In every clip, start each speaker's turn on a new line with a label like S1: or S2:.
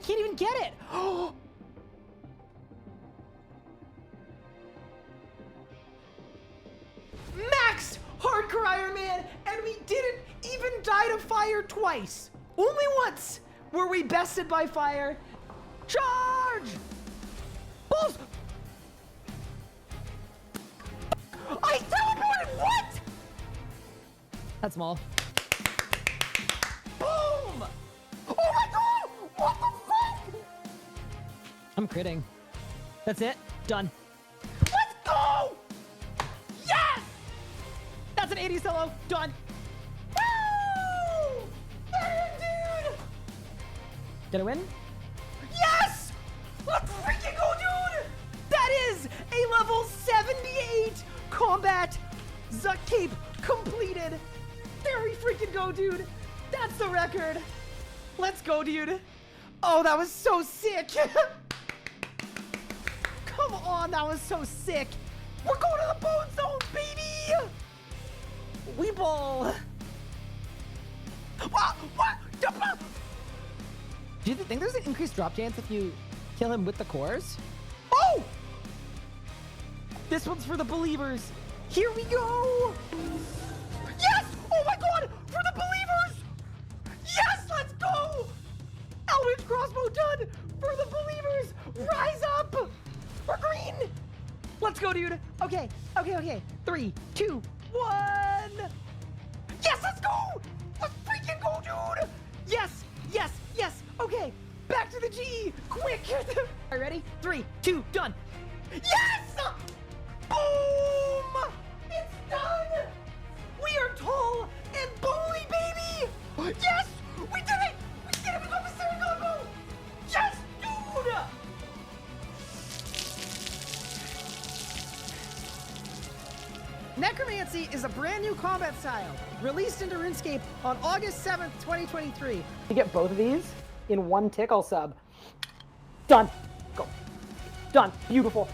S1: can't even get it. Max Hardcore Iron Man, and we didn't even die to fire twice. Only once were we bested by fire. Charge! Balls! I teleported! What? That's small. Boom! Oh my god! What the fuck? I'm critting. That's it. Done. Let's go! Yes! That's an 80 solo. Done. Woo! Dude! Did I win? Yes! Let's freaking go, dude! That is a level 78 combat Zuck Cape completed. There we freaking go, dude. That's the record. Let's go, dude. Oh, that was so sick. Come on, that was so sick. We're going to the bone zone, baby. We ball. What? Do you think there's an increased drop chance if you kill him with the cores? Oh! This one's for the believers. Here we go. Yes! Oh my god! For the believers! Yes! Let's go! Eldritch crossbow done! For the believers! Rise up! We're green! Let's go, dude. Okay. 3, 2, 1. Yes, let's go! Let's freaking go, dude! Yes! Okay, back to the G! Quick! All right, ready? 3, 2, done! Yes! Boom! It's done! We are tall and bony, baby! Yes! We did it! We did it! We got the Sarah combo! Yes, dude! Necromancy is a brand new combat style, released into RuneScape on August 7th, 2023. To get both of these in one tick, I'll sub. Done. Go. Done. Beautiful.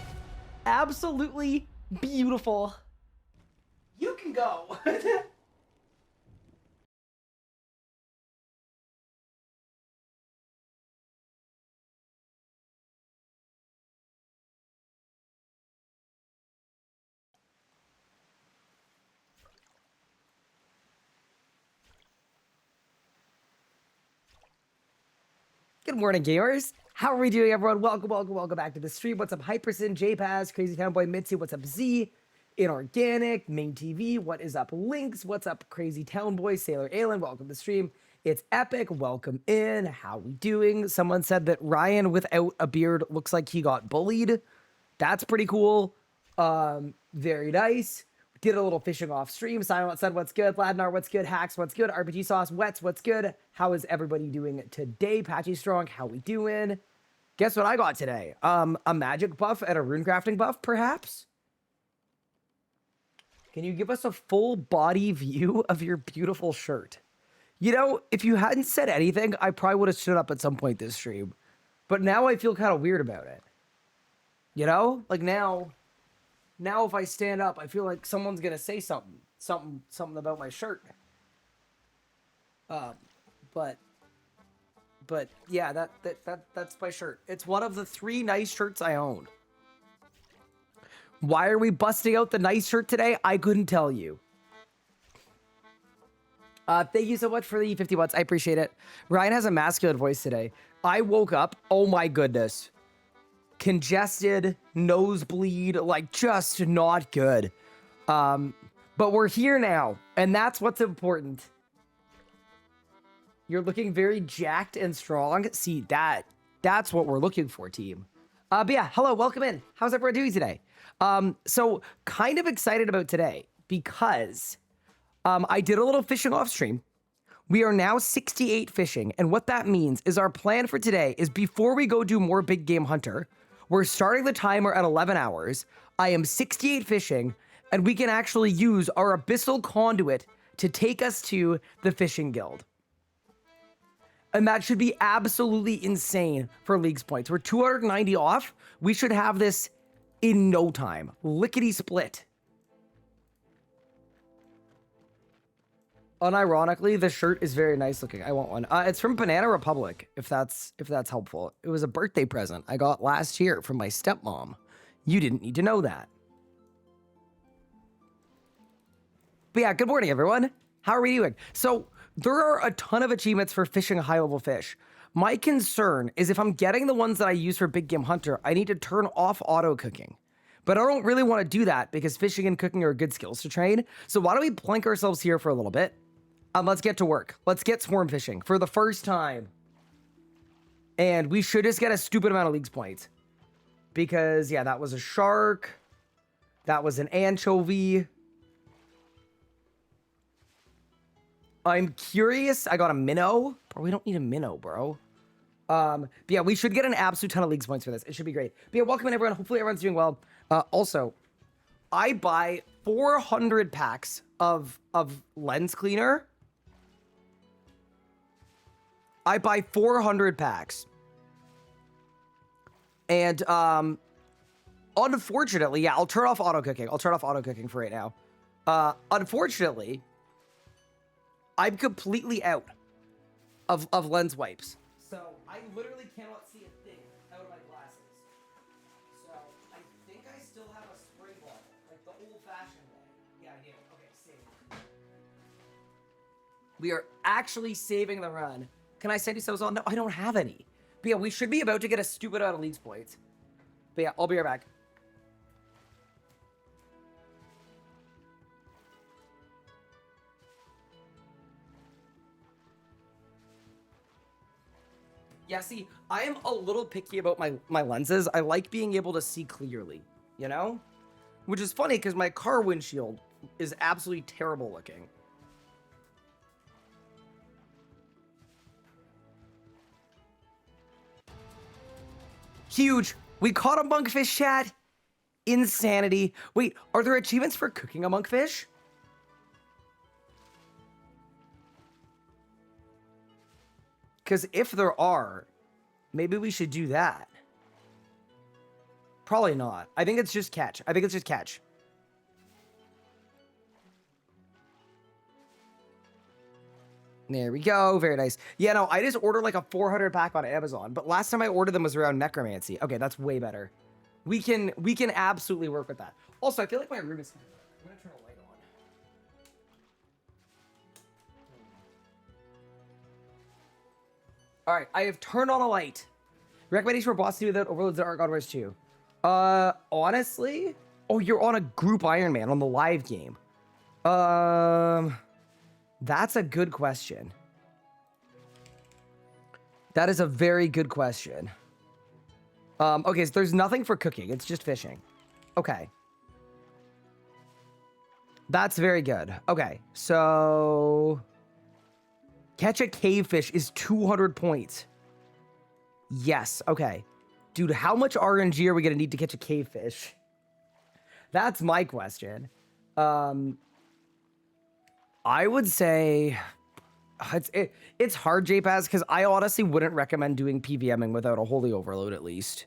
S1: Absolutely beautiful. You can go. Good morning, gamers. How are we doing, everyone? Welcome back to the stream. What's up, Hyperson, JPaz, Crazy Town Boy, Mitzi? What's up, Z? Inorganic, Main TV. What is up, Links? What's up, Crazy Town Boy, Sailor Aelin? Welcome to the stream. It's Epic. Welcome in. How we doing? Someone said that Ryan without a beard looks like he got bullied. That's pretty cool. Very nice. Did a little fishing off stream. Silent said, what's good? Ladnar, what's good? Hacks, what's good? RPG Sauce, Wets, what's good? How is everybody doing today? Patchy Strong, how we doing? Guess what I got today? A magic buff and a runecrafting buff, perhaps? Can you give us a full body view of your beautiful shirt? You know, if you hadn't said anything, I probably would have stood up at some point this stream. But now I feel kind of weird about it. You know? Like now if I stand up, I feel like someone's gonna say something about my shirt. But yeah, that's my shirt. It's one of the 3 nice shirts I own. Why are we busting out the nice shirt today? I couldn't tell you. Thank you so much for the 50 watts. I appreciate it. Ryan has a masculine voice today. I woke up. Oh my goodness. Congested, nosebleed, like just not good. But we're here now, and that's what's important. You're looking very jacked and strong. See, that's what we're looking for, team. But yeah, hello, welcome in. How's everyone doing today? So kind of excited about today because I did a little fishing off stream. We are now 68 fishing, and what that means is our plan for today is before we go do more big game hunter, we're starting the timer at 11 hours. I am 68 fishing, and we can actually use our abyssal conduit to take us to the fishing guild. And that should be absolutely insane for League's points. We're 290 off. We should have this in no time. Lickety split. Unironically, the shirt is very nice looking. I want one. It's from Banana Republic, if that's helpful. It was a birthday present I got last year from my stepmom. You didn't need to know that. But yeah, good morning, everyone. How are we doing? So there are a ton of achievements for fishing high-level fish. My concern is if I'm getting the ones that I use for Big Game Hunter, I need to turn off auto cooking. But I don't really want to do that because fishing and cooking are good skills to train. So why don't we plank ourselves here for a little bit? Let's get to work. Let's get swarm fishing for the first time. And we should just get a stupid amount of leagues points. Because, yeah, that was a shark. That was an anchovy. I'm curious. I got a minnow. Bro, we don't need a minnow, bro. But yeah, we should get an absolute ton of leagues points for this. It should be great. But yeah, welcome in, everyone. Hopefully everyone's doing well. Also, I buy 400 packs of lens cleaner. I buy 400 packs. And, unfortunately, yeah, I'll turn off auto cooking. I'll turn off auto cooking for right now. Unfortunately, I'm completely out of lens wipes. So I literally cannot see a thing out of my glasses. So I think I still have a spray bottle, like the old-fashioned way. Yeah, I do. Okay, save. We are actually saving the run. Can I send you those on? No, I don't have any. But yeah, we should be about to get a stupid amount of leagues points. But yeah, I'll be right back. Yeah, see, I am a little picky about my lenses. I like being able to see clearly, you know? Which is funny because my car windshield is absolutely terrible looking. Huge. We caught a monkfish, chat. Insanity. Wait, are there achievements for cooking a monkfish? Because if there are, maybe we should do that. Probably not. I think it's just catch. I think it's just catch. There we go. Very nice. Yeah, no, I just ordered like a 400 pack on Amazon, but last time I ordered them was around Necromancy. Okay, that's way better. We can absolutely work with that. Also, I feel like my room is... I'm gonna turn a light on. All right, I have turned on a light. Recommendation for boss to do without overloads that are God Wars 2. Honestly, oh, you're on a group Iron Man on the live game. That's a good question. That is a very good question. Okay, so there's nothing for cooking. It's just fishing. Okay. That's very good. Okay, so... Catch a cavefish is 200 points. Yes, okay. Dude, how much RNG are we going to need to catch a cavefish? That's my question. I would say... It's hard, JPaz, because I honestly wouldn't recommend doing PVMing without a holy overload, at least.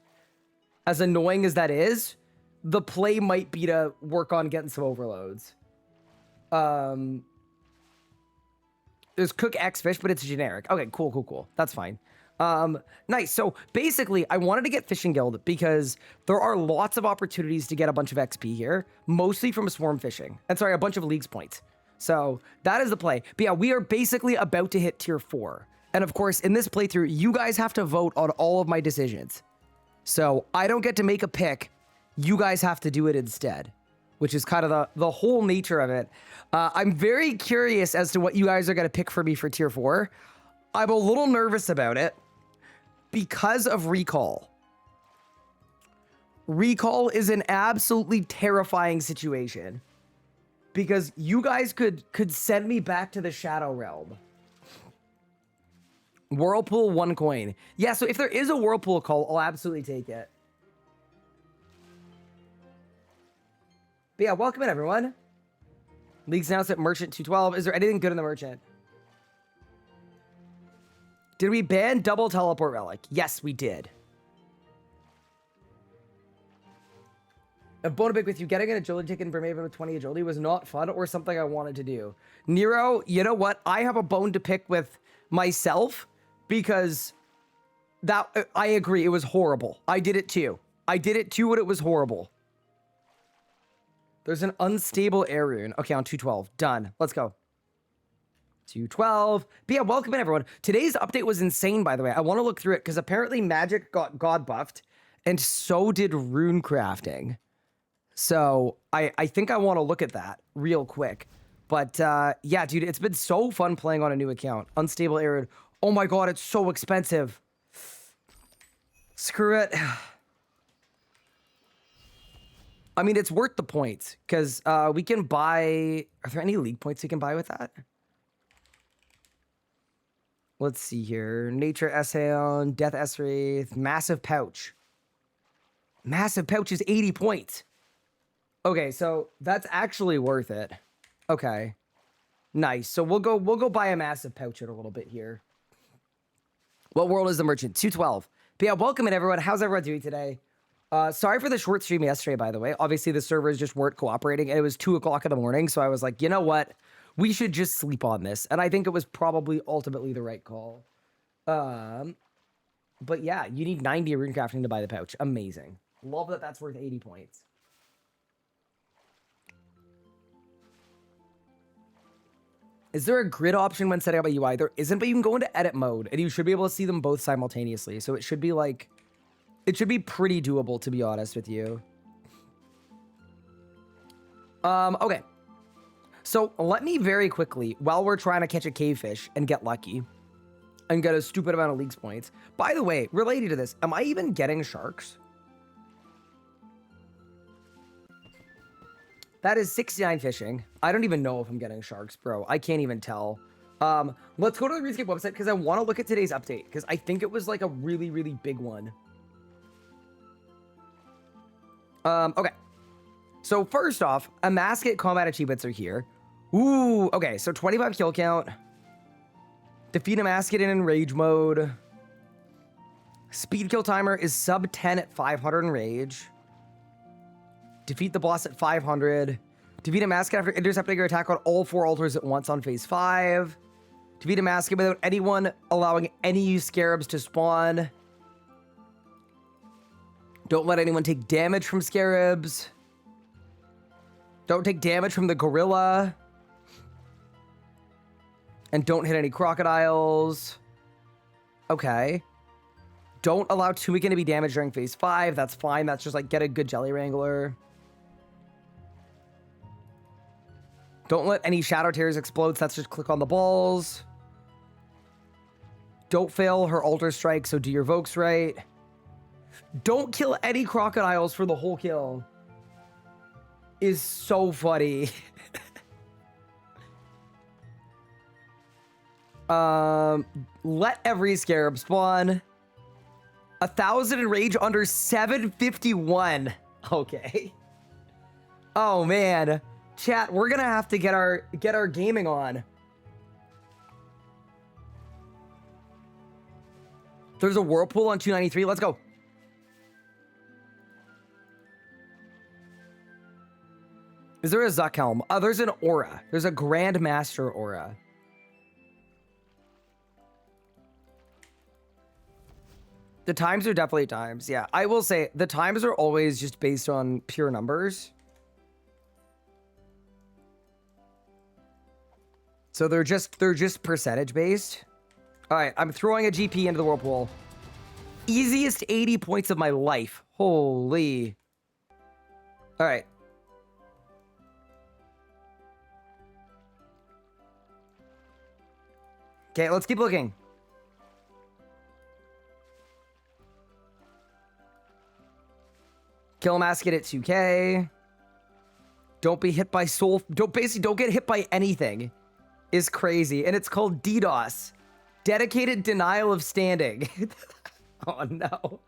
S1: As annoying as that is, the play might be to work on getting some overloads. There's cook X fish, but it's generic. Okay, cool. That's fine. Nice. So basically, I wanted to get Fishing Guild because there are lots of opportunities to get a bunch of XP here, mostly from swarm fishing. And sorry, a bunch of leagues points. So that is the play. But yeah, we are basically about to hit tier 4. And of course, in this playthrough, you guys have to vote on all of my decisions. So I don't get to make a pick. You guys have to do it instead, which is kind of the whole nature of it. I'm very curious as to what you guys are going to pick for me for tier 4. I'm a little nervous about it because of recall. Recall is an absolutely terrifying situation because you guys could send me back to the Shadow Realm. Whirlpool, 1 coin. Yeah, so if there is a Whirlpool call, I'll absolutely take it. But yeah, welcome in, everyone. Leagues announced at Merchant 212. Is there anything good in the Merchant? Did we ban double teleport relic? Yes, we did. Bonabig with you, getting an agility ticket for Maven with 20 agility was not fun or something I wanted to do. Nero, you know what? I have a bone to pick with myself because that I agree, it was horrible. I did it too. I did it too, and it was horrible. There's an unstable area. Okay, on 212. Done. Let's go. 212. But yeah, welcome in, everyone. Today's update was insane, by the way. I want to look through it because apparently Magic got God buffed, and so did Runecrafting. So I think I want to look at that real quick. But yeah, dude, it's been so fun playing on a new account. Unstable area. Oh my god, it's so expensive. Screw it. I mean, it's worth the points because we can buy. Are there any league points we can buy with that? Let's see here. Nature Essay, Death S-Wraith, Massive Pouch. Massive Pouch is 80 points. Okay, so that's actually worth it. Okay. Nice. So we'll go buy a Massive Pouch in a little bit here. What world is the merchant? 212. But yeah, welcome in, everyone. How's everyone doing today? Sorry for the short stream yesterday, by the way. Obviously, the servers just weren't cooperating, and it was 2 o'clock in the morning, so I was like, you know what? We should just sleep on this. And I think it was probably ultimately the right call. But yeah, you need 90 Runecrafting to buy the pouch. Amazing. Love that that's worth 80 points. Is there a grid option when setting up a UI? There isn't, but you can go into edit mode, and you should be able to see them both simultaneously. So it should be like... It should be pretty doable, to be honest with you. Okay. So let me very quickly, while we're trying to catch a cavefish and get lucky, and get a stupid amount of leagues points. By the way, related to this, am I even getting sharks? That is 69 fishing. I don't even know if I'm getting sharks, bro. I can't even tell. Let's go to the RuneScape website because I want to look at today's update because I think it was like a really, really big one. Okay. So first off, Amascut combat achievements are here. Ooh, okay. So 25 kill count. Defeat Amascut in enrage mode. Speed kill timer is sub 10 at 500 enrage. Defeat the boss at 500. Defeat Amascut after intercepting your attack on all 4 altars at once on phase 5. Defeat Amascut without anyone allowing any scarabs to spawn. Don't let anyone take damage from scarabs. Don't take damage from the gorilla. And don't hit any crocodiles. Okay. Don't allow Tumikin to be damaged during phase 5. That's fine. That's just like get a good Jelly Wrangler. Don't let any Shadow Tears explode. So that's just click on the balls. Don't fail her Altar Strike, so do your Vokes right. Don't kill any crocodiles for the whole kill. Is so funny. Let every scarab spawn. 1,000 enrage under 751. Okay. Oh man, chat, we're gonna have to get our gaming on. There's a whirlpool on 293. Let's go. Is there a Zuck helm? Oh, there's an aura. There's a Grandmaster aura. The times are definitely times. Yeah, I will say the times are always just based on pure numbers. So they're just percentage based. All right, I'm throwing a GP into the whirlpool. Easiest 80 points of my life. Holy. All right. Okay, let's keep looking. Kill Amascut at 2K. Don't be hit by soul. Don't get hit by anything. Is crazy. And it's called DDoS. Dedicated denial of standing. Oh no.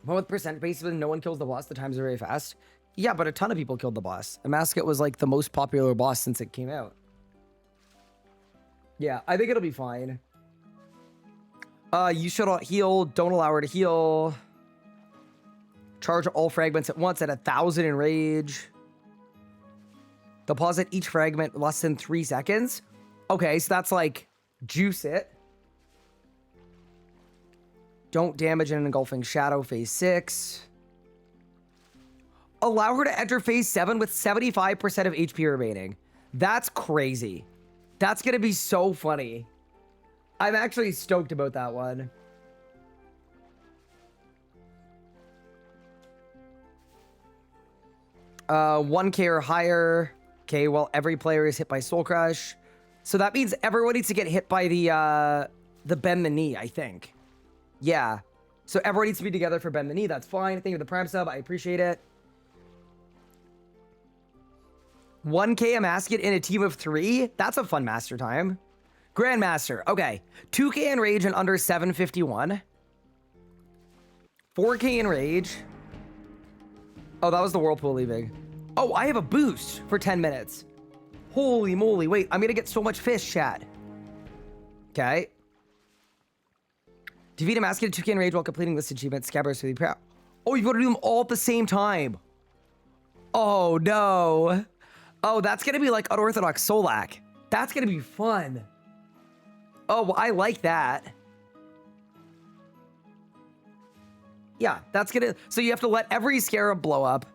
S1: One with percent basis when no one kills the boss, the times are very fast. Yeah, but a ton of people killed the boss. Amascut was like the most popular boss since it came out. Yeah, I think it'll be fine. You should not heal. Don't allow her to heal. Charge all fragments at once at 1,000 in rage. Deposit each fragment less than 3 seconds. Okay, so that's like juice it. Don't damage an engulfing shadow, phase 6. Allow her to enter phase 7 with 75% of HP remaining. That's crazy. That's gonna be so funny. I'm actually stoked about that one. Uh, 1K or higher. Okay, well, every player is hit by Soul Crush. So that means everyone needs to get hit by the Bend the Knee, I think. Yeah. So everyone needs to be together for Bend the Knee. That's fine. Thank you for the Prime sub. I appreciate it. 1K Amascut in a team of 3. That's a fun master time. Grandmaster. Okay. 2K in rage and under 751. 4K in rage. Oh, that was the Whirlpool leaving. Oh, I have a boost for 10 minutes. Holy moly. Wait, I'm going to get so much fish, chat. Okay. Defeat Amascut 2K in rage while completing this achievement. Scabbers to the proud. Oh, you've got to do them all at the same time. Oh, no. Oh, that's going to be like Unorthodox Solak. That's going to be fun. Oh, well, I like that. Yeah, that's going to... So you have to let every scarab blow up.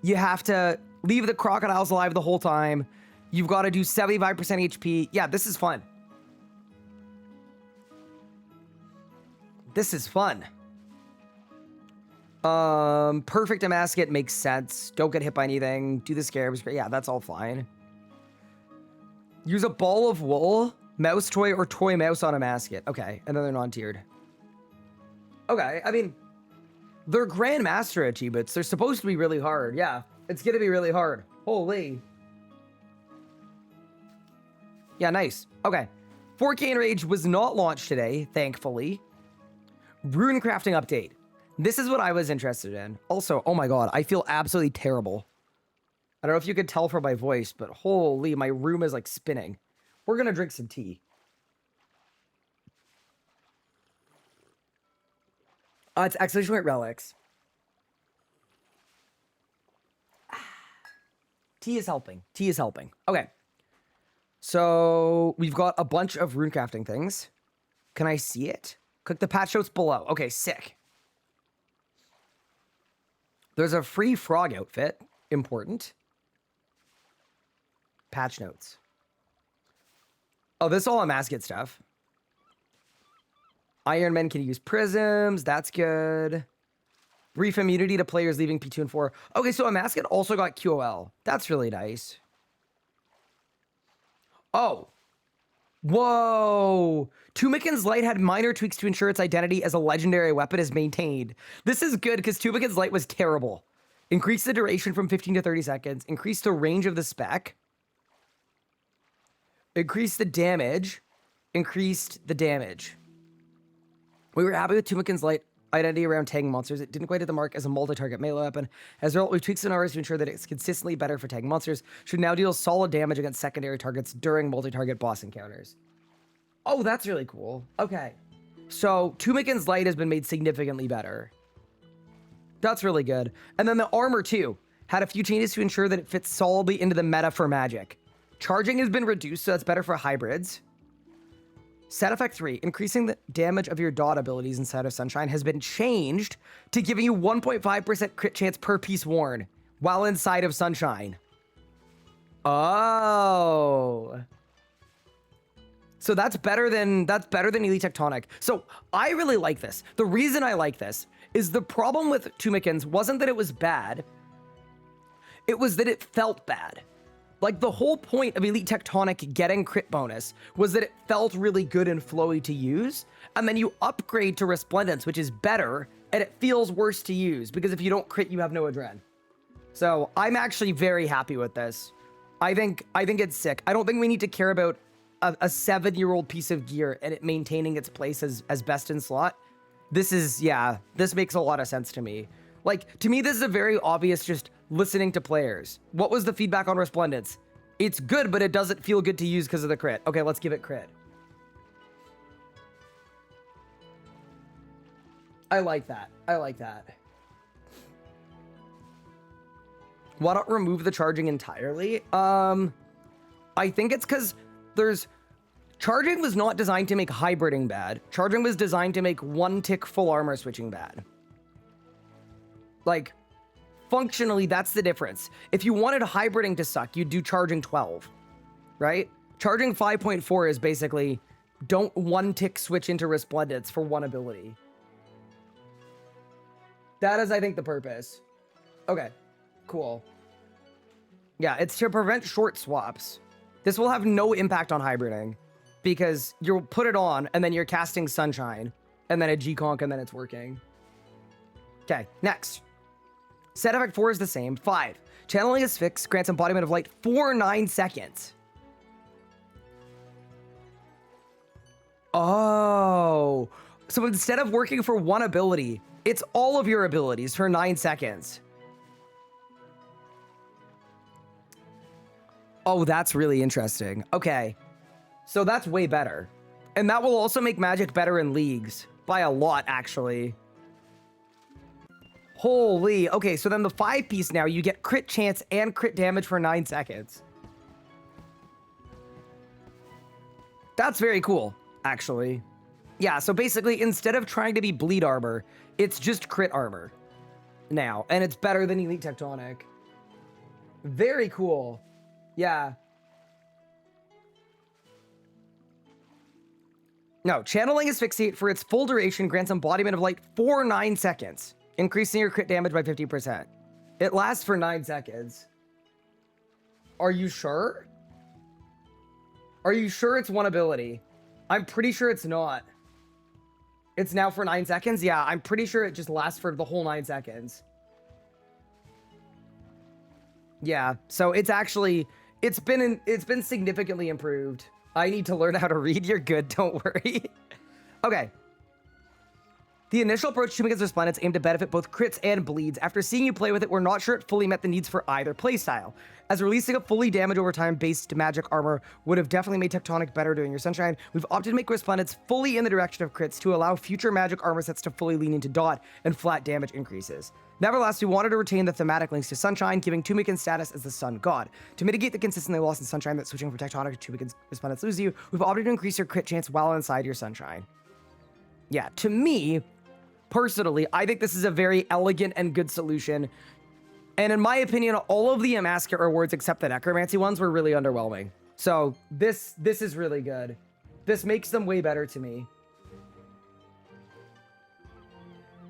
S1: You have to leave the crocodiles alive the whole time. You've got to do 75% HP. Yeah, this is fun. This is fun. Perfect Amascut makes sense. Don't get hit by anything. Do the scarabs. Yeah, that's all fine. Use a ball of wool, mouse toy, or toy mouse on Amascut. Okay, and then they're non-tiered. Okay, I mean, they're Grandmaster achievements. They're supposed to be really hard. Yeah, it's gonna be really hard. Holy. Yeah, nice. Okay. 4K in Rage was not launched today, thankfully. Runecrafting update. This is what I was interested in. Also, oh my god, I feel absolutely terrible. I don't know if you could tell from my voice, but holy, my room is like spinning. We're gonna drink some tea. It's Exclamation Point Relics. Tea is helping. Tea is helping. Okay. So we've got a bunch of runecrafting things. Can I see it? Click the patch notes below. Okay, sick. There's a free frog outfit. Important. Patch notes. Oh, this is all Amascut stuff. Iron Men can use prisms. That's good. Brief immunity to players leaving P2 and 4. Okay, so Amascut also got QOL. That's really nice. Oh. Whoa. Tumikin's Light had minor tweaks to ensure its identity as a legendary weapon is maintained. This is good because Tumikin's Light was terrible. Increase the duration from 15 to 30 seconds. Increase the range of the spec. Increase the damage. Increased the damage. We were happy with Tumikin's Light identity around tagging monsters. It didn't quite hit the mark as a multi-target melee weapon. As a result, we tweaked scenarios to ensure that it's consistently better for tagging monsters. Should now deal solid damage against secondary targets during multi-target boss encounters. Oh, that's really cool. Okay. So, Tumikin's Light has been made significantly better. That's really good. And then the armor, too, had a few changes to ensure that it fits solidly into the meta for magic. Charging has been reduced, so that's better for hybrids. Set effect 3, increasing the damage of your dot abilities inside of Sunshine has been changed to giving you 1.5% crit chance per piece worn while inside of Sunshine. Oh. So that's better than Elite Tectonic. So I really like this. The reason I like this is the problem with Tumikins wasn't that it was bad. It was that it felt bad. Like, the whole point of Elite Tectonic getting crit bonus was that it felt really good and flowy to use, and then you upgrade to Resplendence, which is better, and it feels worse to use, because if you don't crit, you have no adren. So, I'm actually very happy with this. I think it's sick. I don't think we need to care about a 7-year-old piece of gear and it maintaining its place as best in slot. This makes a lot of sense to me. Like, to me, this is a very obvious just listening to players. What was the feedback on Resplendence? It's good, but it doesn't feel good to use because of the crit. Okay, let's give it crit. I like that. I like that. Why not remove the charging entirely? I think it's because charging was not designed to make hybriding bad. Charging was designed to make one tick full armor switching bad. Like, functionally, that's the difference. If you wanted hybriding to suck, you'd do charging 12, right? Charging 5.4 is basically don't one tick switch into Resplendence for one ability. That is, I think, the purpose. Okay, cool. Yeah, it's to prevent short swaps. This will have no impact on hybriding because you'll put it on and then you're casting Sunshine and then a G-Conk and then it's working. Okay, next. Set effect 4 is the same. 5. Channeling is fixed, grants embodiment of light for 9 seconds. Oh. So instead of working for one ability, it's all of your abilities for 9 seconds. Oh, that's really interesting. Okay. So that's way better. And that will also make Magic better in leagues. By a lot, actually. Holy. Okay, so then the 5-piece now, you get crit chance and crit damage for 9 seconds. That's very cool, actually. Yeah, so basically, instead of trying to be bleed armor, it's just crit armor now. And it's better than Elite Tectonic. Very cool. Yeah. No, channeling is fixate for its full duration, grants embodiment of light for 9 seconds, increasing your crit damage by 50%. It lasts for 9 seconds. Are you sure? Are you sure it's one ability? I'm pretty sure it's not. It's now for 9 seconds? Yeah, I'm pretty sure it just lasts for the whole 9 seconds. Yeah, so it's actually, it's been significantly improved. I need to learn how to read. You're good, don't worry. Okay. The initial approach to Against Resplendence aimed to benefit both crits and bleeds. After seeing you play with it, we're not sure it fully met the needs for either playstyle, as releasing a fully damage over time based magic armor would have definitely made Tectonic better during your Sunshine. We've opted to make Resplendence fully in the direction of crits to allow future magic armor sets to fully lean into dot and flat damage increases. Nevertheless, we wanted to retain the thematic links to Sunshine, giving Tumikin's status as the Sun God. To mitigate the consistently loss in Sunshine that switching from Tectonic to Tumikin's Resplendence loses you, we've opted to increase your crit chance while inside your Sunshine. Yeah, to me, personally, I think this is a very elegant and good solution. And in my opinion, all of the Amascut rewards except the Necromancy ones were really underwhelming. So this is really good. This makes them way better to me.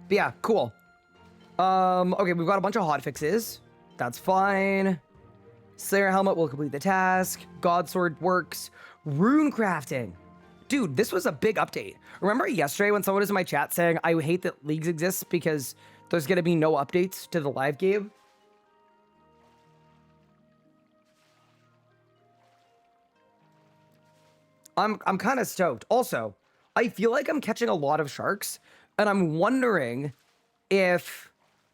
S1: But yeah, cool. Okay, we've got a bunch of hotfixes. That's fine. Slayer Helmet will complete the task. Godsword works. Runecrafting. Dude, this was a big update. Remember yesterday when someone was in my chat saying, I hate that leagues exist because there's going to be no updates to the live game? I'm kind of stoked. Also, I feel like I'm catching a lot of sharks, and I'm wondering if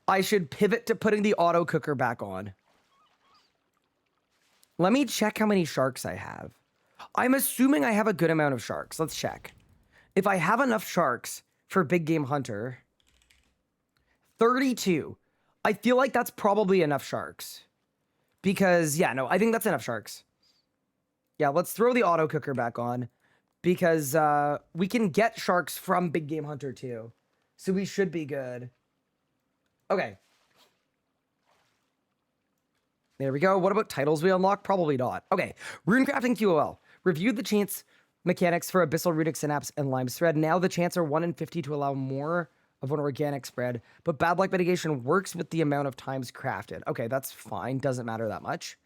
S1: I should pivot to putting the auto cooker back on. Let me check how many sharks I have. I'm assuming I have a good amount of sharks. Let's check. If I have enough sharks for Big Game Hunter, 32. I feel like that's probably enough sharks. Because, yeah, no, I think that's enough sharks. Yeah, let's throw the auto cooker back on. Because we can get sharks from Big Game Hunter too. So we should be good. Okay. There we go. What about titles we unlock? Probably not. Okay. Runecrafting QOL. Reviewed the chance mechanics for Abyssal Runic Synapse and Lime's Thread. Now the chance are 1 in 50 to allow more of an organic spread, but bad luck mitigation works with the amount of times crafted. Okay, that's fine. Doesn't matter that much.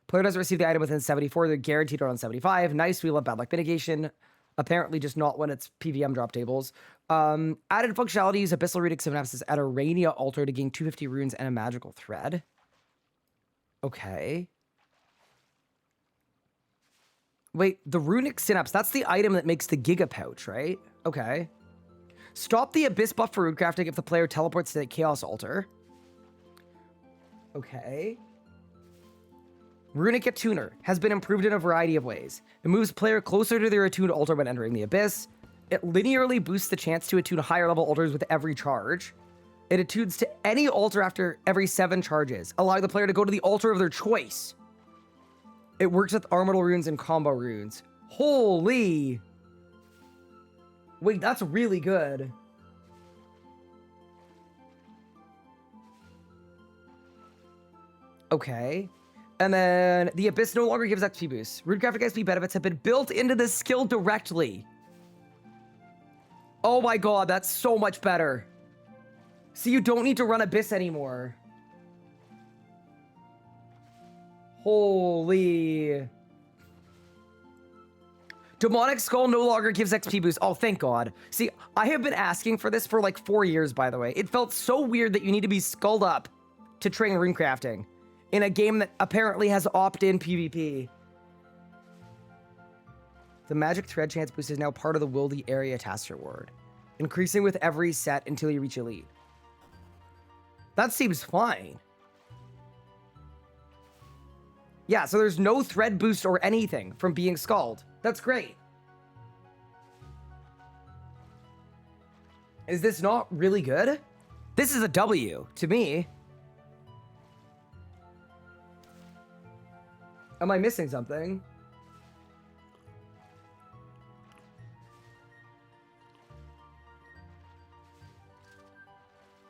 S1: Player doesn't receive the item within 74. They're guaranteed around 75. Nice. We love bad luck mitigation. Apparently just not when it's PVM drop tables. Added functionalities, Abyssal Runic Synapses at Arania Altar to gain 250 runes and a magical thread. Okay. Wait, the Runic Synapse, that's the item that makes the Giga Pouch, right? Okay. Stop the Abyss buff for Runecrafting if the player teleports to the Chaos Altar. Okay. Runic Attuner has been improved in a variety of ways. It moves player closer to their attuned altar when entering the Abyss. It linearly boosts the chance to attune higher level altars with every charge. It attunes to any altar after every 7 charges, allowing the player to go to the altar of their choice. It works with orbital runes and combo runes. Holy! Wait, that's really good. Okay. And then the Abyss no longer gives XP boosts. Runecrafting XP benefits have been built into the skill directly. Oh my god, that's so much better. So you don't need to run Abyss anymore. Holy. Demonic Skull no longer gives XP boost. Oh, thank God. See, I have been asking for this for like 4 years, by the way. It felt so weird that you need to be skulled up to train runecrafting in a game that apparently has opt-in PvP. The magic thread chance boost is now part of the Wildy area task reward, increasing with every set until you reach elite. That seems fine. Yeah, so there's no thread boost or anything from being skulled. That's great. Is this not really good? This is a W to me. Am I missing something?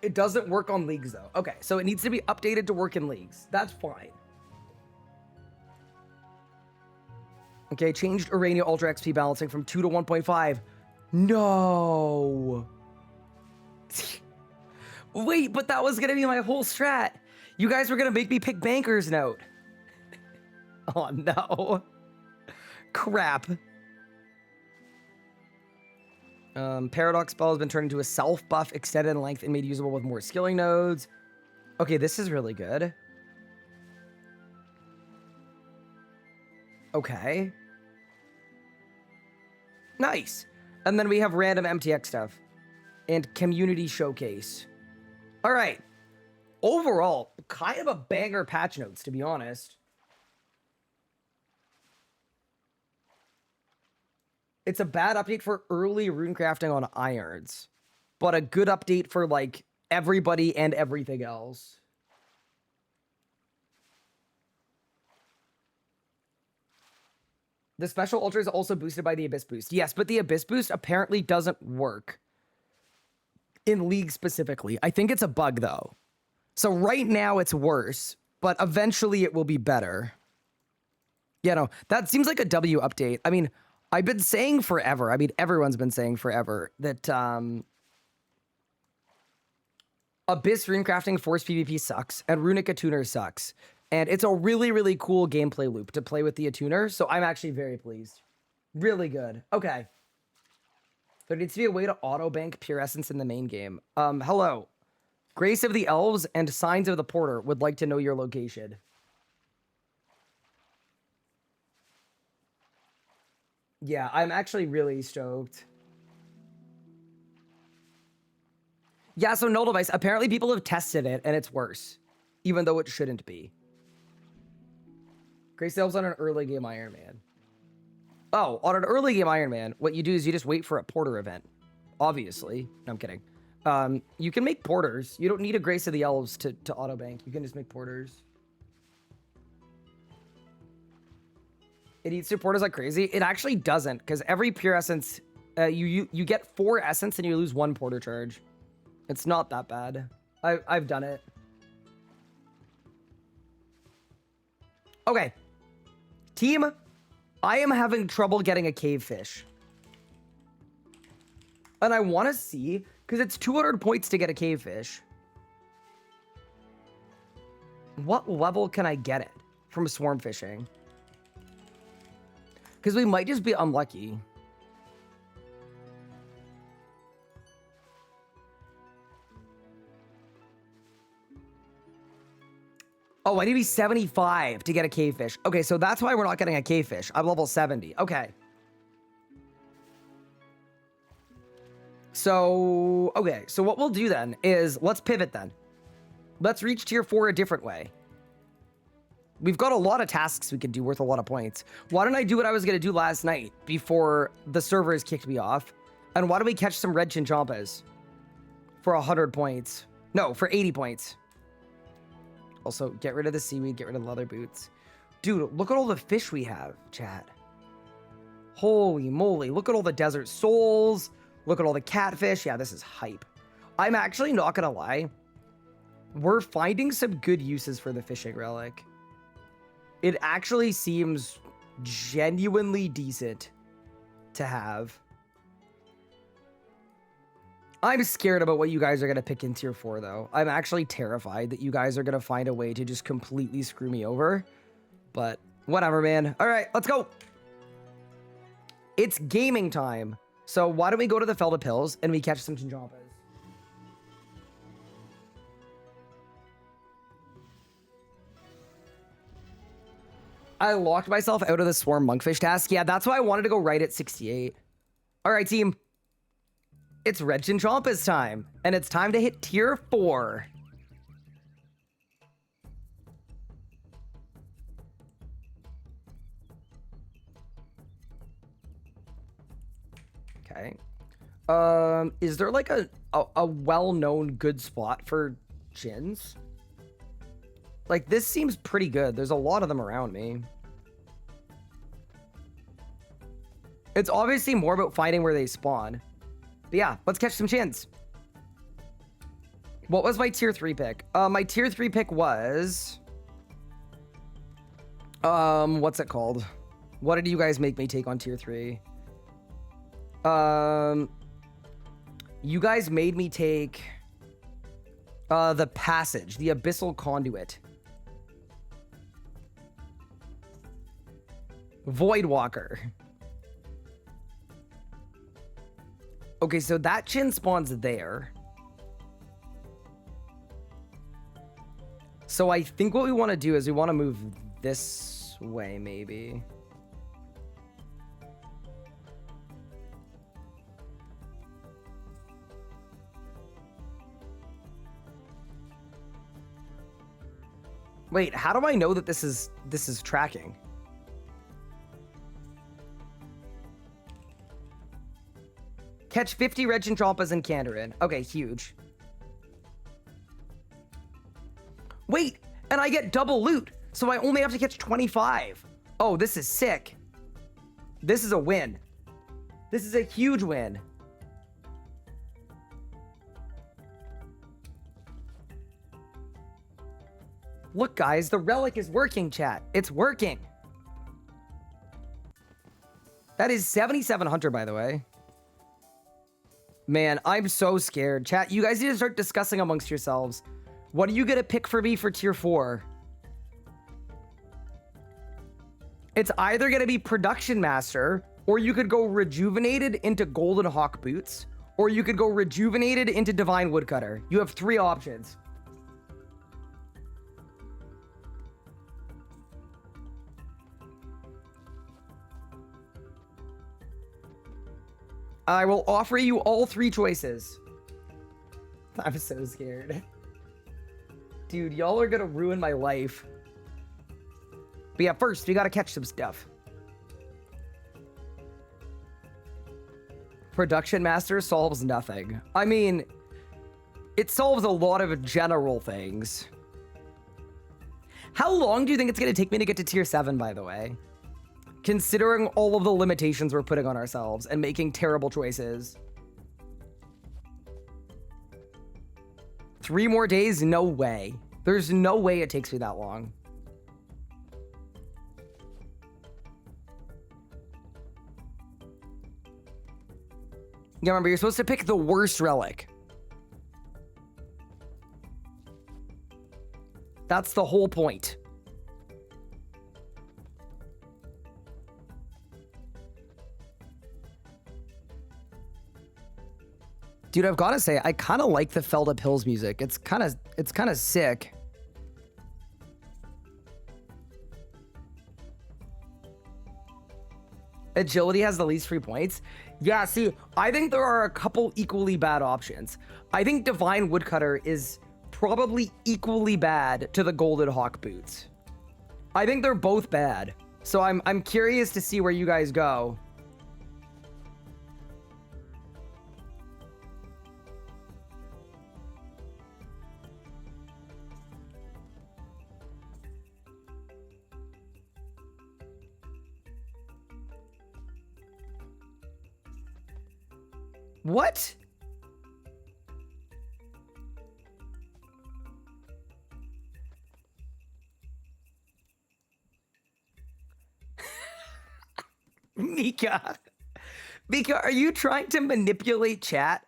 S1: It doesn't work on leagues though. Okay, so it needs to be updated to work in leagues. That's fine. Okay, changed Urania Ultra XP balancing from 2 to 1.5. No. Wait, but that was gonna be my whole strat. You guys were gonna make me pick Banker's Note. Oh no. Crap. Paradox spell has been turned into a self buff, extended in length, and made usable with more skilling nodes. Okay, this is really good. Okay. Nice. And then we have random MTX stuff and community showcase. All right. Overall, kind of a banger patch notes, to be honest. It's a bad update for early runecrafting on irons, but a good update for like everybody and everything else. The special ultra is also boosted by the Abyss boost. Yes, but the Abyss boost apparently doesn't work in League specifically. I think it's a bug though. So right now it's worse, but eventually it will be better. Yeah, no, that seems like a W update. I mean, I've been saying forever, I mean, everyone's been saying forever that Abyss runecrafting force PvP sucks and Runic Attuner sucks. And it's a really, really cool gameplay loop to play with the Attuner, so I'm actually very pleased. Really good. Okay. There needs to be a way to auto-bank Pure Essence in the main game. Hello. Grace of the Elves and Signs of the Porter would like to know your location. Yeah, I'm actually really stoked. Yeah, so Null Device, apparently people have tested it and it's worse, even though it shouldn't be. Grace Elves on an early game Iron Man. Oh, on an early game Iron Man, what you do is you just wait for a Porter event. Obviously. No, I'm kidding. You can make Porters. You don't need a Grace of the Elves to auto-bank. You can just make Porters. It eats your Porters like crazy. It actually doesn't, because every Pure Essence, you get 4 Essence and you lose 1 Porter charge. It's not that bad. I've done it. Okay. Team, I am having trouble getting a cave fish. And I want to see, because it's 200 points to get a cave fish. What level can I get it from swarm fishing? Because we might just be unlucky. Oh, I need to be 75 to get a cave fish. Okay, so that's why we're not getting a cave fish. I'm level 70. Okay. So, okay. So what we'll do then is let's pivot then. Let's reach tier 4 a different way. We've got a lot of tasks we could do worth a lot of points. Why don't I do what I was going to do last night before the servers kicked me off? And why don't we catch some red chinchompas for 100 points? No, for 80 points. Also, get rid of the seaweed, get rid of the leather boots. Dude, look at all the fish we have, chat. Holy moly, look at all the desert souls. Look at all the catfish. Yeah, this is hype. I'm actually not gonna lie. We're finding some good uses for the fishing relic. It actually seems genuinely decent to have. I'm scared about what you guys are going to pick in tier 4, though. I'm actually terrified that you guys are going to find a way to just completely screw me over. But whatever, man. All right, let's go. It's gaming time. So why don't we go to the Felda Pills and we catch some chinchompas? I locked myself out of the Swarm Monkfish task. Yeah, that's why I wanted to go right at 68. All right, team. It's Red Chinchompa's time, and it's time to hit tier 4. Okay. Is there like a well-known good spot for chins? Like, this seems pretty good. There's a lot of them around me. It's obviously more about finding where they spawn. But yeah, let's catch some chins. What was my tier 3 pick? My tier 3 pick was... what's it called? What did you guys make me take on tier 3? You guys made me take... the Passage, the Abyssal Conduit. Voidwalker. Okay, so that chin spawns there. So I think what we want to do is we want to move this way, maybe. Wait, how do I know that this is tracking? Catch 50 Red Chinchompas in Kandarin. Okay, huge. Wait, and I get double loot, so I only have to catch 25. Oh, this is sick. This is a win. This is a huge win. Look, guys, the relic is working, chat. It's working. That is 7,700, by the way. Man, I'm so scared. Chat, you guys need to start discussing amongst yourselves. What are you going to pick for me for tier 4? It's either going to be Production Master, or you could go Rejuvenated into Golden Hawk Boots, or you could go Rejuvenated into Divine Woodcutter. You have 3 options. I will offer you all 3 choices. I'm so scared. Dude, y'all are gonna ruin my life. But yeah, first, we gotta catch some stuff. Production Master solves nothing. I mean, it solves a lot of general things. How long do you think it's gonna take me to get to tier 7, by the way? Considering all of the limitations we're putting on ourselves and making terrible choices. 3 more days? No way. There's no way it takes me that long. Yeah, remember, you're supposed to pick the worst relic. That's the whole point. Dude, I've got to say, I kind of like the Felda Pills music. It's kind of sick. Agility has the least free points. Yeah, see, I think there are a couple equally bad options. I think Divine Woodcutter is probably equally bad to the Golden Hawk Boots. I think they're both bad. So I'm curious to see where you guys go. What? Mika. Mika, are you trying to manipulate chat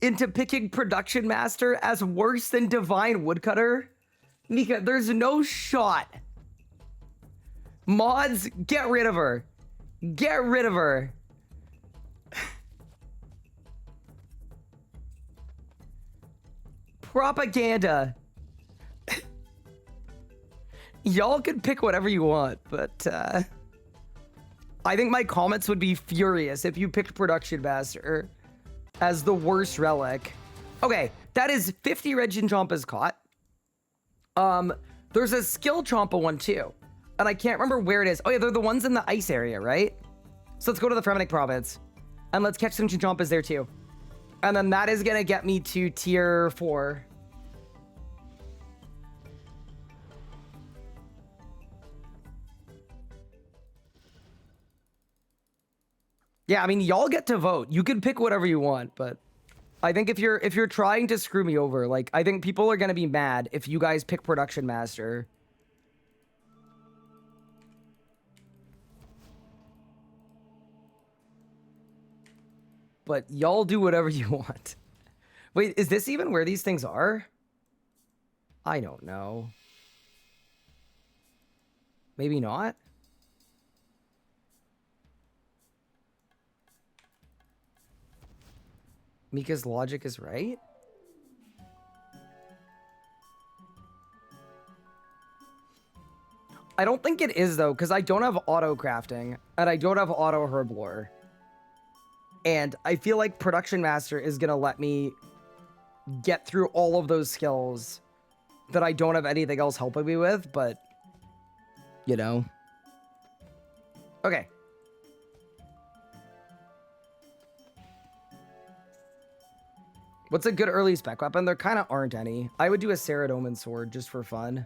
S1: into picking Production Master as worse than Divine Woodcutter? Mika, there's no shot. Mods, get rid of her. Get rid of her. Propaganda. Y'all can pick whatever you want, but I think my comments would be furious if you picked Production Master as the worst relic. Okay, that is 50 Regin Chompas caught. There's a skill Chompa one too, and I can't remember where it is. Oh yeah, they're the ones in the ice area, right? So let's go to the Fremennik province, and let's catch some Chinchompas there too. And then that is gonna get me to tier 4. Yeah, I mean, y'all get to vote. You can pick whatever you want, but I think if you're trying to screw me over, like, I think people are gonna be mad if you guys pick Production Master. But y'all do whatever you want. Wait, is this even where these things are? I don't know. Maybe not? Mika's logic is right? I don't think it is, though, because I don't have auto crafting, and I don't have auto herblore. And I feel like Production Master is going to let me get through all of those skills that I don't have anything else helping me with, but, you know. Okay. What's a good early spec weapon? There kind of aren't any. I would do a Saradomin sword just for fun.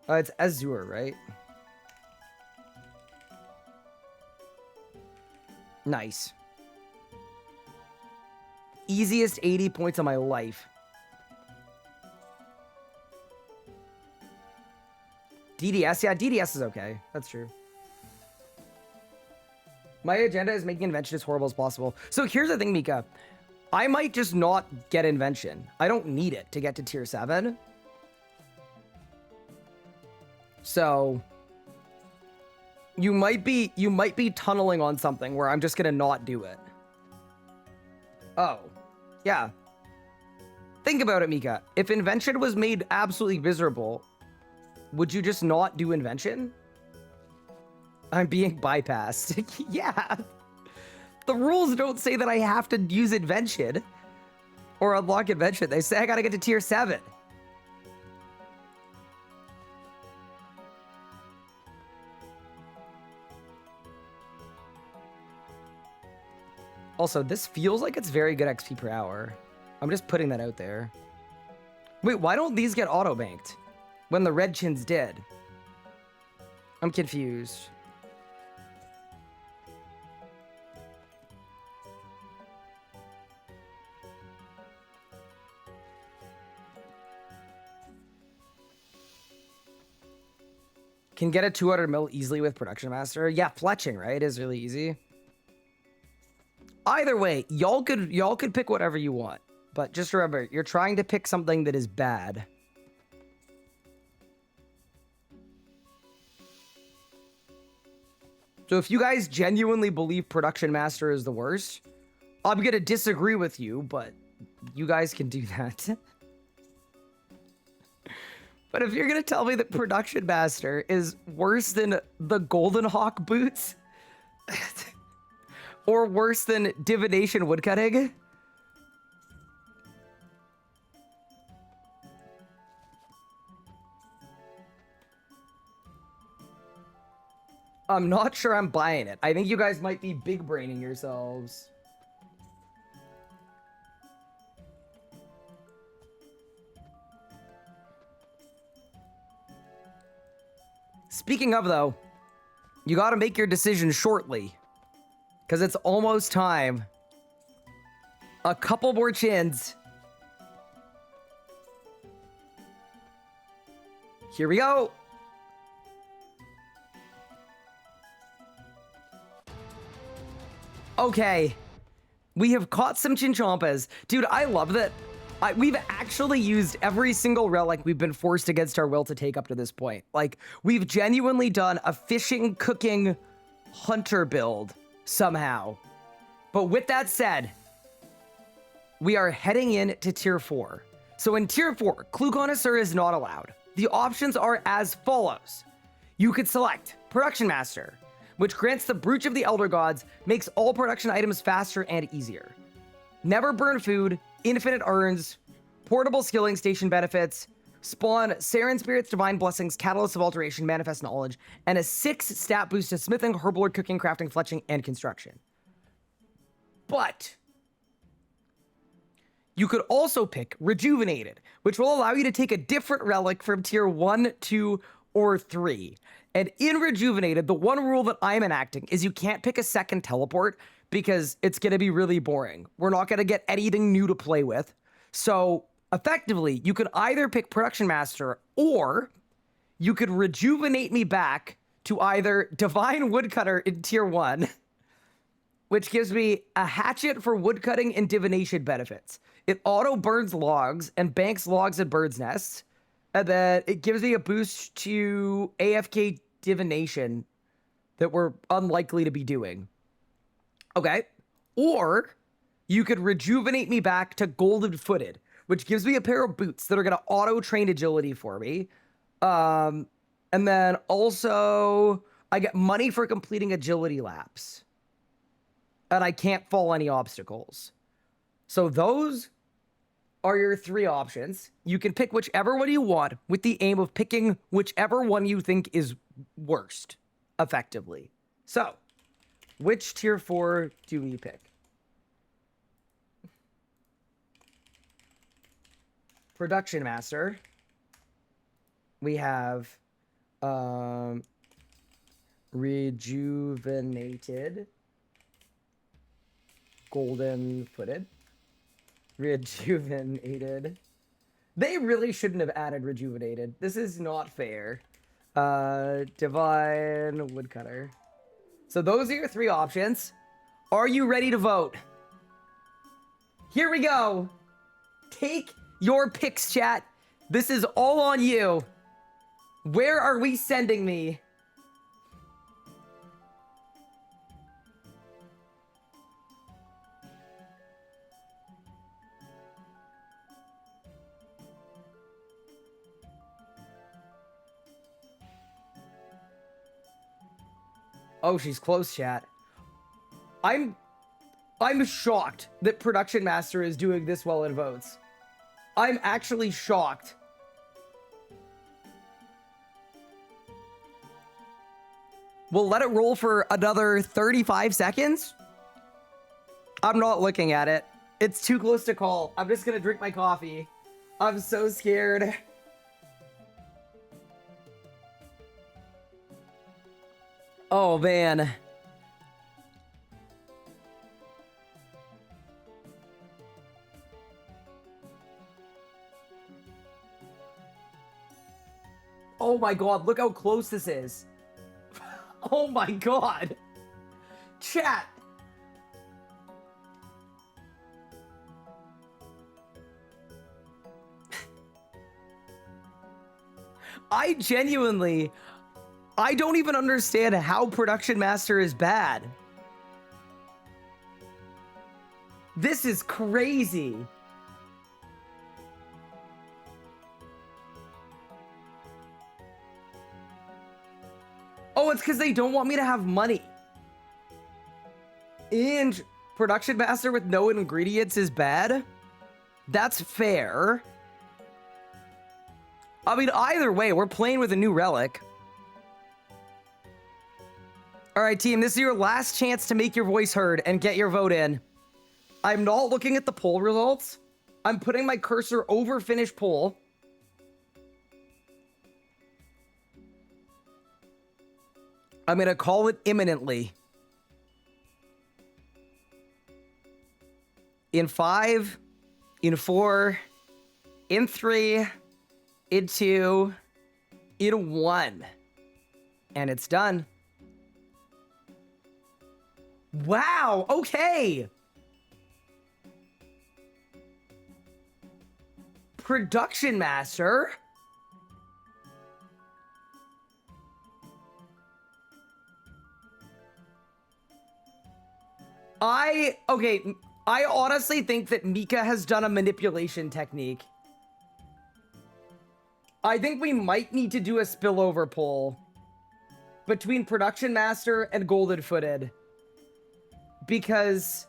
S1: It's Azure, right? Nice. Easiest 80 points of my life. DDS? Yeah, DDS is okay. That's true. My agenda is making Invention as horrible as possible. So here's the thing, Mika. I might just not get Invention. I don't need it to get to tier 7. So you might be tunneling on something where I'm just gonna not do it. Oh, yeah. Think about it, Mika. If Invention was made absolutely miserable, would you just not do Invention? I'm being bypassed. Yeah. The rules don't say that I have to use Invention or unlock Invention. They say I gotta get to tier 7. Also, this feels like it's very good XP per hour. I'm just putting that out there. Wait, why don't these get auto-banked when the red chins did? I'm confused. Can get a 200 mil easily with Production Master. Yeah, fletching, right, is really easy. Either way, y'all could pick whatever you want. But just remember, you're trying to pick something that is bad. So if you guys genuinely believe Production Master is the worst, I'm gonna disagree with you, but you guys can do that. But if you're gonna tell me that Production Master is worse than the Golden Hawk boots, or worse than Divination Woodcutting, I'm not sure I'm buying it. I think you guys might be big braining yourselves. Speaking of, though, you gotta make your decision shortly, because it's almost time A couple more chins. Here we go. Okay. We have caught some Chinchompas. Dude, I love that. We've actually used every single relic we've been forced against our will to take up to this point. Like, we've genuinely done a fishing, cooking, hunter build somehow. But with that said, we are heading in to tier 4. So in tier 4, Clue Connoisseur is not allowed. The options are as follows. You could select Production Master, which grants the Brooch of the Elder Gods, makes all production items faster and easier. Never burn food, infinite urns, portable skilling station benefits, spawn Saren Spirits, Divine Blessings, Catalyst of Alteration, Manifest Knowledge, and a 6 stat boost to Smithing, Herblord, Cooking, Crafting, Fletching, and Construction. But you could also pick Rejuvenated, which will allow you to take a different relic from tier 1, 2, or 3. And in Rejuvenated, the one rule that I'm enacting is you can't pick a second teleport because it's going to be really boring. We're not going to get anything new to play with. So effectively, you could either pick Production Master or you could rejuvenate me back to either Divine Woodcutter in tier 1, which gives me a hatchet for woodcutting and divination benefits. It auto burns logs and banks logs and birds' nests. And then it gives me a boost to AFK divination that we're unlikely to be doing. Okay. Or you could rejuvenate me back to golden footed, which gives me a pair of boots that are going to auto train agility for me. And then also I get money for completing agility laps. And I can't fall any obstacles. So those are your 3 options. You can pick whichever one you want with the aim of picking whichever one you think is worst, effectively. So, which tier 4 do we pick? Production Master. We have Rejuvenated. Golden footed. Rejuvenated. They really shouldn't have added Rejuvenated. This is not fair. Divine Woodcutter. So those are your 3 options. Are you ready to vote? Here we go. Take your picks, chat. This is all on you. Where are we sending me? Oh, she's close, chat. I'm shocked that Production Master is doing this well in votes. I'm actually shocked. We'll let it roll for another 35 seconds. I'm not looking at it. It's too close to call. I'm just gonna drink my coffee. I'm so scared. Oh, man. Oh my god, look how close this is. Oh my god. Chat. I don't even understand how Production Master is bad. This is crazy. Oh, it's because they don't want me to have money. And Production Master with no ingredients is bad? That's fair. I mean, either way, we're playing with a new relic. All right, team, this is your last chance to make your voice heard and get your vote in. I'm not looking at the poll results. I'm putting my cursor over finish poll. I'm going to call it imminently. In 5, in 4, in 3, in 2, in 1. And it's done. Wow, okay. Production Master. Okay, I honestly think that Mika has done a manipulation technique. I think we might need to do a spillover poll between Production Master and Golden Footed. Because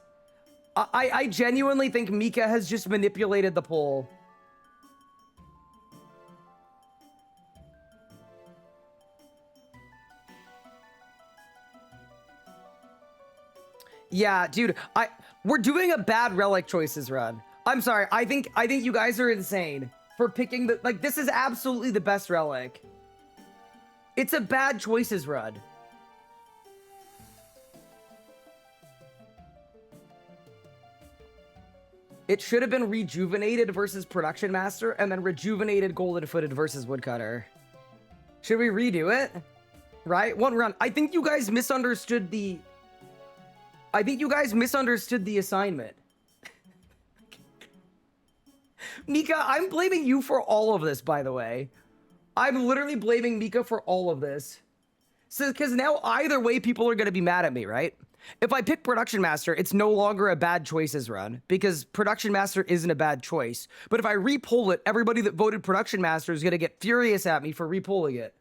S1: I genuinely think Mika has just manipulated the poll. Yeah, dude, we're doing a bad relic choices run. I'm sorry. I think you guys are insane for picking the, like, this is absolutely the best relic. It's a bad choices run. It should have been Rejuvenated versus Production Master and then Rejuvenated Golden Footed versus Woodcutter. Should we redo it? Right? One run. I think you guys misunderstood the assignment. Mika, I'm blaming you for all of this, by the way. I'm literally blaming Mika for all of this. So, because now either way, people are going to be mad at me, right? If I pick Production Master, it's no longer a bad choices run because Production Master isn't a bad choice. But if I repoll it, everybody that voted Production Master is going to get furious at me for repolling it.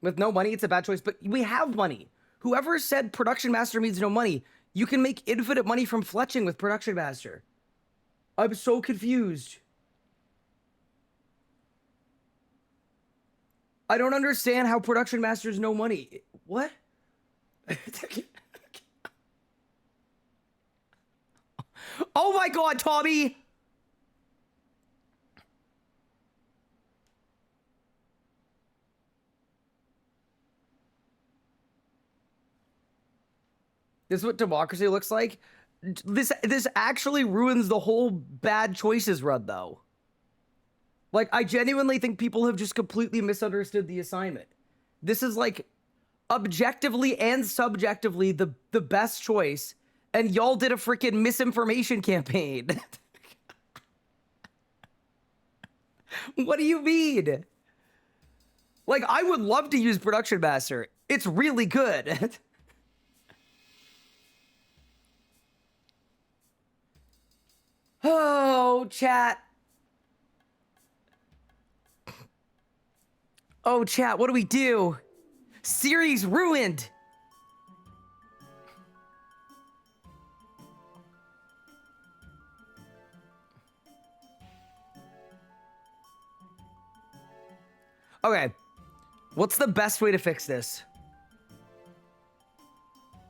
S1: With no money, it's a bad choice, but we have money. Whoever said Production Master means no money, you can make infinite money from fletching with Production Master. I'm so confused. I don't understand how Production Master is no money. What? Oh my god, Tommy! This is what democracy looks like. This actually ruins the whole bad choices run, though. Like, I genuinely think people have just completely misunderstood the assignment. This is, like, objectively and subjectively the best choice, and y'all did a freaking misinformation campaign. What do you mean? Like, I would love to use Production Master. It's really good. Oh, chat. Oh, chat, what do we do? Series ruined. Okay. What's the best way to fix this?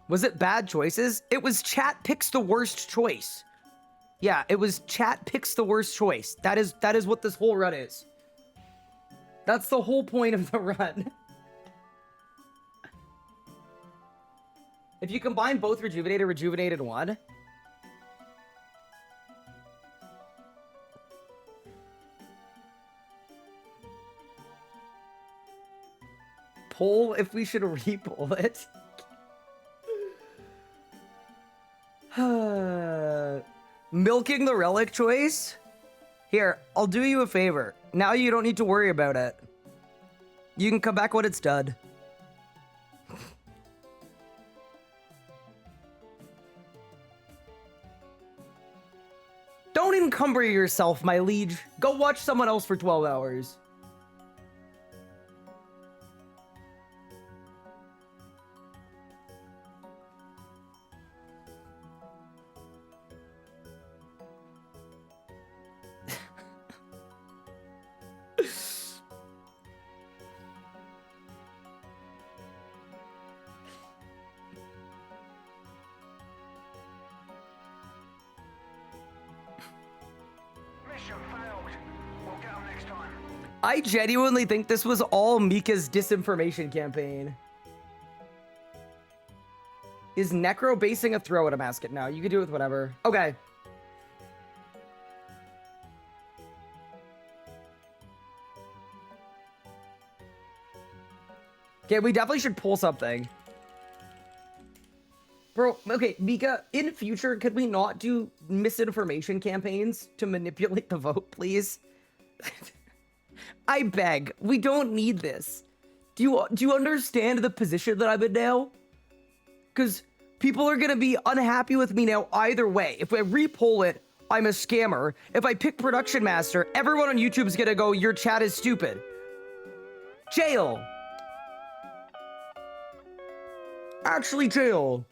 S1: Was it bad choices? It was chat picks the worst choice. Yeah, it was chat picks the worst choice. That is what this whole run is. That's the whole point of the run. If you combine both Rejuvenated 1. Poll if we should re-poll it. Milking the relic choice? Here, I'll do you a favor. Now you don't need to worry about it. You can come back when it's done. Don't encumber yourself, my liege. Go watch someone else for 12 hours. I genuinely think this was all Mika's disinformation campaign. Is Necro basing a throw at Amascut? No, you can do it with whatever. Okay. Okay, we definitely should pull something. Bro, okay, Mika, in future, could we not do misinformation campaigns to manipulate the vote, please? I beg. We don't need this. Do you understand the position that I'm in now? Because people are going to be unhappy with me now either way. If I re-poll it, I'm a scammer. If I pick Production Master, everyone on YouTube is going to go, your chat is stupid. Jail. Actually, jail.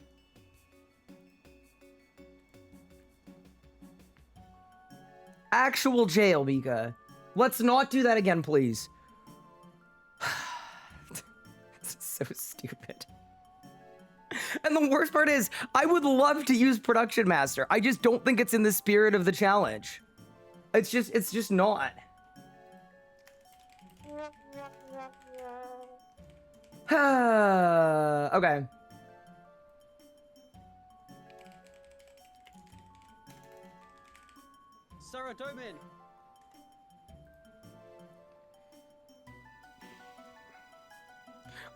S1: Actual jail, Mika. Let's not do that again, please. This is so stupid. And the worst part is, I would love to use Production Master. I just don't think it's in the spirit of the challenge. It's just not. Okay.
S2: Sarah Doman.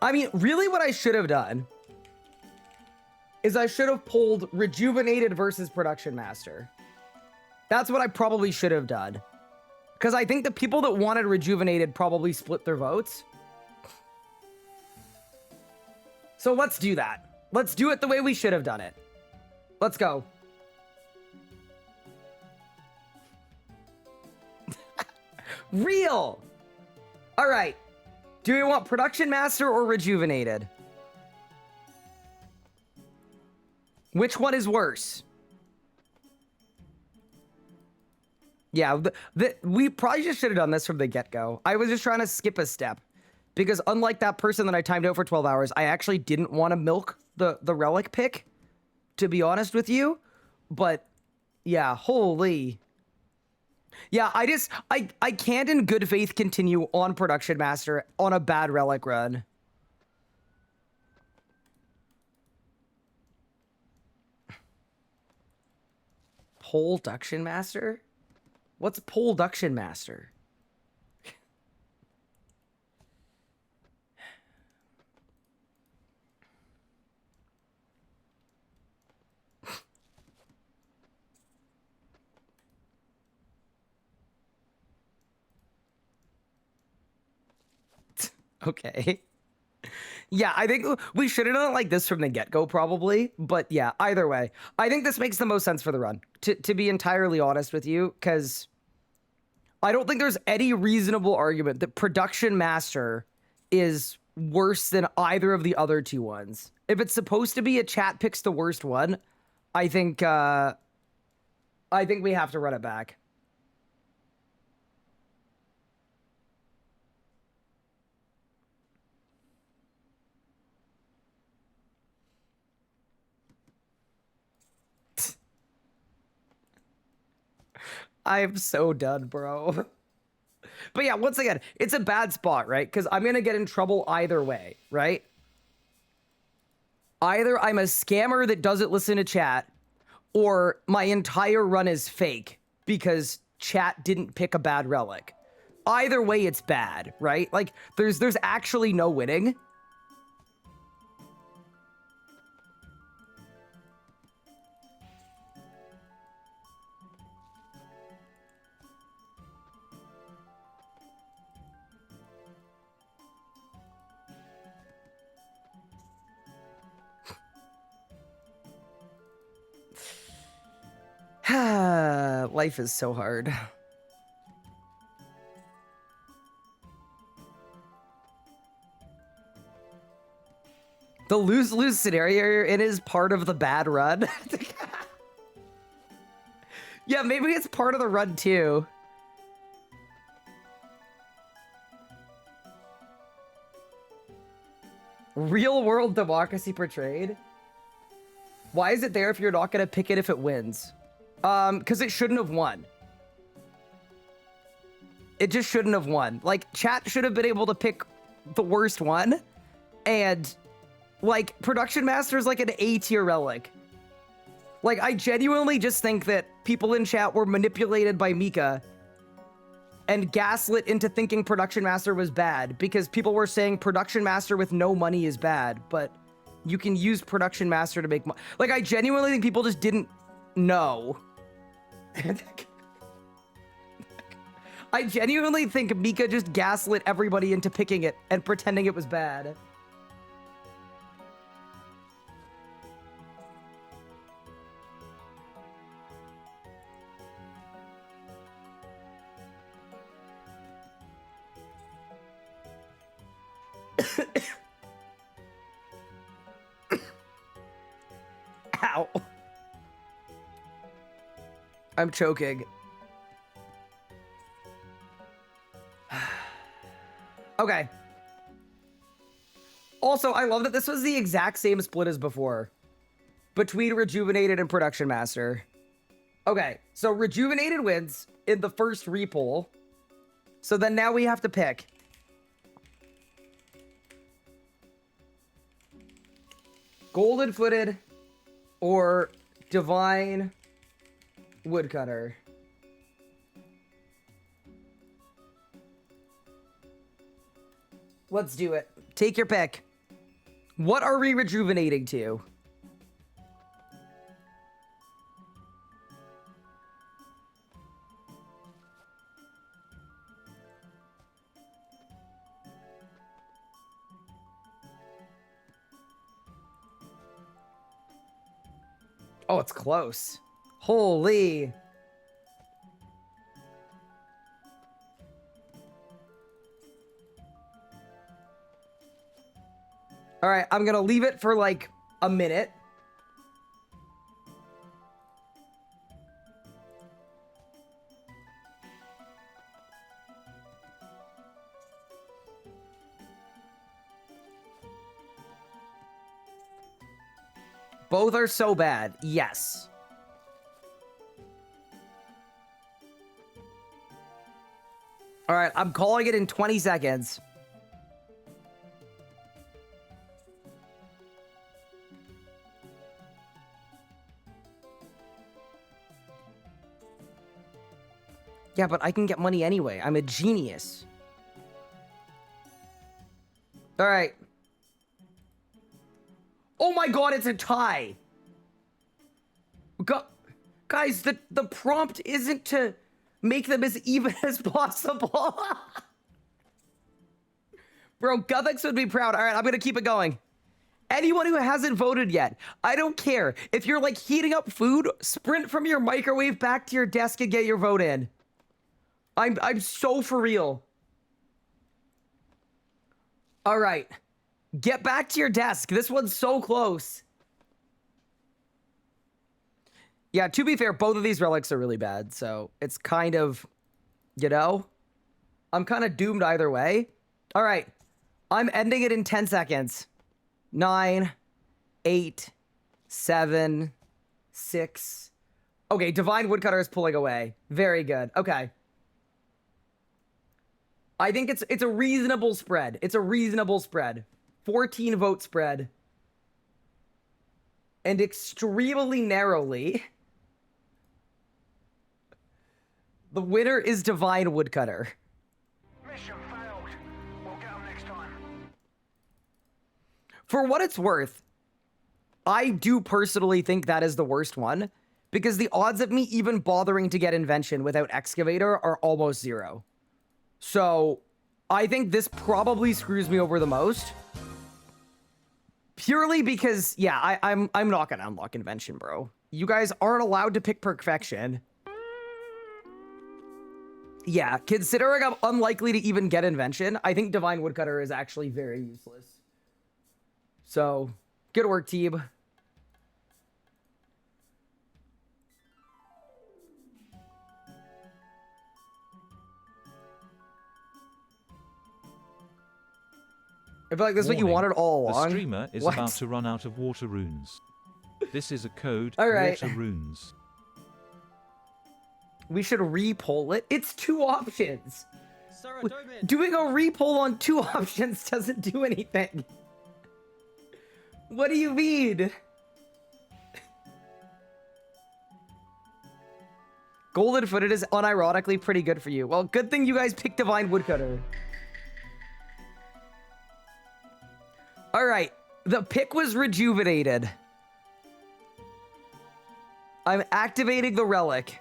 S1: I mean, really what I should have done is I should have pulled Rejuvenated versus Production Master. That's what I probably should have done. Because I think the people that wanted Rejuvenated probably split their votes. So let's do that. Let's do it the way we should have done it. Let's go. Real. All right. Do we want Production Master or Rejuvenated? Which one is worse? Yeah, we probably just should have done this from the get-go. I was just trying to skip a step. Because unlike that person that I timed out for 12 hours, I actually didn't want to milk the Relic pick, to be honest with you. But, yeah, holy... Yeah, I can't in good faith continue on Production Master on a bad Relic run. Production Master? What's Production Master? Okay. Yeah, I think we should have done it like this from the get-go, probably. But yeah, either way, I think this makes the most sense for the run, to be entirely honest with you, because I don't think there's any reasonable argument that Production Master is worse than either of the other two ones. If it's supposed to be a chat picks the worst one, I think we have to run it back. I'm so done, bro. But yeah, once again, it's a bad spot, right? Because I'm going to get in trouble either way, right? Either I'm a scammer that doesn't listen to chat, or my entire run is fake because chat didn't pick a bad Relic. Either way, it's bad, right? Like, there's actually no winning. Life is so hard. The lose-lose scenario you're in is part of the bad run. Yeah, maybe it's part of the run too. Real world democracy portrayed? Why is it there if you're not going to pick it if it wins? Because it shouldn't have won. It just shouldn't have won. Like, chat should have been able to pick the worst one. And, like, Production Master is like an A-tier relic. Like, I genuinely just think that people in chat were manipulated by Mika and gaslit into thinking Production Master was bad because people were saying Production Master with no money is bad, but you can use Production Master to make money. Like, I genuinely think people just didn't know. I genuinely think Mika just gaslit everybody into picking it and pretending it was bad. Ow. I'm choking. Okay. Also, I love that this was the exact same split as before between Rejuvenated and Production Master. Okay, so Rejuvenated wins in the first repoll. So then now we have to pick. Golden Footed or Divine Woodcutter. Let's do it. Take your pick. What are we rejuvenating to? Oh, it's close. Holy. All right, I'm gonna leave it for like a minute. Both are so bad. Yes. All right, I'm calling it in 20 seconds. Yeah, but I can get money anyway. I'm a genius. All right. Oh my god, it's a tie. Guys, the prompt isn't to make them as even as possible. Bro, Guthix would be proud. All right, I'm going to keep it going. Anyone who hasn't voted yet, I don't care. If you're like heating up food, sprint from your microwave back to your desk and get your vote in. I'm so for real. All right. Get back to your desk. This one's so close. Yeah, to be fair, both of these relics are really bad, so it's kind of, you know, I'm kind of doomed either way. All right. I'm ending it in 10 seconds. 9, 8, 7, 6. Okay, Divine Woodcutter is pulling away. Very good. Okay. I think it's a reasonable spread. It's a reasonable spread. 14 vote spread. And extremely narrowly, the winner is Divine Woodcutter.
S2: Mission failed. We'll get 'em next time.
S1: For what it's worth, I do personally think that is the worst one, because the odds of me even bothering to get Invention without Excavator are almost 0. So, I think this probably screws me over the most. Purely because, yeah, I'm not gonna unlock Invention, bro. You guys aren't allowed to pick Perfection. Yeah, considering I'm unlikely to even get Invention, I think Divine Woodcutter is actually very useless. So, good work, team. I feel like this is what you wanted all along.
S3: The streamer is about to run out of water runes. This is a code,
S1: all right.
S3: Water runes.
S1: We should re-poll it. It's 2 options. Doing a repoll on 2 options doesn't do anything. What do you mean? Golden Footed is unironically pretty good for you. Well, good thing you guys picked Divine Woodcutter. All right, the pick was rejuvenated. I'm activating the relic.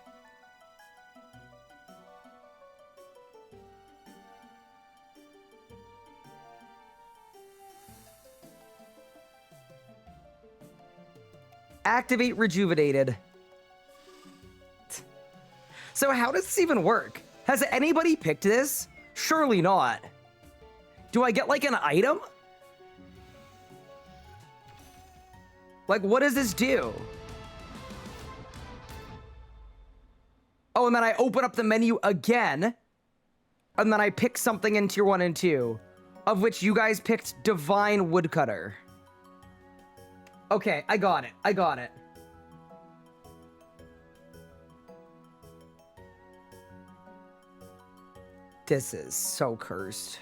S1: Activate rejuvenated. So how does this even work? Has anybody picked this? Surely not. Do I get like an item? Like, what does this do? Oh, and then I open up the menu again. And then I pick something in tier 1 and 2. Of which you guys picked Divine Woodcutter. Okay, I got it. I got it. This is so cursed.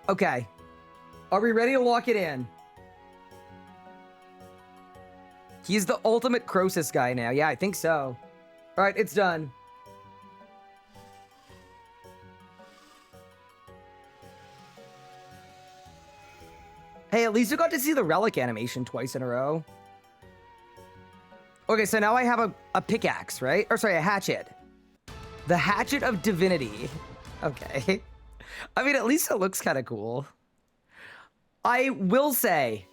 S1: Okay. Are we ready to lock it in? He's the ultimate Croesus guy now. Yeah, I think so. All right, it's done. Hey, at least we got to see the relic animation twice in a row. Okay, so now I have a pickaxe, right? Or sorry, a hatchet. The Hatchet of Divinity. Okay. I mean, at least it looks kind of cool. I will say,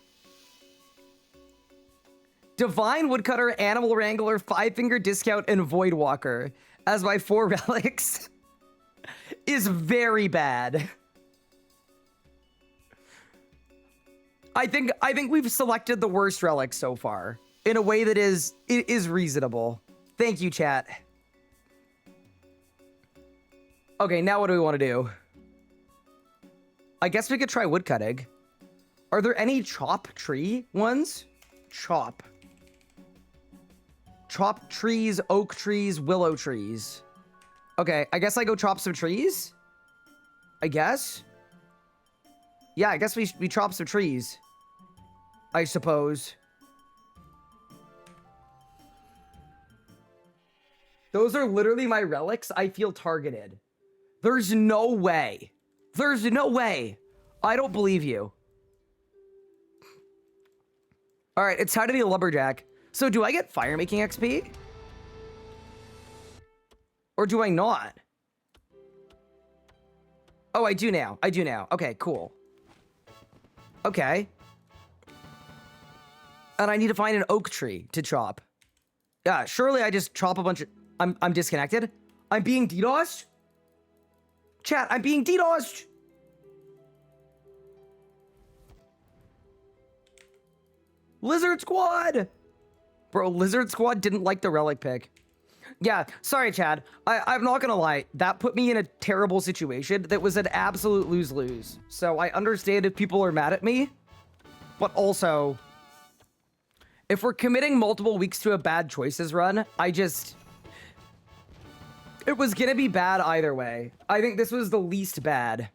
S1: Divine Woodcutter, Animal Wrangler, 5-Finger Discount, and Voidwalker as my 4 relics is very bad. I think we've selected the worst relic so far in a way that is reasonable. Thank you, chat. Okay, now what do we want to do? I guess we could try woodcutting. Are there any chop tree ones? Chop trees, oak trees, willow trees. Okay, I guess I go chop some trees? I guess? Yeah, I guess we chop some trees. I suppose. Those are literally my relics. I feel targeted. There's no way. There's no way. I don't believe you. All right, it's time to be a lumberjack. So do I get fire making XP? Or do I not? Oh, I do now. I do now. Okay, cool. Okay. And I need to find an oak tree to chop. Yeah, surely I just chop a bunch of... I'm disconnected. I'm being DDoSed? Chat, I'm being DDoSed! Lizard Squad! Bro, Lizard Squad didn't like the relic pick. Yeah, sorry, Chad. I'm not gonna lie. That put me in a terrible situation that was an absolute lose-lose. So I understand if people are mad at me. But also, if we're committing multiple weeks to a bad choices run, it was gonna be bad either way. I think this was the least bad.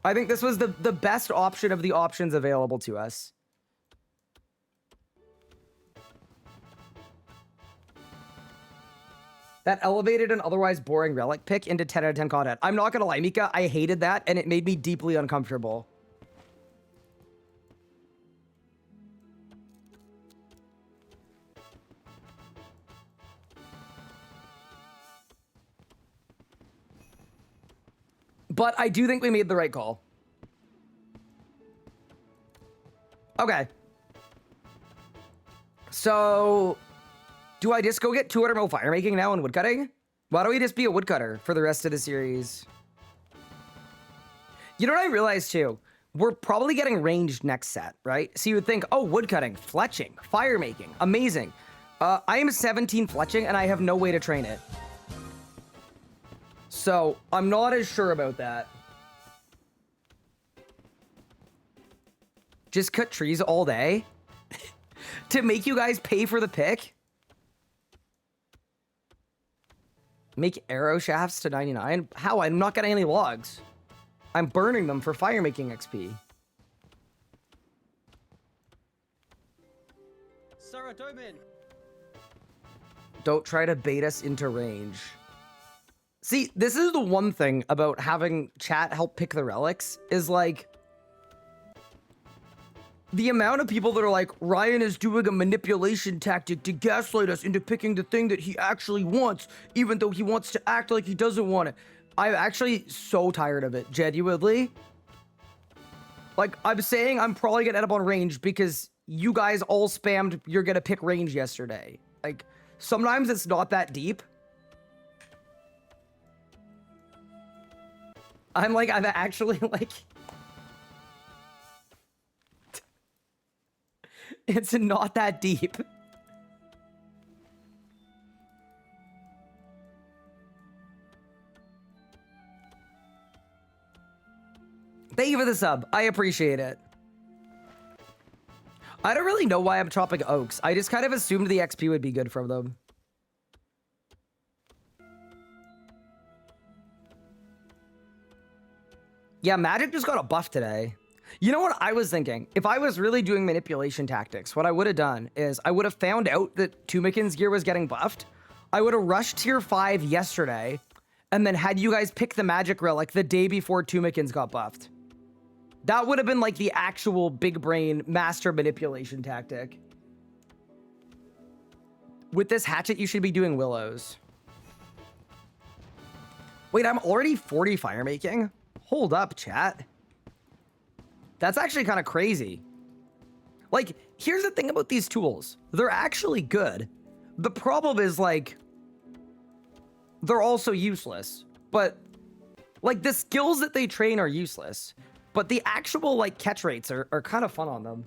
S1: I think this was the best option of the options available to us. That elevated an otherwise boring relic pick into 10 out of 10 content. I'm not gonna lie, Mika, I hated that, and it made me deeply uncomfortable. But I do think we made the right call. Okay. So, do I just go get 200 mil fire making now and woodcutting? Why don't we just be a woodcutter for the rest of the series? You know what I realized too? We're probably getting ranged next set, right? So you would think, oh, woodcutting, fletching, fire making, amazing. I am 17 fletching and I have no way to train it. So, I'm not as sure about that. Just cut trees all day? To make you guys pay for the pick? Make arrow shafts to 99? How? I'm not getting any logs. I'm burning them for fire making XP.
S4: Sarah, Doman.
S1: Don't try to bait us into range. See, this is the one thing about having chat help pick the relics is like the amount of people that are like, Ryan is doing a manipulation tactic to gaslight us into picking the thing that he actually wants, even though he wants to act like he doesn't want it. I'm actually so tired of it, genuinely. Like, I'm saying I'm probably gonna end up on range because you guys all spammed you're gonna pick range yesterday. Like, sometimes it's not that deep. I'm actually like... It's not that deep. Thank you for the sub. I appreciate it. I don't really know why I'm chopping oaks. I just kind of assumed the XP would be good from them. Yeah, magic just got a buff today. You know what I was thinking? If I was really doing manipulation tactics, what I would have done is I would have found out that Tumikin's gear was getting buffed. I would have rushed tier 5 yesterday and then had you guys pick the magic relic the day before Tumikin's got buffed. That would have been like the actual big brain master manipulation tactic. With this hatchet, you should be doing willows. Wait, I'm already 40 fire making? Hold up, chat. That's actually kind of crazy. Like, here's the thing about these tools. They're actually good. The problem is, like, they're also useless. But, like, the skills that they train are useless. But the actual, like, catch rates are kind of fun on them.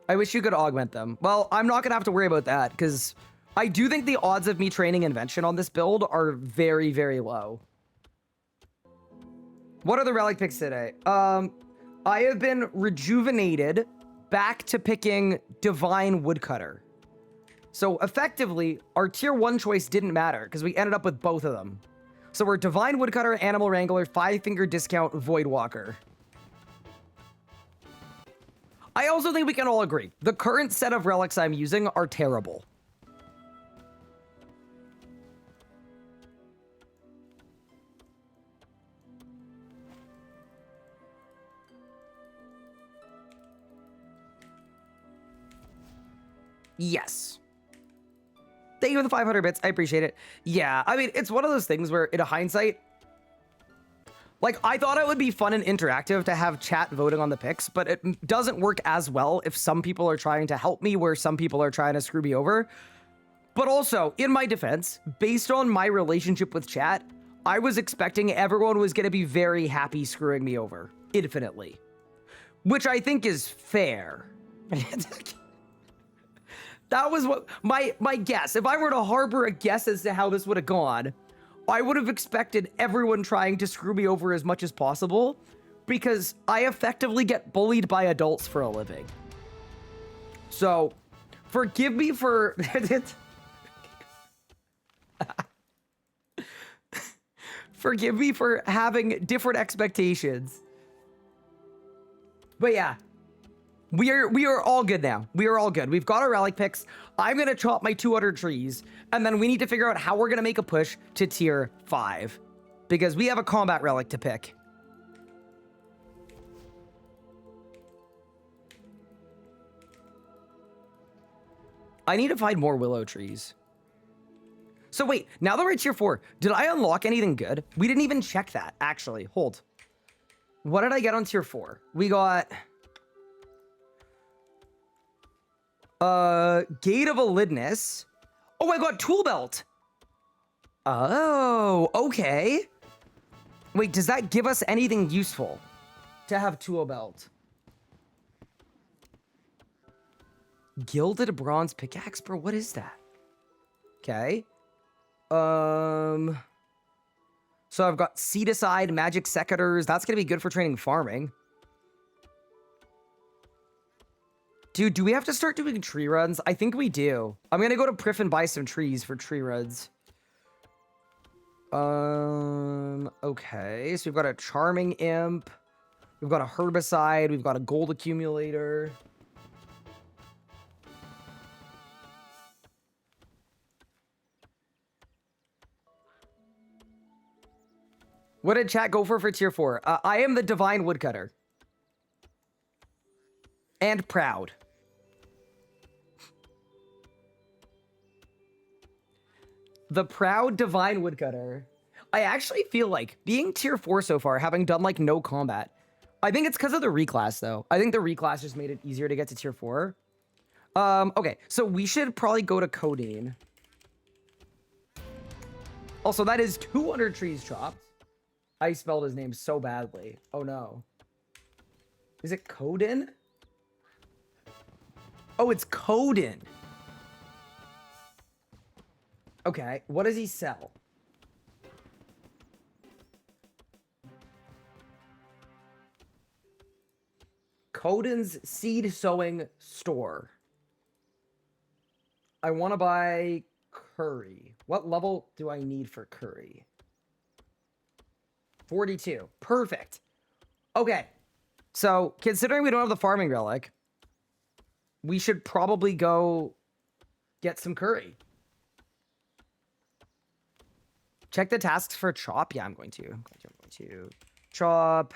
S1: I wish you could augment them. Well, I'm not going to have to worry about that, because I do think the odds of me training Invention on this build are very, very low. What are the relic picks today? I have been rejuvenated back to picking Divine Woodcutter. So effectively, our tier 1 choice didn't matter because we ended up with both of them. So we're Divine Woodcutter, Animal Wrangler, 5-finger discount, Voidwalker. I also think we can all agree. The current set of relics I'm using are terrible. Yes. Thank you for the 500 bits. I appreciate it. Yeah, I mean, it's one of those things where, in hindsight, like, I thought it would be fun and interactive to have chat voting on the picks, but it doesn't work as well if some people are trying to help me where some people are trying to screw me over. But also, in my defense, based on my relationship with chat, I was expecting everyone was going to be very happy screwing me over infinitely, which I think is fair. That was what my guess. If I were to harbor a guess as to how this would have gone, I would have expected everyone trying to screw me over as much as possible because I effectively get bullied by adults for a living. So, forgive me for... Forgive me for having different expectations. But yeah. We are all good now. We are all good. We've got our relic picks. I'm going to chop my 200 trees, and then we need to figure out how we're going to make a push to tier 5, because we have a combat relic to pick. I need to find more willow trees. So wait, now that we're at tier 4, did I unlock anything good? We didn't even check that, actually. Hold. What did I get on tier 4? We got... Gate of Alinness. Oh, I got Tool Belt. Oh, okay. Wait, does that give us anything useful to have Tool Belt? Gilded Bronze Pickaxe, bro, what is that? Okay. So I've got Seedicide, Magic Secators. That's going to be good for training farming. Dude, do we have to start doing tree runs? I think we do. I'm going to go to Priff and buy some trees for tree runs. Okay. So we've got a Charming Imp. We've got a Herbicide. We've got a Gold Accumulator. What did chat go for tier 4? I am the Divine Woodcutter. And proud. The proud Divine Woodcutter. I actually feel like being tier 4 so far, having done like no combat. I think it's because of the reclass though. I think the reclass just made it easier to get to tier 4. Okay, so we should probably go to Codeine. Also, that is 200 trees chopped. I spelled his name so badly. Oh no. Is it Coden? Oh, it's Coden. Okay, what does he sell? Coden's seed sowing store. I want to buy curry. What level do I need for curry? 42. Perfect. Okay. So, considering we don't have the farming relic, we should probably go get some curry. Check the tasks for chop. Yeah, I'm going to. I'm going to chop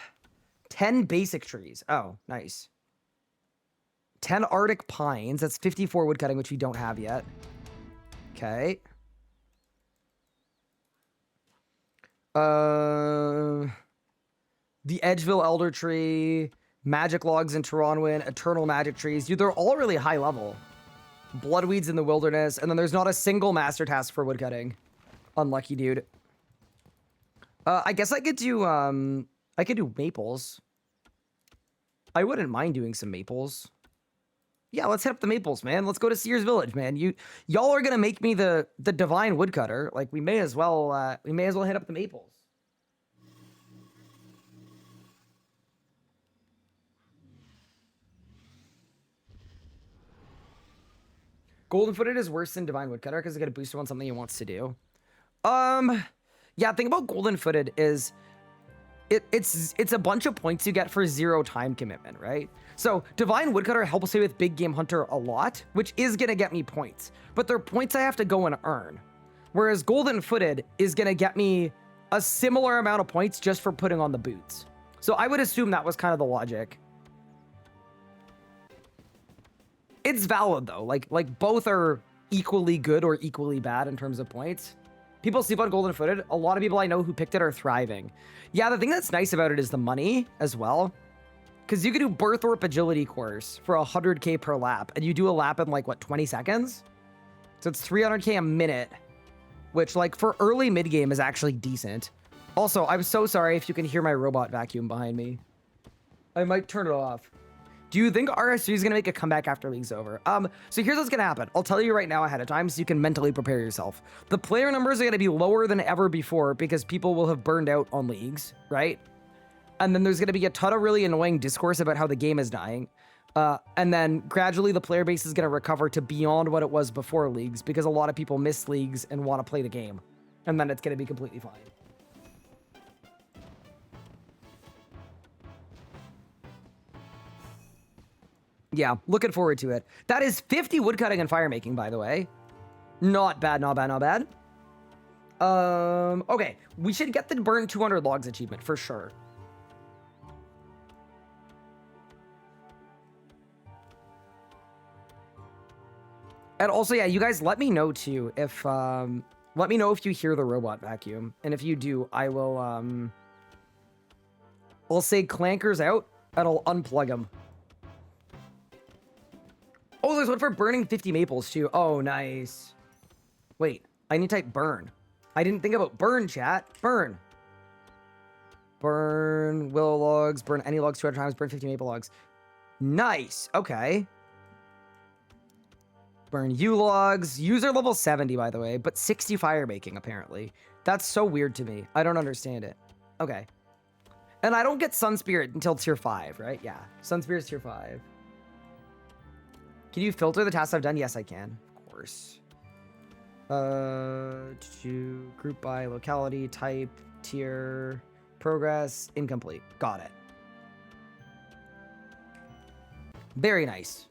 S1: 10 basic trees. Oh, nice. 10 Arctic pines. That's 54 woodcutting, which we don't have yet. Okay. The Edgeville Elder Tree, Magic Logs in Toronwin, Eternal Magic Trees. Dude, they're all really high level. Bloodweeds in the Wilderness, and then there's not a single master task for woodcutting. Unlucky, dude. I guess I could do maples. I wouldn't mind doing some maples. Yeah, let's hit up the maples, man. Let's go to Sears Village, man. Y'all are gonna make me the divine woodcutter. Like we may as well hit up the maples. Golden Footed is worse than Divine Woodcutter because they get a booster on something he wants to do. Yeah, the thing about Golden Footed is it's a bunch of points you get for 0 time commitment, right? So Divine Woodcutter helps me with Big Game Hunter a lot, which is gonna get me points, but they're points I have to go and earn. Whereas Golden Footed is gonna get me a similar amount of points just for putting on the boots. So I would assume that was kind of the logic. It's valid though, like both are equally good or equally bad in terms of points. People sleep on Golden Footed. A lot of people I know who picked it are thriving. Yeah, the thing that's nice about it is the money as well. Because you can do Birthorpe Agility course for 100k per lap, and you do a lap in like, what, 20 seconds? So it's 300k a minute, which like for early mid-game is actually decent. Also, I'm so sorry if you can hear my robot vacuum behind me. I might turn it off. Do you think RS3 is going to make a comeback after League's over? So here's what's going to happen. I'll tell you right now ahead of time so you can mentally prepare yourself. The player numbers are going to be lower than ever before because people will have burned out on Leagues, right? And then there's going to be a ton of really annoying discourse about how the game is dying. And then gradually the player base is going to recover to beyond what it was before Leagues because a lot of people miss Leagues and want to play the game. And then it's going to be completely fine. Yeah, looking forward to it. That is 50 woodcutting and fire making, by the way. Not bad, not bad, not bad. Okay, we should get the burn 200 logs achievement for sure. And also, yeah, you guys let me know too if let me know if you hear the robot vacuum. And if you do, I will I'll say clankers out and I'll unplug them. Oh, there's one for burning 50 maples too. Oh, nice. Wait, I need to type burn. I didn't think about burn, chat. Burn. Burn willow logs, burn any logs 200 times, burn 50 maple logs. Nice, okay. Burn U logs. User level 70, by the way, but 60 fire making, apparently. That's so weird to me. I don't understand it. Okay. And I don't get Sun Spirit until tier 5, right? Yeah. Sun Spirit's tier 5. Can you filter the tasks I've done? Yes, I can. Of course. To group by locality, type, tier, progress, incomplete. Got it. Very nice.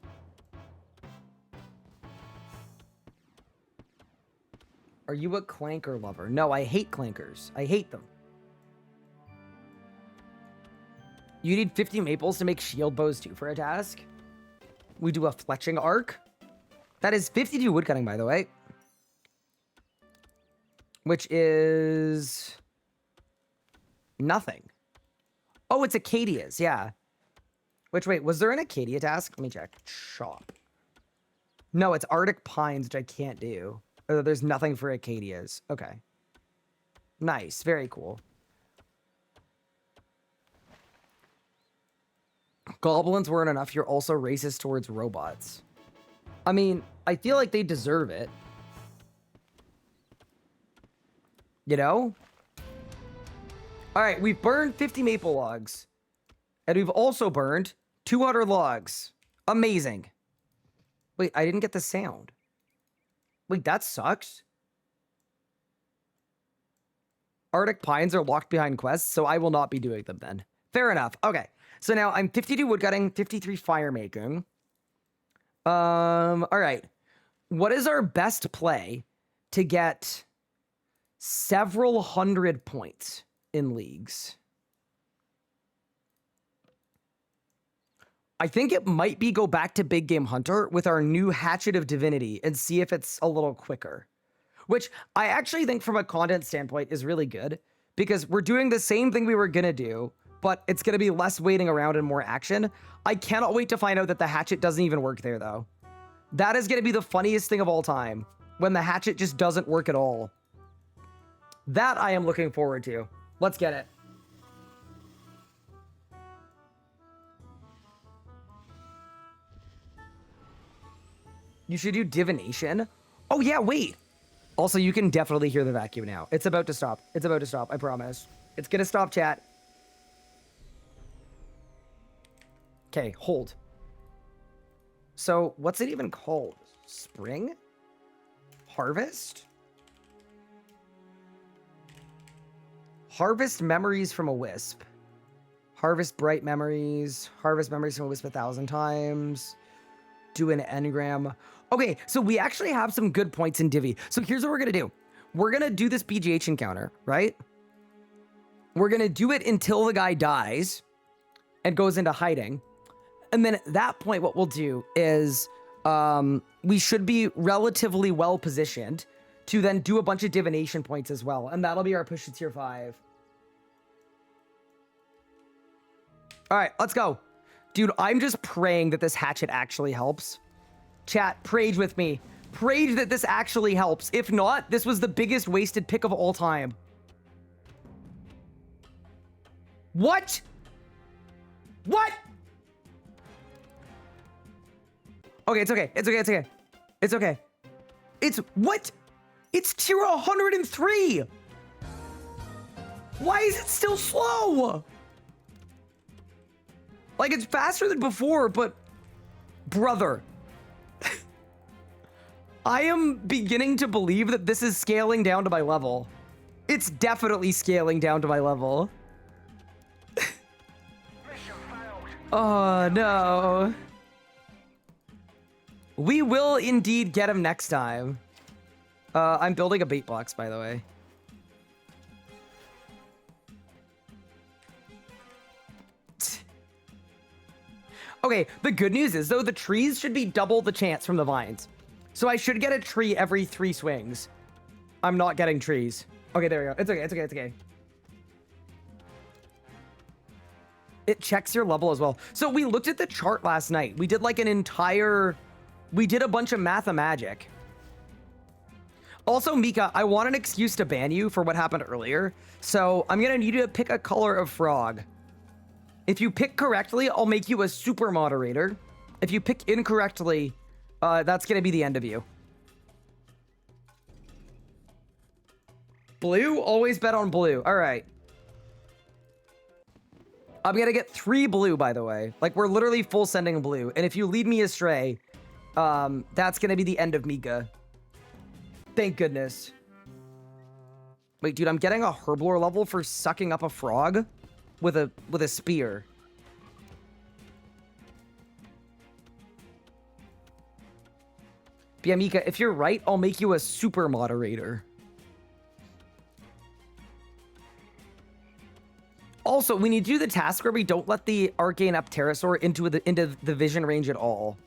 S1: Are you a clanker lover? No, I hate clankers. I hate them. You need 50 maples to make shield bows too for a task. We do a fletching arc. That is 52 woodcutting, by the way. Which is nothing. Oh, it's Acadia's, yeah. Which, wait, was there an Acadia task? Let me check. Chop. No, it's Arctic Pines, which I can't do. There's nothing for Acadia's. Okay. Nice. Very cool. Goblins weren't enough. You're also racist towards robots. I mean, I feel like they deserve it. You know? Alright, we've burned 50 maple logs. And we've also burned 200 logs. Amazing. Wait, I didn't get the sound. Wait, that sucks. Arctic Pines are locked behind quests, so I will not be doing them then. Fair enough. Okay. So now I'm 52 woodcutting, 53 fire making. All right. What is our best play to get several hundred points in leagues? I think it might be go back to Big Game Hunter with our new Hatchet of Divinity and see if it's a little quicker. Which I actually think from a content standpoint is really good because we're doing the same thing we were going to do, but it's going to be less waiting around and more action. I cannot wait to find out that the hatchet doesn't even work there, though. That is going to be the funniest thing of all time, when the hatchet just doesn't work at all. That I am looking forward to. Let's get it. You should do divination. Oh, yeah, wait. Also, you can definitely hear the vacuum now. It's about to stop. It's about to stop, I promise. It's going to stop, chat. Okay, hold. So, what's it even called? Spring? Harvest? Harvest memories from a wisp. Harvest bright memories. Harvest memories from a wisp 1,000 times. Do an engram. Okay, so we actually have some good points in Divi. So here's what we're going to do. We're going to do this BGH encounter, right? We're going to do it until the guy dies and goes into hiding. And then at that point, what we'll do is we should be relatively well positioned to then do a bunch of divination points as well. And that'll be our push to tier 5. All right, let's go. Dude, I'm just praying that this hatchet actually helps. Chat, prayed with me. Prayed that this actually helps. If not, this was the biggest wasted pick of all time. What? What? Okay, it's okay. It's okay. It's okay. It's okay. It's what? It's tier 103. Why is it still slow? Like, it's faster than before, but brother, I am beginning to believe that this is scaling down to my level. It's definitely scaling down to my level. Oh, no. We will indeed get him next time. I'm building a bait box, by the way. Okay, the good news is, though, the trees should be double the chance from the vines. So I should get a tree every 3 swings. I'm not getting trees. Okay, there we go. It's okay, it's okay, it's okay. It checks your level as well. So we looked at the chart last night. We did like an entire... We did a bunch of math-magic. Also, Mika, I want an excuse to ban you for what happened earlier. So I'm going to need you to pick a color of frog. If you pick correctly, I'll make you a super moderator. If you pick incorrectly, that's going to be the end of you. Blue? Always bet on blue. All right. I'm gonna get 3 blue, by the way. Like, we're literally full sending blue. And if you lead me astray, that's gonna be the end of Mika. Thank goodness. Wait, dude, I'm getting a herblore level for sucking up a frog with a spear. But yeah, Mika, if you're right, I'll make you a super moderator. Also, when you do the task where we don't let the Arcane up Pterosaur into the vision range at all.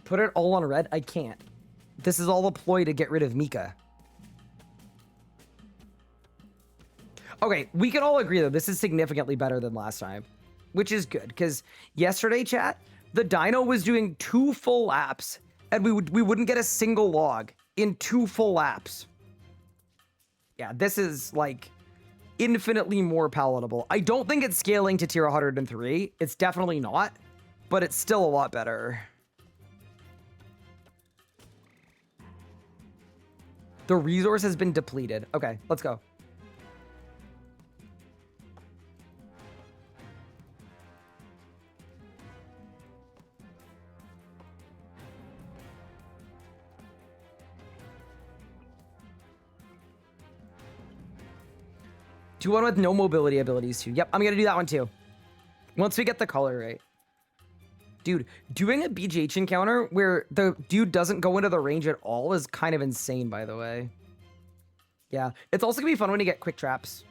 S1: Put it all on red? I can't. This is all a ploy to get rid of Mika. Okay, we can all agree, though, this is significantly better than last time, which is good, because yesterday, chat, the dino was doing 2 full laps, and we wouldn't get a single log in 2 full laps. Yeah, this is, like, infinitely more palatable. I don't think it's scaling to tier 103. It's definitely not, but it's still a lot better. The resource has been depleted. Okay, let's go. Do one with no mobility abilities too. Yep, I'm gonna do that one too. Once we get the color right. Dude, doing a BGH encounter where the dude doesn't go into the range at all is kind of insane, by the way. Yeah, it's also gonna be fun when you get quick traps.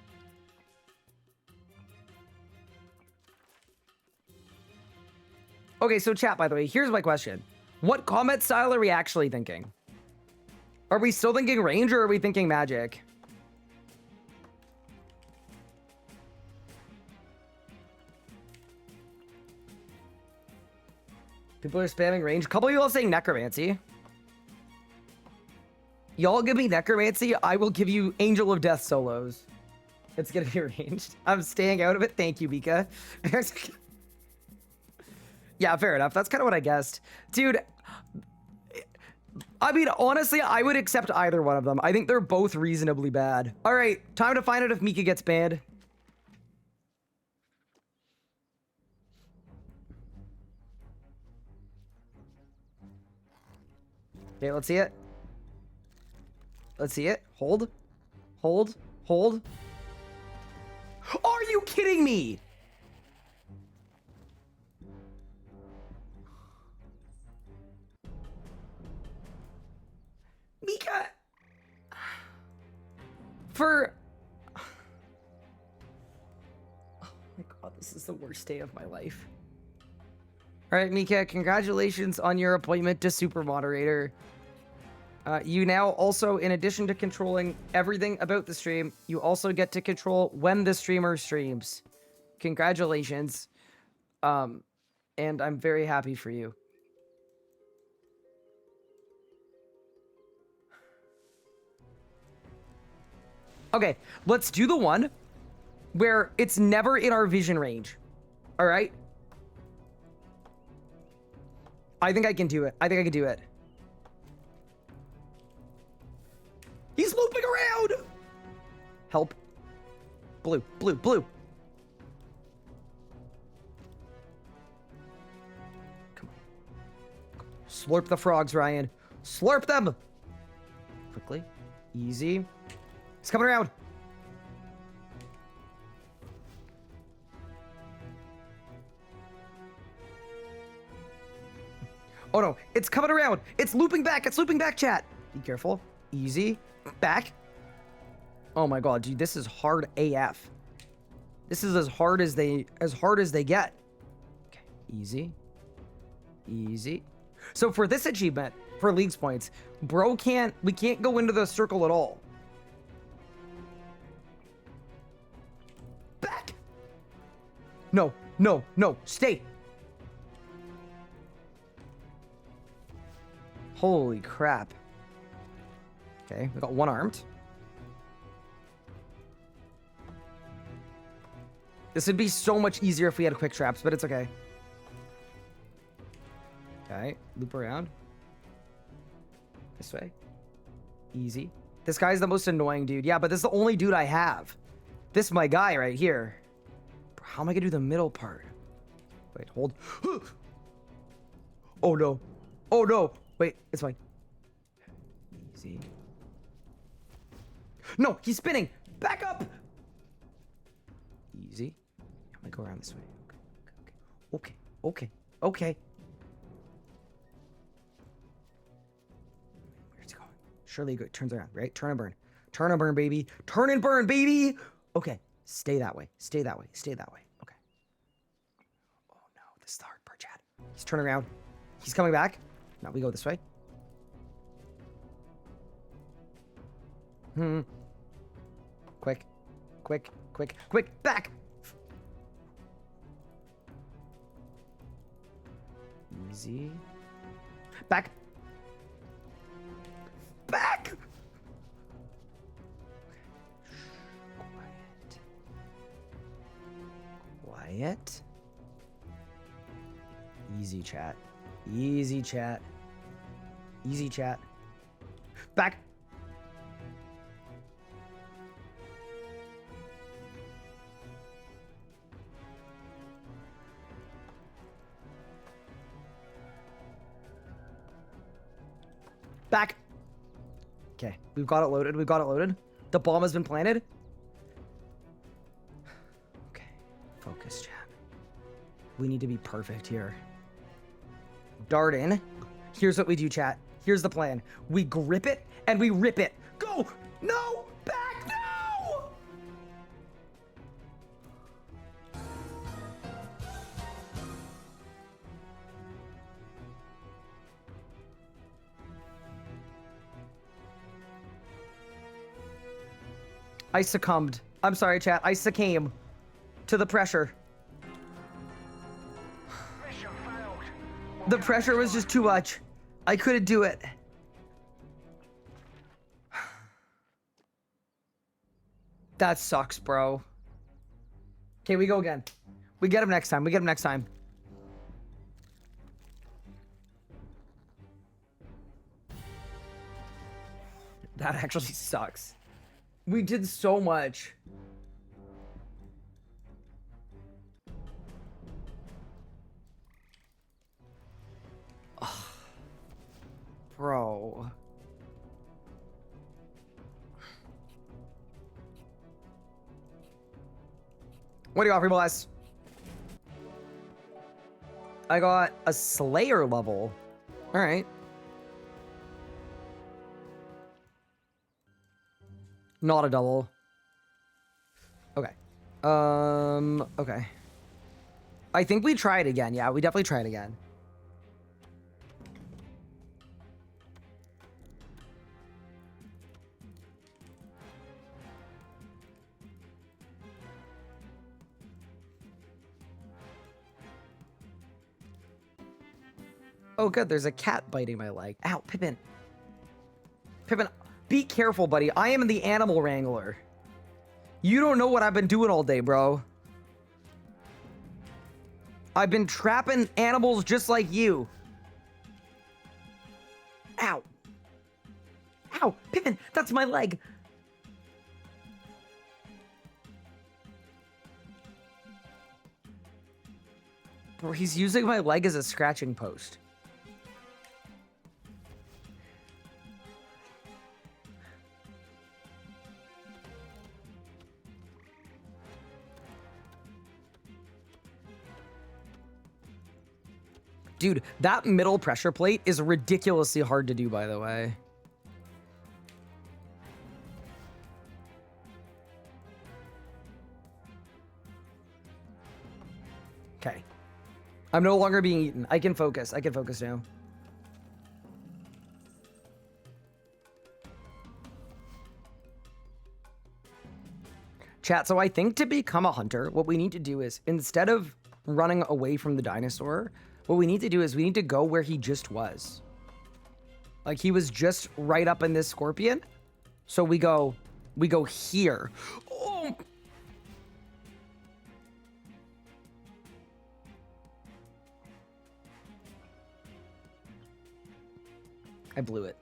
S1: Okay, so chat, by the way, here's my question. What combat style are we actually thinking? Are we still thinking range or are we thinking magic? People are spamming range. A couple of you all saying necromancy. Y'all give me necromancy, I will give you Angel of Death solos. It's gonna be ranged. I'm staying out of it. Thank you, Mika. Yeah, fair enough. That's kind of what I guessed. Dude, I mean, honestly, I would accept either one of them. I think they're both reasonably bad. All right, time to find out if Mika gets banned. Okay, let's see it. Let's see it. Hold. Hold. Hold. Are you kidding me? Mika. For... Oh my god, this is the worst day of my life. Alright, Mika, congratulations on your appointment to Super Moderator. You now also, in addition to controlling everything about the stream, you also get to control when the streamer streams. Congratulations. And I'm very happy for you. Okay, let's do the one where it's never in our vision range. All right? I think I can do it. I think I can do it. He's looping around! Help. Blue, blue, blue. Come on. Slurp the frogs, Ryan. Slurp them! Quickly. Easy. He's coming around. Oh no, it's coming around. It's looping back. It's looping back, chat. Be careful. Easy. Back. Oh my god, dude, this is hard AF. This is as hard as they get. Okay, easy. Easy. So for this achievement, for League's points, we can't go into the circle at all. Back. No, no, no, stay. Holy crap. Okay, we got one armed. This would be so much easier if we had quick traps, but it's okay. Okay, loop around. This way. Easy. This guy's the most annoying dude. Yeah, but this is the only dude I have. This is my guy right here. How am I gonna do the middle part? Wait, hold. Oh no. Oh no. Wait, it's fine. Easy. No, he's spinning. Back up. Easy. I'm gonna go around this way. Okay. Okay. Okay. Where's he going? Surely it turns around, right? Turn and burn. Turn and burn, baby. Turn and burn, baby. Okay. Stay that way. Stay that way. Stay that way. Okay. Oh no, this is the hard part, Chad. He's turning around. He's coming back. Now we go this way. Quick. Quick. Quick. Quick. Back. Easy. Back. Back. Quiet. Easy, chat. Easy, chat. Easy, chat. Back. Back. Okay, we've got it loaded. We've got it loaded. The bomb has been planted. Okay, focus, chat. We need to be perfect here. Dart in. Here's what we do, chat. Here's the plan. We grip it and we rip it. Go! No! Back! No! I succumbed. I'm sorry, chat. I succumbed to the pressure.
S2: Mission failed.
S1: The pressure was just too much. I couldn't do it. That sucks, bro. Okay, we go again. We get him next time. We get him next time. That actually sucks. We did so much. Ugh. Bro. What do you offer, boss? I got a Slayer level. All right. Not a double. Okay. Okay. I think we try it again. Yeah, we definitely try it again. Oh, good. There's a cat biting my leg. Ow, Pippin. Pippin, be careful, buddy. I am the animal wrangler. You don't know what I've been doing all day, bro. I've been trapping animals just like you. Ow. Ow, Pippin, that's my leg. Bro, he's using my leg as a scratching post. Dude, that middle pressure plate is ridiculously hard to do, by the way. Okay. I'm no longer being eaten. I can focus. I can focus now. Chat, so I think to become a hunter, what we need to do is, instead of running away from the dinosaur, what we need to do is we need to go where he just was. Like, he was just right up in this scorpion. So we go here. Oh! I blew it.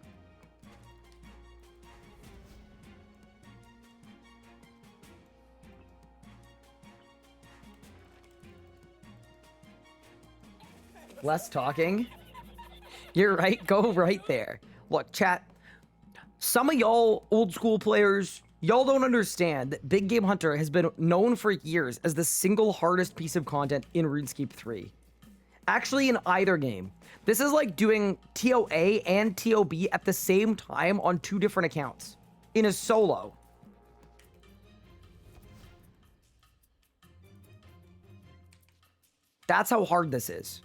S1: Less talking. You're right. Go right there. Look, chat. Some of y'all old school players, y'all don't understand that Big Game Hunter has been known for years as the single hardest piece of content in RuneScape 3. Actually, in either game. This is like doing TOA and TOB at the same time on 2 different accounts in a solo. That's how hard this is.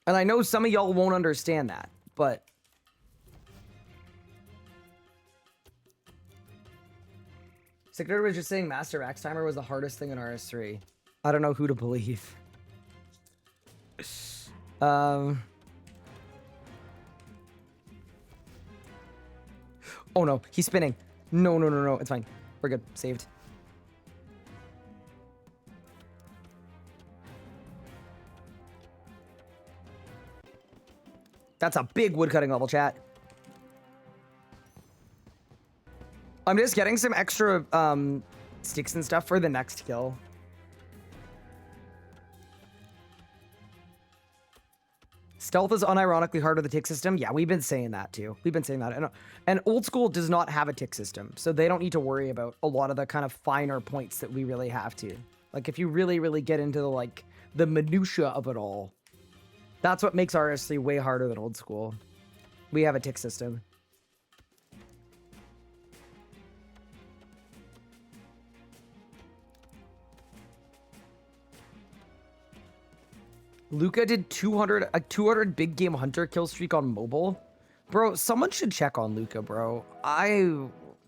S1: And I know some of y'all won't understand that, but Secretary was just saying Master Axe Timer was the hardest thing in RS3. I don't know who to believe. Oh no, he's spinning. No. It's fine. We're good. Saved. That's a big woodcutting level, chat. I'm just getting some extra sticks and stuff for the next kill. Stealth is unironically harder the tick system. Yeah, we've been saying that too. We've been saying that. And old school does not have a tick system, so they don't need to worry about a lot of the kind of finer points that we really have to. Like if you really get into the minutia of it all, that's what makes RS3 way harder than old school. We have a tick system. Luca did 200 big game hunter kill streak on mobile. Bro, someone should check on Luca, bro.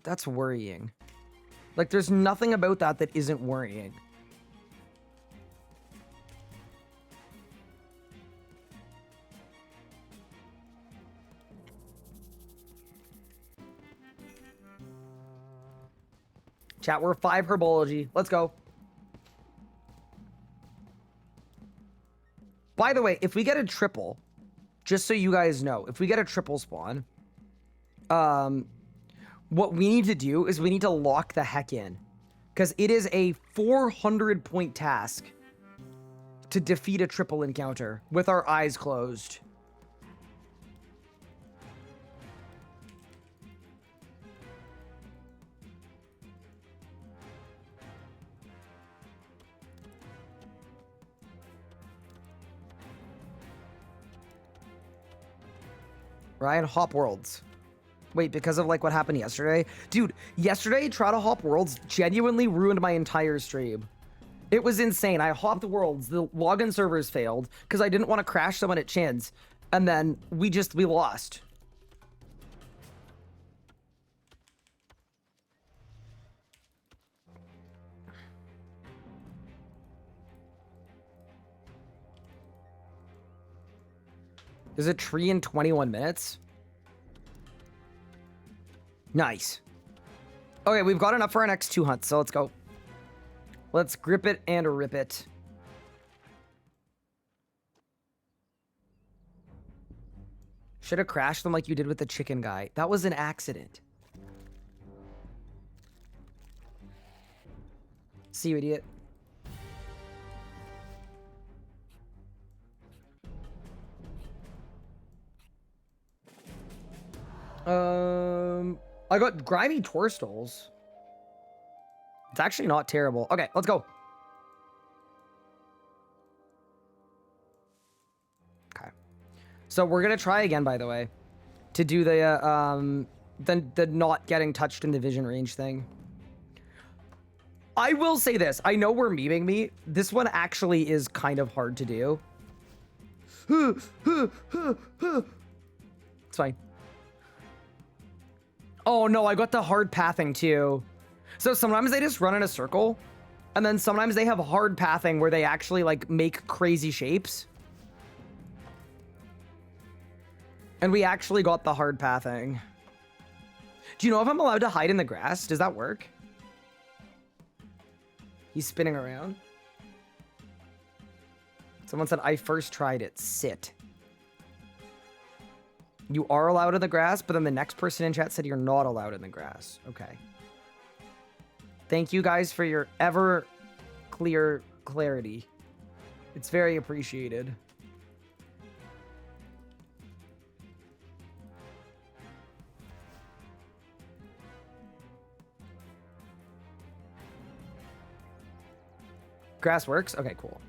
S1: That's worrying. Like, there's nothing about that that isn't worrying. Chat, we're 5 herbology. Let's go. By the way, if we get a triple, just so you guys know, if we get a triple spawn, what we need to do is we need to lock the heck in. Because it is a 400-point task to defeat a triple encounter with our eyes closed. Ryan, hop worlds. Wait, because of like what happened yesterday? Dude, yesterday, try to hop worlds genuinely ruined my entire stream. It was insane. I hopped worlds. The login servers failed because I didn't want to crash someone at Chin's. And then we lost. There's a tree in 21 minutes. Nice. Okay, we've got enough for our next 2 hunts, so let's go. Let's grip it and rip it. Should have crashed them like you did with the chicken guy. That was an accident. See you, idiot. I got grimy torstals. It's actually not terrible. Okay, let's go. Okay. So we're gonna try again, by the way, to do the not getting touched in the vision range thing. I will say this. I know we're memeing me. This one actually is kind of hard to do. It's fine. Oh no, I got the hard pathing too. So sometimes they just run in a circle, and then sometimes they have hard pathing where they actually like make crazy shapes. And we actually got the hard pathing. Do you know if I'm allowed to hide in the grass? Does that work? He's spinning around. Someone said, I first tried it. Sit. You are allowed in the grass, but then the next person in chat said you're not allowed in the grass. Okay. Thank you guys for your ever clear clarity. It's very appreciated. Grass works? Okay, cool.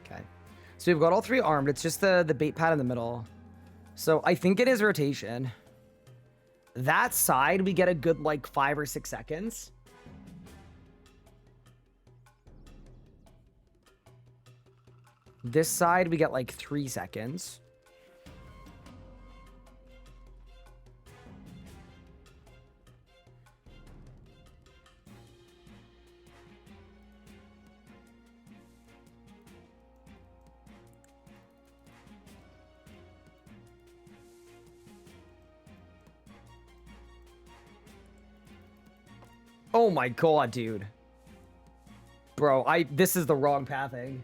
S1: Okay. So we've got all three armed. It's just the bait pad in the middle. So I think it is rotation. That side, we get a good, like, 5 or 6 seconds. This side, we get, like, 3 seconds. Oh my god, dude. Bro, this is the wrong pathing.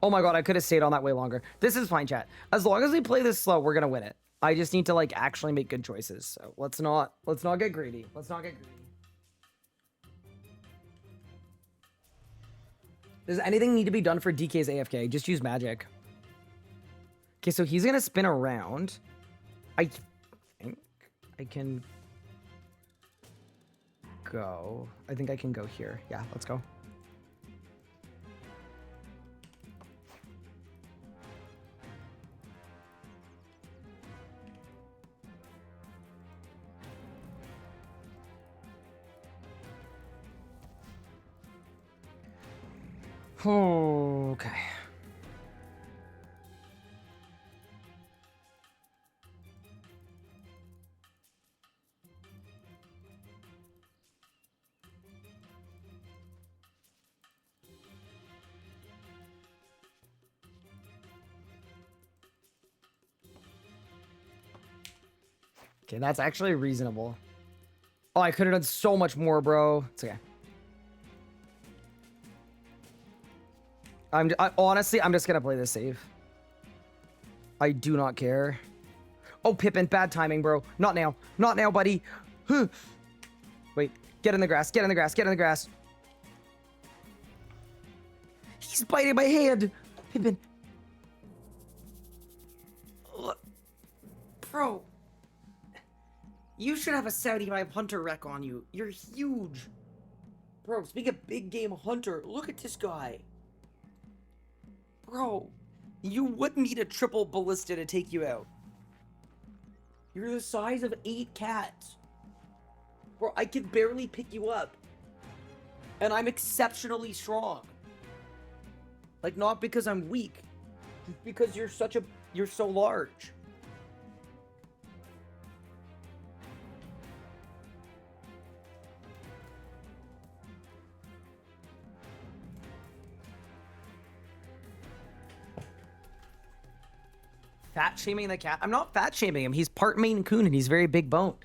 S1: Oh my god, I could have stayed on that way longer. This is fine, chat. As long as we play this slow, we're gonna win it. I just need to, like, actually make good choices. So let's not get greedy. Let's not get greedy. Does anything need to be done for DK's AFK? Just use magic. Okay, so he's gonna spin around. I think I can go. I think I can go here. Yeah, let's go. Okay. Okay, that's actually reasonable. Oh, I could have done so much more, bro. It's okay. Honestly, I'm just gonna play this safe. I do not care. Oh, Pippin, bad timing, bro. Not now. Not now, buddy. Wait, get in the grass. Get in the grass. Get in the grass. He's biting my hand. Pippin. Bro. You should have a 75 hunter wreck on you. You're huge. Bro, speak of big game hunter. Look at this guy. Bro, you would need a triple ballista to take you out. You're the size of 8 cats. Bro, I can barely pick you up. And I'm exceptionally strong. Like, not because I'm weak. Just because you're so large. Fat shaming the cat? I'm not fat shaming him. He's part Maine Coon and he's very big boned.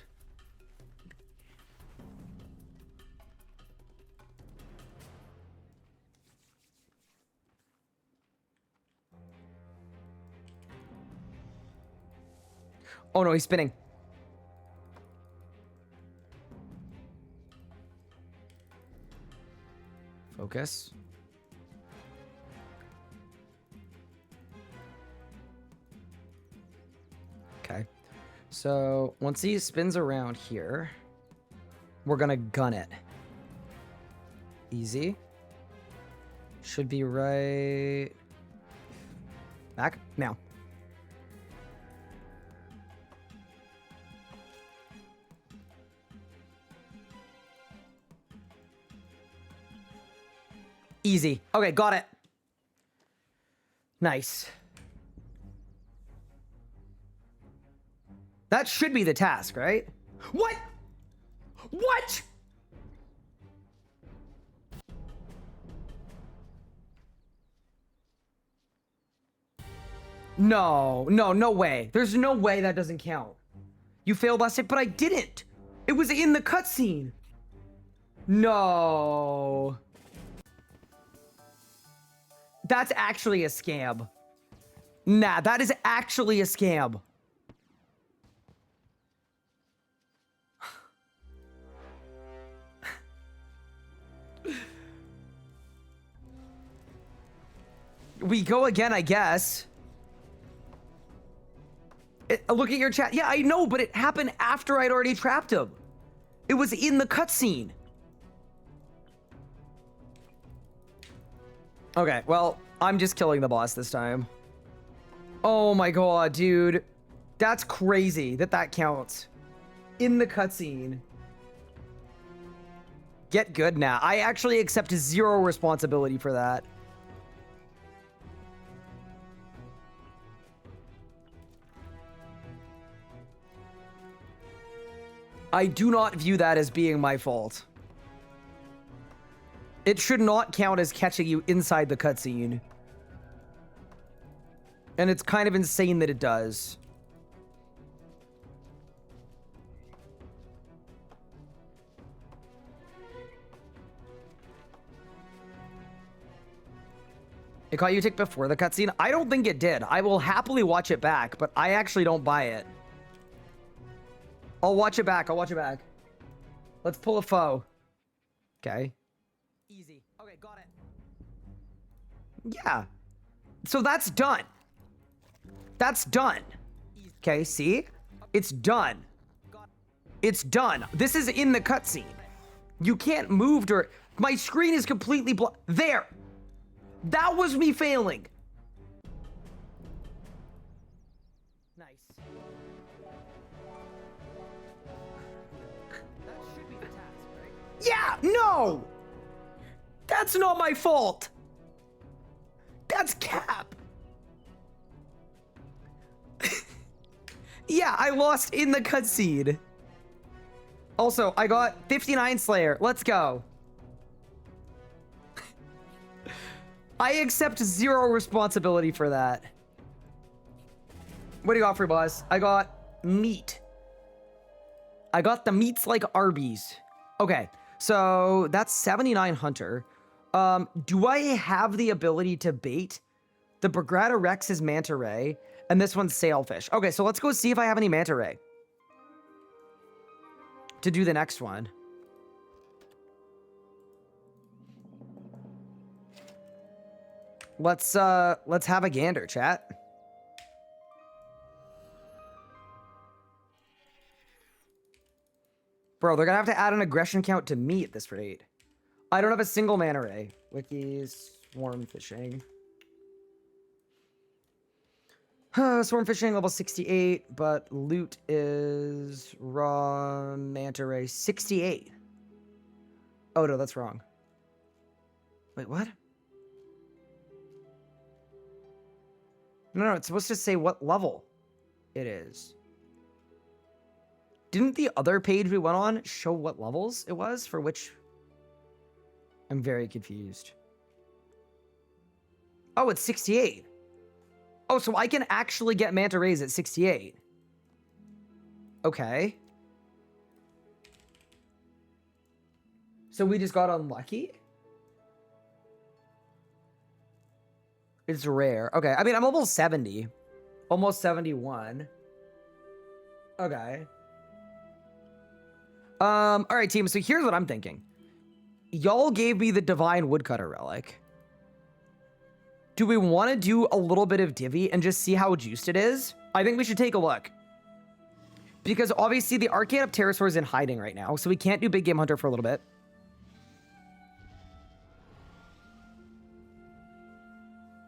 S1: Oh no, he's spinning. Focus. Okay. So once he spins around here, we're gonna gun it. Easy. Should be right back now. Easy. Okay, got it. Nice. That should be the task, right? What? What? No, no way. There's no way that doesn't count. You failed last hit, but I didn't. It was in the cutscene. No. That's actually a scam. Nah, that is actually a scam. We go again, I guess. Look at your chat. Yeah, I know, but it happened after I'd already trapped him. It was in the cutscene. Okay, well, I'm just killing the boss this time. Oh my god, dude. That's crazy that that counts. In the cutscene. Get good now. I actually accept zero responsibility for that. I do not view that as being my fault. It should not count as catching you inside the cutscene. And it's kind of insane that it does. It caught you tick before the cutscene? I don't think it did. I will happily watch it back, but I actually don't buy it. I'll watch it back. I'll watch it back. Let's pull a foe. Okay. Easy. Okay, got it. Yeah. So that's done. That's done. Okay, see? It's done. It's done. This is in the cutscene. You can't move to... My screen is completely blocked. There. That was me failing. Nice. That should be the task, right? Yeah, no! That's not my fault. That's Cap. Yeah, I lost in the cutscene. Also, I got 59 Slayer. Let's go. I accept zero responsibility for that. What do you got for boss? I got meat. I got the meats like Arby's. Okay, so that's 79 Hunter. Do I have the ability to bait? The Brigada Rex is Manta Ray, and this one's Sailfish. Okay, so let's go see if I have any Manta Ray to do the next one. Let's have a gander, chat. Bro, they're gonna have to add an aggression count to me at this rate. I don't have a single Manta Ray. Wikis, Swarm Fishing. Swarm Fishing, level 68, but loot is raw Manta Ray 68. Oh, no, that's wrong. Wait, what? No, it's supposed to say what level it is. Didn't the other page we went on show what levels it was for which? I'm very confused. Oh, it's 68. Oh, so I can actually get Manta Rays at 68. Okay. So we just got unlucky? It's rare. Okay, I mean, I'm almost 70. Almost 71. Okay. All right, team, so here's what I'm thinking. Y'all gave me the Divine Woodcutter Relic. Do we want to do a little bit of Divi and just see how juiced it is? I think we should take a look. Because obviously the Arcane of Pterosaur is in hiding right now, so we can't do Big Game Hunter for a little bit.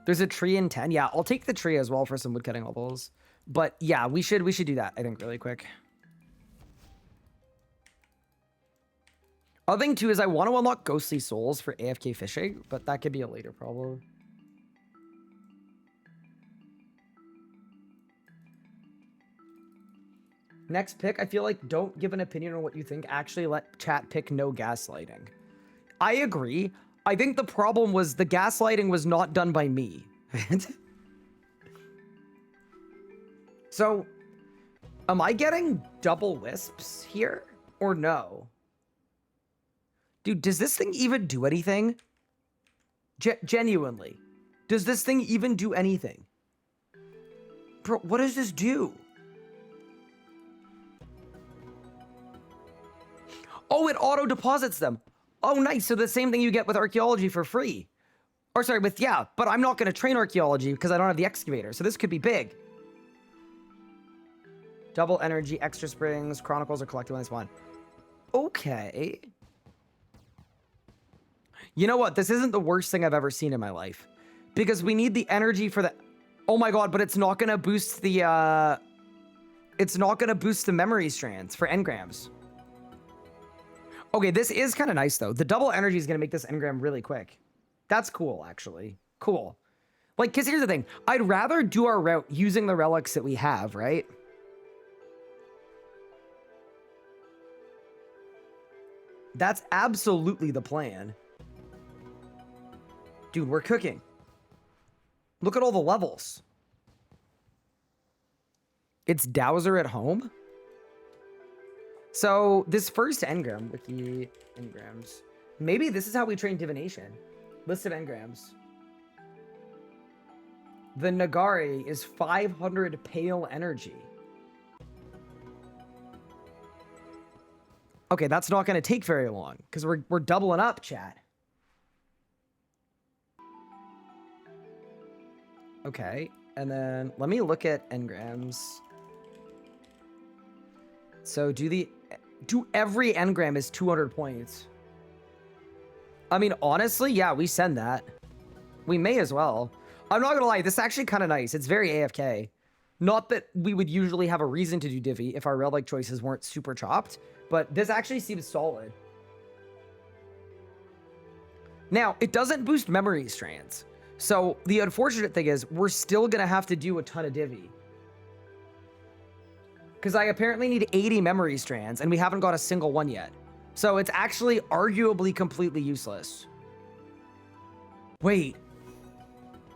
S1: There's a tree in 10. Yeah, I'll take the tree as well for some woodcutting levels. But yeah, we should do that, I think, really quick. Other thing too is I want to unlock Ghostly Souls for AFK fishing, but that could be a later problem. Next pick, I feel like don't give an opinion on what you think. Actually let chat pick no gaslighting. I agree. I think the problem was the gaslighting was not done by me. So, am I getting double wisps here or no? Dude, does this thing even do anything? Genuinely. Does this thing even do anything? Bro, what does this do? Oh, it auto deposits them. Oh, nice. So the same thing you get with archaeology for free. Or sorry, with, yeah, but I'm not going to train archaeology because I don't have the excavator. So this could be big. Double energy, extra springs, chronicles are collected when they spawn. Okay. You know what? This isn't the worst thing I've ever seen in my life. Because we need the energy for the... Oh my god, but it's not going to boost the... It's not going to boost the memory strands for engrams. Okay, this is kind of nice, though. The double energy is going to make this engram really quick. That's cool, actually. Cool. Like, because here's the thing. I'd rather do our route using the relics that we have, right? That's absolutely the plan. Dude, we're cooking. Look at all the levels. It's Dowser at home. So this first engram, wiki engrams. Maybe this is how we train divination. List of engrams. The Nagari is 500 pale energy. Okay, that's not going to take very long because we're doubling up, chat. Okay, and then let me look at engrams. So do every engram is 200 points. I mean, honestly, yeah, we send that. We may as well. I'm not gonna lie, this is actually kind of nice. It's very AFK. Not that we would usually have a reason to do Divi if our relic choices weren't super chopped, but this actually seems solid. Now, it doesn't boost memory strands. So the unfortunate thing is we're still gonna have to do a ton of Divi. Because I apparently need 80 memory strands and we haven't got a single one yet. So it's actually arguably completely useless. Wait.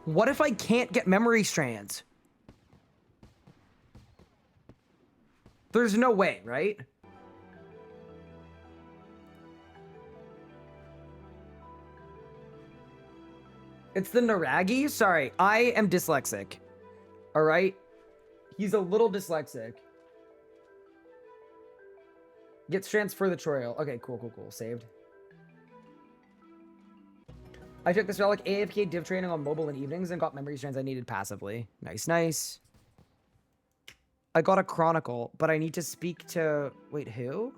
S1: What if I can't get memory strands? There's no way, right? It's the Naragi? Sorry, I am dyslexic. All right? He's a little dyslexic. Gets transfer the tutorial. Okay, cool. Saved. I took this relic AFK div training on mobile in evenings and got memory strands I needed passively. Nice. I got a chronicle, but I need to speak to... Wait, who?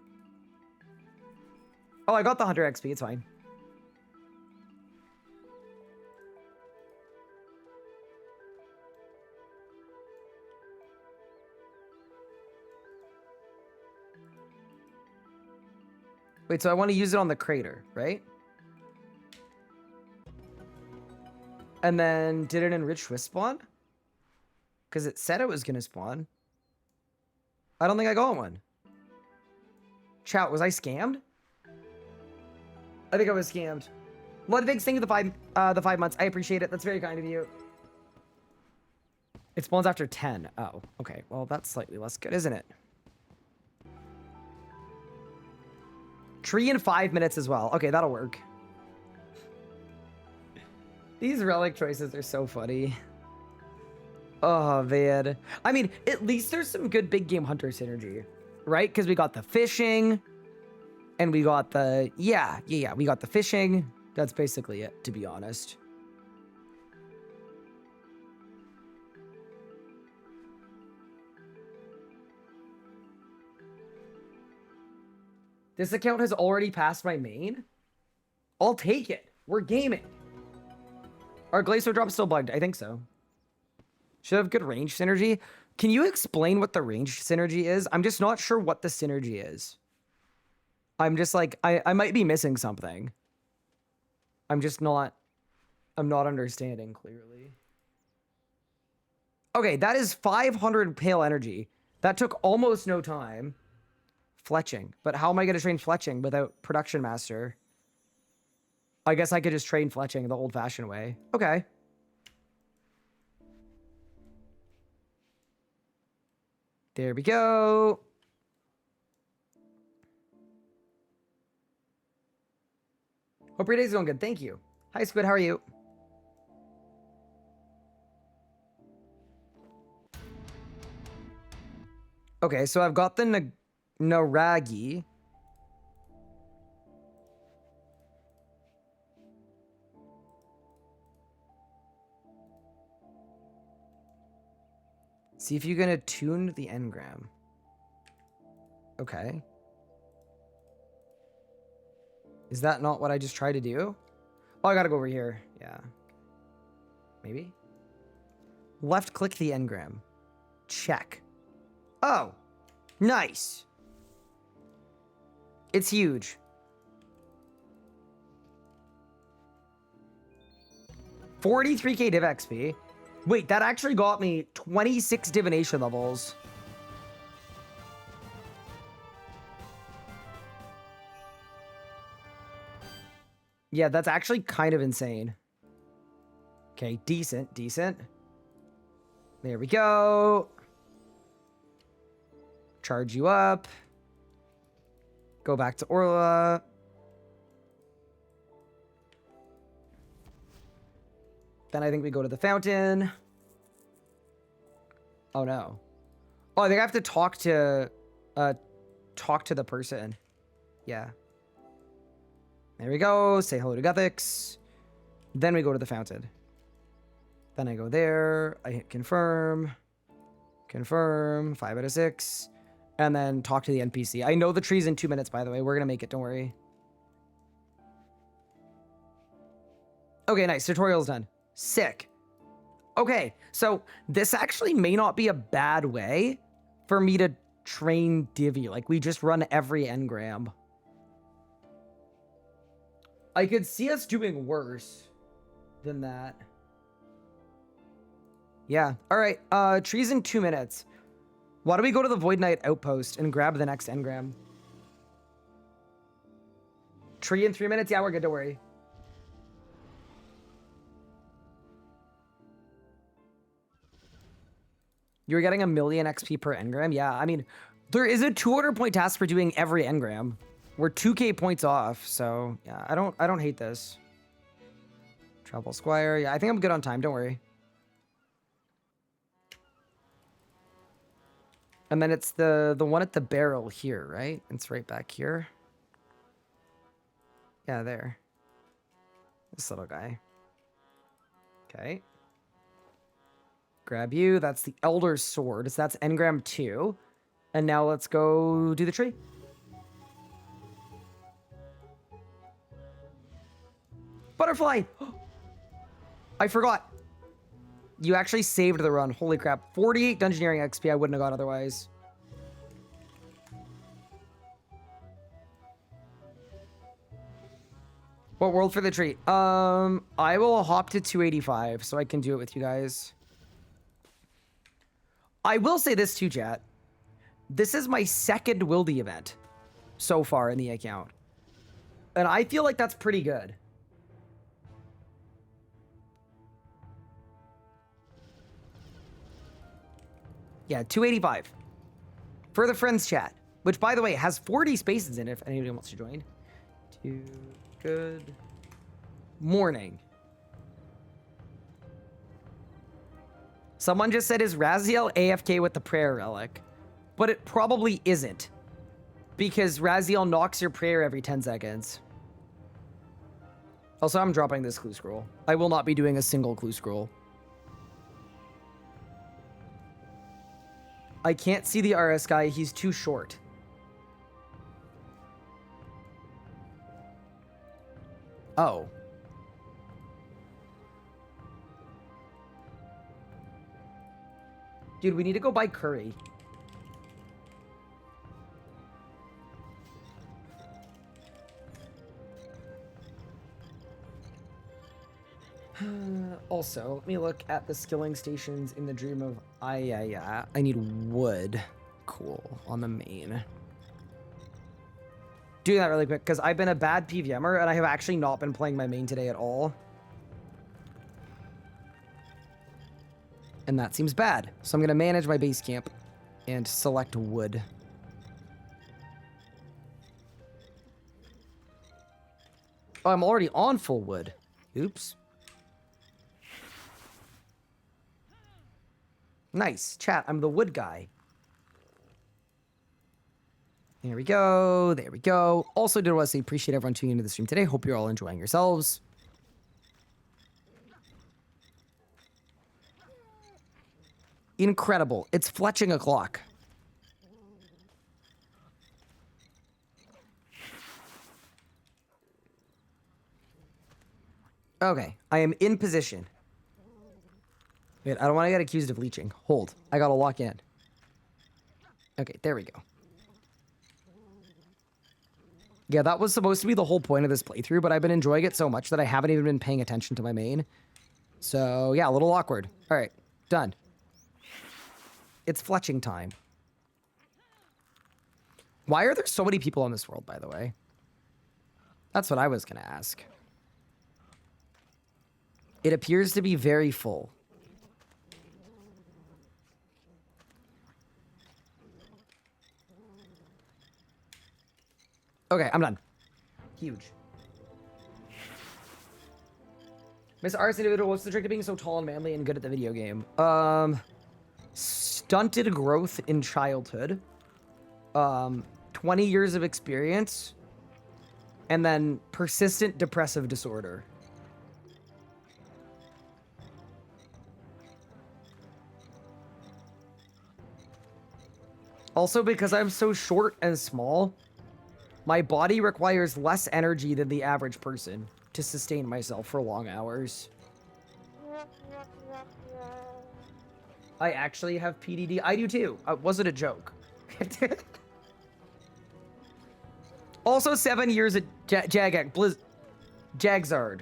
S1: Oh, I got the Hunter XP. It's fine. Wait, so I want to use it on the crater, right? And then did it enrich with spawn? Because it said it was going to spawn. I don't think I got one. Chat, was I scammed? I think I was scammed. Ludwig, thank you the 5 months. I appreciate it. That's very kind of you. It spawns after 10. Oh, okay. Well, that's slightly less good, isn't it? Tree in 5 minutes as well. Okay, that'll work. These relic choices are so funny. Oh, man. I mean, at least there's some good big game hunter synergy, right? Because we got the fishing, and we got the... Yeah, we got the fishing. That's basically it, to be honest. This account has already passed my main? I'll take it. We're gaming. Our Glacier Drop's still bugged. I think so. Should have good range synergy. Can you explain what the range synergy is? I'm just not sure what the synergy is. I'm just like, I might be missing something. I'm not understanding clearly. Okay, that is 500 pale energy. That took almost no time. Fletching. But how am I going to train fletching without Production Master? I guess I could just train fletching the old-fashioned way. Okay. There we go. Hope your day's going good. Thank you. Hi, Squid. How are you? Okay, so I've got the Naragi. See if you're going to tune the engram. Okay. Is that not what I just tried to do? Oh, I gotta go over here. Yeah. Maybe? Left click the engram. Check. Oh. Nice. It's huge. 43k div XP. Wait, that actually got me 26 divination levels. Yeah, that's actually kind of insane. Okay, decent, decent. There we go. Charge you up. Go back to Orla. Then I think we go to the fountain. Oh no. Oh, I think I have to talk to the person. Yeah. There we go. Say hello to Guthix. Then we go to the fountain. Then I go there. I hit confirm. Confirm. 5 out of 6. And then talk to the NPC. I know the tree's in 2 minutes, by the way. We're going to make it. Don't worry. Okay, nice. Tutorial's done. Sick. Okay, so this actually may not be a bad way for me to train Divi. Like, we just run every engram. I could see us doing worse than that. Yeah. All right. Trees in 2 minutes. Why don't we go to the Void Knight outpost and grab the next engram? Tree in 3 minutes? Yeah, we're good. Don't worry. You're getting 1,000,000 XP per engram? Yeah, I mean, there is a 200 point task for doing every engram. We're 2k points off, so yeah, I don't hate this. Travel Squire. Yeah, I think I'm good on time. Don't worry. And then it's the one at the barrel here, right? It's right back here. Yeah, there. This little guy. Okay. Grab you. That's the Elder's Sword. So that's engram 2. And now let's go do the tree. Butterfly! I forgot. You actually saved the run. Holy crap. 48 Dungeoneering XP I wouldn't have got otherwise. What world for the tree? I will hop to 285 so I can do it with you guys. I will say this too, chat. This is my second Wildy event so far in the account. And I feel like that's pretty good. Yeah, 285. For the friends chat, which by the way has 40 spaces in it if anybody wants to join. Good morning. Someone just said, is Raziel AFK with the prayer relic? But it probably isn't. Because Raziel knocks your prayer every 10 seconds. Also, I'm dropping this clue scroll. I will not be doing a single clue scroll. I can't see the RS guy. He's too short. Oh. Dude, we need to go buy curry. Also, let me look at the skilling stations in the dream of I need wood. cool on the main. Doing that really quick because I've been a bad PVMer and I have actually not been playing my main today at all. And that seems bad. So I'm going to manage my base camp and select wood. Oh, I'm already on full wood. Oops. Nice. Chat, I'm the wood guy. There we go. There we go. Also, did want to say appreciate everyone tuning into the stream today. Hope you're all enjoying yourselves. Incredible. It's fletching o'clock. Okay, I am in position. Wait, I don't want to get accused of leeching. Hold. I gotta lock in. Okay, there we go. Yeah, that was supposed to be the whole point of this playthrough, but I've been enjoying it so much that I haven't even been paying attention to my main. So, yeah, a little awkward. All right, done. It's fletching time. Why are there so many people on this world, by the way? That's what I was going to ask. It appears to be very full. Okay, I'm done. Huge. Miss RS individual, what's the trick to being so tall and manly and good at the video game? Stunted growth in childhood. 20 years of experience. And then persistent depressive disorder. Also, because I'm so short and small, my body requires less energy than the average person to sustain myself for long hours. I actually have PDD. I do too. Was it a joke? Also 7 years at Jagzard.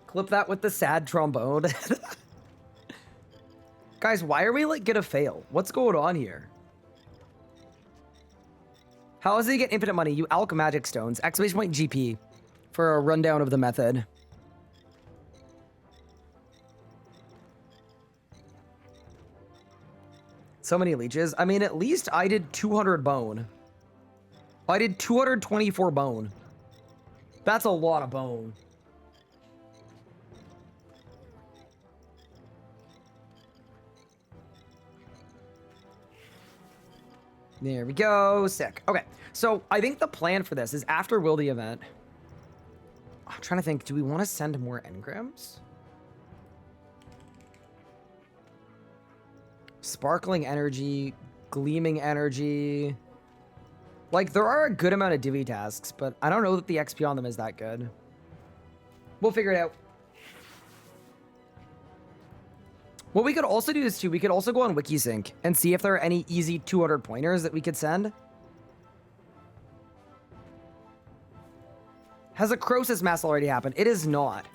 S1: Clip that with the sad trombone. Guys, why are we like gonna fail? What's going on here? How does he get infinite money? You alch magic stones. Exclamation point GP for a rundown of the method. So many leeches. I mean, at least I did 200 bone. I did 224 bone. That's a lot of bone. There we go. Sick. Okay. So I think the plan for this is after Wildy event. I'm trying to think. Do we want to send more engrams? Sparkling energy. Gleaming energy. Like, there are a good amount of divvy tasks, but I don't know that the XP on them is that good. We'll figure it out. What we could also do is, too, we could also go on Wikisync and see if there are any easy 200 pointers that we could send. Has a Croesus mass already happened? It is not.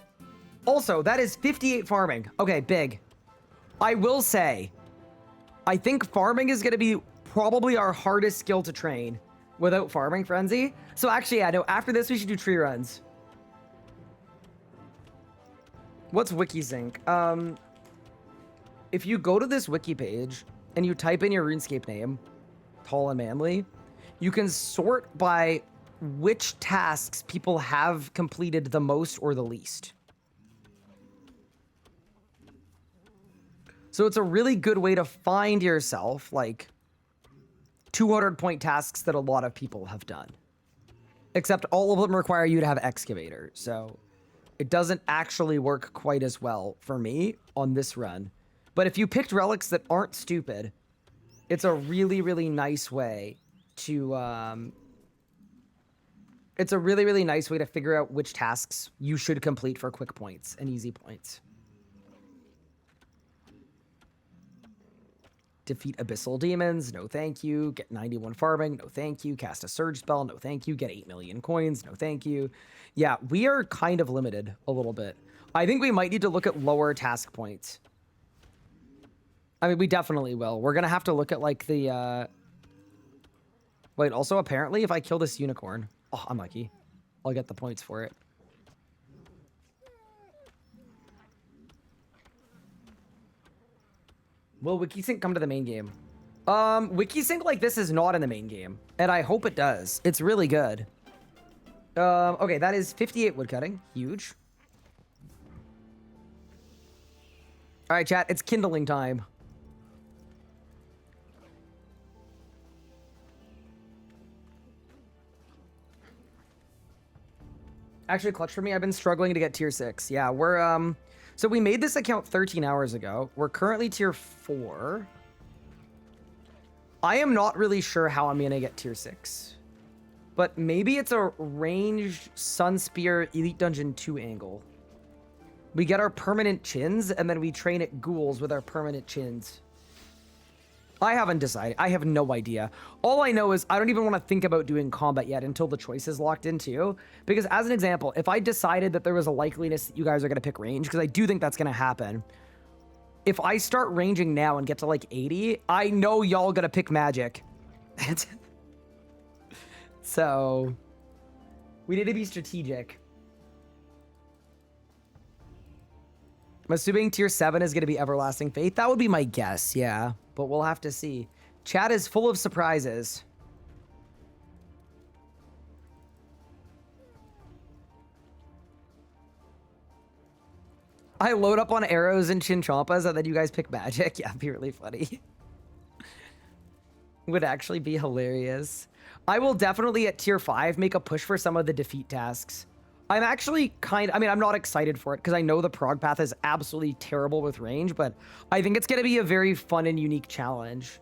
S1: Also, that is 58 farming. Okay, big. I will say, I think farming is going to be probably our hardest skill to train without Farming Frenzy. So actually, yeah, no, after this, we should do tree runs. What's Wikisync? If you go to this wiki page and you type in your RuneScape name, Tall and Manly, you can sort by which tasks people have completed the most or the least. So it's a really good way to find yourself, like, 200 point tasks that a lot of people have done. Except all of them require you to have Excavator, so it doesn't actually work quite as well for me on this run. But if you picked relics that aren't stupid, it's a really, really nice way to, it's a really, really nice way to figure out which tasks you should complete for quick points and easy points. Defeat abyssal demons, no thank you. Get 91 farming, no thank you. Cast a surge spell, no thank you. Get 8 million coins, no thank you. Yeah, we are kind of limited a little bit. I think we might need to look at lower task points. I mean, we definitely will. We're gonna have to look at like the wait, also apparently if I kill this unicorn, oh, I'm lucky. I'll get the points for it. Will Wikisync come to the main game? Wikisync like this is not in the main game, and I hope it does. It's really good. Okay, that is 58 woodcutting. Huge. All right, chat, it's kindling time. Actually, clutch for me. I've been struggling to get tier 6. Yeah, we're so we made this account 13 hours ago. We're currently tier 4. I am not really sure how I'm gonna get tier 6. But maybe it's a ranged Sun Spear Elite Dungeon 2 angle. We get our permanent chins, and then we train at ghouls with our permanent chins. I haven't decided. I have no idea. All I know is I don't even want to think about doing combat yet until the choice is locked in too. Because as an example, if I decided that there was a likeliness that you guys are going to pick range, because I do think that's going to happen. If I start ranging now and get to like 80, I know y'all going to pick magic. So we need to be strategic. I'm assuming tier 7 is going to be Everlasting Faith. That would be my guess, yeah. But we'll have to see. Chat is full of surprises. I load up on arrows and chinchompas and then you guys pick magic. Yeah, it'd be really funny. Would actually be hilarious. I will definitely at tier 5 make a push for some of the defeat tasks. I'm actually I mean, I'm not excited for it because I know the prog path is absolutely terrible with range, but I think it's going to be a very fun and unique challenge.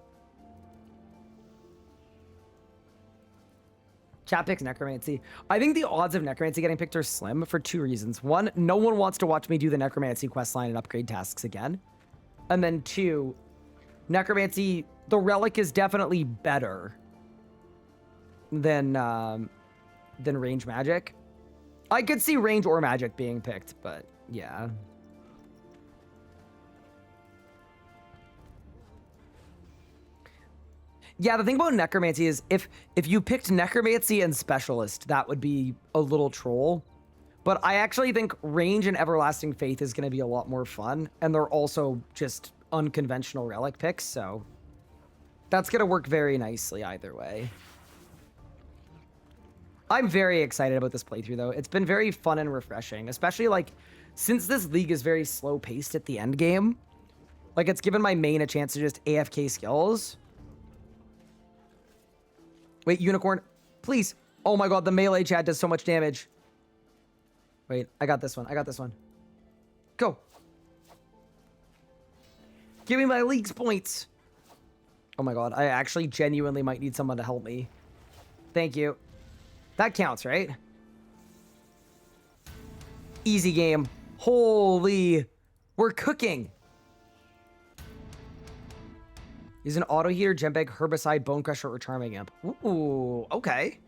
S1: Chat picks Necromancy. I think the odds of Necromancy getting picked are slim for 2 reasons. One, no one wants to watch me do the Necromancy questline and upgrade tasks again. And then 2, Necromancy, the Relic is definitely better than range magic. I could see range or magic being picked, but yeah. Yeah, the thing about Necromancy is if you picked Necromancy and Specialist, that would be a little troll. But I actually think range and Everlasting Faith is going to be a lot more fun, and they're also just unconventional relic picks, so that's going to work very nicely either way. I'm very excited about this playthrough, though. It's been very fun and refreshing, especially, like, since this league is very slow-paced at the end game. Like, it's given my main a chance to just AFK skills. Wait, Unicorn, please. Oh my god, the melee chat does so much damage. Wait, I got this one. I got this one. Go. Give me my league's points. Oh my god, I actually genuinely might need someone to help me. Thank you. That counts, right? Easy game. Holy. We're cooking. Use an auto heater, Gembag, Herbicide, Bone Crusher, or Charming Imp. Ooh, okay.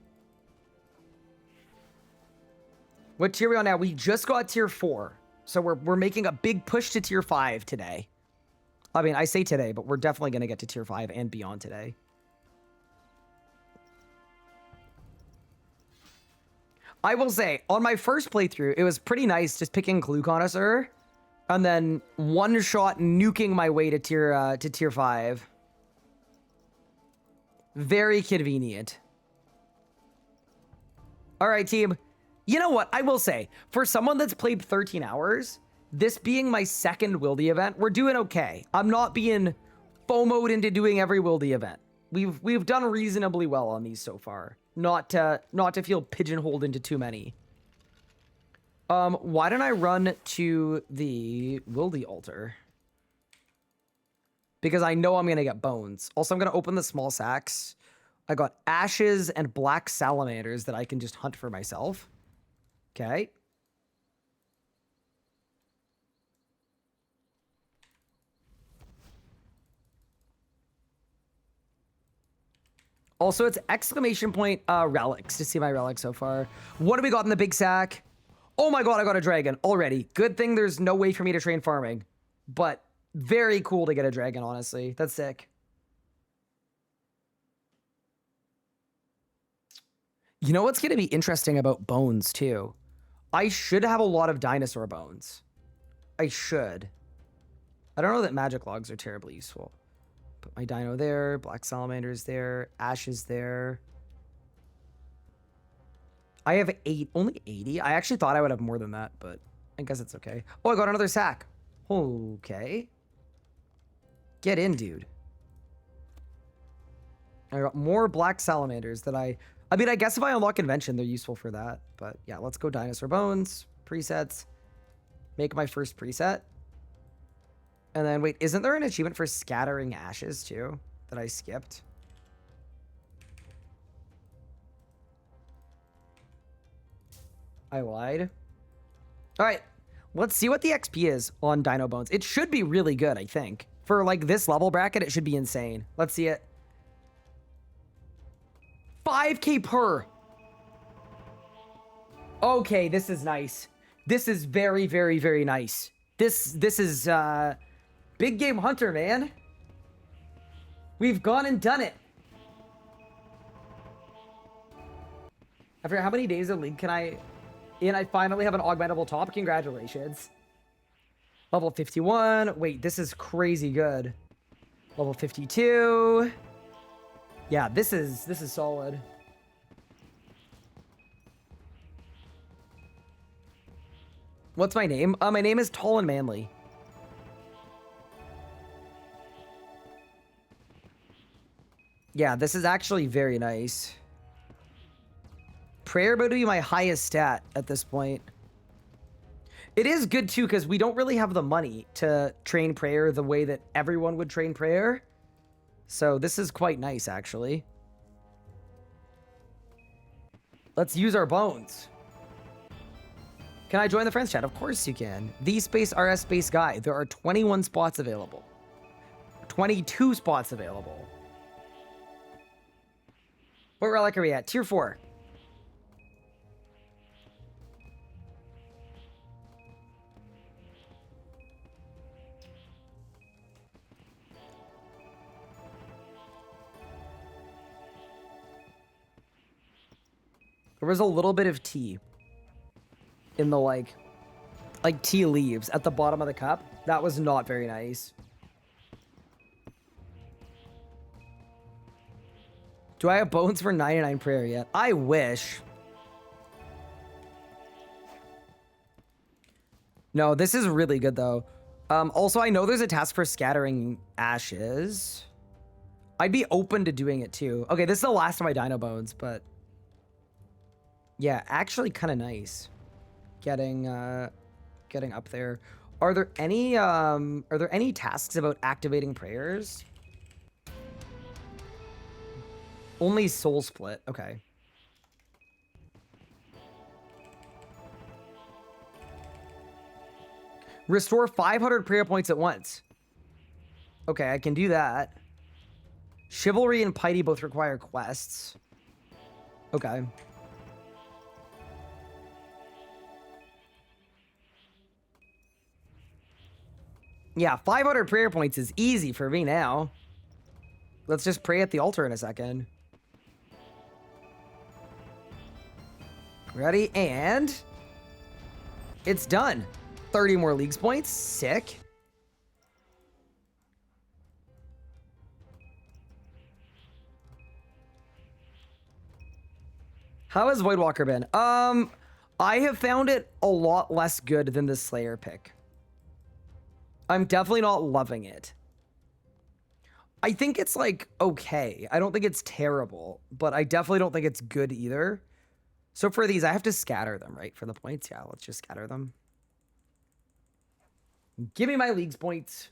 S1: What tier are we on now? We just got tier 4. So we're making a big push to tier 5 today. I mean, I say today, but we're definitely going to get to tier 5 and beyond today. I will say, on my first playthrough, it was pretty nice just picking Clue Connoisseur and then one-shot nuking my way to tier 5. Very convenient. All right, team. You know what? I will say, for someone that's played 13 hours, this being my second Wildy event, we're doing okay. I'm not being FOMO'd into doing every Wildy event. We've done reasonably well on these so far. Not to feel pigeonholed into too many. Why don't I run to the Wildy altar? Because I know I'm gonna get bones. Also, I'm gonna open the small sacks. I got ashes and black salamanders that I can just hunt for myself. Okay. Also, it's exclamation point relics to see my relics so far. What do we got in the big sack? Oh my god, I got a dragon already. Good thing there's no way for me to train farming. But very cool to get a dragon, honestly. That's sick. You know what's going to be interesting about bones, too? I should have a lot of dinosaur bones. I should. I don't know that magic logs are terribly useful. Put my dino there, black salamanders there, ashes there. I have only 80. I actually thought I would have more than that, but I guess it's okay. Oh, I got another sack. Okay. Get in, dude. I got more black salamanders that I mean, I guess if I unlock Invention, they're useful for that. But yeah, let's go dinosaur bones, presets, make my first preset. And then, wait, isn't there an achievement for scattering ashes, too, that I skipped? I lied. All right, let's see what the XP is on Dino Bones. It should be really good, I think. For, like, this level bracket, it should be insane. Let's see it. 5K per. Okay, this is nice. This is very, very, very nice. This is, Big Game Hunter, man. We've gone and done it. After how many days of League can I... And I finally have an augmentable top. Congratulations. Level 51. Wait, this is crazy good. Level 52. Yeah, this is solid. What's my name? My name is Tall and Manly. Yeah, this is actually very nice. Prayer about to be my highest stat at this point. It is good too, because we don't really have the money to train prayer the way that everyone would train prayer. So this is quite nice, actually. Let's use our bones. Can I join the friends chat? Of course you can. The space RS space guy. There are 21 spots available. 22 spots available. What relic are we at? Tier 4. There was a little bit of tea in the like tea leaves at the bottom of the cup. That was not very nice. Do I have bones for 99 prayer yet? I wish. No, this is really good though. Also, I know there's a task for scattering ashes. I'd be open to doing it too. Okay, this is the last of my dino bones, but yeah, actually kind of nice. Getting up there. Are there any tasks about activating prayers? Only soul split. Okay. Restore 500 prayer points at once. Okay, I can do that. Chivalry and Piety both require quests. Okay. Yeah, 500 prayer points is easy for me now. Let's just pray at the altar in a second. Ready? And it's done. 30 more leagues points. Sick. How has Voidwalker been? I have found it a lot less good than the Slayer pick. I'm definitely not loving it. I think it's like okay. I don't think it's terrible, but I definitely don't think it's good either. So for these, I have to scatter them, right? For the points, yeah, let's just scatter them. Give me my leagues points.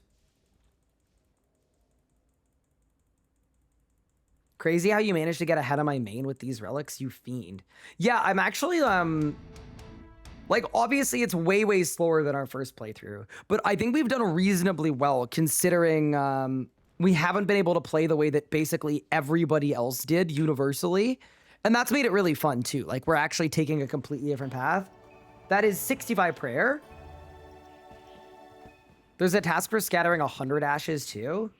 S1: Crazy how you managed to get ahead of my main with these relics, you fiend. Yeah, I'm actually, like, obviously it's way, way slower than our first playthrough, but I think we've done reasonably well considering we haven't been able to play the way that basically everybody else did universally. And that's made it really fun too. Like we're actually taking a completely different path. That is 65 prayer. There's a task for scattering 100 ashes too.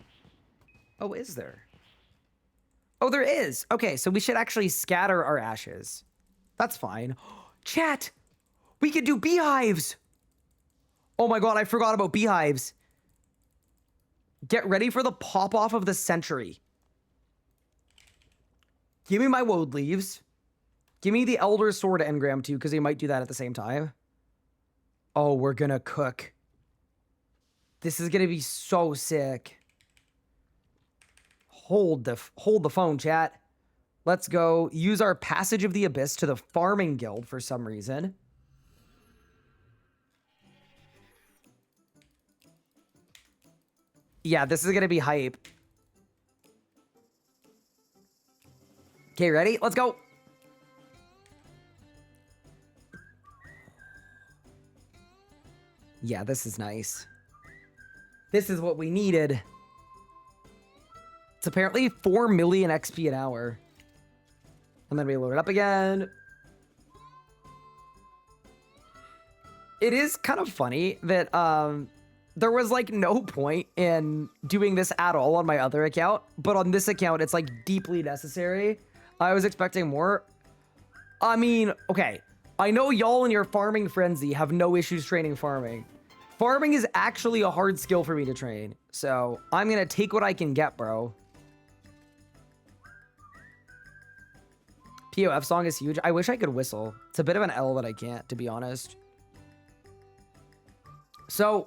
S1: Oh, is there? Oh, there is. Okay, so we should actually scatter our ashes. That's fine. Chat, we could do beehives. Oh my God, I forgot about beehives. Get ready for the pop off of the century. Give me my woad leaves. Give me the Elder Sword engram too, because we might do that at the same time. Oh, we're gonna cook. This is gonna be so sick. Hold the phone, chat. Let's go use our Passage of the Abyss to the Farming Guild for some reason. Yeah, this is gonna be hype. Okay, ready? Let's go. Yeah, this is nice. This is what we needed. It's apparently 4 million XP an hour. And then we load it up again. It is kind of funny that there was like no point in doing this at all on my other account, but on this account it's like deeply necessary. I was expecting more. I mean, okay, I know y'all in your farming frenzy have no issues training farming. Farming is actually a hard skill for me to train, so I'm gonna take what I can get, bro. POF song is huge. I wish I could whistle. It's a bit of an L that I can't, to be honest. So,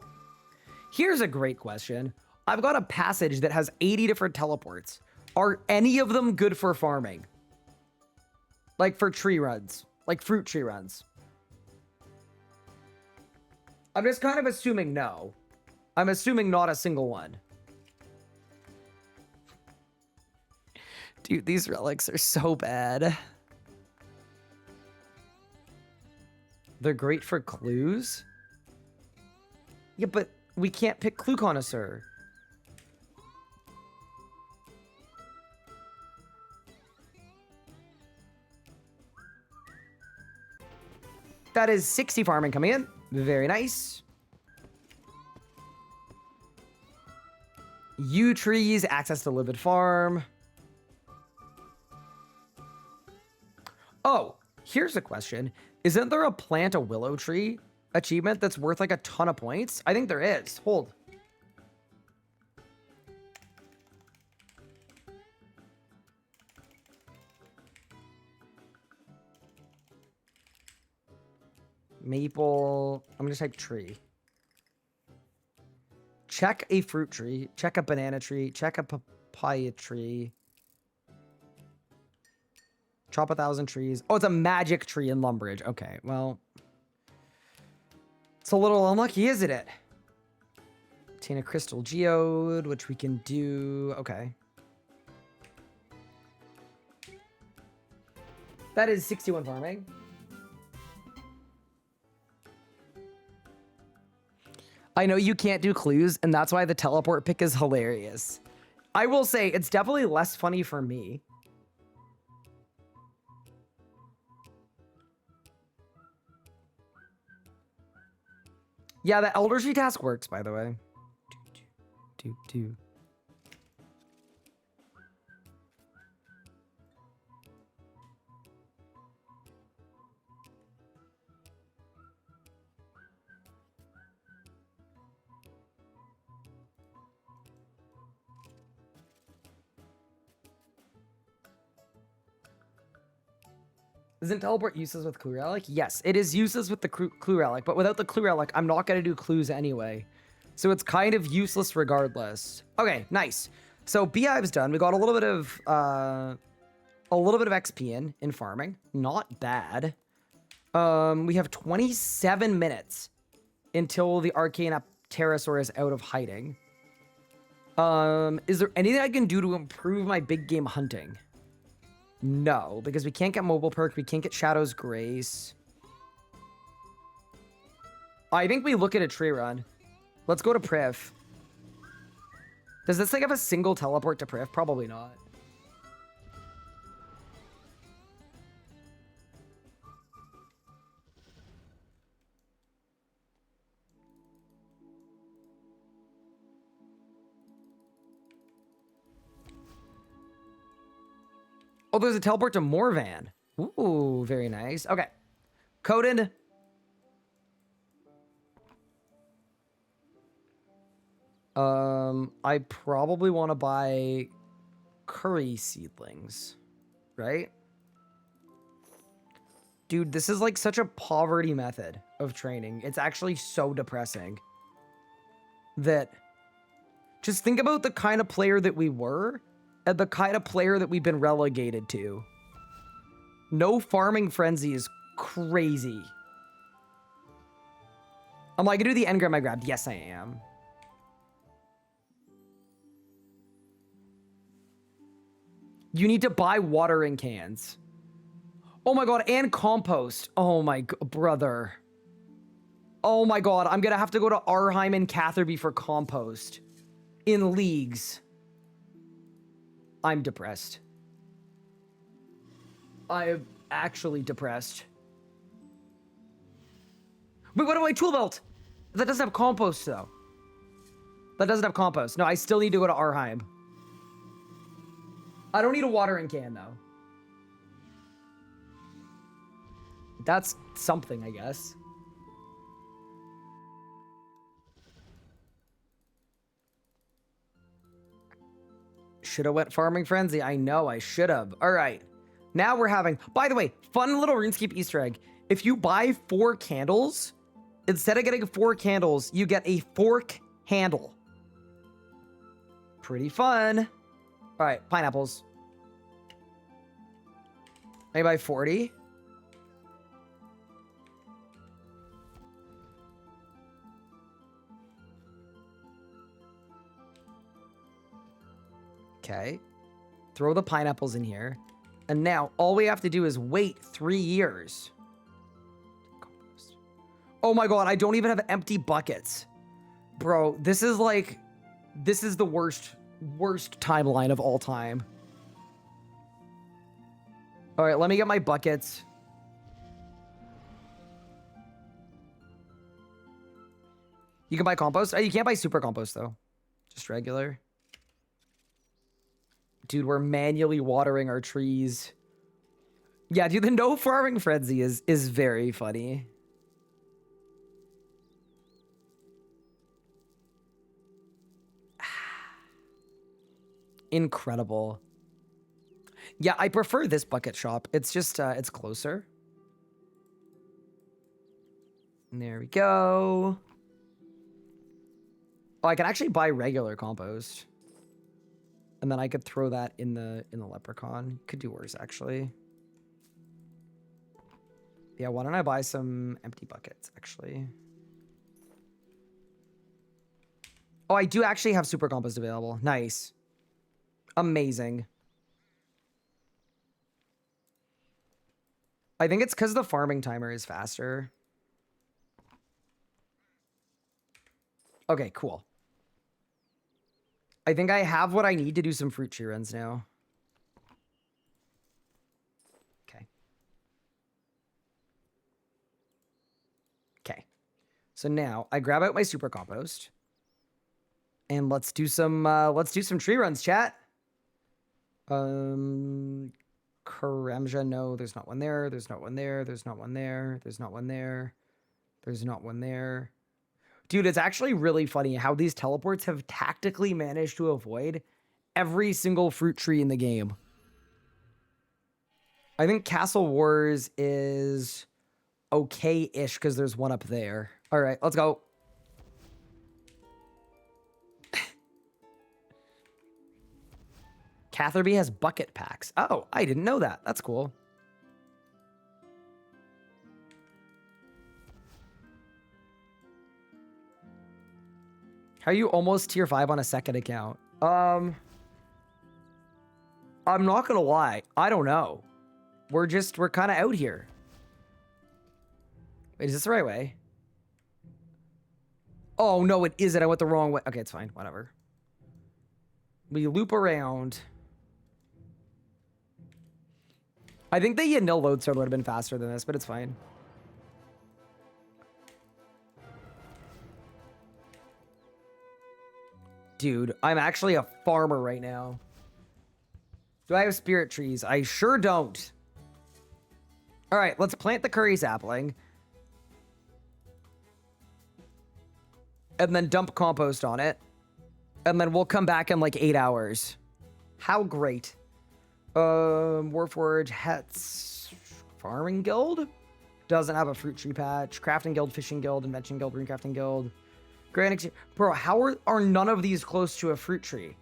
S1: here's a great question. I've got a passage that has 80 different teleports. Are any of them good for farming? Like for tree runs. Like fruit tree runs. I'm just kind of assuming no. I'm assuming not a single one. Dude, these relics are so bad. They're great for clues? Yeah, but we can't pick Clue Connoisseur. That is 60 farming coming in. Very nice. Yew trees, access to livid farm. Oh, here's a question. Isn't there a plant a willow tree achievement that's worth like a ton of points? I think there is. Hold. Maple. I'm gonna type tree. Check a fruit tree. Check a banana tree. Check a papaya tree. Chop 1,000 trees. Oh, it's a magic tree in Lumbridge. Okay, well. It's a little unlucky, isn't it? Obtain a crystal geode, which we can do. Okay. That is 61 farming. I know you can't do clues, and that's why the teleport pick is hilarious. I will say, it's definitely less funny for me. Yeah, the Elder Tree task works, by the way. Isn't teleport useless with Clue Relic? Yes, it is useless with the Clue Relic, but without the Clue Relic, I'm not going to do clues anyway. So it's kind of useless regardless. Okay, nice. So Beehive's done. We got a little bit of XP in farming. Not bad. We have 27 minutes until the Arcane Pterosaur is out of hiding. Is there anything I can do to improve my big game hunting? No, because we can't get mobile perk. We can't get Shadow's Grace. I think we look at a tree run. Let's go to Priv. Does this thing have a single teleport to Prif? Probably not. Oh, there's a teleport to Morvan. Ooh, very nice. Okay. Coded. I probably want to buy curry seedlings, right? Dude, this is like such a poverty method of training. It's actually so depressing that just think about the kind of player that we were and the kind of player that we've been relegated to. No farming frenzy is crazy. Am I gonna do the engram I grabbed? Yes, I am. You need to buy watering cans. Oh my god, and compost. Oh my brother. Oh my god, I'm gonna have to go to Arheim and Catherby for compost. In leagues. I'm depressed. I am actually depressed. Wait, what about my tool belt? That doesn't have compost though. That doesn't have compost. No, I still need to go to Arheim. I don't need a watering can though. That's something, I guess. Should have went farming frenzy. I know I should have. All right. Now we're having, by the way, fun little RuneScape Easter egg. If you buy 4 candles, instead of getting 4 candles, you get a fork handle. Pretty fun. All right, pineapples. I buy 40. Okay. Throw the pineapples in here. And now all we have to do is wait 3 years. Oh my god, I don't even have empty buckets. Bro, this is like... This is the worst timeline of all time. All right, let me get my buckets. You can buy compost? Oh, you can't buy super compost, though. Just regular. Dude, we're manually watering our trees. Yeah, dude, the no farming frenzy is very funny. Incredible. Yeah, I prefer this bucket shop. It's just, it's closer. And there we go. Oh, I can actually buy regular compost. And then I could throw that in the leprechaun. Could do worse, actually. Yeah, why don't I buy some empty buckets, actually? Oh, I do actually have super compost available. Nice. Amazing. I think it's because the farming timer is faster. Okay, cool. I think I have what I need to do some fruit tree runs now. Okay. Okay. So now I grab out my super compost. And let's do some tree runs, chat. Karamja, no, there's not one there. There's not one there. There's not one there. There's not one there. There's not one there. Dude, it's actually really funny how these teleports have tactically managed to avoid every single fruit tree in the game. I think Castle Wars is okay-ish because there's one up there. All right, let's go. Catherby has bucket packs. Oh, I didn't know that. That's cool. How are you almost tier 5 on a second account? I'm not gonna lie. I don't know. We're kind of out here. Wait, is this the right way? Oh, no, it isn't. I went the wrong way. Okay, it's fine. Whatever. We loop around. I think the Yanil Lodestone would have been faster than this, but it's fine. Dude, I'm actually a farmer right now. Do I have spirit trees? I sure don't. All right, let's plant the curry sapling. And then dump compost on it. And then we'll come back in like 8 hours. How great. Warforge, Hetz, Farming Guild? Doesn't have a fruit tree patch. Crafting Guild, Fishing Guild, Invention Guild, Runecrafting Guild. Grand Bro, how are none of these close to a fruit tree?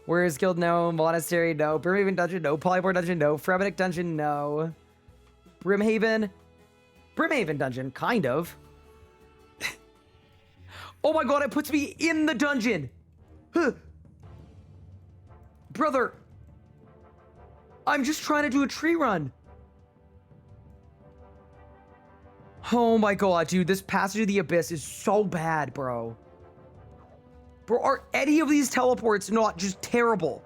S1: Warriors Guild, no. Monastery, no. Brimhaven Dungeon, no. Polybor Dungeon, no. Fremennik Dungeon, no. Brimhaven Dungeon, kind of. Oh my god, it puts me in the dungeon! Huh. Brother! I'm just trying to do a tree run. Oh my god, dude, this Passage of the Abyss is so bad, bro. Bro, are any of these teleports not just terrible?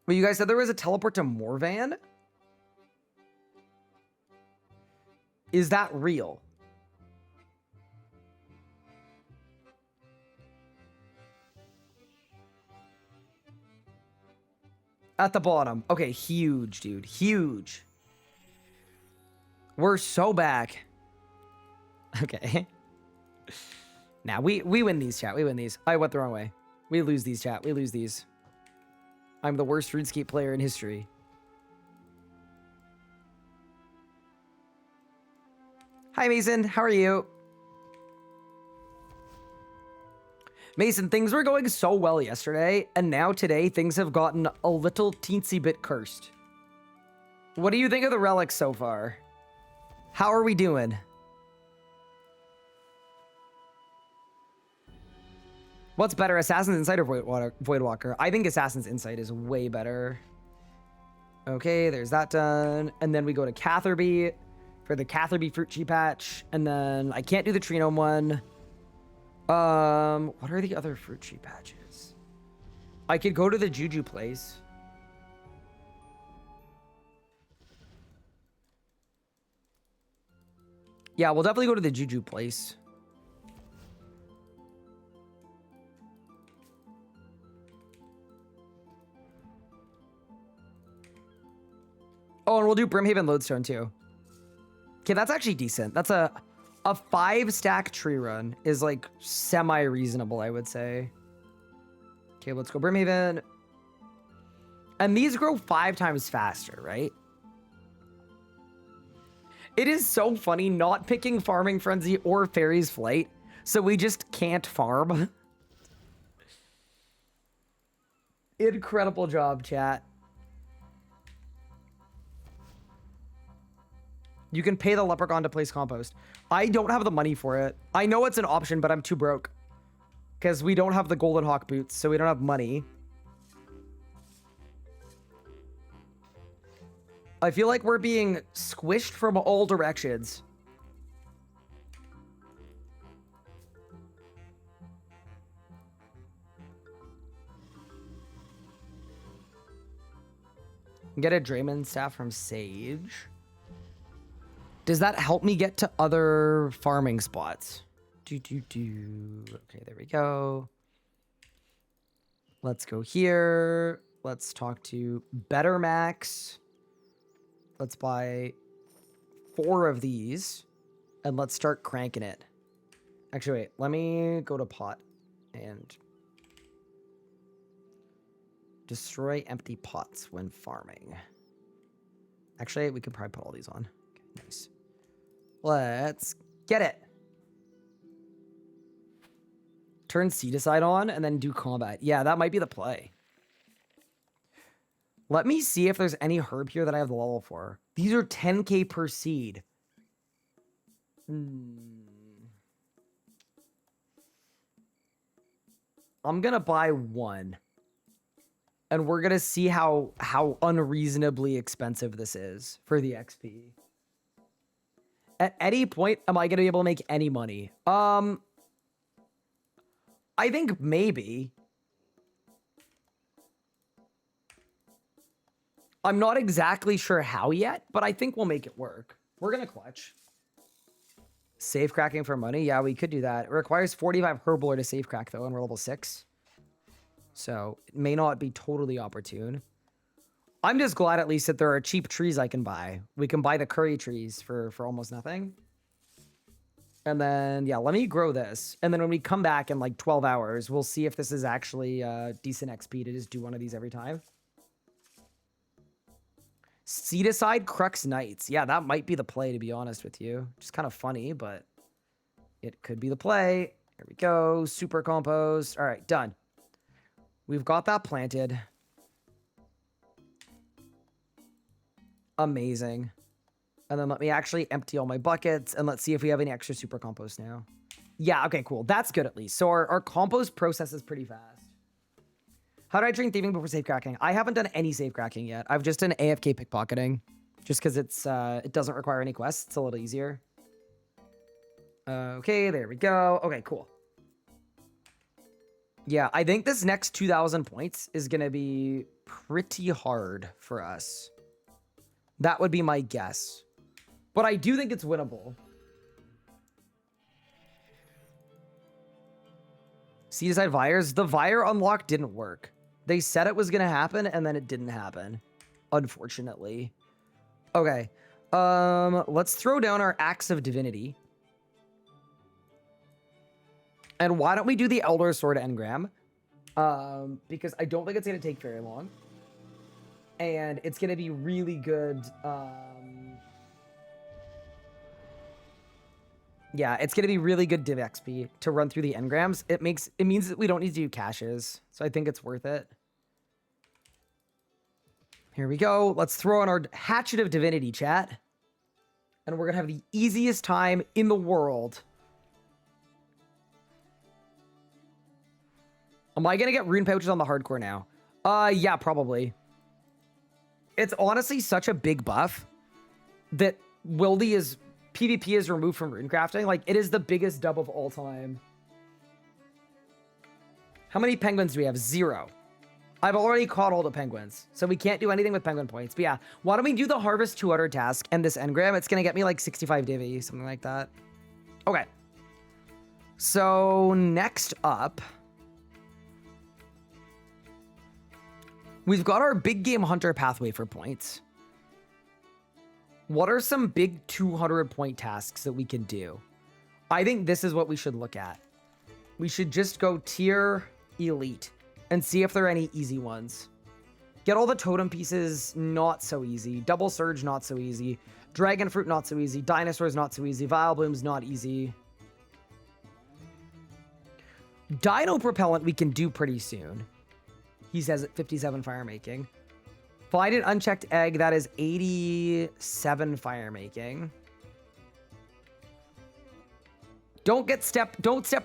S1: Well, you guys said there was a teleport to Morvan? Is that real? At the bottom. Okay, huge, dude. Huge. We're so back. Okay. Now, we win these, chat. We win these. I went the wrong way. We lose these, chat. We lose these. I'm the worst RuneScape player in history. Hi, Mason. How are you? Mason, things were going so well yesterday, and now today things have gotten a little teensy bit cursed. What do you think of the relics so far? How are we doing? What's better, Assassin's Insight or Voidwalker? I think Assassin's Insight is way better. Okay, there's that done. And then we go to Catherby for the Catherby Fruit Tree Patch. And then I can't do the Tree Gnome one. What are the other Fruit Tree Patches? I could go to the Juju place. Yeah, we'll definitely go to the Juju place. Oh, and we'll do Brimhaven Lodestone too. Okay, that's actually decent. That's a 5-stack tree run is like semi-reasonable, I would say. Okay, let's go Brimhaven. And these grow 5 times faster, right? It is so funny not picking Farming Frenzy or Fairy's Flight, so we just can't farm. Incredible job, chat. You can pay the leprechaun to place compost. I don't have the money for it. I know it's an option, but I'm too broke. Because we don't have the Golden Hawk boots, so we don't have money. I feel like we're being squished from all directions. Get a Draymond staff from Sage. Does that help me get to other farming spots? Okay, there we go. Let's go here. Let's talk to Better Max. Let's buy 4 of these. And let's start cranking it. Actually, wait. Let me go to pot and destroy empty pots when farming. Actually, we could probably put all these on. Okay, nice. Let's get it. Turn Seed Aside on and then do combat. Yeah, that might be the play. Let me see if there's any herb here that I have the level for. These are 10k per seed. I'm gonna buy 1. And we're gonna see how unreasonably expensive this is for the XP. At any point, am I going to be able to make any money? I think maybe. I'm not exactly sure how yet, but I think we'll make it work. We're going to clutch. Safe cracking for money? Yeah, we could do that. It requires 45 herblore to safe crack, though, and we're level 6. So it may not be totally opportune. I'm just glad at least that there are cheap trees I can buy. We can buy the curry trees for almost nothing. And then, yeah, let me grow this. And then when we come back in like 12 hours, we'll see if this is actually decent XP to just do one of these every time. Seed-aside Crux Knights. Yeah, that might be the play, to be honest with you. Just kind of funny, but it could be the play. Here we go. Super compost. All right, done. We've got that planted. Amazing. And then let me actually empty all my buckets, and let's see if we have any extra super compost now. Yeah, okay, cool. That's good at least. So our compost process is pretty fast. How do I train thieving before safe cracking? I haven't done any safe cracking yet. I've just done AFK pickpocketing, just because it doesn't require any quests. It's a little easier. Okay, there we go. Okay, cool. Yeah, I think this next 2,000 points is going to be pretty hard for us. That would be my guess. But I do think it's winnable. Seed-aside Vires? The Vire unlock didn't work. They said it was going to happen, and then it didn't happen. Unfortunately. Okay. Let's throw down our Axe of Divinity. And why don't we do the Elder Sword Engram? Because I don't think it's going to take very long. And it's going to be really good. Yeah, it's going to be really good div XP to run through the engrams. It means that we don't need to do caches. So I think it's worth it. Here we go. Let's throw on our Hatchet of Divinity, chat. And we're going to have the easiest time in the world. Am I going to get rune pouches on the hardcore now? Yeah, probably. It's honestly such a big buff that PvP is removed from runecrafting. Like, it is the biggest dub of all time. How many penguins do we have? 0. I've already caught all the penguins, so we can't do anything with penguin points. But yeah, why don't we do the Harvest 200 task and this engram? It's going to get me like 65 divvy, something like that. Okay. So next up, we've got our big game hunter pathway for points. What are some big 200 point tasks that we can do? I think this is what we should look at. We should just go tier elite and see if there are any easy ones. Get all the totem pieces, not so easy. Double surge, not so easy. Dragon fruit, not so easy. Dinosaurs, not so easy. Vile blooms, not easy. Dino propellant we can do pretty soon. He says at 57 fire making. Find an unchecked egg, that is 87 fire making. Don't step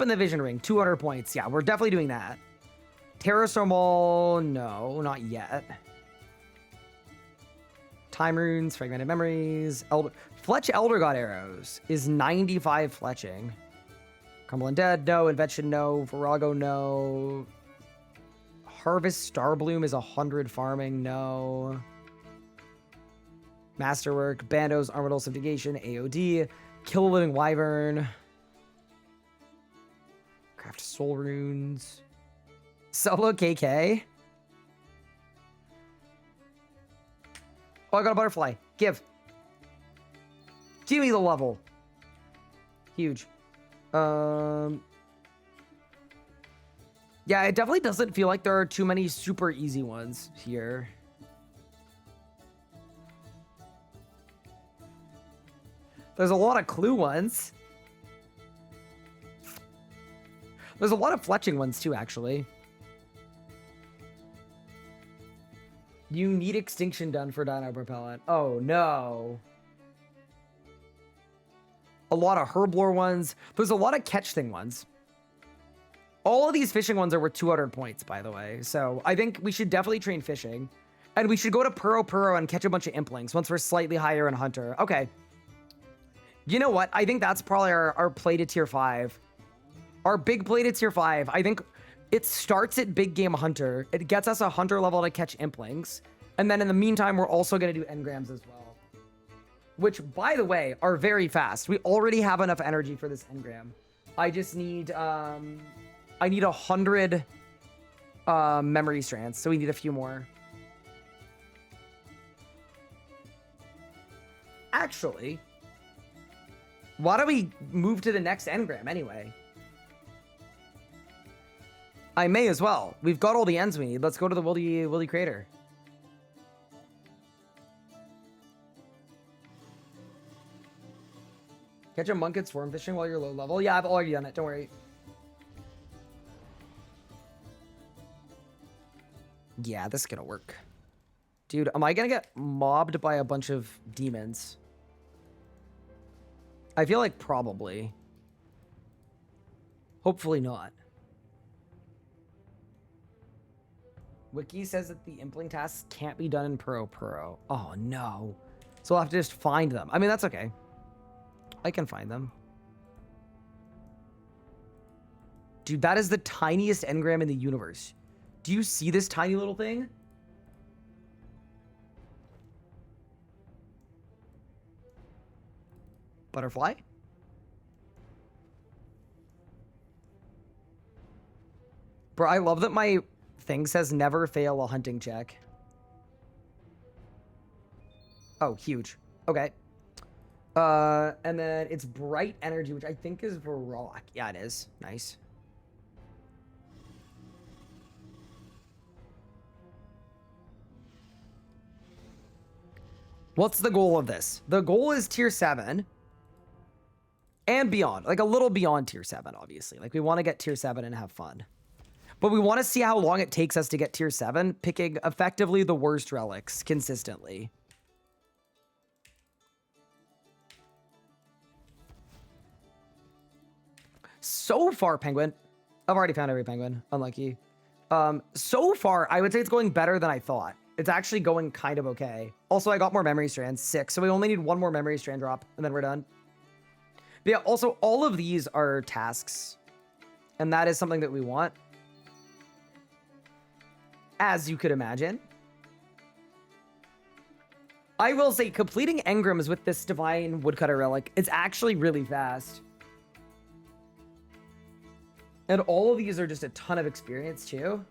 S1: in the vision ring, 200 points. Yeah, we're definitely doing that. Terrasomal, no, not yet. Time runes, fragmented memories. Fletch Elder God arrows is 95 fletching. Cumberland Dead, no. Invention, no. Virago, no. Harvest Starbloom is 100 farming, no. Masterwork, Bandos, Armadillo Subjugation, AOD, Kill a Living Wyvern. Craft Soul Runes. Solo KK. Oh, I got a butterfly. Give me the level. Huge. Yeah, it definitely doesn't feel like there are too many super easy ones here. There's a lot of clue ones. There's a lot of fletching ones too, actually. You need extinction done for Dino Propellant. Oh, no. A lot of herblore ones. There's a lot of catch thing ones. All of these fishing ones are worth 200 points, by the way. So I think we should definitely train fishing. And we should go to Puro and catch a bunch of implings once we're slightly higher in Hunter. Okay. You know what? I think that's probably our play to tier 5. Our big play to tier 5. I think it starts at big game hunter. It gets us a hunter level to catch implings. And then in the meantime, we're also going to do engrams as well. Which, by the way, are very fast. We already have enough energy for this engram. I just need, I need 100 memory strands. So we need a few more. Actually, why don't we move to the next engram anyway? I may as well. We've got all the ends we need. Let's go to the Wildy Crater. Catch a monk at swarm fishing while you're low level. Yeah, I've already done it. Don't worry. Yeah, this is gonna work. Dude, am I gonna get mobbed by a bunch of demons? I feel like probably. Hopefully not. Wiki says that the impling tasks can't be done in Pro. Oh no. So I'll have to just find them. I mean, that's okay. I can find them. Dude, that is the tiniest engram in the universe. Do you see this tiny little thing? Butterfly? Bro, I love that my thing says never fail a hunting check. Oh, huge. Okay. And then it's bright energy, which I think is for rock. Yeah, it is. Nice. What's the goal of this? The goal is tier 7 and beyond, like a little beyond tier 7, obviously. Like we want to get tier 7 and have fun. But we want to see how long it takes us to get tier 7, picking effectively the worst relics consistently. So far, penguin. I've already found every penguin. Unlucky. So far, I would say it's going better than I thought. It's actually going kind of okay. Also, I got more memory strands, 6. So we only need 1 more memory strand drop, and then we're done. But yeah, also, all of these are tasks. And that is something that we want. As you could imagine. I will say, completing engrams with this divine woodcutter relic, it's actually really fast. And all of these are just a ton of experience, too.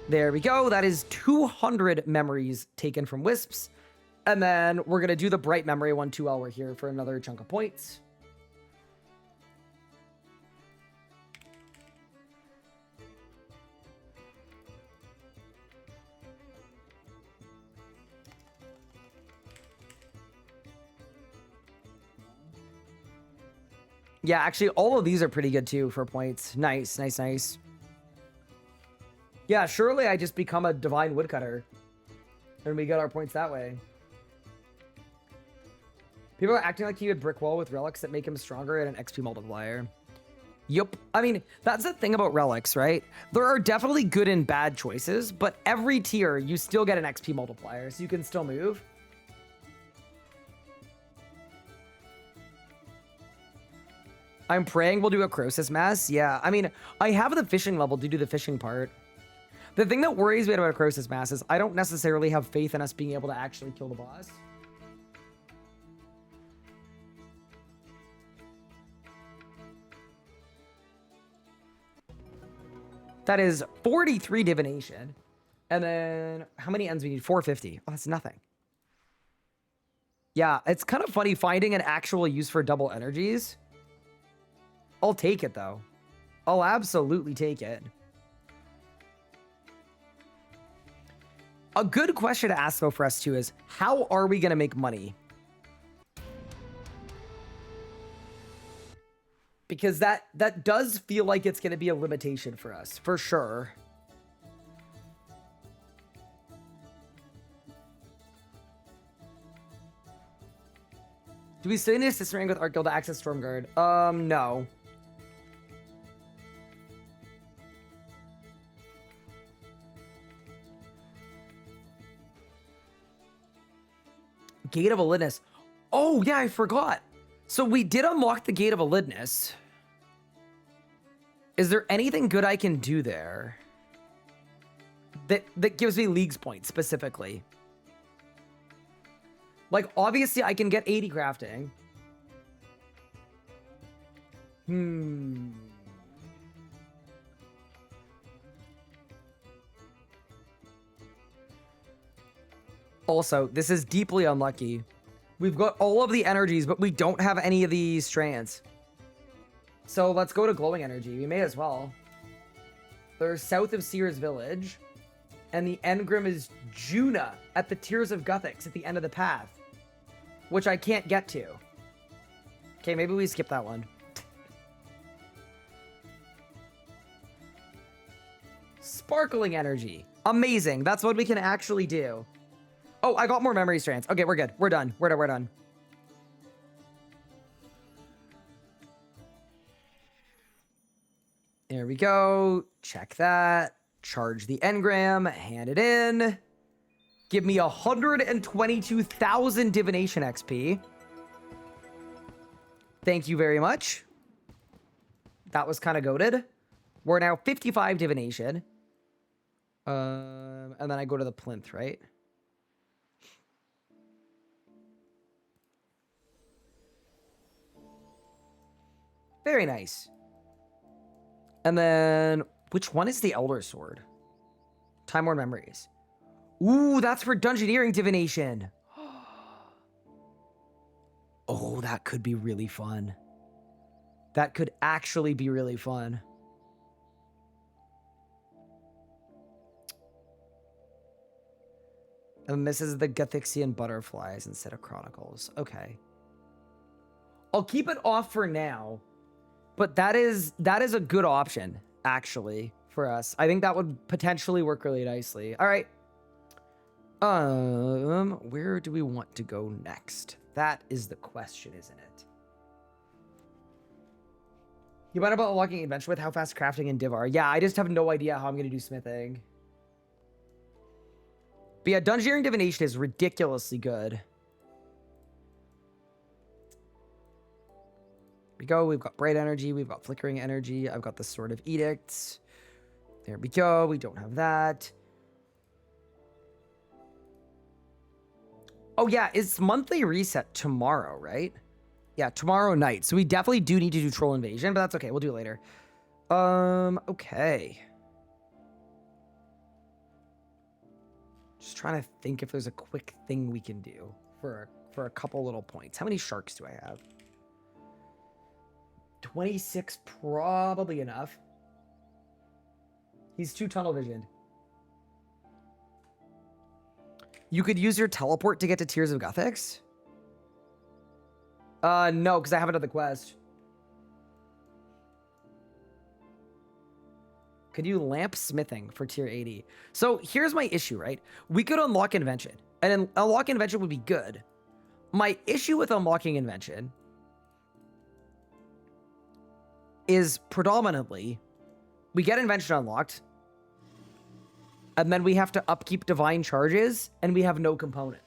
S1: There we go. That is 200 memories taken from wisps. And then we're going to do the bright memory one, too, while we're here for another chunk of points. Yeah, actually, all of these are pretty good, too, for points. Nice, nice, nice. Yeah, surely I just become a divine woodcutter. And we get our points that way. People are acting like he would brick wall with relics that make him stronger at an XP multiplier. Yup. I mean, that's the thing about relics, right? There are definitely good and bad choices, but every tier, you still get an XP multiplier, so you can still move. I'm praying we'll do a Croesus Mass. Yeah, I mean, I have the fishing level to do the fishing part. The thing that worries me about a Croesus Mass is I don't necessarily have faith in us being able to actually kill the boss. That is 43 divination. And then how many ends we need? 450. Oh, that's nothing. Yeah, it's kind of funny finding an actual use for double energies. I'll take it, though. I'll absolutely take it. A good question to ask, though, for us, too, is how are we going to make money? Because that does feel like it's going to be a limitation for us, for sure. Do we still need assistant rank with Art Guild to access Stormguard? No. Gate of Alinness. Oh, yeah, I forgot. So we did unlock the Gate of Alinness. Is there anything good I can do there that gives me Leagues points specifically? Like, obviously, I can get 80 crafting. Also, this is deeply unlucky. We've got all of the energies, but we don't have any of these strands. So let's go to glowing energy. We may as well. There's south of Sears Village. And the Engram is Juna at the Tears of Guthix at the end of the path. Which I can't get to. Okay, maybe we skip that one. Sparkling energy. Amazing. That's what we can actually do. Oh, I got more memory strands. Okay, we're good. We're done. We're done. There we go. Check that. Charge the engram. Hand it in. Give me 122,000 divination XP. Thank you very much. That was kind of goated. We're now 55 divination. And then I go to the plinth, right? Very nice. And then, which one is the Elder Sword? Time Worn Memories. Ooh, that's for Dungeoneering Divination. Oh, that could be really fun. That could actually be really fun. And this is the Guthixian Butterflies instead of Chronicles. Okay. I'll keep it off for now. But that is a good option, actually, for us. I think that would potentially work really nicely. All right. Where do we want to go next? That is the question, isn't it? You mind about unlocking adventure with how fast crafting and div are? Yeah, I just have no idea how I'm going to do smithing. But yeah, Dungeoneering Divination is ridiculously good. We go. We've got bright energy. We've got flickering energy. I've got the Sword of Edicts. There we go. We don't have that. Oh, yeah. It's monthly reset tomorrow, right? Yeah, tomorrow night. So we definitely do need to do Troll Invasion, but that's okay. We'll do it later. Okay. Just trying to think if there's a quick thing we can do for a couple little points. How many sharks do I have? 26, probably enough. He's too tunnel visioned. You could use your teleport to get to Tears of Guthix? No, because I haven't done the quest. Could you lamp smithing for tier 80? So here's my issue, right? We could unlock Invention, and unlocking Invention would be good. My issue with unlocking Invention is predominantly we get Invention unlocked, and then we have to upkeep divine charges, and we have no components.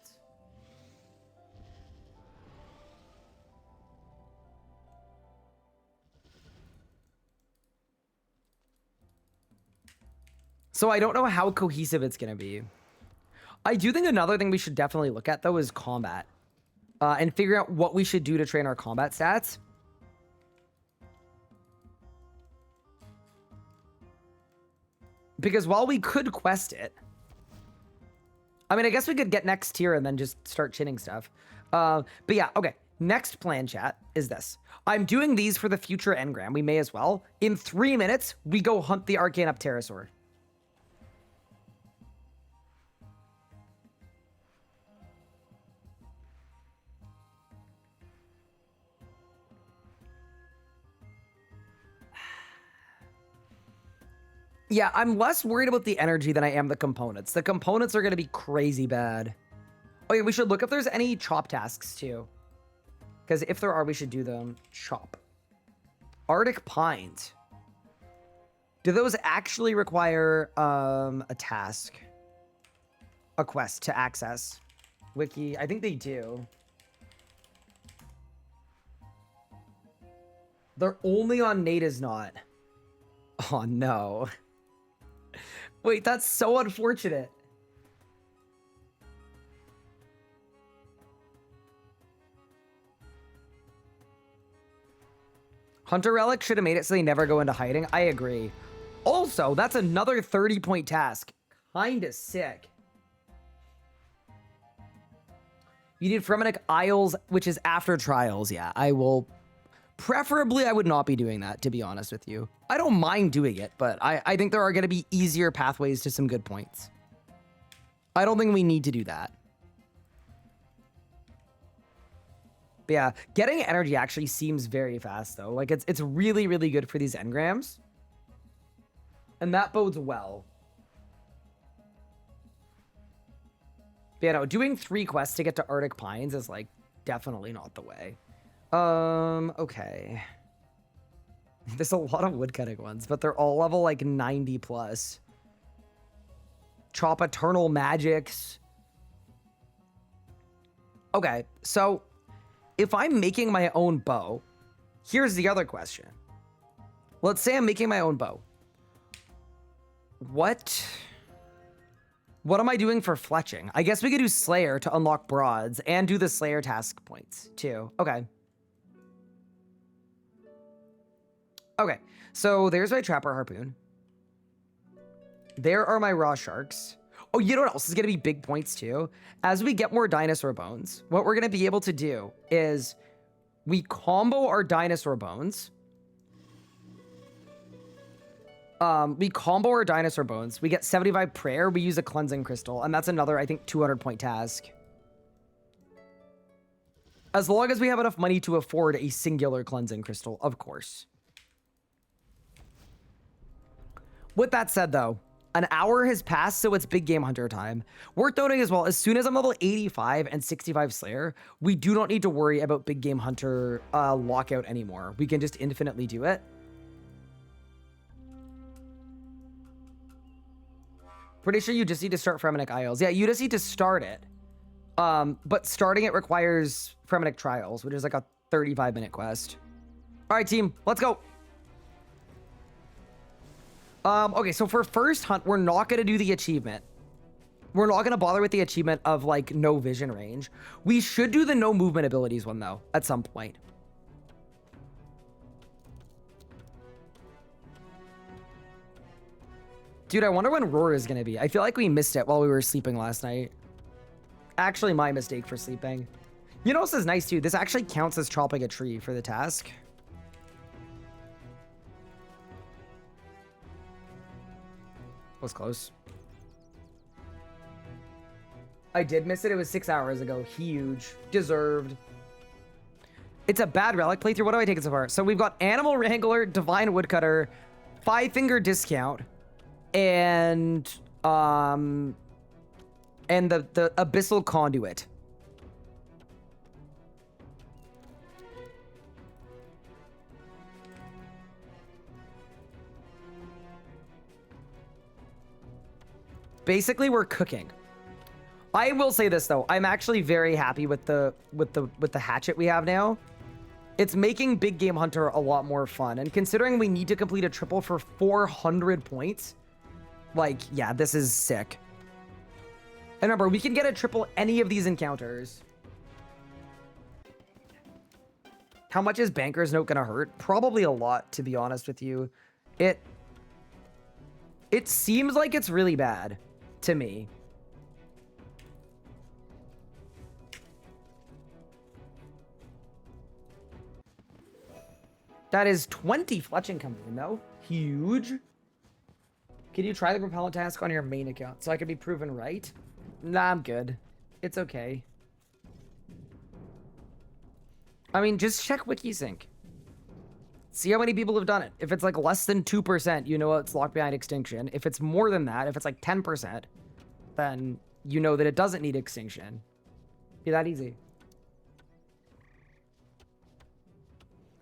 S1: So I don't know how cohesive it's going to be. I do think another thing we should definitely look at, though, is combat. And figure out what we should do to train our combat stats. Because while we could quest it, I mean, I guess we could get next tier and then just start chinning stuff. But yeah, okay. Next plan, chat, is this. I'm doing these for the future engram. We may as well. In 3 minutes, we go hunt the Arcane Up Pterosaur. Yeah, I'm less worried about the energy than I am the components. The components are going to be crazy bad. Oh yeah, we should look if there's any chop tasks too. Because if there are, we should do them. Chop. Arctic Pines. Do those actually require a task? A quest to access? Wiki, I think they do. They're only on Nate is not. Oh no. Wait, that's so unfortunate. Hunter Relic should have made it so they never go into hiding. I agree. Also, that's another 30-point task. Kinda sick. You need Fremennik Isles, which is after Trials. Yeah, I will... Preferably, I would not be doing that, to be honest with you. I don't mind doing it, but I think there are going to be easier pathways to some good points. I don't think we need to do that. But yeah, getting energy actually seems very fast, though. Like, it's really, really good for these engrams. And that bodes well. But yeah, no, doing 3 quests to get to Arctic Pines is, like, definitely not the way. Okay. There's a lot of woodcutting ones, but they're all level, like, 90 plus. Chop Eternal Magics. Okay, so if I'm making my own bow, here's the other question. Let's say I'm making my own bow. What am I doing for fletching? I guess we could do Slayer to unlock broads and do the Slayer task points too. Okay. Okay, so there's my Trapper Harpoon. There are my Raw Sharks. Oh, you know what else is going to be big points too? As we get more dinosaur bones, what we're going to be able to do is we combo our dinosaur bones. We get 75 prayer. We use a cleansing crystal, and that's another, I think, 200-point task. As long as we have enough money to afford a singular cleansing crystal, of course. With that said, though, an hour has passed, so it's big game hunter time. Worth noting as well, as soon as I'm level 85 and 65 Slayer, we do not need to worry about big game hunter lockout anymore. We can just infinitely do it. Pretty sure you just need to start Fremennik Isles. Yeah, you just need to start it. But starting it requires Fremennik Trials, which is like a 35-minute quest. All right, team, let's go. Okay, so for first hunt, we're not going to do the achievement. We're not going to bother with the achievement of, like, no vision range. We should do the no movement abilities one, though, at some point. Dude, I wonder when Roar is going to be. I feel like we missed it while we were sleeping last night. Actually, my mistake for sleeping. You know, this is nice, too. This actually counts as chopping a tree for the task. Was close. I did miss it. It was 6 hours ago. Huge. Deserved. It's a bad Relic playthrough. What do I take it so far? So we've got Animal Wrangler, Divine Woodcutter, 5-finger discount, and the Abyssal Conduit. Basically, we're cooking. I will say this though, I'm actually very happy with the hatchet we have now. It's making big game hunter a lot more fun, and considering we need to complete a triple for 400 points, like, yeah, this is sick. And remember, we can get a triple any of these encounters. How much is Banker's Note gonna hurt? Probably a lot, to be honest with you. It seems like it's really bad to me. That is 20 fletching coming in, though. Huge. Can you try the propellant task on your main account so I can be proven right? Nah, I'm good. It's okay. I mean, just check Wikisync. See how many people have done it. If it's like less than 2%, you know it's locked behind extinction. If it's more than that, if it's like 10%, then you know that it doesn't need extinction. Be that easy.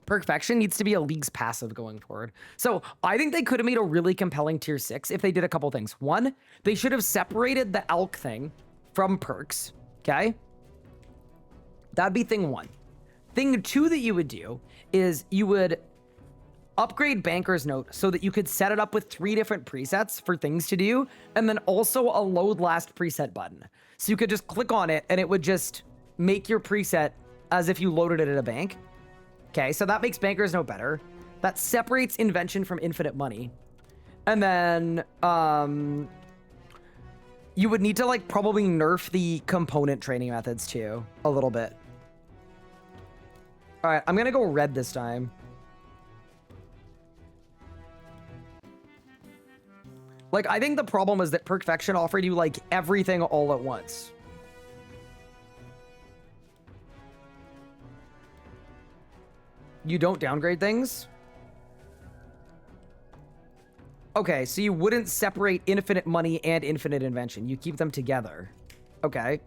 S1: Perfection needs to be a League's passive going forward. So I think they could have made a really compelling tier 6 if they did a couple things. One, they should have separated the elk thing from perks, okay? That'd be thing 1. Thing 2 that you would do is you would upgrade Banker's Note so that you could set it up with 3 different presets for things to do, and then also a load last preset button. So you could just click on it and it would just make your preset as if you loaded it at a bank. Okay, so that makes Banker's Note better. That separates Invention from Infinite Money. And then, you would need to, like, probably nerf the component training methods, too, a little bit. All right, I'm gonna go red this time. Like, I think the problem was that Perfection offered you, like, everything all at once. You don't downgrade things? Okay, so you wouldn't separate Infinite Money and Infinite Invention. You keep them together. Okay.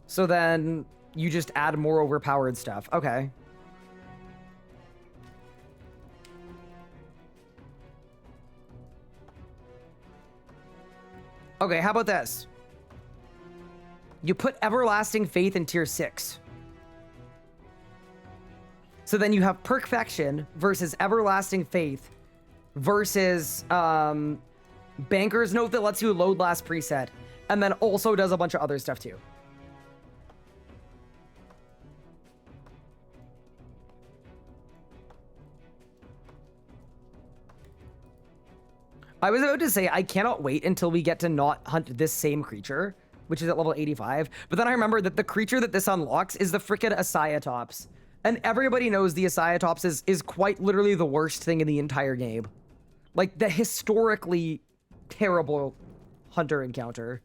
S1: So then you just add more overpowered stuff. Okay. Okay, how about this? You put Everlasting Faith in tier 6. So then you have Perfection versus Everlasting Faith versus Banker's Note that lets you load last preset, and then also does a bunch of other stuff too. I was about to say, I cannot wait until we get to not hunt this same creature, which is at level 85. But then I remember that the creature that this unlocks is the frickin' Asiatops. And everybody knows the Asiatops is quite literally the worst thing in the entire game. Like, the historically terrible hunter encounter.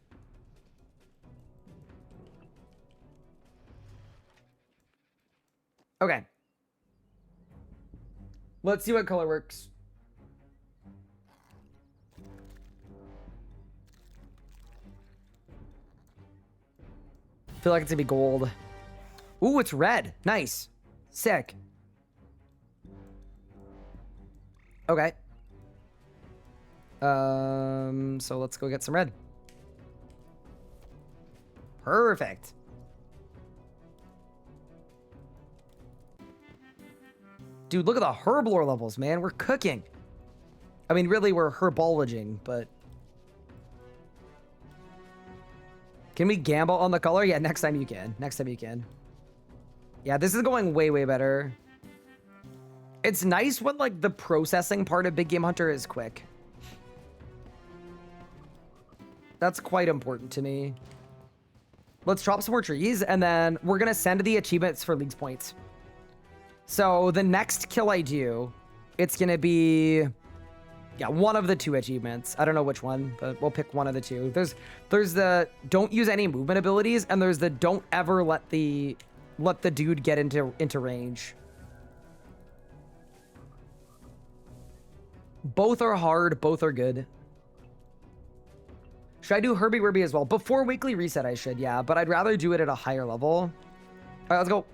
S1: Okay. Let's see what color works. Feel like it's gonna be gold. Ooh, it's red. Nice. Sick. Okay. So let's go get some red. Perfect. Dude, look at the herb lore levels, man. We're cooking. I mean, really, we're herbologing, but... Can we gamble on the color? Yeah, next time you can. Next time you can. Yeah, this is going way, way better. It's nice when, like, the processing part of Big Game Hunter is quick. That's quite important to me. Let's drop some more trees, and then we're going to send the achievements for League's points. So the next kill I do, it's going to be... Yeah, one of the 2 achievements. I don't know which one, but we'll pick one of the 2. There's the don't use any movement abilities, and there's the don't ever let the dude get into range. Both are hard, both are good. Should I do Herbie Werby as well? Before weekly reset, I should, yeah, but I'd rather do it at a higher level. All right, let's go.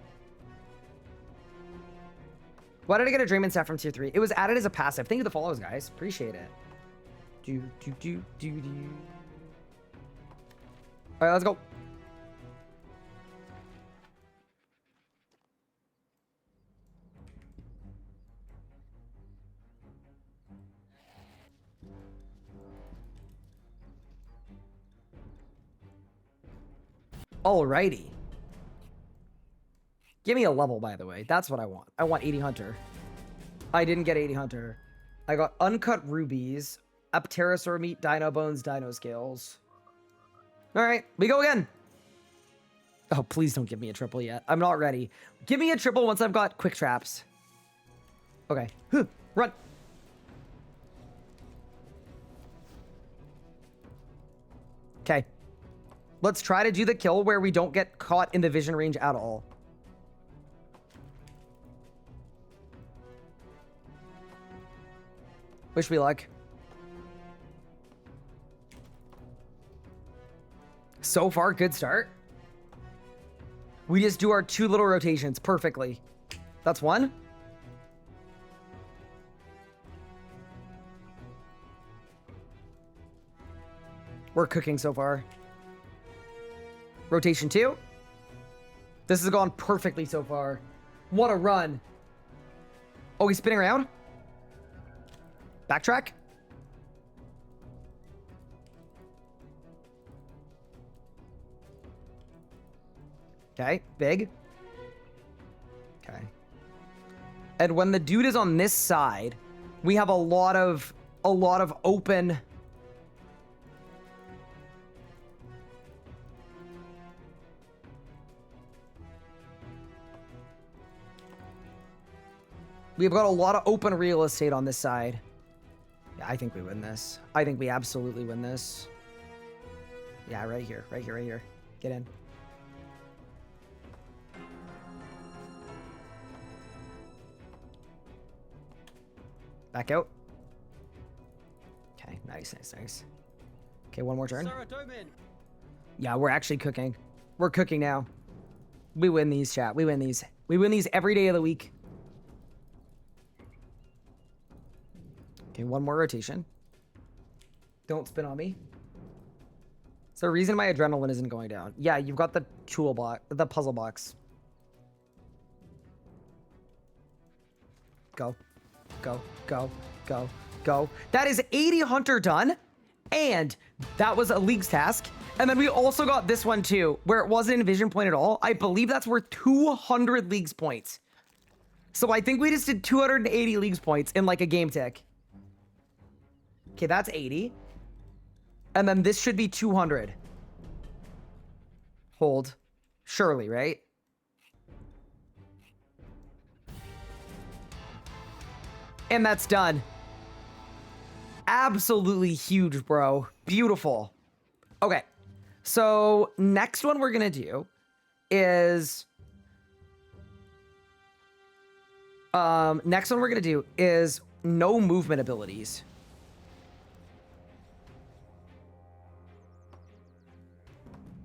S1: Why did I get a Draymond set from tier 3? It was added as a passive. Thank you for the follows, guys. Appreciate it. All right, let's go. Alrighty. Give me a level, by the way. That's what I want. I want 80 Hunter. I didn't get 80 Hunter. I got Uncut Rubies, Apterosaur Meat, Dino Bones, Dino Scales. Alright, we go again. Oh, please don't give me a triple yet. I'm not ready. Give me a triple once I've got Quick Traps. Okay. Run. Okay. Let's try to do the kill where we don't get caught in the vision range at all. Wish me luck. So far, good start. We just do our 2 little rotations perfectly. That's 1. We're cooking so far. Rotation 2. This has gone perfectly so far. What a run. Oh, he's spinning around? Backtrack. Okay, big. Okay. And when the dude is on this side, we have a lot of open. We've got a lot of open real estate on this side. Yeah, I think we win this. I think we absolutely win this. Yeah, right here, right here, right here. Get in. Back out. Okay, nice, nice, nice. Okay, one more turn. Yeah, we're actually cooking. We're cooking now. We win these, chat. We win these. We win these every day of the week. Okay, one more rotation. Don't spin on me. Is there a reason my adrenaline isn't going down? Yeah, you've got the toolbox, the puzzle box. Go. Go, go, go, go. That is 80 Hunter done. And that was a League's task. And then we also got this one too, where it wasn't in Vision Point at all. I believe that's worth 200 League's points. So I think we just did 280 League's points in like a game tick. Okay, that's 80. And then this should be 200. Hold. Surely, right? And that's done. Absolutely huge, bro. Beautiful. Okay. So next one we're going to do is... next one we're going to do is no movement abilities.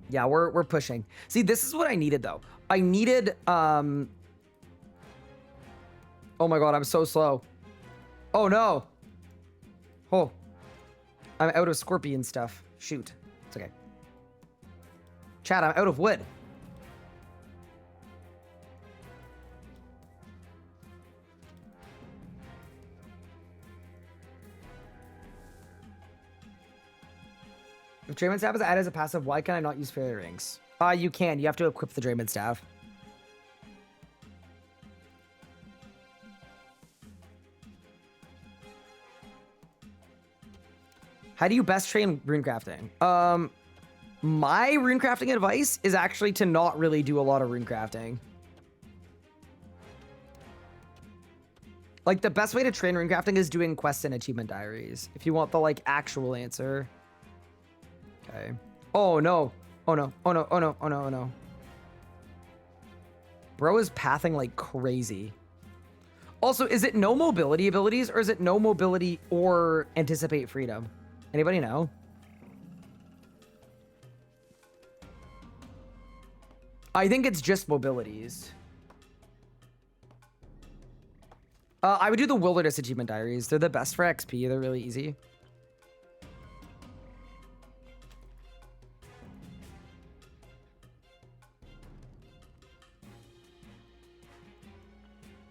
S1: Yeah, we're pushing. See, this is what I needed, though. I needed... Oh my god, I'm so slow. Oh no. Oh. I'm out of scorpion stuff. Shoot. It's okay. Chat, I'm out of wood. If Drayman Staff is added as a passive, why can I not use Fairy Rings? You can. You have to equip the Drayman Staff. How do you best train runecrafting? My runecrafting advice is actually to not really do a lot of runecrafting. Like, the best way to train runecrafting is doing quests and achievement diaries. If you want the, like, actual answer. Okay. Oh, no. Oh, no. Oh, no. Oh, no. Oh, no. Oh, no. Bro is pathing like crazy. Also, is it no mobility abilities, or is it no mobility or anticipate freedom? Anybody know? I think it's just mobilities. I would do the Wilderness Achievement Diaries. They're the best for XP. They're really easy.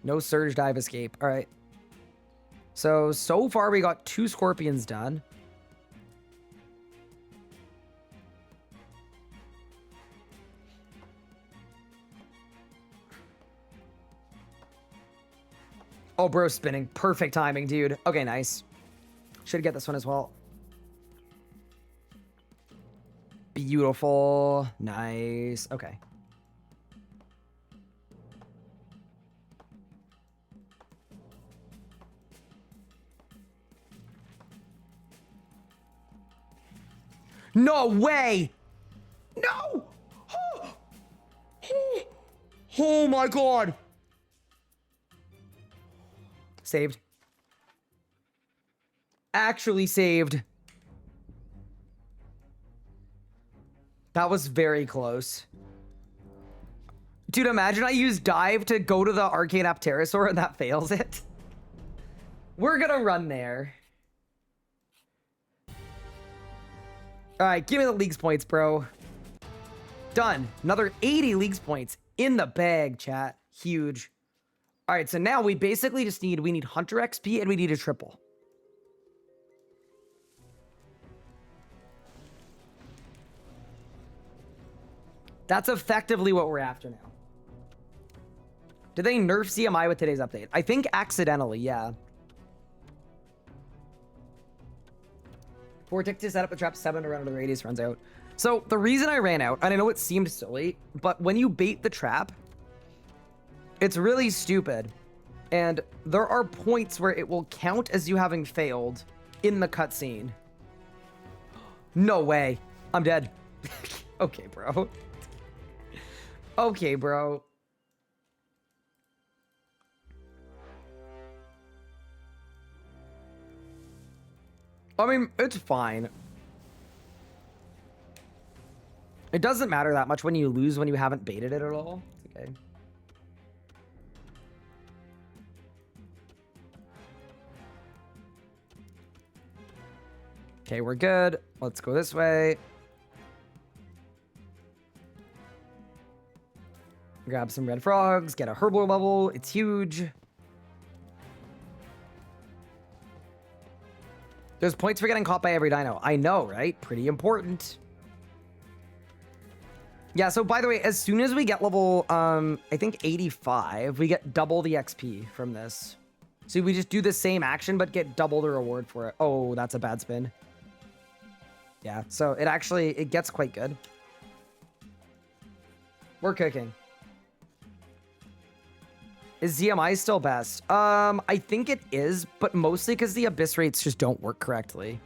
S1: No Surge Dive Escape. All right. So far we got 2 Scorpions done. Oh, bro, spinning. Perfect timing, dude. Okay, nice. Should get this one as well. Beautiful. Nice. Okay. No way! No! Oh my god! Saved. Actually saved. That was very close. Dude, imagine I use dive to go to the Arcane Apterosaur and that fails it. We're gonna run there. Alright, give me the Leagues points, bro. Done. Another 80 Leagues points in the bag, chat. Huge. Alright, so now we basically just need, we need Hunter XP and we need a triple. That's effectively what we're after now. Did they nerf CMI with today's update? I think accidentally, yeah. Vortex to set up a trap 7 to run out of the radius runs out. So the reason I ran out, and I know it seemed silly, but when you bait the trap, it's really stupid. And there are points where it will count as you having failed in the cutscene. No way. I'm dead. Okay, bro. Okay, bro. I mean, it's fine. It doesn't matter that much when you lose when you haven't baited it at all. It's okay. Okay, we're good. Let's go this way. Grab some red frogs, get a herbal level. It's huge. There's points for getting caught by every dino. I know, right? Pretty important. Yeah, so by the way, as soon as we get level, I think 85, we get double the XP from this. So we just do the same action, but get double the reward for it. Oh, that's a bad spin. Yeah, so it gets quite good. We're cooking. Is ZMI still best? I think it is, but mostly because the abyss rates just don't work correctly.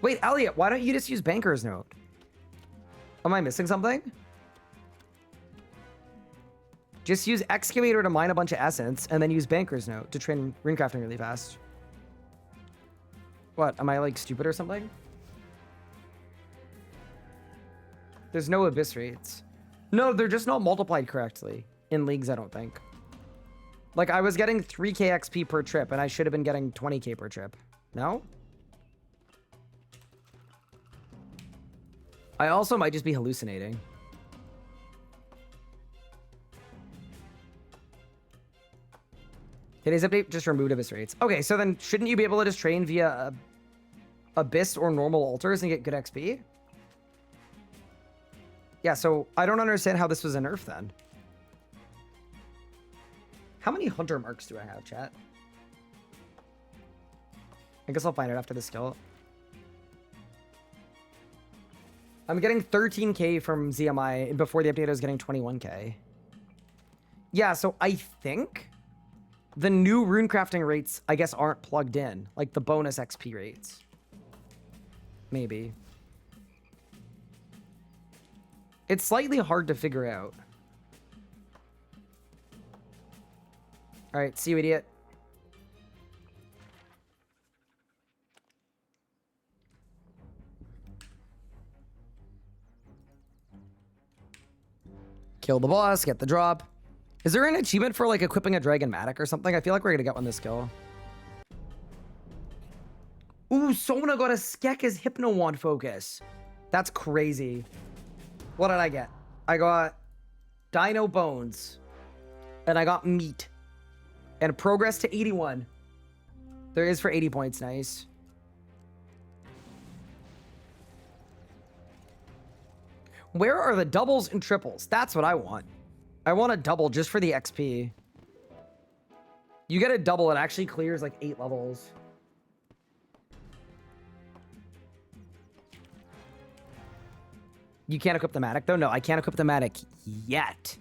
S1: Wait, Elliot, why don't you just use Banker's Note? Am I missing something? Just use Excavator to mine a bunch of essence, and then use Banker's Note to train Runecrafting really fast. What, am I like stupid or something? There's no abyss rates. No, they're just not multiplied correctly in leagues, I don't think. Like, I was getting 3k XP per trip, and I should have been getting 20k per trip. No? I also might just be hallucinating. Today's update just removed abyss rates. Okay, so then shouldn't you be able to just train via abyss or normal altars and get good XP? Yeah, so I don't understand how this was a nerf then. How many hunter marks do I have, chat? I guess I'll find it after the skill. I'm getting 13k from ZMI, and before the update I was getting 21k. Yeah, so I think the new runecrafting rates, I guess, aren't plugged in. Like the bonus XP rates. Maybe. It's slightly hard to figure out. Alright, see you, idiot. Kill the boss, get the drop. Is there an achievement for like equipping a Dragon Matic or something? I feel like we're gonna get one this skill. Ooh, Sona got a Skek as Hypno Wand focus. That's crazy. What did I get? I got Dino Bones. And I got Meat. And progress to 81. There is for 80 points, nice. Where are the doubles and triples? That's what I want. I want a double just for the XP. You get a double, it actually clears like 8 levels. You can't equip the Matic though? No, I can't equip the Matic yet.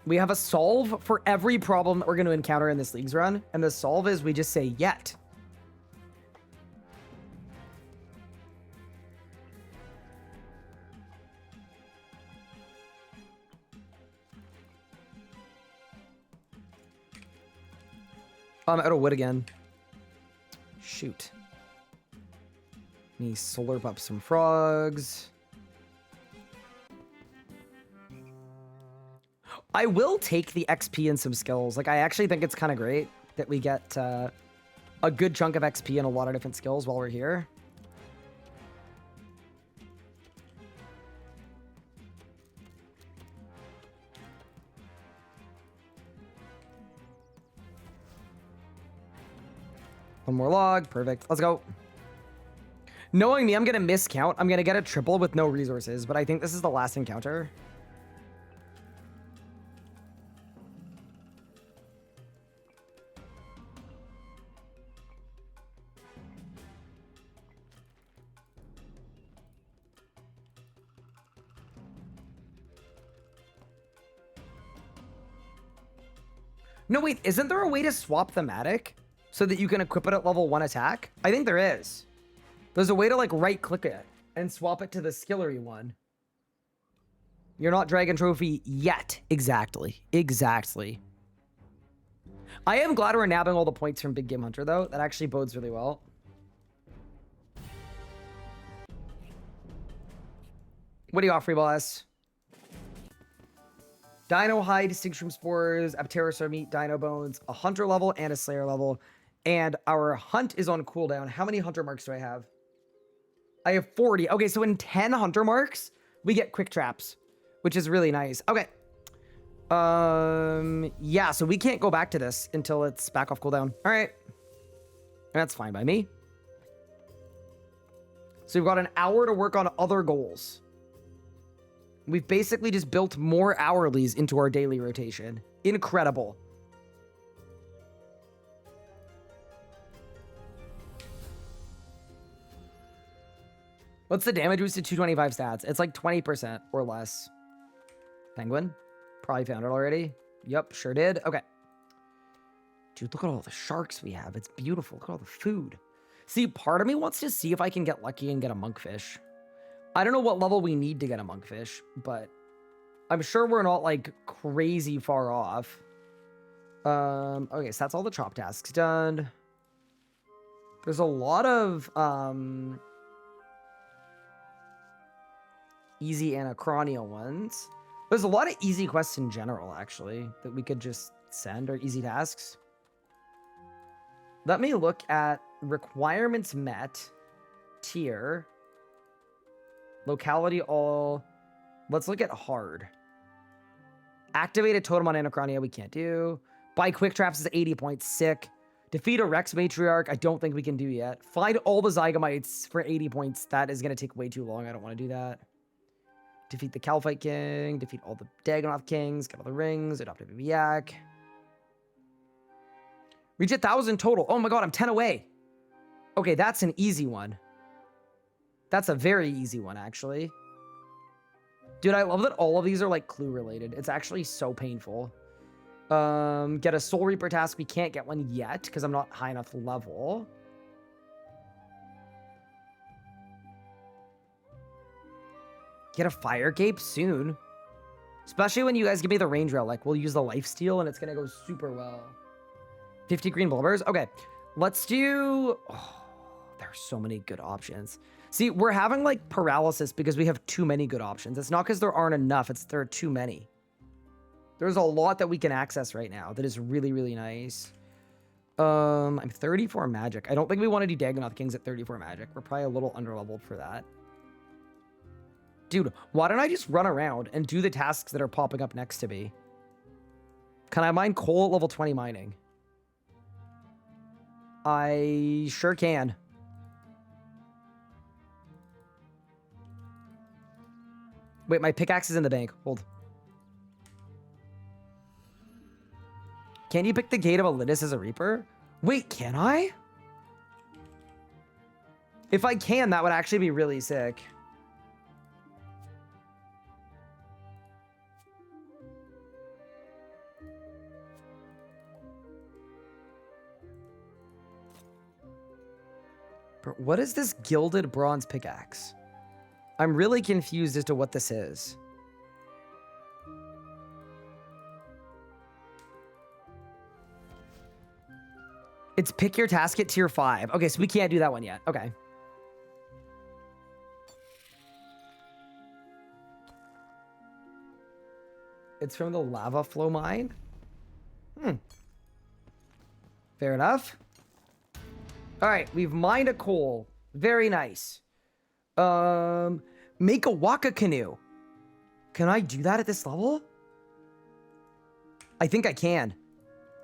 S1: We have a solve for every problem that we're going to encounter in this league's run. And the solve is we just say yet. I'm out of wood again. Shoot. Me slurp up some frogs. I will take the XP and some skills. Like, I actually think it's kind of great that we get a good chunk of XP and a lot of different skills while we're here. One more log. Perfect. Let's go. Knowing me, I'm gonna miscount. I'm gonna get a triple with no resources, but I think this is the last encounter. No, wait, isn't there a way to swap thematic so that you can equip it at level 1 attack? I think there is. There's a way to like right click it and swap it to the skillery one. You're not Dragon Trophy yet. Exactly. Exactly. I am glad we're nabbing all the points from Big Game Hunter though. That actually bodes really well. What do you offer, boss? Dino Hide, Distinction Spores, Apterosaur Meat, Dino Bones, a Hunter level and a Slayer level. And our Hunt is on cooldown. How many Hunter marks do I have? I have 40. Okay, so in 10 Hunter marks, we get Quick Traps, which is really nice. Okay. Yeah, so we can't go back to this until it's back off cooldown. All right. That's fine by me. So we've got an hour to work on other goals. We've basically just built more hourlies into our daily rotation. Incredible. What's the damage boost to 225 stats? It's like 20% or less. Penguin? Probably found it already. Yep, sure did. Okay. Dude, look at all the sharks we have. It's beautiful. Look at all the food. See, part of me wants to see if I can get lucky and get a monkfish. I don't know what level we need to get a monkfish, but I'm sure we're not like crazy far off. Okay, so that's all the chop tasks done. There's a lot of easy anachronial ones. There's a lot of easy quests in general, actually, that we could just send, or easy tasks. Let me look at requirements met, tier, locality all. Let's look at hard. Activate a totem on Anachronia, we can't do. Buy quick traps is 80 points, sick. Defeat a Rex Matriarch, I don't think we can do yet. Find all the Zygomites for 80 points, that is going to take way too long, I don't want to do that. Defeat the Calphite King, defeat all the Dagonoth Kings, get all the rings, adopt a baby yak. Reach 1,000 total. Oh my god, I'm 10 away. Okay, that's an easy one. That's a very easy one, actually. Dude, I love that all of these are, like, clue related. It's actually so painful. Get a Soul Reaper task. We can't get one yet, because I'm not high enough level. Get a Fire Cape soon. Especially when you guys give me the range relic. We'll use the lifesteal, and it's going to go super well. 50 green blubbers? Okay. Let's do... Oh, there are so many good options. See, we're having, like, paralysis because we have too many good options. It's not because there aren't enough. It's there are too many. There's a lot that we can access right now that is really, really nice. I'm 34 magic. I don't think we want to do Dagonoth Kings at 34 magic. We're probably a little underleveled for that. Dude, why don't I just run around and do the tasks that are popping up next to me? Can I mine coal at level 20 mining? I sure can. Wait, my pickaxe is in the bank. Hold. Can you pick the Gate of Alinness as a Reaper? Wait, can I? If I can, that would actually be really sick. What is this gilded bronze pickaxe? I'm really confused as to what this is. It's pick your task at tier 5. Okay, so we can't do that one yet. Okay. It's from the lava flow mine? Fair enough. All right, we've mined a coal. Very nice. Make a waka canoe. Can I do that at this level? I think I can.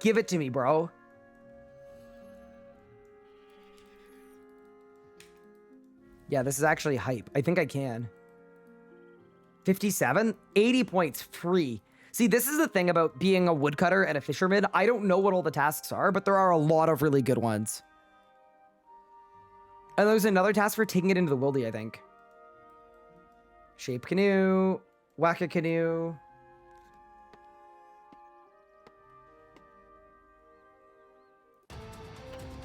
S1: Give it to me, bro. Yeah, this is actually hype. I think I can. 57? 80 points free. See, this is the thing about being a woodcutter and a fisherman. I don't know what all the tasks are, but there are a lot of really good ones. And there's another task for taking it into the wildy, I think. Shape canoe. Whack a canoe.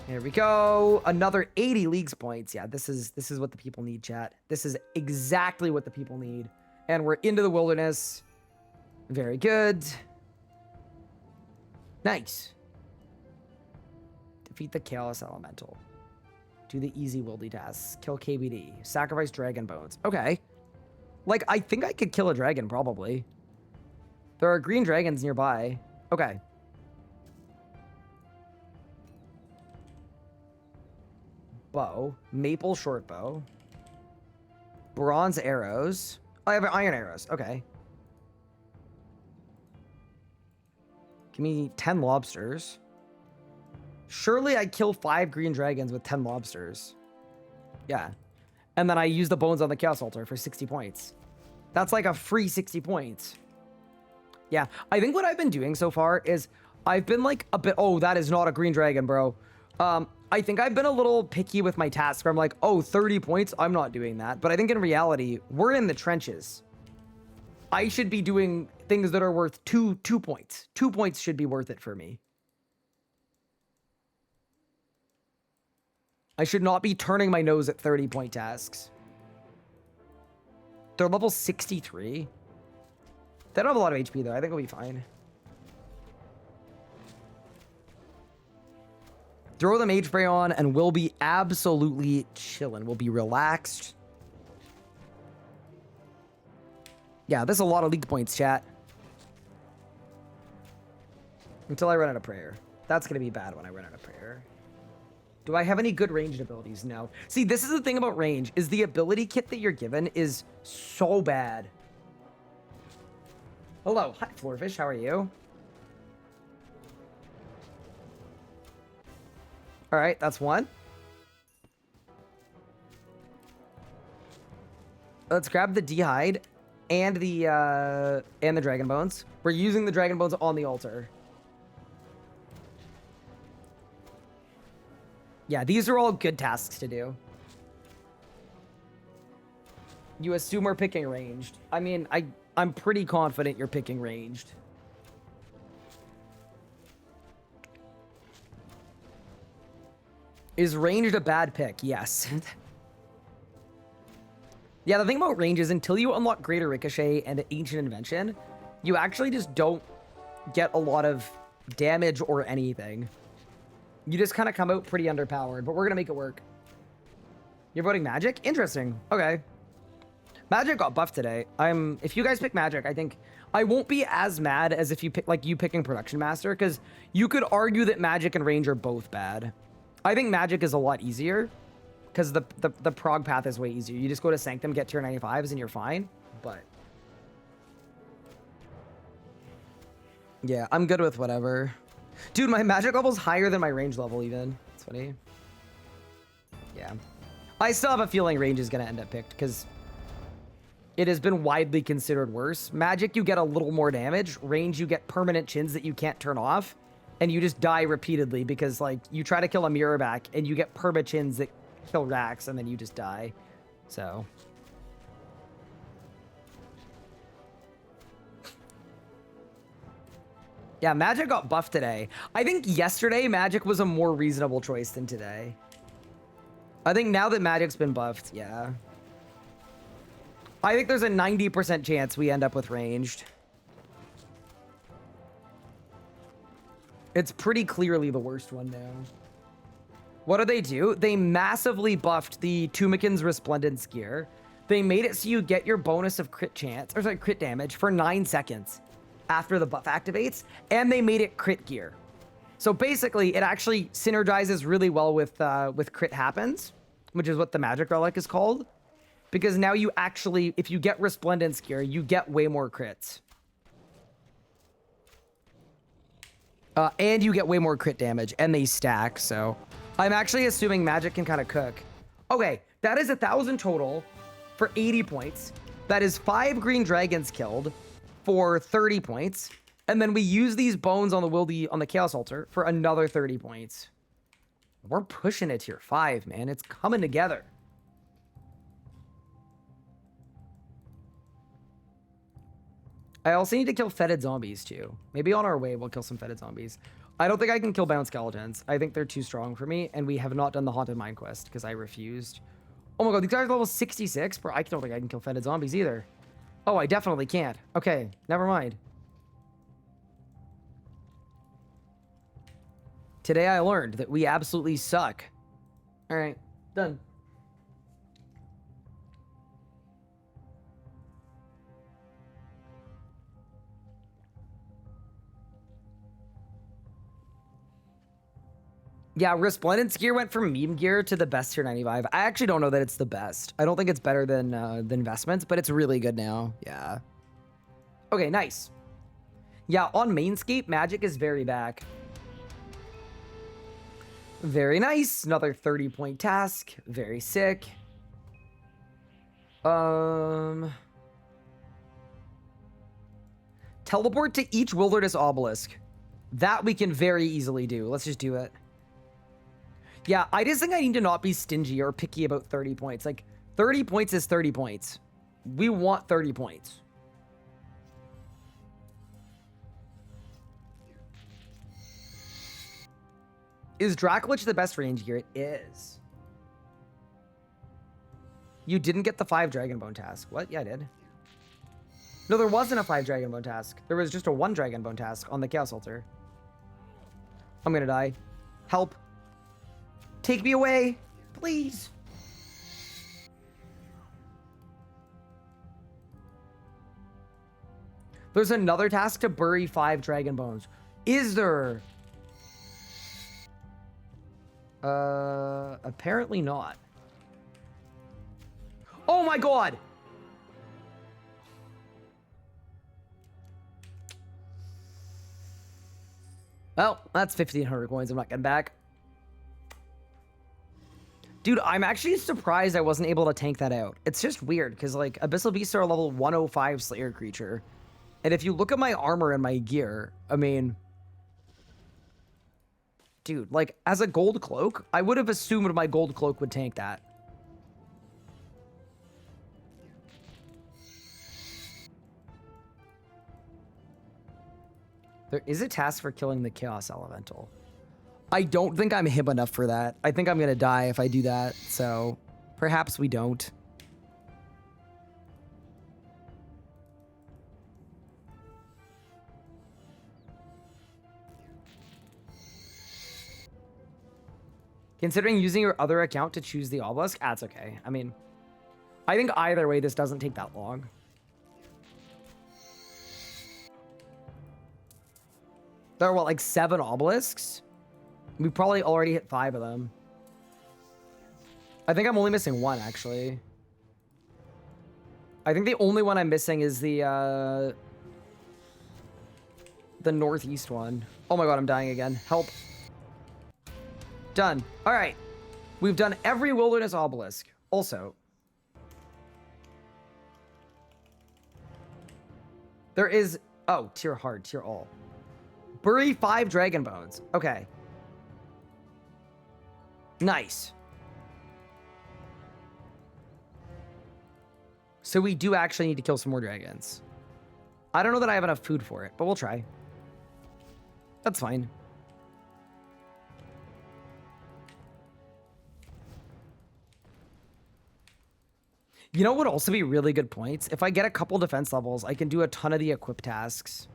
S1: There we go. Another 80 leagues points. Yeah, this is what the people need, chat. This is exactly what the people need. And we're into the wilderness. Very good. Nice. Defeat the Chaos Elemental. Do the easy wildy tasks. Kill KBD. Sacrifice dragon bones. Okay. Like, I think I could kill a dragon, probably. There are green dragons nearby. Okay. Bow. Maple short bow. Bronze arrows. Oh, I have iron arrows. Okay. Give me 10 lobsters. Surely I kill 5 green dragons with 10 lobsters. Yeah. And then I use the bones on the chaos altar for 60 points. That's like a free 60 points. Yeah. I think what I've been doing so far is I've been like a bit... Oh, that is not a green dragon, bro. I think I've been a little picky with my tasks where I'm like, oh, 30 points? I'm not doing that. But I think in reality, we're in the trenches. I should be doing things that are worth two points. 2 points should be worth it for me. I should not be turning my nose at 30-point tasks. They're level 63. They don't have a lot of HP, though. I think we'll be fine. Throw the mage spray on, and we'll be absolutely chilling. We'll be relaxed. Yeah, there's a lot of league points, chat. Until I run out of prayer. That's going to be bad when I run out of prayer. Do I have any good ranged abilities? No. See, this is the thing about range, is the ability kit that you're given is so bad. Hello. Hi, Floorfish. How are you? All right, that's one. Let's grab the dehide and the dragon bones. We're using the dragon bones on the altar. Yeah, these are all good tasks to do. You assume we're picking ranged. I mean, I'm pretty confident you're picking ranged. Is ranged a bad pick? Yes. Yeah, the thing about range is until you unlock Greater Ricochet and Ancient Invention, you actually just don't get a lot of damage or anything. You just kind of come out pretty underpowered, but we're going to make it work. You're voting Magic? Interesting. Okay. Magic got buffed today. If you guys pick Magic, I think I won't be as mad as if you pick, like you picking Production Master, because you could argue that Magic and Range are both bad. I think Magic is a lot easier because the prog path is way easier. You just go to Sanctum, get tier 95s, and you're fine. But yeah, I'm good with whatever. Dude, my Magic level's higher than my range level even. It's funny. Yeah. I still have a feeling range is going to end up picked because it has been widely considered worse. Magic, you get a little more damage. Range, you get permanent chins that you can't turn off. And you just die repeatedly because, like, you try to kill a mirror back and you get perma chins that kill Rax and then you just die. So. Yeah, Magic got buffed today. I think yesterday Magic was a more reasonable choice than today. I think now that Magic's been buffed, yeah. I think there's a 90% chance we end up with ranged. It's pretty clearly the worst one now. What do? They massively buffed the Tumikin's Resplendence gear. They made it so you get your bonus of crit chance, or sorry, crit damage for 9 seconds after the buff activates, and they made it crit gear. So basically, it actually synergizes really well with crit happens, which is what the Magic Relic is called. Because now you actually, if you get Resplendence gear, you get way more crits. And you get way more crit damage, and they stack, so... I'm actually assuming Magic can kind of cook. Okay, That is 1,000 total for 80 points. That is 5 green dragons killed for 30 points. And then we use these bones on the Chaos Altar for another 30 points. We're pushing it tier 5, man. It's coming together. I also need to kill fetid zombies too. Maybe on our way we'll kill some fetid zombies. I don't think I can kill bound skeletons. I think they're too strong for me, and we have not done the Haunted Mine quest because I refused. Oh my god, these guys are level 66? Bro, I don't think I can kill fetid zombies either. Oh, I definitely can't. Okay, never mind. Today I learned that we absolutely suck. All right, done. Yeah, Resplendence gear went from meme gear to the best tier 95. I actually don't know that it's the best. I don't think it's better than Investments, but it's really good now. Yeah. Okay, nice. Yeah, on Mainscape, magic is very back. Very nice. Another 30-point task. Very sick. Teleport to each wilderness obelisk. That we can very easily do. Let's just do it. Yeah, I just think I need to not be stingy or picky about 30 points. Like, 30 points is 30 points. We want 30 points. Is Dracolich the best range gear? It is. You didn't get the 5 Dragonbone task. What? Yeah, I did. No, there wasn't a 5 Dragonbone task. There was just a 1 Dragonbone task on the Chaos Altar. I'm gonna die. Help. Take me away, please. There's another task to bury 5 dragon bones. Is there? Apparently not. Oh my god! Well, that's 1,500 coins I'm not getting back. Dude, I'm actually surprised I wasn't able to tank that out. It's just weird, because, like, Abyssal Beasts are a level 105 Slayer creature. And if you look at my armor and my gear, I mean... Dude, like, as a gold cloak, I would have assumed my gold cloak would tank that. There is a task for killing the Chaos Elemental. I don't think I'm hip enough for that. I think I'm gonna die if I do that, so perhaps we don't. Considering using your other account to choose the obelisk, that's okay. I mean, I think either way, this doesn't take that long. There are, what, like 7 obelisks? We probably already hit 5 of them. I think I'm only missing 1, actually. I think the only one I'm missing is the northeast one. Oh my god, I'm dying again. Help. Done. All right. We've done every wilderness obelisk. Also, there is... Oh, tier hard, tier all. Bury 5 dragon bones. Okay. Nice. So we do actually need to kill some more dragons. I don't know that I have enough food for it, but we'll try. That's fine. You know what would also be really good points? If I get a couple defense levels, I can do a ton of the equip tasks.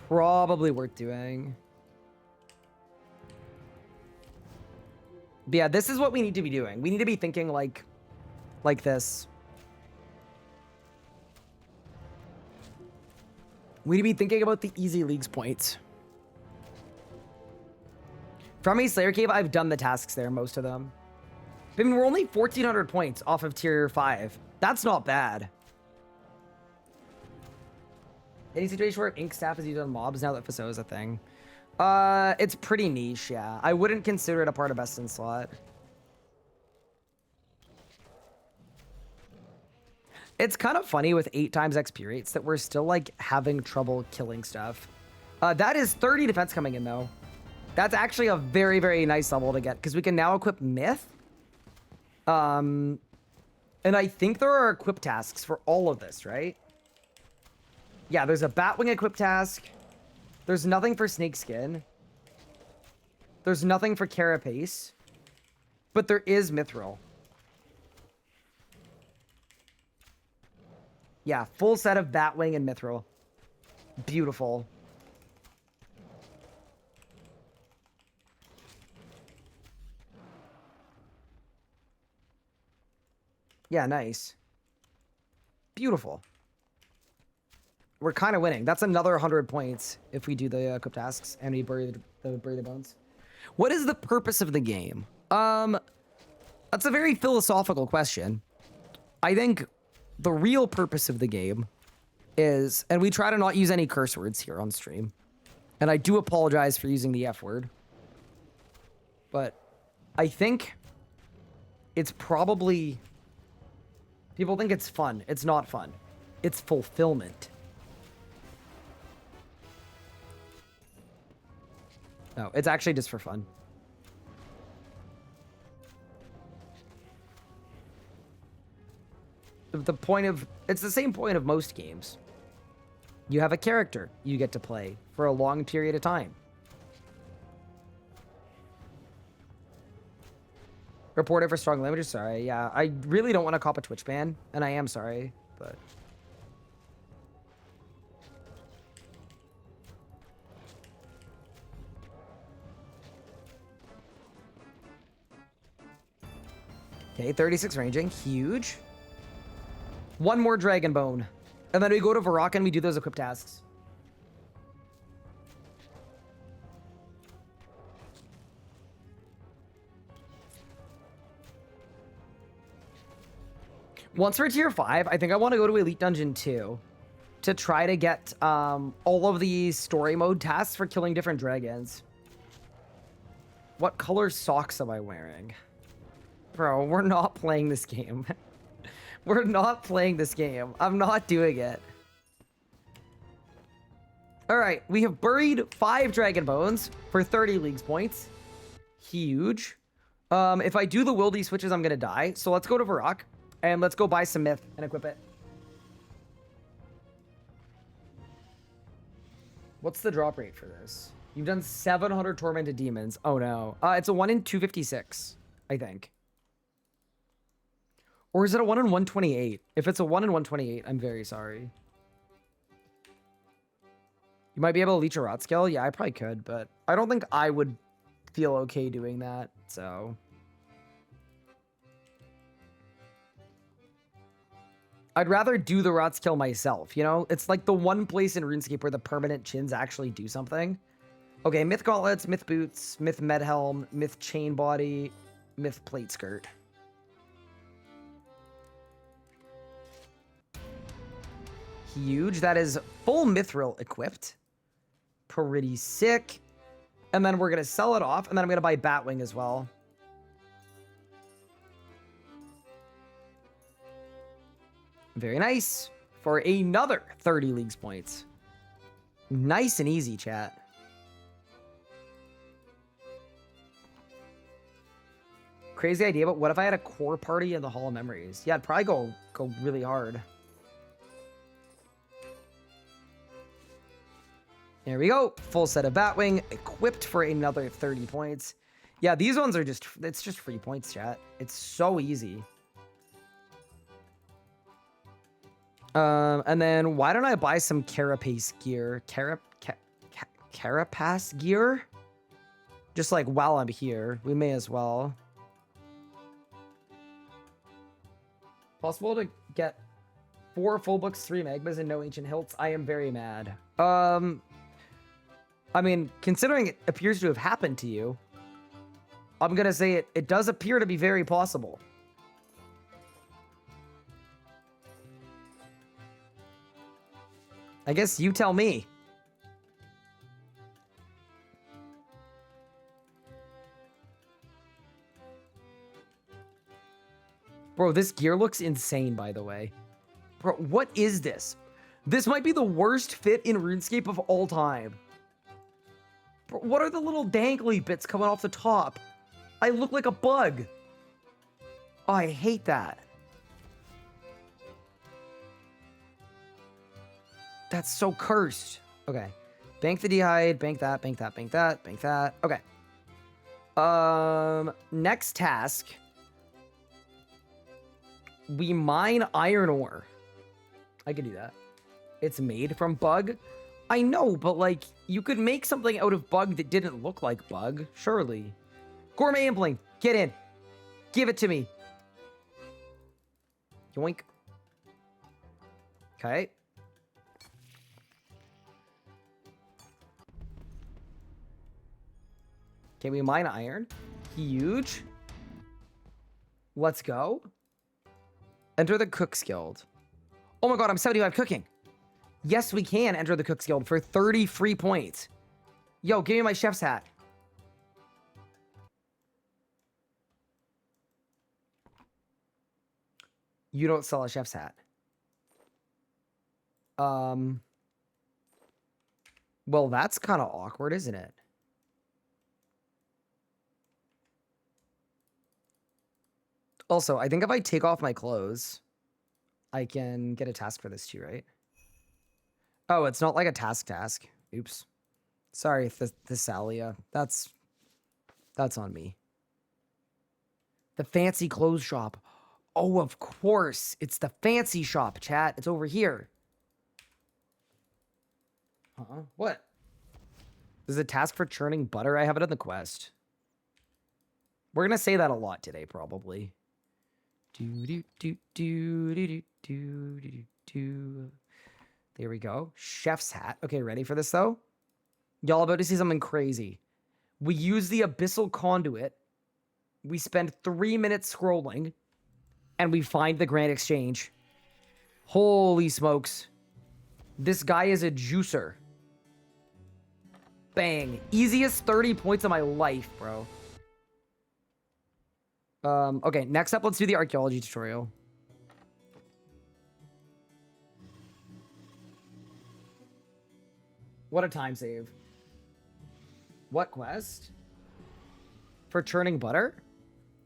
S1: Probably worth doing. But yeah, this is what we need to be doing. We need to be thinking like this. We need to be thinking about the easy leagues points. From a Slayer Cave, I've done the tasks there, most of them. I mean, we're only 1,400 points off of tier 5. That's not bad. Any situation where ink staff is used on mobs now that Faso is a thing? It's pretty niche, yeah. I wouldn't consider it a part of best in slot. It's kind of funny with 8 times XP rates that we're still like having trouble killing stuff. That is 30 defense coming in though. That's actually a very, very nice level to get because we can now equip Myth. And I think there are equip tasks for all of this, right? Yeah, there's a Batwing equip task. There's nothing for Snakeskin. There's nothing for Carapace. But there is Mithril. Yeah, full set of Batwing and Mithril. Beautiful. Yeah, nice. Beautiful. We're kind of winning. That's another 100 points if we do the equip tasks and we bury the bones. What is the purpose of the game? That's a very philosophical question. I think the real purpose of the game is, and we try to not use any curse words here on stream, and I do apologize for using the F word, but I think it's probably, people think it's fun. It's not fun. It's fulfillment. No, it's actually just for fun. The point of, it's the same point of most games. You have a character you get to play for a long period of time. Reported for strong languages. Sorry, yeah, I really don't want to cop a Twitch ban, and I am sorry, but okay, 36 ranging, huge. One more Dragon Bone. And then we go to Varrock and we do those equip tasks. Once we're tier 5, I think I want to go to Elite Dungeon 2 to try to get all of the story mode tasks for killing different dragons. What color socks am I wearing? Bro, we're not playing this game. We're not playing this game. I'm not doing it. All right, we have buried 5 Dragon Bones for 30 Leagues points. Huge. If I do the Wildy switches, I'm going to die. So let's go to Varrock, and let's go buy some Myth and equip it. What's the drop rate for this? You've done 700 Tormented Demons. Oh, no. It's a 1 in 256, I think. Or is it a 1 in 128? If it's a 1 in 128, I'm very sorry. You might be able to leech a rot skill. Yeah, I probably could, but I don't think I would feel okay doing that, so. I'd rather do the rot skill myself, you know? It's like the one place in RuneScape where the permanent chins actually do something. Okay, Myth Gauntlets, Myth Boots, Myth Med Helm, Myth Chain Body, Myth Plate Skirt. Huge. That is full Mithril equipped. Pretty sick. And then we're going to sell it off, and then I'm going to buy Batwing as well. Very nice. For another 30 Leagues points. Nice and easy, chat. Crazy idea, but what if I had a core party in the Hall of Memories? Yeah, I'd probably go really hard. There we go. Full set of Batwing, equipped for another 30 points. Yeah, these ones are just, it's just free points, chat. It's so easy. And then why don't I buy some Carapace gear? Carapace gear? Just like while I'm here, we may as well. Possible to get 4 full books, 3 magmas, and no ancient hilts. I am very mad. I mean, considering it appears to have happened to you, I'm gonna say it does appear to be very possible. I guess you tell me. Bro, this gear looks insane, by the way. Bro, what is this? This might be the worst fit in RuneScape of all time. Bro, what are the little dangly bits coming off the top? I look like a bug. Oh, I hate that. That's so cursed. Okay. Bank the dehide, bank that, bank that, bank that, bank that. Okay. Next task. We mine iron ore. I can do that. It's made from bug. I know, but like, you could make something out of bug that didn't look like bug, surely. Gourmet Impling, get in. Give it to me. Yoink. Okay. Okay, we mine iron. Huge. Let's go. Enter the Cook's Guild. Oh my god, I'm 75 cooking. Yes, we can enter the Cook's Guild for 30 free points. Yo, give me my chef's hat. You don't sell a chef's hat. Well, that's kind of awkward, isn't it? Also, I think if I take off my clothes, I can get a task for this too, right? Oh, it's not like a task. Oops. Sorry, Thessalia. That's on me. The fancy clothes shop. Oh, of course. It's the fancy shop, chat. It's over here. What? There's a task for churning butter. I have it on the quest. We're going to say that a lot today, probably. There we go. Chef's hat. Okay, ready for this, though? Y'all about to see something crazy. We use the abyssal conduit. We spend 3 minutes scrolling. And we find the Grand Exchange. Holy smokes. This guy is a juicer. Bang. Easiest 30 points of my life, bro. Okay, next up, let's do the archaeology tutorial. What a time save. What quest? For churning butter?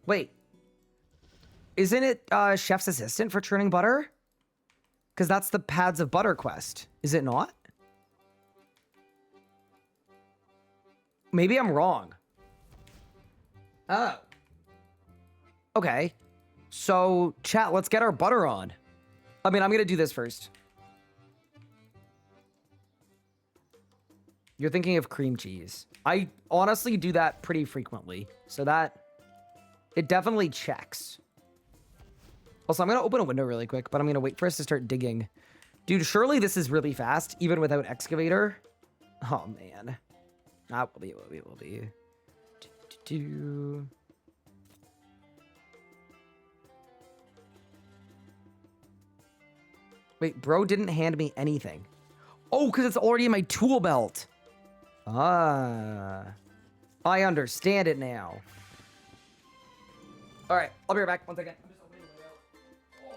S1: Wait. Isn't it chef's assistant for churning butter? Because that's the pads of butter quest. Is it not? Maybe I'm wrong. Oh. Okay. So, chat, let's get our butter on. I mean, I'm going to do this first. You're thinking of cream cheese. I honestly do that pretty frequently. So that, it definitely checks. Also, I'm going to open a window really quick, but I'm going to wait for us to start digging. Dude, surely this is really fast, even without excavator. Oh, man. That will be, it will be. Wait, bro didn't hand me anything. Oh, because it's already in my tool belt. Ah. I understand it now. All right, I'll be right back. 1 second. I'm just opening the window. Oh.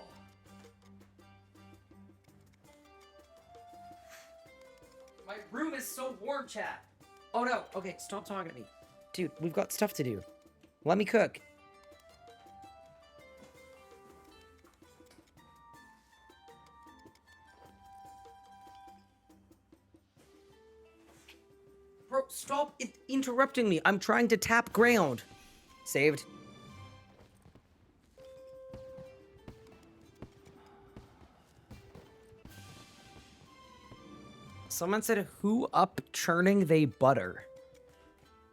S1: My room is so warm, chat. Oh, no. Okay, stop talking to me. Dude, we've got stuff to do. Let me cook. Bro, stop interrupting me. I'm trying to tap ground. Saved. Someone said, who up churning they butter?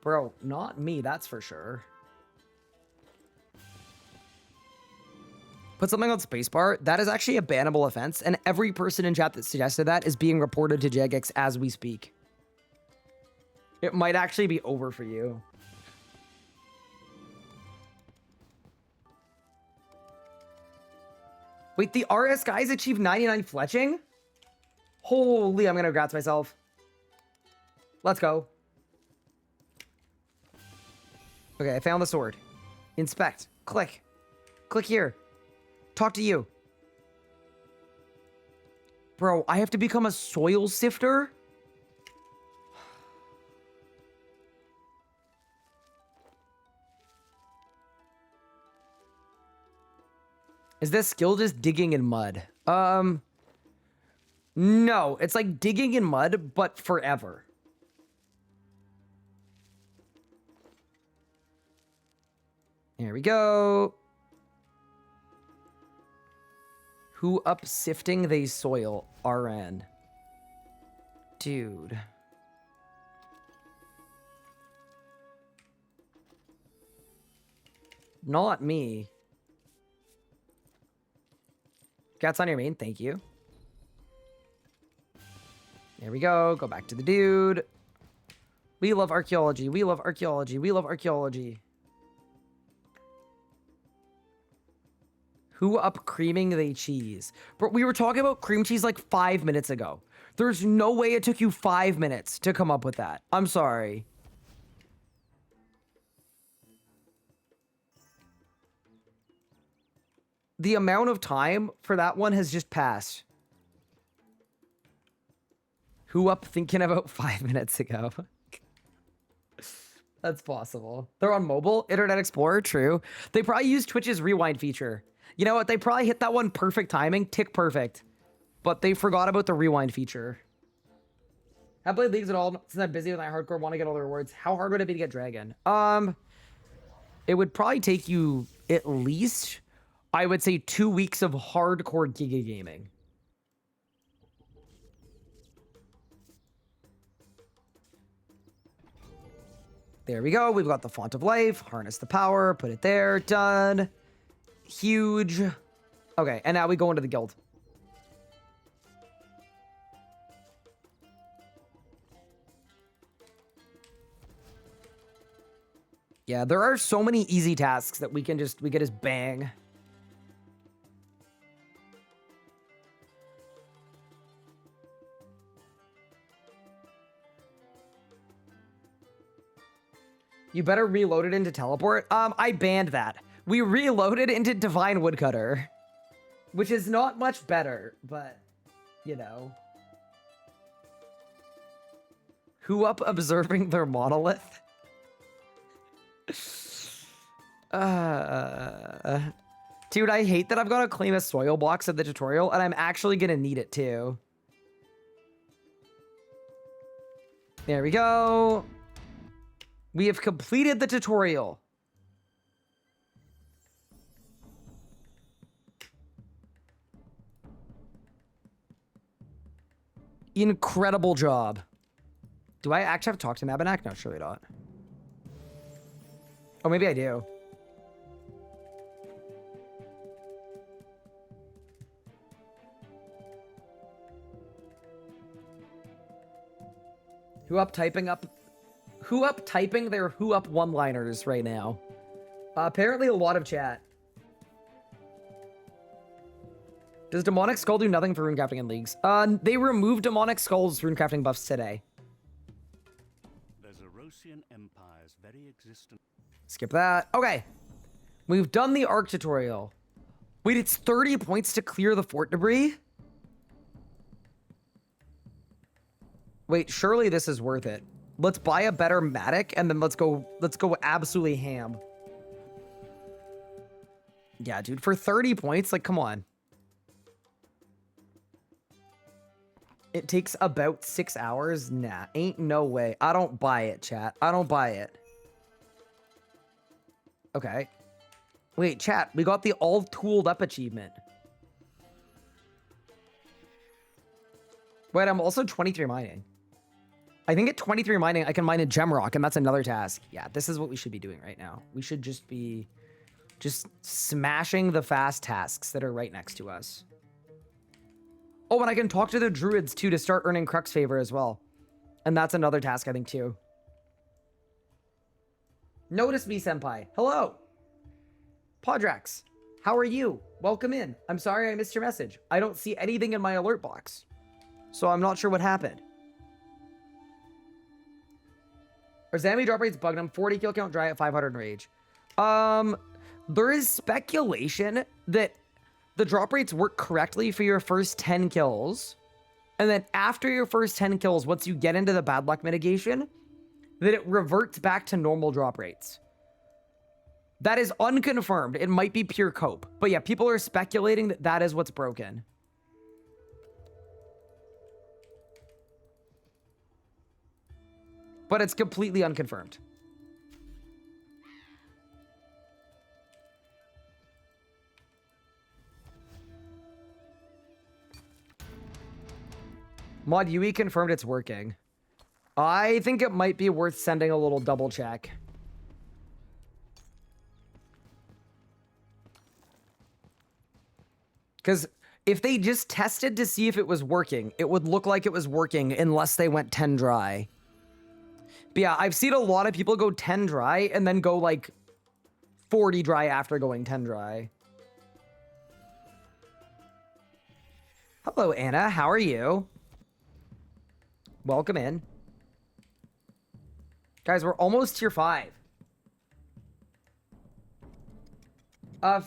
S1: Bro, not me, that's for sure. Put something on spacebar. That is actually a bannable offense, and every person in chat that suggested that is being reported to Jagex as we speak. It might actually be over for you. Wait, the RS guys achieved 99 fletching? Holy, I'm gonna grats myself. Let's go. Okay, I found the sword. Inspect. Click. Click here. Talk to you. Bro, I have to become a soil sifter? Is this skill just digging in mud? No, it's like digging in mud, but forever. Here we go. Who up sifting they soil? RN. Dude. Not me. Cats on your main, thank you. There we go. Go back to the dude. We love archaeology. We love archaeology. We love archaeology. Who up creaming they cheese? Bro, we were talking about cream cheese like 5 minutes ago. There's no way it took you 5 minutes to come up with that. I'm sorry. The amount of time for that one has just passed. Who up thinking about 5 minutes ago? That's possible. They're on mobile. Internet Explorer, true. They probably use Twitch's rewind feature. You know what? They probably hit that one perfect timing, tick perfect. But they forgot about the rewind feature. Haven't played Leagues at all since I'm busy with my hardcore, want to get all the rewards. How hard would it be to get Dragon? It would probably take you at least, I would say, 2 weeks of hardcore Giga gaming. There we go. We've got the Font of Life. Harness the power. Put it there. Done. Huge. Okay, and now we go into the guild. Yeah, there are so many easy tasks that we can just bang. You better reload it into teleport. I banned that. We reloaded into Divine Woodcutter, which is not much better, but you know. Who up observing their monolith? Dude, I hate that I've got to claim a soil box in the tutorial, and I'm actually gonna need it too. There we go. We have completed the tutorial. Incredible job. Do I actually have to talk to Nabanak? No, surely not. Oh, maybe I do. Who up typing their who up one-liners right now? Apparently a lot of chat. Does Demonic Skull do nothing for runecrafting in leagues? They removed Demonic Skull's runecrafting buffs today.
S4: There's a Rosian Empire's very existence.
S1: Skip that. Okay. We've done the Arc tutorial. Wait, it's 30 points to clear the fort debris? Wait, surely this is worth it. Let's buy a better Matic and then let's go absolutely ham. Yeah, dude, for 30 points, like, come on. It takes about 6 hours? Nah, ain't no way. I don't buy it, chat. I don't buy it. Okay. Wait, chat, we got the all tooled up achievement. Wait, I'm also 23 mining. I think at 23 mining, I can mine a Gemrock, and that's another task. Yeah, this is what we should be doing right now. We should just be smashing the fast tasks that are right next to us. Oh, and I can talk to the druids, too, to start earning Crux favor as well. And that's another task, I think, too. Notice me, senpai. Hello. Podrax, how are you? Welcome in. I'm sorry I missed your message. I don't see anything in my alert box, so I'm not sure what happened. Our Zambi drop rate's bugged. I'm 40 kill count dry at 500 rage. There is speculation that the drop rates work correctly for your first 10 kills. And then after your first 10 kills, once you get into the bad luck mitigation, then it reverts back to normal drop rates. That is unconfirmed. It might be pure cope. But yeah, people are speculating that that is what's broken. But it's completely unconfirmed. Mod UE confirmed it's working. I think it might be worth sending a little double check. Because if they just tested to see if it was working, it would look like it was working unless they went 10 dry. But yeah, I've seen a lot of people go 10 dry and then go like 40 dry after going 10 dry. Hello, Anna. How are you? Welcome in. Guys, we're almost tier 5.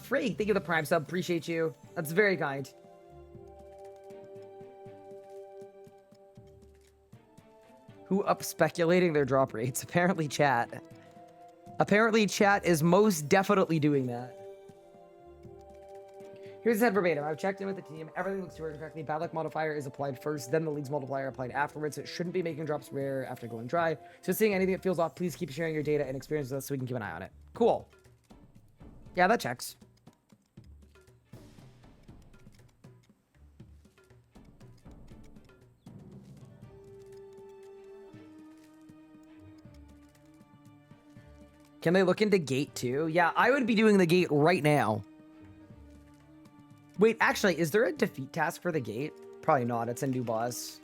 S1: Freak, thank you for the Prime sub. Appreciate you. That's very kind. Who up speculating their drop rates? Apparently chat. Apparently chat is most definitely doing that. Here's the head verbatim. I've checked in with the team. Everything looks to work correctly. Bad luck modifier is applied first, then the league's multiplier applied afterwards. It shouldn't be making drops rare after going dry. So seeing anything that feels off, please keep sharing your data and experience with us so we can keep an eye on it. Cool. Yeah, that checks. Can they look into gate too? Yeah, I would be doing the gate right now. Wait, actually, is there a defeat task for the gate? Probably not. It's a new boss.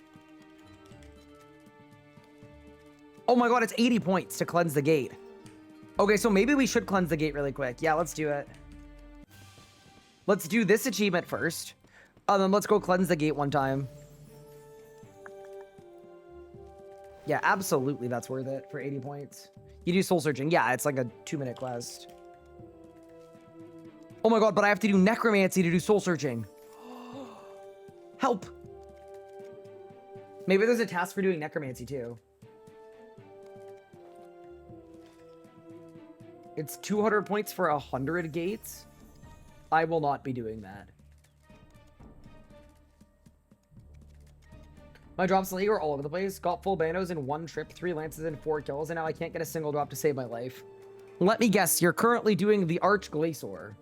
S1: Oh my god, it's 80 points to cleanse the gate. Okay, so maybe we should cleanse the gate really quick. Yeah, let's do it. Let's do this achievement first. Then let's go cleanse the gate one time. Yeah, absolutely, that's worth it for 80 points. You do soul searching. Yeah, it's like a 2-minute quest. Oh my god, but I have to do Necromancy to do soul searching. Help! Maybe there's a task for doing Necromancy too. It's 200 points for 100 gates. I will not be doing that. My drops lately are all over the place. Got full Barrows in 1 trip, 3 lances and 4 kills, and now I can't get a single drop to save my life. Let me guess, you're currently doing the Arch Glacier.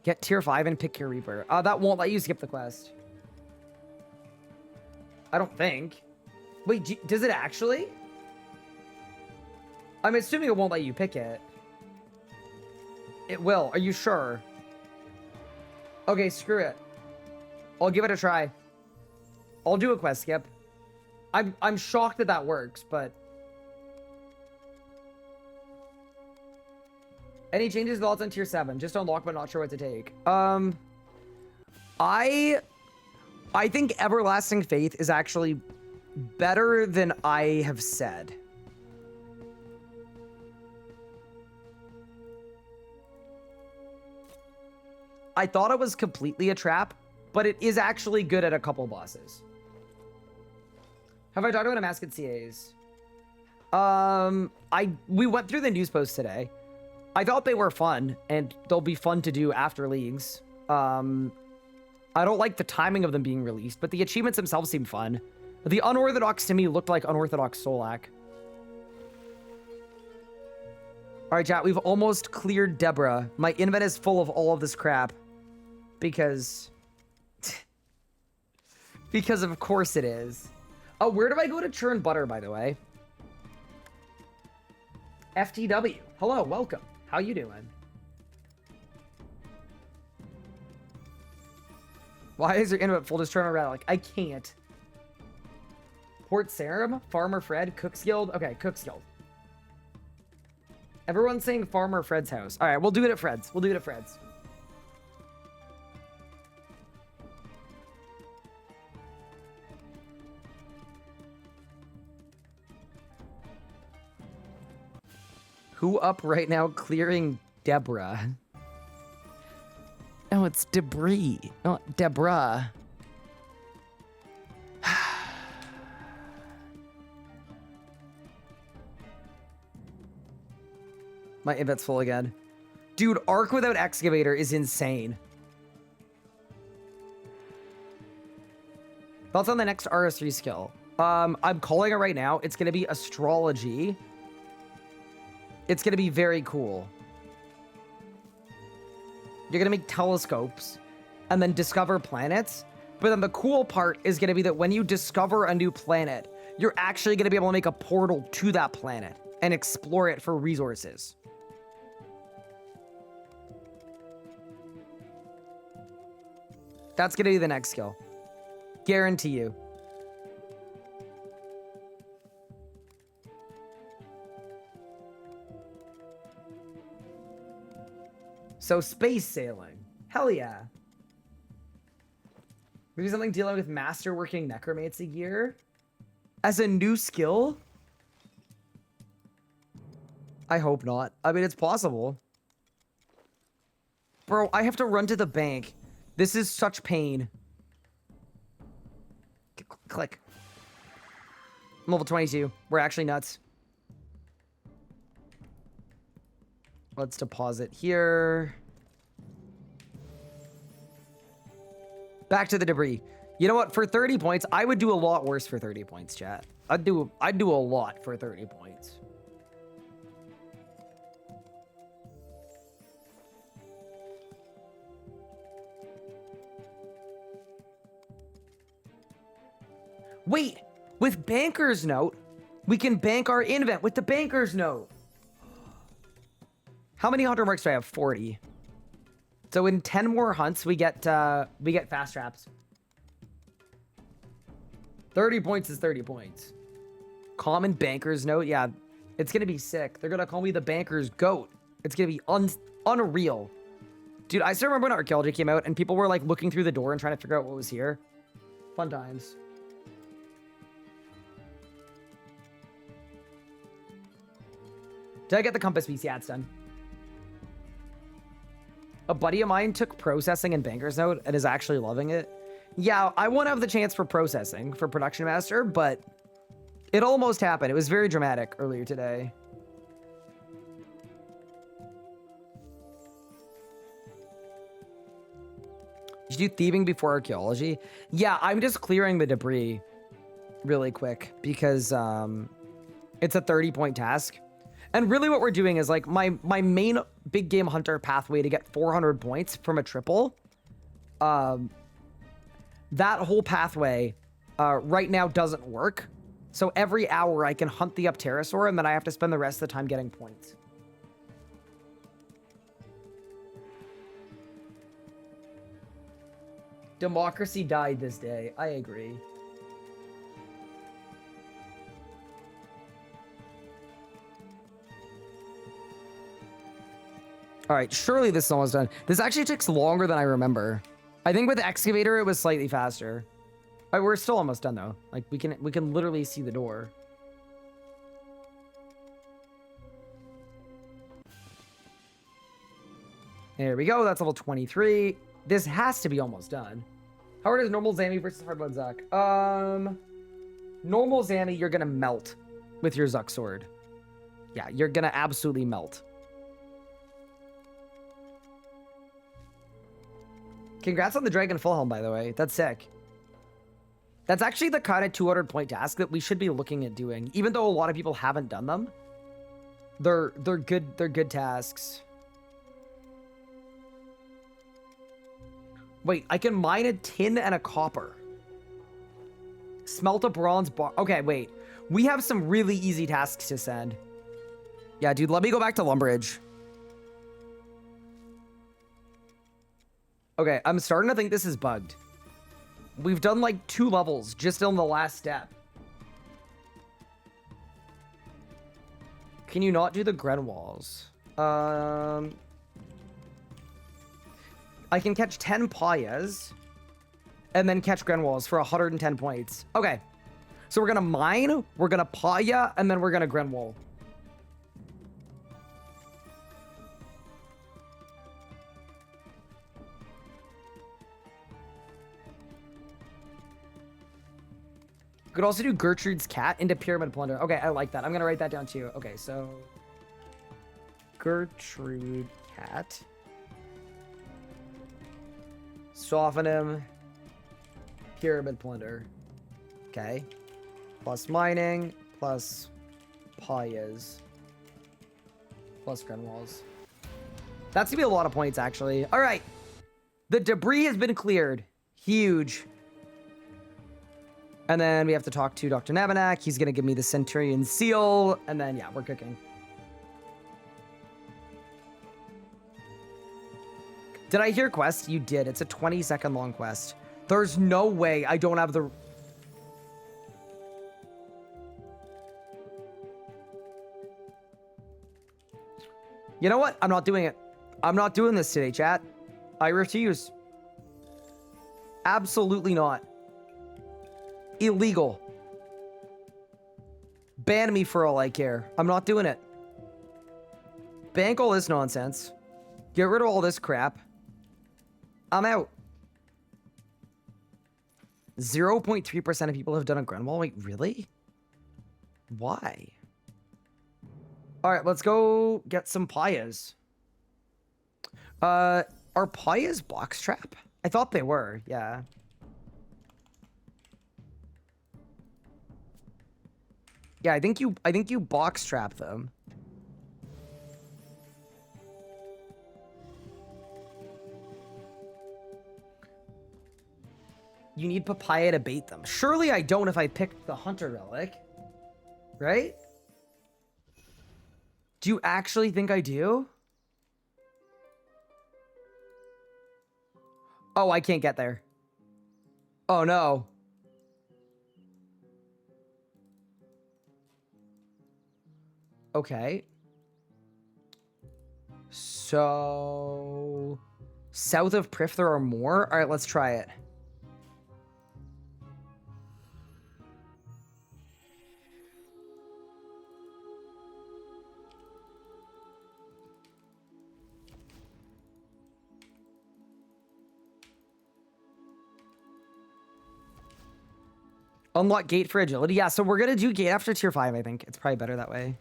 S1: Get tier 5 and pick your Reaper. That won't let you skip the quest. I don't think. Wait, does it actually? I'm assuming it won't let you pick it. It will. Are you sure? Okay, screw it. I'll give it a try. I'll do a quest skip. I'm shocked that that works, but... Any changes to thoughts on tier 7? Just unlock, but not sure what to take. I think Everlasting Faith is actually better than I have said. I thought it was completely a trap, but it is actually good at a couple bosses. Have I talked about Amascut CAs? We went through the news post today. I thought they were fun, and they'll be fun to do after leagues. I don't like the timing of them being released, but the achievements themselves seem fun. The Unorthodox to me looked like Unorthodox Solak. Alright, chat, we've almost cleared Deborah. My invent is full of all of this crap. Because... because of course it is. Oh, where do I go to churn butter, by the way? FTW. Hello, welcome. How you doing? Why is your invent full? Just turn a relic. I can't. Port Sarum, Farmer Fred, Cook's Guild. Okay, Cook's Guild. Everyone's saying Farmer Fred's house. All right, we'll do it at Fred's. We'll do it at Fred's. Who up right now clearing Deborah? No, it's debris. Oh, debris. My invent's full again. Dude, Arc without Excavator is insane. Thoughts on the next RS3 skill? I'm calling it right now. It's going to be Astrology. It's going to be very cool. You're going to make telescopes and then discover planets. But then the cool part is going to be that when you discover a new planet, you're actually going to be able to make a portal to that planet and explore it for resources. That's going to be the next skill. Guarantee you. So space sailing. Hell yeah. Maybe something dealing with masterworking necromancy gear as a new skill? I hope not. I mean, it's possible. Bro, I have to run to the bank. This is such pain. Click. I'm level 22. We're actually nuts. Let's deposit here. Back to the debris. You know what? For 30 points, I would do a lot worse for 30 points, chat. I'd do a lot for 30 points. Wait, with Banker's Note, we can bank our invent with the Banker's Note. How many hunter marks do I have? 40. So in 10 more hunts, we get fast traps. 30 points is 30 points. Common Banker's Note, yeah, it's gonna be sick. They're gonna call me the Banker's Goat. It's gonna be unreal. Dude, I still remember when archaeology came out and people were like looking through the door and trying to figure out what was here. Fun times. Did I get the compass piece? Yeah, it's done. A buddy of mine took processing in Banker's Note and is actually loving it. Yeah, I won't have the chance for processing for Production Master, but it almost happened. It was very dramatic earlier today. Did you do thieving before archaeology? Yeah, I'm just clearing the debris really quick because it's a 30-point task. And really what we're doing is like my main big game hunter pathway to get 400 points from a triple. That whole pathway right now doesn't work. So every hour I can hunt the Pterosaur and then I have to spend the rest of the time getting points. Democracy died this day. I agree. All right, surely this is almost done. This actually takes longer than I remember. I think with the excavator, it was slightly faster. All right, we're still almost done though. Like we can literally see the door. There we go. That's level 23. This has to be almost done. How hard is normal Zami versus hardblood Zuck? Normal Zami, you're gonna melt with your Zuck sword. Yeah, you're gonna absolutely melt. Congrats on the Dragon Full Helm, by the way. That's sick. That's actually the kind of 200-point task that we should be looking at doing, even though a lot of people haven't done them. They're good tasks. Wait, I can mine a tin and a copper. Smelt a bronze bar. Okay, wait. We have some really easy tasks to send. Yeah, dude, let me go back to Lumbridge. Okay, I'm starting to think this is bugged. We've done like 2 levels just on the last step. Can you not do the Grenwalls? I can catch 10 Payas and then catch Grenwalls for 110 points. Okay, so we're gonna mine, we're gonna Paya, and then we're gonna Grenwall. Could also do Gertrude's cat into pyramid plunder. Okay, I like that. I'm gonna write that down too. Okay, so Gertrude cat. Soften him. Pyramid plunder. Okay. Plus mining. Plus Payas. Plus Grenwalls. That's gonna be a lot of points, actually. All right. The debris has been cleared. Huge. And then we have to talk to Dr. Nabanak. He's gonna give me the Centurion seal. And then, yeah, we're cooking. Did I hear quest? You did. It's a 20-second long quest. There's no way I don't have the... You know what? I'm not doing it. I'm not doing this today, chat. I refuse. Absolutely not. Illegal. Ban me for all I care. I'm not doing it. Bank all this nonsense. Get rid of all this crap. I'm out. 0.3% of people have done a Grenwall. Wait, really? Why? All right, let's go get some Payas. Are Payas box trap? I thought they were, yeah. Yeah, I think you box trap them. You need papaya to bait them. Surely I don't if I picked the hunter relic. Right? Do you actually think I do? Oh, I can't get there. Oh, no. Okay. So... South of Prif, there are more? All right, let's try it. Unlock gate for agility. Yeah, so we're going to do gate after tier 5, I think. It's probably better that way.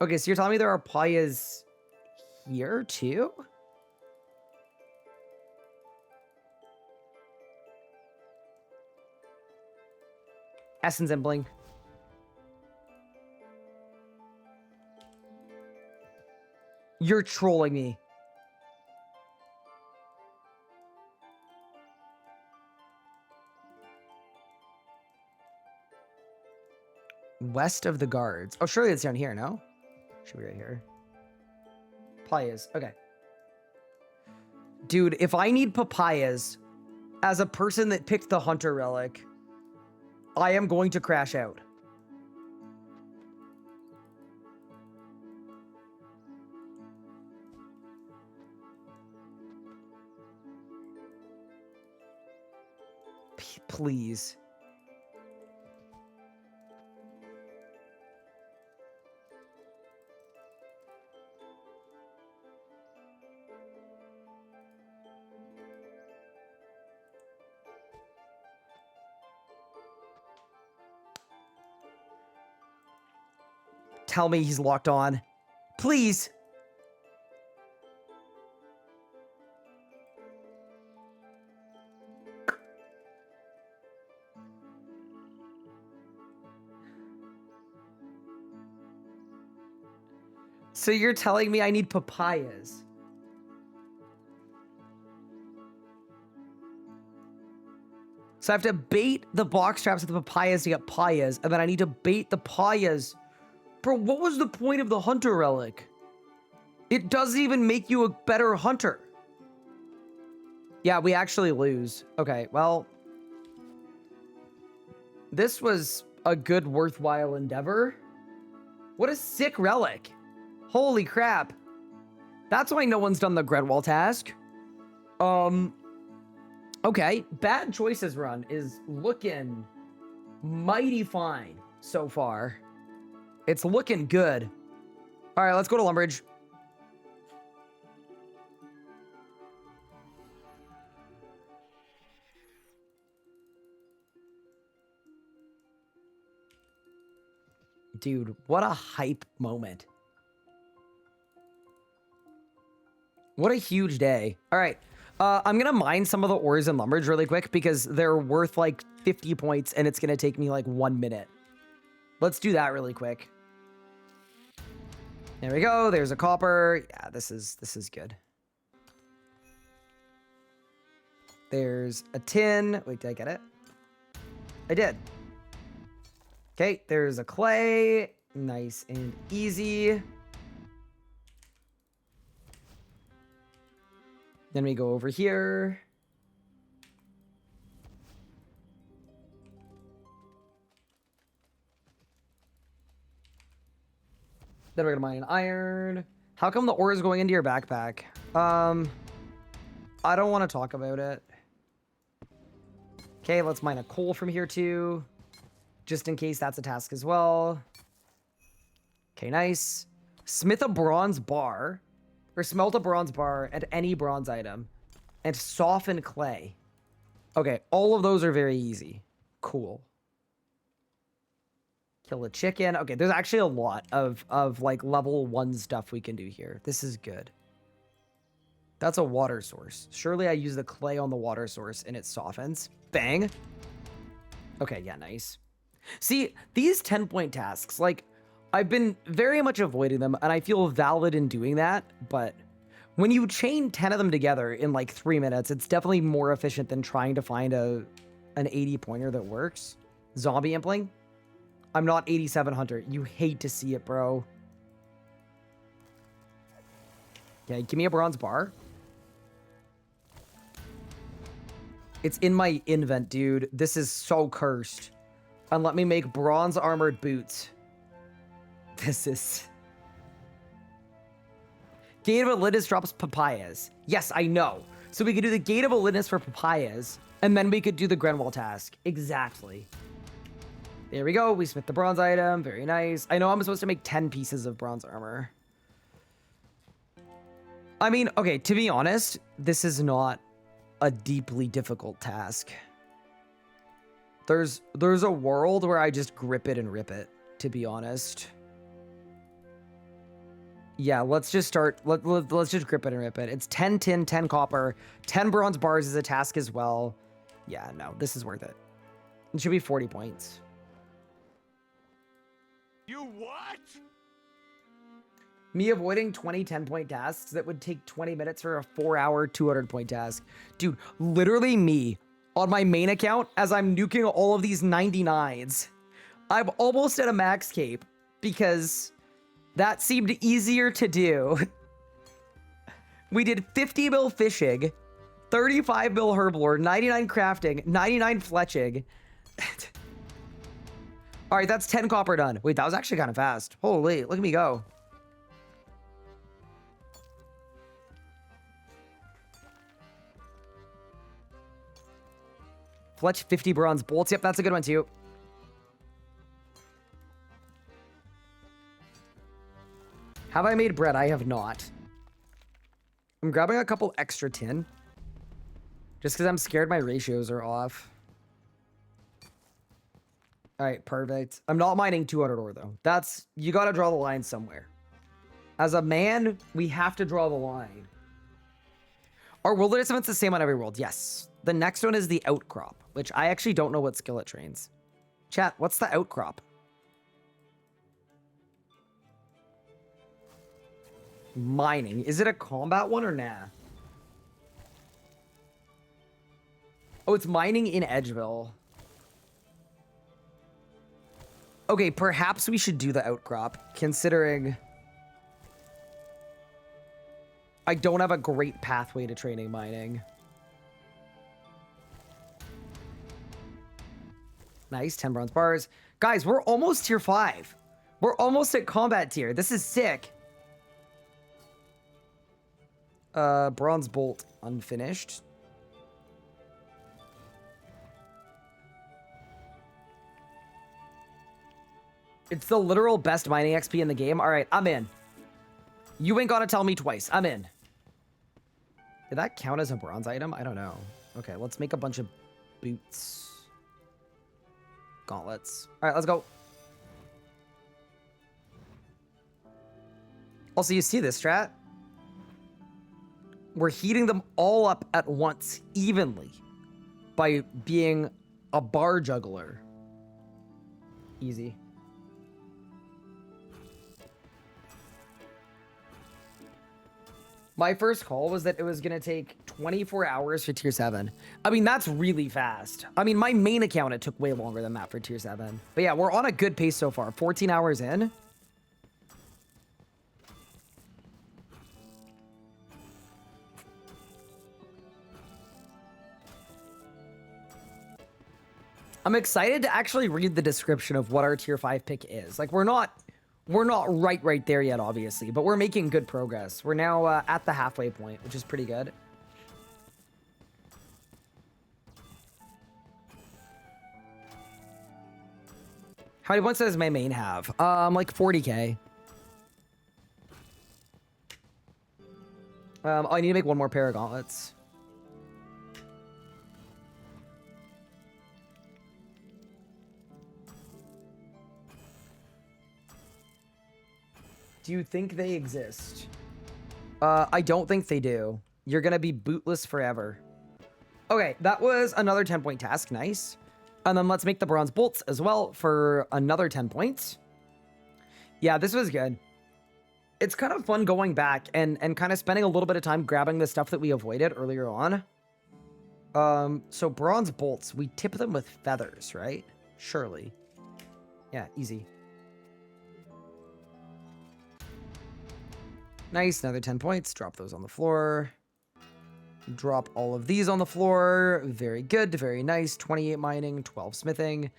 S1: Okay, so you're telling me there are Payas here, too? Essence and Bling. You're trolling me. West of the guards. Oh, surely it's down here, no? Should be right here. Payas. Okay. Dude, if I need papayas as a person that picked the hunter relic, I am going to crash out. Please. Tell me he's locked on. Please. So you're telling me I need papayas? So I have to bait the box traps with the papayas to get payas, and then I need to bait the payas. Bro, what was the point of the hunter relic? It doesn't even make you a better hunter. Yeah, we actually lose. Okay, well. This was a good, worthwhile endeavor. What a sick relic. Holy crap. That's why no one's done the Grenwall task. Okay, Bad Choices run is looking mighty fine so far. It's looking good. All right, let's go to Lumbridge. Dude, what a hype moment. What a huge day. All right. I'm going to mine some of the ores and lumberage really quick because they're worth like 50 points and it's going to take me like 1 minute. Let's do that really quick. There we go. There's a copper. Yeah, this is good. There's a tin. Wait, did I get it? I did. Okay, there's a clay. Nice and easy. Then we go over here. Then we're gonna mine an iron. How come the ore is going into your backpack? I don't want to talk about it. Okay, let's mine a coal from here too. Just in case that's a task as well. Okay, nice. Smith a bronze bar. Or smelt a bronze bar at any bronze item. And soften clay. Okay, all of those are very easy. Cool. Kill a chicken. Okay, there's actually a lot of like level 1 stuff we can do here. This is good. That's a water source. Surely I use the clay on the water source and it softens. Bang. Okay, yeah, nice. See, these 10-point tasks, like, I've been very much avoiding them, and I feel valid in doing that, but when you chain 10 of them together in, like, 3 minutes, it's definitely more efficient than trying to find an 80-pointer that works. Zombie impling? I'm not 87 Hunter. You hate to see it, bro. Okay, give me a bronze bar. It's in my invent, dude. This is so cursed. And let me make bronze armored boots. This is... Gate of Alinness drops papayas. Yes, I know. So we could do the Gate of Alinness for papayas, and then we could do the Grenwall task. Exactly. There we go. We smith the bronze item. Very nice. I know I'm supposed to make 10 pieces of bronze armor. I mean, okay, to be honest, this is not a deeply difficult task. There's a world where I just grip it and rip it, to be honest. Yeah, let's just start. Let's just grip it and rip it. It's 10 tin, 10 copper, 10 bronze bars is a task as well. Yeah, no, this is worth it. It should be 40 points.
S2: You what?
S1: Me avoiding 20 10-point tasks that would take 20 minutes for a 4-hour 200-point task. Dude, literally me on my main account as I'm nuking all of these 99s. I'm almost at a max cape because that seemed easier to do. We did 50 mil fishing, 35 mil herblore, 99 crafting, 99 fletching. All right, that's 10 copper done. Wait, that was actually kind of fast. Holy, look at me go. Fletch 50 bronze bolts. Yep, that's a good one too. Have I made bread? I have not. I'm grabbing a couple extra tin. Just because I'm scared my ratios are off. All right, perfect. I'm not mining 200 ore though. That's, you got to draw the line somewhere. As a man, we have to draw the line. Are wilderness events the same on every world? Yes. The next one is the outcrop, which I actually don't know what skill it trains. Chat, what's the outcrop? Mining. Is it a combat one or nah? Oh, it's mining in Edgeville. Okay, perhaps we should do the outcrop, considering I don't have a great pathway to training mining. Nice, 10 bronze bars. Guys, we're almost tier 5. We're almost at combat tier. This is sick. Bronze bolt unfinished. It's the literal best mining XP in the game. All right, I'm in. You ain't gotta tell me twice. I'm in. Did that count as a bronze item? I don't know. Okay, let's make a bunch of boots. Gauntlets. All right, let's go. Also, you see this strat? We're heating them all up at once, evenly, by being a bar juggler. Easy. My first call was that it was going to take 24 hours for tier 7. I mean, that's really fast. I mean, my main account, it took way longer than that for tier 7. But yeah, we're on a good pace so far. 14 hours in. I'm excited to actually read the description of what our tier 5 pick is. Like, we're not right there yet, obviously, but we're making good progress. We're now at the halfway point, which is pretty good. How many points does my main have? Like 40k. I need to make one more pair of gauntlets. Do you think they exist? I don't think they do. You're gonna be bootless forever. Okay, that was another 10-point task. Nice. And then let's make the bronze bolts as well for another 10 points. Yeah, this was good. It's kind of fun going back and kind of spending a little bit of time grabbing the stuff that we avoided earlier on. So bronze bolts, we tip them with feathers, right? Surely. Yeah, easy. Nice, another 10 points. Drop those on the floor. Drop all of these on the floor. Very good, very nice. 28 mining, 12 smithing.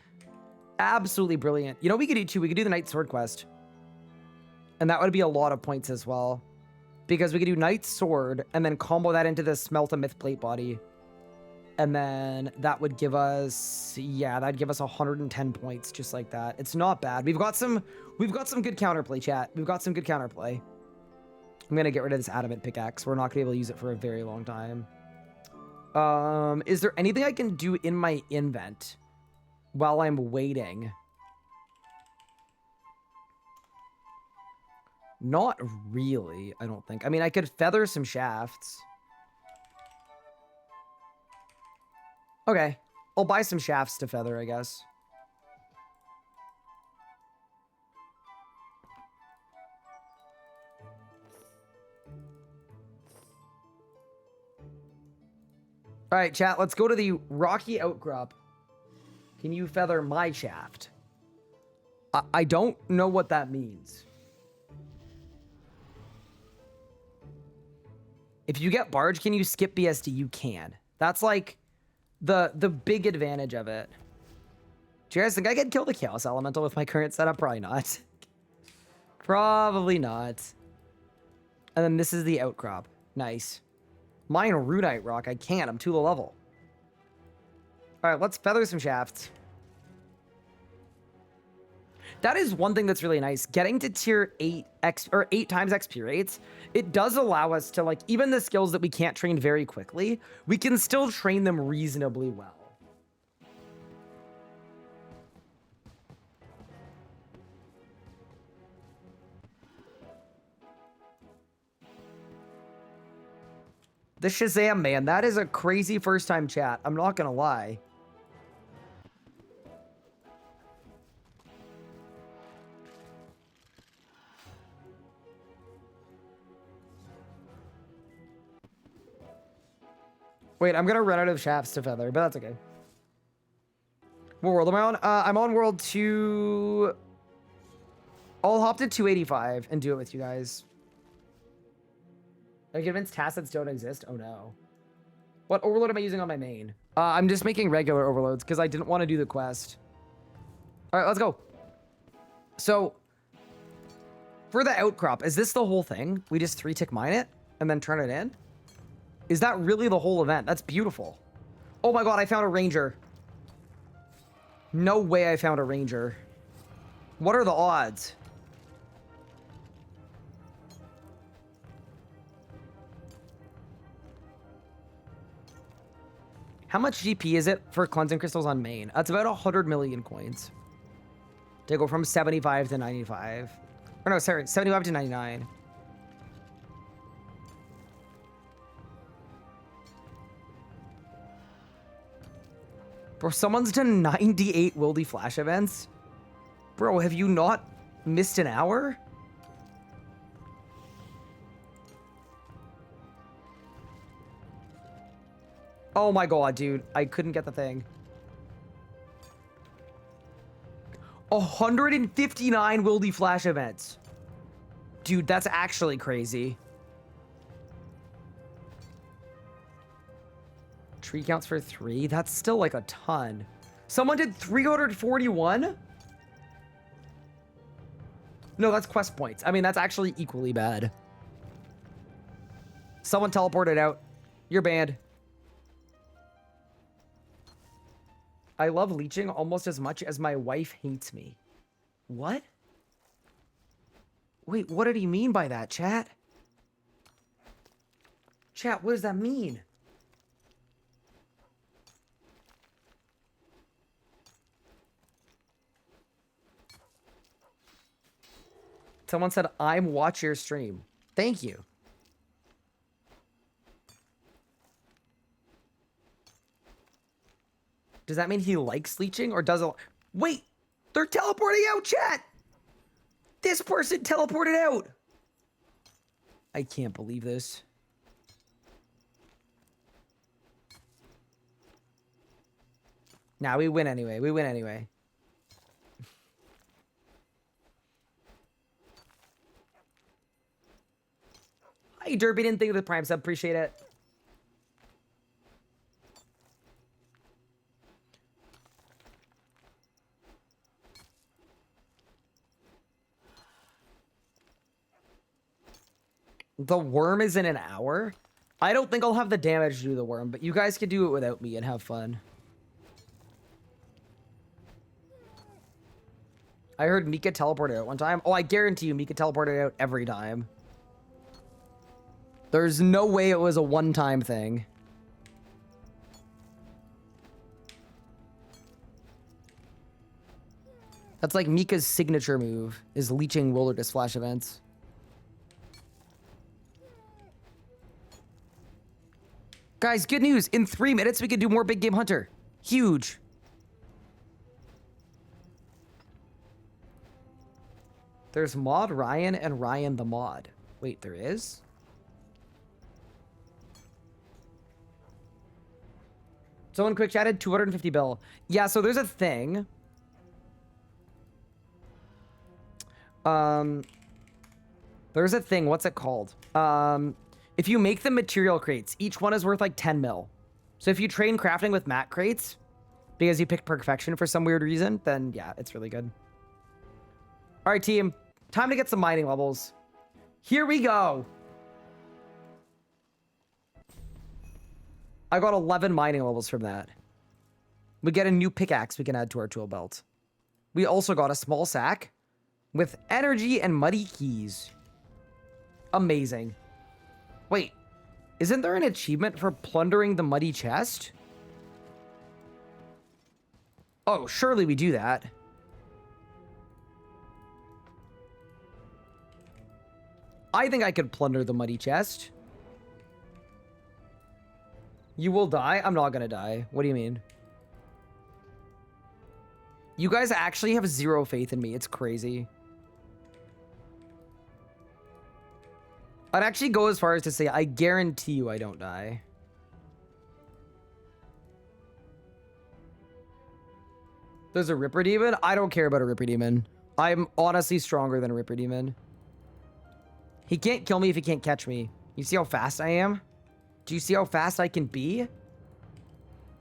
S1: Absolutely brilliant. You know, we could do too. We could do the Knight Sword quest. And that would be a lot of points as well. Because we could do Knight Sword and then combo that into the Smelt a Myth Plate body. And then that would give us, yeah, that'd give us 110 points just like that. It's not bad. We've got some good counterplay, chat. We've got some good counterplay. I'm going to get rid of this adamant pickaxe. We're not going to be able to use it for a very long time. Is there anything I can do in my invent while I'm waiting? Not really, I don't think. I mean, I could feather some shafts. Okay, I'll buy some shafts to feather, I guess. All right, chat, let's go to the rocky outcrop. Can you feather my shaft? I don't know what that means. If you get barge, can you skip BSD? You can. That's like the big advantage of it. Do you guys think I could kill the Chaos Elemental with my current setup? Probably not. Probably not. And then this is the outcrop. Nice. Mine Rudite Rock. I can't. I'm too low level. All right, let's feather some shafts. That is one thing that's really nice. Getting to tier 8 8 times XP rates, it does allow us to, like, even the skills that we can't train very quickly, we can still train them reasonably well. The Shazam, man, that is a crazy first time chat. I'm not gonna lie. Wait, I'm gonna run out of shafts to feather, but that's okay. What world am I on? I'm on world 2. I'll hop to 285 and do it with you guys. I'm convinced tacits don't exist. Oh no. What overload am I using on my main? I'm just making regular overloads because I didn't want to do the quest. All right, let's go. So, for the outcrop, is this the whole thing? We just 3-tick mine it and then turn it in? Is that really the whole event? That's beautiful. Oh my god, I found a ranger. No way I found a ranger. What are the odds? How much GP is it for cleansing crystals on main? That's about 100 million coins. To go from 75 to 95. Or no, sorry, 75 to 99. Bro, someone's done 98 Wildy Flash events? Bro, have you not missed an hour? Oh my god, dude. I couldn't get the thing. 159 Wildy Flash events. Dude, that's actually crazy. Tree counts for 3? That's still like a ton. Someone did 341? No, that's quest points. I mean, that's actually equally bad. Someone teleported out. You're banned. I love leeching almost as much as my wife hates me. What? Wait, what did he mean by that, chat? Chat, what does that mean? Someone said, I'm watch your stream. Thank you. Does that mean he likes leeching or doesn't? Wait, they're teleporting out, chat. This person teleported out. I can't believe this. Nah, we win anyway. We win anyway. Hi, Derby. Didn't think of the Prime sub. Appreciate it. The worm is in an hour? I don't think I'll have the damage to do the worm, but you guys can do it without me and have fun. I heard Mika teleported out one time. Oh, I guarantee you Mika teleported out every time. There's no way it was a one-time thing. That's like Mika's signature move, is leeching wilderness flash events. Guys, good news. In 3 minutes, we can do more Big Game Hunter. Huge. There's Mod Ryan and Ryan the Mod. Wait, there is? Someone quick chatted 250 bill. Yeah, so there's a thing. There's a thing. What's it called? If you make the material crates, each one is worth like 10 mil. So if you train crafting with mat crates, because you picked perfection for some weird reason, then yeah, it's really good. All right, team. Time to get some mining levels. Here we go. I got 11 mining levels from that. We get a new pickaxe we can add to our tool belt. We also got a small sack with energy and muddy keys. Amazing. Wait, isn't there an achievement for plundering the muddy chest? Oh, surely we do that. I think I could plunder the muddy chest. You will die? I'm not gonna die. What do you mean? You guys actually have zero faith in me. It's crazy. I'd actually go as far as to say, I guarantee you I don't die. There's a Ripper Demon? I don't care about a Ripper Demon. I'm honestly stronger than a Ripper Demon. He can't kill me if he can't catch me. You see how fast I am? Do you see how fast I can be?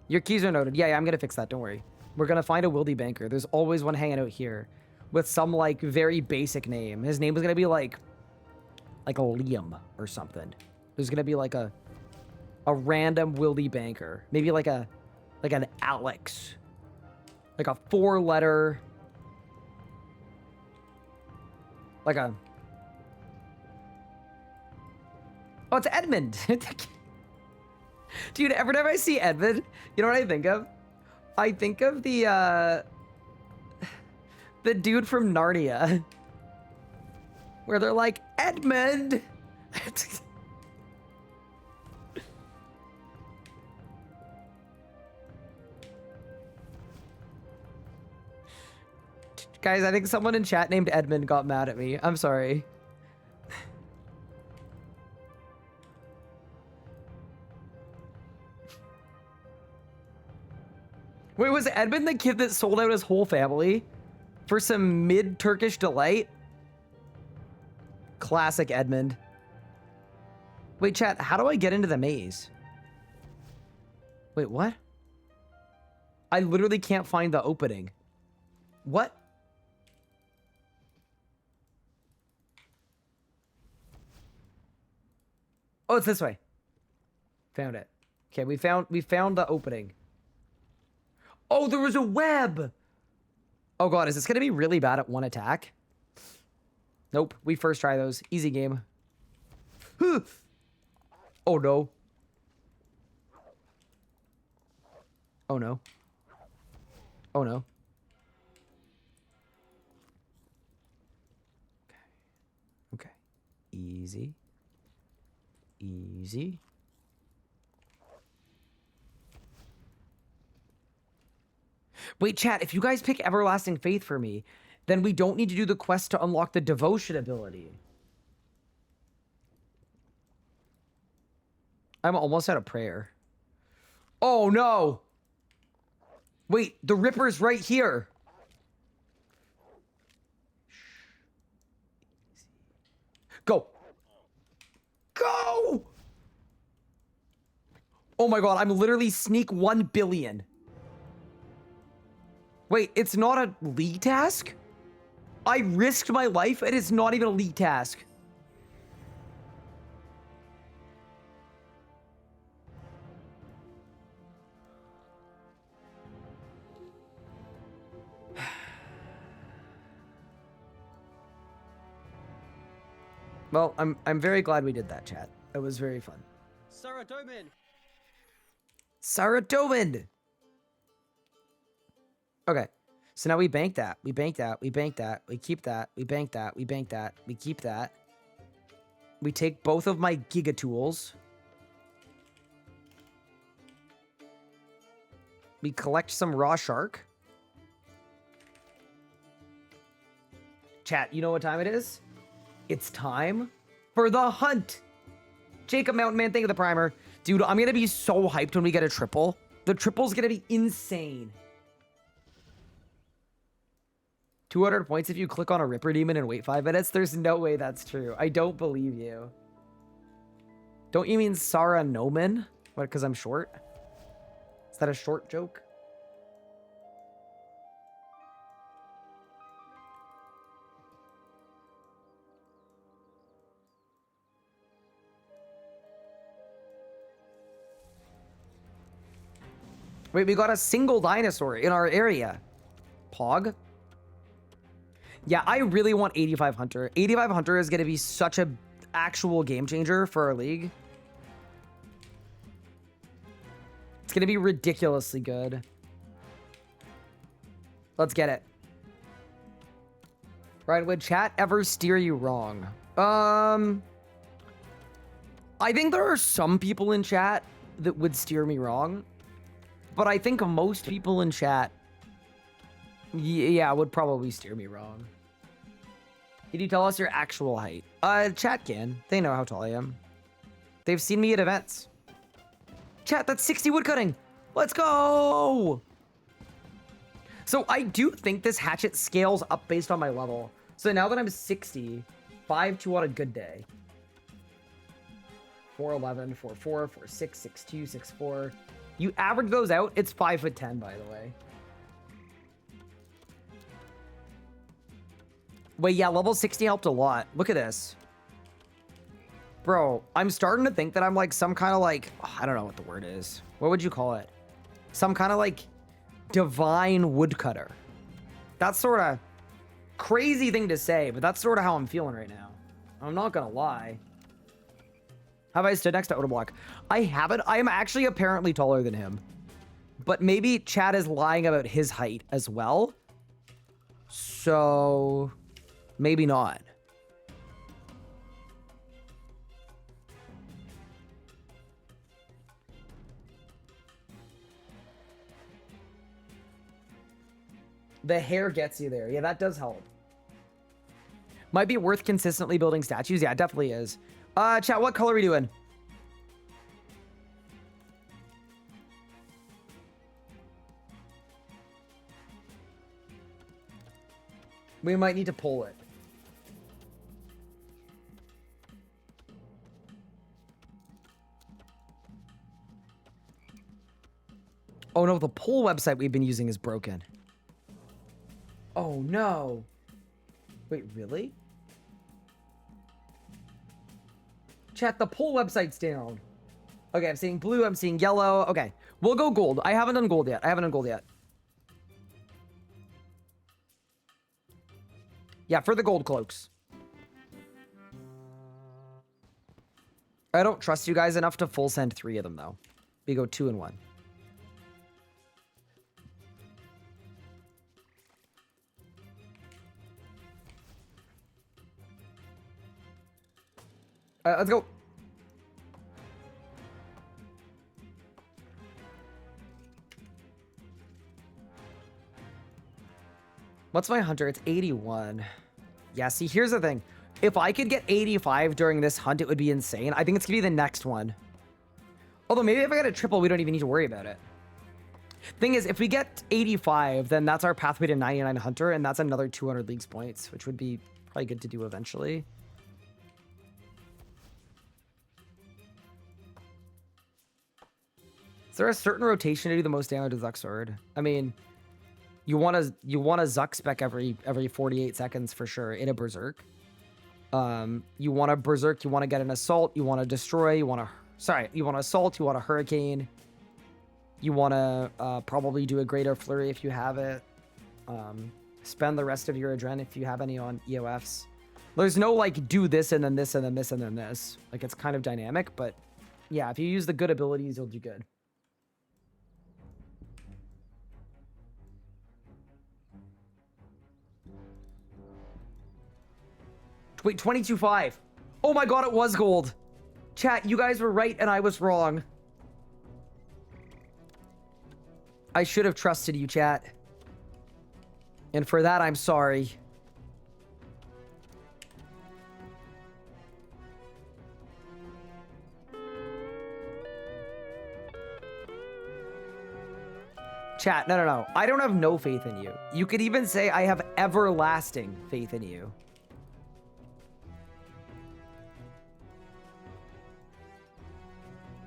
S1: Your keys are noted. Yeah, I'm gonna fix that. Don't worry. We're gonna find a Wildy Banker. There's always one hanging out here with some like very basic name. His name is gonna be like a Liam or something. There's gonna be like a random Wildy Banker. Maybe like an Alex. Like a 4-letter. Like a... Oh, it's Edmund. Dude, every time I see Edmund, you know what I think of? I think of the dude from Narnia. Where they're like, Edmund! Guys, I think someone in chat named Edmund got mad at me. I'm sorry. Wait, was Edmund the kid that sold out his whole family for some mid-Turkish delight? Classic Edmund. Wait, chat, how do I get into the maze? Wait, what? I literally can't find the opening. What? Oh, it's this way. Found it. Okay, we found the opening. Oh, there was a web. Oh god, is this gonna be really bad at one attack? Nope, we first try those. Easy game. Oh no. Oh no. Oh no. Okay. Easy. Easy. Wait, chat, if you guys pick Everlasting Faith for me, then we don't need to do the quest to unlock the Devotion ability. I'm almost out of prayer. Oh, no! Wait, the Ripper's right here. Go! Go! Oh my god, I'm literally sneak 1 billion. Wait, it's not a league task? I risked my life and it's not even a league task. Well, I'm very glad we did that, chat. It was very fun.
S5: Sarah Doman.
S1: Sarah Doman! Okay. So now we bank that. We bank that. We bank that. We keep that. We bank that. We bank that. We keep that. We take both of my Giga Tools. We collect some raw shark. Chat, you know what time it is? It's time for the hunt. Jacob Mountain Man, thank you for the primer. Dude, I'm going to be so hyped when we get a triple. The triple's going to be insane. 200 points if you click on a Ripper Demon and wait 5 minutes? There's no way that's true. I don't believe you. Don't you mean Sarah Noman? What, because I'm short? Is that a short joke? Wait, we got a single dinosaur in our area. Pog? Yeah, I really want 85 Hunter. 85 Hunter is going to be such a actual game changer for our league. It's going to be ridiculously good. Let's get it. Right, would chat ever steer you wrong? I think there are some people in chat that would steer me wrong. But I think most people in chat, yeah, would probably steer me wrong. Can you tell us your actual height? Chat can. They know how tall I am. They've seen me at events. Chat, that's 60 woodcutting. Let's go! So I do think this hatchet scales up based on my level. So now that I'm 60, 5'2" on a good day. 4'11", 4'4", 4'6", 6'2", 6'4". You average those out, it's 5'10", by the way. Wait, yeah, level 60 helped a lot. Look at this. Bro, I'm starting to think that I'm like some kind of like, I don't know what the word is. What would you call it? Some kind of like divine woodcutter. That's sort of crazy thing to say, but that's sort of how I'm feeling right now. I'm not gonna lie. Have I stood next to Otoblock? I haven't. I am actually apparently taller than him. But maybe Chad is lying about his height as well. So maybe not. The hair gets you there. Yeah, that does help. Might be worth consistently building statues. Yeah, it definitely is. Chat, what color are we doing? We might need to pull it. Oh no, the poll website we've been using is broken. Oh no. Wait, really? Chat, the poll website's down. Okay, I'm seeing blue, I'm seeing yellow. Okay, we'll go gold. I haven't done gold yet. Yeah, for the gold cloaks. I don't trust you guys enough to full send 3 of them, though. We go 2 and 1. Let's go. What's my hunter? It's 81. Yeah, see, here's the thing. If I could get 85 during this hunt, it would be insane. I think it's going to be the next one. Although maybe if I get a triple, we don't even need to worry about it. Thing is, if we get 85, then that's our pathway to 99 hunter, and that's another 200 leagues points, which would be probably good to do eventually. Is there a certain rotation to do the most damage with Zuck Sword? I mean, you want a Zuck spec every 48 seconds for sure in a Berserk. You want a Berserk, you want to get an Assault, you want to Destroy, you want to Assault, you want a Hurricane. You want to probably do a Greater Flurry if you have it. Spend the rest of your Adren if you have any on EOFs. There's no like do this and then this and then this and then this. Like it's kind of dynamic, but yeah, if you use the good abilities, you'll do good. Wait, 22.5. Oh my god, it was gold. Chat, you guys were right and I was wrong. I should have trusted you, chat. And for that, I'm sorry. Chat, no. I don't have no faith in you. You could even say I have everlasting faith in you.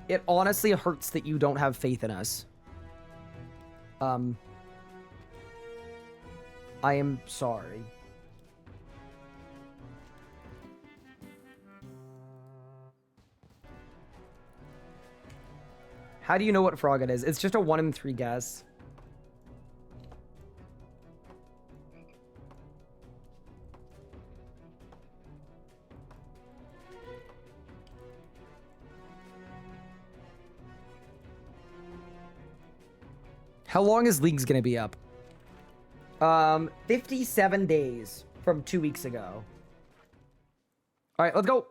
S1: It honestly hurts that you don't have faith in us. I am sorry. How do you know what frog it is? It's just a 1 in 3 guess. How long is Leagues gonna be up? 57 days from 2 weeks ago. All right, let's go.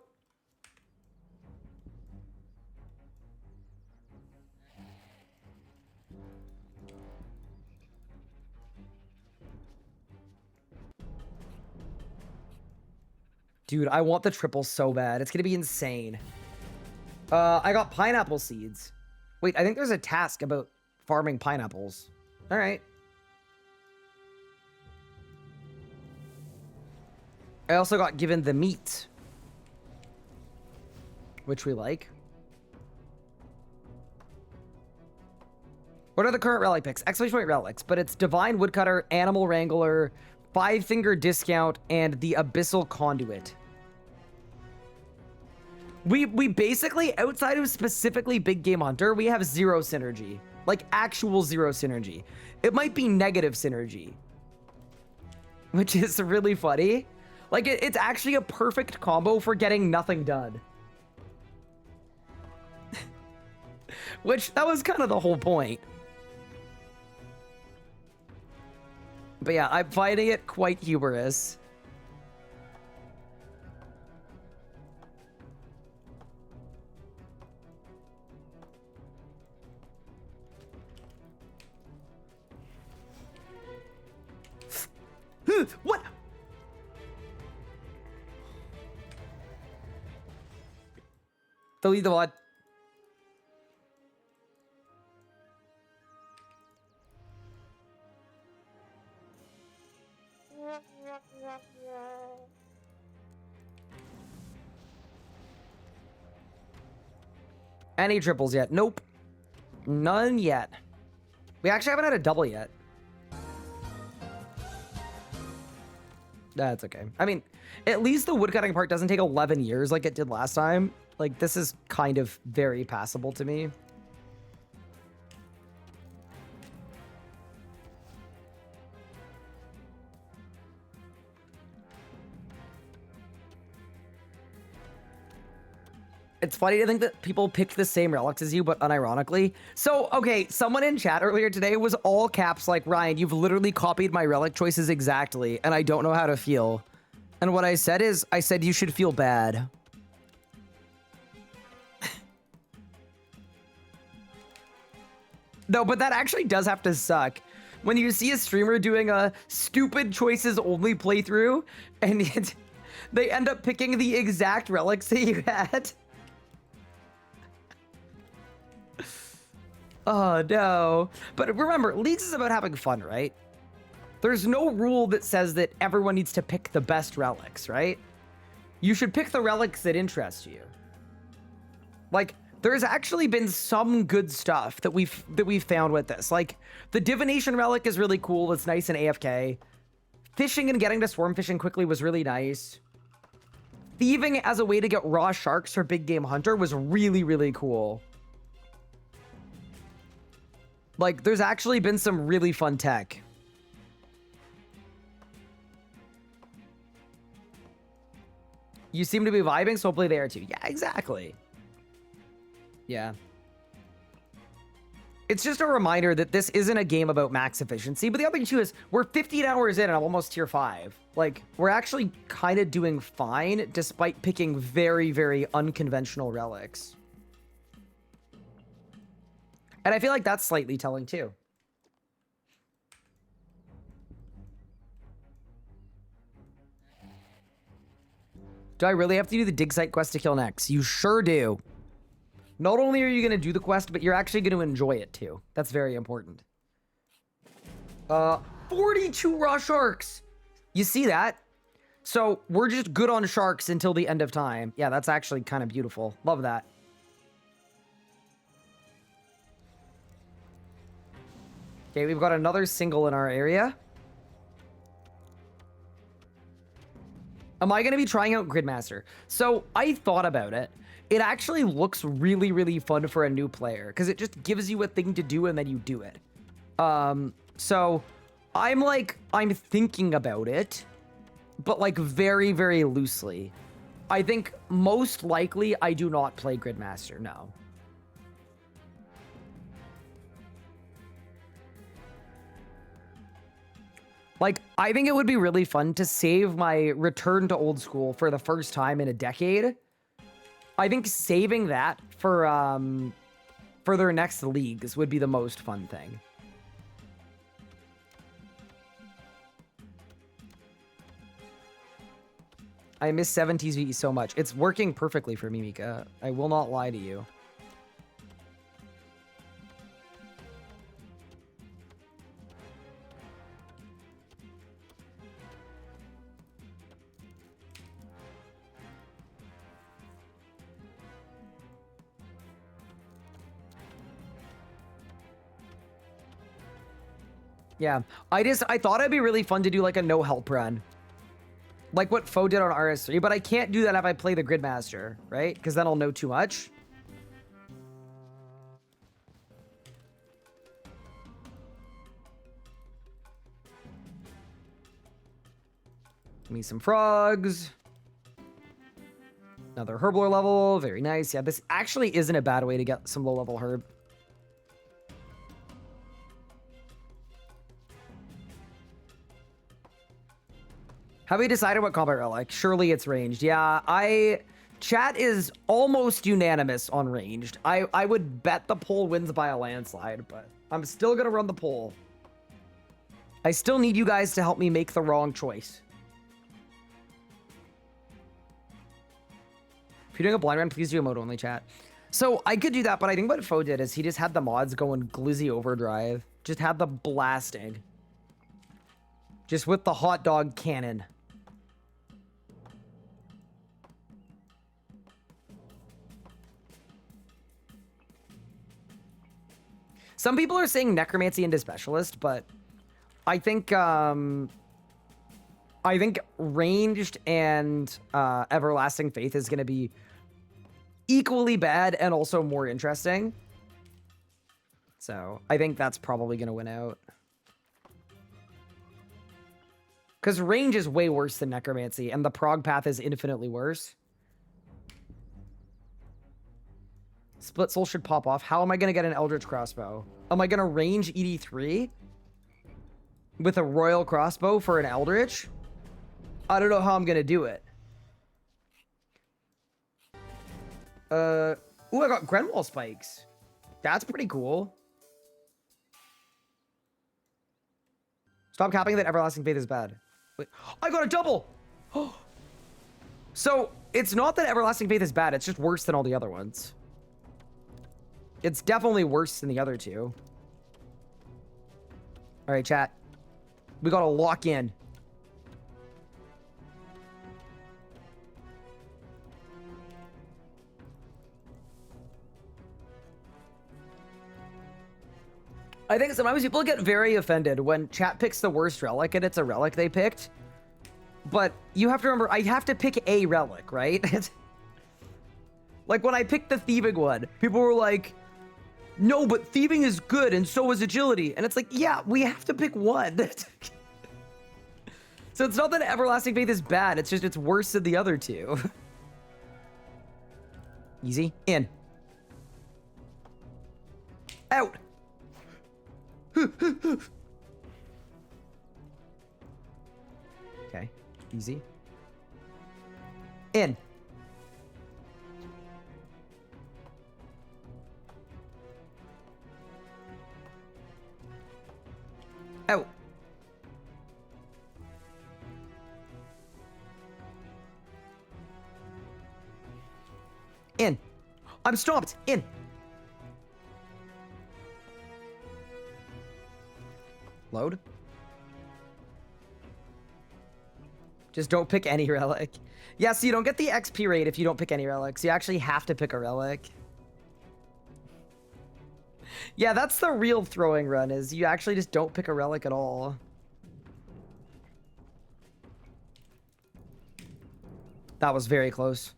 S1: Dude, I want the triple so bad. It's gonna be insane. I got pineapple seeds. Wait, I think there's a task about farming pineapples. All right. I also got given the meat, which we like. What are the current relic picks? Exclamation point relics, but it's Divine Woodcutter, Animal Wrangler, 5-Finger Discount, and the Abyssal Conduit. We basically, outside of specifically Big Game Hunter, we have 0 synergy. Like, actual 0 synergy. It might be negative synergy, which is really funny. Like, it's actually a perfect combo for getting nothing done. Which, that was kind of the whole point. But yeah, I'm finding it quite humorous. What? Delete the VOD. Any triples yet? Nope. None yet. We actually haven't had a double yet. That's okay. I mean, at least the woodcutting part doesn't take 11 years like it did last time. Like, this is kind of very passable to me. It's funny to think that people picked the same relics as you, but unironically. So, okay, someone in chat earlier today was all caps like, Ryan, you've literally copied my relic choices exactly, and I don't know how to feel. And what I said is, I said you should feel bad. No, but that actually does have to suck. When you see a streamer doing a stupid choices only playthrough, and they end up picking the exact relics that you had. Oh, no. But remember, Leagues is about having fun, right? There's no rule that says that everyone needs to pick the best relics, right? You should pick the relics that interest you. Like, there's actually been some good stuff that we've found with this. Like, the Divination relic is really cool. It's nice and AFK. Fishing and getting to swarm fishing quickly was really nice. Thieving as a way to get raw sharks for big game hunter was really, really cool. Like, there's actually been some really fun tech. You seem to be vibing, so hopefully they are too. Yeah, exactly. Yeah. It's just a reminder that this isn't a game about max efficiency, but the other thing too is we're 15 hours in and I'm almost tier 5. Like, we're actually kind of doing fine despite picking very, very unconventional relics. And I feel like that's slightly telling too. Do I really have to do the dig site quest to kill next? You sure do. Not only are you going to do the quest, but you're actually going to enjoy it too. That's very important. 42 raw sharks. You see that? So we're just good on sharks until the end of time. Yeah, that's actually kind of beautiful. Love that. Okay, we've got another single in our area. Am I going to be trying out Gridmaster? So I thought about it. It actually looks really, really fun for a new player because it just gives you a thing to do and then you do it. So I'm thinking about it, but like very, very loosely. I think most likely I do not play Gridmaster, no. Like, I think it would be really fun to save my return to old school for the first time in a decade. I think saving that for their next leagues would be the most fun thing. I miss 70s VE so much. It's working perfectly for me, Mika. I will not lie to you. Yeah, I thought it'd be really fun to do like a no help run. Like what Foe did on RS3, but I can't do that if I play the Gridmaster, right? Because then I'll know too much. Give me some frogs. Another herblore level, very nice. Yeah, this actually isn't a bad way to get some low level herb. Have we decided what combat relic? Surely it's ranged. Yeah, chat is almost unanimous on ranged. I would bet the poll wins by a landslide, but I'm still gonna run the poll. I still need you guys to help me make the wrong choice. If you're doing a blind run, please do a mode only chat. So I could do that, but I think what Foe did is he just had the mods going glizzy overdrive. Just had the blasting. Just with the hot dog cannon. Some people are saying Necromancy into Specialist, but I think Ranged and Everlasting Faith is going to be equally bad and also more interesting. So I think that's probably going to win out. Because Range is way worse than Necromancy, and the Prog Path is infinitely worse. Split Soul should pop off. How am I going to get an Eldritch Crossbow? Am I going to range ED3 with a Royal Crossbow for an Eldritch? I don't know how I'm going to do it. Ooh, I got Grenwall Spikes. That's pretty cool. Stop capping that Everlasting Faith is bad. Wait, I got a double! So, it's not that Everlasting Faith is bad, it's just worse than all the other ones. It's definitely worse than the other two. Alright, chat. We gotta lock in. I think sometimes people get very offended when chat picks the worst relic and it's a relic they picked. But you have to remember, I have to pick a relic, right? Like when I picked the thieving one, people were like, no, but thieving is good and so is agility. And it's like, yeah, we have to pick one. So it's not that Everlasting Faith is bad, it's just it's worse than the other two. Easy. In. Out. Okay. Easy. In. Out. In. I'm stopped. In. Load. Just don't pick any relic. Yeah, so you don't get the XP rate if you don't pick any relics. You actually have to pick a relic. Yeah, that's the real throwing run, is you actually just don't pick a relic at all. That was very close.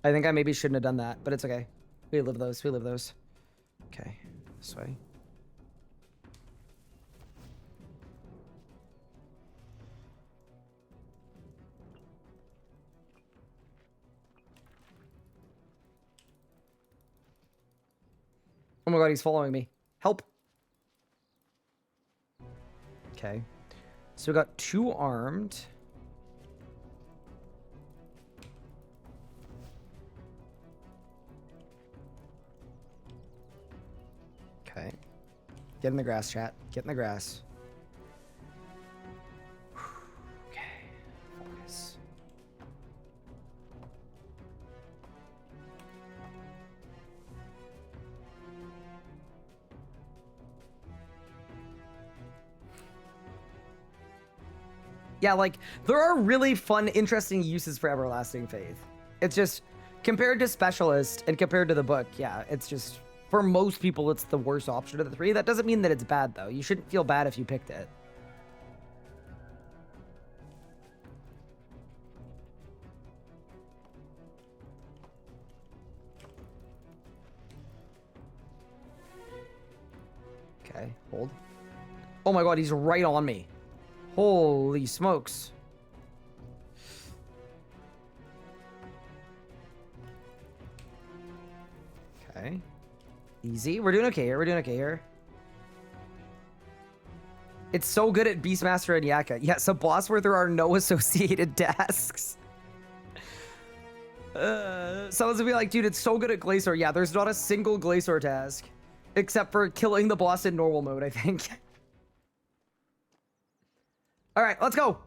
S1: I think I maybe shouldn't have done that, but it's okay. We live those. We live those. Okay, this way. Oh my god, he's following me. Help. Okay. So we got 2 armed. Okay. Get in the grass, chat. Get in the grass. Okay. Focus. Yeah, like, there are really fun, interesting uses for Everlasting Faith. It's just, compared to Specialist and compared to the book, yeah, it's just, for most people, it's the worst option of the 3. That doesn't mean that it's bad, though. You shouldn't feel bad if you picked it. Okay, hold. Oh my god, he's right on me. Holy smokes. Okay. Easy. We're doing okay here. We're doing okay here. It's so good at Beastmaster and Yaka. Yes, a boss where there are no associated tasks. Someone's gonna be like, dude, it's so good at Glacier. Yeah, there's not a single Glacier task. Except for killing the boss in normal mode, I think. All right, let's go.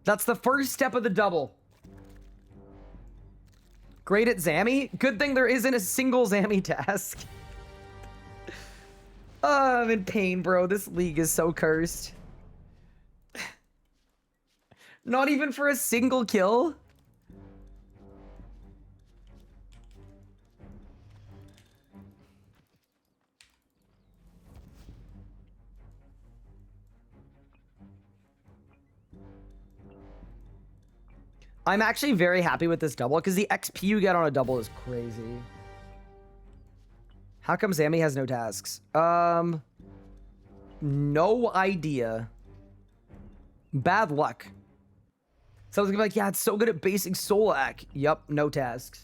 S1: That's the first step of the double. Great at Zammy. Good thing there isn't a single Zammy task. Oh, I'm in pain, bro. This league is so cursed. Not even for a single kill. I'm actually very happy with this double because the XP you get on a double is crazy. How come Zammy has no tasks? No idea. Bad luck. Someone's gonna be like, yeah, it's so good at basic Solak. Yup, no tasks.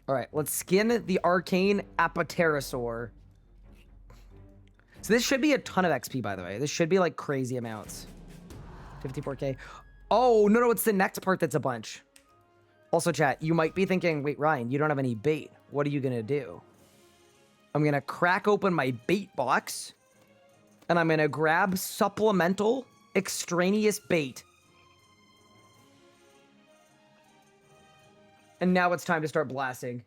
S1: All right, let's skin the Arcane Apaterasaur. So this should be a ton of XP, by the way. This should be like crazy amounts. 54k. Oh, no, it's the next part that's a bunch. Also, chat, you might be thinking, wait, Ryan, you don't have any bait. What are you going to do? I'm going to crack open my bait box, and I'm going to grab supplemental extraneous bait. And now it's time to start blasting.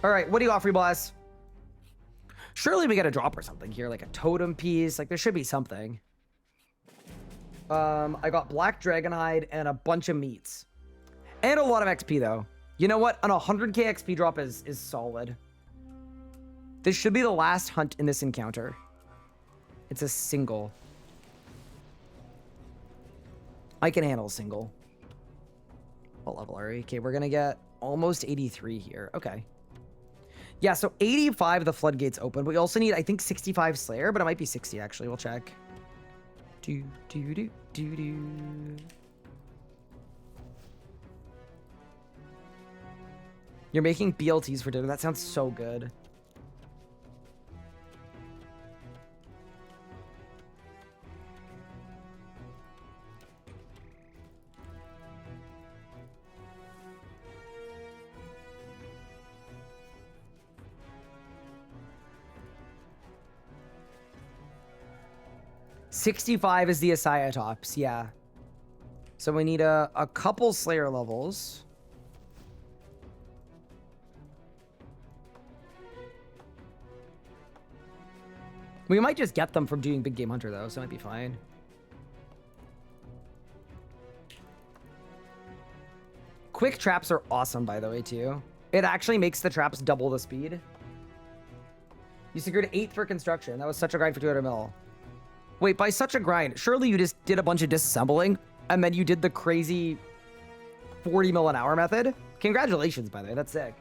S1: All right, what do you offer, boss? Surely we got a drop or something here, like a totem piece. Like there should be something. I got black dragonhide and a bunch of meats. And a lot of XP though. You know what? An 100k XP drop is solid. This should be the last hunt in this encounter. It's a single. I can handle a single. What level are we? Okay, we're gonna get almost 83 here. Okay. Yeah, so 85 the floodgates open. But we also need, I think, 65 Slayer, but it might be 60 actually. We'll check. Do. You're making BLTs for dinner. That sounds so good. $65 is the Asiatops, yeah. So we need a couple Slayer levels. We might just get them from doing Big Game Hunter, though, so it might be fine. Quick traps are awesome, by the way, too. It actually makes the traps double the speed. You secured 8 for construction. That was such a grind for 200 mil. Wait, by such a grind, surely you just did a bunch of disassembling, and then you did the crazy 40 mil an hour method? Congratulations, by the way. That's sick.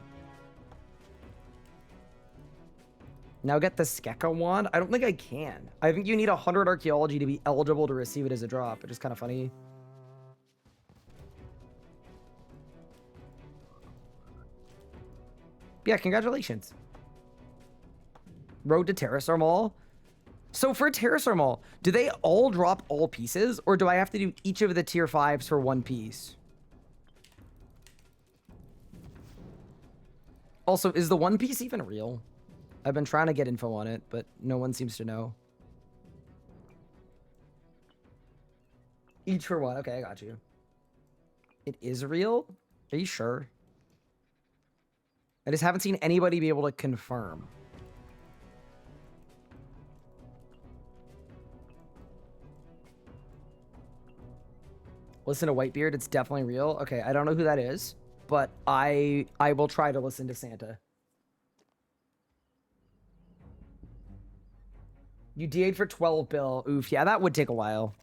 S1: Now get the Skeka wand? I don't think I can. I think you need 100 archaeology to be eligible to receive it as a drop, which is kind of funny. Yeah, congratulations. Road to Terrasaur Mall. So for Terrasaur Mall, do they all drop all pieces, or do I have to do each of the tier 5s for one piece? Also, is the one piece even real? I've been trying to get info on it, but no one seems to know. Each for one. Okay, I got you. It is real? Are you sure? I just haven't seen anybody be able to confirm. Listen to Whitebeard, it's definitely real. Okay, I don't know who that is, but I will try to listen to Santa. You DA'd for 12 bill. Oof, yeah, that would take a while.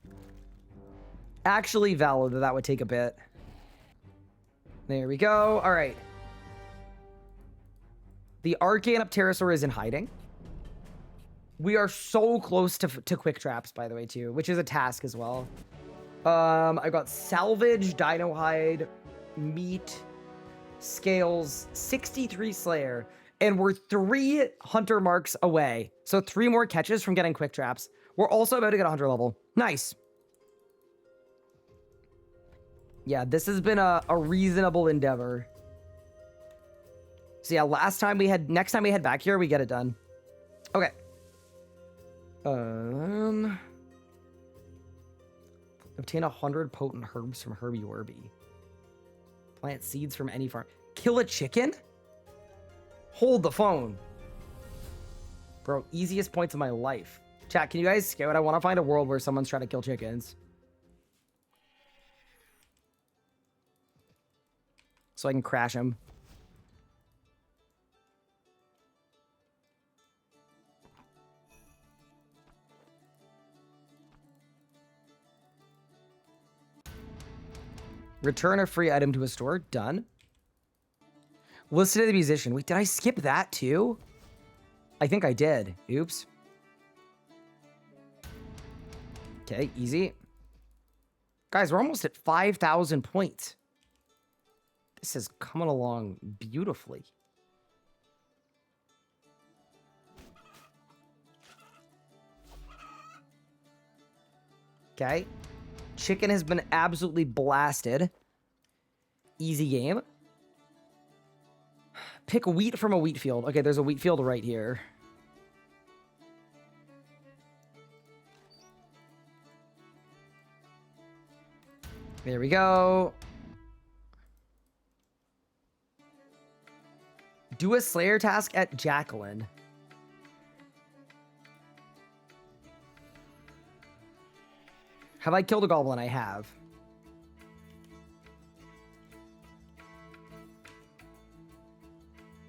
S1: Actually valid that would take a bit. There we go. All right. The Arcane Pterosaur is in hiding. We are so close to quick traps, by the way, too, which is a task as well. I got salvage, dino hide, meat, scales 63 Slayer, and we're 3 Hunter marks away. So 3 more catches from getting quick traps. We're also about to get a Hunter level. Nice. Yeah, this has been a reasonable endeavor. So yeah, next time we head back here, we get it done. Okay. Obtain 100 potent herbs from Herbie Orby. Plant seeds from any farm. Kill a chicken? Hold the phone. Bro, easiest points of my life. Chat, can you guys scout? I want to find a world where someone's trying to kill chickens. So I can crash him. Return a free item to a store. Done. Listen to the musician. Wait, did I skip that too? I think I did. Oops. Okay, easy. Guys, we're almost at 5,000 points. This is coming along beautifully. Okay. Chicken has been absolutely blasted. Easy game. Pick wheat from a wheat field. Okay, there's a wheat field right here. There we go. Do a Slayer task at Jacqueline. Have I killed a goblin? I have.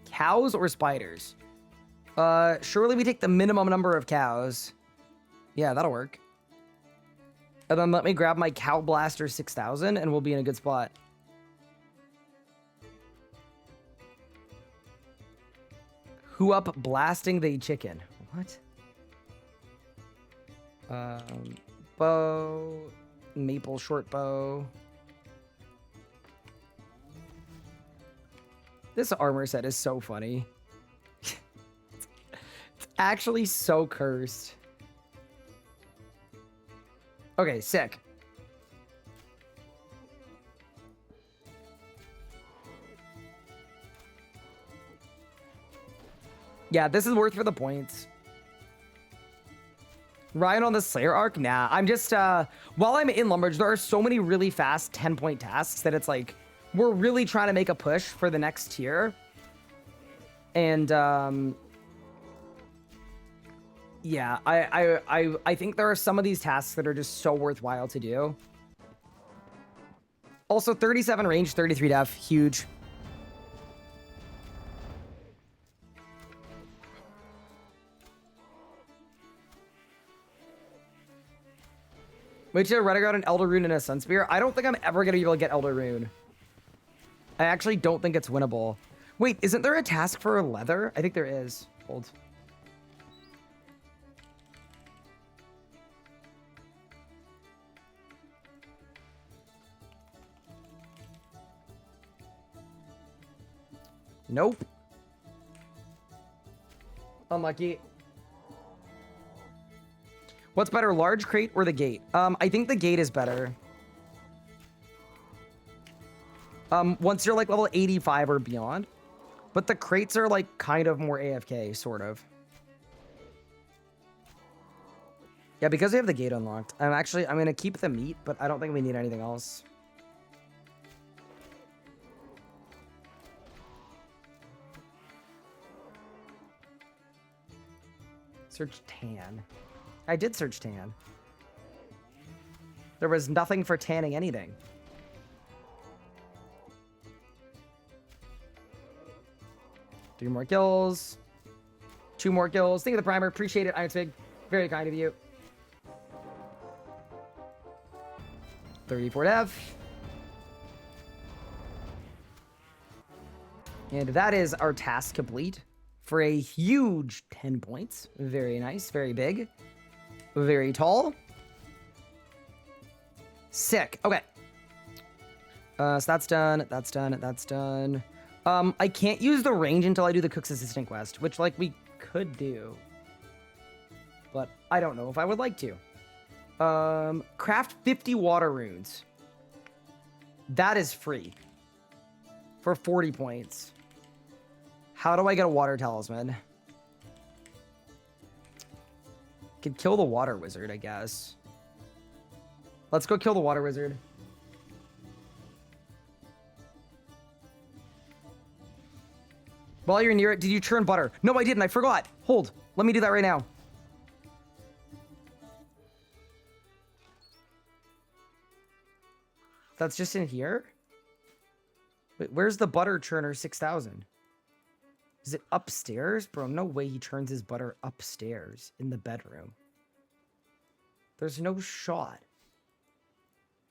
S1: Cows or spiders? Surely we take the minimum number of cows. Yeah, that'll work. And then let me grab my Cow Blaster 6000 and we'll be in a good spot. Who up blasting the chicken? What? Bow. Maple short bow. This armor set is so funny. It's actually so cursed. Okay, sick. Yeah, this is worth for the points. Ryan on the Slayer arc? Nah, I'm just, while I'm in Lumbridge, there are so many really fast 10-point tasks that it's like, we're really trying to make a push for the next tier. And, yeah, I think there are some of these tasks that are just so worthwhile to do. Also, 37 range, 33 def, huge. Wait till Renegade an Elder Rune and a Sunspear. I don't think I'm ever going to be able to get Elder Rune. I actually don't think it's winnable. Wait, isn't there a task for leather? I think there is. Hold. Nope. Unlucky. What's better, large crate or the gate? I think the gate is better. Once you're like level 85 or beyond. But the crates are like kind of more AFK, sort of. Yeah, because we have the gate unlocked. I'm going to keep the meat, but I don't think we need anything else. Search tan. I did search tan. There was nothing for tanning anything. Three more kills. 2 more kills. Thank you for the primer. Appreciate it, Iron Spig. Very kind of you. 34 dev. And that is our task complete for a huge 10 points. Very nice. Very big. Very tall. Sick. Okay. So that's done. That's done. That's done. I can't use the range until I do the cook's assistant quest, which like we could do, but I don't know if I would like to. Craft 50 water runes. That is free for 40 points. How do I get a water talisman? Could kill the water wizard, I guess. Let's go kill the water wizard. While you're near it, did you churn butter? No, I didn't. I forgot. Hold. Let me do that right now. That's just in here? Wait, where's the butter churner 6000? Is it upstairs? Bro, no way he churns his butter upstairs in the bedroom. There's no shot.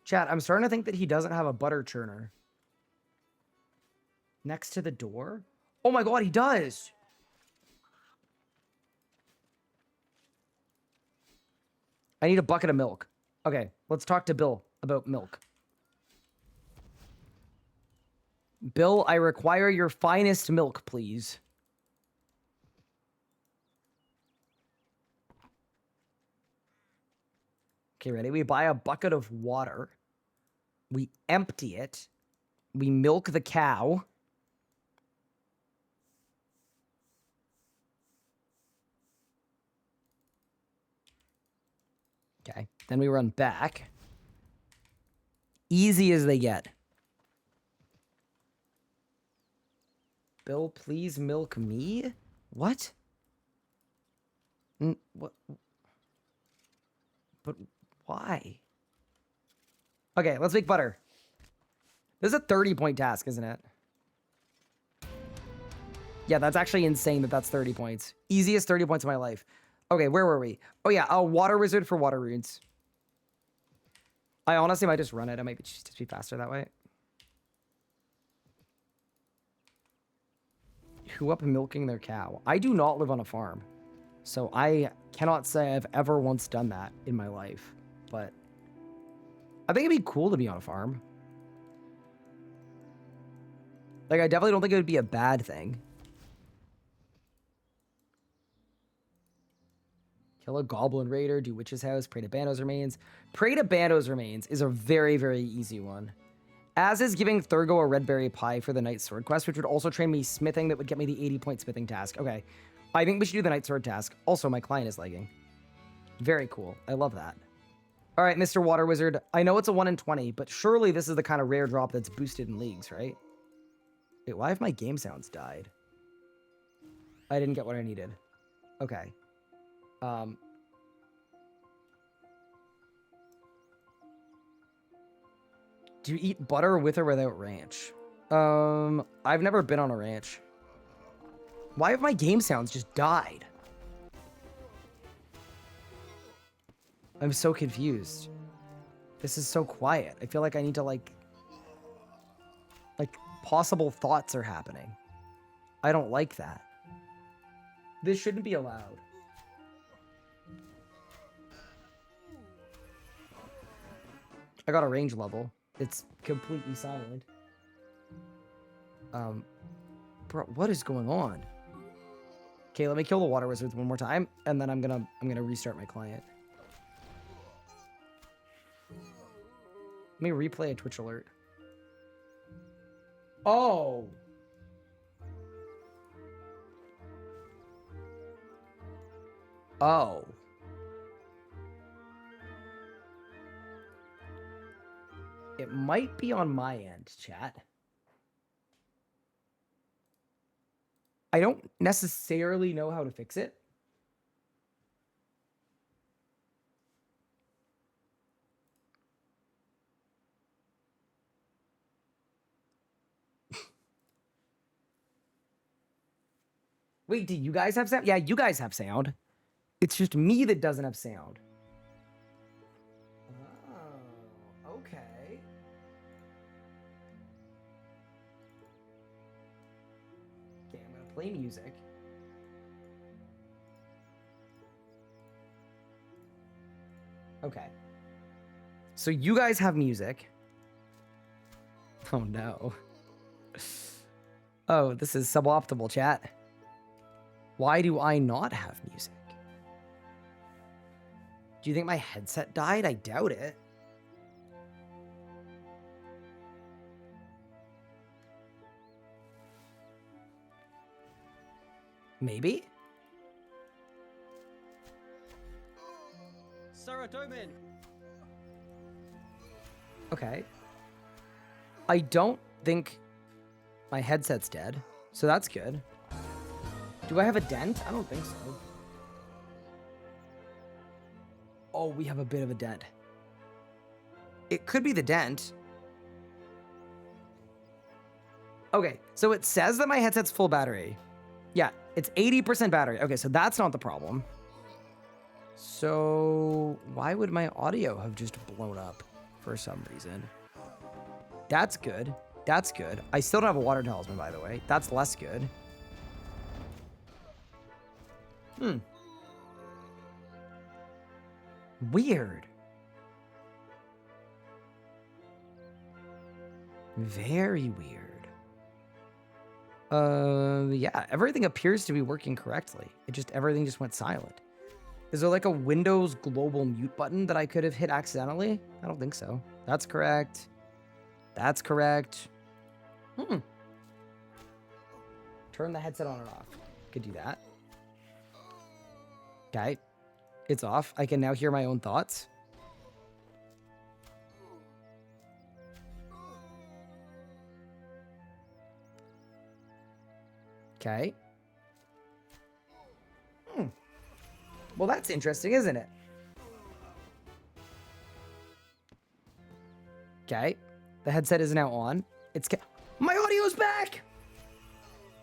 S1: Chat, I'm starting to think that he doesn't have a butter churner. Next to the door? Oh my god, he does! I need a bucket of milk. Okay, let's talk to Bill about milk. Bill, I require your finest milk, please. Okay, ready? We buy a bucket of water. We empty it. We milk the cow. Okay, then we run back. Easy as they get. Bill, please milk me? What? What? But why? Okay, let's make butter. This is a 30-point task, isn't it? Yeah, that's actually insane that that's 30 points. Easiest 30 points of my life. Okay, where were we? Oh yeah, a water wizard for water runes. I honestly might just run it. I might just be faster that way. Who up milking their cow? I do not live on a farm, so I cannot say I've ever once done that in my life, but I think it'd be cool to be on a farm. Like, I definitely don't think it would be a bad thing. Kill a goblin raider, do witch's house, pray to Barrows remains. Pray to Barrows remains is a very, very easy one. As is giving Thurgo a red berry pie for the Knight Sword quest, which would also train me smithing that would get me the 80-point smithing task. Okay, I think we should do the Knight Sword task. Also, my client is lagging. Very cool. I love that. All right, Mr. Water Wizard. I know it's a 1 in 20, but surely this is the kind of rare drop that's boosted in leagues, right? Wait, why have my game sounds died? I didn't get what I needed. Okay. Do you eat butter with or without ranch? I've never been on a ranch. Why have my game sounds just died? I'm so confused. This is so quiet. I feel like I need to like possible thoughts are happening. I don't like that. This shouldn't be allowed. I got a range level. It's completely silent. Bro, what is going on? Okay, let me kill the water wizards one more time, and then I'm gonna restart my client. Let me replay a Twitch alert. Oh. Oh. It might be on my end, chat. I don't necessarily know how to fix it. Wait, do you guys have sound? Yeah, you guys have sound. It's just me that doesn't have sound. Oh, okay. Okay, I'm gonna play music. Okay. So you guys have music. Oh no. Oh, this is suboptimal, chat. Why do I not have music? Do you think my headset died? I doubt it. Maybe? Sarah Doman. Okay. I don't think my headset's dead, so that's good. Do I have a dent? I don't think so. Oh, we have a bit of a dent. It could be the dent. Okay, so it says that my headset's full battery. Yeah, it's 80% battery. Okay, so that's not the problem. So why would my audio have just blown up for some reason? That's good. That's good. I still don't have a water talisman, by the way. That's less good. Weird. Very weird. Yeah, everything appears to be working correctly. Everything just went silent. Is there like a Windows global mute button that I could have hit accidentally? I don't think so. That's correct. That's correct. Turn the headset on and off. Could do that. Okay. It's off. I can now hear my own thoughts. Okay. Well, that's interesting, isn't it? Okay. The headset is now on. My audio's back!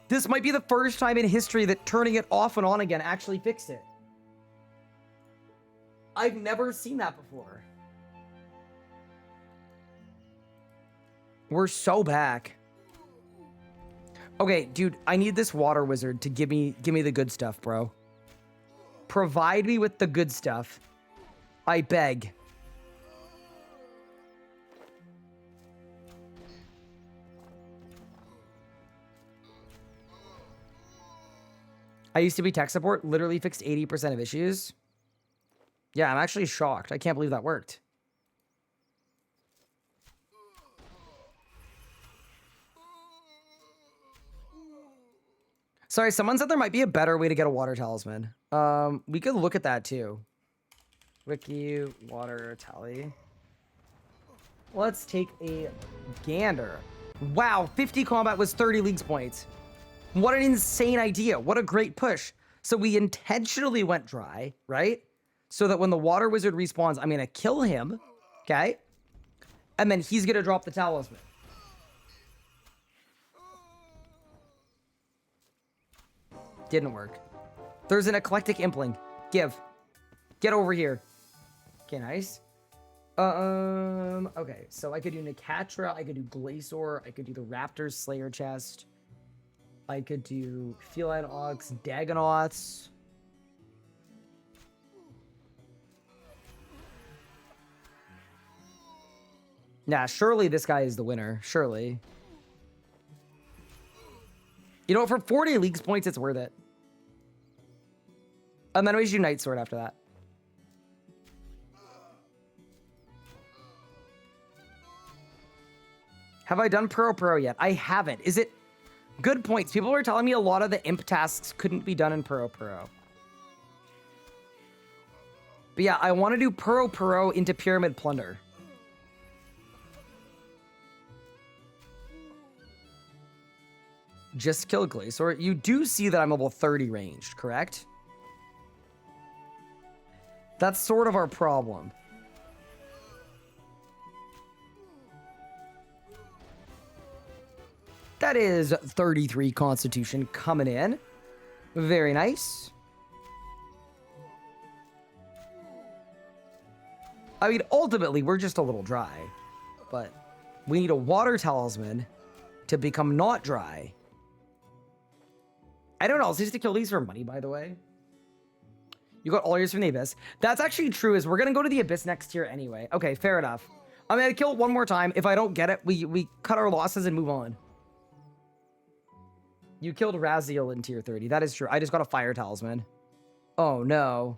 S1: This might be the first time in history that turning it off and on again actually fixed it. I've never seen that before. We're so back. Okay, dude, I need this water wizard to give me the good stuff, bro. Provide me with the good stuff. I beg. I used to be tech support, literally fixed 80% of issues. Yeah, I'm actually shocked. I can't believe that worked. Sorry, someone said there might be a better way to get a water talisman. We could look at that too. Wiki water tally. Let's take a gander. Wow, 50 combat was 30 leagues points. What an insane idea. What a great push. So we intentionally went dry, right? So that when the water wizard respawns, I'm going to kill him. Okay? And then he's going to drop the talisman. Didn't work. There's an eclectic impling. Give. Get over here. Okay, nice. Okay, so I could do Nicatra, I could do Glacior, I could do the Raptor's Slayer chest. I could do Feline Ox, Dagonauts. Nah, surely this guy is the winner. Surely. You know, for 40 leagues points, it's worth it. And then we should do Night Sword after that. Have I done Pro yet? I haven't. Is it... Good points. People were telling me a lot of the imp tasks couldn't be done in Pro. But yeah, I want to do Pro into Pyramid Plunder. Just kill Glacior. You do see that I'm level 30 ranged, correct? That's sort of our problem. That is 33 Constitution coming in. Very nice. I mean, ultimately, we're just a little dry. But we need a water talisman to become not dry. I don't know. I'll just to kill these for money, by the way. You got all yours from the Abyss. That's actually true, is we're going to go to the Abyss next tier anyway. Okay, fair enough. I'm going to kill it one more time. If I don't get it, we cut our losses and move on. You killed Raziel in tier 30. That is true. I just got a fire talisman. Oh, no.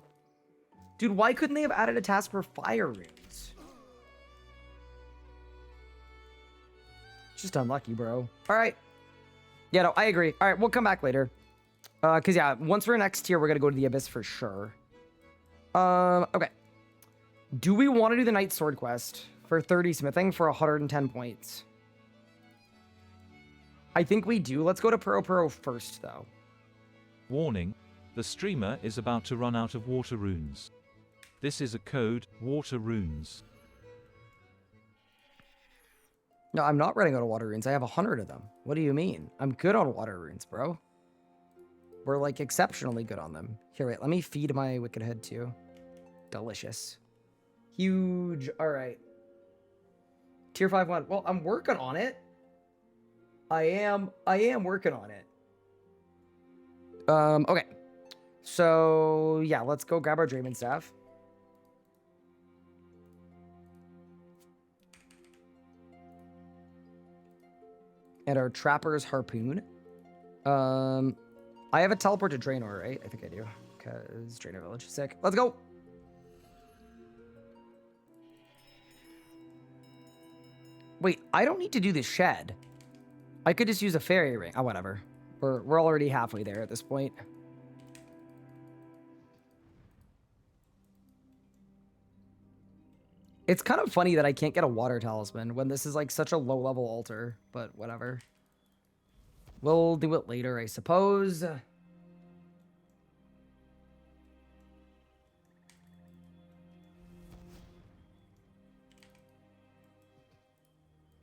S1: Dude, why couldn't they have added a task for fire runes? Just unlucky, bro. All right. Yeah, no, I agree. All right, we'll come back later. Because, yeah, once we're next tier, we're going to go to the Abyss for sure. Okay. Do we want to do the Knight Sword quest for 30 smithing for 110 points? I think we do. Let's go to Pro first, though.
S3: Warning, the streamer is about to run out of water runes. This is a code, water runes.
S1: No, I'm not running out of water runes. I have 100 of them. What do you mean? I'm good on water runes, bro. We're, like, exceptionally good on them. Here, wait. Let me feed my Wicked Head, too. Delicious. Huge. All right. Tier 5 1. Well, I'm working on it. I am working on it. Okay. So, yeah, let's go grab our Draymond Staff. And our Trapper's Harpoon. I have a teleport to Draenor, right? I think I do. Because Draenor Village is sick. Let's go! Wait, I don't need to do the shed. I could just use a fairy ring. Oh, whatever. We're already halfway there at this point. It's kind of funny that I can't get a water talisman when this is like such a low-level altar, but whatever. We'll do it later, I suppose.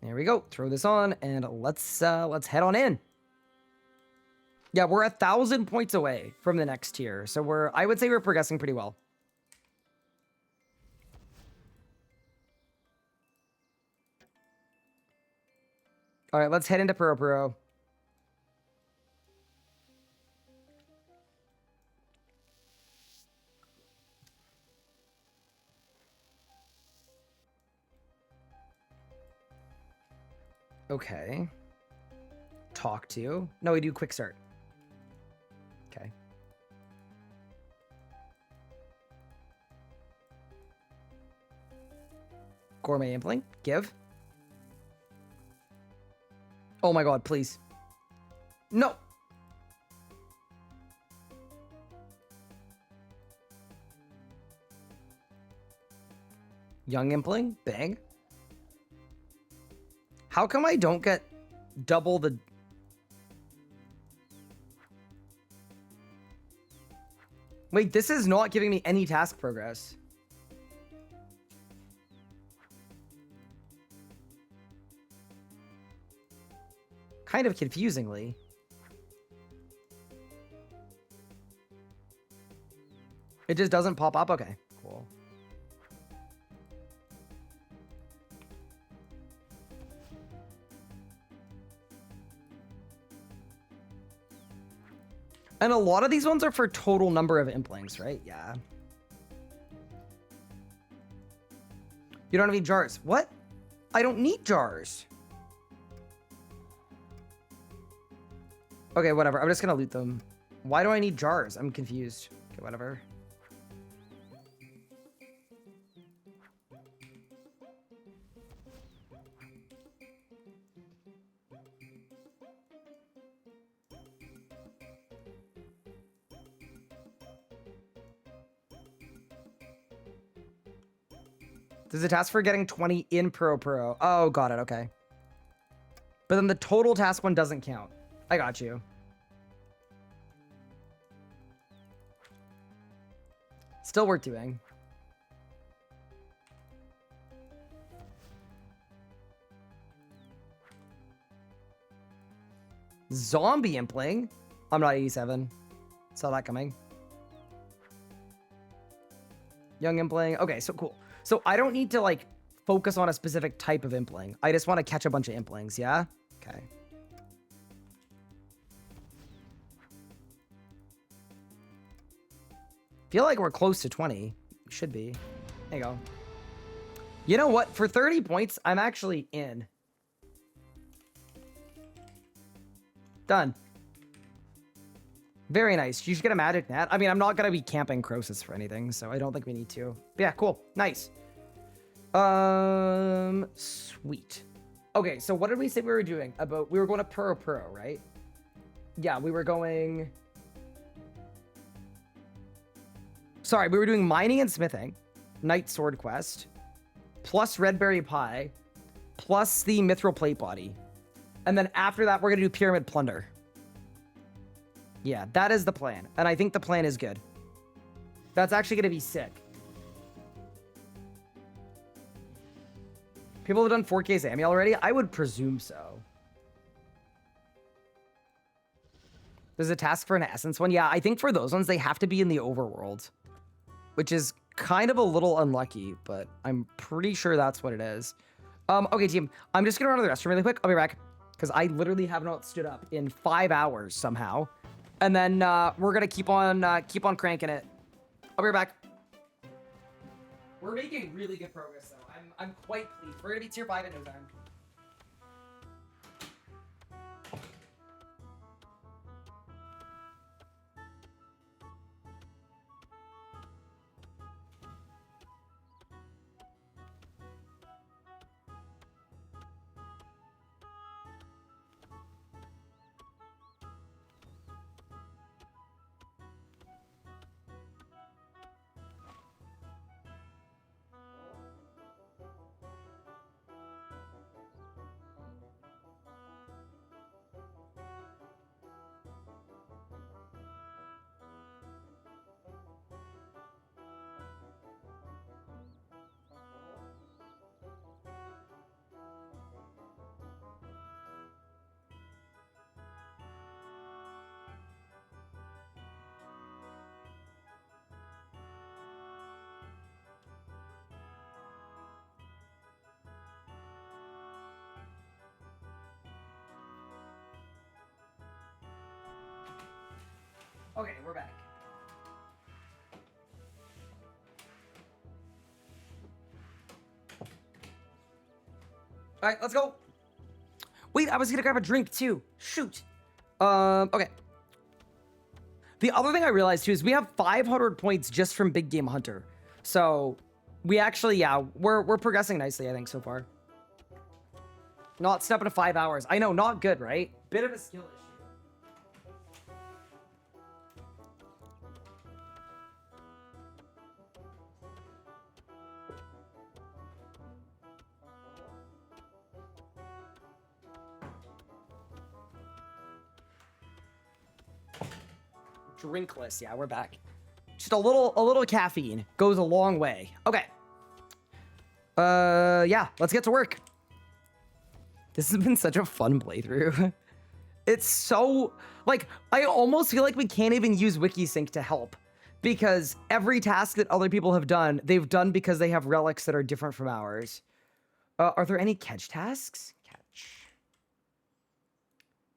S1: There we go. Throw this on, and let's head on in. Yeah, we're 1,000 points away from the next tier, so I would say we're progressing pretty well. All right, let's head into Pro. Okay. Talk to. No, we do quick start. Okay. Gourmet Impling. Give. Oh my god, please. No. Young Impling. Bang. How come I don't get double the... Wait, this is not giving me any task progress. Kind of confusingly. It just doesn't pop up? Okay, cool. And a lot of these ones are for total number of implings, right? Yeah. You don't have any jars. What? I don't need jars. Okay, whatever. I'm just gonna loot them. Why do I need jars? I'm confused. Okay, whatever. There's a task for getting 20 in Pro. Oh, got it. Okay. But then the total task one doesn't count. I got you. Still worth doing. Zombie Impling. I'm not 87. Saw that coming. Young Impling. Okay, so cool. So I don't need to, like, focus on a specific type of Impling. I just want to catch a bunch of Implings, yeah? Okay. Feel like we're close to 20. We should be. There you go. You know what? For 30 points, I'm actually in. Done. Very nice. You should get a magic net. I mean, I'm not going to be camping Croesus for anything, so I don't think we need to. But yeah, cool. Nice. Sweet. Okay, so what did we say we were doing? We were going to Puro, right? Yeah, we were going... Sorry, we were doing mining and smithing, Knight Sword Quest, plus Redberry Pie, plus the Mithril Plate Body. And then after that, we're going to do Pyramid Plunder. Yeah, that is the plan. And I think the plan is good. That's actually going to be sick. People have done 4K Zami already? I would presume so. There's a task for an Essence one. Yeah, I think for those ones, they have to be in the overworld. Which is kind of a little unlucky, but I'm pretty sure that's what it is. Okay, team. I'm just going to run to the restroom really quick. I'll be back. Because I literally have not stood up in 5 hours somehow. And then we're going to keep on cranking it. I'll be back. We're making really good progress, though. I'm quite pleased. We're going to be tier 5 in no time. Okay, we're back. All right, let's go. Wait, I was gonna grab a drink too. Shoot. Okay. The other thing I realized too is we have 500 points just from Big Game Hunter. So we actually, yeah, we're progressing nicely, I think, so far. Not stepping to 5 hours. I know, not good, right? Bit of a skill issue. Drinkless, yeah, we're back. Just a little caffeine goes a long way. Okay. Yeah, let's get to work. This has been such a fun playthrough. It's so, like, I almost feel like we can't even use WikiSync to help, because every task that other people have done, they've done because they have relics that are different from ours. Are there any catch tasks? Catch.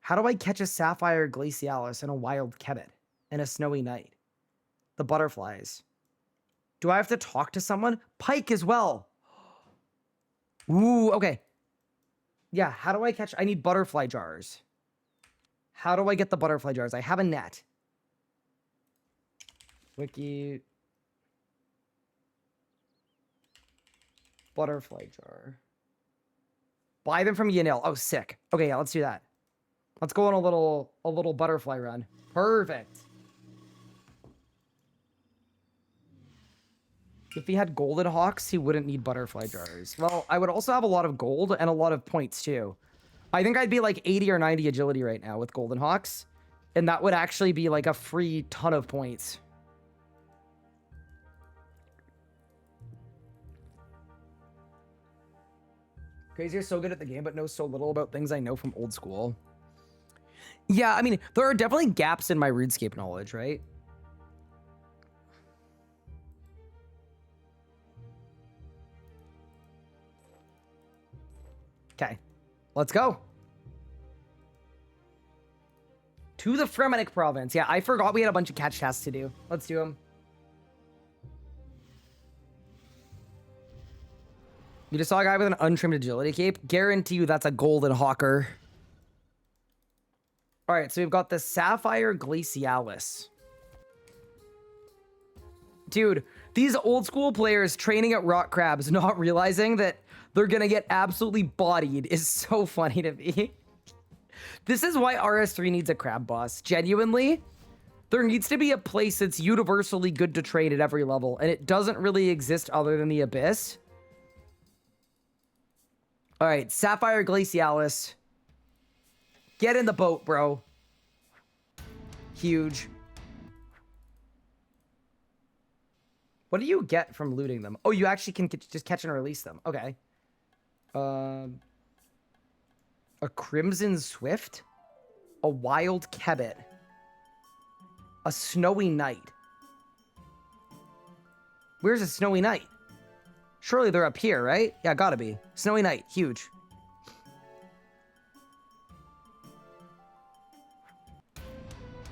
S1: How do I catch a Sapphire Glacialis and a Wild Kebbit and a Snowy Night? The butterflies. Do I have to talk to someone? Pike as well. Ooh, okay. Yeah, how do I catch? I need butterfly jars. How do I get the butterfly jars? I have a net. Wiki. Butterfly jar. Buy them from Yanil. Oh, sick. Okay, yeah, let's do that. Let's go on a little butterfly run. Perfect. If he had golden hawks, he wouldn't need butterfly jars. Well, I would also have a lot of gold and a lot of points too. I think I'd be like 80 or 90 agility right now with golden hawks. And that would actually be like a free ton of points. Crazy are so good at the game, but know so little about things I know from old school. Yeah, I mean, there are definitely gaps in my RuneScape knowledge, right? Okay, let's go. To the Fremenic province. Yeah, I forgot we had a bunch of catch tasks to do. Let's do them. You just saw a guy with an untrimmed agility cape. Guarantee you that's a golden hawker. All right, so we've got the Sapphire Glacialis. Dude, these old school players training at rock crabs, not realizing that they're gonna get absolutely bodied is so funny to me. This is why RS3 needs a crab boss. Genuinely, there needs to be a place that's universally good to train at every level, and it doesn't really exist other than the Abyss. All right, Sapphire Glacialis. Get in the boat, bro. Huge. What do you get from looting them? Oh, you actually can just catch and release them. Okay. A Crimson Swift? A Wild Kebbit? A Snowy Night? Where's a Snowy Night? Surely they're up here, right? Yeah, gotta be. Snowy Night, huge.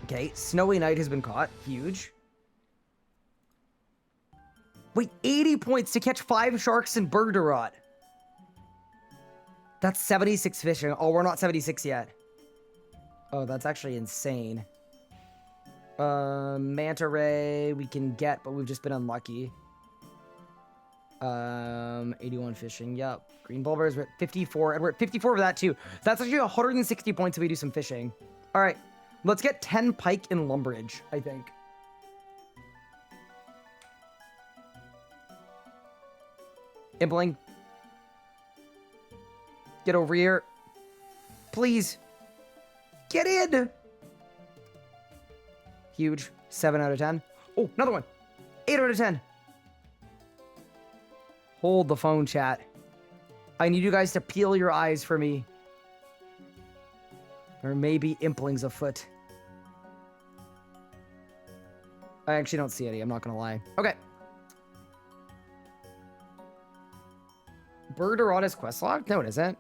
S1: Okay, Snowy Night has been caught, huge. Wait, 80 points to catch 5 sharks in Bergderot. That's 76 fishing. Oh, we're not 76 yet. Oh, that's actually insane. Manta Ray we can get, but we've just been unlucky. 81 fishing, yep. Green Bulbers, we're at 54, and we're at 54 for that too. That's actually 160 points if we do some fishing. All right, let's get 10 pike in Lumbridge, I think. Impling. Get over here. Please. Get in. Huge. 7 out of 10. Oh, another one. 8 out of 10. Hold the phone, chat. I need you guys to peel your eyes for me. There may be implings afoot. I actually don't see any. I'm not going to lie. Okay. Bergderot is quest locked? No, it isn't.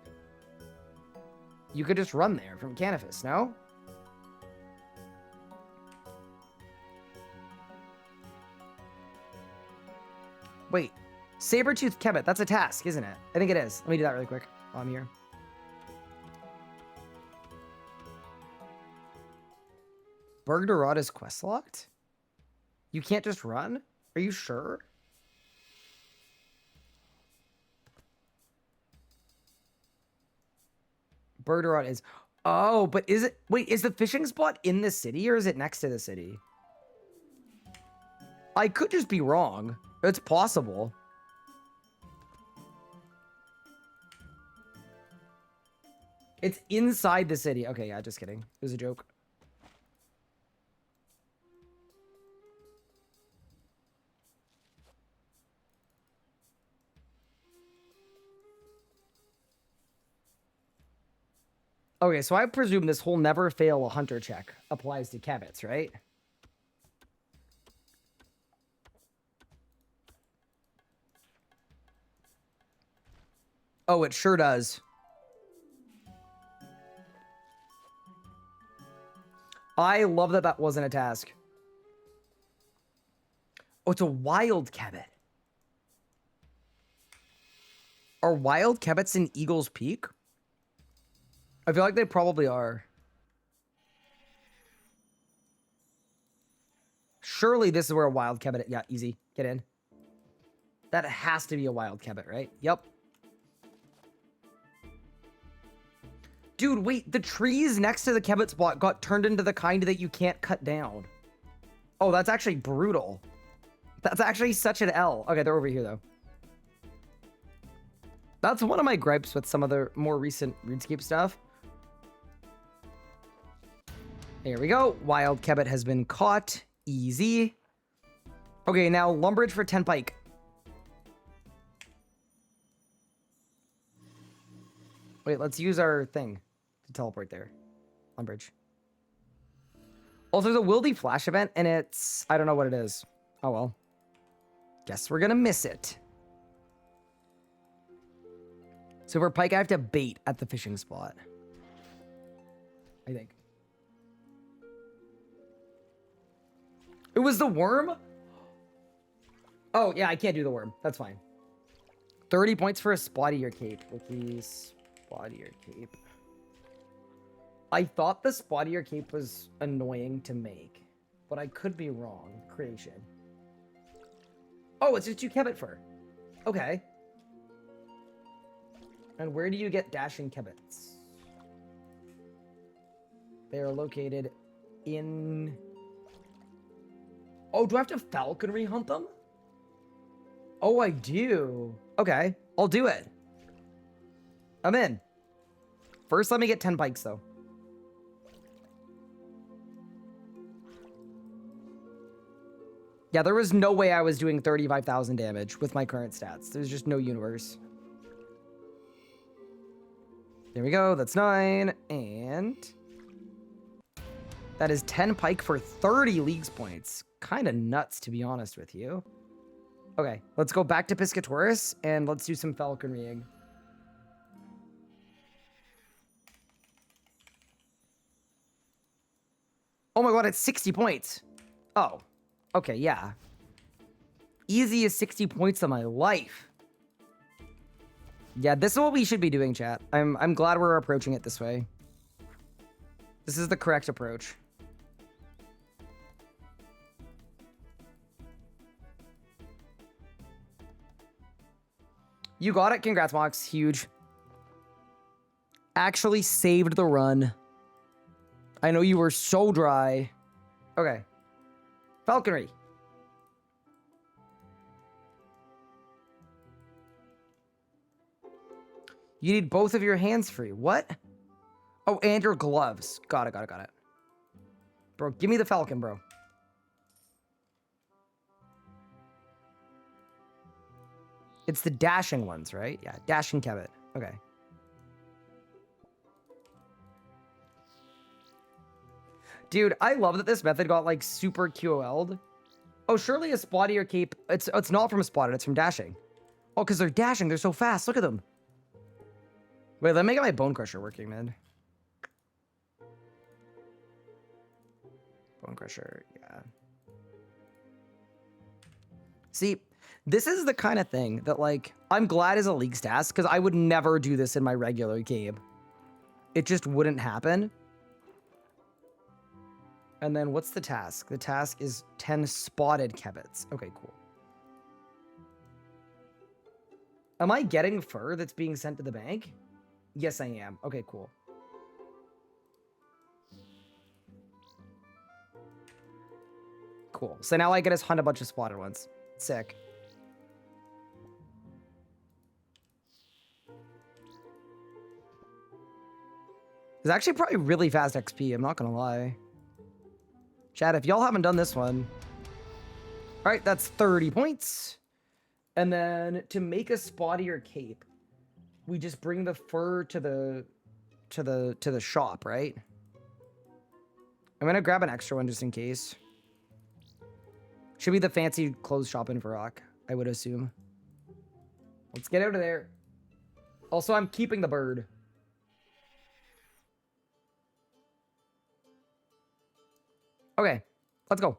S1: You could just run there from Canifis, no? Wait. Saber-toothed Kebbit. That's a task, isn't it? I think it is. Let me do that really quick while I'm here. Bergderot is quest locked? You can't just run? Are you sure? Bergderot is... Oh, but is it... Wait, is the fishing spot in the city or is it next to the city? I could just be wrong. It's possible. It's inside the city. Okay, yeah, just kidding. It was a joke. Okay, so I presume this whole never fail a hunter check applies to Kebbits, right? Oh, it sure does. I love that that wasn't a task. Oh, it's a wild Kebbit. Are wild Kebbits in Eagle's Peak? I feel like they probably are. Surely this is where a wild Kebbit... Yeah, easy. Get in. That has to be a wild Kebbit, right? Yep. Dude, wait. The trees next to the Kebbit spot got turned into the kind that you can't cut down. Oh, that's actually brutal. That's actually such an L. Okay, they're over here, though. That's one of my gripes with some of the more recent RuneScape stuff. There we go. Wild Kebbit has been caught. Easy. Okay, now Lumbridge for 10 pike. Wait, let's use our thing to teleport there. Lumbridge. Also, there's a Wildy Flash event, and it's... I don't know what it is. Oh, well. Guess we're gonna miss it. So for pike, I have to bait at the fishing spot. I think. It was the worm? Oh, yeah, I can't do the worm. That's fine. 30 points for a Spottier Cape. Please, Spottier Cape. I thought the spottier cape was annoying to make, but I could be wrong. Creation. Oh, it's just 2 kebbit fur. Okay. And where do you get dashing kebbits? They are located in... Oh, do I have to falconry hunt them? Oh, I do. Okay, I'll do it. I'm in. First, let me get 10 pikes, though. Yeah, there was no way I was doing 35,000 damage with my current stats. There's just no universe. There we go. That's 9. And that is 10 pike for 30 leagues points. Kind of nuts, to be honest with you. Okay, let's go back to Piscatoris and let's do some falconrying. Oh my god, it's 60 points. Oh, okay, yeah. Easiest 60 points of my life. Yeah, this is what we should be doing, chat. I'm glad we're approaching it this way. This is the correct approach. You got it. Congrats, Mox. Huge. Actually saved the run. I know you were so dry. Okay. Falconry. You need both of your hands free. What? Oh, and your gloves. Got it. Bro, give me the falcon, bro. It's the dashing ones, right? Yeah, dashing kebbit. Okay. Dude, I love that this method got like super QOL'd. Oh, surely a spottier cape. It's not from a spotted, it's from dashing. Oh, because they're dashing, they're so fast. Look at them. Wait, let me get my bone crusher working, man. Bone crusher, yeah. See, this is the kind of thing that, like, I'm glad is a League's task, because I would never do this in my regular game. It just wouldn't happen. And then what's the task? The task is 10 spotted kebbits. Okay, cool. Am I getting fur that's being sent to the bank? Yes, I am. Okay, cool. Cool. So now I get to hunt a bunch of spotted ones. Sick. It's actually probably really fast XP, I'm not gonna lie. Chat, if y'all haven't done this one. Alright, that's 30 points. And then to make a spottier cape, we just bring the fur to the shop, right? I'm gonna grab an extra one just in case. Should be the fancy clothes shop in Varrock, I would assume. Let's get out of there. Also, I'm keeping the bird. Okay, let's go.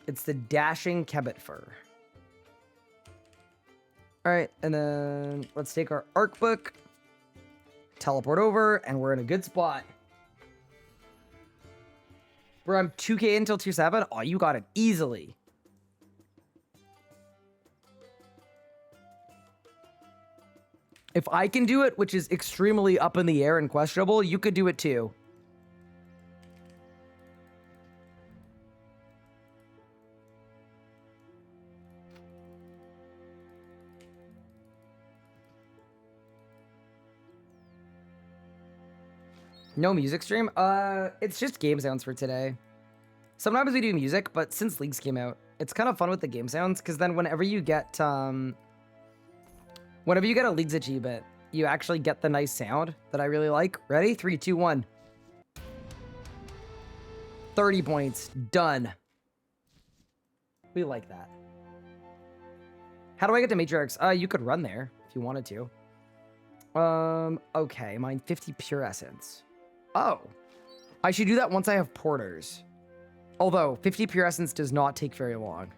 S1: It's the dashing kebbit fur. All right, and then let's take our arc book, teleport over, and we're in a good spot. Bro, I'm 2k until 2-7. Oh, you got it easily. If I can do it, which is extremely up in the air and questionable, you could do it too. No music stream? It's just game sounds for today. Sometimes we do music, but since Leagues came out, it's kind of fun with the game sounds, because then whenever you get a Leagues achievement, you actually get the nice sound that I really like. Ready? 3, 2, 1. 30 points. Done. We like that. How do I get to Matriarchs? You could run there if you wanted to. Okay, mine 50 pure essence. Oh, I should do that once I have porters. Although 50 pure essence does not take very long.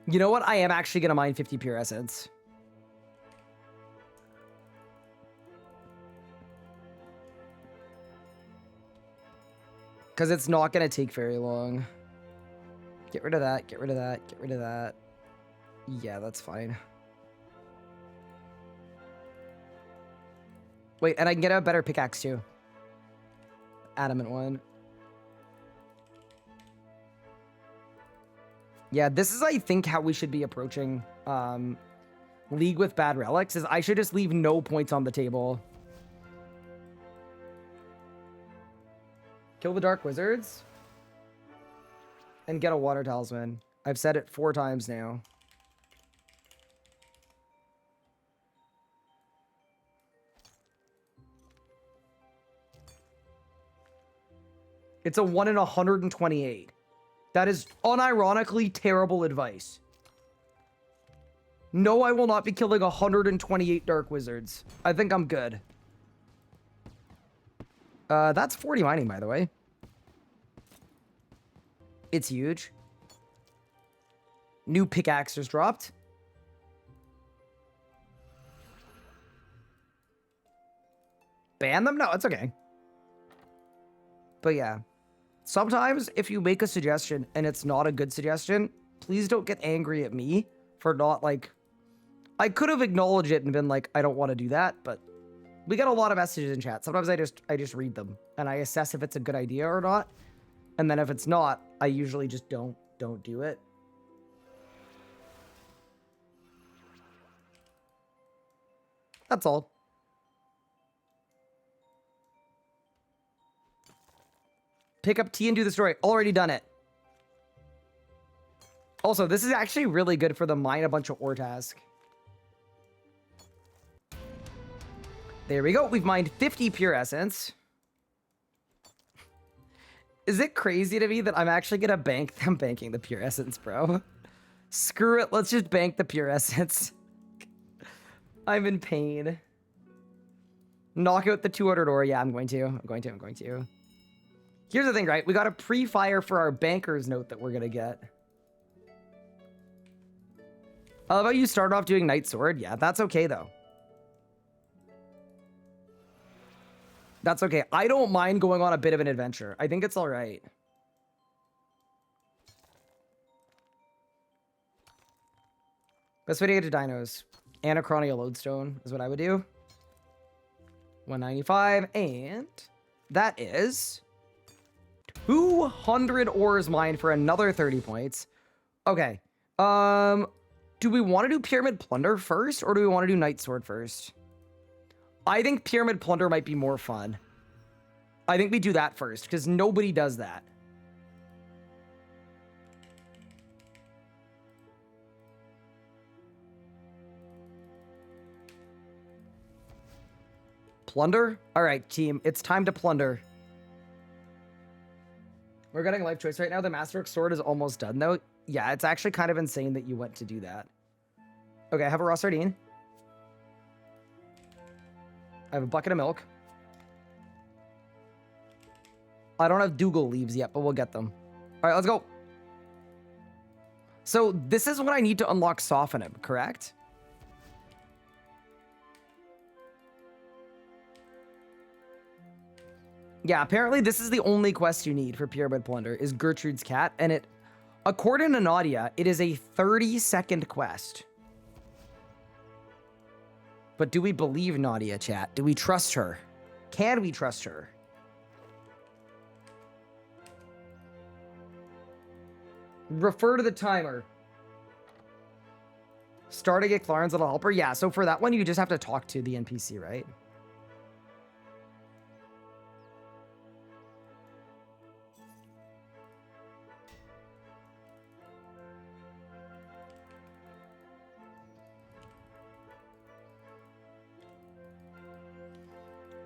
S1: You know what? I am actually going to mine 50 pure essence. Because it's not going to take very long. Get rid of that. Get rid of that. Get rid of that. Yeah, that's fine. Wait, and I can get a better pickaxe too. Adamant one. Yeah, this is, I think, how we should be approaching League with bad relics, is I should just leave no points on the table. Kill the Dark Wizards. And get a Water Talisman. I've said it 4 times now. It's a 1 in 128. That is unironically terrible advice. No, I will not be killing 128 Dark Wizards. I think I'm good. That's 40 mining, by the way. It's huge. New pickaxe just dropped. Ban them? No, it's okay. But yeah. Sometimes if you make a suggestion and it's not a good suggestion, please don't get angry at me for not, like... I could have acknowledged it and been like, I don't want to do that, but we get a lot of messages in chat. Sometimes I just read them and I assess if it's a good idea or not. And then if it's not, I usually just don't do it. That's all. Pick up tea and do the story. Already done it. Also, this is actually really good for the mine a bunch of ore task. There we go. We've mined 50 pure essence. Is it crazy to me that I'm actually going to bank them banking the pure essence, bro? Screw it. Let's just bank the pure essence. I'm in pain. Knock out the 200 ore. Yeah, I'm going to. Here's the thing, right? We got a pre-fire for our banker's note that we're going to get. How about you start off doing Night Sword? Yeah, that's okay, though. That's okay. I don't mind going on a bit of an adventure. I think it's all right. Best way to get to dinos. Anachronia Lodestone is what I would do. 195. And that is 200 ores mined for another 30 points. Okay. Do we want to do Pyramid Plunder first, or do we want to do Night Sword first? I think Pyramid Plunder might be more fun. I think we do that first, because nobody does that. Plunder? Alright, team. It's time to plunder. We're getting life choice right now. The Masterwork Sword is almost done, though. Yeah, it's actually kind of insane that you went to do that. Okay, I have a raw sardine. I have a bucket of milk. I don't have Dougal leaves yet, but we'll get them. All right, let's go. So this is what I need to unlock Soften Him, correct? Yeah, apparently this is the only quest you need for Pyramid Plunder, is Gertrude's Cat, and it, according to Nadia, it is a 30-second quest. But do we believe Nadia, chat? Do we trust her? Can we trust her? Refer to the timer. Starting at Clarence Little Helper? Yeah, so for that one, you just have to talk to the NPC, right?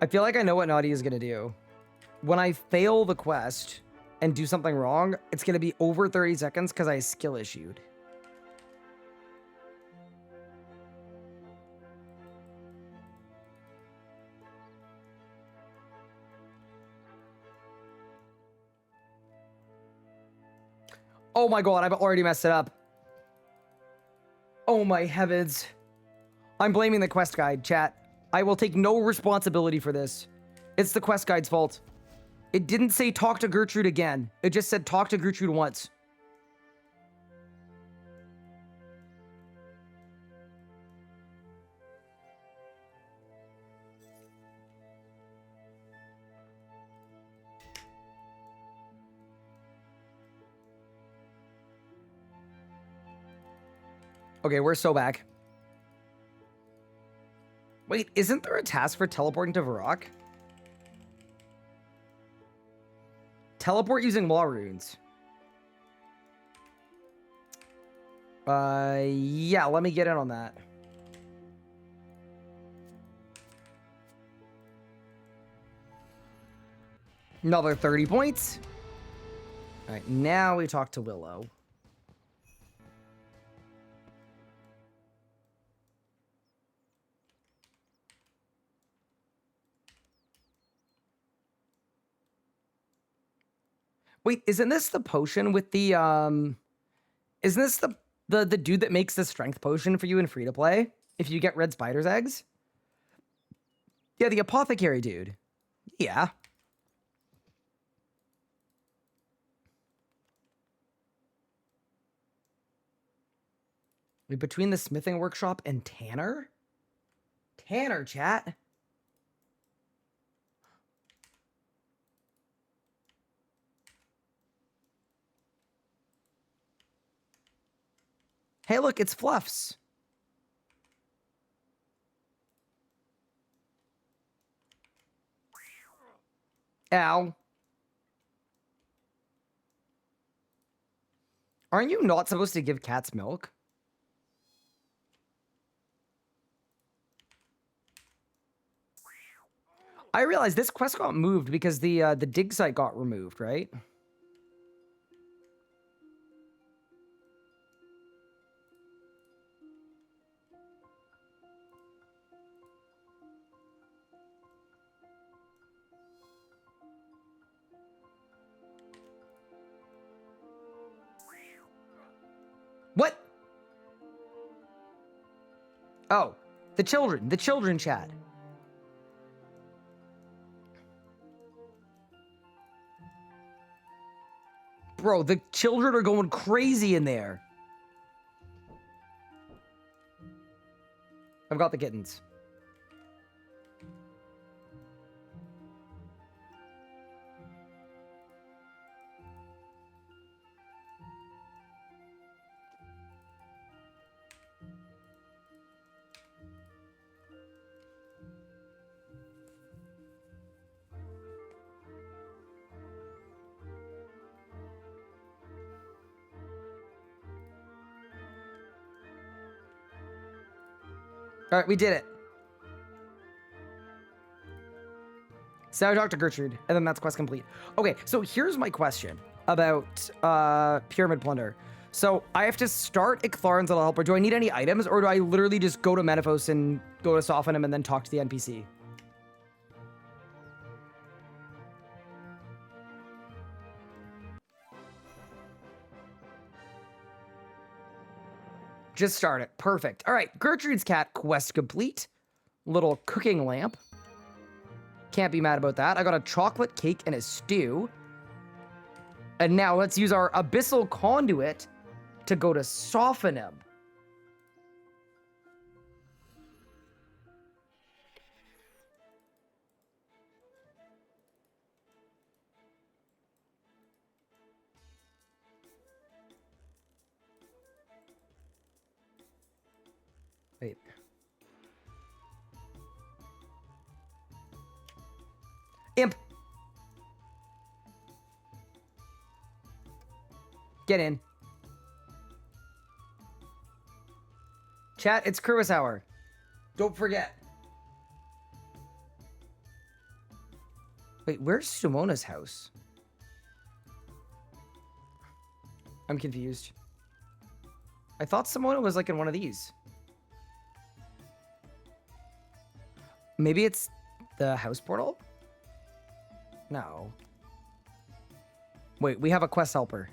S1: I feel like I know what Nadia is going to do. When I fail the quest and do something wrong, it's going to be over 30 seconds because I skill issued. Oh my god, I've already messed it up. Oh my heavens. I'm blaming the quest guide, chat. I will take no responsibility for this. It's the quest guide's fault. It didn't say talk to Gertrude again. It just said talk to Gertrude once. Okay, we're so back. Wait, isn't there a task for teleporting to Varrock? Teleport using law runes. Yeah, let me get in on that. Another 30 points. All right, now we talk to Willow. Wait, isn't this the potion with the isn't this the dude that makes the strength potion for you in free to play if you get red spider's eggs? Yeah, the apothecary dude. Yeah. Wait, between the smithing workshop and Tanner? Tanner, chat. Hey, look, it's Fluffs. Ow. Aren't you not supposed to give cats milk? I realized this quest got moved because the dig site got removed, right? What? Oh, the children chat. Bro, the children are going crazy in there. I've got the kittens. All right, we did it. So I talked to Gertrude, and then that's quest complete. Okay, so here's my question about Pyramid Plunder. So I have to start Ictharan's Little Helper. Do I need any items, or do I literally just go to Menaphos and go to soften him and then talk to the NPC? Just start it. Perfect. All right, Gertrude's cat quest complete. Little cooking lamp. Can't be mad about that. I got a chocolate cake and a stew. And now let's use our abyssal conduit to go to soften him. Wait. Imp. Get in. Chat, it's Kurus hour. Don't forget. Wait, where's Simona's house? I'm confused. I thought Simona was like in one of these. Maybe it's the house portal? No. Wait, we have a quest helper.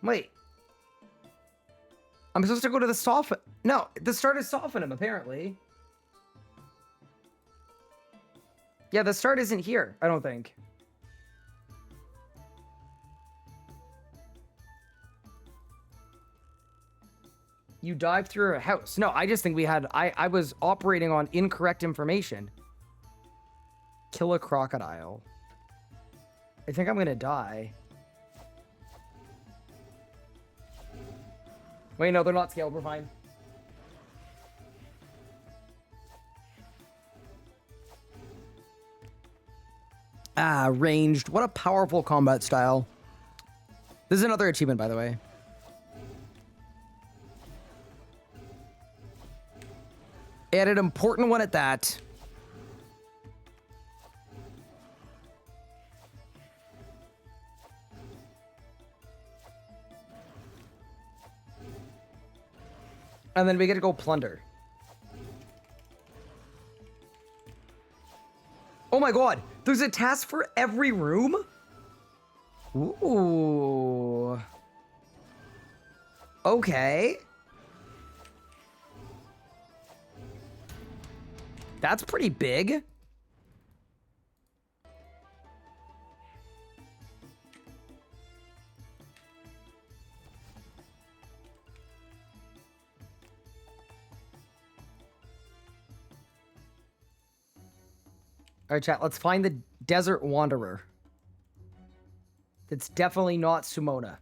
S1: Wait. I'm supposed to go to the soften. No, the start is soften him, apparently. Yeah, the start isn't here, I don't think. You dive through a house. No, I just think we had... I was operating on incorrect information. Kill a crocodile. I think I'm gonna die. Wait, no, they're not scaled. We're fine. Ah, ranged. What a powerful combat style. This is another achievement, by the way. And an important one at that. And then we get to go plunder. Oh my god, there's a task for every room? Ooh. Okay. That's pretty big. All right, chat, let's find the Desert Wanderer. It's definitely not Sumona.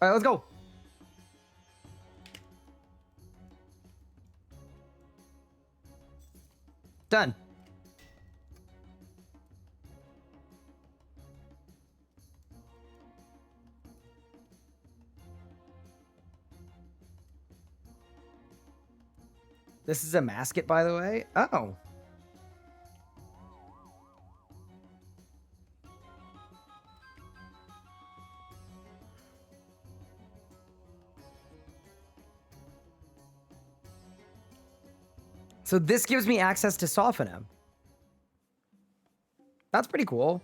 S1: All right, let's go. Done. This is Amascut, by the way. Oh. So this gives me access to soften him. That's pretty cool.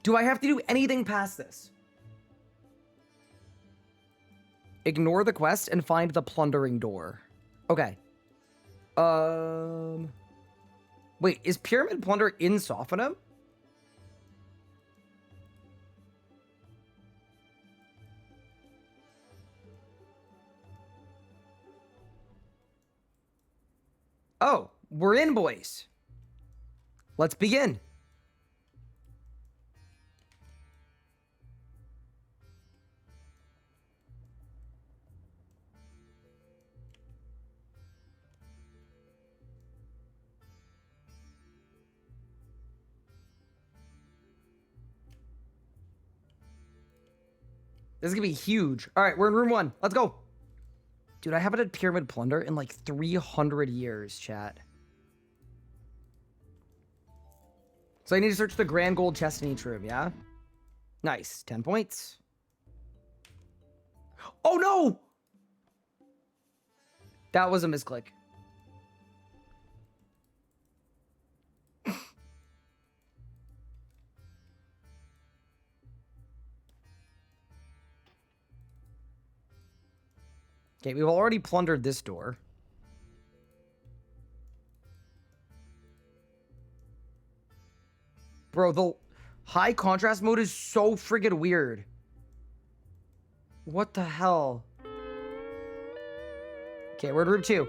S1: Do I have to do anything past this? Ignore the quest and find the plundering door. Okay. Wait, is Pyramid Plunder in soften him? Oh, we're in, boys. Let's begin. This is gonna be huge. All right, we're in room 1. Let's go. Dude, I haven't had Pyramid Plunder in like 300 years, chat. So I need to search the grand gold chest in each room, yeah? Nice. 10 points. Oh, no! That was a misclick. Okay, we've already plundered this door. Bro, the high contrast mode is so friggin' weird. What the hell? Okay, we're in room 2.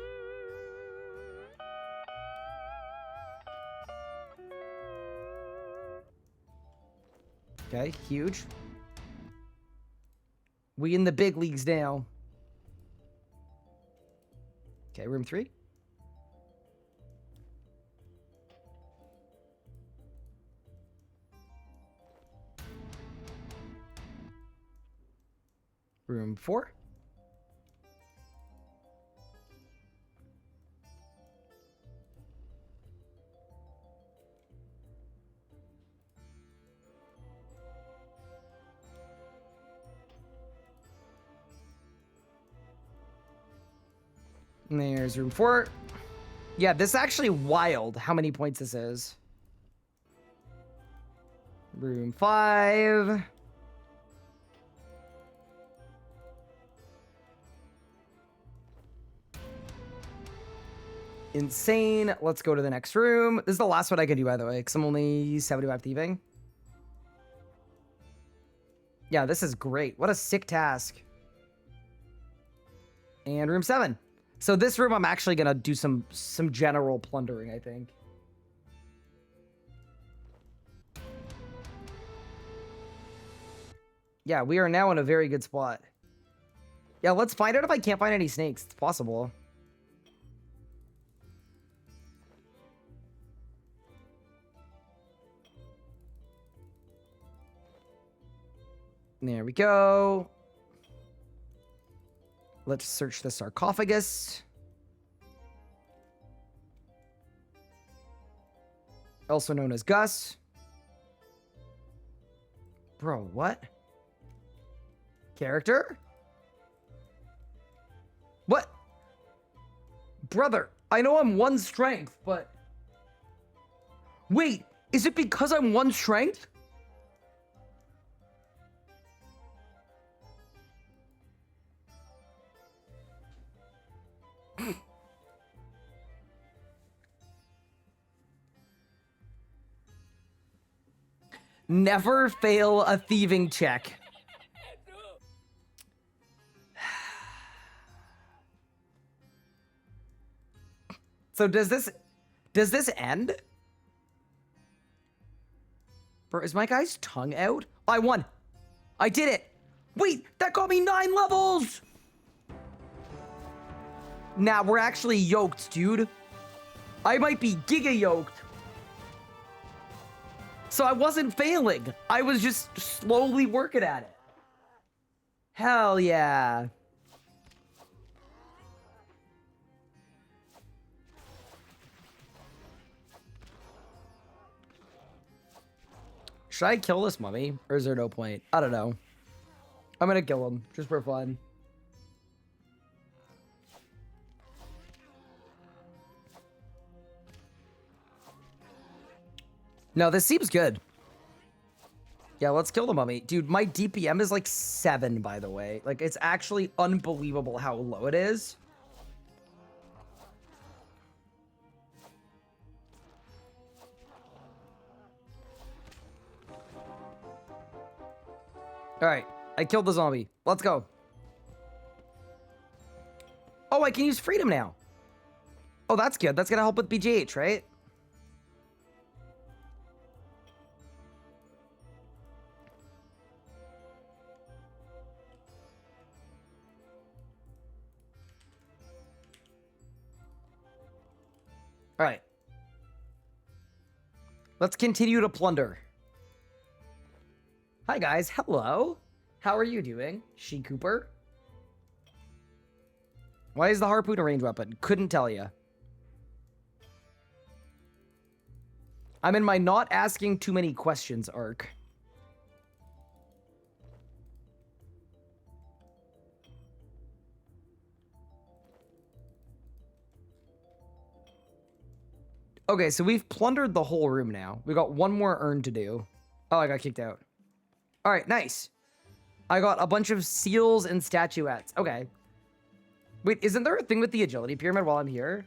S1: Okay, huge. We in the big leagues now. Okay, room 3. Room 4. And there's room 4. Yeah, this is actually wild how many points this is. Room 5. Insane. Let's go to the next room. This is the last one I can do, by the way, because I'm only 75 thieving. Yeah, this is great. What a sick task. And room 7. So this room, I'm actually going to do some general plundering, I think. Yeah, we are now in a very good spot. Yeah, let's find out if I can't find any snakes. It's possible. There we go. Let's search the sarcophagus. Also known as Gus. Bro, what? Character? What? Brother, I know I'm 1 strength, but... Wait, is it because I'm 1 strength? Never fail a thieving check. So does this end? Bro, is my guy's tongue out? I won. I did it. Wait, that got me 9 levels. Nah, we're actually yoked, dude. I might be giga yoked. So I wasn't failing. I was just slowly working at it. Hell yeah. Should I kill this mummy? Or is there no point? I don't know. I'm gonna kill him, just for fun. No, this seems good. Yeah, let's kill the mummy. Dude, my DPM is like 7, by the way. Like, it's actually unbelievable how low it is. Alright, I killed the zombie. Let's go. Oh, I can use freedom now. Oh, that's good. That's gonna help with BGH, right? All right. Let's continue to plunder. Hi, guys. Hello. How are you doing? She Cooper? Why is the harpoon a range weapon? Couldn't tell you. I'm in my not asking too many questions arc. Okay, so we've plundered the whole room now. We got 1 more urn to do. Oh, I got kicked out. All right, nice. I got a bunch of seals and statuettes. Okay. Wait, isn't there a thing with the agility pyramid while I'm here?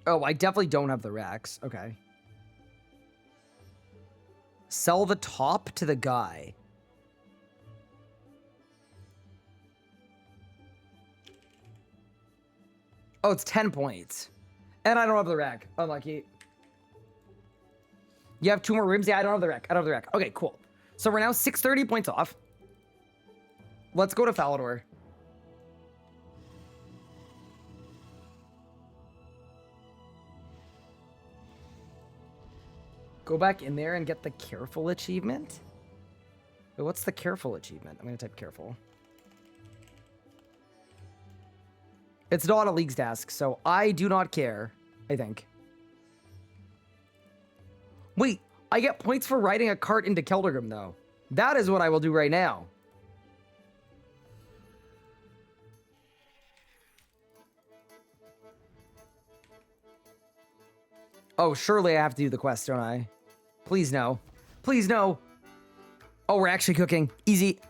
S1: Oh, I definitely don't have the racks. Okay. Sell the top to the guy. Oh, it's 10 points. And I don't have the rack. Unlucky. You have 2 more rooms? Yeah, I don't have the rack. I don't have the rack. Okay, cool. So we're now 630 points off. Let's go to Falador. Go back in there and get the careful achievement. Wait, what's the careful achievement? I'm going to type careful. It's not a League's task, so I do not care, I think. Wait, I get points for riding a cart into Keldorgrim, though. That is what I will do right now. Oh, surely I have to do the quest, don't I? Please no. Please, no. Oh, we're actually cooking. Easy.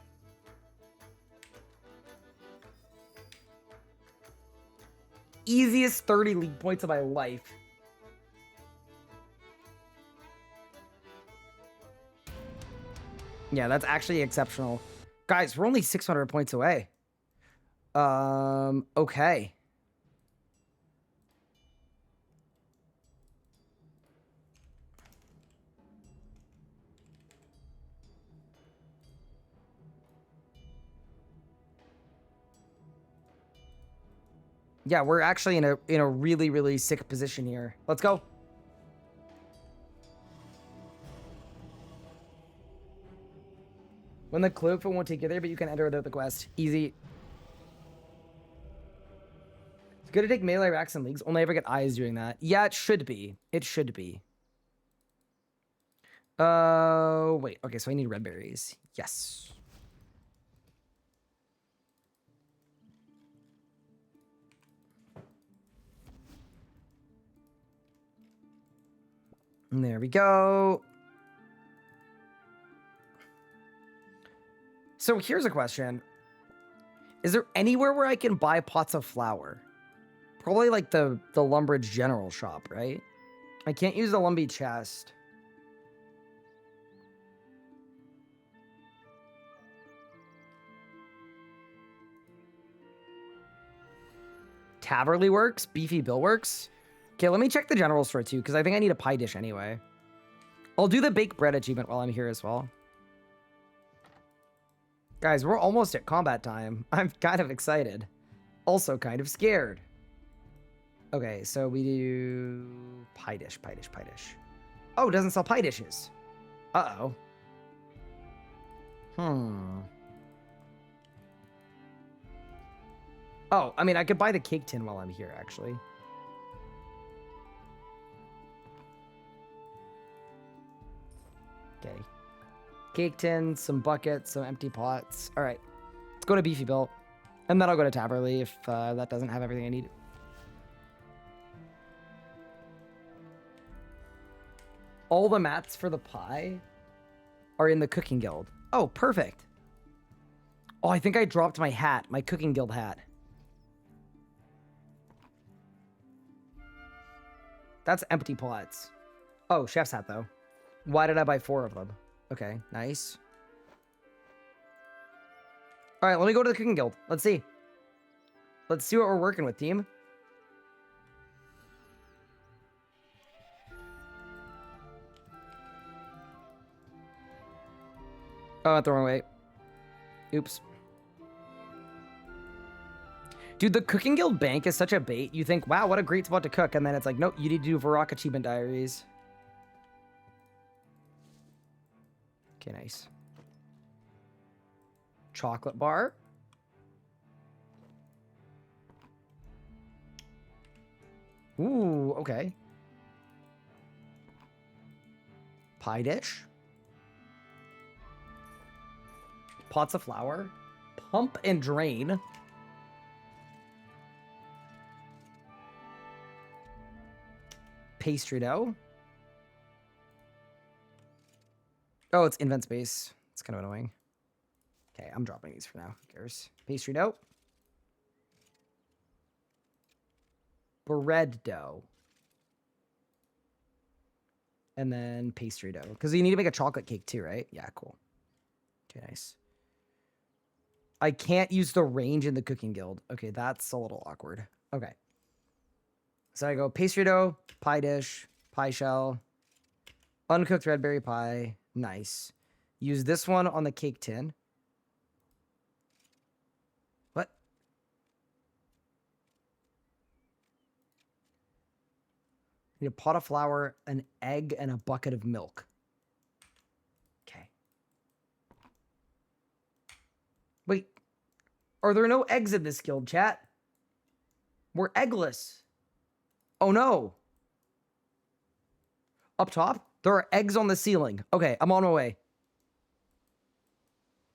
S1: Easiest 30 league points of my life. Yeah, that's actually exceptional. Guys, we're only 600 points away. Okay. Yeah, we're actually in a really, really sick position here. Let's go. When the clue for won't take you there, but you can enter without the quest. Easy. It's good to take melee racks in leagues. Only ever get eyes doing that. Yeah, it should be. It should be. Wait. Okay, so I need red berries. Yes. And there we go. So here's a question. Is there anywhere where I can buy pots of flour? Probably like the Lumbridge General Shop, right? I can't use the Lumbee chest. Taverly works? Beefy Bill works? Okay, let me check the general store too, because I think I need a pie dish anyway. I'll do the baked bread achievement while I'm here as well. Guys, we're almost at combat time. I'm kind of excited. Also kind of scared. Okay, so we do pie dish, pie dish, pie dish. Oh, it doesn't sell pie dishes. Uh-oh. Oh, I mean, I could buy the cake tin while I'm here, actually. Okay. Cake tin, some buckets, some empty pots. All right. Let's go to Beefy Bill. And then I'll go to Taverly if that doesn't have everything I need. All the mats for the pie are in the cooking guild. Oh, perfect. Oh, I think I dropped my hat, my cooking guild hat. That's empty pots. Oh, chef's hat, though. Why did I buy 4 of them? Okay, nice. All right, let me go to the cooking guild. Let's see. Let's see what we're working with, team. Oh, I went the wrong way. Oops. Dude, the cooking guild bank is such a bait. You think, wow, what a great spot to cook. And then it's like, nope, you need to do Varrock achievement diaries. Okay, nice. Chocolate bar. Ooh, okay. Pie dish. Pots of flour. Pump and drain. Pastry dough. Oh, it's invent space. It's kind of annoying. Okay, I'm dropping these for now. Who cares? Pastry dough. Bread dough. And then pastry dough. Because you need to make a chocolate cake too, right? Yeah, cool. Okay, nice. I can't use the range in the cooking guild. Okay, that's a little awkward. Okay. So I go pastry dough, pie dish, pie shell, uncooked red berry pie. Nice. Use this one on the cake tin. What? Need a pot of flour, an egg, and a bucket of milk. Okay. Wait. Are there no eggs in this guild, chat? We're eggless. Oh no. Up top, there are eggs on the ceiling. Okay, I'm on my way.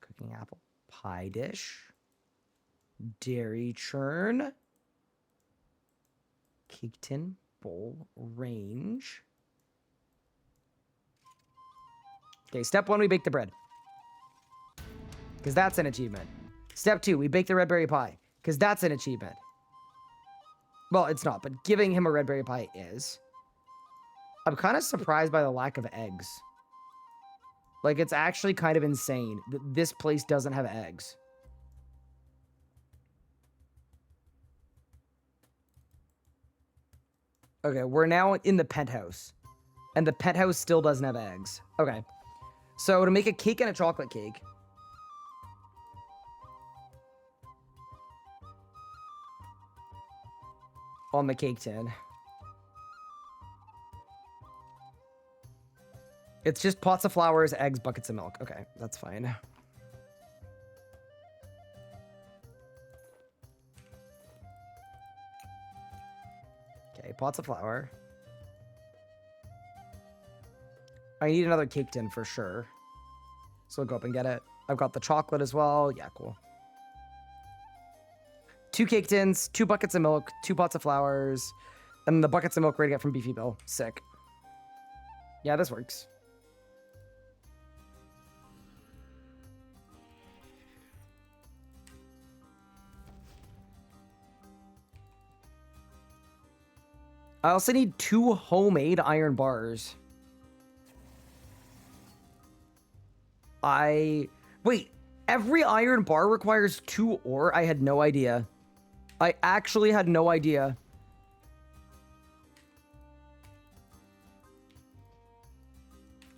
S1: Cooking apple. Pie dish. Dairy churn. Cake tin. Bowl. Range. Okay, step 1, we bake the bread. Because that's an achievement. Step 2, we bake the red berry pie. Because that's an achievement. Well, it's not, but giving him a red berry pie is. I'm kind of surprised by the lack of eggs. Like, it's actually kind of insane that this place doesn't have eggs. Okay, we're now in the penthouse. And the penthouse still doesn't have eggs. Okay. So, to make a cake and a chocolate cake... on the cake tin. It's just pots of flowers, eggs, buckets of milk. Okay, that's fine. Okay, pots of flour. I need another cake tin for sure. So I'll go up and get it. I've got the chocolate as well. Yeah, cool. 2 cake tins, 2 buckets of milk, 2 pots of flowers, and the buckets of milk ready to get from Beefy Bill. Sick. Yeah, this works. I also need 2 homemade iron bars. Wait, every iron bar requires 2 ore? I had no idea. I actually had no idea.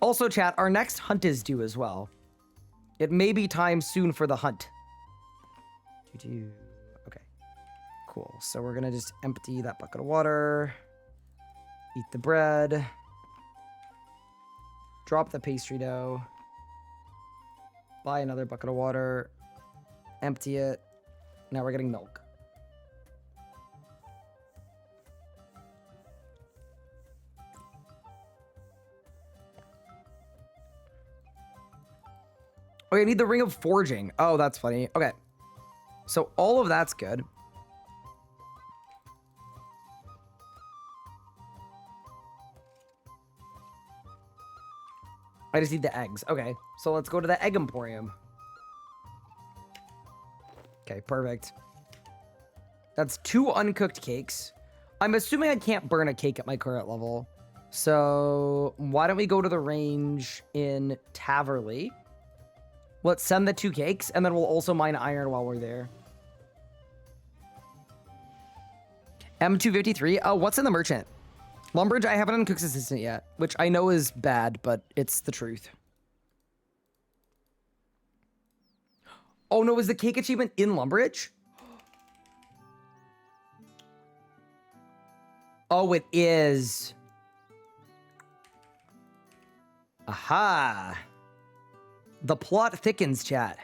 S1: Also, chat, our next hunt is due as well. It may be time soon for the hunt. Okay. Cool. So we're going to just empty that bucket of water. Eat the bread. Drop the pastry dough. Buy another bucket of water. Empty it. Now we're getting milk. Oh, I need the ring of forging. Oh, that's funny. Okay. So all of that's good. I just need the eggs. Okay. So let's go to the egg emporium. Okay, perfect. That's 2 uncooked cakes. I'm assuming I can't burn a cake at my current level. So why don't we go to the range in Taverley? Let's send the 2 cakes, and then we'll also mine iron while we're there. M253. Oh, what's in the merchant? Lumbridge, I haven't done Cook's Assistant yet, which I know is bad, but it's the truth. Oh, no, is the cake achievement in Lumbridge? Oh, it is. Aha. The plot thickens, chat.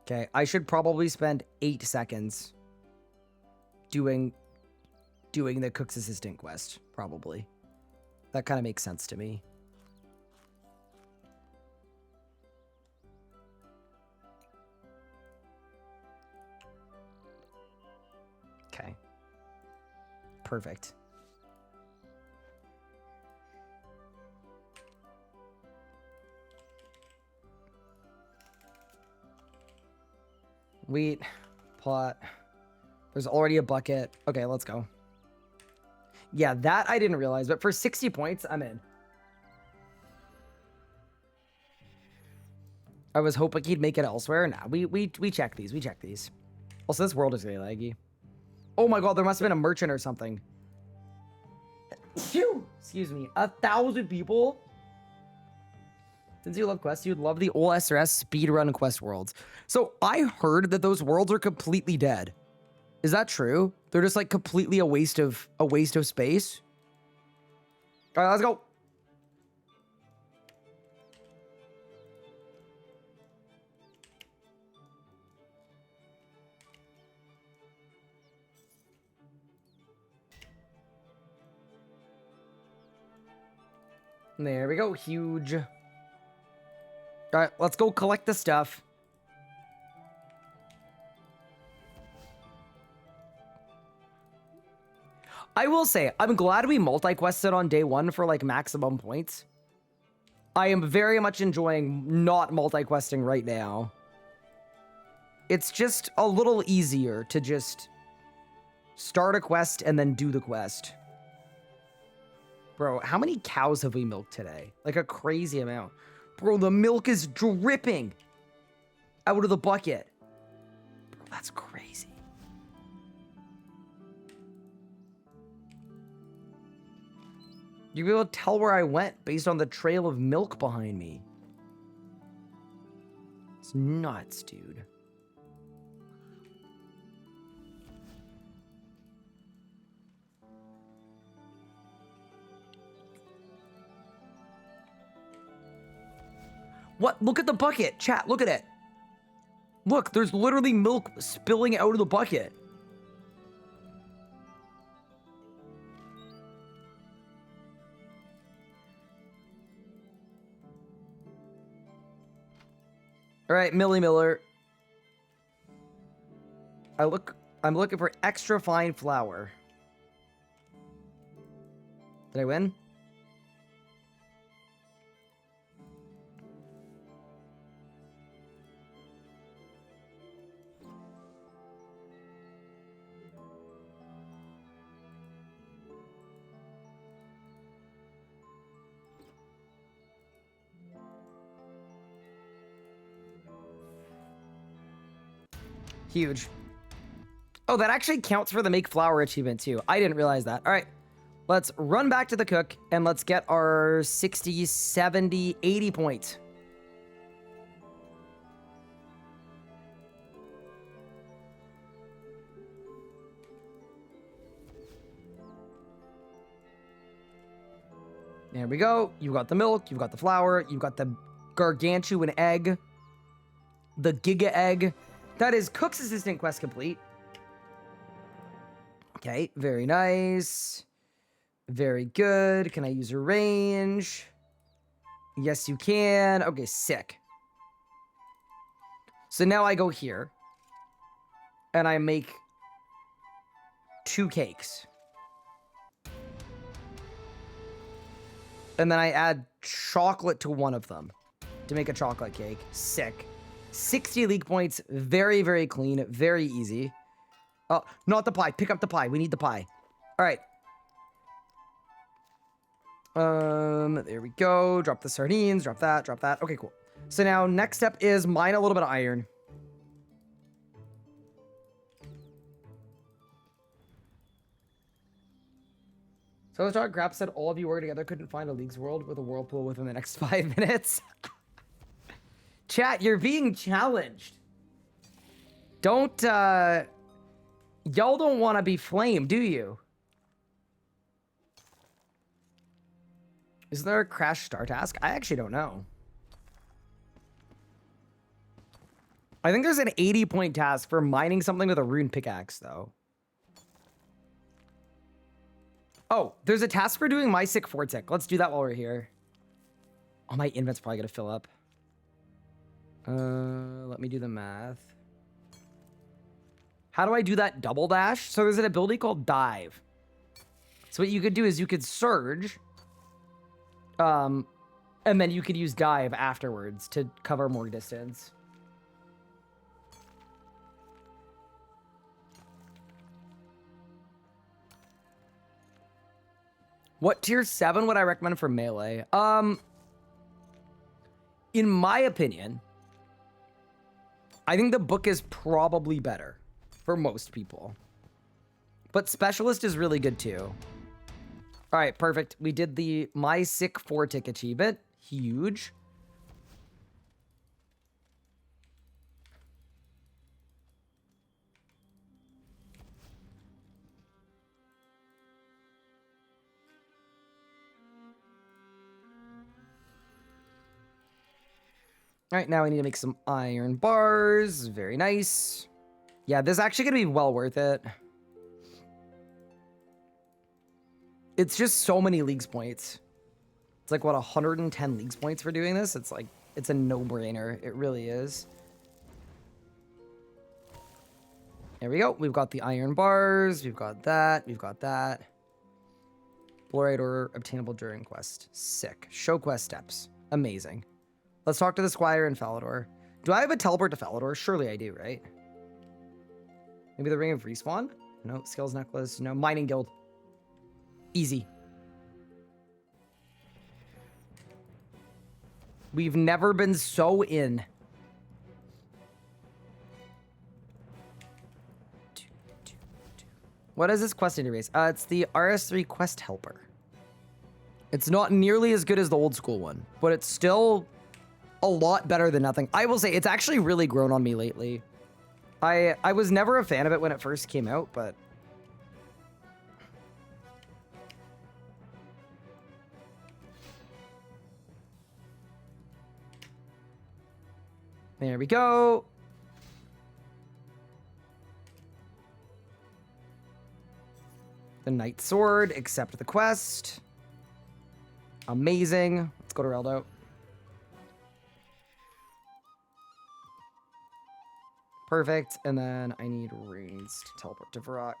S1: Okay, I should probably spend 8 seconds doing the Cook's Assistant quest, probably. That kind of makes sense to me. Okay. Perfect. Wheat, plot. There's already a bucket. Okay, let's go. Yeah, that I didn't realize, but for 60 points, I'm in. I was hoping he'd make it elsewhere. Nah, we check these. We check these. Also, this world is really laggy. Oh my god, there must have been a merchant or something. Phew! Excuse me. 1,000 people? Since you love quests, you'd love the old SRS speedrun quest worlds. So I heard that those worlds are completely dead. Is that true? They're just like completely a waste of space? All right, let's go. There we go. Huge. All right, let's go collect the stuff. I will say, I'm glad we multi-quested on day 1 for like maximum points. I am very much enjoying not multi-questing right now. It's just a little easier to just start a quest and then do the quest. Bro, how many cows have we milked today? Like a crazy amount. Bro, the milk is dripping out of the bucket. Bro, that's crazy. You'll be able to tell where I went based on the trail of milk behind me. It's nuts, dude. What? Look at the bucket. Chat, look at it. Look, there's literally milk spilling out of the bucket. All right, Millie Miller. I'm looking for extra fine flour. Did I win? Huge. Oh, that actually counts for the make flour achievement too. I didn't realize that. All right, let's run back to the cook and let's get our 60, 70, 80 points. There we go. You got the milk, you've got the flour, you've got the gargantuan egg, the giga egg. That is Cook's Assistant quest complete. Okay, very nice. Very good. Can I use a range? Yes, you can. Okay, sick. So now I go here. And I make 2 cakes. And then I add chocolate to one of them to make a chocolate cake. Sick. 60 league points. Very, very clean. Very easy. Oh, not the pie. Pick up the pie. We need the pie. All right. There we go. Drop the sardines. Drop that. Drop that. Okay, cool. So now next step is mine a little bit of iron. So the dog Grab said all of you were together, couldn't find a League's World with a whirlpool within the next 5 minutes. Chat, you're being challenged. Don't, y'all don't want to be flamed, do you? Is there a crash star task? I actually don't know. I think there's an 80-point task for mining something with a rune pickaxe, though. Oh, there's a task for doing my sick Fortic. Let's do that while we're here. Oh, my invent's probably gonna fill up. Let me do the math. How do I do that double dash? So there's an ability called dive. So what you could do is you could surge. And then you could use dive afterwards to cover more distance. What tier 7 would I recommend for melee? In my opinion, I think the book is probably better for most people. But specialist is really good too. All right, perfect. We did the My Sick Fortic achievement. Huge. All right, now I need to make some iron bars. Very nice. Yeah, this is actually going to be well worth it. It's just so many leagues points. It's like, what, 110 leagues points for doing this? It's like, it's a no-brainer. It really is. There we go. We've got the iron bars. We've got that. We've got that. Blurite or obtainable during quest. Sick. Show quest steps. Amazing. Let's talk to the Squire in Falador. Do I have a teleport to Falador? Surely I do, right? Maybe the Ring of Respawn? No. Skills Necklace. No. Mining Guild. Easy. We've never been so in. What is this quest interface? It's the RS3 Quest Helper. It's not nearly as good as the old school one, but it's still a lot better than nothing. I will say it's actually really grown on me lately. I was never a fan of it when it first came out, but there we go. The Knight Sword, accept the quest. Amazing. Let's go to Reldo. Perfect. And then I need runes to teleport to Varrock.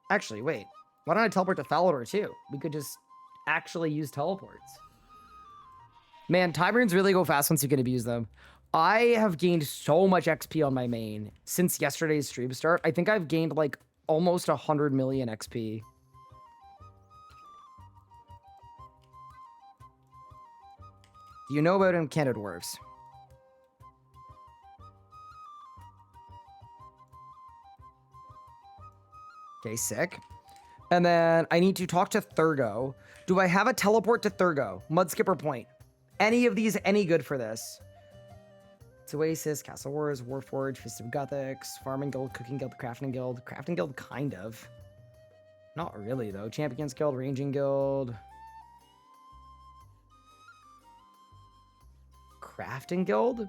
S1: Actually, wait. Why don't I teleport to Falador too? We could just actually use teleports. Man, time runes really go fast once you can abuse them. I have gained so much XP on my main since yesterday's stream start. I think I've gained like almost 100 million XP. Do you know about Enchanted Dwarves? Okay, sick. And then I need to talk to Thurgo. Do I have a teleport to Thurgo? Mudskipper Point. Any of these any good for this? It's Oasis, Castle Wars, Warforged, Fist of Gothics, Farming Guild, Cooking Guild, Crafting Guild. Crafting Guild, kind of. Not really, though. Champions Guild, Ranging Guild. Crafting Guild?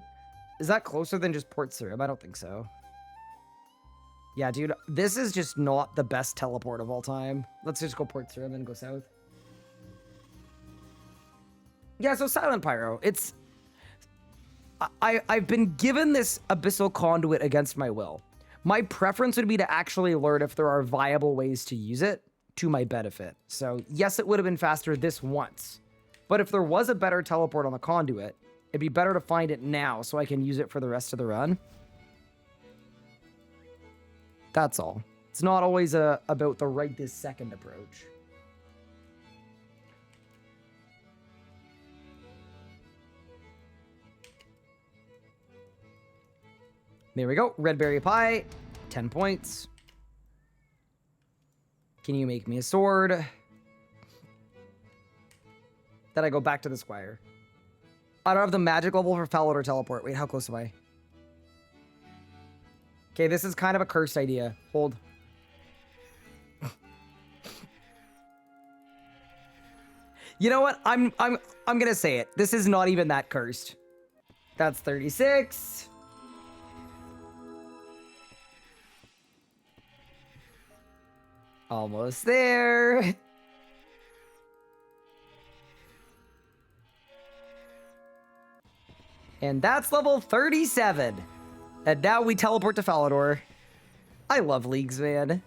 S1: Is that closer than just Port Sarim? I don't think so. Yeah, dude, this is just not the best teleport of all time. Let's just go Port Sarim and go south. Yeah, so Silent Pyro, it's... I've been given this Abyssal Conduit against my will. My preference would be to actually learn if there are viable ways to use it to my benefit. So, yes, it would have been faster this once. But if there was a better teleport on the Conduit, it'd be better to find it now so I can use it for the rest of the run. That's all. It's not always about the right this second approach. There we go. Red berry pie. 10 points. Can you make me a sword? Then I go back to the Squire. I don't have the magic level for Falador teleport. Wait, how close am I? Okay, this is kind of a cursed idea. Hold. You know what? I'm gonna say it. This is not even that cursed. That's 36. Almost there. And that's level 37. And now we teleport to Falador. I love leagues, man.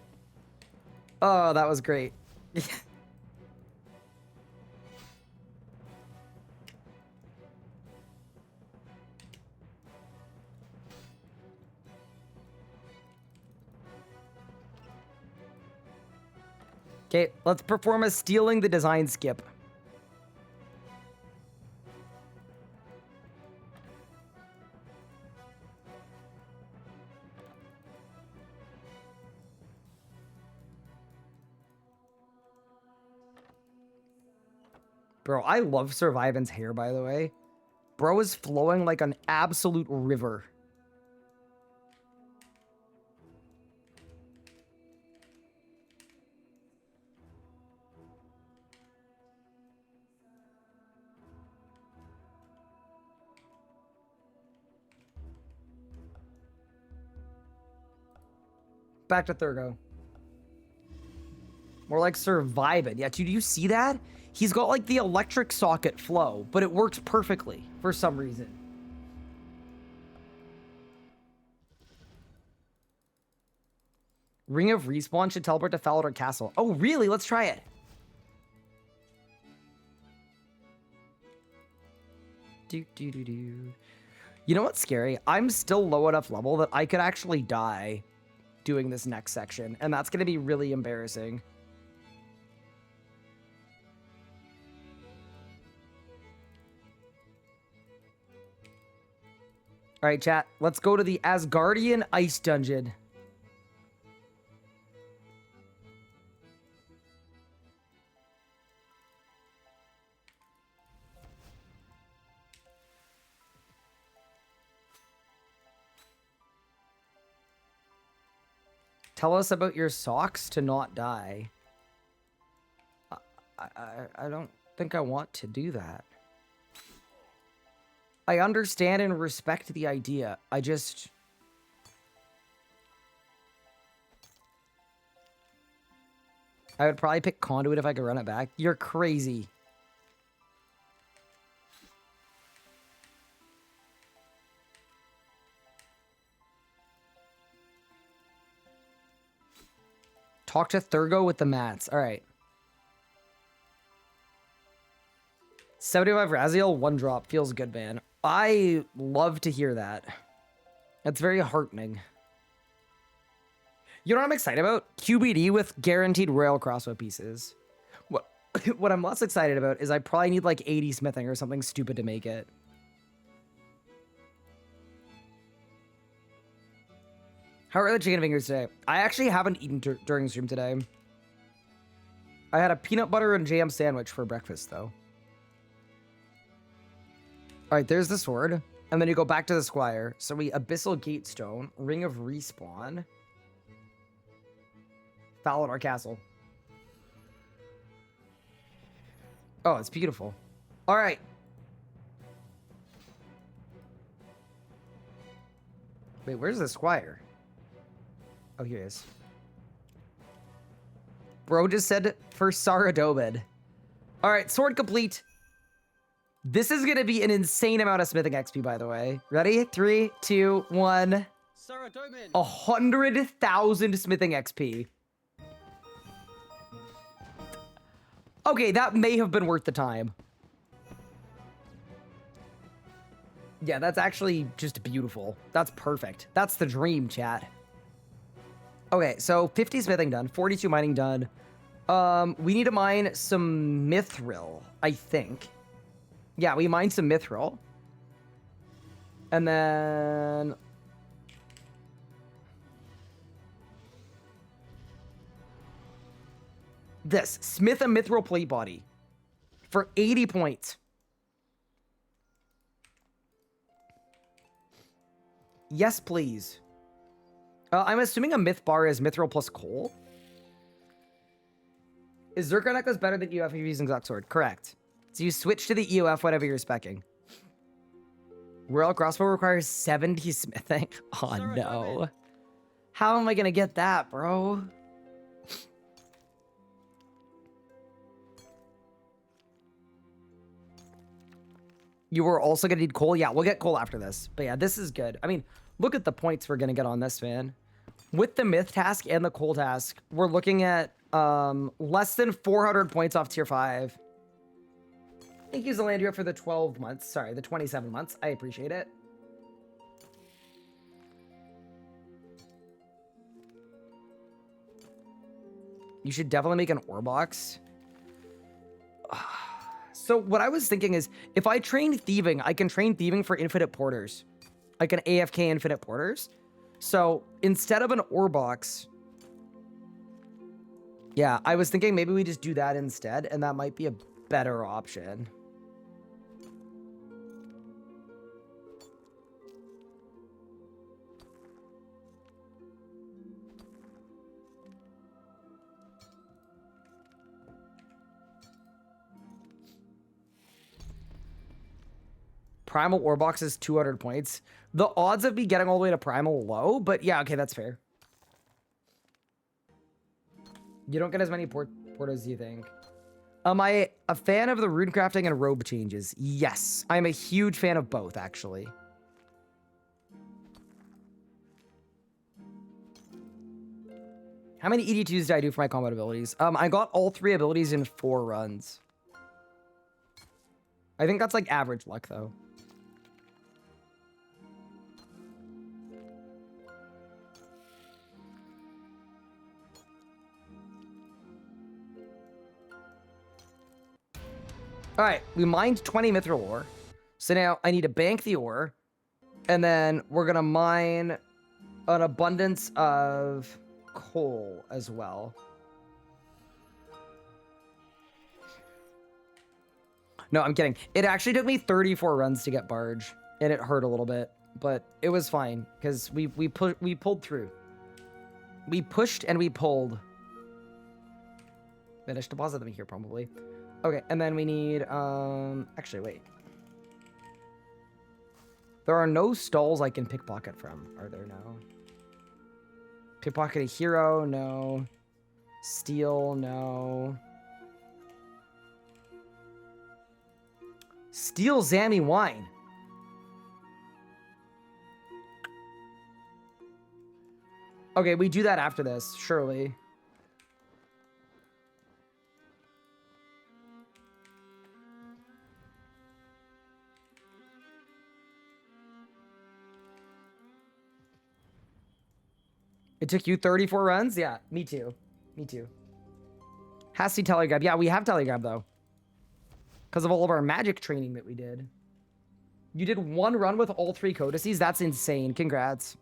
S1: Oh, that was great. Okay, let's perform a stealing the design skip. Bro, I love Survivance hair, by the way. Bro is flowing like an absolute river. Back to Thurgo. More like Survivin'. Yeah, dude, do you see that? He's got like the electric socket flow, but it works perfectly for some reason. Ring of Respawn should teleport to Falador Castle. Oh, really? Let's try it. You know what's scary? I'm still low enough level that I could actually die doing this next section, and that's going to be really embarrassing. All right, chat. Let's go to the Asgardian Ice Dungeon. Tell us about your socks to not die. I don't think I want to do that. I understand and respect the idea. I would probably pick Conduit if I could run it back. You're crazy. Talk to Thurgo with the mats. All right. 75 Raziel, 1 drop. Feels good, man. I love to hear that. That's very heartening. You know what I'm excited about? QBD with guaranteed Royal Crossbow pieces. What I'm less excited about is I probably need like 80 smithing or something stupid to make it. How are the chicken fingers today? I actually haven't eaten during stream today. I had a peanut butter and jam sandwich for breakfast, though. All right, there's the sword. And then you go back to the squire. So we Abyssal Gatestone, Ring of Respawn, Falador Castle. Oh, it's beautiful. All right. Wait, where's the squire? Oh, here he is. Bro just said for Saradobed. All right, sword complete. This is going to be an insane amount of smithing XP, by the way. Ready? 3, 2, 1. 100,000 smithing XP. Okay, that may have been worth the time. Yeah, that's actually just beautiful. That's perfect. That's the dream, chat. Okay, so 50 smithing done, 42 mining done. We need to mine some mithril, I think. Yeah, we mined some mithril. And then... this, smith a mithril plate body for 80 points. Yes, please. I'm assuming a myth bar is mithril plus coal. Is Zergonecho's better than EOF if you're using Zuck Sword? Correct. So you switch to the EOF whatever you're speccing. Royal Crossbow requires 70 smithing. Oh no. How am I gonna get that, bro? You were also gonna need coal? Yeah, we'll get coal after this. But yeah, this is good. I mean, look at the points we're gonna get on this, man. With the myth task and the coal task, we're looking at less than 400 points off tier 5. Thank you, Zelandria, for the 12 months. Sorry, the 27 months. I appreciate it. You should definitely make an ore box. So what I was thinking is, if I train thieving, I can train thieving for infinite porters. Like an AFK infinite porters. So instead of an ore box, yeah, I was thinking maybe we just do that instead, and that might be a better option. Primal ore box is 200 points. The odds of me getting all the way to primal low, but yeah, okay, that's fair. You don't get as many portos as you think. Am I a fan of the runecrafting and robe changes? Yes, I'm a huge fan of both, actually. How many ED2s did I do for my combat abilities? I got all 3 abilities in 4 runs. I think that's like average luck, though. All right, we mined 20 mithril ore. So now I need to bank the ore. And then we're going to mine an abundance of coal as well. No, I'm kidding. It actually took me 34 runs to get barge, and it hurt a little bit, but it was fine because we pulled through. We pushed and we pulled. Maybe I should deposit them here probably. Okay, and then we need actually wait. There are no stalls I can pickpocket from, are there now? Pickpocket a hero, no. Steal, no. Steal Zammy wine. Okay, we do that after this, surely. It took you 34 runs? Yeah, me too. Me too. Has to telegrab. Yeah, we have telegrab though. Because of all of our magic training that we did. You did one run with all 3 codices? That's insane. Congrats.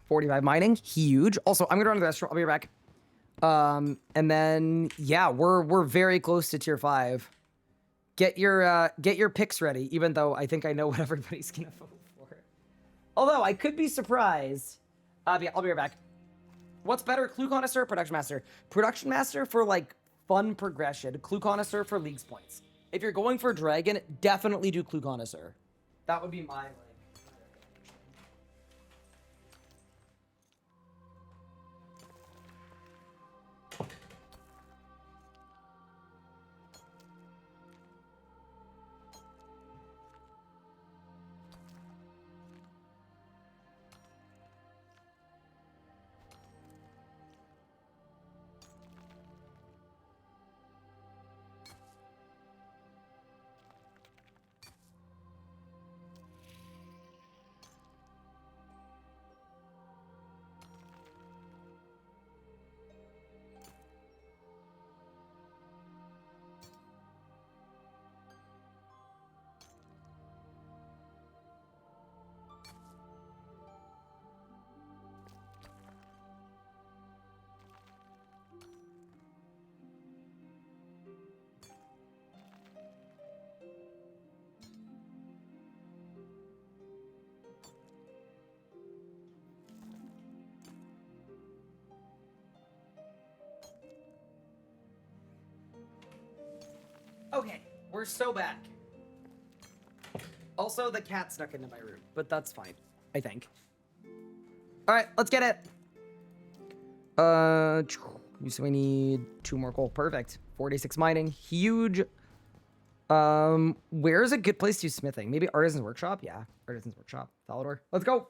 S1: 45 mining. Huge. Also, I'm going to run to the restaurant. I'll be right back. And then, yeah, we're very close to tier 5. Get your picks ready, even though I think I know what everybody's going to vote for. Although, I could be surprised. Yeah, I'll be right back. What's better, Clue Connoisseur or Production Master? Production Master for, like, fun progression. Clue Connoisseur for Leagues points. If you're going for Dragon, definitely do Clue Connoisseur. That would be my, like... Okay, we're so back. Also, the cat snuck into my room, but that's fine, I think. All right, let's get it. So we need 2 more coal. Perfect. 46 mining. Huge. Where's a good place to do smithing? Maybe Artisan's Workshop? Yeah, Artisan's Workshop. Falador. Let's go.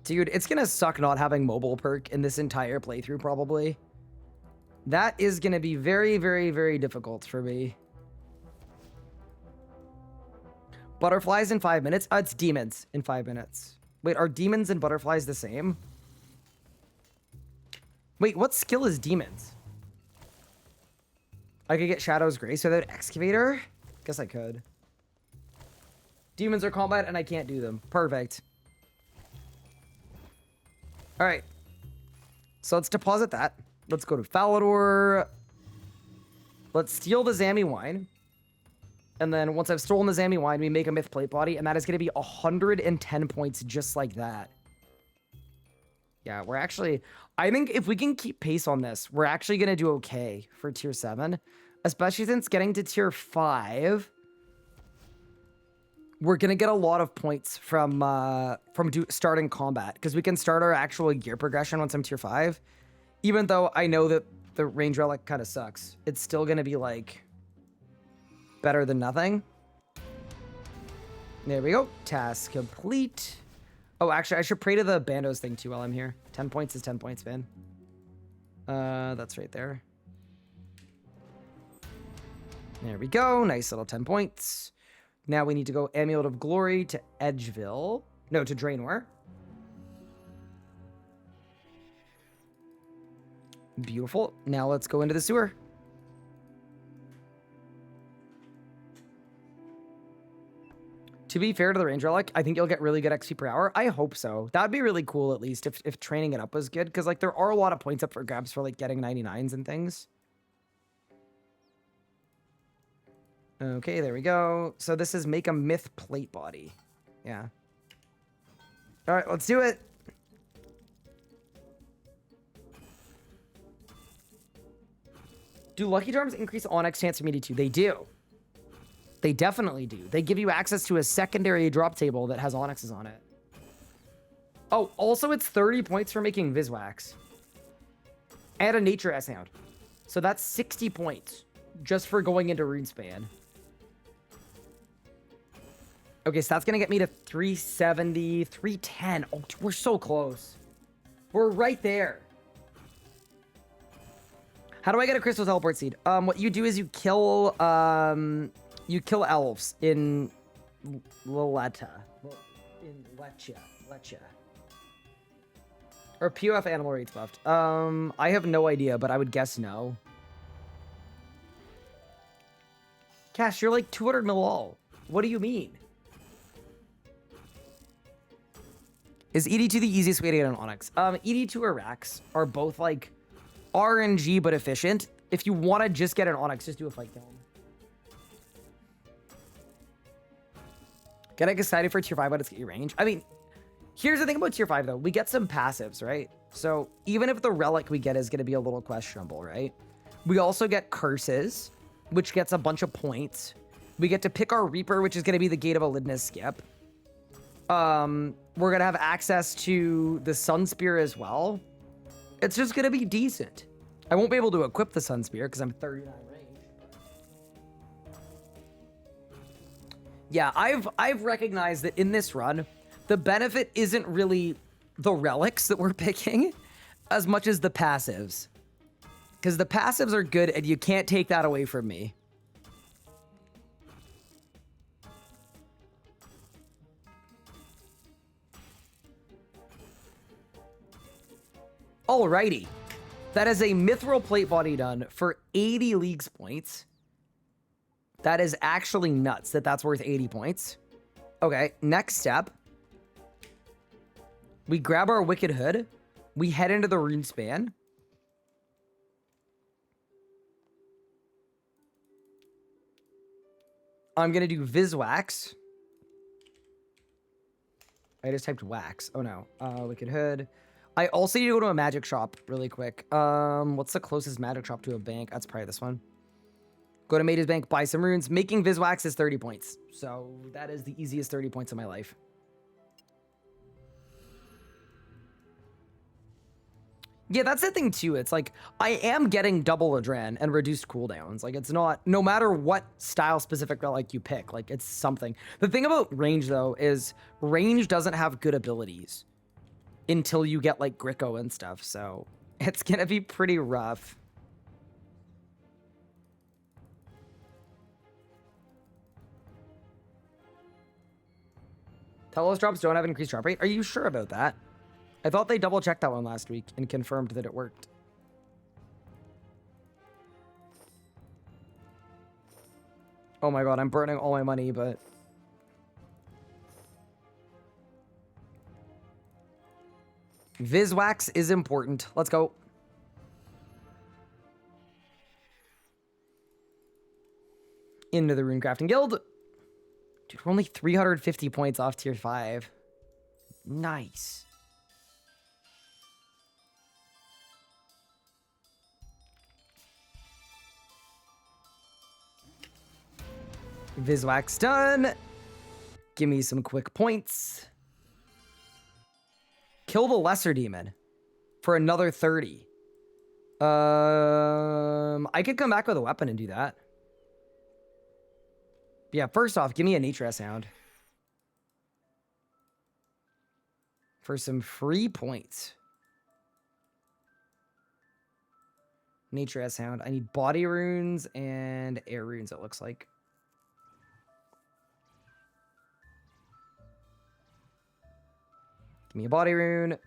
S1: Dude, it's gonna suck not having mobile perk in this entire playthrough, probably. That is gonna be very, very, very difficult for me. Butterflies in 5 minutes? It's demons in 5 minutes. Wait, are demons and butterflies the same? Wait, what skill is demons? I could get Shadow's Grace without Excavator? Guess I could. Demons are combat and I can't do them. Perfect. All right. So let's deposit that. Let's go to Falador. Let's steal the Zammy wine. And then once I've stolen the Zammy wine, we make a myth plate body, and that is going to be 110 points just like that. Yeah, we're actually... I think if we can keep pace on this, we're actually going to do okay for tier 7. Especially since getting to tier 5... we're going to get a lot of points from starting combat. Because we can start our actual gear progression once I'm tier 5. Even though I know that the range relic kind of sucks. It's still going to be like... better than nothing. There we go. Task complete. Oh, actually, I should pray to the Barrows thing too while I'm here. 10 points is 10 points, man. That's right there. There we go. Nice little 10 points. Now we need to go Amulet of Glory to Edgeville. No, to Draenor. Beautiful. Now let's go into the sewer. To be fair to the Range Relic, I think you'll get really good XP per hour. I hope so. That'd be really cool, at least, if training it up was good. Because, like, there are a lot of points up for grabs for, like, getting 99s and things. Okay, there we go. So this is make a myth plate body. Yeah. All right, let's do it. Do Lucky Charms increase Onyx chance from 82? They do. They definitely do. They give you access to a secondary drop table that has Onyxes on it. Oh, also it's 30 points for making Viswax. And a Nature S-Hound. So that's 60 points just for going into Runespan. Okay, so that's going to get me to 370, 310. Oh, we're so close. We're right there. How do I get a Crystal Teleport Seed? What you do is you kill elves in Liletta. In Leccia. Or POF animal rates buffed. I have no idea, but I would guess no. Cash, you're like 200 mil all. What do you mean? Is ED2 the easiest way to get an Onyx? ED2 or Rax are both like RNG but efficient. If you want to just get an Onyx, just do a fight kill. Get excited for tier 5, but it's get your range. I mean, here's the thing about tier 5 though. We get some passives, right? So even if the relic we get is going to be a little questionable, right? We also get curses, which gets a bunch of points. We get to pick our Reaper, which is going to be the Gate of Alinness skip. We're going to have access to the Sun Spear as well. It's just going to be decent. I won't be able to equip the Sun Spear because I'm 39 range. Yeah, I've recognized that in this run, the benefit isn't really the relics that we're picking as much as the passives. Because the passives are good and you can't take that away from me. Alrighty. That is a Mithril Plate Body done for 80 Leagues points. That is actually nuts that that's worth 80 points. Okay, next step. We grab our Wicked Hood. We head into the Runespan. I'm going to do Viswax. I just typed wax. Oh no. Wicked Hood. I also need to go to a magic shop really quick. What's the closest magic shop to a bank? That's probably this one. Go to Mage's Bank, buy some runes. Making Viswax is 30 points. So that is the easiest 30 points of my life. Yeah, that's the thing too. It's like, I am getting double Adren and reduced cooldowns. Like, it's not, no matter what style specific relic you pick, like, it's something. The thing about range though is range doesn't have good abilities until you get like Gricko and stuff. So it's gonna be pretty rough. Telos drops don't have increased drop rate. Are you sure about that? I thought they double checked that one last week and confirmed that it worked. Oh my god, I'm burning all my money, but... Viswax is important. Let's go. Into the Runecrafting Guild. Dude, we're only 350 points off tier 5. Nice. Viswax done. Give me some quick points. Kill the lesser demon for another 30. I could come back with a weapon and do that. Yeah, first off, give me a Nature S-Hound. For some free points. Nature S-Hound. I need body runes and air runes, it looks like. me a body rune.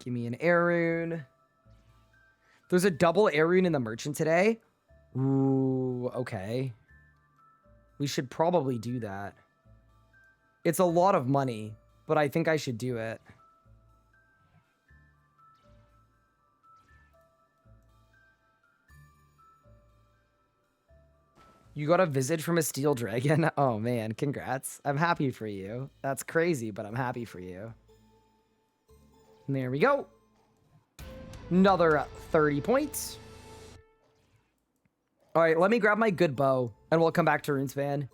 S1: Give me an air rune. There's a double air rune in the merchant today. Ooh, okay. We should probably do that. It's a lot of money, but I think I should do it. You got a visit from a steel dragon? Oh man, congrats. I'm happy for you. That's crazy, but I'm happy for you. And there we go. Another 30 points. All right, let me grab my good bow, and we'll come back to Runespan.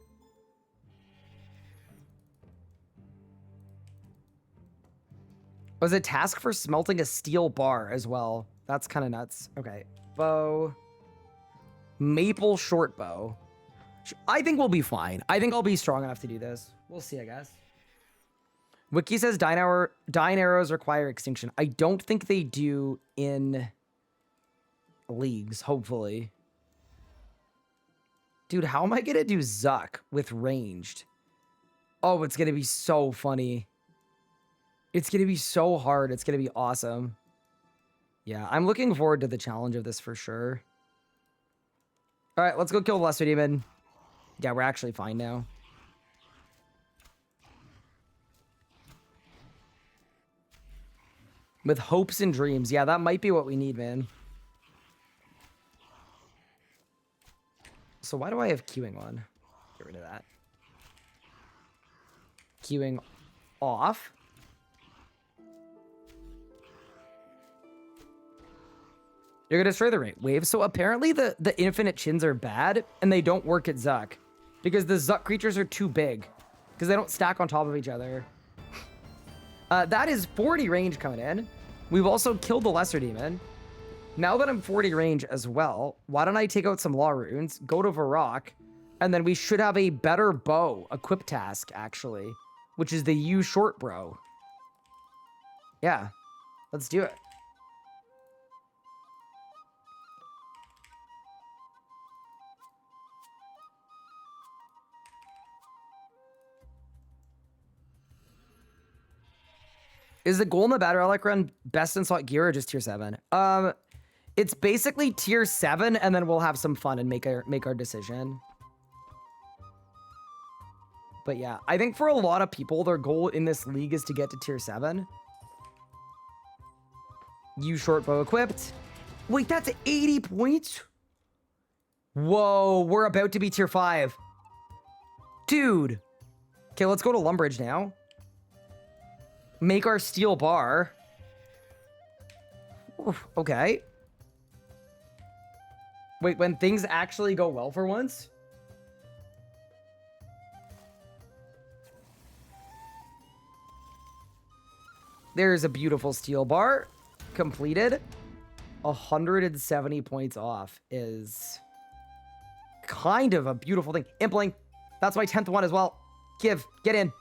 S1: Was a task for smelting a steel bar as well. That's kind of nuts. Okay, bow. Maple short bow. I think we'll be fine. I think I'll be strong enough to do this. We'll see, I guess. Wiki says dying arrows require extinction. I don't think they do in leagues, hopefully. Dude, how am I going to do Zuck with ranged? Oh, it's going to be so funny. It's going to be so hard. It's going to be awesome. Yeah, I'm looking forward to the challenge of this for sure. All right, let's go kill the Lesser Demon. Yeah, we're actually fine now. With hopes and dreams. Yeah, that might be what we need, man. So why do I have queuing on? Get rid of that. Queuing off. You're going to destroy the rate wave. So apparently the infinite chins are bad, and they don't work at Zuck. Because the Zuck creatures are too big. Because they don't stack on top of each other. That is 40 range coming in. We've also killed the Lesser Demon. Now that I'm 40 range as well, why don't I take out some Law Runes, go to Varrock, and then we should have a better bow equip task, actually. Which is the U short bro. Yeah, let's do it. Is the goal in the Bad Relic run best in slot gear or just tier 7? It's basically tier 7, and then we'll have some fun and make our decision. But yeah, I think for a lot of people, their goal in this league is to get to tier 7. You short bow equipped. Wait, that's 80 points? Whoa, we're about to be tier 5. Dude. Okay, let's go to Lumbridge now. Make our steel bar. Oof, okay. Wait, when things actually go well for once? There's a beautiful steel bar. Completed. 170 points off is kind of a beautiful thing. Impling. That's my 10th one as well. Get in.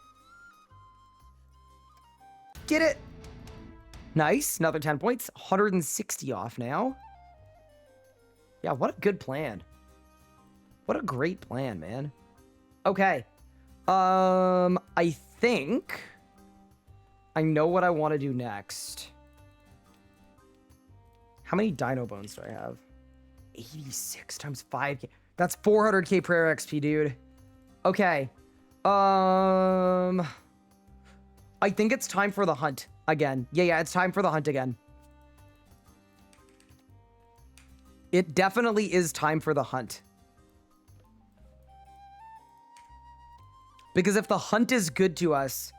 S1: Get it. Nice. Another 10 points. 160 off now. Yeah, what a good plan. What a great plan, man. Okay. I think I know what I want to do next. How many dino bones do I have? 86 times 5k. That's 400k prayer XP, dude. Okay. I think it's time for the hunt again. Yeah, it's time for the hunt again. It definitely is time for the hunt. Because if the hunt is good to us,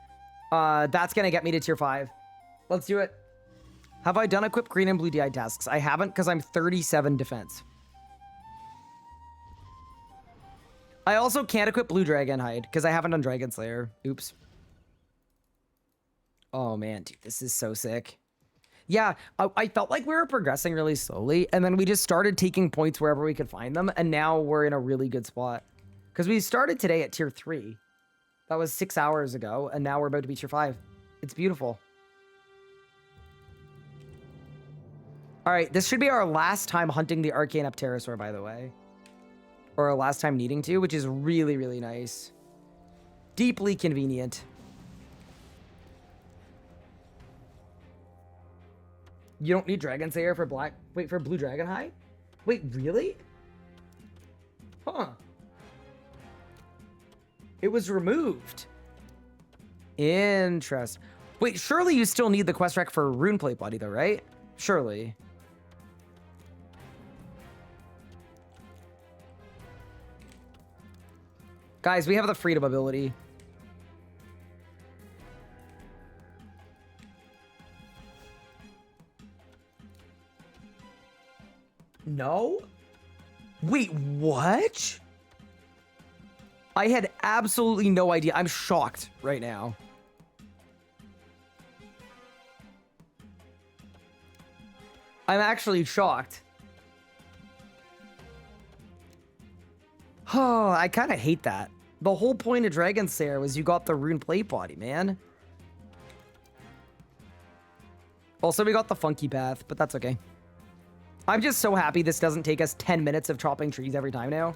S1: that's going to get me to tier 5. Let's do it. Have I done equip green and blue DI tasks? I haven't because I'm 37 defense. I also can't equip blue dragon hide because I haven't done Dragon Slayer. Oops. Oh man, dude, this is so sick. Yeah, I felt like we were progressing really slowly, and then we just started taking points wherever we could find them, and now we're in a really good spot. Because we started today at tier 3. That was 6 hours ago, and now we're about to be tier 5. It's beautiful. All right, this should be our last time hunting the Arcane Up Pterosaur, by the way. Or our last time needing to, which is really, really nice. Deeply convenient. You don't need Dragon Slayer for black. Wait, for Blue Dragon High? Wait, really? Huh. It was removed. Interest. Wait, surely you still need the quest rec for Runeplate Body though, right? Surely. Guys, we have the freedom ability. No? Wait, what? I had absolutely no idea. I'm shocked right now. I'm actually shocked. Oh, I kind of hate that. The whole point of Dragon Slayer was you got the rune plate body, man. Also, we got the funky path, but that's okay. I'm just so happy this doesn't take us 10 minutes of chopping trees every time now.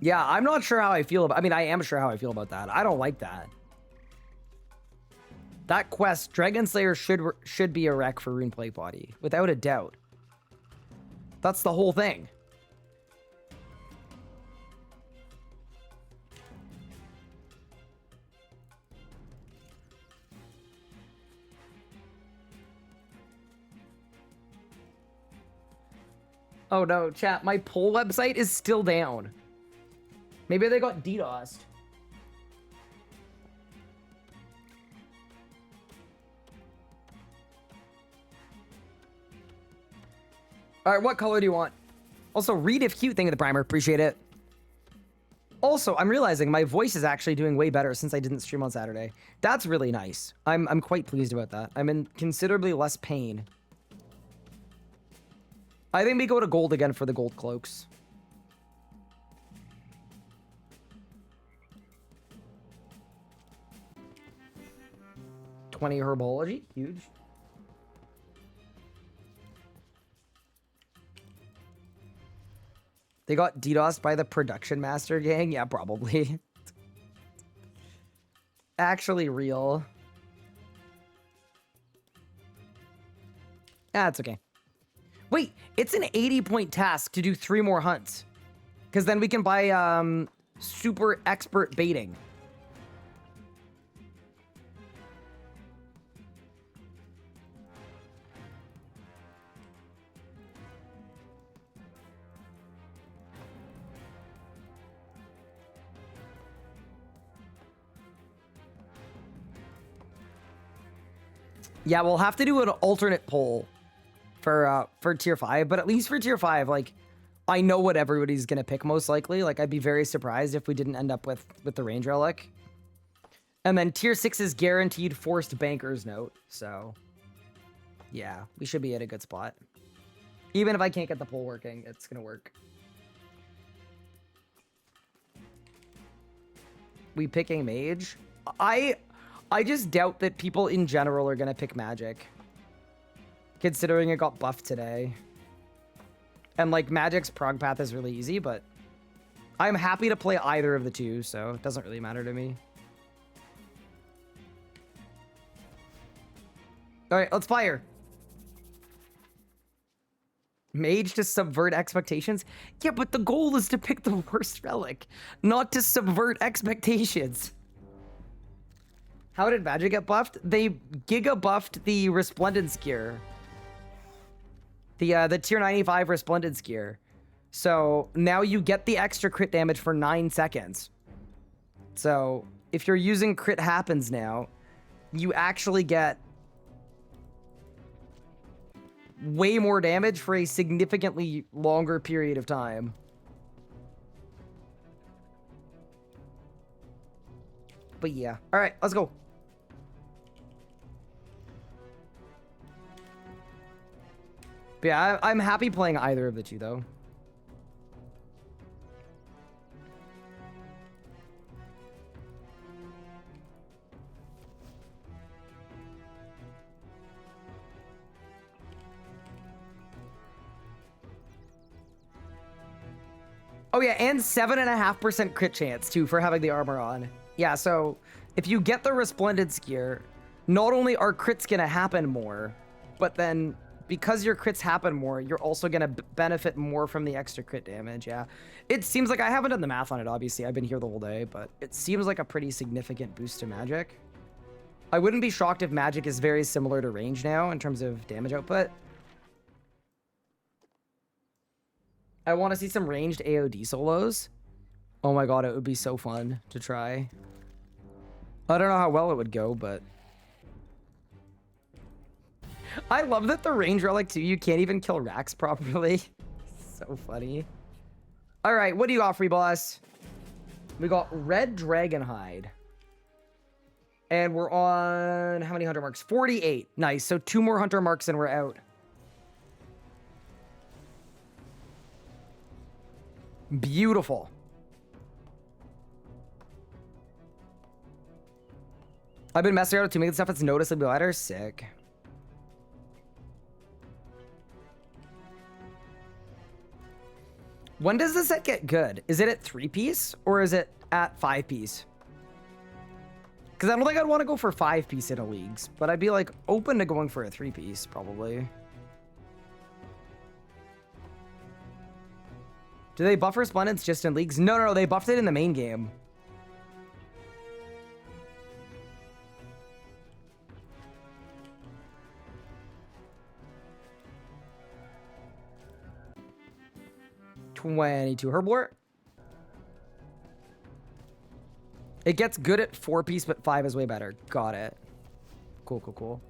S1: Yeah, I'm not sure how I feel about... I mean, I am sure how I feel about that. I don't like that. That quest, Dragon Slayer should be a wreck for Rune Plate Body, without a doubt. That's the whole thing. Oh no, chat, my poll website is still down. Maybe they got DDoSed. All right, what color do you want? Also, read if cute, thing of the primer. Appreciate it. Also, I'm realizing my voice is actually doing way better since I didn't stream on Saturday. That's really nice. I'm quite pleased about that. I'm in considerably less pain. I think we go to gold again for the gold cloaks. $20 herbology, huge. They got DDoSed by the production master gang? Yeah, probably. Actually real. Ah, it's okay. Wait, it's an 80-point task to do 3 more hunts. Because then we can buy super expert baiting. Yeah, we'll have to do an alternate poll for tier 5, but at least for tier 5, like, I know what everybody's gonna pick most likely. Like, I'd be very surprised if we didn't end up with the range relic. And then tier 6 is guaranteed forced banker's note, so yeah, we should be at a good spot. Even if I can't get the poll working, it's gonna work. We picking mage? I just doubt that people in general are gonna pick magic, considering it got buffed today. And like magic's prog path is really easy, but I'm happy to play either of the two, so it doesn't really matter to me. All right, let's fire. Mage to subvert expectations? Yeah, but the goal is to pick the worst relic, not to subvert expectations. How did magic get buffed? They giga buffed the Resplendence gear. The tier 95 Resplendence gear. So now you get the extra crit damage for 9 seconds. So if you're using crit happens now, you actually get way more damage for a significantly longer period of time. But yeah. All right, let's go. But yeah, I'm happy playing either of the two, though. Oh yeah, and 7.5% crit chance too for having the armor on. Yeah, so if you get the Resplendence gear, not only are crits gonna happen more, but then because your crits happen more, you're also gonna benefit more from the extra crit damage. Yeah, it seems like I haven't done the math on it. Obviously, I've been here the whole day, but it seems like a pretty significant boost to magic. I wouldn't be shocked if magic is very similar to range now in terms of damage output. I want to see some ranged AOD solos. Oh my god, it would be so fun to try. I don't know how well it would go, but... I love that the range relic too, you can't even kill racks properly. So funny. Alright, what do you got, free boss? We got Red Dragon Hide. And we're on... how many hunter marks? 48. Nice, so 2 more hunter marks and we're out. Beautiful. I've been messing around with too many stuff that's noticeably lighter. Sick. When does the set get good? Is it at 3-piece or is it at 5-piece? Because I don't think I'd want to go for 5-piece in a leagues, but I'd be like open to going for a 3-piece probably. Do they buff Resplendence just in leagues? No, no, no, they buffed it in the main game. $22 Herblore. It gets good at 4-piece, but 5 is way better. Got it. Cool, cool, cool.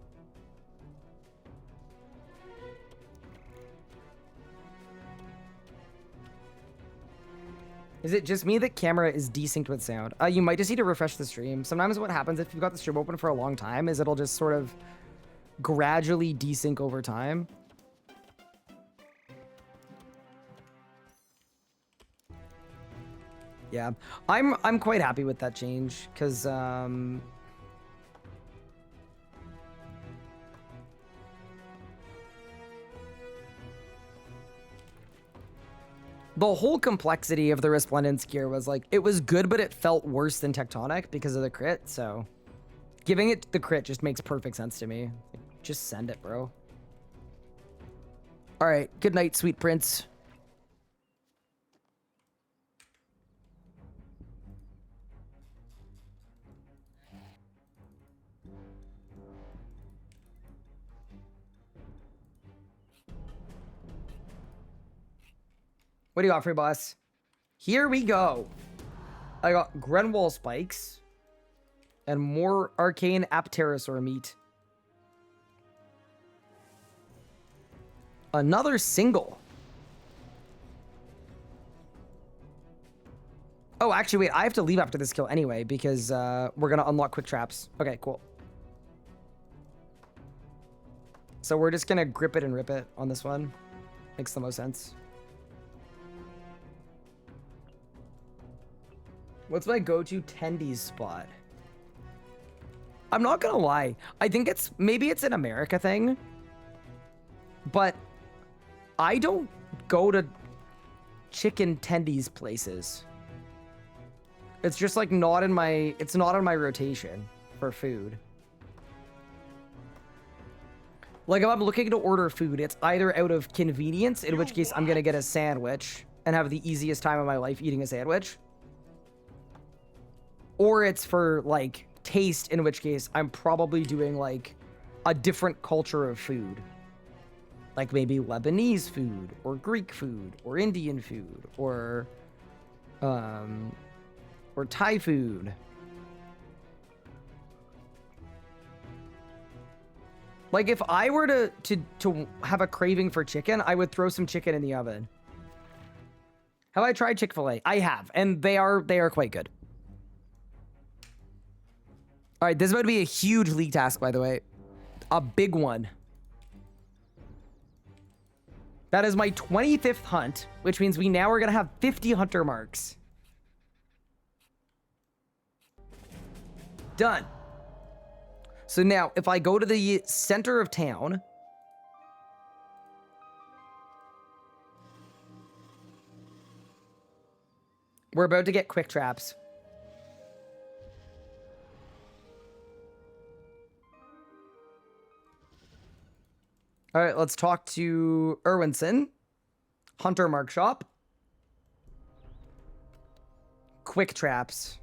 S1: Is it just me that camera is desynced with sound? You might just need to refresh the stream. Sometimes what happens if you've got the stream open for a long time is it'll just sort of gradually desync over time. Yeah, I'm quite happy with that change because the whole complexity of the Resplendence gear was like, it was good, but it felt worse than Tectonic because of the crit. So giving it the crit just makes perfect sense to me. Just send it, bro. All right. Good night, sweet prince. What do you got, free boss? Here we go. I got Grenwall spikes and more arcane Apterosaur meat. Another single. Oh, actually, wait. I have to leave after this kill anyway because we're going to unlock quick traps. Okay, cool. So we're just going to grip it and rip it on this one. Makes the most sense. What's my go-to tendies spot? I'm not gonna lie. I think maybe it's an America thing, but I don't go to chicken tendies places. It's just like not in my rotation for food. Like if I'm looking to order food, it's either out of convenience, in which case I'm gonna get a sandwich and have the easiest time of my life eating a sandwich. Or it's for, like, taste, in which case I'm probably doing, like, a different culture of food. Like, maybe Lebanese food, or Greek food, or Indian food, or Thai food. Like, if I were to have a craving for chicken, I would throw some chicken in the oven. Have I tried Chick-fil-A? I have, and they are quite good. All right, this is about to be a huge league task, by the way. A big one. That is my 25th hunt, which means we now are going to have 50 hunter marks. Done. So now, if I go to the center of town... We're about to get quick traps. All right, let's talk to Irwinson. Hunter Mark Shop. Quick traps.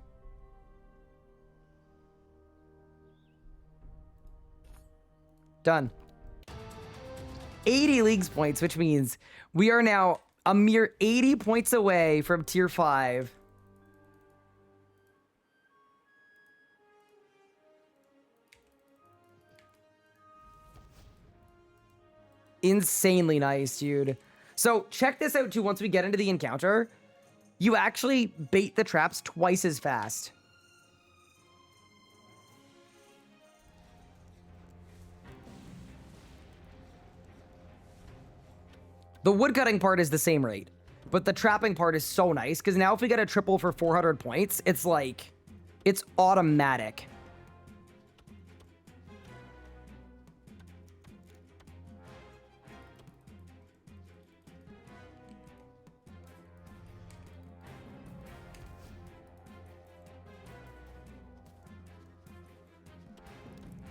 S1: Done. 80 leagues points, which means we are now a mere 80 points away from tier 5. Insanely nice, dude. So check this out too. Once we get into the encounter, you actually bait the traps twice as fast. The woodcutting part is the same rate, but the trapping part is so nice because now if we get a triple for 400 points, it's like, it's automatic.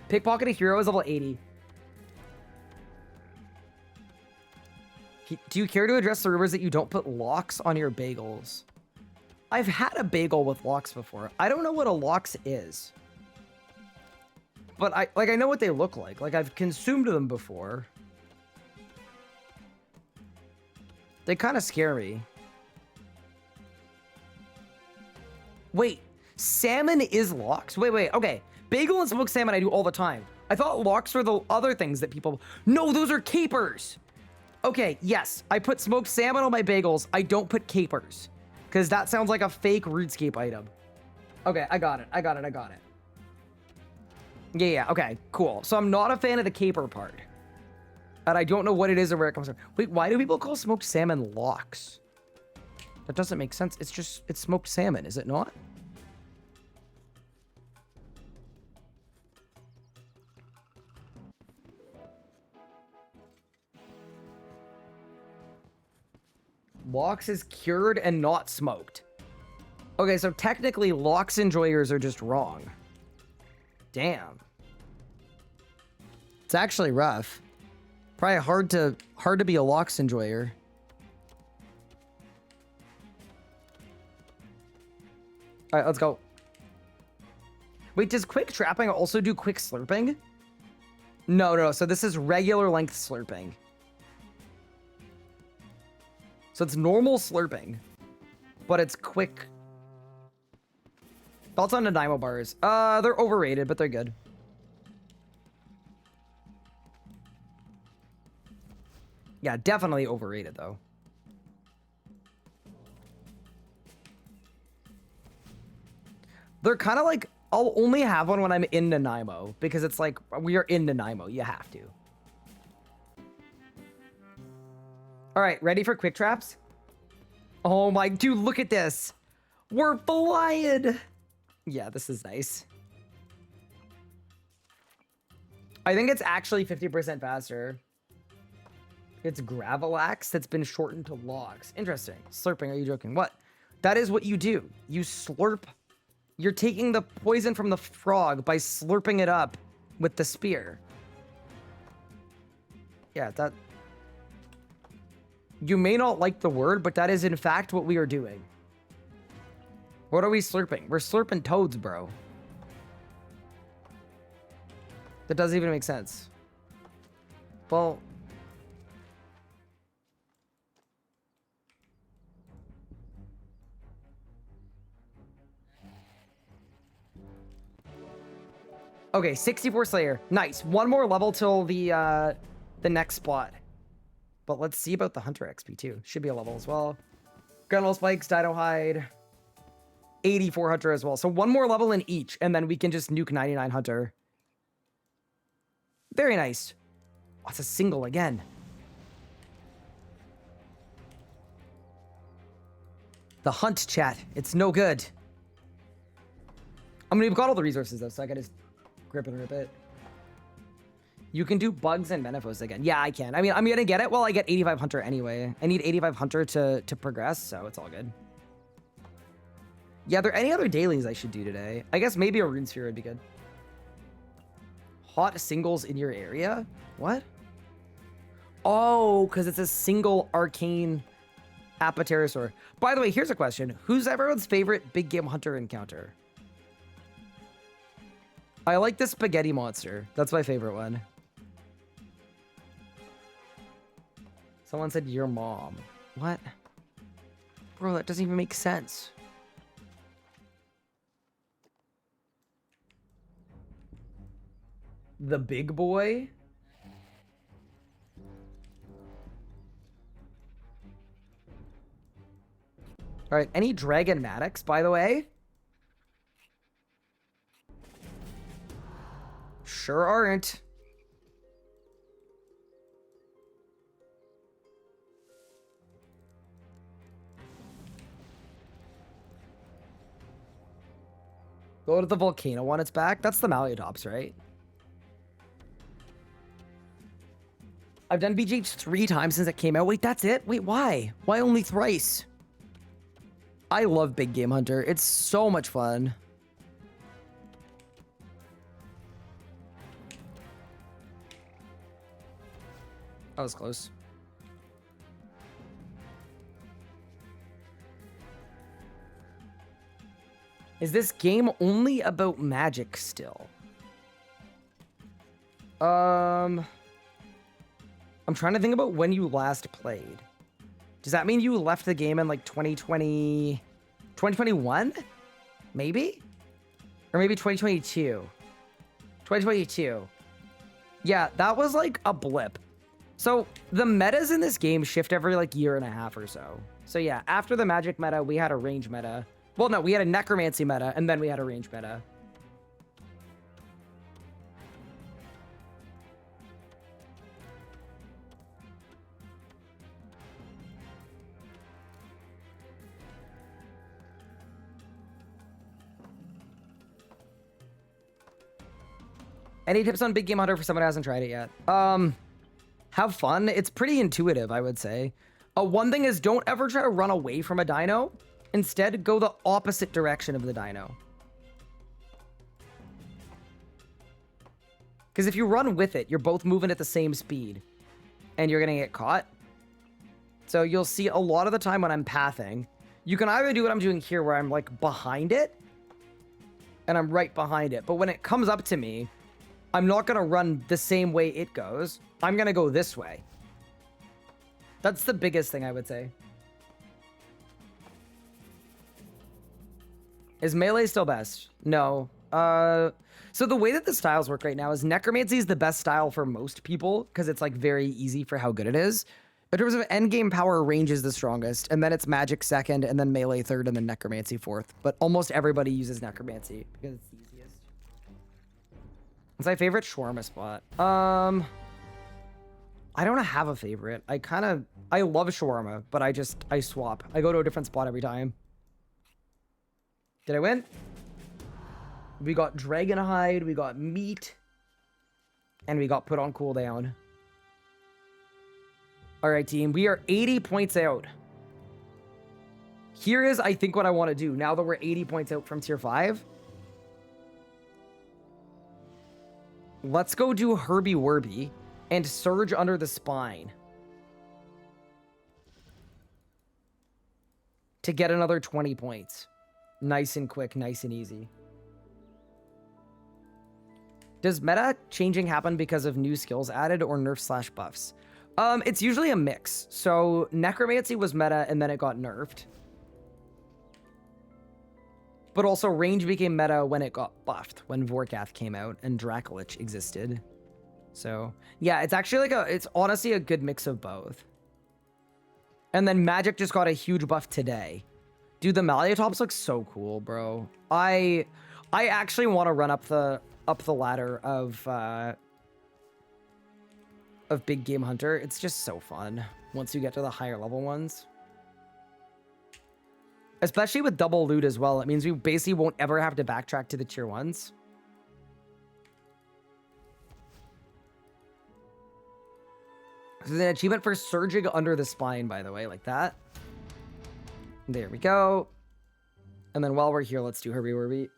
S1: Pickpocket a hero is level 80. Do you care to address the rumors that you don't put locks on your bagels? I've had a bagel with locks before. I don't know what a locks is. But I know what they look like. Like, I've consumed them before. They kind of scare me. Wait, salmon is locks? Wait, okay. Bagel and smoked salmon I do all the time. I thought locks were the other things that people... No, those are capers! Okay, yes, I put smoked salmon on my bagels. I don't put capers. Because that sounds like a fake RuneScape item. Okay, I got it. Yeah, okay, cool. So I'm not a fan of the caper part. And I don't know what it is or where it comes from. Wait, why do people call smoked salmon locks? That doesn't make sense. It's smoked salmon, is it not? Lox is cured and not smoked. Okay, so technically Lox enjoyers are just wrong. Damn. It's actually rough. Probably hard to be a Lox enjoyer. All right, let's go. Wait, does quick trapping also do quick slurping? No. So this is regular length slurping. So it's normal slurping, but it's quick. Thoughts on Nanaimo bars? They're overrated, but they're good. Yeah, definitely overrated though. They're kind of like, I'll only have one when I'm in Nanaimo because it's like, we are in Nanaimo, you have to. All right, ready for quick traps? Oh my, dude, look at this. We're flying. Yeah, this is nice. I think it's actually 50% faster. It's Gravelax that's been shortened to logs. Interesting. Slurping, are you joking? What? That is what you do. You slurp. You're taking the poison from the frog by slurping it up with the spear. Yeah, that... You may not like the word, but that is in fact what we are doing. What are we slurping? We're slurping toads, bro. That doesn't even make sense. Well... Okay, 64 Slayer. Nice. One more level till the next spot. But let's see about the Hunter XP too. Should be a level as well. Gunwale Spikes, Dino Hide. 84 Hunter as well. So one more level in each, and then we can just nuke 99 Hunter. Very nice. Oh, it's a single again. The hunt chat. It's no good. I mean, we've got all the resources though, so I can just grip and rip it. You can do bugs and Menefos again. Yeah, I can. I mean, I'm gonna get it while I get 85 Hunter anyway. I need 85 Hunter to progress, so it's all good. Yeah, are there any other dailies I should do today? I guess maybe a rune sphere would be good. Hot singles in your area? What? Oh, because it's a single arcane Apaterasaur. By the way, here's a question. Who's everyone's favorite big game hunter encounter? I like the spaghetti monster. That's my favorite one. Someone said your mom. What? Bro, that doesn't even make sense. The big boy? All right, any Dragonmatics, by the way? Sure aren't. Go to the volcano when it's back. That's the Maliotops, right? I've done BGH 3 times since it came out. Wait, that's it? Wait, why? Why only thrice? I love Big Game Hunter. It's so much fun. That was close. Is this game only about magic still? I'm trying to think about when you last played. Does that mean you left the game in like 2020, 2021? Maybe? Or maybe 2022. 2022. Yeah, that was like a blip. So the metas in this game shift every like year and a half or so. So yeah, after the magic meta, we had a range meta. Well, no, we had a necromancy meta, and then we had a range meta. Any tips on Big Game Hunter for someone who hasn't tried it yet? Have fun. It's pretty intuitive, I would say. One thing is, don't ever try to run away from a dino. Instead, go the opposite direction of the dino. Because if you run with it, you're both moving at the same speed. And you're going to get caught. So you'll see a lot of the time when I'm pathing, you can either do what I'm doing here where I'm like behind it. And I'm right behind it. But when it comes up to me, I'm not going to run the same way it goes. I'm going to go this way. That's the biggest thing I would say. Is melee still best? No. So the way that the styles work right now is Necromancy is the best style for most people because it's like very easy for how good it is. In terms of endgame power, range is the strongest, and then it's magic second, and then melee third, and then necromancy fourth. But almost everybody uses necromancy because it's the easiest. It's my favorite shawarma spot. I don't have a favorite. I love shawarma, but I swap. I go to a different spot every time. Did I win? We got dragon hide, we got meat, and we got put on cooldown. All right, team, we are 80 points out. Here is, I think, what I want to do now that we're 80 points out from tier 5. Let's go do Herbie Werby and Surge under the spine to get another 20 points. Nice and quick, nice and easy. Does meta changing happen because of new skills added or nerfs / buffs? It's usually a mix. So Necromancy was meta and then it got nerfed. But also range became meta when it got buffed, when Vorkath came out and Dracolich existed. So yeah, it's actually like it's honestly a good mix of both. And then magic just got a huge buff today. Dude, the Maliotops look so cool, bro. I actually want to run up the ladder of Big Game Hunter. It's just so fun once you get to the higher level ones. Especially with double loot as well. It means we basically won't ever have to backtrack to the tier 1s. This is an achievement for surging under the spine, by the way, like that. There we go. And then while we're here, let's do Herbie Werby.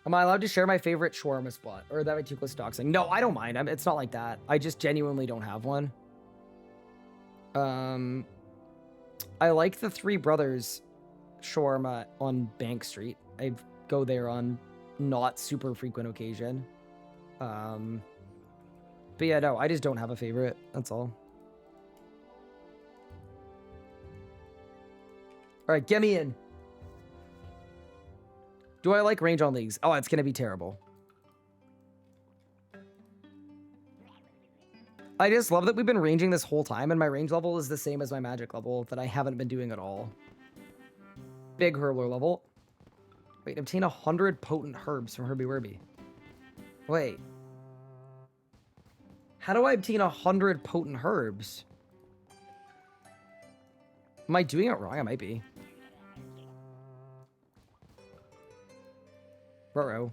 S1: Am I allowed to share my favorite shawarma spot? Or that would be too close to doxing? No, I don't mind. It's not like that. I just genuinely don't have one. I like the Three Brothers shawarma on Bank Street. I go there on not super frequent occasion. But yeah, no, I just don't have a favorite. That's all. All right, get me in. Do I like range on leagues? Oh, it's going to be terrible. I just love that we've been ranging this whole time, and my range level is the same as my magic level that I haven't been doing at all. Big Herbler level. Wait, obtain 100 potent herbs from Herbie Werby. Wait. How do I obtain 100 potent herbs? Am I doing it wrong? I might be. Ruh-roh.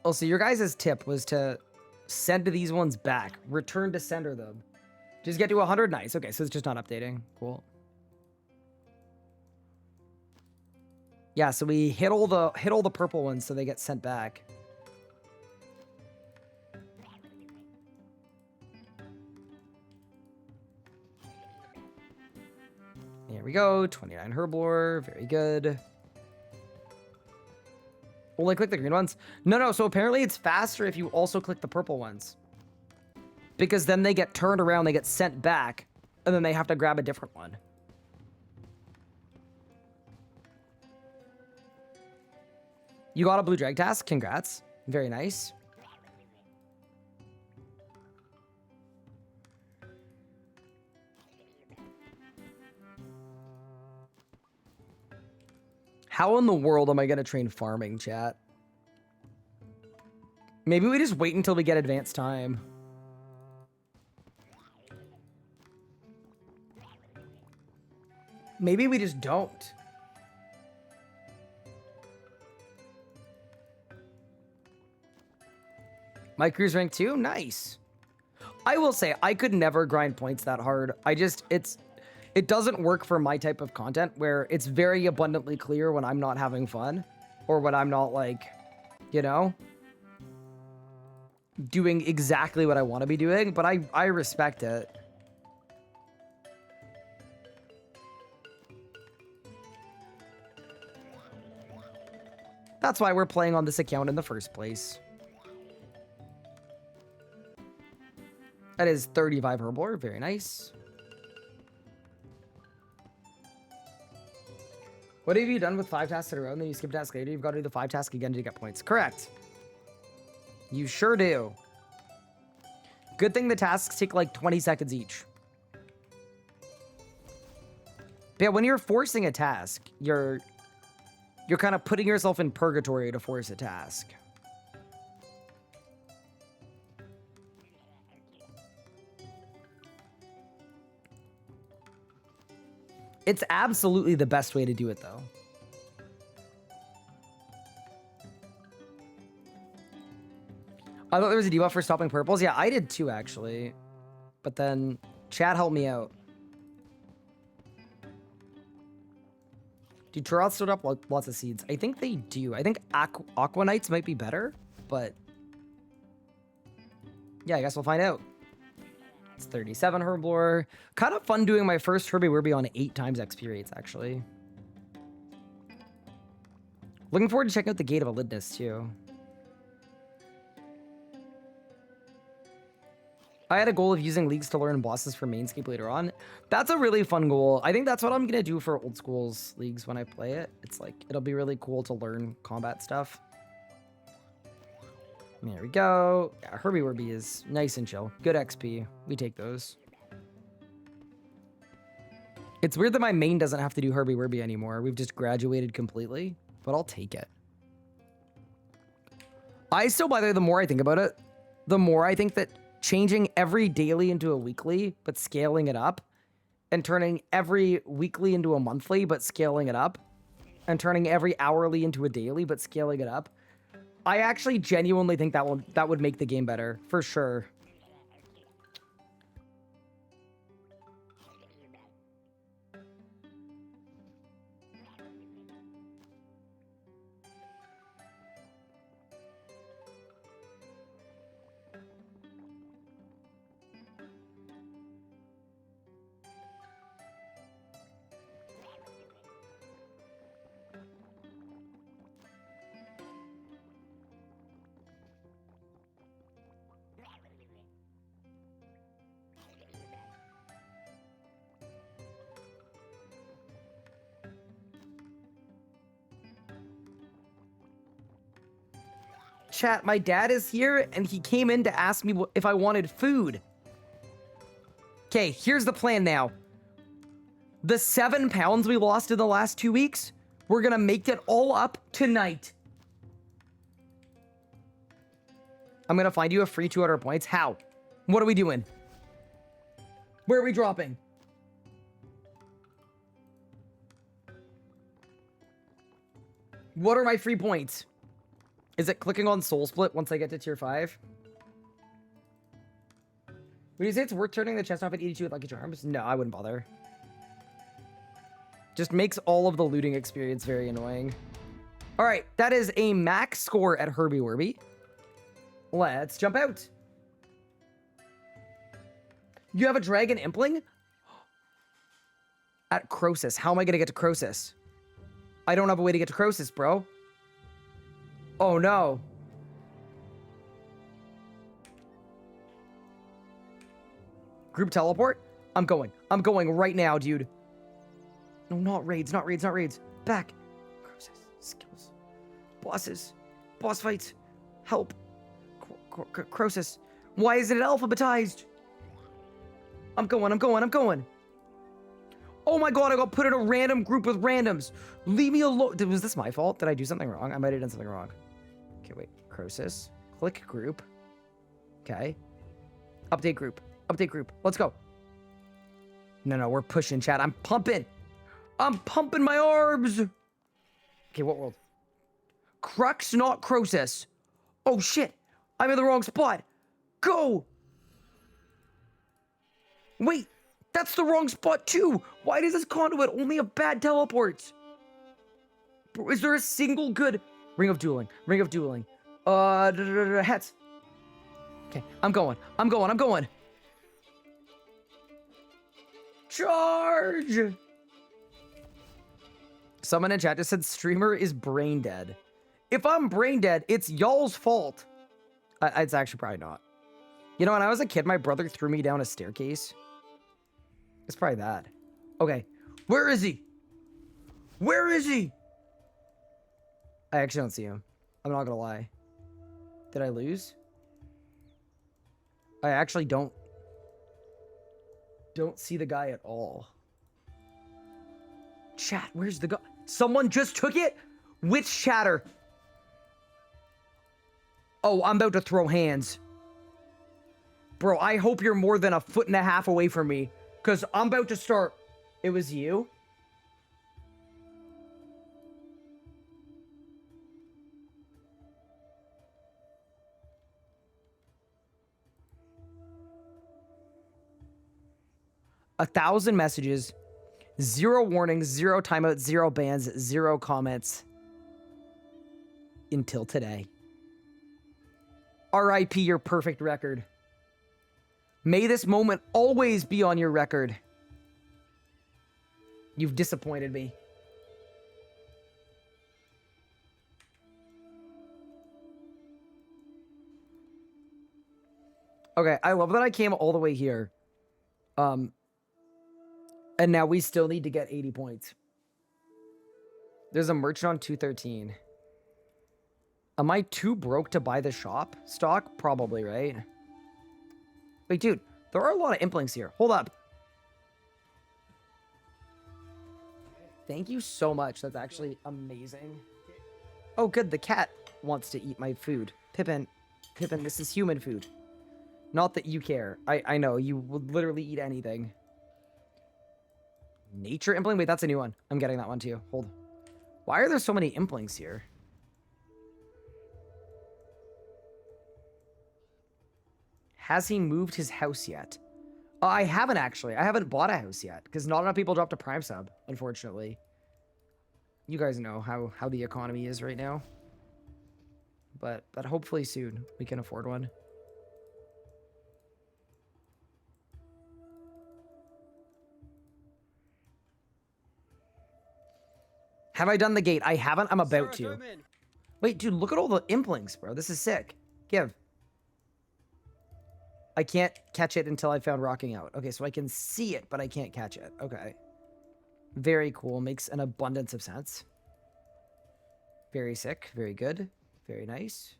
S1: Oh, so your guys' tip was to send these ones back. Return to sender them. Just get to 100? Nice. Okay, so it's just not updating. Cool. Yeah, so we hit all the purple ones so they get sent back. There we go. 29 Herblore. Very good. Only click the green ones? No. So apparently it's faster if you also click the purple ones. Because then they get turned around, they get sent back, and then they have to grab a different one. You got a blue drag task? Congrats. Very nice. How in the world am I going to train farming, chat? Maybe we just wait until we get advanced time. Maybe we just don't. My crew's rank 2? Nice. I will say, I could never grind points that hard. It doesn't work for my type of content where it's very abundantly clear when I'm not having fun or when I'm not, like, you know, doing exactly what I want to be doing, but I respect it. That's why we're playing on this account in the first place. That is 35 Herblore. Very nice. What have you done with 5 tasks in a row and then you skip a task later? You've got to do the 5 task again to get points. Correct. You sure do. Good thing the tasks take like 20 seconds each. But yeah, when you're forcing a task, you're kind of putting yourself in purgatory to force a task. It's absolutely the best way to do it, though. I thought there was a debuff for stopping purples. Yeah, I did too, actually. But then chat helped me out. Do Turrots stood up lots of seeds? I think they do. I think Aquanites might be better, but yeah, I guess we'll find out. It's 37 Herblore. Kind of fun doing my first Herbie Werby on 8 times XP rates, actually. Looking forward to checking out the Gate of Alinness, too. I had a goal of using leagues to learn bosses for Mainscape later on. That's a really fun goal. I think that's what I'm going to do for Old Schools leagues when I play it. It's like, it'll be really cool to learn combat stuff. There we go. Yeah, Herbie Werby is nice and chill. Good XP. We take those. It's weird that my main doesn't have to do Herbie Werby anymore. We've just graduated completely, but I'll take it. I still, by the way, the more I think about it, the more I think that changing every daily into a weekly, but scaling it up, and turning every weekly into a monthly, but scaling it up, and turning every hourly into a daily, but scaling it up, I actually genuinely think that would make the game better, for sure. Chat, my dad is here, and he came in to ask me if I wanted food. Okay, here's the plan now. The 7 pounds we lost in the last 2 weeks, we're gonna make it all up tonight. I'm gonna find you a free 200 points. How? What are we doing? Where are we dropping? What are my free points? Is it clicking on Soul Split once I get to tier 5? Would you say it's worth turning the chest off at 82 with Lucky Charms? No, I wouldn't bother. Just makes all of the looting experience very annoying. All right, that is a max score at Herbie Werby. Let's jump out. You have a Dragon Impling? At Croesus. How am I going to get to Croesus? I don't have a way to get to Croesus, bro. Oh, no. Group teleport? I'm going. I'm going right now, dude. No, not raids, not raids, not raids. Back. Croesus. Skills. Bosses. Boss fights. Help. Croesus. Why isn't it alphabetized? I'm going, I'm going, I'm going. Oh my god, I got put in a random group with randoms. Leave me alone. Was this my fault? Did I do something wrong? I might have done something wrong. Okay, wait. Croesus. Click group. Okay. Update group. Update group. Let's go. No, we're pushing, chat. I'm pumping. I'm pumping my arms. Okay, what world? Crux, not Croesus. Oh, shit. I'm in the wrong spot. Go. Wait. That's the wrong spot, too. Why does this conduit only have bad teleports? Is there a single good... Ring of Dueling. Ring of Dueling. Hats. Okay, I'm going. I'm going. I'm going. Charge! Someone in chat just said streamer is brain dead. If I'm brain dead, it's y'all's fault. It's actually probably not. You know, when I was a kid, my brother threw me down a staircase. It's probably that. Okay. Where is he? Where is he? I actually don't see him. I'm not gonna lie. Did I lose? I actually don't see the guy at all. Chat, where's the guy? Someone just took it? Which chatter? Oh, I'm about to throw hands. Bro, I hope you're more than 1.5 feet away from me. Because I'm about to start. It was you? A 1,000 messages, 0 warnings, 0 timeouts, 0 bans, 0 comments. Until today. RIP your perfect record. May this moment always be on your record. You've disappointed me. Okay, I love that I came all the way here. And now we still need to get 80 points. There's a merchant on 213. Am I too broke to buy the shop stock? Probably, right? Wait, dude, there are a lot of implings here. Hold up. Thank you so much. That's actually amazing. Oh, good. The cat wants to eat my food. Pippin, this is human food. Not that you care. I know. You would literally eat anything. Nature impling? Wait, that's a new one. I'm getting that one too. Hold. Why are there so many implings here? Has he moved his house yet? I haven't actually. I haven't bought a house yet because not enough people dropped a Prime sub, unfortunately. You guys know how the economy is right now. But hopefully soon we can afford one. Have I done the gate? I haven't. I'm about to. Wait, dude, look at all the implinks, bro. This is sick. Give. I can't catch it until I found rocking out. Okay, so I can see it, but I can't catch it. Okay. Very cool. Makes an abundance of sense. Very sick. Very good. Very nice.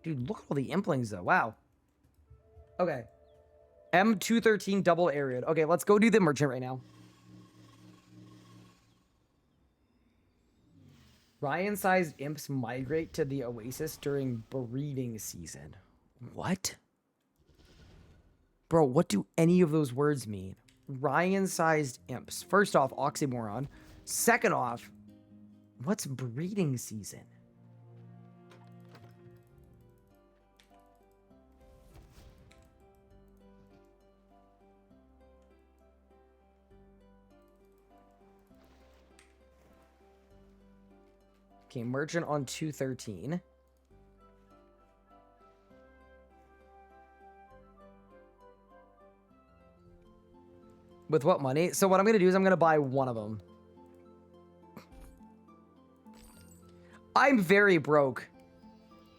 S1: Dude, look at all the implings, though. Wow. Okay. M213 double arid. Okay, let's go do the merchant right now. Ryan-sized imps migrate to the oasis during breeding season. What? Bro, what do any of those words mean? Ryan-sized imps. First off, oxymoron. Second off, what's breeding season? Okay, merchant on 213. With what money? So what I'm going to do is I'm going to buy one of them. I'm very broke.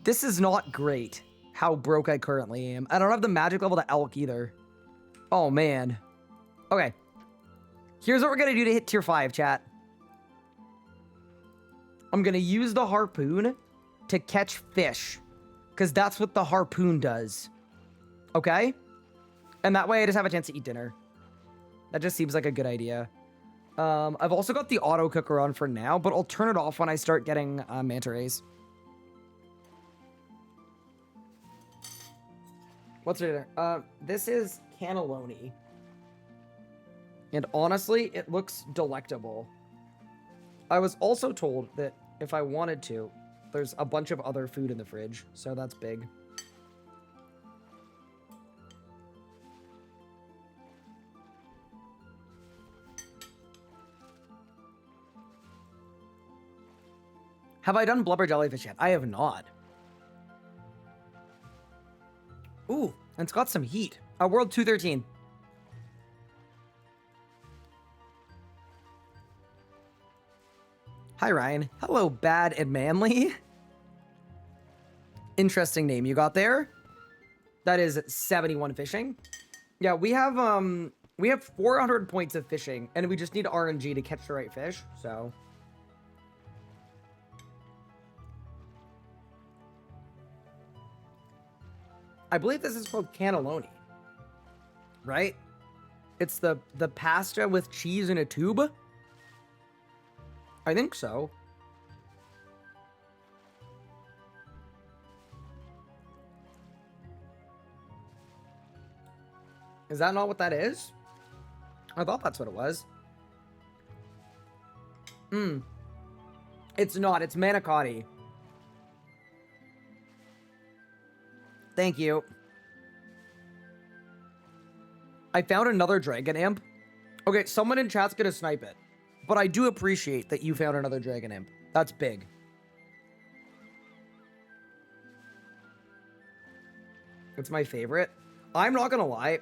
S1: This is not great, how broke I currently am. I don't have the magic level to elk either. Oh, man. Okay. Here's what we're going to do to hit tier 5, chat. I'm going to use the harpoon to catch fish. Because that's what the harpoon does. Okay? And that way I just have a chance to eat dinner. That just seems like a good idea. I've also got the auto cooker on for now, but I'll turn it off when I start getting manta rays. What's for dinner? This is cannelloni. And honestly, it looks delectable. I was also told that if I wanted to, there's a bunch of other food in the fridge, so that's big. Have I done blubber jellyfish yet? I have not. Ooh, and it's got some heat. World 213. Hi, Ryan. Hello, Bad and Manly. Interesting name you got there. That is 71 fishing. Yeah, we have 400 points of fishing, and we just need RNG to catch the right fish, so... I believe this is called cannelloni, right? It's the pasta with cheese in a tube. I think so. Is that not what that is? I thought that's what it was. It's not. It's manicotti. Thank you. I found another dragon imp. Okay, someone in chat's gonna snipe it. But I do appreciate that you found another dragon imp. That's big. It's my favorite. I'm not gonna lie.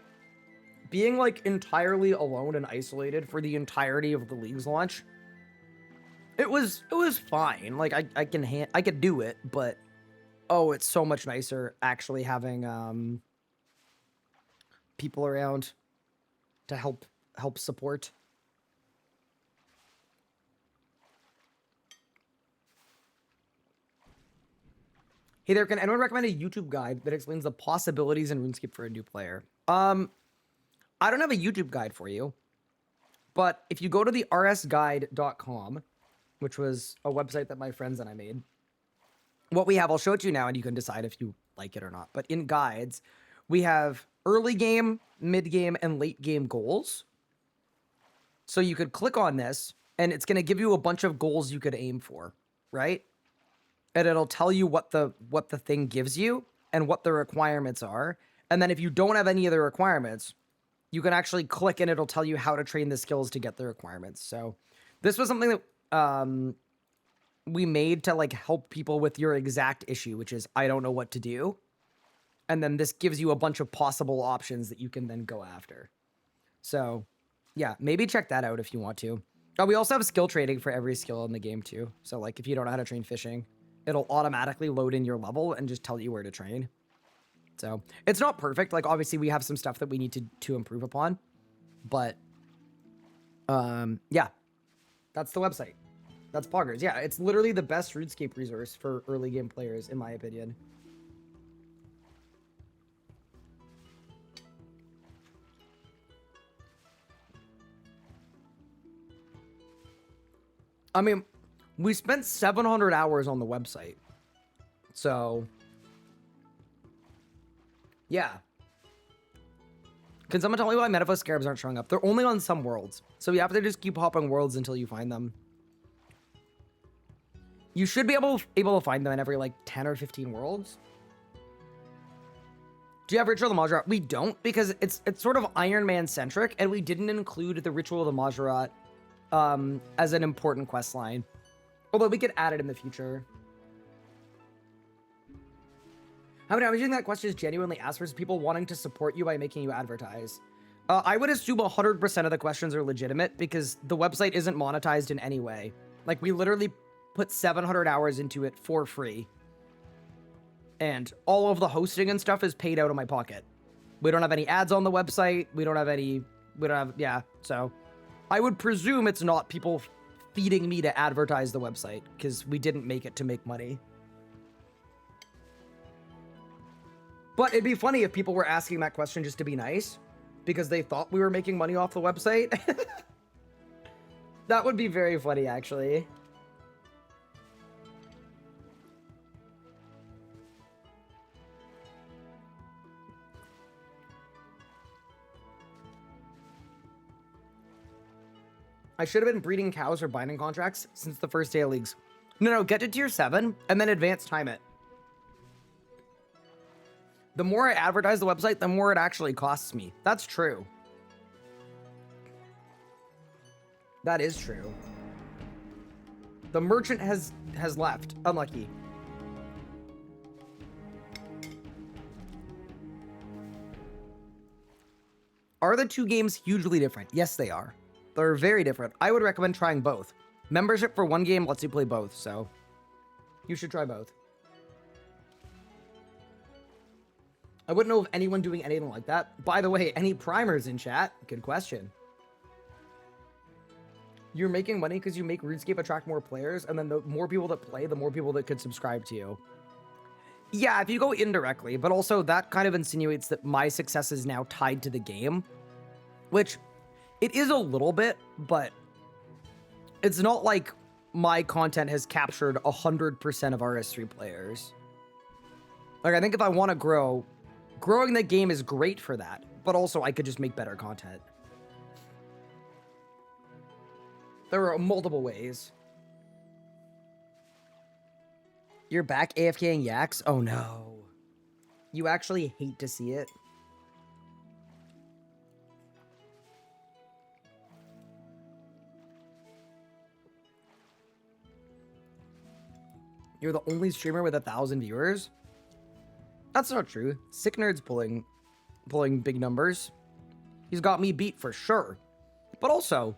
S1: Being, like, entirely alone and isolated for the entirety of the League's launch, it was fine. Like, I can do it, but... Oh, it's so much nicer actually having people around to help support. Hey there, can anyone recommend a YouTube guide that explains the possibilities in RuneScape for a new player? I don't have a YouTube guide for you, but if you go to the rsguide.com, which was a website that my friends and I made, what we have, I'll show it to you now and you can decide if you like it or not. But in guides, we have early game, mid game, and late game goals. So you could click on this and it's going to give you a bunch of goals you could aim for, right? And it'll tell you what the thing gives you. and what the requirements are. And then if you don't have any of the requirements, you can actually click and it'll tell you how to train the skills to get the requirements. So this was something that we made to like help people with your exact issue, which is I don't know what to do. And then this gives you a bunch of possible options that you can then go after. So yeah, maybe check that out if you want to. We also have skill trading for every skill in the game too. So like if you don't know how to train fishing, it'll automatically load in your level and just tell you where to train. So it's not perfect. Like obviously we have some stuff that we need to improve upon, but yeah, that's the website. That's Poggers. Yeah, it's literally the best RuneScape resource for early game players, in my opinion. I mean, we spent 700 hours on the website. So, yeah. Can someone tell me why Metaphor Scarabs aren't showing up? They're only on some worlds. So you have to just keep hopping worlds until you find them. You should be able to find them in every like 10 or 15 worlds. Do you have Ritual of the Majorat? We don't, because it's sort of Iron Man centric, and we didn't include the Ritual of the Majorat as an important quest line. Although we could add it in the future. How many times that question is genuinely asked versus people wanting to support you by making you advertise? I would assume 100% of the questions are legitimate because the website isn't monetized in any way. Like we literally put 700 hours into it for free. And all of the hosting and stuff is paid out of my pocket. We don't have any ads on the website. Yeah. So I would presume it's not people feeding me to advertise the website because we didn't make it to make money. But it'd be funny if people were asking that question just to be nice because they thought we were making money off the website. That would be very funny, actually. I should have been breeding cows or binding contracts since the first day of leagues. No, get to tier 7 and then advance time it. The more I advertise the website, the more it actually costs me. That's true. That is true. The merchant has left. Unlucky. Are the two games hugely different? Yes, they are. They're very different. I would recommend trying both. Membership for one game lets you play both, so you should try both. I wouldn't know of anyone doing anything like that. By the way, any primers in chat? Good question. You're making money because you make RuneScape attract more players, and then the more people that play, the more people that could subscribe to you. Yeah, if you go indirectly, but also that kind of insinuates that my success is now tied to the game, which it is a little bit, but it's not like my content has captured 100% of RS3 players. Like, I think if I want to grow, growing the game is great for that, but also I could just make better content. There are multiple ways. You're back AFKing yaks? Oh no. You actually hate to see it. You're the only streamer with 1,000 viewers? That's not true. Sick Nerd's pulling big numbers. He's got me beat for sure. But also,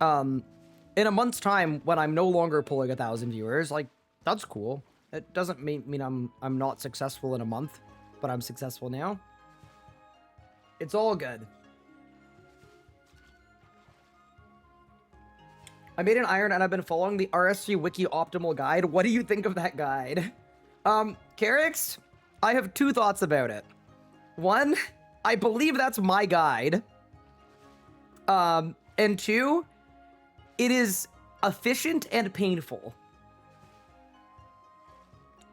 S1: in a month's time, when I'm no longer pulling 1,000 viewers, like, that's cool. It doesn't mean I'm not successful in a month, but I'm successful now. It's all good. I made an iron and I've been following the RS3 Wiki Optimal Guide. What do you think of that guide? Carix, I have two thoughts about it. One, I believe that's my guide. And two, it is efficient and painful.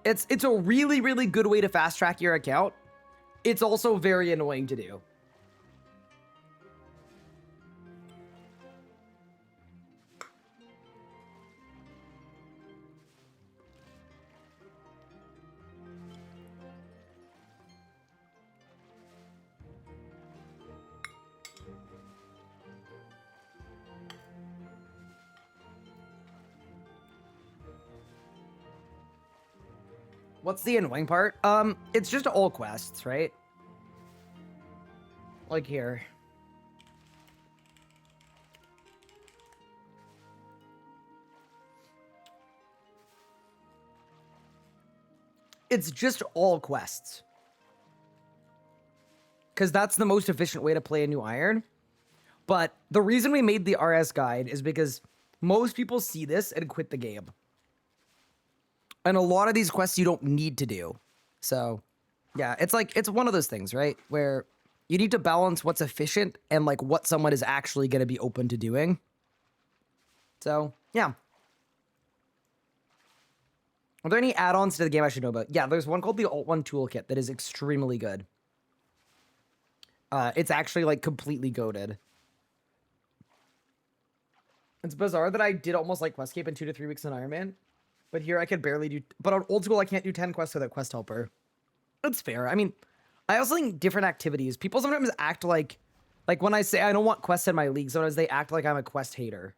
S1: It's a really, really good way to fast track your account. It's also very annoying to do. What's the annoying part? It's just all quests, right? Like here. It's just all quests. Because that's the most efficient way to play a new iron. But the reason we made the RS guide is because most people see this and quit the game. And a lot of these quests you don't need to do. So, yeah, it's like, it's one of those things, right? Where you need to balance what's efficient and like what someone is actually going to be open to doing. So, yeah. Are there any add-ons to the game I should know about? Yeah, there's one called the Alt 1 Toolkit that is extremely good. It's actually like completely goated. It's bizarre that I did almost like Questcape in 2 to 3 weeks in Iron Man. But here I could barely do... But on old school, I can't do 10 quests without Quest Helper. That's fair. I mean, I also think different activities. People sometimes act like... Like when I say I don't want quests in my league, sometimes they act like I'm a quest hater.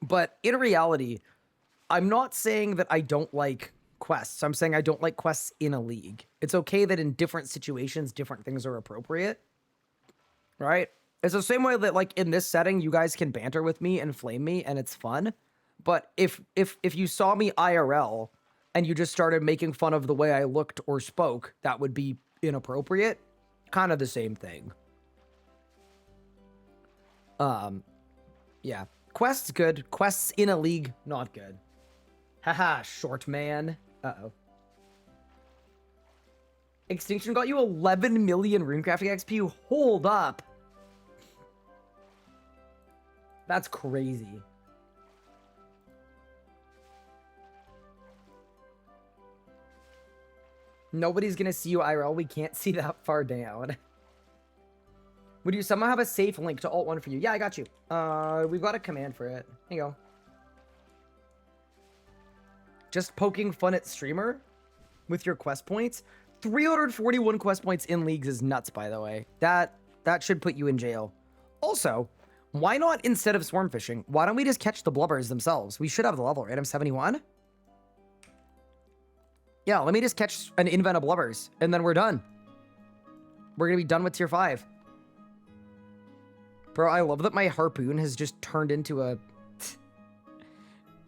S1: But in reality, I'm not saying that I don't like quests. I'm saying I don't like quests in a league. It's okay that in different situations, different things are appropriate. Right? It's the same way that, like, in this setting, you guys can banter with me and flame me, and it's fun. But if you saw me IRL and you just started making fun of the way I looked or spoke, that would be inappropriate. Kind of the same thing. Yeah. Quests, good. Quests in a league, not good. Haha, short man. Uh-oh. Extinction got you 11 million runecrafting XP? Hold up. That's crazy. Nobody's gonna see you IRL. We can't see that far down. Would you somehow have a safe link to Alt 1 for you? Yeah, I got you. We've got a command for it. Here you go. Just poking fun at streamer with your quest points. 341 quest points in leagues is nuts, by the way. That should put you in jail. Also, why not, instead of swarm fishing, why don't we just catch the blubbers themselves? We should have the level, right? I'm 71. Yeah, let me just catch an invent of blubbers, and then we're done. We're gonna be done with tier 5. Bro, I love that my harpoon has just turned into a...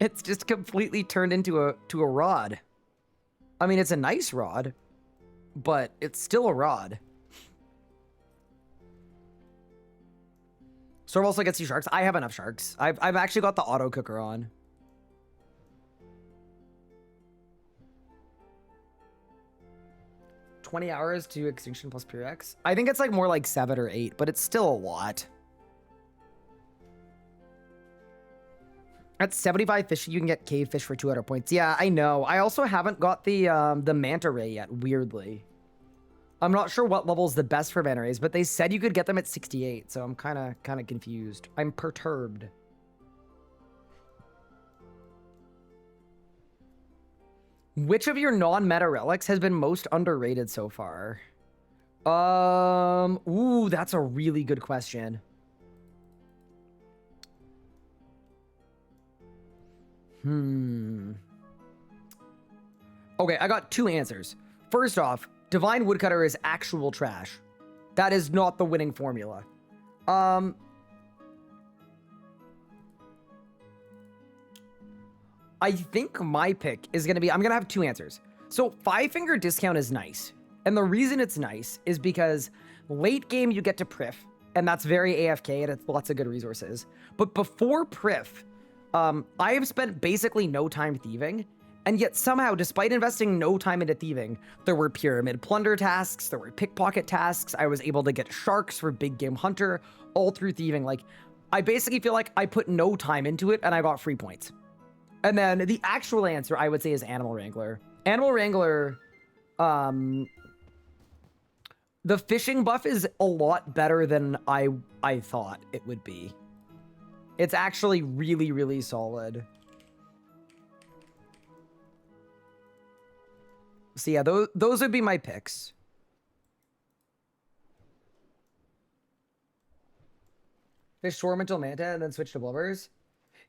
S1: It's just completely turned into a rod. I mean, it's a nice rod, but it's still a rod. Storm also gets you sharks. I have enough sharks. I've actually got the auto cooker on. $20 hours to extinction plus pure X. I think it's like more like 7 or 8, but it's still a lot. At 75 fish, you can get cave fish for 200 points. Yeah, I know. I also haven't got the manta ray yet, weirdly. I'm not sure what level is the best for manta rays, but they said you could get them at 68, so I'm kind of confused. I'm perturbed. Which of your non-meta relics has been most underrated so far? Ooh, that's a really good question. Okay, I got 2 answers. First off, Divine Woodcutter is actual trash. That is not the winning formula. I think my pick is going to be... I'm going to have 2 answers. So, 5-finger discount is nice. And the reason it's nice is because late game you get to Priff, and that's very AFK, and it's lots of good resources. But before Priff, I have spent basically no time thieving, and yet somehow, despite investing no time into thieving, there were pyramid plunder tasks, there were pickpocket tasks, I was able to get sharks for big game hunter, all through thieving. Like, I basically feel like I put no time into it, and I got free points. And then the actual answer, I would say, is Animal Wrangler. Animal Wrangler, the fishing buff is a lot better than I thought it would be. It's actually really, really solid. So yeah, those would be my picks. Fish Swarm until Manta and then switch to Blubbers.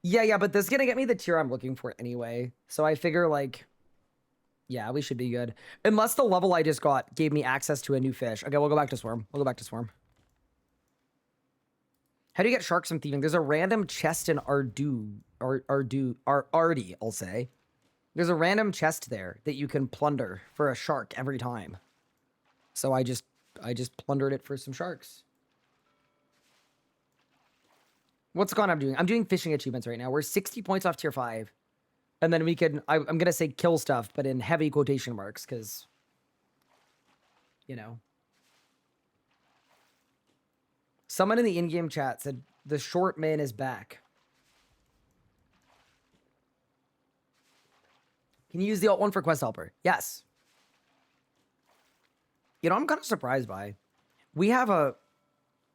S1: Yeah, but this is gonna get me the tier I'm looking for anyway. So I figure, like, Yeah, we should be good. Unless the level I just got gave me access to a new fish. Okay, we'll go back to Swarm. We'll go back to Swarm. How do you get sharks from thieving? There's a random chest in Ardy, I'll say. There's a random chest there that you can plunder for a shark every time. So I just plundered it for some sharks. What's going on I'm doing? I'm doing fishing achievements right now. We're 60 points off tier 5. And then we can, I'm going to say kill stuff, but in heavy quotation marks, because, you know. Someone in the in-game chat said, the short man is back. Can you use the Alt-1 for Quest Helper? Yes. You know, I'm kind of surprised by. We have a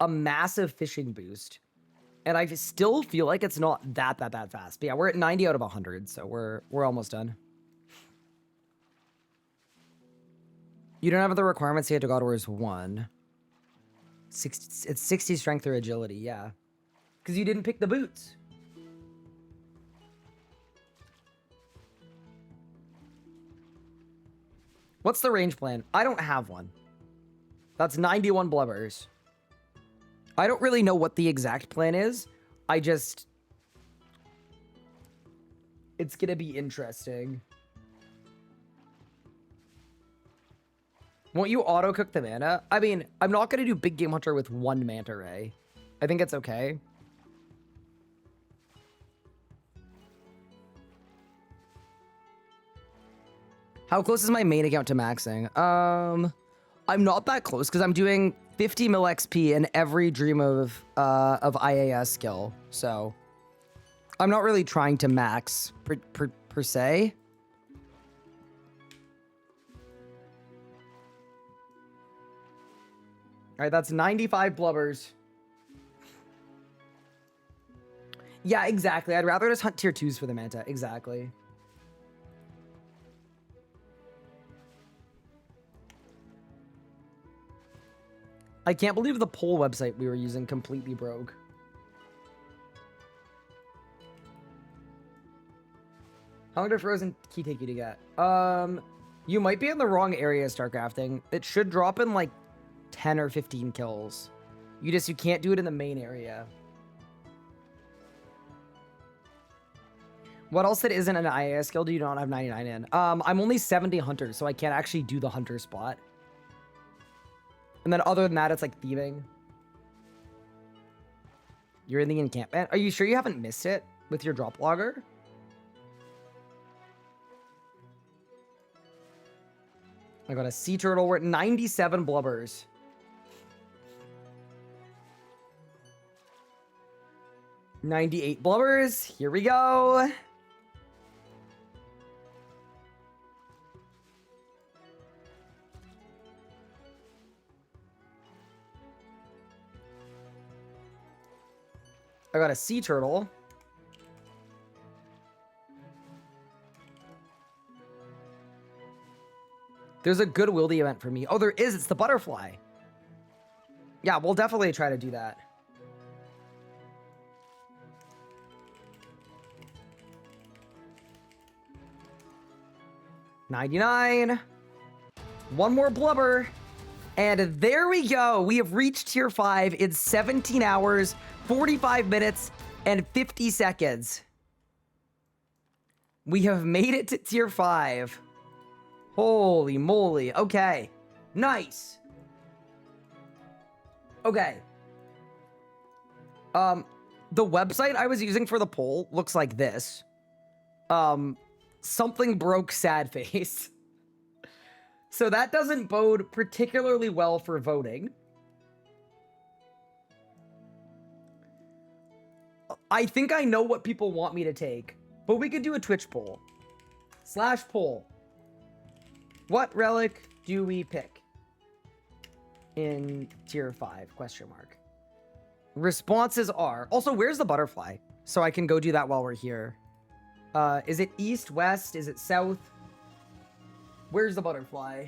S1: massive fishing boost. And I still feel like it's not that fast. But yeah, we're at 90 out of 100, so we're almost done. You don't have the requirements to get to God Wars 1. 60, it's 60 strength or agility, yeah. Because you didn't pick the boots. What's the range plan? I don't have one. That's 91 blubbers. I don't really know what the exact plan is. It's gonna be interesting. Won't you auto-cook the mana? I mean, I'm not gonna do Big Game Hunter with one Manta Ray. I think it's okay. How close is my main account to maxing? I'm not that close because I'm doing 50 mil XP in every Dream of IAS skill. So I'm not really trying to max per se. All right, that's 95 blubbers. Yeah, exactly. I'd rather just hunt tier 2s for the Manta. Exactly. I can't believe the poll website we were using completely broke. How long did Frozen Key take you to get? You might be in the wrong area, StarCrafting. It should drop in like 10 or 15 kills. You can't do it in the main area. What else that isn't an IAS skill do you not have 99 in? I'm only 70 hunters, so I can't actually do the hunter spot. And then other than that, it's like thieving. You're in the encampment? Are you sure you haven't missed it with your drop logger? I got a sea turtle. We're at 97 blubbers. $98 blubbers. Here we go. I got a sea turtle. There's a good wildy event for me. Oh, there is. It's the butterfly. Yeah, we'll definitely try to do that. $99. One more blubber. And there we go. We have reached tier 5 in 17 hours, 45 minutes, and 50 seconds. We have made it to tier 5. Holy moly. Okay. Nice. Okay. The website I was using for the poll looks like this. Something broke, sad face. So that doesn't bode particularly well for voting. I think I know what people want me to take, but we could do a Twitch poll. /poll. What relic do we pick in tier 5? Question mark. Responses are... Also, where's the butterfly? So I can go do that while we're here. Is it east, west? Is it south? Where's the butterfly?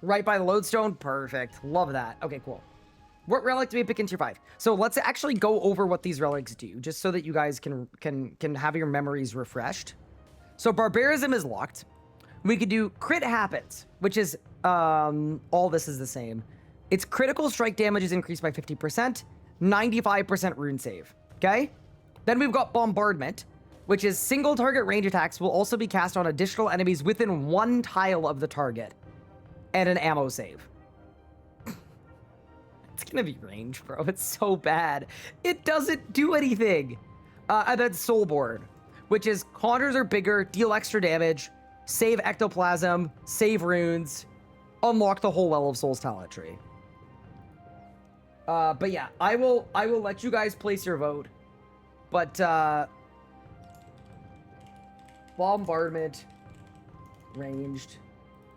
S1: Right by the lodestone? Perfect. Love that. Okay, cool. What relic do we pick in tier 5? So let's actually go over what these relics do, just so that you guys can have your memories refreshed. So Barbarism is locked. We could do crit happens, which is, all this is the same. Its critical strike damage is increased by 50%, 95% rune save, okay? Then we've got bombardment, which is single target range attacks will also be cast on additional enemies within 1 tile of the target, and an ammo save. It's gonna be range, bro. It's so bad. It doesn't do anything. And then Soulborn, which is conjures are bigger, deal extra damage, save ectoplasm, save runes, unlock the whole Well of Souls talent tree. But yeah, I will let you guys place your vote. But bombardment, ranged.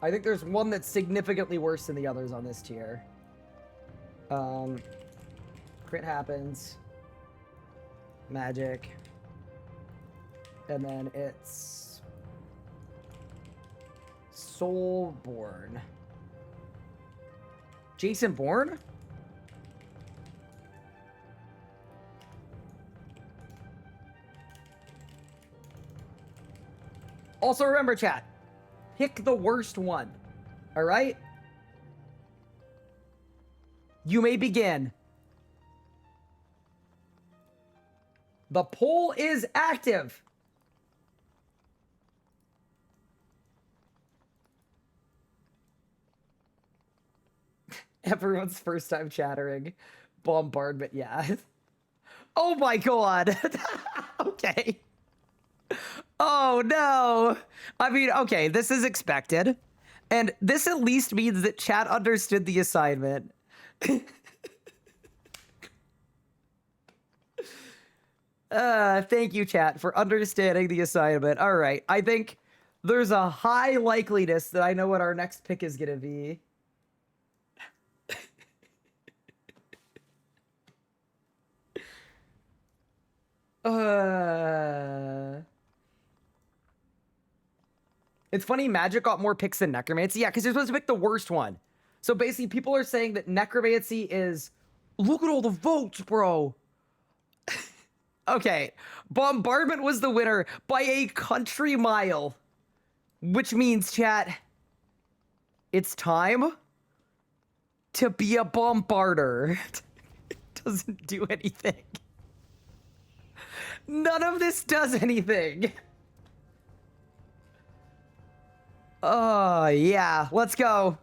S1: I think there's one that's significantly worse than the others on this tier. Crit happens, magic, and then it's Soulborn. Jason Bourne? Also remember, chat, pick the worst one, all right? You may begin. The poll is active. Everyone's first time chattering. Bombardment, yeah. Oh my god. Okay. Oh no. I mean, okay, this is expected. And this at least means that chat understood the assignment. Thank you, chat, for understanding the assignment. All right, I think there's a high likeliness that I know what our next pick is gonna be. It's funny, Magic got more picks than Necromancy. Yeah, because you're supposed to pick the worst one. So basically, people are saying that Necromancy is... Look at all the votes, bro. Okay. Bombardment was the winner by a country mile. Which means, chat, it's time to be a bombarder. It doesn't do anything. None of this does anything. Oh, yeah. Let's go.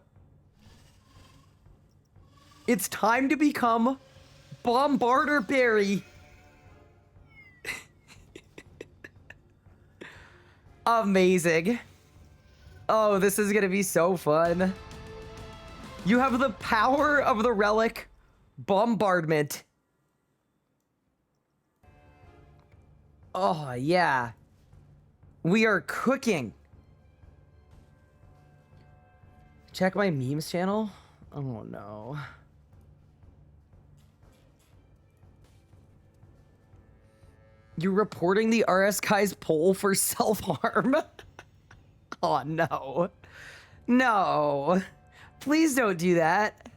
S1: It's time to become Bombarder Barry. Amazing. Oh, this is gonna be so fun. You have the power of the relic bombardment. Oh, yeah. We are cooking. Check my memes channel. Oh, no. You're reporting the RS guy's poll for self-harm? Oh, no. No. Please don't do that.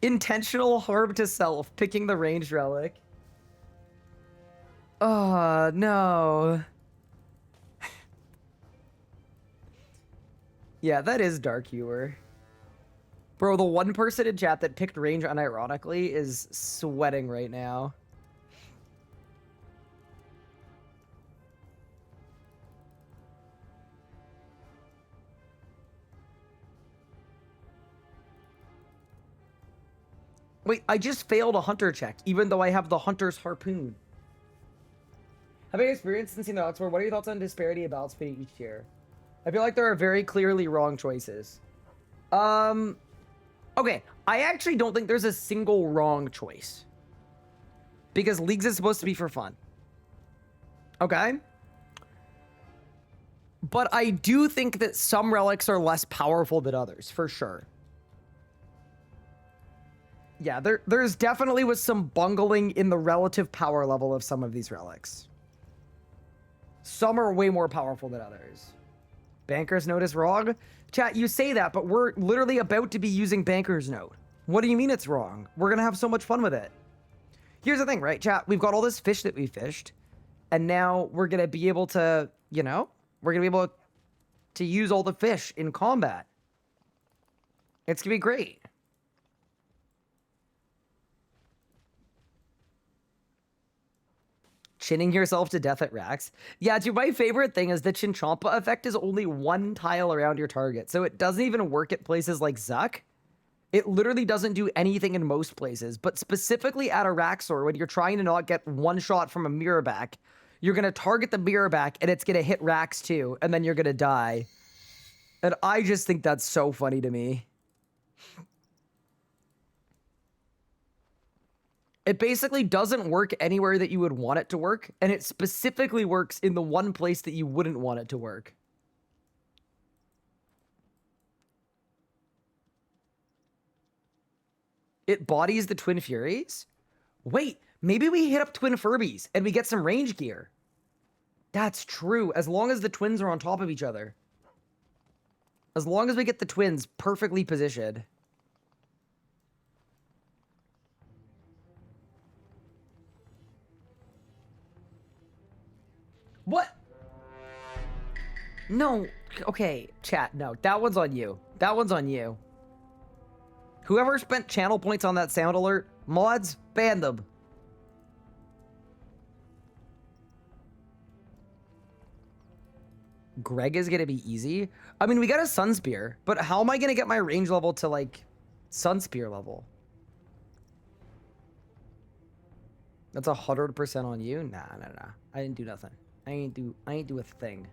S1: Intentional harm to self, picking the ranged relic. Oh, no. Yeah, that is dark humor. Bro, the one person in chat that picked range unironically is sweating right now. Wait, I just failed a hunter check, even though I have the hunter's harpoon. Having experienced and seen the Oxford, what are your thoughts on disparity of balance between each tier? I feel like there are very clearly wrong choices. Okay, I actually don't think there's a single wrong choice. Because Leagues is supposed to be for fun. Okay? But I do think that some relics are less powerful than others, for sure. Yeah, there's definitely was some bungling in the relative power level of some of these relics. Some are way more powerful than others. Banker's Note is wrong? Chat, you say that, but we're literally about to be using Banker's Note. What do you mean it's wrong? We're gonna have so much fun with it. Here's the thing, right, chat? We've got all this fish that we fished, and now we're gonna be able to, you know, We're going to be able to use all the fish in combat. It's going to be great. Chinning yourself to death at racks. Yeah, dude, my favorite thing is the Chinchampa effect is only one tile around your target. So it doesn't even work at places like Zuck. It literally doesn't do anything in most places. But specifically at a Raxor, when you're trying to not get one shot from a mirror back, you're going to target the mirror back and it's going to hit Rax too. And then you're going to die. And I just think that's so funny to me. It basically doesn't work anywhere that you would want it to work, and it specifically works in the one place that you wouldn't want it to work. It bodies the Twin Furies? Wait, maybe we hit up Twin Furbies and we get some range gear. That's true, as long as the twins are on top of each other. As long as we get the twins perfectly positioned. What? No. Okay, chat. No, that one's on you. That one's on you. Whoever spent channel points on that sound alert, mods, ban them. Greg is going to be easy. I mean, we got a Sun Spear, but how am I going to get my range level to, like, Sun Spear level? That's 100% on you? Nah. I didn't do nothing. I ain't do a thing.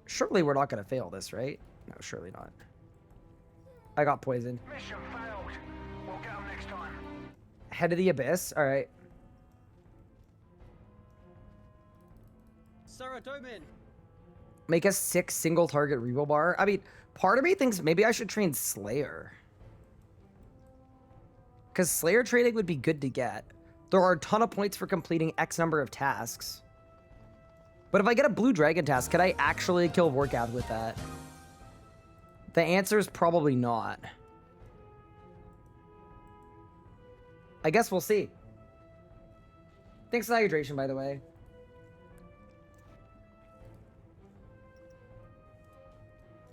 S1: Surely we're not gonna fail this, right? No, surely not. I got poisoned.
S2: Mission failed. We'll get 'em next time.
S1: Head of the Abyss. All right.
S5: Sarah Doman.
S1: Make a 6 single target reroll bar. I mean, part of me thinks maybe I should train Slayer. Because Slayer training would be good to get. There are a ton of points for completing X number of tasks. But if I get a blue dragon task, could I actually kill Vorkath with that? The answer is probably not. I guess we'll see. Thanks for the hydration, by the way.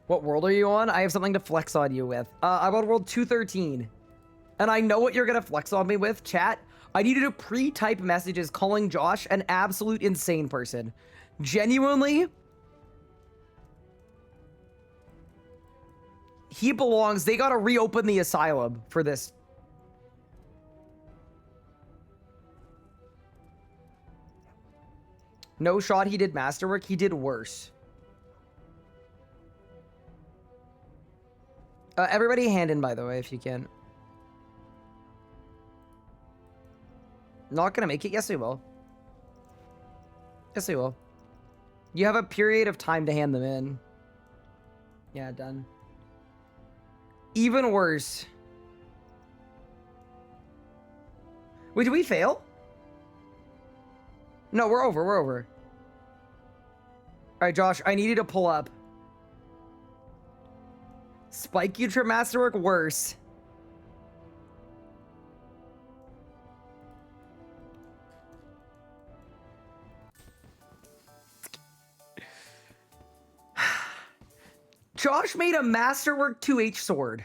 S1: What world are you on? I have something to flex on you with. I'm on world 213. And I know what you're going to flex on me with, chat. I need you to pre-type messages calling Josh an absolute insane person. Genuinely, he belongs. They got to reopen the asylum for this. No shot he did masterwork. He did worse. Everybody hand in, by the way, if you can. Not gonna make it? Yes, we will. Yes, we will. You have a period of time to hand them in. Yeah, done. Even worse. Wait, did we fail? No, we're over. We're over. All right, Josh, I need you to pull up. Spike Utrip Masterwork, worse. Josh made a Masterwork 2H sword.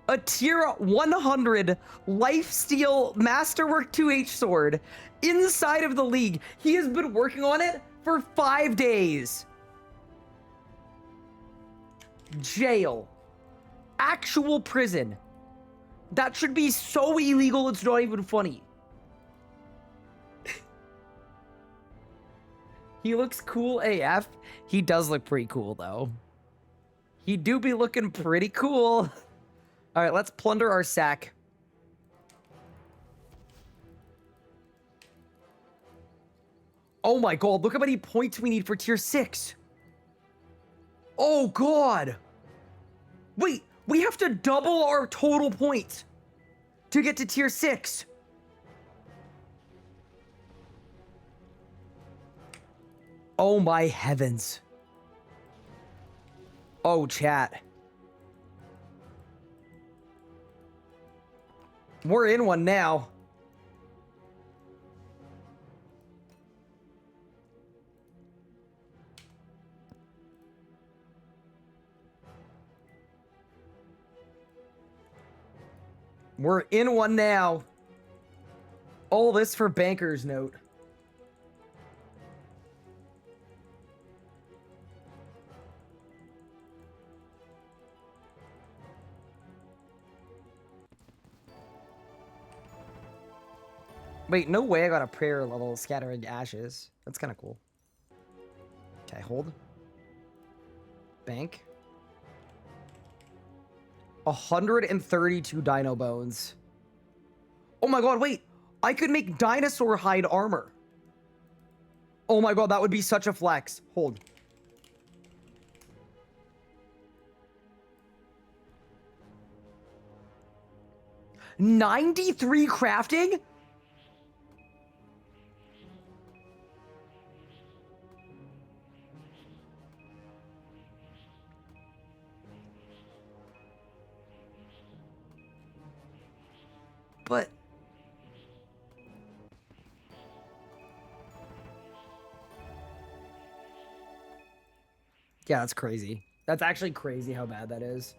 S1: A tier 100 lifesteal Masterwork 2H sword inside of the league. He has been working on it for 5 days. Jail. Actual prison. That should be so illegal it's not even funny. He looks cool AF. He does look pretty cool though. He do be looking pretty cool. All right, let's plunder our sack. Oh my god, look how many points we need for tier 6. Oh god. Wait, we have to double our total points to get to tier 6. Oh my heavens. Oh, chat. We're in one now. We're in one now. All this for banker's note. Wait, no way I got a prayer level scattering ashes. That's kind of cool. Okay, hold. Bank. 132 dino bones. Oh my god, wait. I could make dinosaur hide armor. Oh my god, that would be such a flex. Hold. $93 crafting? But yeah, that's crazy. That's actually crazy how bad that is.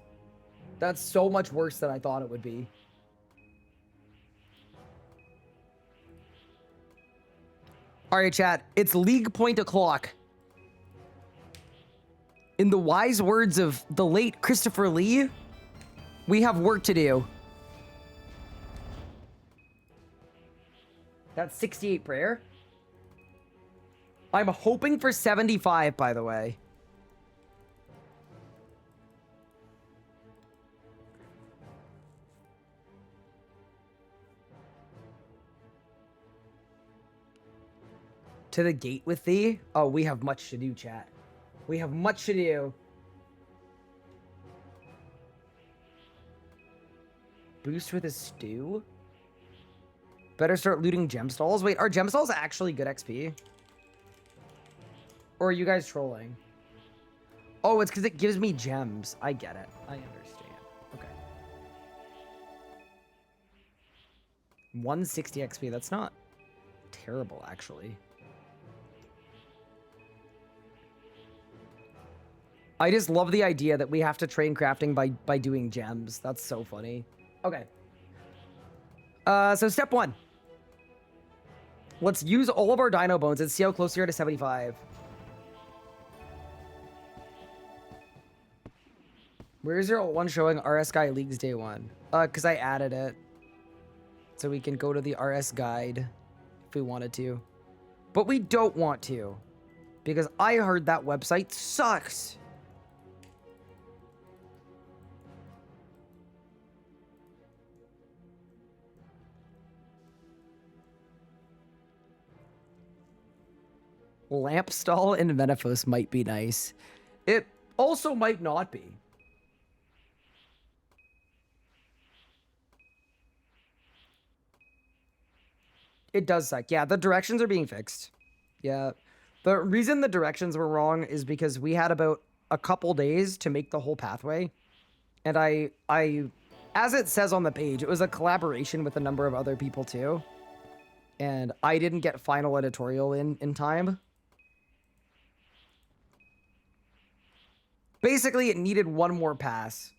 S1: That's so much worse than I thought it would be. All right, chat. It's league point o'clock. In the wise words of the late Christopher Lee, we have work to do. That's 68 prayer. I'm hoping for 75, by the way. To the gate with thee? Oh, we have much to do, chat. We have much to do. Boost with a stew? Better start looting gem stalls. Wait, are gem stalls actually good XP? Or are you guys trolling? Oh, it's because it gives me gems. I get it. I understand. Okay. 160 XP. That's not terrible, actually. I just love the idea that we have to train crafting by doing gems. That's so funny. Okay. So step 1. Let's use all of our dino bones and see how close we are to 75. Where's your one showing RS Guy Leagues Day 1? Because I added it. So we can go to the RS Guide if we wanted to. But we don't want to. Because I heard that website sucks. Lamp stall in Menifos might be nice. It also might not be. It does suck. Yeah, the directions are being fixed. Yeah. The reason the directions were wrong is because we had about a couple days to make the whole pathway. And I as it says on the page, it was a collaboration with a number of other people too. And I didn't get final editorial in time. Basically, it needed one more pass.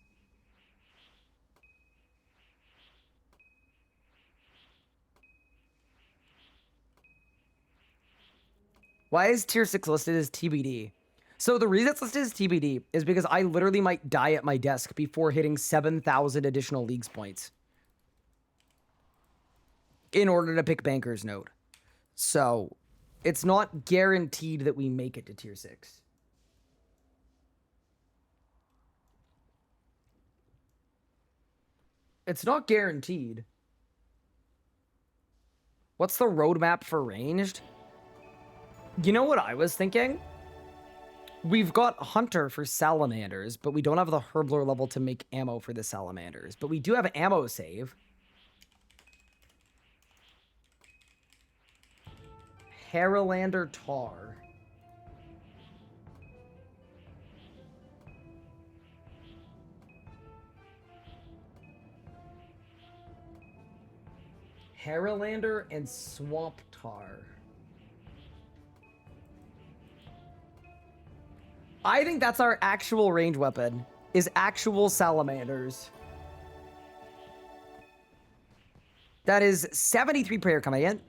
S1: Why is tier 6 listed as TBD? So the reason it's listed as TBD is because I literally might die at my desk before hitting 7,000 additional leagues points in order to pick Banker's Note. So it's not guaranteed that we make it to tier 6. It's not guaranteed. What's the roadmap for ranged? You know what I was thinking? We've got Hunter for salamanders, but we don't have the Herbler level to make ammo for the salamanders. But we do have ammo save. Haralander Tar. Haralander and Swamp Tar. I think that's our actual range weapon, is actual salamanders. That is 73 prayer coming in.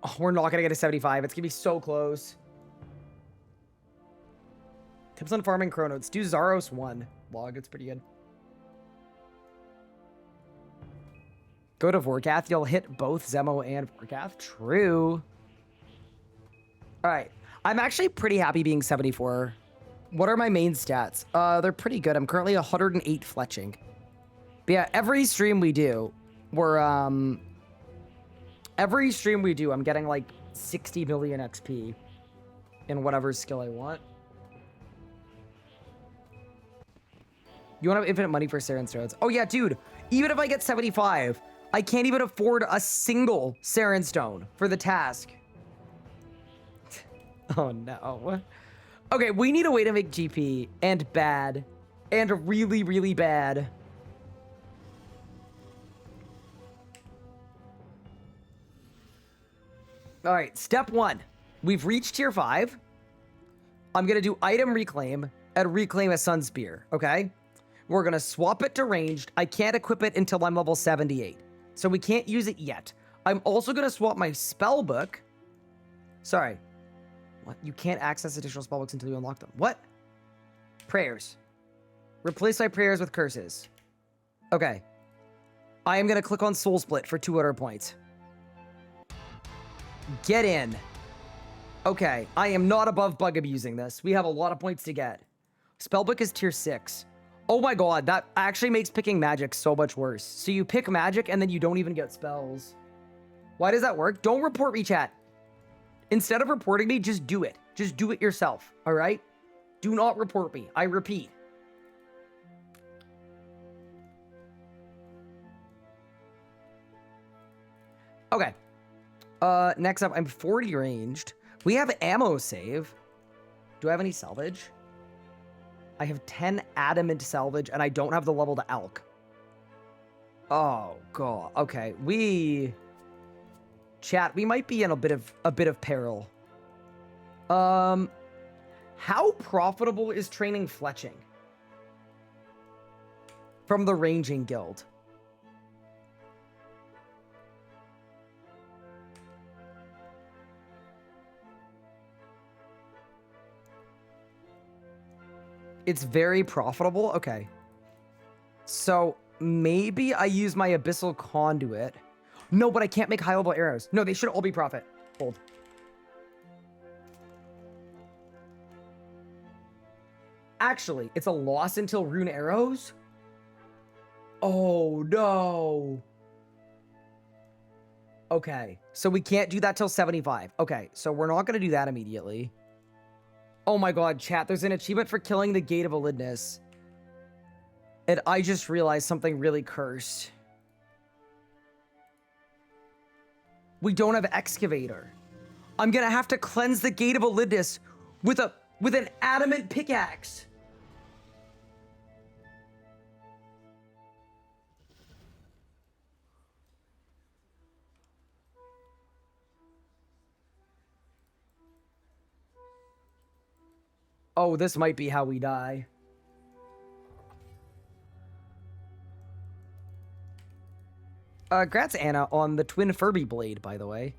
S1: Oh, we're not going to get a 75. It's going to be so close. Tips on farming chronodes. Do Zaros 1 log. It's pretty good. Go to Vorkath. You'll hit both Zemo and Vorkath. True. All right. I'm actually pretty happy being 74. What are my main stats? They're pretty good. I'm currently 108 fletching. But yeah, every stream we do, I'm getting like 60 million XP in whatever skill I want. You want to have infinite money for Saren Stones? Oh yeah, dude. Even if I get 75, I can't even afford a single Saren Stone for the task. Oh no. Okay, we need a way to make GP and bad and really, really bad. All right, step 1. We've reached tier 5. I'm going to do item reclaim and reclaim a sun spear, okay? We're going to swap it to ranged. I can't equip it until I'm level 78, so we can't use it yet. I'm also going to swap my spell book. Sorry. What? You can't access additional spellbooks until you unlock them. What? Prayers. Replace my prayers with curses. Okay. I am going to click on Soul Split for 200 points. Get in. Okay. I am not above bug abusing this. We have a lot of points to get. Spellbook is tier 6. Oh my god. That actually makes picking magic so much worse. So you pick magic and then you don't even get spells. Why does that work? Don't report me, chat. Instead of reporting me, just do it. Just do it yourself, all right? Do not report me. I repeat. Okay. Next up, I'm 40 ranged. We have ammo save. Do I have any salvage? I have 10 adamant salvage, and I don't have the level to elk. Oh, God. Okay, Chat, we might be in a bit of peril. How profitable is training fletching from the ranging guild? It's very profitable. Okay. So maybe I use my abyssal conduit. No, but I can't make high-level arrows. No, they should all be profit. Hold. Actually, it's a loss until rune arrows? Oh, no. Okay, so we can't do that till 75. Okay, so we're not going to do that immediately. Oh my god, chat, there's an achievement for killing the Gate of Alinness. And I just realized something really cursed. We don't have excavator. I'm gonna have to cleanse the Gate of Alinness with an adamant pickaxe. Oh, this might be how we die. Grats Anna on the twin Furby blade, by the way.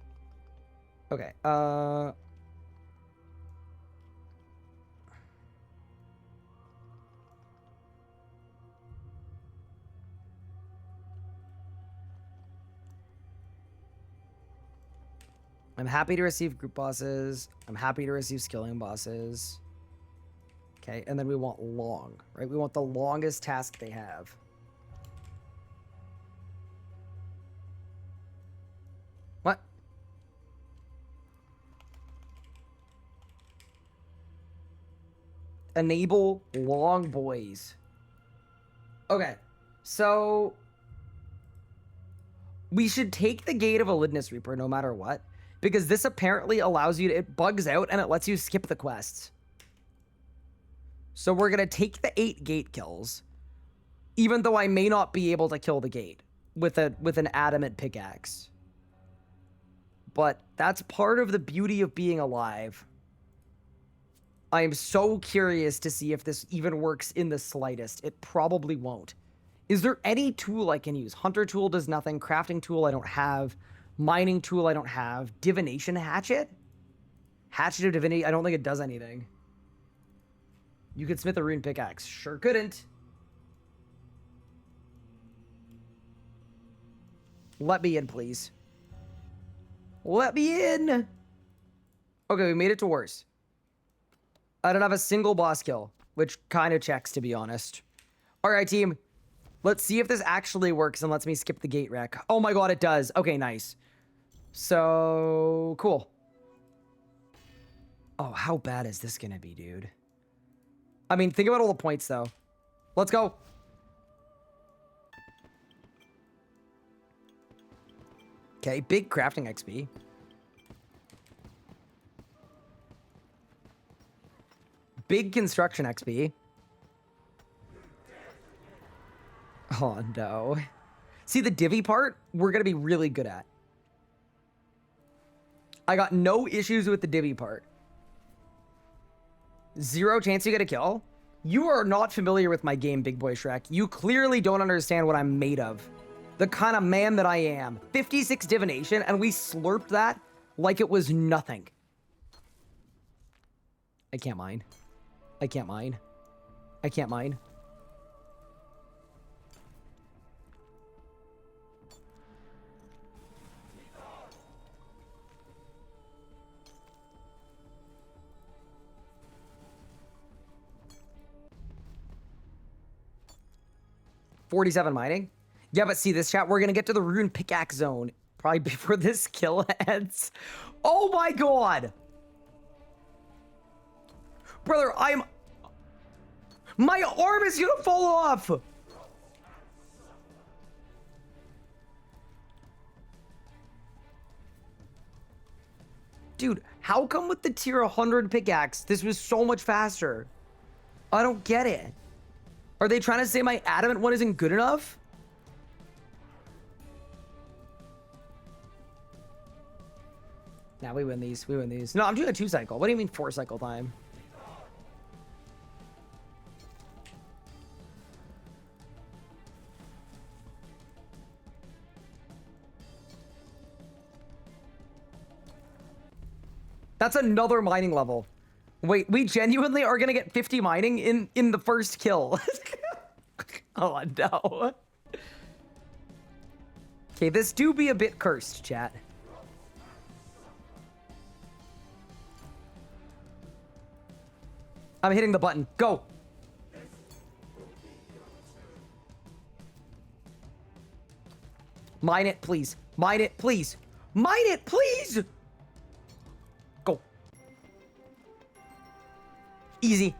S1: Okay, I'm happy to receive group bosses. I'm happy to receive skilling bosses. Okay, and then we want long, right? We want the longest task they have. What? Enable long boys. Okay, so we should take the Gate of Alinness Reaper no matter what, because this apparently allows you to, it bugs out and it lets you skip the quests. So we're going to take the 8 gate kills, even though I may not be able to kill the gate with an adamant pickaxe. but that's part of the beauty of being alive. I am so curious to see if this even works in the slightest. It probably won't. Is there any tool I can use? Hunter tool does nothing. Crafting tool I don't have. Mining tool I don't have. Divination hatchet? Hatchet of Divinity? I don't think it does anything. You could smith a rune pickaxe. Sure couldn't. Let me in, please. Let me in! Okay, we made it to worse. I don't have a single boss kill, which kind of checks, to be honest. Alright, team. Let's see if this actually works and lets me skip the gate wreck. Oh my god, it does. Okay, nice. So, cool. Oh, how bad is this gonna be, dude? I mean, think about all the points, though. Let's go. Okay, big crafting XP. Big construction XP. Oh, no. See, the divvy part, we're going to be really good at. I got no issues with the divvy part. 0 chance you get a kill? You are not familiar with my game, Big Boy Shrek. You clearly don't understand what I'm made of. The kind of man that I am. 56 divination, and we slurped that like it was nothing. I can't mine. I can't mine. I can't mine. $47 mining. Yeah, but see this chat, we're gonna get to the rune pickaxe zone probably before this kill ends. Oh my god! Brother, my arm is gonna fall off! Dude, how come with the tier 100 pickaxe, this was so much faster? I don't get it. Are they trying to say my adamant one isn't good enough? Nah, we win these. We win these. No, I'm doing a 2-cycle. What do you mean 4-cycle time? That's another mining level. Wait, we genuinely are gonna get 50 mining in the first kill. Oh no. Okay, this do be a bit cursed, chat. I'm hitting the button. Go. Mine it, please. Mine it, please. Mine it, please. Go. Easy.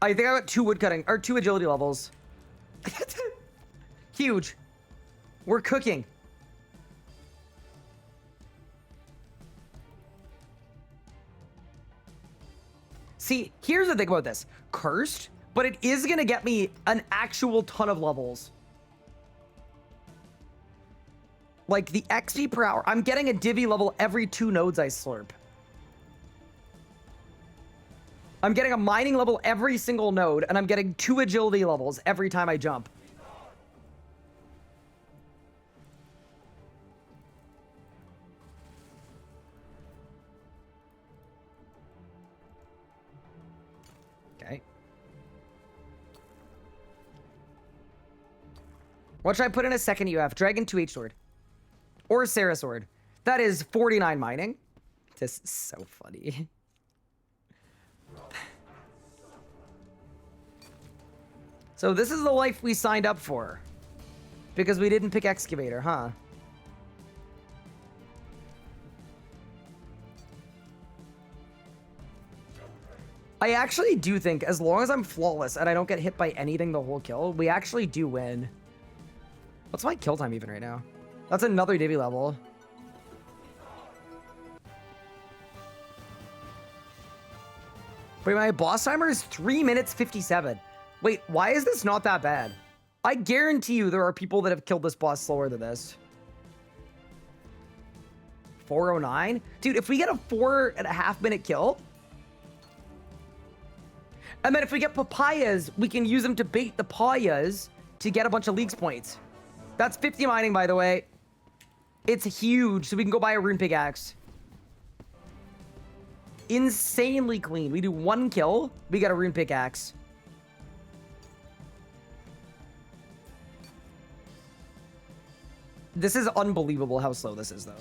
S1: I think I got 2 woodcutting, or 2 agility levels. Huge. We're cooking. See, here's the thing about this. Cursed, but it is gonna get me an actual ton of levels. Like the XP per hour. I'm getting a divvy level every 2 nodes I slurp. I'm getting a mining level every single node, and I'm getting 2 agility levels every time I jump. Okay. What should I put in a second UF? Dragon 2H sword. Or Sarah sword. That is 49 mining. This is so funny. So this is the life we signed up for. Because we didn't pick excavator, huh? I actually do think, as long as I'm flawless and I don't get hit by anything the whole kill, we actually do win. What's my kill time even right now? That's another divvy level. Wait, my boss timer is 3 minutes 57. Wait, why is this not that bad? I guarantee you there are people that have killed this boss slower than this. 409. Dude, if we get a 4.5-minute kill, and then if we get papayas, we can use them to bait the payas to get a bunch of leagues points. That's 50 mining, by the way. It's huge, so we can go buy a rune pickaxe. Insanely clean. We do 1 kill, we get a rune pickaxe. This is unbelievable how slow this is, though.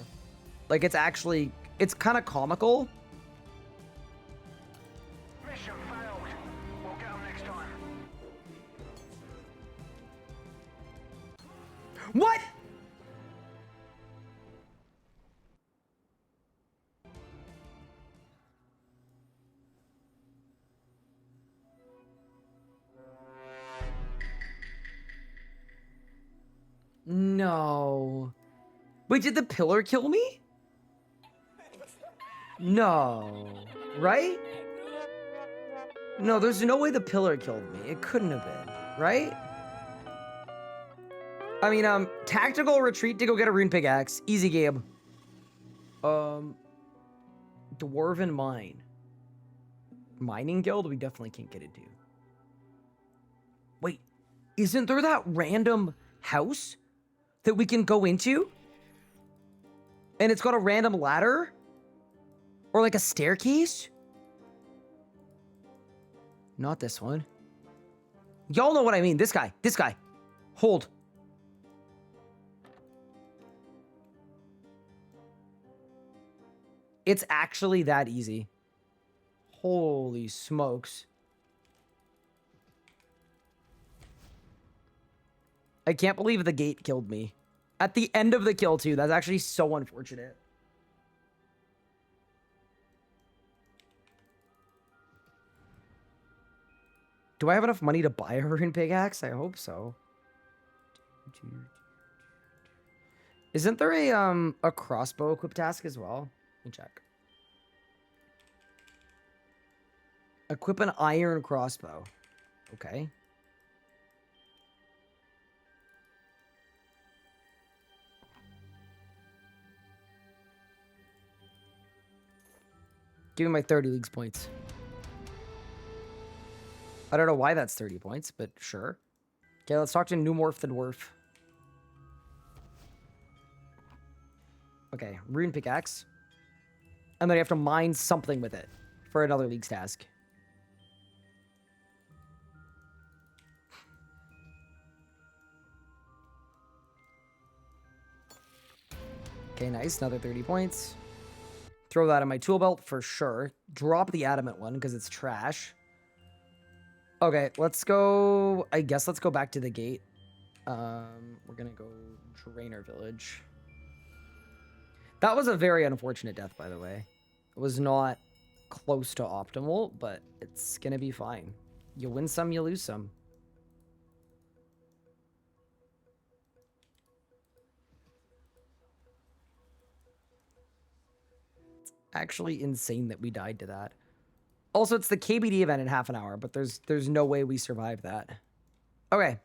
S1: Like, it's actually, it's kind of comical.
S2: Mission failed. We'll get them next time.
S1: What? No. Wait, did the pillar kill me? No. Right? No, there's no way the pillar killed me. It couldn't have been, right? I mean, tactical retreat to go get a rune pickaxe. Easy game. Dwarven mine. Mining guild we definitely can't get into. Wait, isn't there that random house that we can go into? And it's got a random ladder? Or like a staircase? Not this one. Y'all know what I mean. This guy. This guy. Hold. It's actually that easy. Holy smokes. I can't believe the gate killed me. At the end of the kill, too. That's actually so unfortunate. Do I have enough money to buy a rune pickaxe? I hope so. Isn't there a crossbow equip task as well? Let me check. Equip an iron crossbow. Okay. Give me my 30 leagues points. I don't know why that's 30 points, but sure. Okay, let's talk to Numorph the Dwarf. Okay, rune pickaxe. And then you have to mine something with it for another league's task. Okay, nice. Another 30 points. Throw that in my tool belt for sure. Drop the adamant one because it's trash. Okay, let's go. I guess let's go back to the gate. We're gonna go Drainer Village. That was a very unfortunate death, by the way. It was not close to optimal, but it's gonna be fine. You win some, you lose some. It's actually insane that we died to that. Also, it's the KBD event in half an hour, but there's no way we survive that. Okay.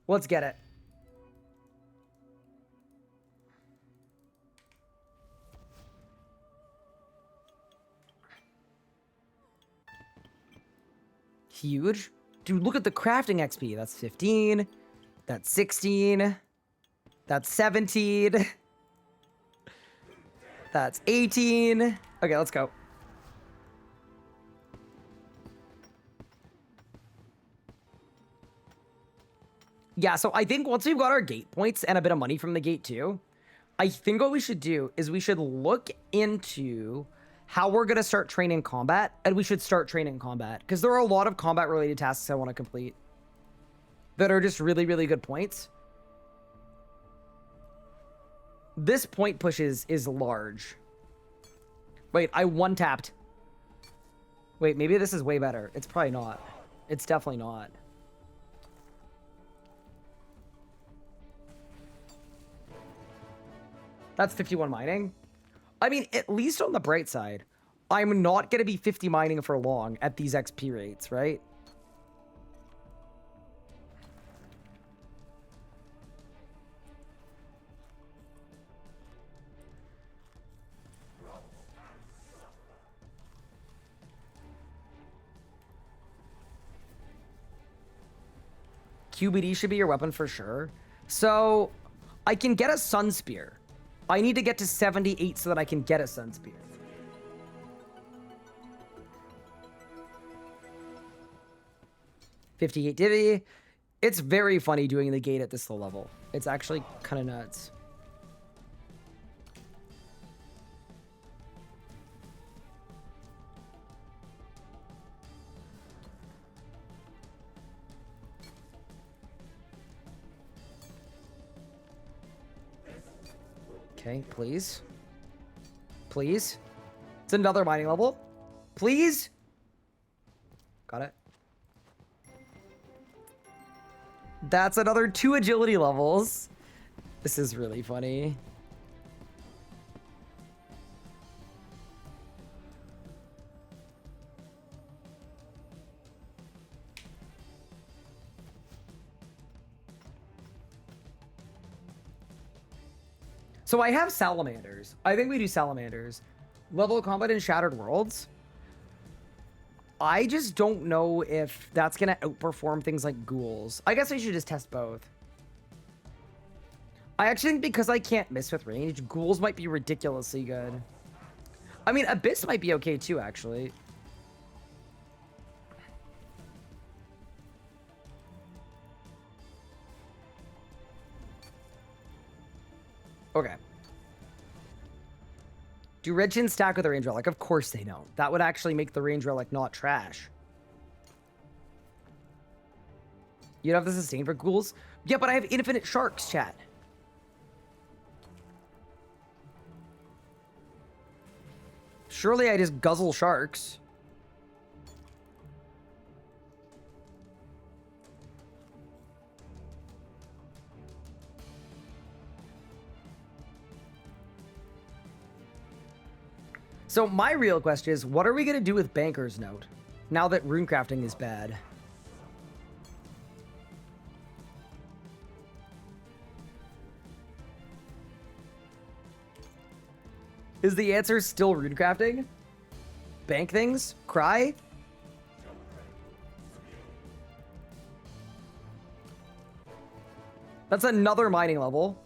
S1: Let's get it. Huge. Dude, look at the crafting XP. That's 15. That's 16. That's 17. That's 18. Okay, let's go. Yeah, so I think once we've got our gate points and a bit of money from the gate too, I think what we should do is we should look into how we're going to start training combat, and we should start training combat because there are a lot of combat related tasks I want to complete that are just really, really good points. This point push is large. Wait, I one-tapped. Wait, maybe this is way better. It's probably not. It's definitely not. That's 51 mining. I mean, at least on the bright side, I'm not going to be 50 mining for long at these XP rates, right? QBD should be your weapon for sure. So I can get a Sun Spear. I need to get to 78 so that I can get a Sun Spear. $58 divvy. It's very funny doing the gate at this low level. It's actually kind of nuts. Okay, please. Please. It's another mining level. Please. Got it. That's another 2 agility levels. This is really funny. So I have salamanders. I think we do salamanders. Level combat in Shattered Worlds. I just don't know if that's going to outperform things like ghouls. I guess I should just test both. I actually think because I can't miss with range, ghouls might be ridiculously good. I mean, Abyss might be okay too, actually. Okay. Do red chins stack with a range relic? Of course they don't. That would actually make the range relic not trash. You don't have the sustain for ghouls? Yeah, but I have infinite sharks, chat. Surely I just guzzle sharks. So my real question is, what are we going to do with Banker's Note now that runecrafting is bad? Is the answer still runecrafting? Bank things? Cry? That's another mining level.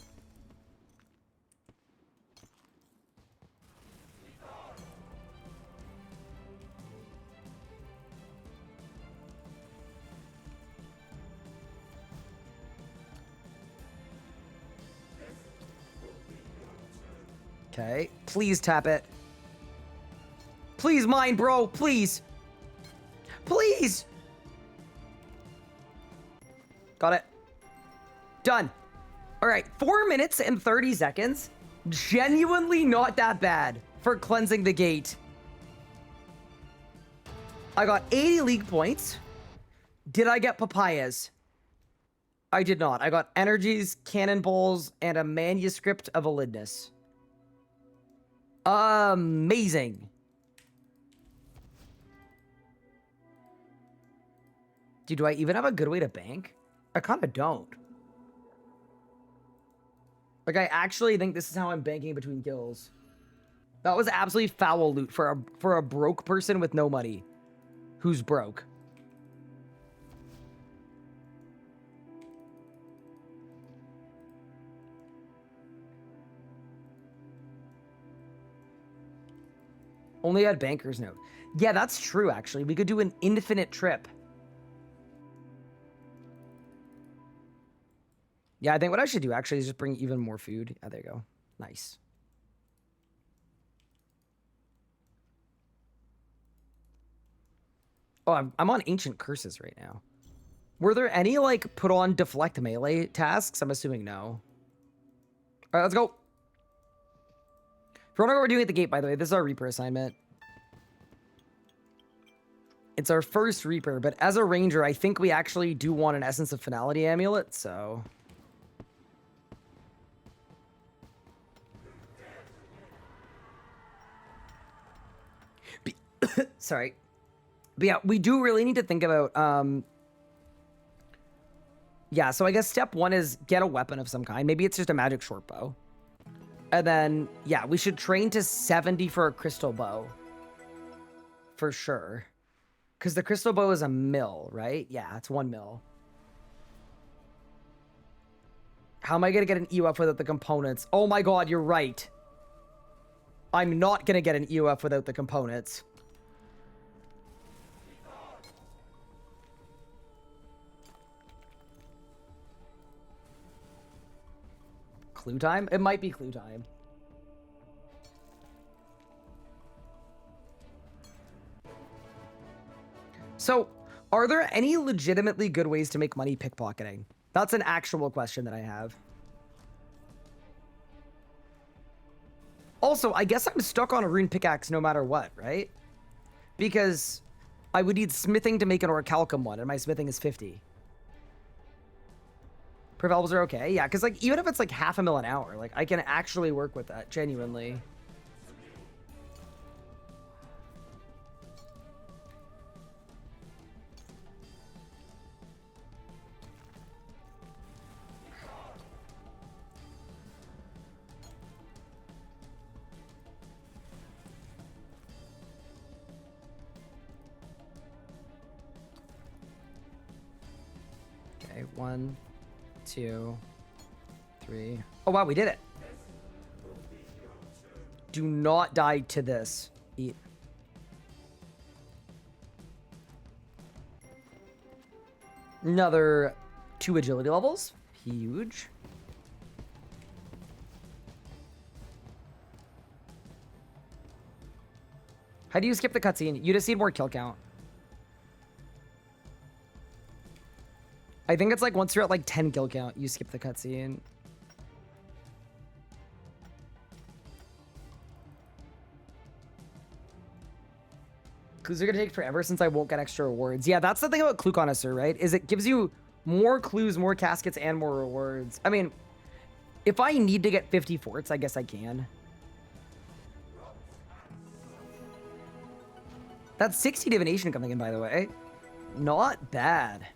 S1: Okay, please tap it. Please mine, bro, please. Please. Got it. Done. All right, 4 minutes and 30 seconds. Genuinely not that bad for cleansing the gate. I got 80 league points. Did I get papayas? I did not. I got energies, cannonballs, and a manuscript of Alinness. Amazing. Dude, do I even have a good way to bank? I kind of don't. Like, I actually think this is how I'm banking between kills. That was absolutely foul loot for a broke person with no money. Who's broke. Only had Banker's Note. Yeah, that's true, actually. We could do an infinite trip. Yeah, I think what I should do, actually, is just bring even more food. Oh, there you go. Nice. Oh, I'm on Ancient Curses right now. Were there any, like, put on deflect melee tasks? I'm assuming no. All right, let's go. If you want to know what we're doing at the gate, by the way, this is our Reaper assignment. It's our first Reaper, but as a Ranger, I think we actually do want an Essence of Finality amulet, so... Sorry. But yeah, we do really need to think about, yeah, so I guess step 1 is get a weapon of some kind. Maybe it's just a magic short bow. And then, yeah, we should train to 70 for a crystal bow. For sure. Because the crystal bow is a mil, right? Yeah, it's 1 mil. How am I going to get an EUF without the components? Oh my god, you're right. I'm not going to get an EUF without the components. Clue time? It might be clue time. So, are there any legitimately good ways to make money pickpocketing? That's an actual question that I have. Also, I guess I'm stuck on a rune pickaxe no matter what, right? Because I would need smithing to make an orichalcum one, and my smithing is 50. Prevalves are okay, yeah, because like even if it's like $500,000 an hour, like I can actually work with that, genuinely. Okay, 1, 2, 3. Oh wow, we did it. Do not die to this. Eat. Another 2 agility levels. Huge. How do you skip the cutscene? You just need more kill count. I think it's like once you're at like 10 kill count, you skip the cutscene. Clues are gonna take forever since I won't get extra rewards. Yeah, that's the thing about Clue Connoisseur, right? Is it gives you more clues, more caskets, and more rewards. I mean, if I need to get 50 forts, I guess I can. That's 60 divination coming in, by the way. Not bad.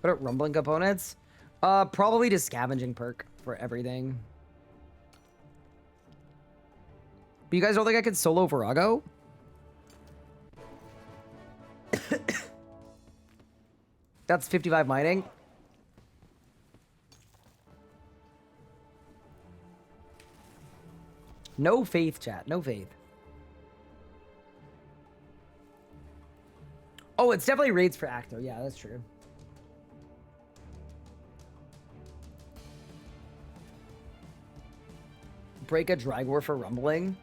S1: What are rumbling components? Probably just scavenging perk for everything. But you guys don't think I could solo Virago? That's 55 mining. No faith, chat. No faith. Oh, it's definitely raids for Acto. Yeah, that's true. Break a Dragor for rumbling.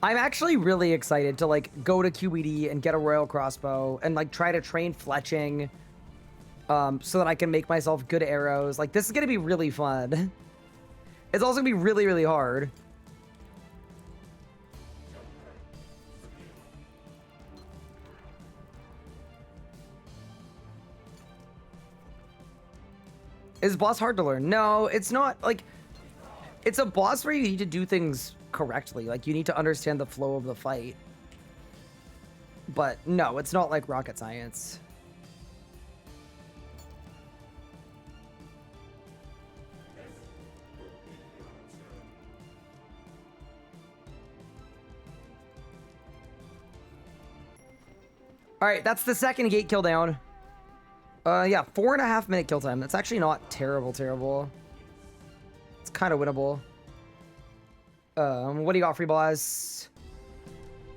S1: I'm actually really excited to like go to QED and get a royal crossbow and like try to train fletching so that I can make myself good arrows. Like this is gonna be really fun. It's also gonna be really, really hard. Is boss hard to learn? No, it's not. Like, it's a boss where you need to do things correctly. Like, you need to understand the flow of the fight. But no, it's not like rocket science. All right, that's the second gate kill down. Yeah, 4.5 minute kill time. That's actually not terrible. It's kind of winnable. What do you got, free boss?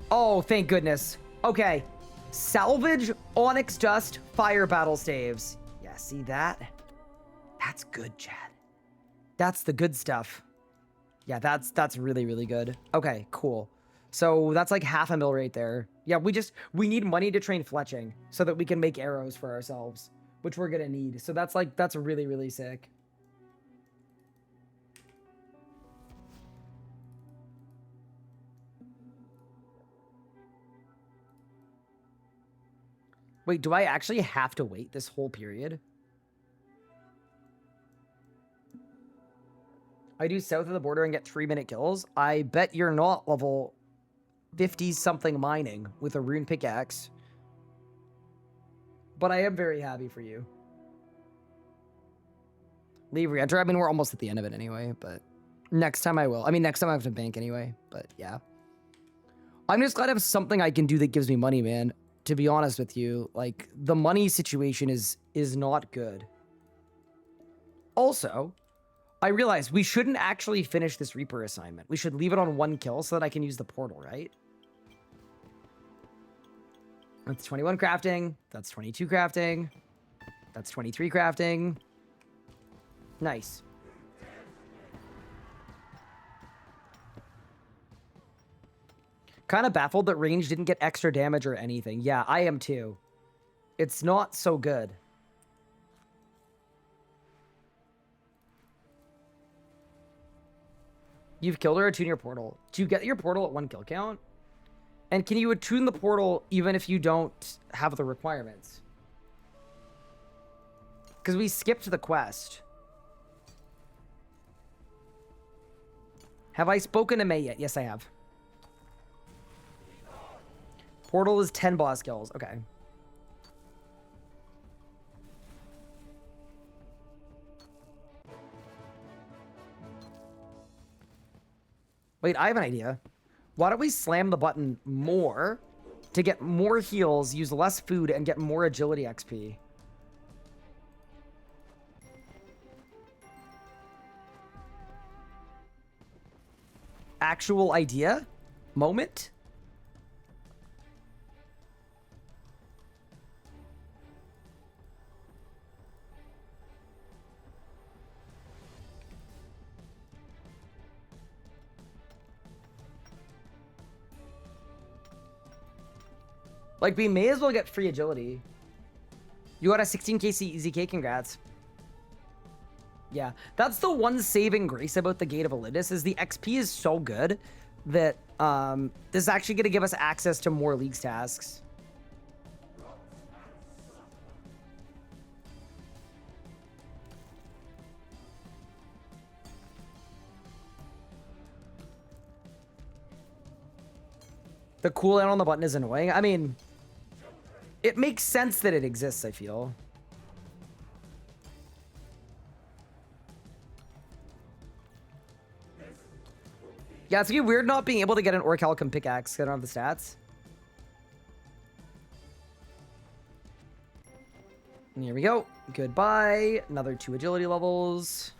S1: Oh, thank goodness. Okay. Salvage, onyx dust, fire battle staves. Yeah, see that? That's good, Chad. That's the good stuff. Yeah, that's really, really good. Okay, cool. So that's like $500,000 right there. Yeah, we need money to train fletching so that we can make arrows for ourselves, which we're gonna need. So that's really, really sick. Wait, do I actually have to wait this whole period? I do south of the border and get 3-minute kills. I bet you're not level 50-something mining with a rune pickaxe. But I am very happy for you. Leave re-enter. I mean, we're almost at the end of it anyway, but next time I will. I mean, next time I have to bank anyway, but yeah. I'm just glad I have something I can do that gives me money, man. to be honest with you. Like, the money situation is not good. Also, I realize we shouldn't actually finish this Reaper assignment. We should leave it on 1 kill so that I can use the portal, right? That's 21 crafting. That's 22 crafting. That's 23 crafting. Nice. Kind of baffled that range didn't get extra damage or anything. Yeah, I am too. It's not so good. You've killed her, attune your portal. Do you get your portal at 1 kill count? And can you attune the portal even if you don't have the requirements? Because we skipped the quest. Have I spoken to May yet? Yes, I have. Portal is 10 boss kills. Okay. Wait, I have an idea. Why don't we slam the button more to get more heals, use less food, and get more agility XP? Actual idea? Moment? Like, we may as well get free agility. You got a 16k ZK, congrats. Yeah, that's the one saving grace about the Gate of Alinness is the XP is so good that this is actually going to give us access to more Leagues tasks. The cooldown on the button is annoying. I mean, it makes sense that it exists, I feel. Yeah, it's gonna be weird not being able to get an Orichalcum pickaxe because I don't have the stats. And here we go. Goodbye. Another 2 agility levels.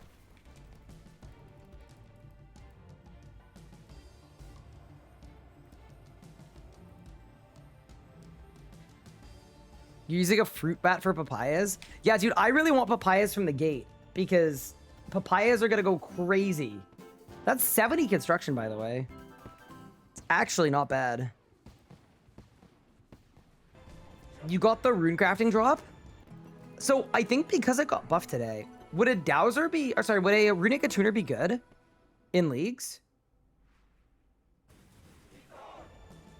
S1: You're using a fruit bat for papayas? Yeah, dude, I really want papayas from the gate because papayas are gonna go crazy. That's 70 construction, by the way. It's actually not bad. You got the runecrafting drop? So I think because it got buffed today, would a dowser be, or sorry, would a runic attuner be good in Leagues?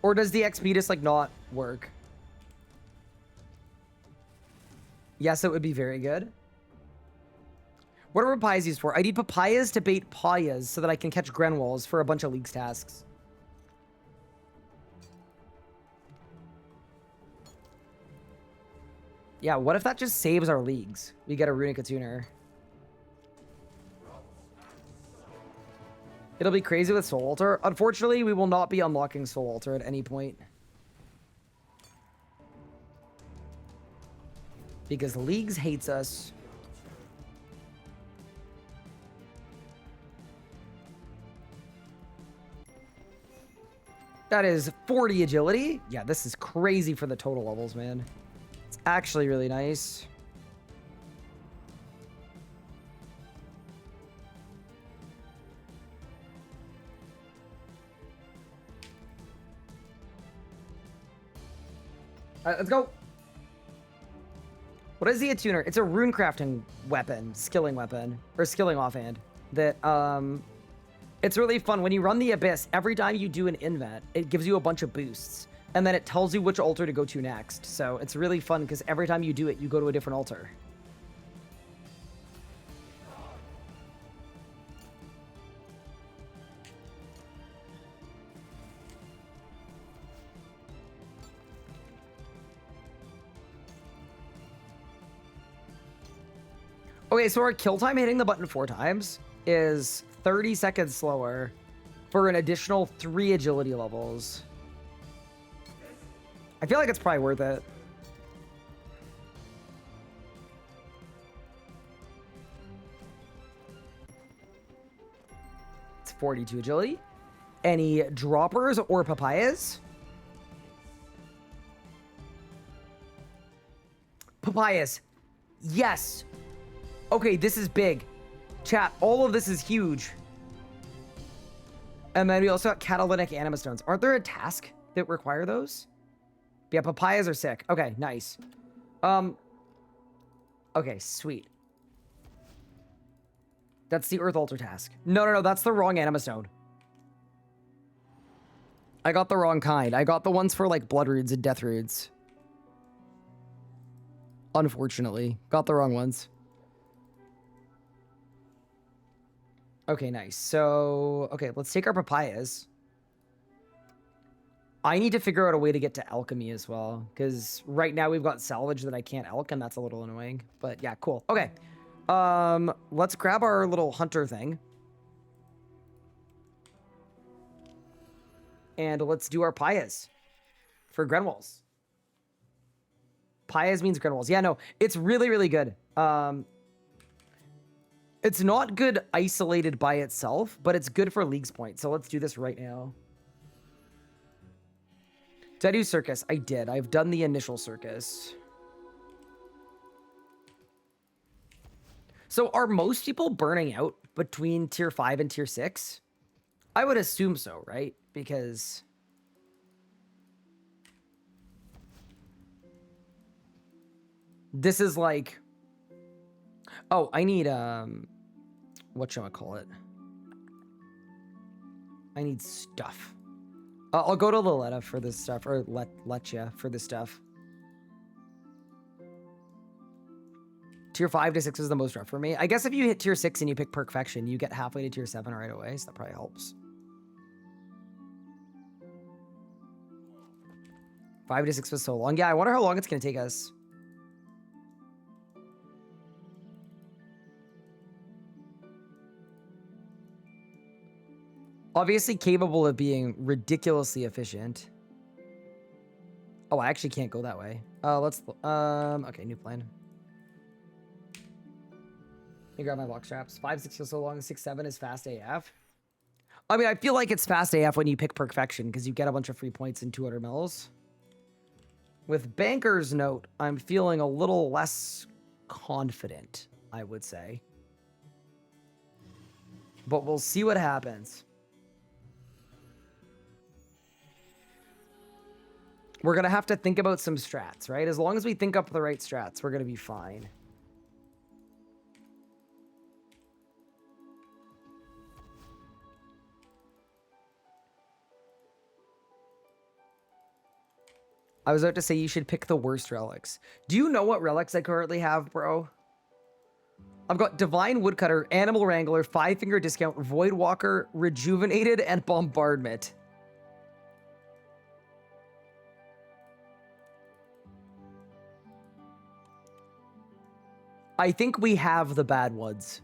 S1: Or does the XP just like not work? Yes, it would be very good. What are papayas used for? I need papayas to bait payas so that I can catch Grenwalls for a bunch of Leagues tasks. Yeah, what if that just saves our Leagues? We get a runic attuner. It'll be crazy with Soul Altar. Unfortunately, we will not be unlocking Soul Altar at any point. Because Leagues hates us. That is 40 agility. Yeah, this is crazy for the total levels, man. It's actually really nice. All right, let's go. What is the attuner? It's a runecrafting weapon, skilling weapon, or skilling offhand. That it's really fun. When you run the Abyss, every time you do an invent, it gives you a bunch of boosts. And then it tells you which altar to go to next. So it's really fun because every time you do it, you go to a different altar. Okay, so our kill time hitting the button 4 times is 30 seconds slower for an additional 3 agility levels. I feel like it's probably worth it. It's 42 agility. Any droppers or papayas? Papayas. Yes. Okay, this is big. Chat, all of this is huge. And then we also got catalytic anima stones. Aren't there a task that require those? Yeah, papayas are sick. Okay, nice. Okay, sweet. That's the Earth Altar task. No, that's the wrong anima stone. I got the wrong kind. I got the ones for like blood roots and death roots. Unfortunately, got the wrong ones. Okay, nice. So, okay, let's take our papayas. I need to figure out a way to get to alchemy as well, because right now we've got salvage that I can't alch, and that's a little annoying. But yeah, cool. Okay. Let's grab our little hunter thing. And let's do our payas for Grenwalls. Payas means Grenwalls. Yeah, no, it's really, really good. It's not good isolated by itself, but it's good for League's Point. So let's do this right now. Did I do circus? I did. I've done the initial circus. So are most people burning out between tier 5 and tier 6? I would assume so, right? Because this is like, oh, I need whatchamacallit? I need stuff. I'll go to Loletta for this stuff, or Letcha for this stuff. Tier 5 to 6 is the most rough for me. I guess if you hit tier 6 and you pick Perfection, you get halfway to tier 7 right away, so that probably helps. 5 to 6 was so long. Yeah, I wonder how long it's going to take us. Obviously capable of being ridiculously efficient. Oh, I actually can't go that way. Okay, new plan. Let me grab my box straps. 5, 6 is so long. 6, 7 is fast AF. I mean, I feel like it's fast AF when you pick Perfection because you get a bunch of free points and 200 mils. With Banker's Note, I'm feeling a little less confident, I would say. But we'll see what happens. We're going to have to think about some strats, right? As long as we think up the right strats, we're going to be fine. I was about to say you should pick the worst relics. Do you know what relics I currently have, bro? I've got Divine Woodcutter, Animal Wrangler, 5-Finger Discount, Voidwalker, Rejuvenated, and Bombardment. I think we have the bad ones.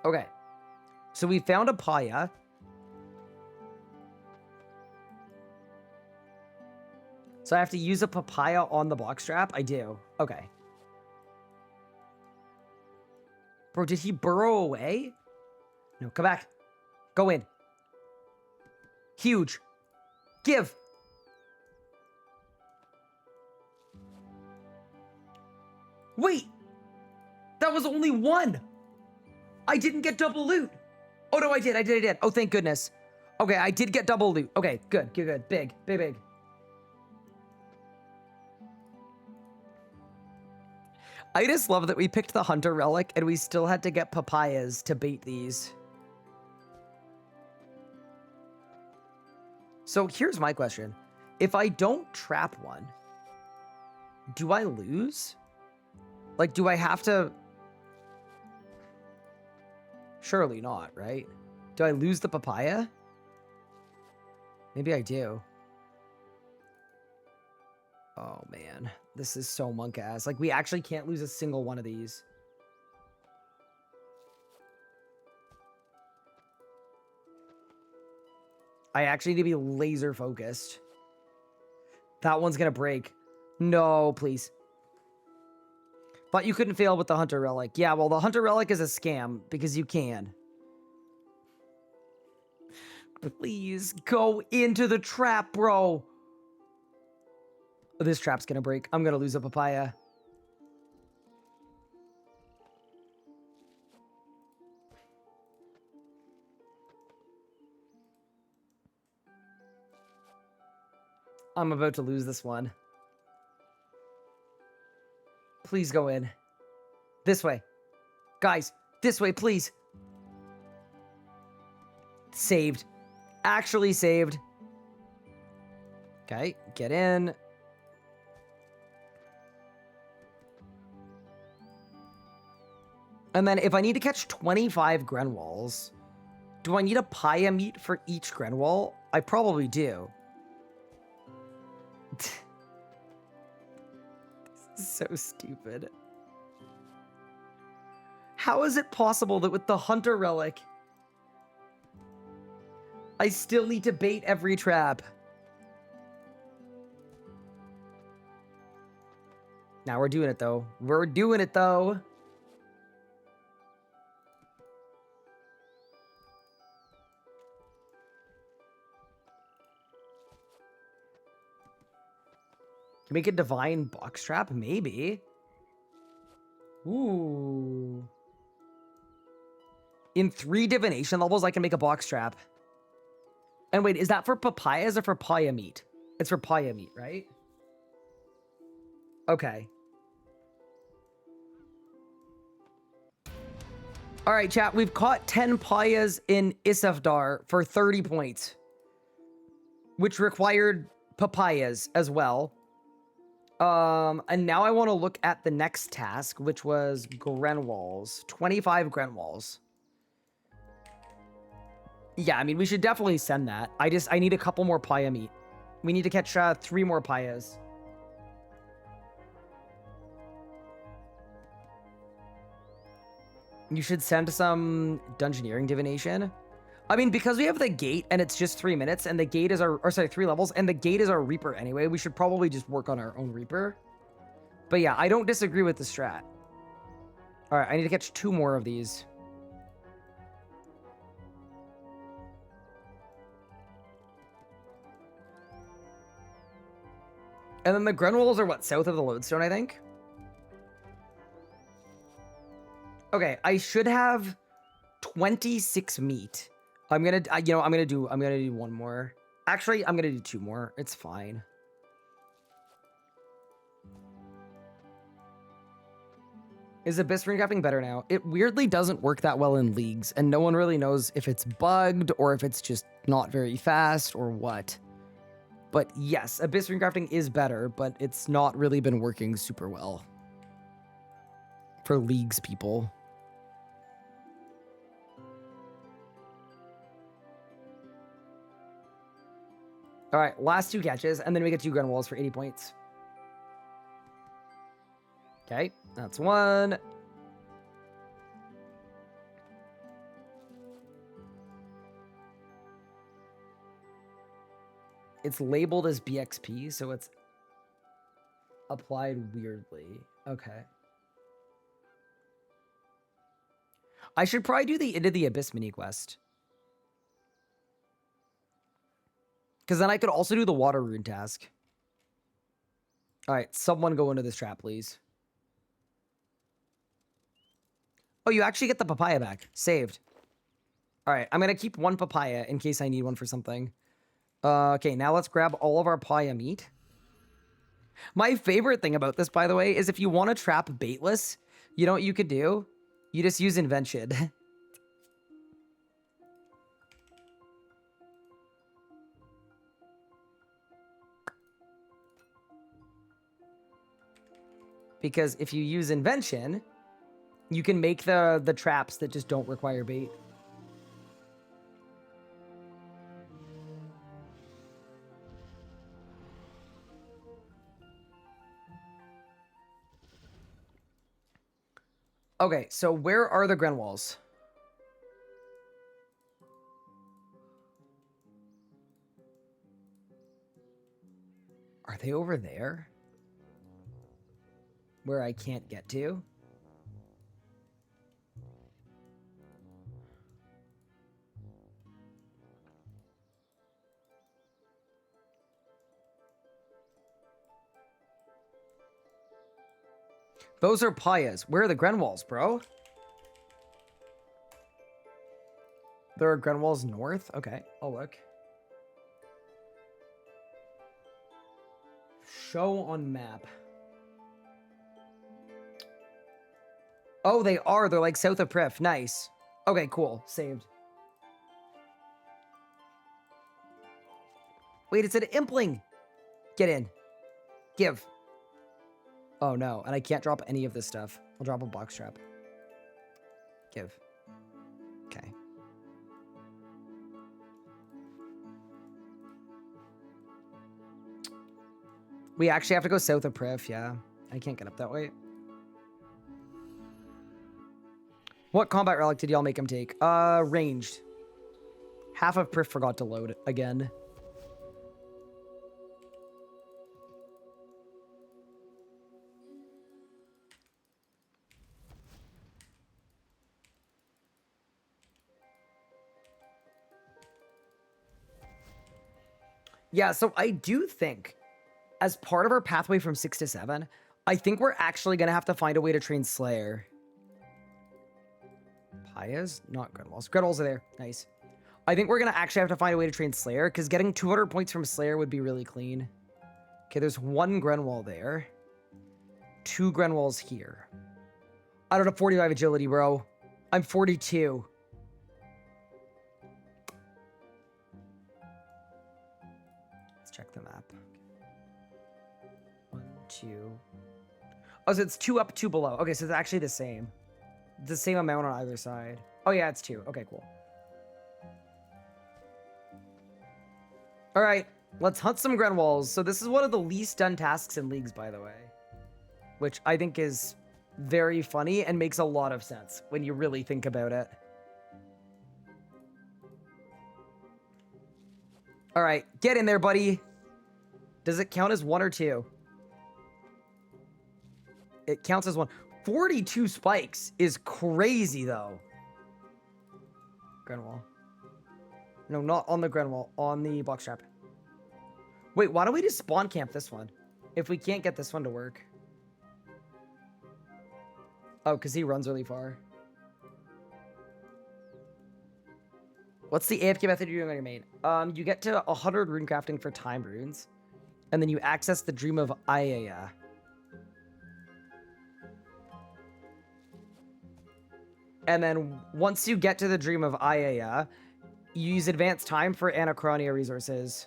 S1: Okay. So we found a Paya. So I have to use a papaya on the box strap? I do. Okay. Bro, did he burrow away? No, come back. Go in. Huge. Give. Wait. That was only one. I didn't get double loot. Oh, no, I did. Oh, thank goodness. Okay, I did get double loot. Okay, good. Big. I just love that we picked the Hunter Relic and we still had to get papayas to bait these. So here's my question. If I don't trap one, do I lose? Like, do I have to... Surely not, right? Do I lose the papaya? Maybe I do. Oh, man. This is so monk-ass. Like, we actually can't lose a single one of these. I actually need to be laser focused. That one's gonna break. No, please. Thought you couldn't fail with the Hunter Relic. Yeah, well, the Hunter Relic is a scam because you can. Please go into the trap, bro. This trap's gonna break. I'm gonna lose a papaya. I'm about to lose this one. Please go in. This way. Guys, this way, please. Saved. Actually saved. Okay, get in. And then if I need to catch 25 Grenwalls, do I need a Paya meat for each Grenwall? I probably do. This is so stupid. How is it possible that with the Hunter Relic, I still need to bait every trap? Now we're doing it, though. We're doing it, though. Can we make a divine box trap? Maybe. Ooh. In 3 divination levels, I can make a box trap. And wait, is that for papayas or for paya meat? It's for paya meat, right? Okay. All right, chat. We've caught 10 payas in Isafdar for 30 points, which required papayas as well. And now I want to look at the next task, which was Grenwalls. 25 Grenwalls. Yeah, I mean, we should definitely send that. I need a couple more paya meat. We need to catch 3 more payas. You should send some Dungeoneering Divination. I mean, because we have the gate and it's just 3 minutes and the gate is or sorry, 3 levels and the gate is our Reaper anyway, we should probably just work on our own Reaper. But yeah, I don't disagree with the strat. All right, I need to catch 2 more of these. And then the Grenwalls are what, south of the Lodestone, I think? Okay, I should have 26 meat. I'm gonna do 1 more. Actually, I'm gonna do 2 more. It's fine. Is Abyss Runecrafting better now? It weirdly doesn't work that well in leagues, and no one really knows if it's bugged or if it's just not very fast or what. But yes, Abyss Runecrafting is better, but it's not really been working super well for leagues people. All right, last 2 catches, and then we get 2 Grenwalls for 80 points. Okay, that's 1. It's labeled as BXP, so it's applied weirdly. Okay. I should probably do the Into the Abyss mini quest. Because then I could also do the water rune task. All right, someone go into this trap, please. Oh, you actually get the papaya back. Saved. All right, I'm going to keep 1 papaya in case I need one for something. Okay, now let's grab all of our paya meat. My favorite thing about this, by the way, is if you want to trap baitless, you know what you could do? You just use Invention. Because if you use Invention, you can make the traps that just don't require bait. Okay, so where are the Grenwalls? Are they over there? Where I can't get to? Those are Payas. Where are the Grenwalls, bro? There are Grenwalls north? Okay, I'll look. Show on map. Oh, they are. They're like south of Prif. Nice. Okay, cool. Saved. Wait, it's an Impling. Get in. Give. Oh, no. And I can't drop any of this stuff. I'll drop a box trap. Give. Okay. We actually have to go south of Prif, yeah. I can't get up that way. What combat relic did y'all make him take? Ranged. Half of Prif forgot to load again. Yeah, so I do think, as part of our pathway from 6 to 7, I think we're actually going to have to find a way to train Slayer. Payas? Not Grenwalls. Grenwalls are there. Nice. I think we're going to actually have to find a way to train Slayer, because getting 200 points from Slayer would be really clean. Okay, there's 1 Grenwall there. 2 Grenwalls here. I don't have 45 agility, bro. I'm 42. Let's check the map. 1, 2. Oh, so it's 2 up, 2 below. Okay, so it's actually the same. The same amount on either side. Oh, yeah, it's 2. Okay, cool. All right, let's hunt some Grenwalls. So this is one of the least done tasks in Leagues, by the way. Which I think is very funny and makes a lot of sense when you really think about it. All right, get in there, buddy. Does it count as 1 or 2? It counts as 1. 42 spikes is crazy, though. Grenwall. No, not on the Grenwall. On the box trap. Wait, why don't we just spawn camp this one? If we can't get this one to work. Oh, because he runs really far. What's the AFK method you're doing on your main? You get to 100 runecrafting for time runes. And then you access the Dream of Ayaya. And then once you get to the Dream of Ayaya, you use advanced time for Anachronia resources.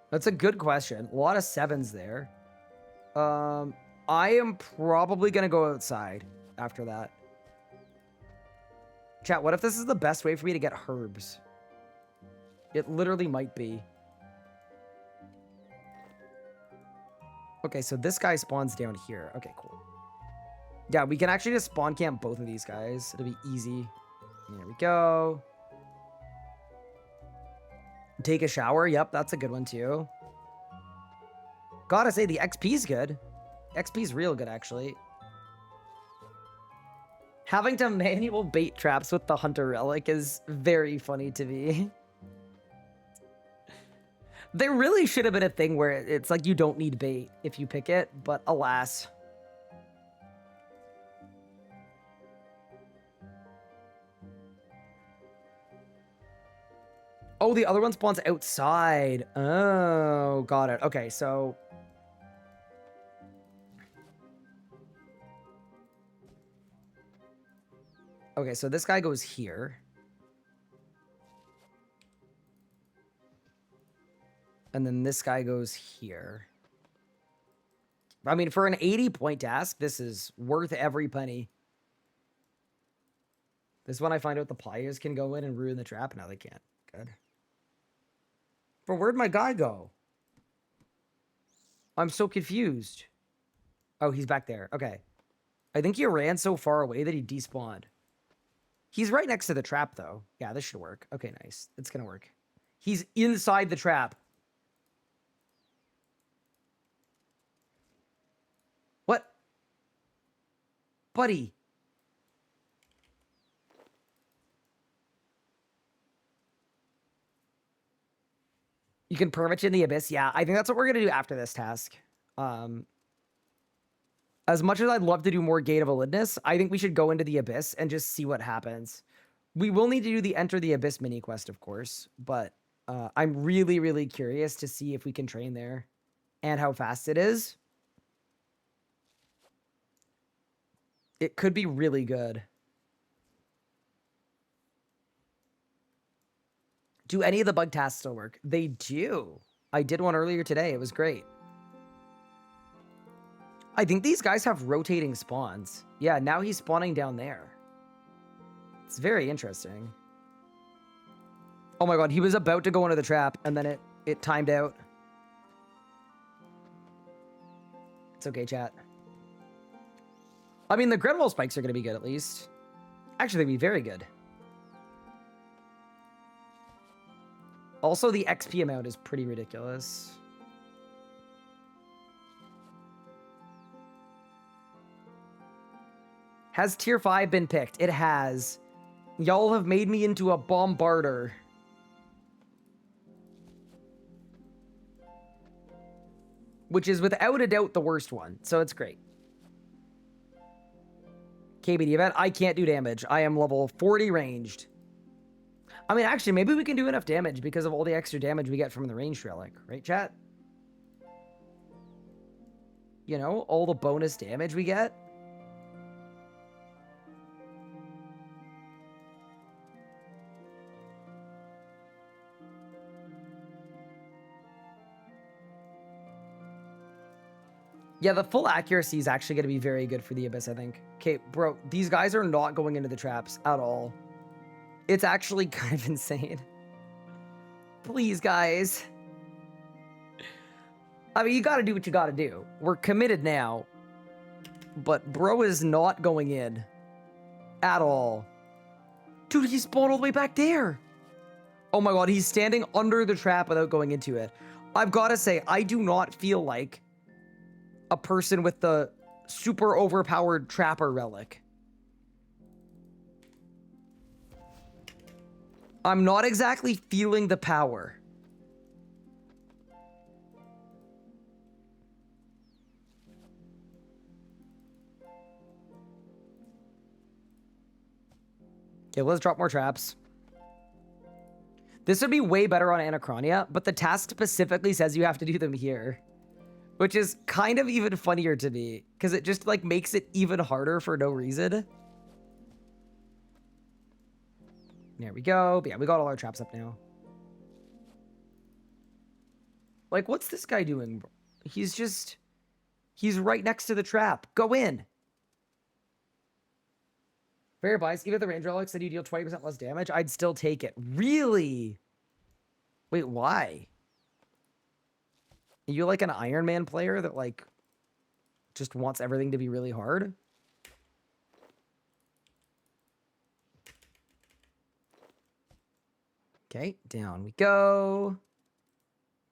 S1: That's a good question. A lot of 7s there. I am probably going to go outside after that. Chat, what if this is the best way for me to get herbs? It literally might be. Okay, so this guy spawns down here. Okay, cool. Yeah, we can actually just spawn camp both of these guys. It'll be easy. There we go. Take a shower. Yep, that's a good one too. Gotta say, the XP's good. XP's real good, actually. Having to manual bait traps with the Hunter Relic is very funny to me. There really should have been a thing where it's like you don't need bait if you pick it, but alas. Oh, the other one spawns outside. Oh, got it. Okay, so... Okay, so this guy goes here. And then this guy goes here. I mean, for an 80-point task, this is worth every penny. This is when I find out the Players can go in and ruin the trap. Now they can't. Good. But where'd my guy go? I'm so confused. Oh, he's back there. Okay. I think he ran so far away that he despawned. He's right next to the trap, though. Yeah, this should work. Okay, nice. It's gonna work. He's inside the trap. What? Buddy. You can permit in the abyss. Yeah, I think that's what we're gonna do after this task. As much as I'd love to do more Gate of Alinness, I think we should go into the abyss and just see what happens. We will need to do the Enter the Abyss mini quest, of course, but I'm really, really curious to see if we can train there and how fast it is. It could be really good. Do any of the bug tasks still work? They do. I did one earlier today. It was great. I think these guys have rotating spawns. Yeah, now he's spawning down there. It's very interesting. Oh my god, he was about to go into the trap, and then it timed out. It's okay, chat. I mean, the Grenwall spikes are going to be good, at least. Actually, they'd be very good. Also, the XP amount is pretty ridiculous. Has tier 5 been picked? It has. Y'all have made me into a bombarder. Which is without a doubt the worst one, so it's great. KBD event, I can't do damage. I am level 40 ranged. I mean, actually, maybe we can do enough damage because of all the extra damage we get from the ranged relic. Right, chat? You know, all the bonus damage we get. Yeah, the full accuracy is actually going to be very good for the Abyss, I think. Okay, bro, these guys are not going into the traps at all. It's actually kind of insane. Please, guys. I mean, you got to do what you got to do. We're committed now. But bro is not going in. At all. Dude, he spawned all the way back there. Oh my god, he's standing under the trap without going into it. I've got to say, I do not feel like a person with the super overpowered trapper relic. I'm not exactly feeling the power. Okay, let's drop more traps. This would be way better on Anachronia, but the task specifically says you have to do them here. Which is kind of even funnier to me, because it just, like, makes it even harder for no reason. There we go. But yeah, we got all our traps up now. Like, what's this guy doing? He's just... He's right next to the trap. Go in! Fair advice. Even if the range relic said you deal 20% less damage, I'd still take it. Really? Wait, why? Are you like an Iron Man player that, like, just wants everything to be really hard? Okay, down we go.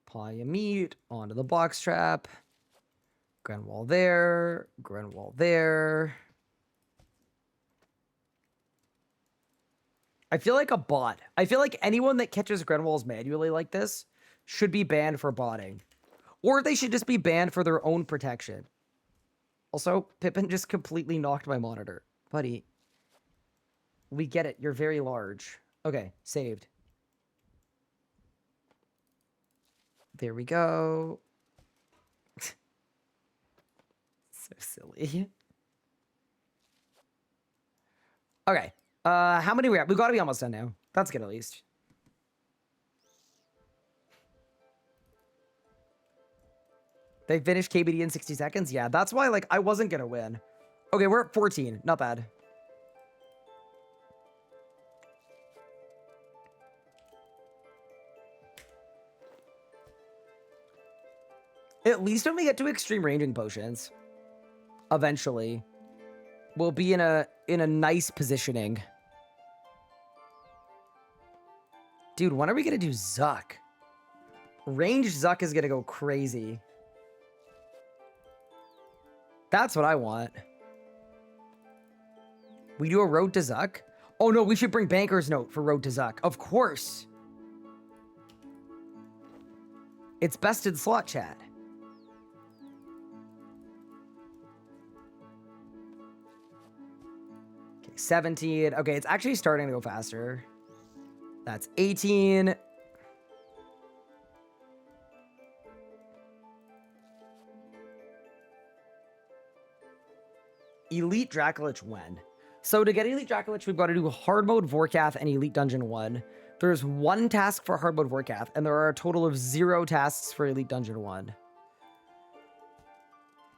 S1: Pile of meat onto the box trap. Grenwall there. Grenwall there. I feel like a bot. I feel like anyone that catches Grenwalls manually like this should be banned for botting. Or they should just be banned for their own protection. Also, Pippin just completely knocked my monitor. Buddy. We get it. You're very large. Okay, saved. There we go. So silly. Okay. How many we have? We've got to be almost done now. That's good at least. They finished KBD in 60 seconds? Yeah, that's why, like, I wasn't going to win. Okay, we're at 14. Not bad. At least when we get to extreme ranging potions, eventually, we'll be in a nice positioning. Dude, when are we gonna do Zuck? Ranged Zuck is gonna go crazy. That's what I want. We do a Road to Zuck? Oh no, we should bring Banker's Note for Road to Zuck. Of course. It's best in slot chat. Okay, 17. Okay, it's actually starting to go faster. That's 18. Elite Dracolich when? So to get Elite Dracolich, we've got to do Hard Mode Vorkath and Elite Dungeon 1. There's 1 task for Hard Mode Vorkath, and there are a total of 0 tasks for Elite Dungeon 1.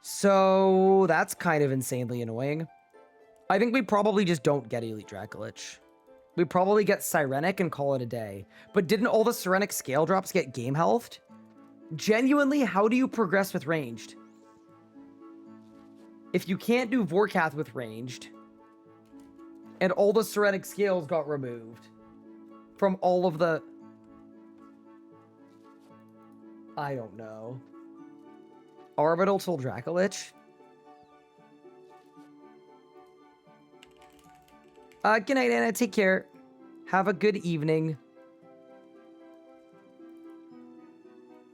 S1: So that's kind of insanely annoying. I think we probably just don't get Elite Dracolich. We probably get Sirenic and call it a day. But didn't all the Sirenic scale drops get game healthed? Genuinely, how do you progress with ranged? If you can't do Vorkath with ranged, and all the Sirenic scales got removed from all of the... I don't know. Orbital Dracolich? Good night, Anna. Take care. Have a good evening.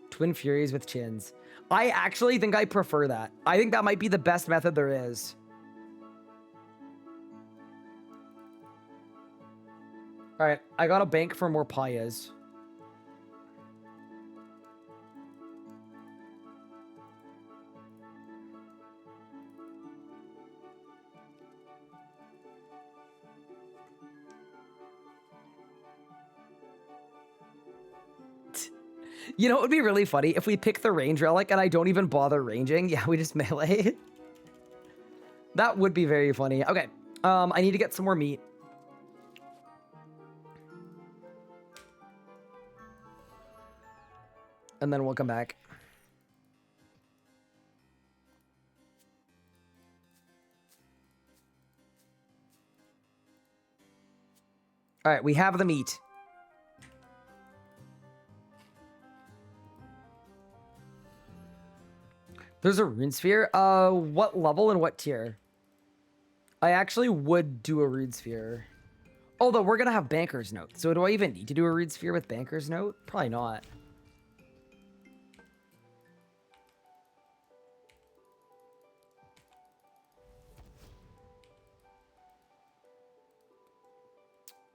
S1: Twin Furies with chins. I actually think I prefer that. I think that might be the best method there is. All right, I got a bank for more payas. You know, it would be really funny if we pick the range relic and I don't even bother ranging. Yeah, we just melee. That would be very funny. Okay, I need to get some more meat. And then we'll come back. All right, we have the meat. There's a rune sphere. What level and what tier? I actually would do a rune sphere. Although we're gonna have Banker's Note. So do I even need to do a rune sphere with Banker's Note? Probably not.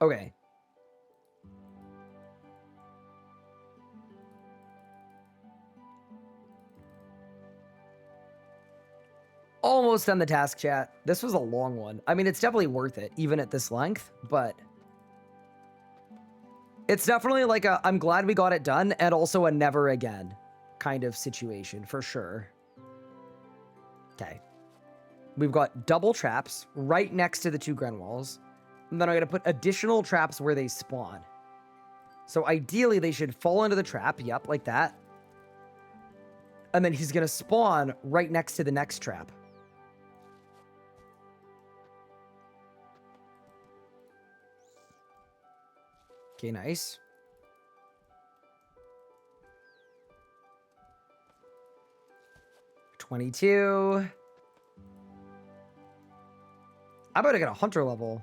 S1: Okay. Almost done the task, chat. This was a long one. I mean, it's definitely worth it, even at this length, but... It's definitely like a, I'm glad we got it done, and also a never again kind of situation, for sure. Okay. We've got double traps right next to the 2 Grenwalls. And then I'm going to put additional traps where they spawn. So ideally, they should fall into the trap. Yep, like that. And then he's going to spawn right next to the next trap. Okay, nice. $22. I'm about to get a hunter level.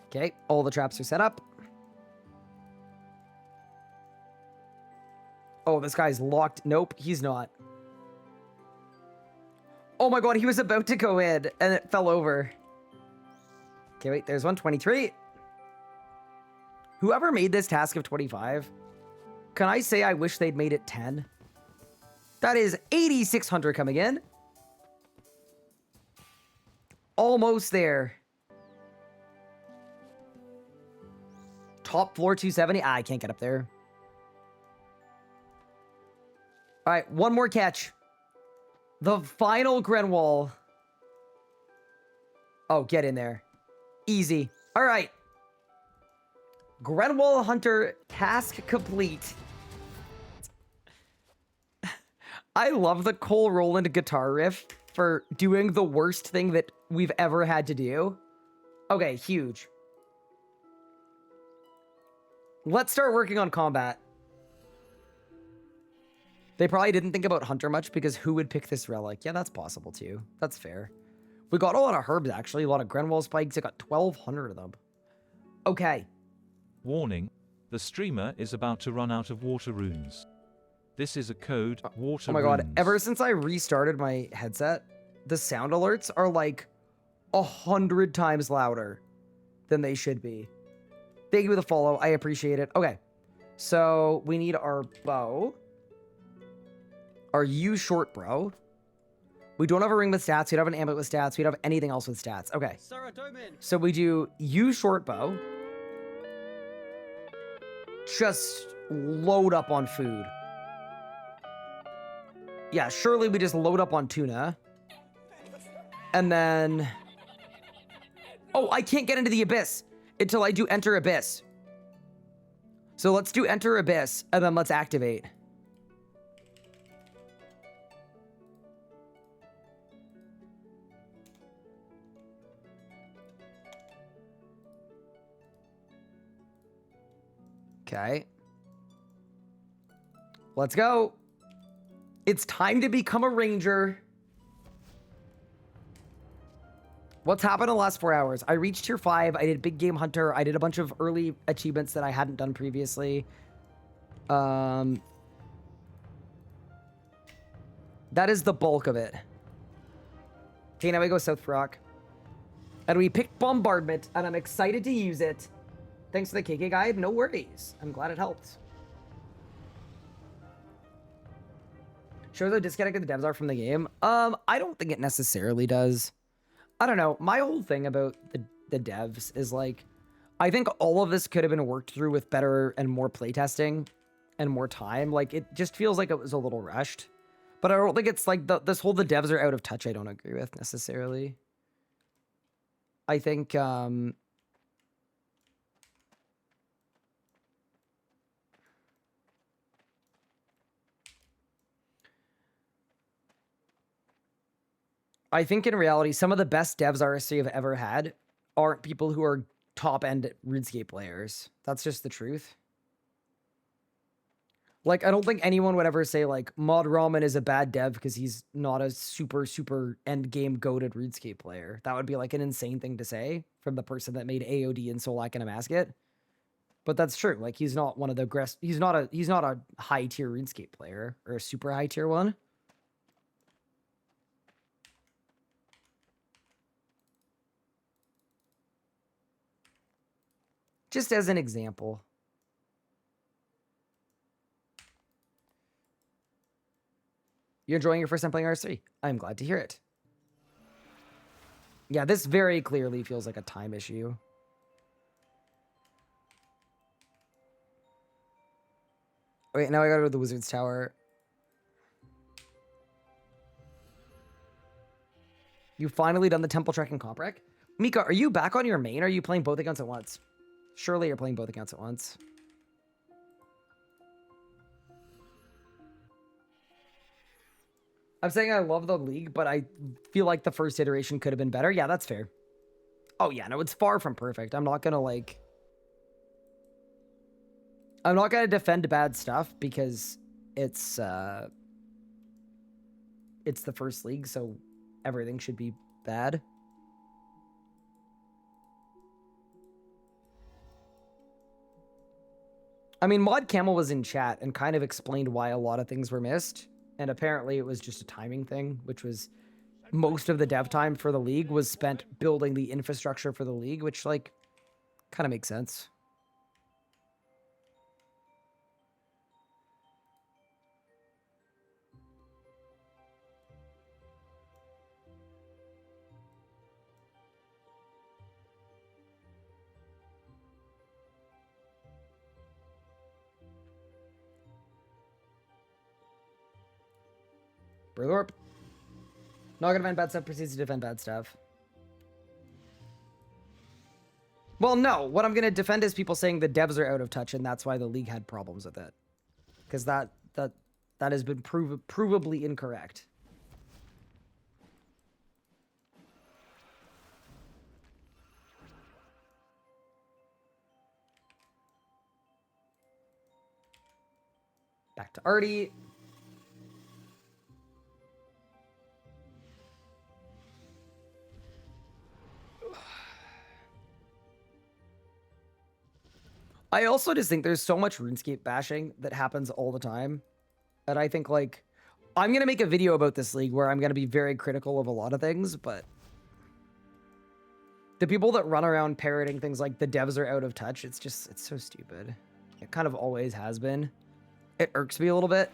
S1: Okay, all the traps are set up. Oh, this guy's locked. Nope, he's not. Oh my god, he was about to go in, and it fell over. Okay, wait, there's 123. Whoever made this task of 25, can I say I wish they'd made it 10? That is 8,600 coming in. Almost there. Top floor 270. I can't get up there. All right, one more catch. The final Grenwall Oh, get in there. Easy. All right. Grenwall Hunter task complete. I love the Cole Roland guitar riff for doing the worst thing that we've ever had to do. Okay, huge. Let's start working on combat. They probably didn't think about Hunter much because who would pick this relic? Yeah, that's possible too. That's fair. We got a lot of herbs, actually. A lot of Grenwall spikes. I got 1,200 of them. Okay.
S3: Warning, the streamer is about to run out of water runes. This is a code, water
S1: Oh my god,
S3: runes.
S1: ever since I restarted my headset, the sound alerts are like 100 times louder than they should be. Thank you for the follow. I appreciate it. Okay. So we need our bow. Our U short bow. We don't have a ring with stats. We don't have an amulet with stats. We don't have anything else with stats. Okay. So we do U short bow. Just load up on food. Yeah, surely we just load up on tuna. And then... Oh, I can't get into the abyss until I do enter abyss. So let's do enter abyss, and then let's activate. Okay. Let's go. It's time to become a ranger. What's happened in the last 4 hours? I reached tier 5. I did big game hunter. I did a bunch of early achievements that I hadn't done previously. That is the bulk of it. Okay, now we go South Rock. And we picked Bombardment, and I'm excited to use it. Thanks for the KK guide. No worries. I'm glad it helped. Shows how disconnected the devs are from the game. I don't think it necessarily does. I don't know. My whole thing about the devs is like, I think all of this could have been worked through with better and more playtesting and more time. Like, it just feels like it was a little rushed. But I don't think it's like this whole the devs are out of touch. I don't agree with necessarily. I think I think in reality, some of the best devs RS3 have ever had aren't people who are top-end RuneScape players. That's just the truth. Like, I don't think anyone would ever say, like, Mod Ramen is a bad dev because he's not a super, super end-game goated RuneScape player. That would be, like, an insane thing to say from the person that made AOD and Solak and Amascut. But that's true. Like, he's not one of the... He's not a high-tier RuneScape player or a super high-tier one. Just as an example. You're enjoying your first time playing RS3. I'm glad to hear it. Yeah, this very clearly feels like a time issue. Wait, now I gotta go to the Wizard's Tower. You finally done the Temple Trek and Comprec? Mika, are you back on your main or are you playing both accounts at once? Surely you're playing both accounts at once. I'm saying I love the league, but I feel like the first iteration could have been better. Yeah, that's fair. Oh yeah, no, it's far from perfect. I'm not gonna like... I'm not gonna defend bad stuff because it's the first league, so everything should be bad. I mean, Mod Camel was in chat and kind of explained why a lot of things were missed. And apparently it was just a timing thing, which was most of the dev time for the league was spent building the infrastructure for the league, which, like, kind of makes sense. Brotherp. Not gonna defend bad stuff, proceeds to defend bad stuff. Well, no. What I'm going to defend is people saying the devs are out of touch, and that's why the league had problems with it. Because that has been provably incorrect. Back to Artie. I also just think there's so much RuneScape bashing that happens all the time. And I think, like, I'm going to make a video about this league where I'm going to be very critical of a lot of things, but the people that run around parroting things like the devs are out of touch, it's so stupid. It kind of always has been. It irks me a little bit.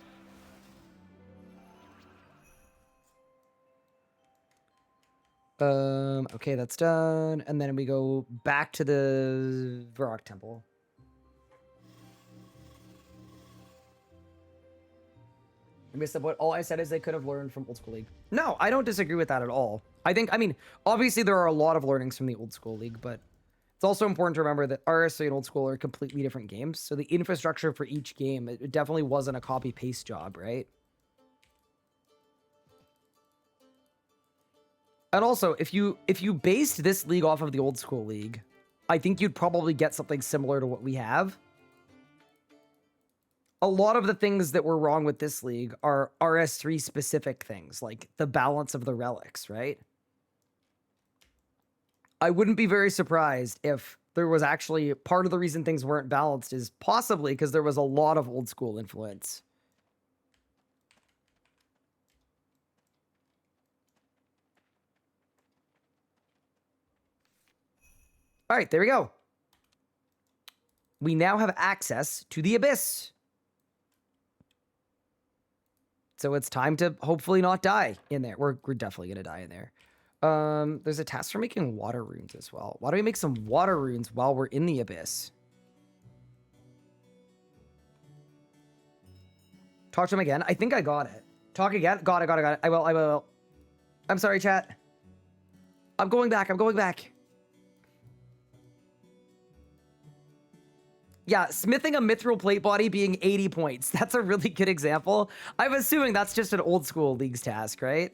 S1: Okay, that's done. And then we go back to the Varrock Temple. I missed the point. All I said is they could have learned from Old School League. No, I don't disagree with that at all. I mean, obviously there are a lot of learnings from the Old School League, but it's also important to remember that RS3 and Old School are completely different games. So the infrastructure for each game, it definitely wasn't a copy-paste job, right? And also, if you based this league off of the Old School League, I think you'd probably get something similar to what we have. A lot of the things that were wrong with this league are RS3 specific things, like the balance of the relics, right? I wouldn't be very surprised if there was actually part of the reason things weren't balanced is possibly because there was a lot of old school influence. All right, there we go. We now have access to the Abyss. So it's time to hopefully not die in there. We're definitely going to die in there. There's a task for making water runes as well. Why don't we make some water runes while we're in the Abyss? Talk to him again. I think I got it. Talk again. Got it. I will. I'm sorry, chat. I'm going back. Yeah, smithing a mithril plate body being 80 points. That's a really good example. I'm assuming that's just an old school leagues task, right?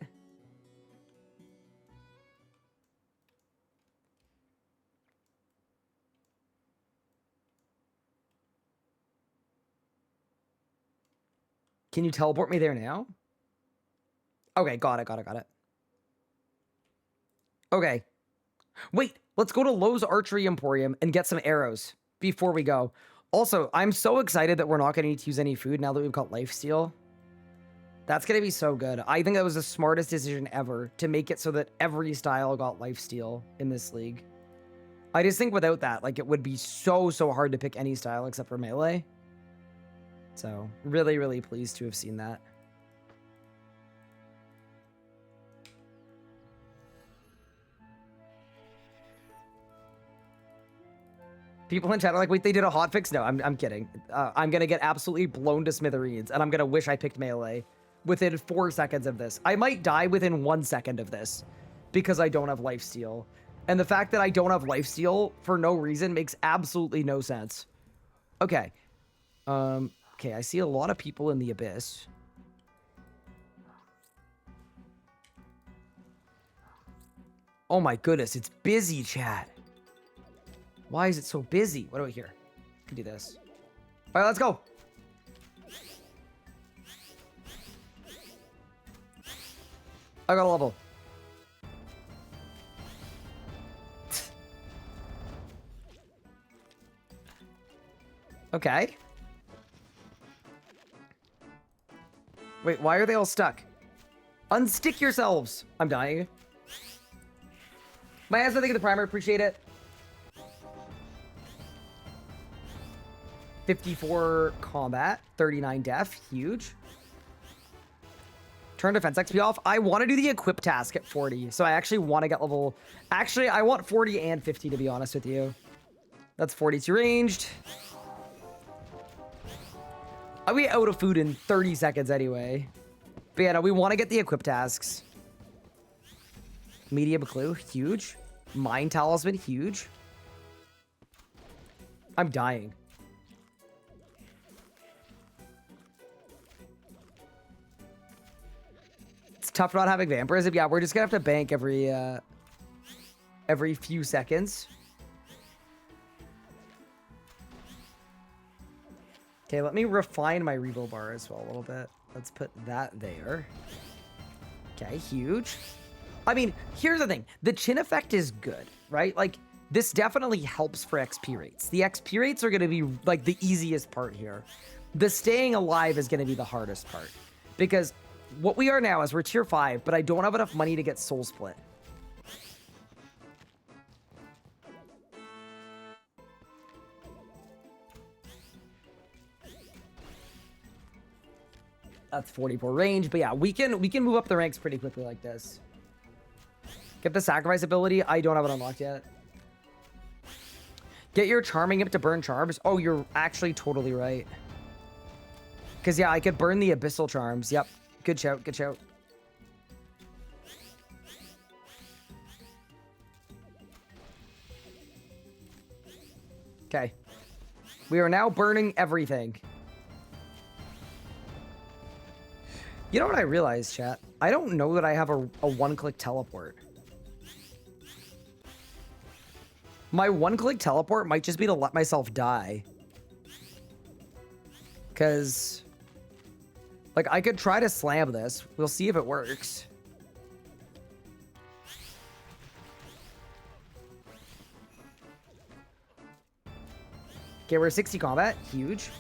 S1: Can you teleport me there now? Okay, got it. Okay. Wait, let's go to Lowe's Archery Emporium and get some arrows before we go. Also, I'm so excited that we're not going to need to use any food now that we've got lifesteal. That's going to be so good. I think that was the smartest decision ever to make it so that every style got lifesteal in this league. I just think without that, like, it would be so hard to pick any style except for melee. So, really pleased to have seen that. People in chat are like, wait, they did a hotfix? No, I'm kidding. I'm going to get absolutely blown to smithereens, and I'm going to wish I picked melee within 4 seconds of this. I might die within 1 second of this because I don't have lifesteal. And the fact that I don't have lifesteal for no reason makes absolutely no sense. Okay. Okay, I see a lot of people in the Abyss. Oh my goodness, it's busy, chat. Why is it so busy? What do we hear? I can do this. All right, let's go. I got a level. Okay. Wait, why are they all stuck? Unstick yourselves. I'm dying. My ass, I think of the primer. Appreciate it. 54 combat, 39 def, huge. Turn defense XP off. I want to do the equip task at 40, so I actually want to get level... Actually, I want 40 and 50, to be honest with you. That's 42 ranged. I'll be out of food in 30 seconds anyway. But yeah, no, we want to get the equip tasks. Medium clue, huge. Mind talisman, huge. I'm dying. It's tough not having vampirism. Yeah, we're just gonna have to bank every few seconds. Okay, let me refine my revo bar as well a little bit. Let's put that there. Okay, huge. I mean, here's the thing. The chin effect is good, right? Like, this definitely helps for XP rates. The XP rates are going to be, like, the easiest part here. The staying alive is going to be the hardest part. Because what we are now is we're tier 5, but I don't have enough money to get soul split. That's 44 range, but yeah, we can move up the ranks pretty quickly like this. Get the sacrifice ability. I don't have it unlocked yet. Get your charming up to burn charms. Oh, you're actually totally right. Because yeah, I could burn the abyssal charms. Yep. Good shout. Good shout. Okay. We are now burning everything. You know what I realized, chat? I don't know that I have a one-click teleport. My one-click teleport might just be to let myself die. Because, like, I could try to slam this. We'll see if it works. Okay, we're 60 combat. Huge.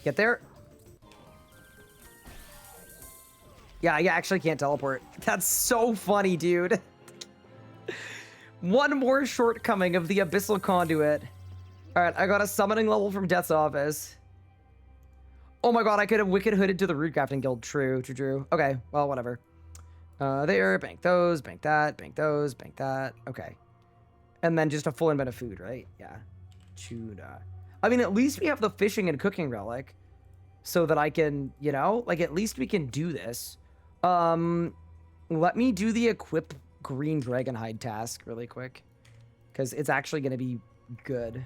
S1: Get there. Yeah, I actually can't teleport. That's so funny, dude. One more shortcoming of the Abyssal Conduit. Alright, I got a summoning level from Death's Office. Oh my god, I could have Wicked Hooded to the Runecrafting Guild. True. Okay, well, whatever. There, bank those, bank that, bank those, bank that. Okay. And then just a full inventory of food, right? Yeah. Tuna. I mean, at least we have the fishing and cooking relic. So that I can, you know, like, at least we can do this. Let me do the equip green dragon hide task really quick. Because it's actually going to be good.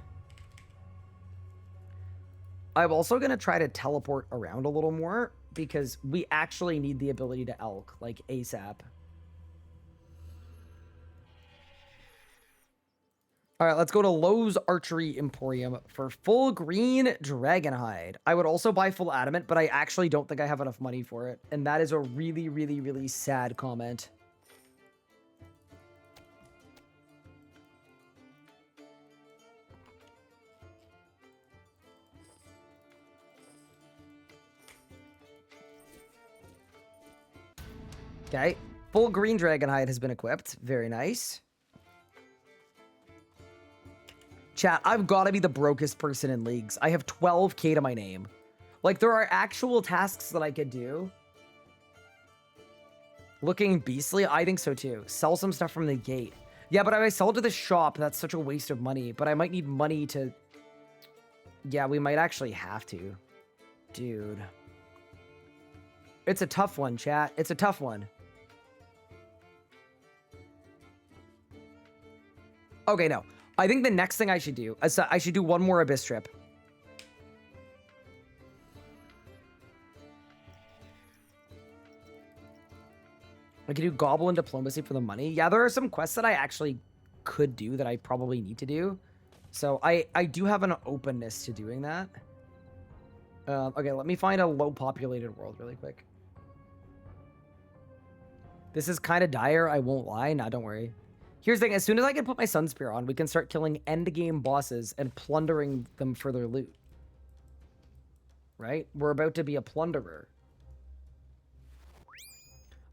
S1: I'm also going to try to teleport around a little more. Because we actually need the ability to elk, like, ASAP. All right, let's go to Lowe's Archery Emporium for full green dragon hide. I would also buy full adamant, but I actually don't think I have enough money for it. And that is a really, really, really sad comment. Okay, full green dragon hide has been equipped. Very nice. Chat, I've got to be the brokest person in leagues. I have 12k to my name. Like, there are actual tasks that I could do. Looking beastly? I think so too. Sell some stuff from the gate. Yeah, but if I sell to the shop, that's such a waste of money. But I might need money to... Yeah, we might actually have to. Dude. It's a tough one, chat. It's a tough one. Okay, no. I think the next thing I should do is I should do one more Abyss trip. I could do Goblin Diplomacy for the money. Yeah, there are some quests that I actually could do that I probably need to do. So I do have an openness to doing that. Okay, let me find a low populated world really quick. This is kind of dire, I won't lie. Nah, don't worry. Here's the thing, as soon as I can put my Sun Spear on, we can start killing endgame bosses and plundering them for their loot. Right? We're about to be a plunderer.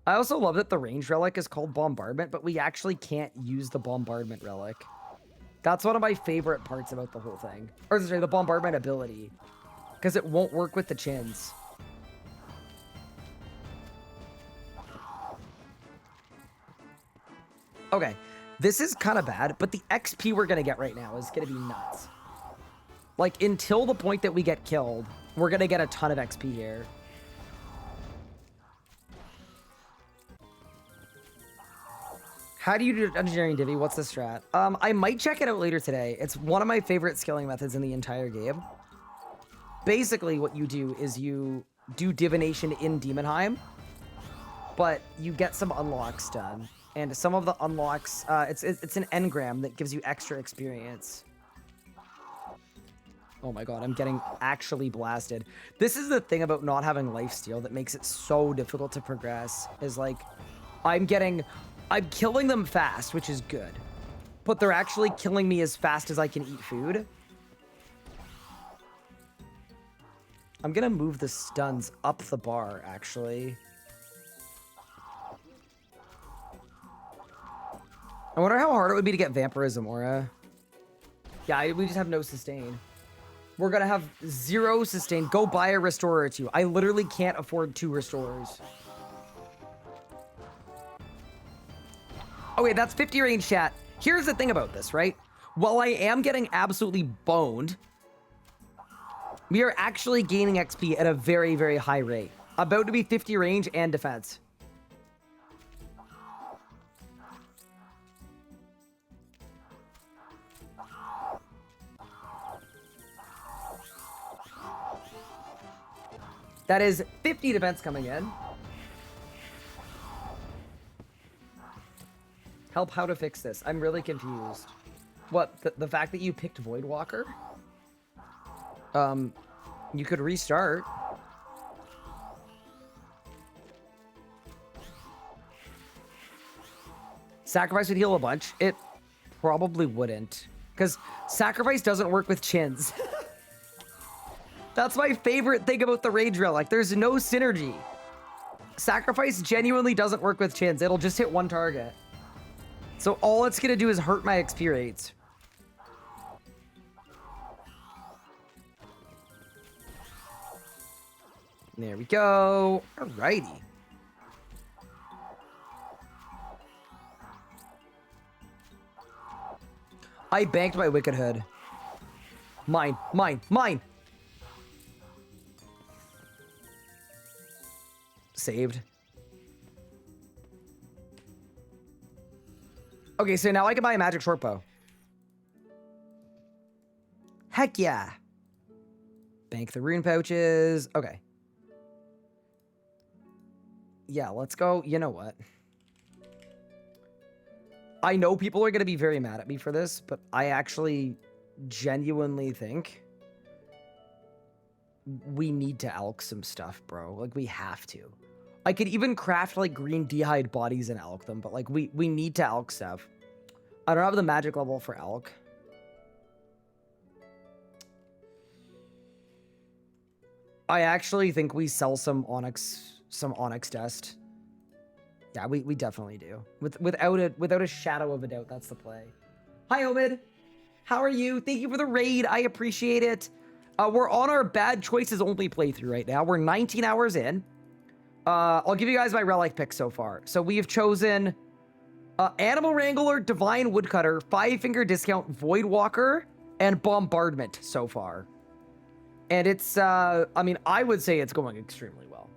S1: I also love that the range relic is called Bombardment, but we actually can't use the Bombardment relic. That's one of my favorite parts about the whole thing. Or sorry, the Bombardment ability. Because it won't work with the chins. Okay. This is kind of bad, but the XP we're going to get right now is going to be nuts. Like, until the point that we get killed, we're going to get a ton of XP here. How do you do engineering divvy? What's the strat? I might check it out later today. It's one of my favorite skilling methods in the entire game. Basically, what you do is you do divination in Demonheim, but you get some unlocks done. And some of the unlocks, it's an engram that gives you extra experience. Oh my god, I'm getting actually blasted. This is the thing about not having lifesteal that makes it so difficult to progress, is like, I'm killing them fast, which is good. But they're actually killing me as fast as I can eat food. I'm gonna move the stuns up the bar, actually. I wonder how hard it would be to get Vampirism Aura. Yeah, we just have no sustain. We're gonna have 0 sustain. Go buy a Restorer or 2. I literally can't afford 2 Restorers. Okay, that's 50 range, chat. Here's the thing about this, right? While I am getting absolutely boned, we are actually gaining XP at a very, very high rate. About to be 50 range and defense. That is 50 defense coming in. Help how to fix this. I'm really confused. What, the fact that you picked Voidwalker? You could restart. Sacrifice would heal a bunch. It probably wouldn't. Because Sacrifice doesn't work with chins. That's my favorite thing about the Rage Relic. There's no synergy. Sacrifice genuinely doesn't work with chins. It'll just hit one target. So all it's going to do is hurt my XP rates. There we go. Alrighty. I banked my Wicked Hood. Mine, mine, mine. Saved. Okay, so now I can buy a magic shortbow. Heck yeah. Bank the rune pouches. Okay. Yeah, let's go. You know what? I know people are going to be very mad at me for this, but I actually genuinely think we need to elk some stuff, bro. Like, we have to. I could even craft, like, green dehyde bodies and elk them, but, like, we need to elk stuff. I don't have the magic level for elk. I actually think we sell some onyx dust. Yeah, we definitely do. Without a shadow of a doubt, that's the play. Hi, Omid. How are you? Thank you for the raid. I appreciate it. We're on our bad choices only playthrough right now. We're 19 hours in. I'll give you guys my relic picks so far. So we have chosen Animal Wrangler, Divine Woodcutter, 5-finger discount, Voidwalker, and Bombardment so far. And it's, I mean, I would say it's going extremely well.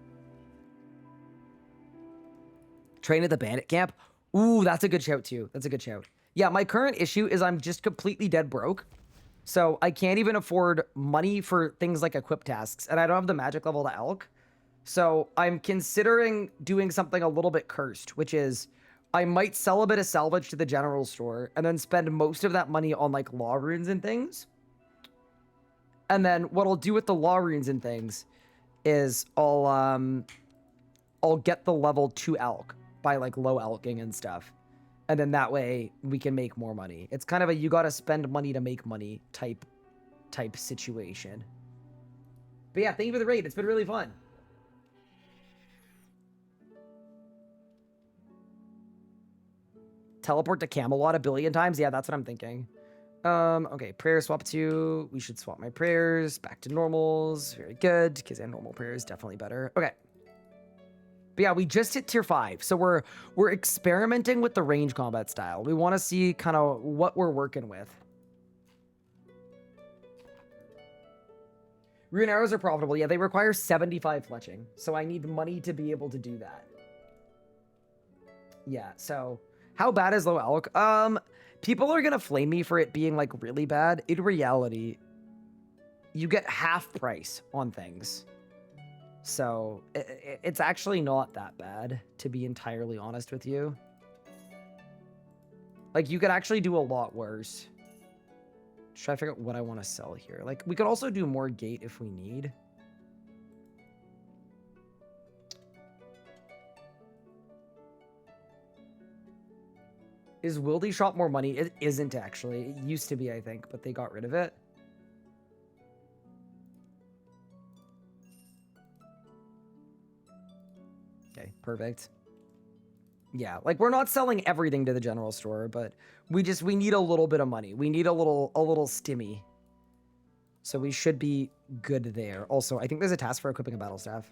S1: Train at the bandit camp. Ooh, that's a good shout too. That's a good shout. Yeah, my current issue is I'm just completely dead broke. So I can't even afford money for things like equip tasks. And I don't have the magic level to elk. So I'm considering doing something a little bit cursed, which is I might sell a bit of salvage to the general store and then spend most of that money on like law runes and things. And then what I'll do with the law runes and things is I'll get the level 2 elk by like low elking and stuff. And then that way we can make more money. It's kind of a you gotta spend money to make money type situation. But yeah, thank you for the raid. It's been really fun. Teleport to Camelot 1 billion times? Yeah, that's what I'm thinking. Okay, prayer swap to. We should swap my prayers back to normals. Very good, because a normal prayer is definitely better. Okay. But yeah, we just hit tier 5. So we're experimenting with the range combat style. We want to see kind of what we're working with. Rune arrows are profitable. Yeah, they require 75 fletching. So I need money to be able to do that. Yeah, so How bad is low elk? People are gonna flame me for it being like really bad. In reality, you get half price on things. So it's actually not that bad, to be entirely honest with you. Like, you could actually do a lot worse. Just try to figure out what I want to sell here. Like, we could also do more gate if we need. Is Wildy Shop more money? It isn't, actually. It used to be, I think, but they got rid of it. Okay, perfect. Yeah, like, we're not selling everything to the general store, but we need a little bit of money. We need a little stimmy. So we should be good there. Also, I think there's a task for equipping a battle staff.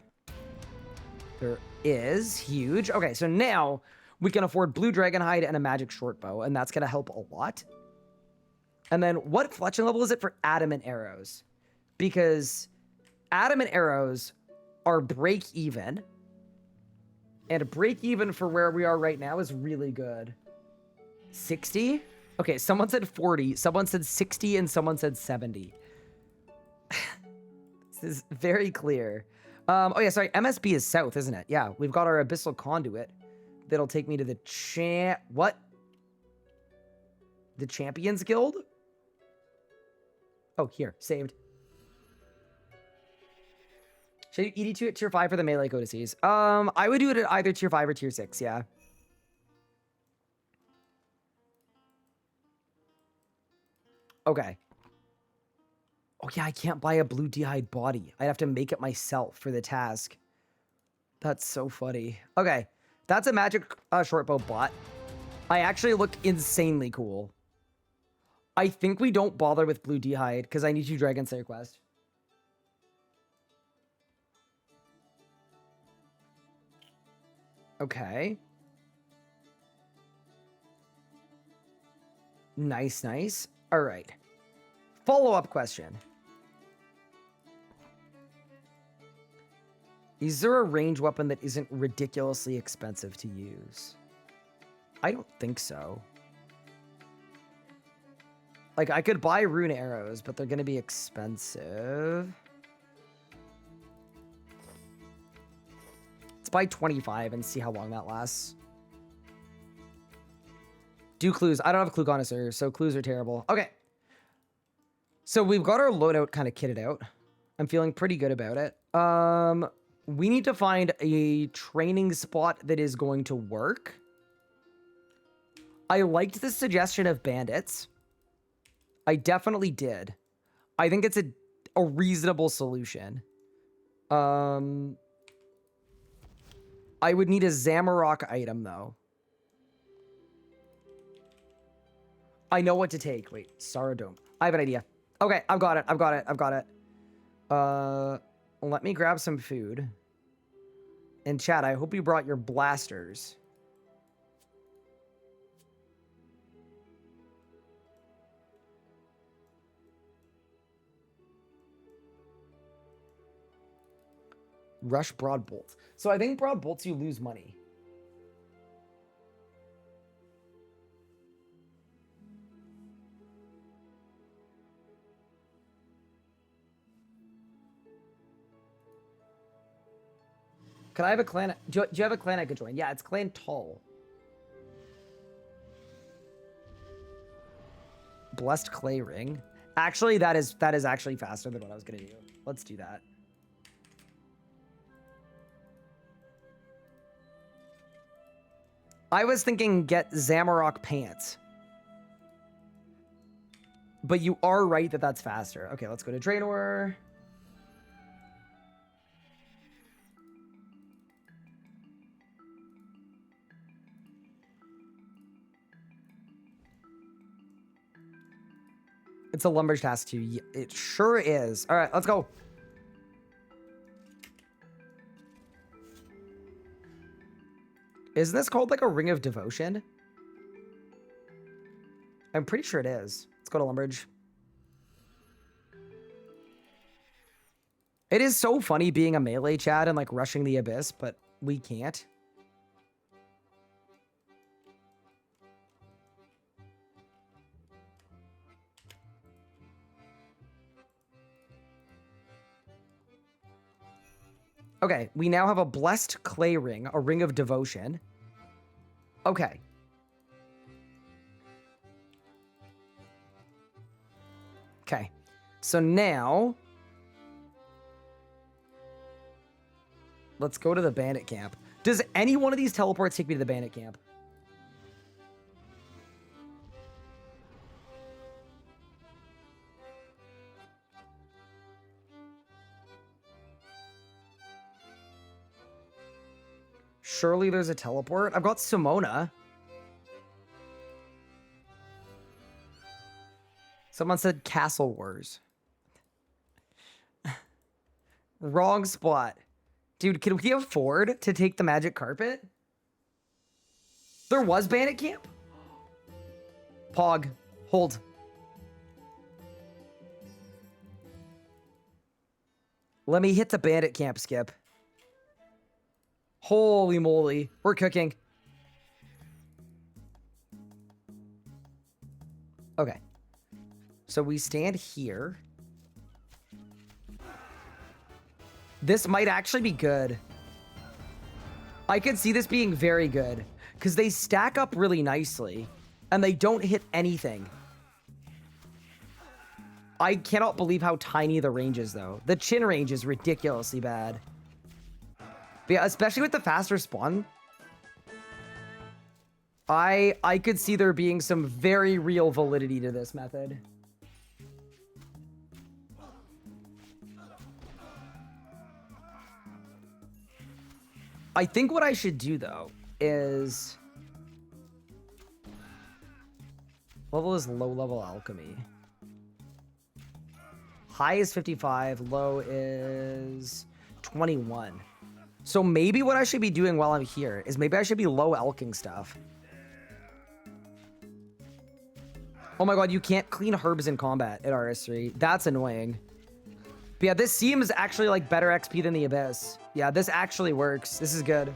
S1: There is. Huge. Okay, so now we can afford blue dragon hide and a magic short bow, and that's going to help a lot. And then what fletching level is it for adamant arrows? Because adamant arrows are break even. And a break even for where we are right now is really good. 60? Okay, someone said 40, someone said 60, and someone said 70. This is very clear. Oh yeah, sorry, MSB is south, isn't it? Yeah, we've got our abyssal conduit. That'll take me to the what? The Champions Guild? Oh, here, saved. Should you ED2 at tier 5 for the melee codices? I would do it at either tier 5 or tier 6, yeah. Okay. Oh yeah, I can't buy a blue d'hide body. I'd have to make it myself for the task. That's so funny. Okay, that's a magic shortbow bot. I actually look insanely cool. I think we don't bother with blue d'hide because I need to Dragon Slayer quest. Okay. Nice, nice. All right. Follow-up question. Is there a range weapon that isn't ridiculously expensive to use? I don't think so. Like, I could buy rune arrows, but they're going to be expensive. Let's buy 25 and see how long that lasts. Do clues. I don't have a clue connoisseur, so clues are terrible. Okay. So we've got our loadout kind of kitted out. I'm feeling pretty good about it. We need to find a training spot that is going to work. I liked the suggestion of bandits. I definitely did. I think it's a reasonable solution. I would need a Zamarok item, though. I know what to take. Wait, Saradome. I have an idea. Okay, I've got it. Let me grab some food. And chat, I hope you brought your blasters. Rush Broad Bolt. So I think Broad Bolts, you lose money. Can I have a clan? Do you have a clan I could join? Yeah, it's Clan Tall. Blessed Clay Ring. Actually, that is actually faster than what I was gonna do. Let's do that. I was thinking get Zamarok pants. But you are right that that's faster. Okay, let's go to Draenor. It's a lumber's task too. It sure is. All right, let's go. Isn't this called like a Ring of Devotion? I'm pretty sure it is. Let's go to Lumbridge. It is so funny being a melee chat and like rushing the abyss, but we can't. Okay, we now have a blessed clay ring, a ring of devotion. Okay. Okay. So now let's go to the bandit camp. Does any one of these teleports take me to the bandit camp? Surely there's a teleport. I've got Simona. Someone said Castle Wars. Wrong spot. Dude, can we afford to take the magic carpet? There was bandit camp? Pog. Hold. Let me hit the bandit camp, Skip. Holy moly. We're cooking. Okay. So we stand here. This might actually be good. I could see this being very good because they stack up really nicely and they don't hit anything. I cannot believe how tiny the range is, though. The chin range is ridiculously bad. But yeah, especially with the faster spawn, I could see there being some very real validity to this method. I think what I should do, though, is... Level is low-level alchemy. High is 55, low is 21. So maybe what I should be doing while I'm here is maybe I should be low alching stuff. Oh my god, you can't clean herbs in combat at RS3. That's annoying. But yeah, this seems actually like better XP than the Abyss. Yeah, this actually works. This is good.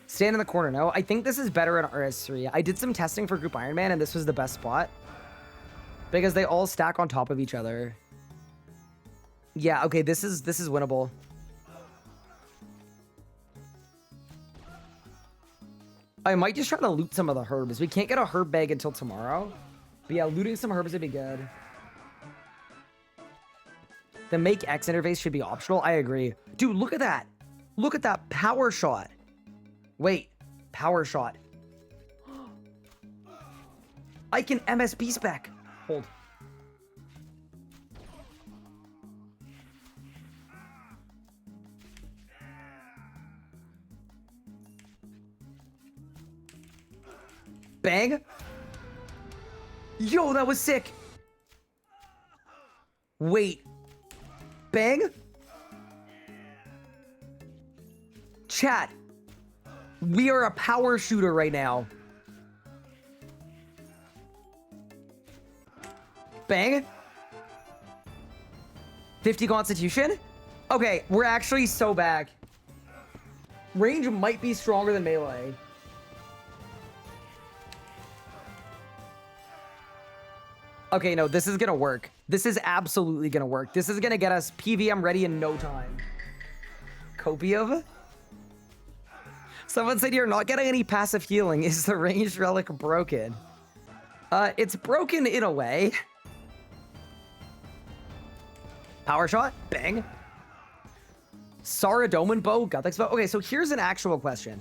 S1: Stand in the corner. No, I think this is better in RS3. I did some testing for Group Iron Man and this was the best spot. Because they all stack on top of each other. Yeah, okay, this is winnable. I might just try to loot some of the herbs. We can't get a herb bag until tomorrow. But yeah, looting some herbs would be good. The make X interface should be optional. I agree. Dude, look at that. Look at that power shot. Wait, power shot. I can MSB spec. Hold. Bang. Yo, that was sick. Wait. Bang. Chat. We are a power shooter right now. Bang. 50 constitution. Okay, we're actually so back. Range might be stronger than melee. Okay, no, this is gonna work. This is absolutely gonna work. This is gonna get us PVM ready in no time. Copium? Someone said you're not getting any passive healing. Is the ranged relic broken? It's broken in a way. Power shot, bang. Saradomin bow, Gothic bow. Okay, so here's an actual question.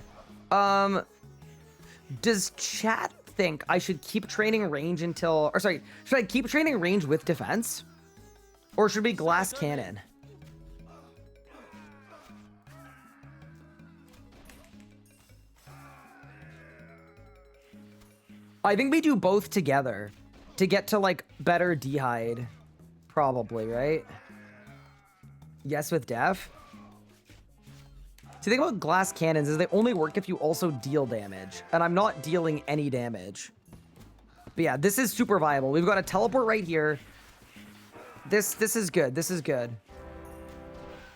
S1: Does chat think I should keep training range until, or sorry, should I keep training range with defense? Or should we glass cannon? I think we do both together to get to like better dehide. Probably, right? Yes with def. See, the thing about glass cannons is they only work if you also deal damage. And I'm not dealing any damage. But yeah, this is super viable. We've got a teleport right here. This is good. This is good.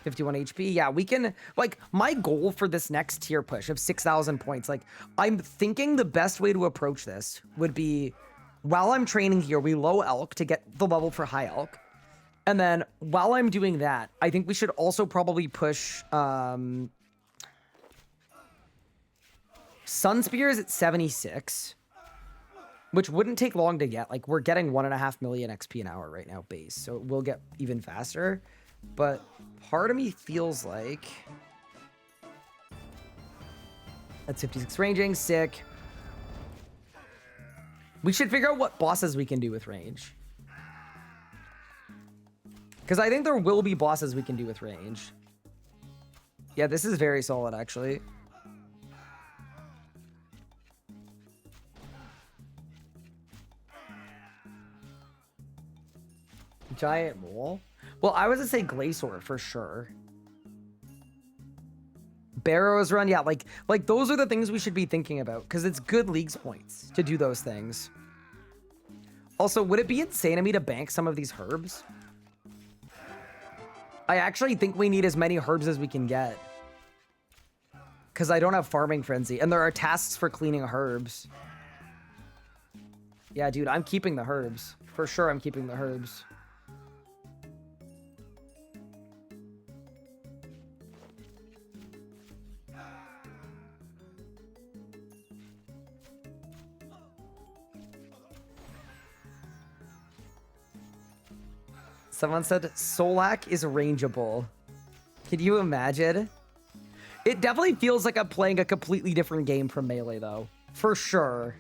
S1: 51 HP. Yeah, we can... Like, my goal for this next tier push of 6,000 points, like, I'm thinking the best way to approach this would be, while I'm training here, we low elk to get the level for high elk. And then while I'm doing that, I think we should also probably push Sun Spear is at 76, which wouldn't take long to get. Like, we're getting 1.5 million XP an hour right now base, so it will get even faster. But part of me feels like that's 56 ranging, sick. We should figure out what bosses we can do with range. Because I think there will be bosses we can do with range. Yeah, this is very solid, actually. Giant mole? Well, I was going to say Glacior for sure. Barrows run, yeah, like those are the things we should be thinking about, because it's good leagues points to do those things. Also, would it be insane of me to bank some of these herbs? I actually think we need as many herbs as we can get. Because I don't have Farming Frenzy, and there are tasks for cleaning herbs. Yeah, dude, I'm keeping the herbs. For sure, I'm keeping the herbs. Someone said Solak is rangeable. Can you imagine? It definitely feels like I'm playing a completely different game from Melee, though. For sure.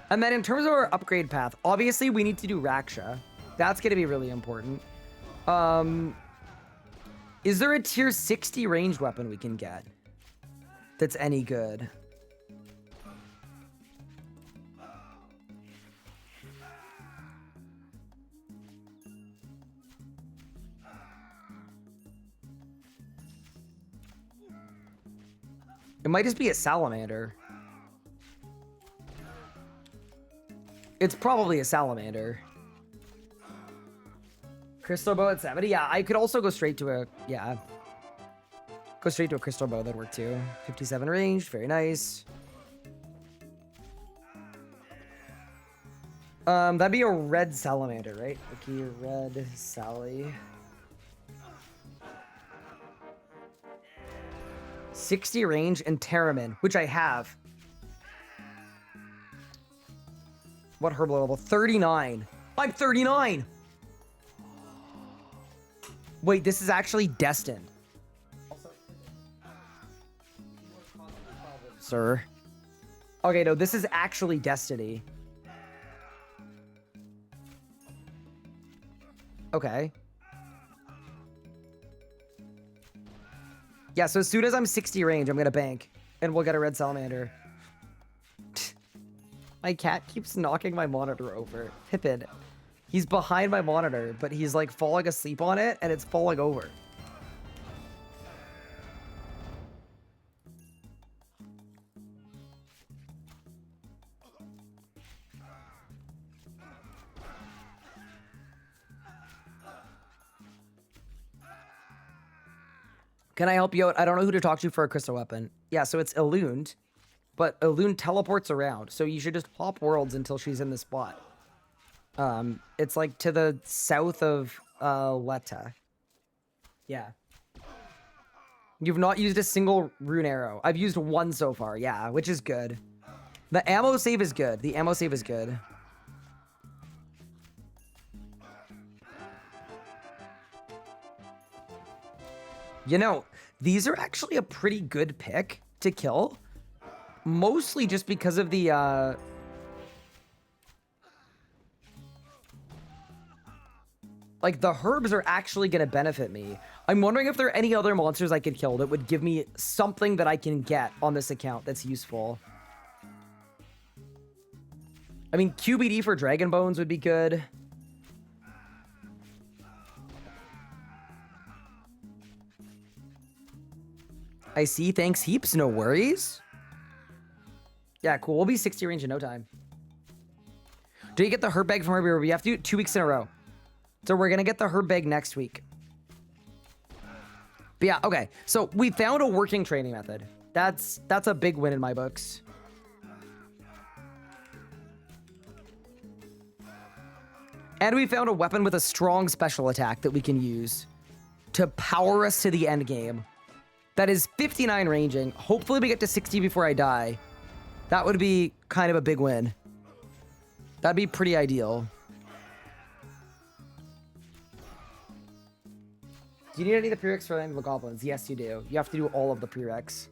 S1: And then in terms of our upgrade path, obviously we need to do Raksha. That's going to be really important. Is there a tier 60 ranged weapon we can get that's any good? It might just be a salamander. It's probably a salamander. Crystal bow at 70? Yeah, I could also go straight to a... Yeah. Go straight to a crystal bow. That'd work too. 57 range. Very nice. That'd be a red salamander, right? Okay, red Sally. 60 range and Terramin, which I have. What herb level? 39. I'm 39! Wait, this is actually destined. Sir. Okay, no, this is actually destiny. Okay. Yeah, so as soon as I'm 60 range, I'm gonna bank. And we'll get a red salamander. My cat keeps knocking my monitor over. Pippin. He's behind my monitor, but he's like falling asleep on it, and it's falling over. Can I help you out? I don't know who to talk to for a crystal weapon. Yeah, so it's Illumined, but Illumined teleports around, so you should just hop worlds until she's in the spot. It's like to the south of Letta. Yeah. You've not used a single rune arrow. I've used one so far, yeah, which is good. The ammo save is good. The ammo save is good. You know, these are actually a pretty good pick to kill. Mostly just because of the, like, the herbs are actually going to benefit me. I'm wondering if there are any other monsters I could kill that would give me something that I can get on this account that's useful. I mean, QBD for Dragon Bones would be good. I see. Thanks heaps. No worries. Yeah, cool. We'll be 60 range in no time. Do you get the herb bag from Herbie? We have to do it 2 weeks in a row. So we're going to get the herb bag next week. But yeah, okay. So we found a working training method. That's a big win in my books. And we found a weapon with a strong special attack that we can use to power us to the end game. That is 59 ranging. Hopefully we get to 60 before I die. That would be kind of a big win. That'd be pretty ideal. Do you need any of the prereqs for the goblins? Yes, you do. You have to do all of the prereqs.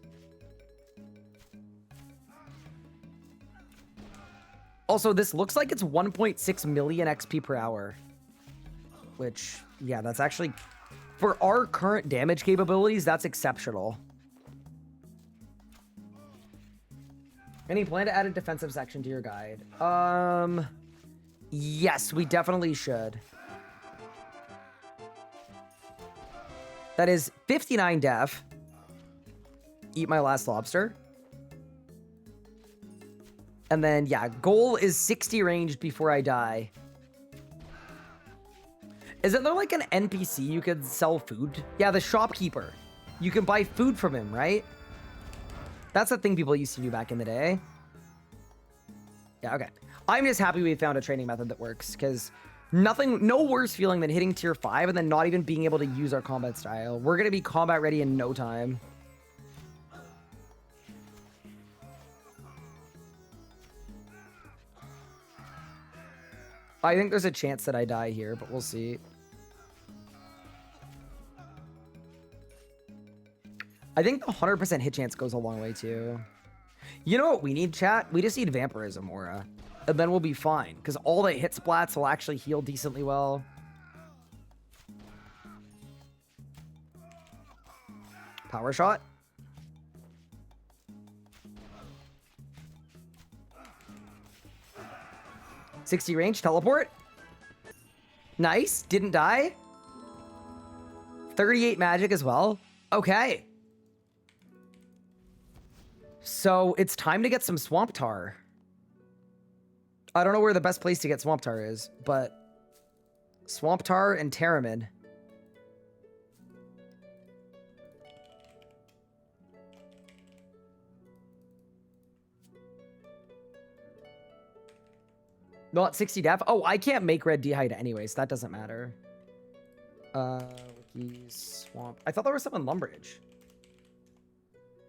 S1: Also, this looks like it's 1.6 million XP per hour. Which, yeah, that's actually... For our current damage capabilities, that's exceptional. Any plan to add a defensive section to your guide? Yes, we definitely should. That is 59 def. Eat my last lobster. And then, yeah, goal is 60 ranged before I die. Isn't there like an NPC you could sell food? Yeah, the shopkeeper. You can buy food from him, right? That's the thing people used to do back in the day. Yeah, okay. I'm just happy we found a training method that works, because no worse feeling than hitting tier 5 and then not even being able to use our combat style. We're going to be combat ready in no time. I think there's a chance that I die here, but we'll see. I think the 100% hit chance goes a long way, too. You know what we need, chat? We just need Vampirism Aura. And then we'll be fine, because all the hit splats will actually heal decently well. Power shot. $60 range, teleport. Nice, didn't die. 38 magic as well. Okay. So it's time to get some Swamp Tar. I don't know where the best place to get Swamp Tar is, but Swamp Tar and Terramin. Not 60 def. Oh, I can't make red dehyde anyways. That doesn't matter. Wiki swamp. I thought there was some in Lumbridge.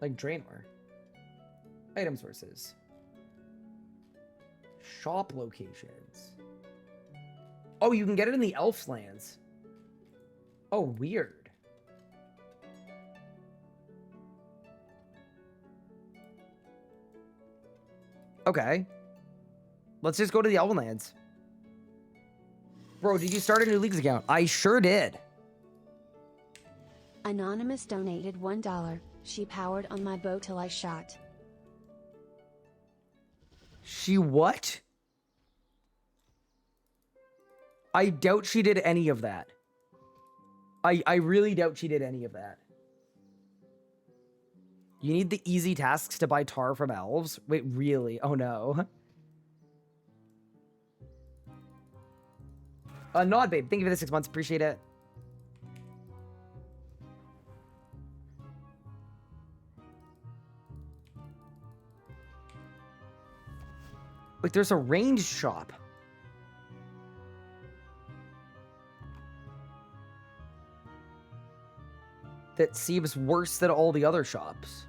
S1: Like Draenor. Item sources. Shop locations. Oh, you can get it in the Elf's lands. Oh, weird. Okay. Let's just go to the Elven lands. Bro, did you start a new Leagues account? I sure did.
S5: Anonymous donated $1. She powered on my bow till I shot.
S1: She what? I doubt she did any of that. I really doubt she did any of that. You need the easy tasks to buy tar from elves? Wait, really? Oh no. Nod, babe. Thank you for the 6 months. Appreciate it. Wait, there's a ranged shop. That seems worse than all the other shops.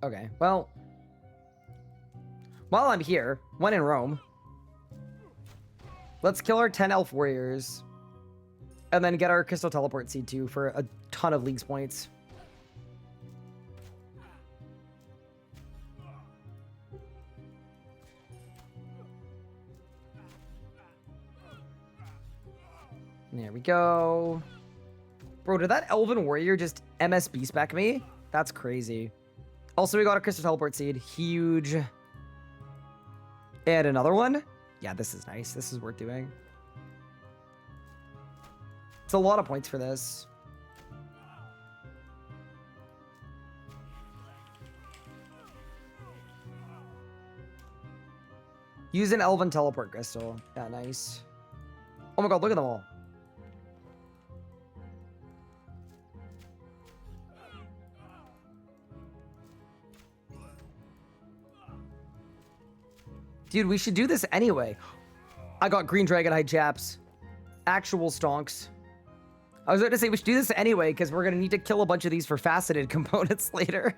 S1: Okay, well, while I'm here, when in Rome, let's kill our 10 elf warriors and then get our crystal teleport seed too for a ton of Leagues points. There we go. Bro, did that elven warrior just MSB spec me? That's crazy. Also, we got a crystal teleport seed. Huge. And another one. Yeah, this is nice. This is worth doing. It's a lot of points for this. Use an elven teleport crystal. Yeah, nice. Oh my god, look at them all. Dude, we should do this anyway. I got green dragonhide chaps. Actual stonks. I was about to say we should do this anyway because we're going to need to kill a bunch of these for faceted components later.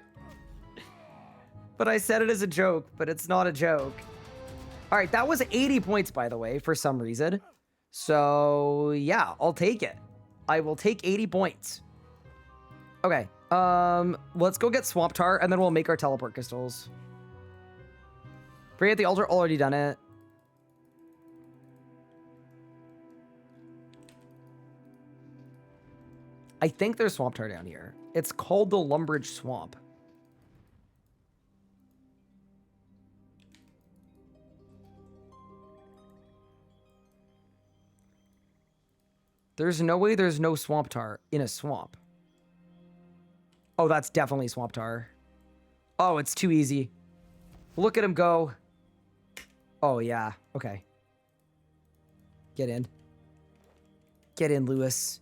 S1: But I said it as a joke, but it's not a joke. All right, that was 80 points, by the way, for some reason. So, yeah, I'll take it. I will take 80 points. Okay, let's go get Swamp Tar, and then we'll make our teleport crystals. Pray at the altar, already done it. I think there's Swamp Tar down here. It's called the Lumbridge Swamp. There's no way there's no Swamp Tar in a swamp. Oh, that's definitely Swamp Tar. Oh, it's too easy. Look at him go. Oh, yeah. Okay. Get in. Get in, Lewis.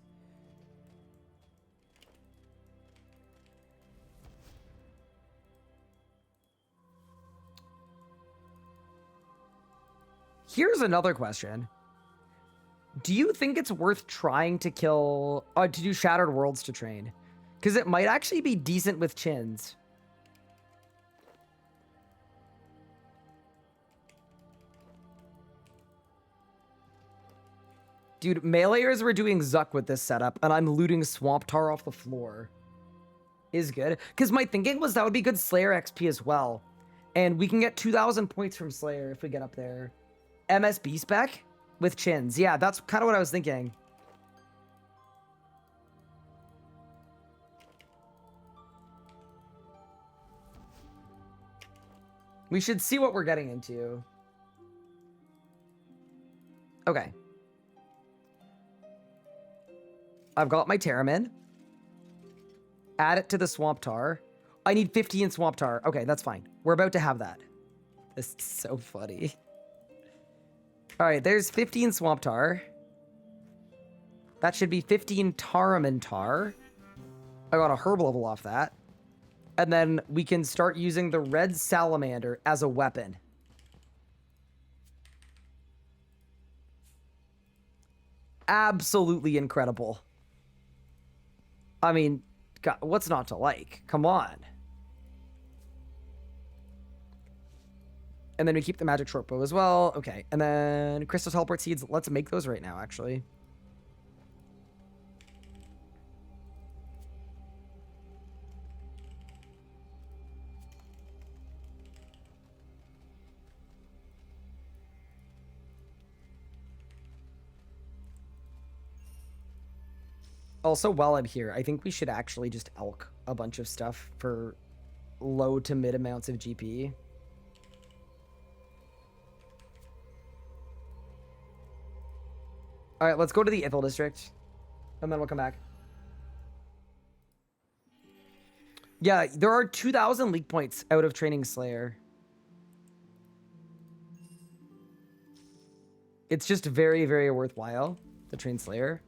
S1: Here's another question. Do you think it's worth trying to kill, to do Shattered Worlds to train? Because it might actually be decent with chins. Dude, meleeers were doing Zuck with this setup, and I'm looting Swamp Tar off the floor. Is good. Because my thinking was that would be good Slayer XP as well. And we can get 2,000 points from Slayer if we get up there. MSB spec with chins. Yeah, that's kind of what I was thinking. We should see what we're getting into. Okay. I've got my Terramin. Add it to the Swamp Tar. I need 15 Swamp Tar. Okay, that's fine. We're about to have that. This is so funny. All right, there's 15 Swamp Tar. That should be 15 Taramin Tar. I got a herb level off that. And then we can start using the red salamander as a weapon. Absolutely incredible. I mean, God, what's not to like? Come on. And then we keep the magic short bow as well. Okay, and then crystal teleport seeds. Let's make those right now, actually. Also, while I'm here, I think we should actually just elk a bunch of stuff for low to mid amounts of GP. All right, let's go to the Ithil district, and then we'll come back. Yeah, there are 2,000 league points out of training Slayer. It's just very, very worthwhile to train Slayer.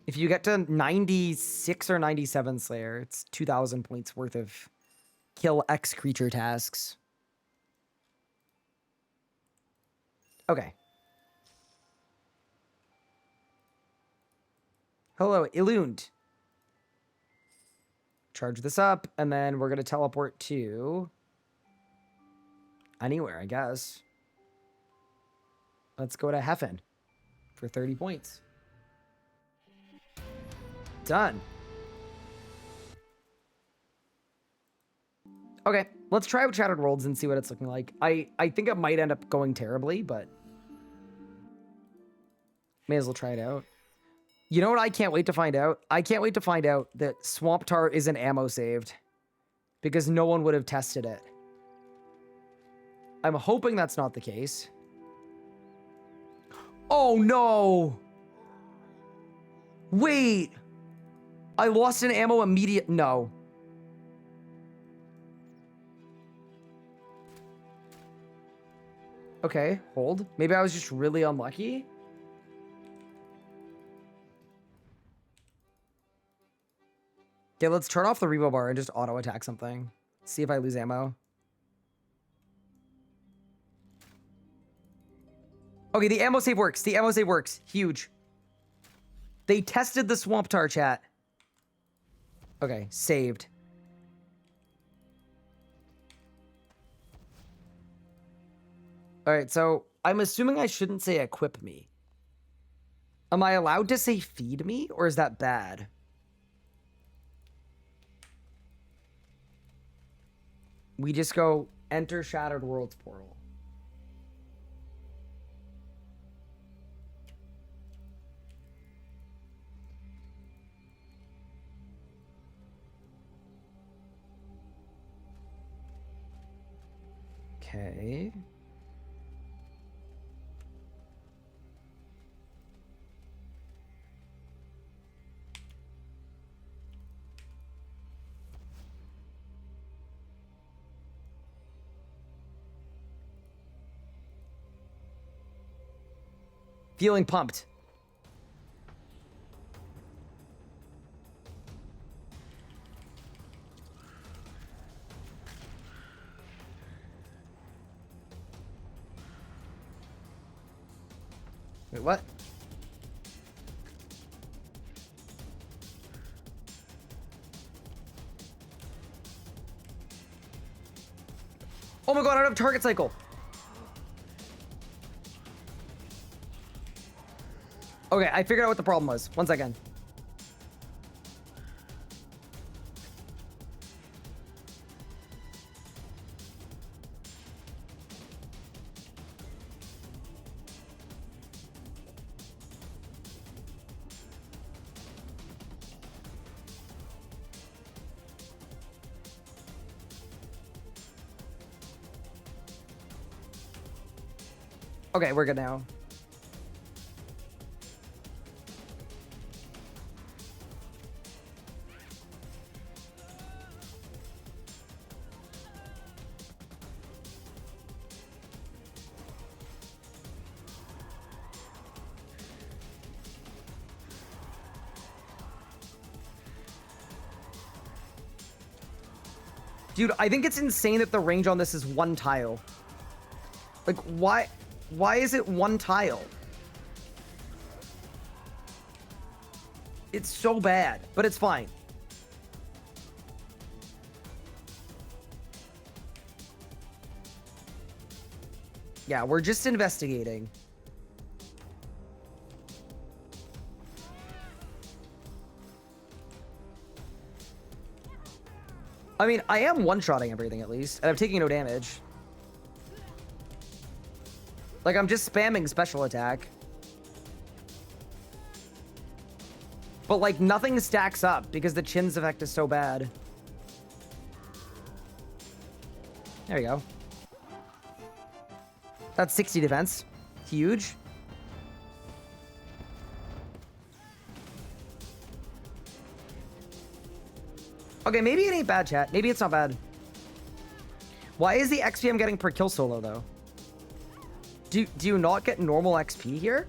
S1: If you get to 96 or 97 Slayer, it's 2,000 points worth of kill X creature tasks. Okay. Hello, Illund. Charge this up, and then we're going to teleport to anywhere, I guess. Let's go to Heffen for 30 points. Done. Okay, let's try out Shattered Worlds and see what it's looking like. I think it might end up going terribly, but may as well try it out. You know what I can't wait to find out? I can't wait to find out that Swamp Tar isn't ammo saved because no one would have tested it. I'm hoping that's not the case. Oh no! Wait! I lost an ammo immediate. No. Okay, hold. Maybe I was just really unlucky. Okay, let's turn off the revo bar and just auto attack something. See if I lose ammo. Okay, the ammo save works. The ammo save works. Huge. They tested the swamp tar, chat. Okay, saved. All right, so I'm assuming I shouldn't say equip me. Am I allowed to say feed me, or is that bad? We just go enter Shattered Worlds portal. Okay. Feeling pumped. Wait, what? Oh my god, I don't have target cycle. Okay, I figured out what the problem was. One second. Okay, we're good now. Dude, I think it's insane that the range on this is one tile. Like, why is it one tile? It's so bad, but it's fine. Yeah, we're just investigating. I mean, I am one-shotting everything at least, and I'm taking no damage. Like, I'm just spamming special attack. But, like, nothing stacks up because the Chin's effect is so bad. There you go. That's 60 defense. Huge. Okay, maybe it ain't bad, chat. Maybe it's not bad. Why is the XP I'm getting per kill solo, though? Do you not get normal XP here?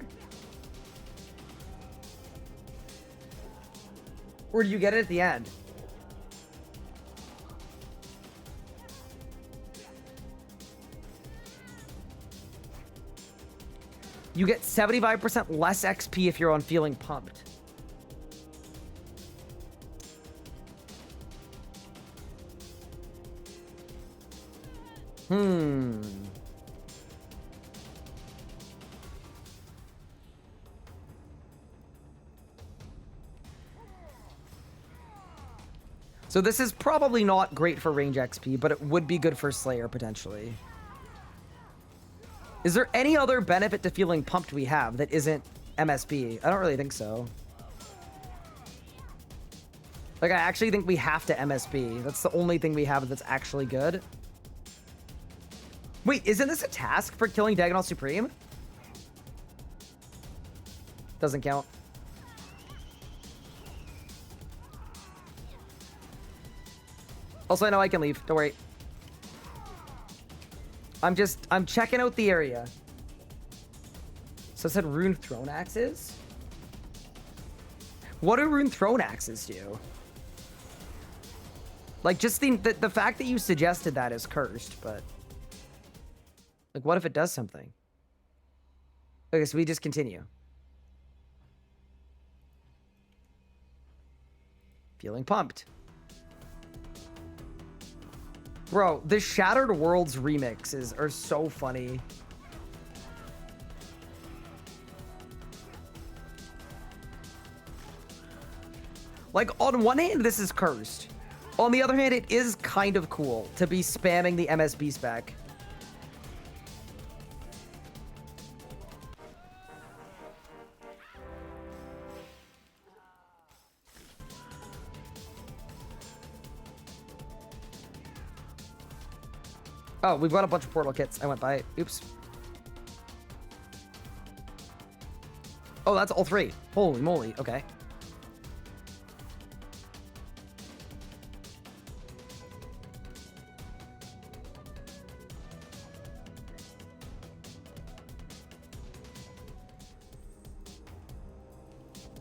S1: Or do you get it at the end? You get 75% less XP if you're on feeling pumped. So this is probably not great for range XP, but it would be good for Slayer, potentially. Is there any other benefit to feeling pumped we have that isn't MSB? I don't really think so. Like, I actually think we have to MSB. That's the only thing we have that's actually good. Wait, isn't this a task for killing Dagonal Supreme? Doesn't count. Also, I know I can leave. Don't worry. I'm checking out the area. So it said Rune Throne Axes? What do Rune Throne Axes do? Like, just the fact that you suggested that is cursed, but... Like, what if it does something? Okay, so we just continue. Feeling pumped. Bro, the Shattered Worlds remixes are so funny. Like, on one hand, this is cursed. On the other hand, it is kind of cool to be spamming the MSB spec. Oh, we've got a bunch of portal kits. I went by. Oops. Oh, that's all 3. Holy moly. Okay.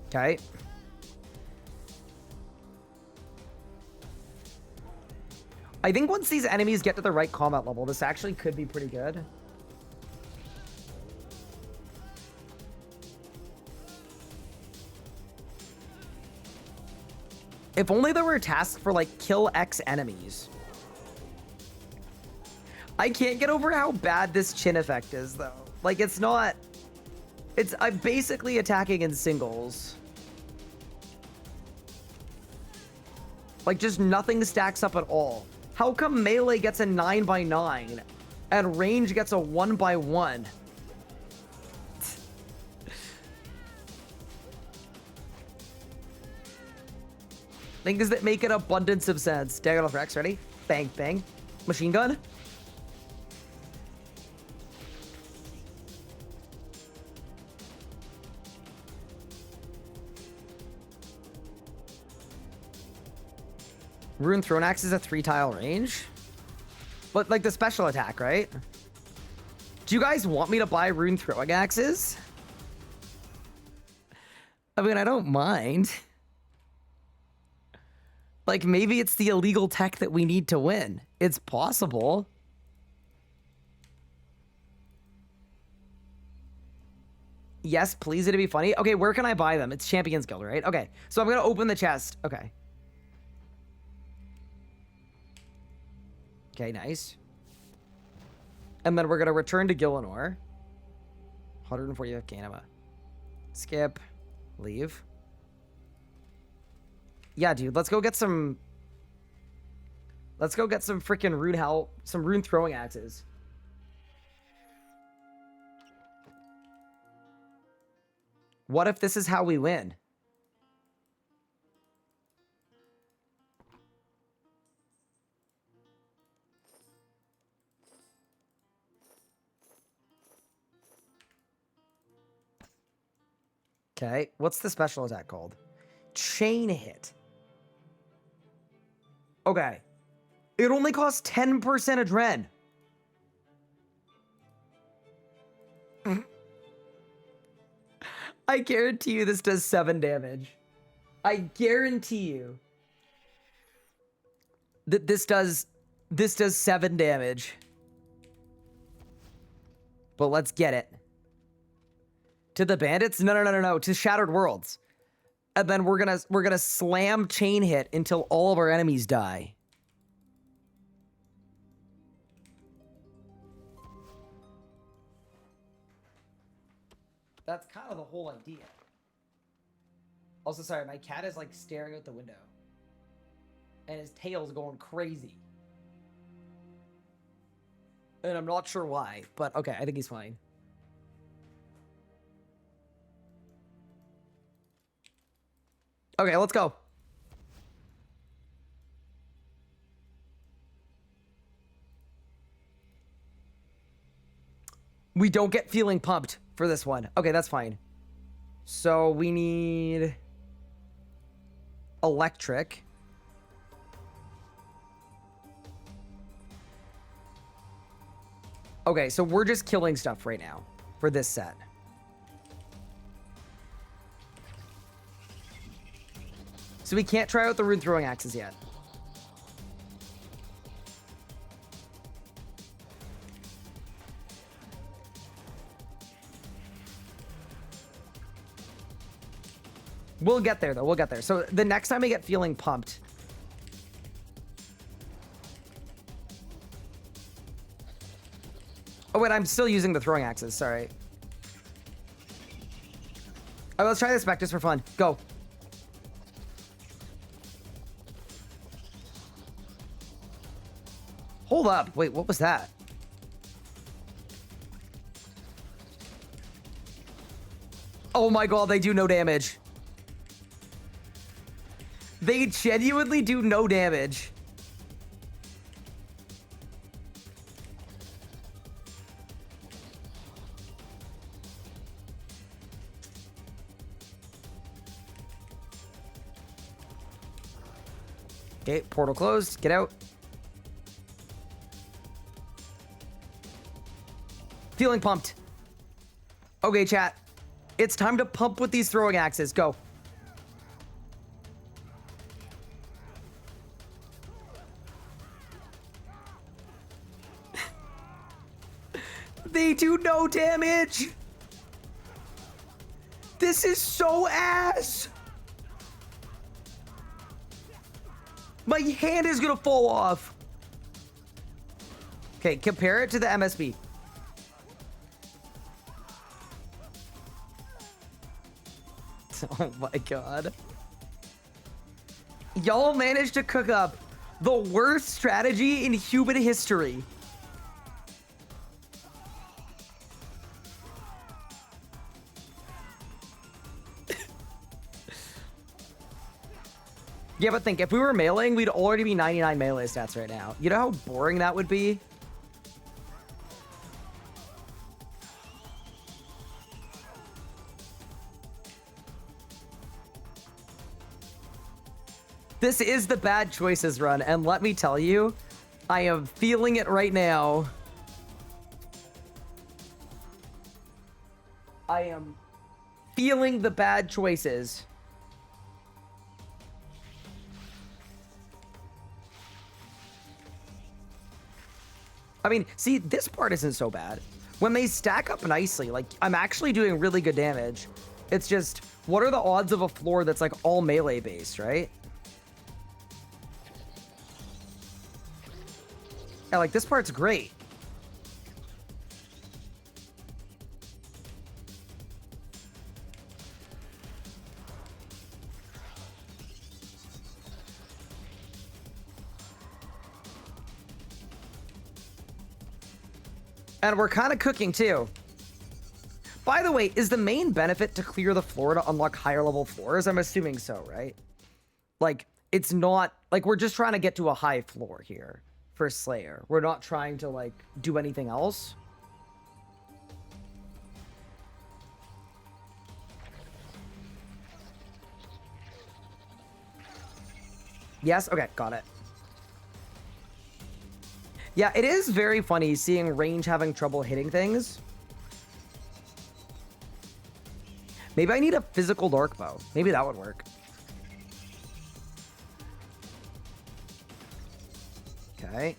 S1: Okay. I think once these enemies get to the right combat level, this actually could be pretty good. If only there were tasks for, like, kill X enemies. I can't get over how bad this chin effect is, though. Like, it's not... I'm basically attacking in singles. Like, just nothing stacks up at all. How come melee gets a 9x9 and range gets a 1x1? Things that make an abundance of sense. Diagonal Rex, ready? Bang, bang. Machine gun. Rune Throne Axe is a 3-tile range. But, like, the special attack, right? Do you guys want me to buy Rune Throwing Axes? I mean, I don't mind. Like, maybe it's the illegal tech that we need to win. It's possible. Yes, please, it'd be funny. Okay, where can I buy them? It's Champions Guild, right? Okay, so I'm gonna open the chest. Okay. Okay, nice. And then we're gonna return to Gillinor. 145 Canema. Skip. Leave. Yeah, dude, let's go get some... Let's go get some freaking some rune throwing axes. What if this is how we win? Okay, what's the special attack called? Chain hit. Okay. It only costs 10% adren. I guarantee you this does 7 damage. I guarantee you that this does 7 damage. But let's get it. To the bandits? No. To Shattered Worlds. And then we're gonna slam chain hit until all of our enemies die. That's kind of the whole idea. Also, sorry, my cat is like staring out the window. And his tail's going crazy. And I'm not sure why, but okay, I think he's fine. Okay, let's go. We don't get feeling pumped for this one. Okay, that's fine. So we need electric. Okay, so we're just killing stuff right now for this set. So we can't try out the rune throwing axes yet. We'll get there, though. We'll get there. So the next time I get feeling pumped... Oh, wait, I'm still using the throwing axes. Sorry. All right, let's try this back just for fun. Go. Hold up. Wait, what was that? Oh my god, they do no damage. They genuinely do no damage. Okay, portal closed. Get out. Feeling pumped. Okay, chat. It's time to pump with these throwing axes. Go. They do no damage. This is so ass. My hand is gonna fall off. Okay, compare it to the MSB. Oh my god. Y'all managed to cook up the worst strategy in human history. Yeah, but think, if we were meleeing, we'd already be 99 melee stats right now. You know how boring that would be? This is the bad choices run, and let me tell you, I am feeling it right now. I am feeling the bad choices. I mean, see, this part isn't so bad. When they stack up nicely, like, I'm actually doing really good damage. It's just, what are the odds of a floor that's, like, all melee based, right? Yeah, like, this part's great. And we're kind of cooking, too. By the way, is the main benefit to clear the floor to unlock higher level floors? I'm assuming so, right? Like, it's not... Like, we're just trying to get to a high floor here for Slayer. We're not trying to, like, do anything else. Yes? Okay, got it. Yeah, it is very funny seeing range having trouble hitting things. Maybe I need a physical dark bow. Maybe that would work. Okay.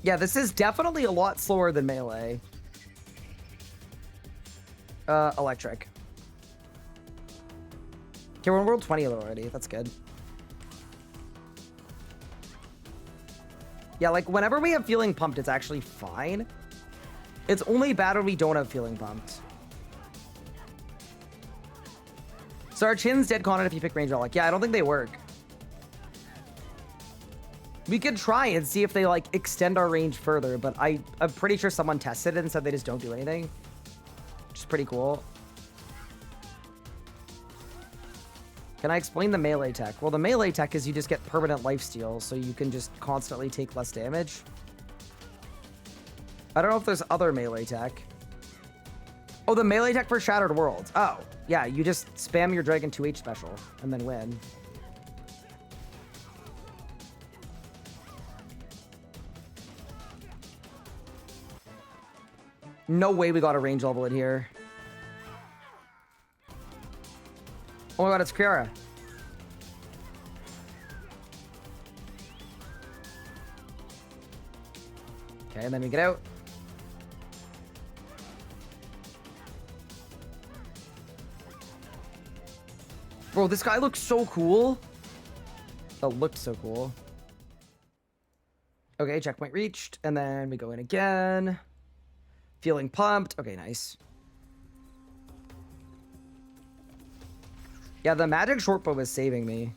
S1: Yeah, this is definitely a lot slower than melee. Electric. Okay, we're in world 20 already. That's good. Yeah, like, whenever we have feeling pumped, it's actually fine. It's only bad when we don't have feeling pumped. So our chin's dead con if you pick range relic. Yeah, I don't think they work. We could try and see if they, like, extend our range further, but I'm pretty sure someone tested it and said they just don't do anything. Which is pretty cool. Can I explain the melee tech? Well, the melee tech is you just get permanent lifesteal, so you can just constantly take less damage. I don't know if there's other melee tech. Oh, the melee tech for Shattered Worlds. Oh, yeah, you just spam your Dragon 2H special and then win. No way we got a range level in here. Oh my god, it's Kiara. Okay, and then we get out. Bro, this guy looks so cool. That looked so cool. Okay, checkpoint reached. And then we go in again. Feeling pumped. Okay, nice. Yeah, the magic shortbow is saving me.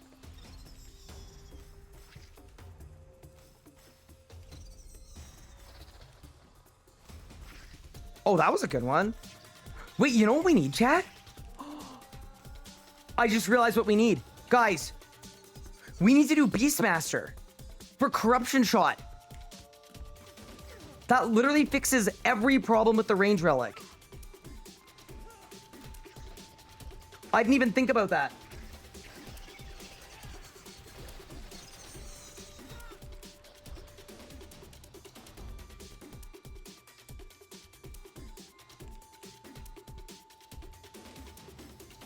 S1: Oh, that was a good one. Wait, you know what we need, chat? I just realized what we need. Guys, we need to do Beastmaster for Corruption Shot. That literally fixes every problem with the range relic. I didn't even think about that.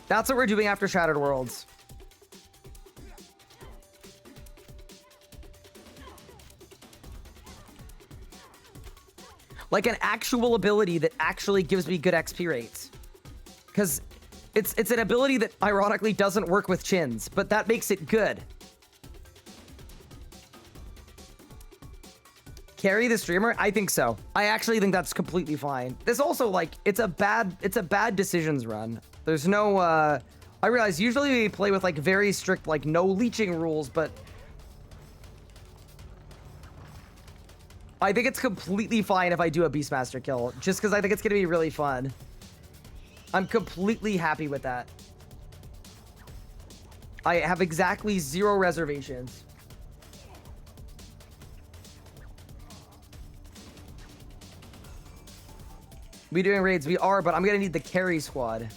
S1: That's what we're doing after Shattered Worlds. Like an actual ability that actually gives me good XP rates. Because it's an ability that ironically doesn't work with chins, but that makes it good. Carry the streamer? I think so. I actually think that's completely fine. This also, like, it's a bad decisions run. There's no, I realize usually we play with, like, very strict, like, no leeching rules, but I think it's completely fine if I do a Beastmaster kill, just because I think it's going to be really fun. I'm completely happy with that. I have exactly 0 reservations. We doing raids? We are, but I'm going to need the carry squad.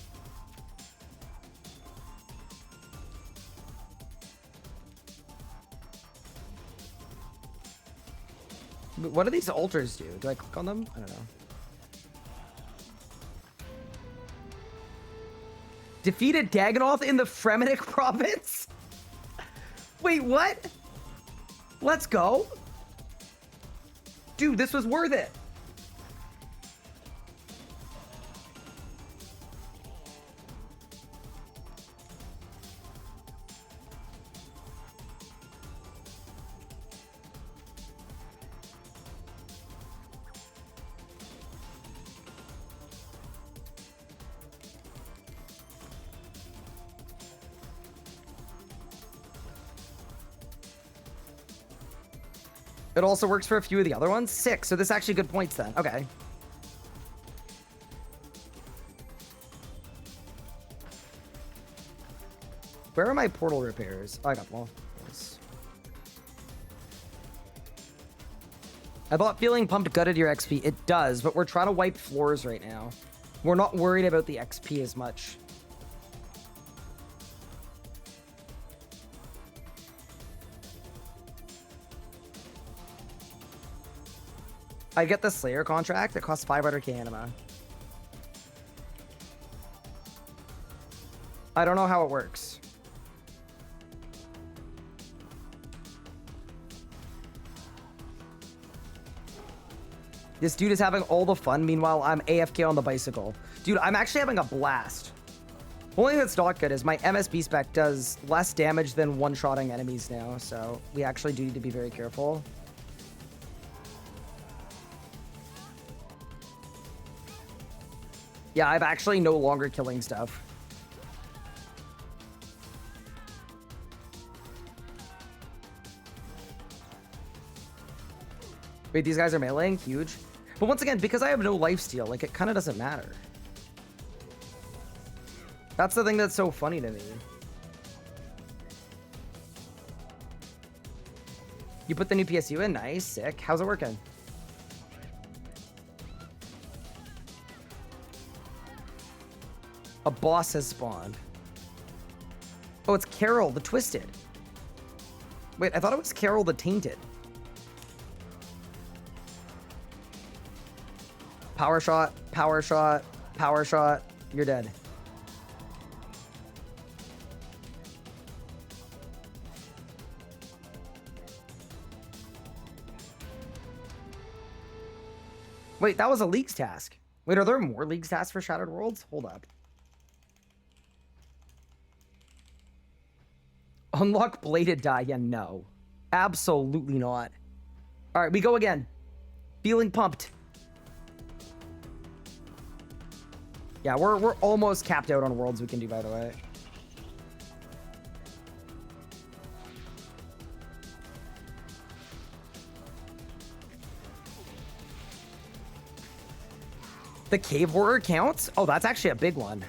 S1: What do these altars do? Do I click on them? I don't know. Defeated Dagonoth in the Fremennik province? Wait, what? Let's go. Dude, this was worth it. It also works for a few of the other ones. 6. So this is actually good points then. Okay. Where are my portal repairs? Oh, I got them all. Nice. I thought feeling pumped gutted your XP. It does, but we're trying to wipe floors right now. We're not worried about the XP as much. I get the Slayer contract. It costs 500k anima. I don't know how it works. This dude is having all the fun. Meanwhile, I'm AFK on the bicycle. Dude, I'm actually having a blast. Only thing that's not good is my MSB spec does less damage than one-shotting enemies now. So we actually do need to be very careful. Yeah, I'm actually no longer killing stuff. Wait, these guys are meleeing? Huge. But once again, because I have no lifesteal, like, it kind of doesn't matter. That's the thing that's so funny to me. You put the new PSU in? Nice, sick. How's it working? A boss has spawned. Oh, it's Carol the Twisted. Wait, I thought it was Carol the Tainted. Power shot, power shot, power shot. You're dead. Wait, that was a Leagues task. Wait, are there more Leagues tasks for Shattered Worlds? Hold up. Unlock bladed die. Yeah, no. Absolutely not. All right, we go again. Feeling pumped. Yeah, we're almost capped out on worlds we can do, by the way. The cave horror counts? Oh, that's actually a big one.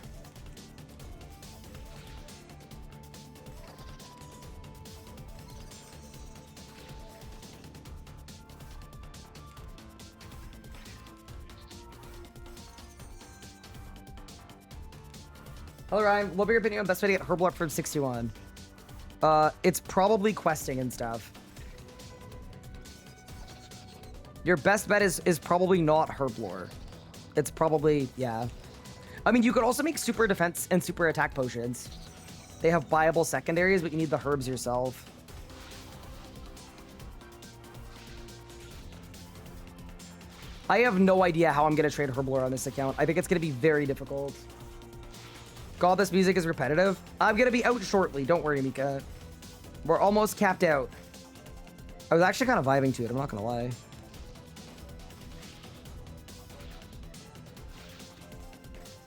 S1: Hello, Ryan. What be your opinion on best way to get Herblore from 61? It's probably questing and stuff. Your best bet is probably not Herblore. It's probably, yeah. I mean, you could also make super defense and super attack potions. They have viable secondaries, but you need the herbs yourself. I have no idea how I'm going to trade Herblore on this account. I think it's going to be very difficult. God, this music is repetitive. I'm going to be out shortly. Don't worry, Mika. We're almost capped out. I was actually kind of vibing to it. I'm not going to lie.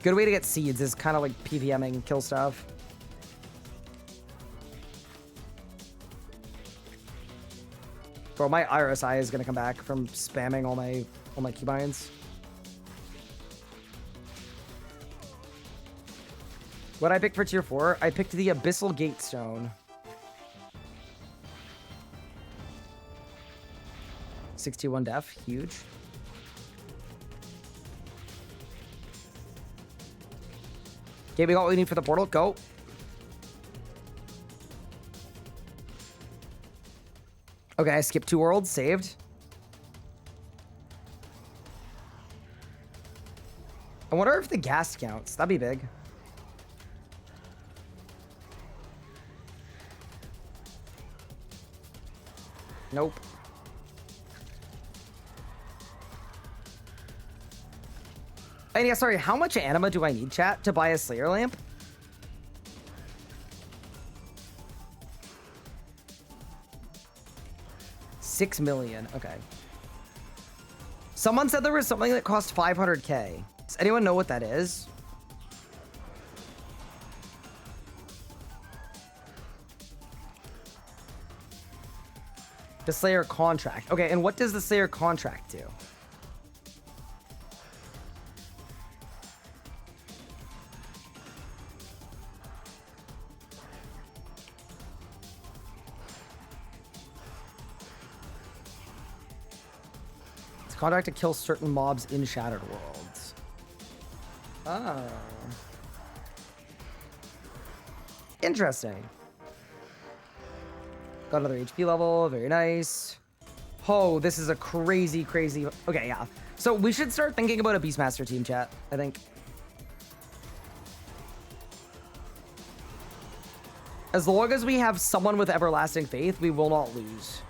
S1: Good way to get seeds is kind of like PVMing, kill stuff. Bro, my RSI is going to come back from spamming all my keybinds. What I picked for tier 4? I picked the Abyssal Gatestone. 61 def, huge. Okay, we got what we need for the portal. Go. Okay, I skipped 2 worlds. Saved. I wonder if the gas counts. That'd be big. Nope. And yeah, sorry, how much anima do I need, chat, to buy a Slayer lamp? $6 million. Okay. Someone said there was something that cost 500k. Does anyone know what that is? The Slayer contract. Okay, and what does the Slayer contract do? It's a contract to kill certain mobs in Shattered Worlds. Oh. Interesting. Got another HP level. Very nice. Oh, this is a crazy, crazy... Okay, yeah. So we should start thinking about a Beastmaster team, chat, I think. As long as we have someone with everlasting faith, we will not lose.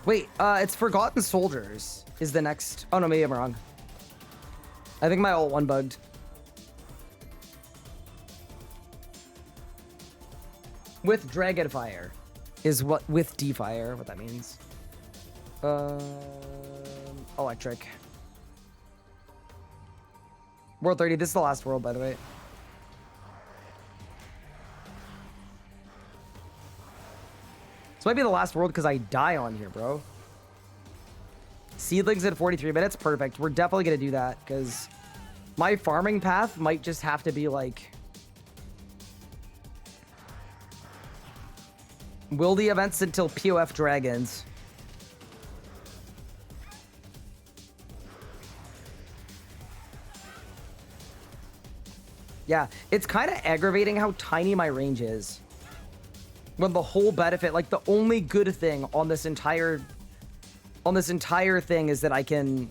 S1: Wait, it's Forgotten Soldiers is the next... Oh, no, maybe I'm wrong. I think my alt one bugged. With Dragonfire is what... With D-Fire, what that means. Electric. World 30. This is the last world, by the way. This might be the last world because I die on here, bro. Seedlings in 43 minutes. Perfect. We're definitely going to do that because my farming path might just have to be like... Will the events until POF dragons. Yeah, it's kind of aggravating how tiny my range is. When the whole benefit, like the only good thing on this entire thing is that I can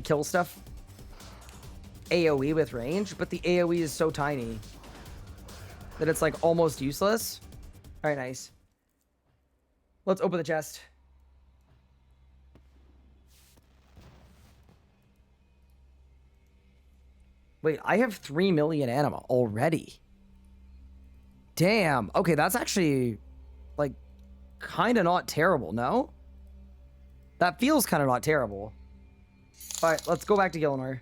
S1: kill stuff AoE with range, but the AoE is so tiny that it's like almost useless. All right, nice. Let's open the chest. Wait, I have 3 million anima already. Damn. Okay, that's actually, like, kind of not terrible, no? That feels kind of not terrible. All right, let's go back to Gillinor.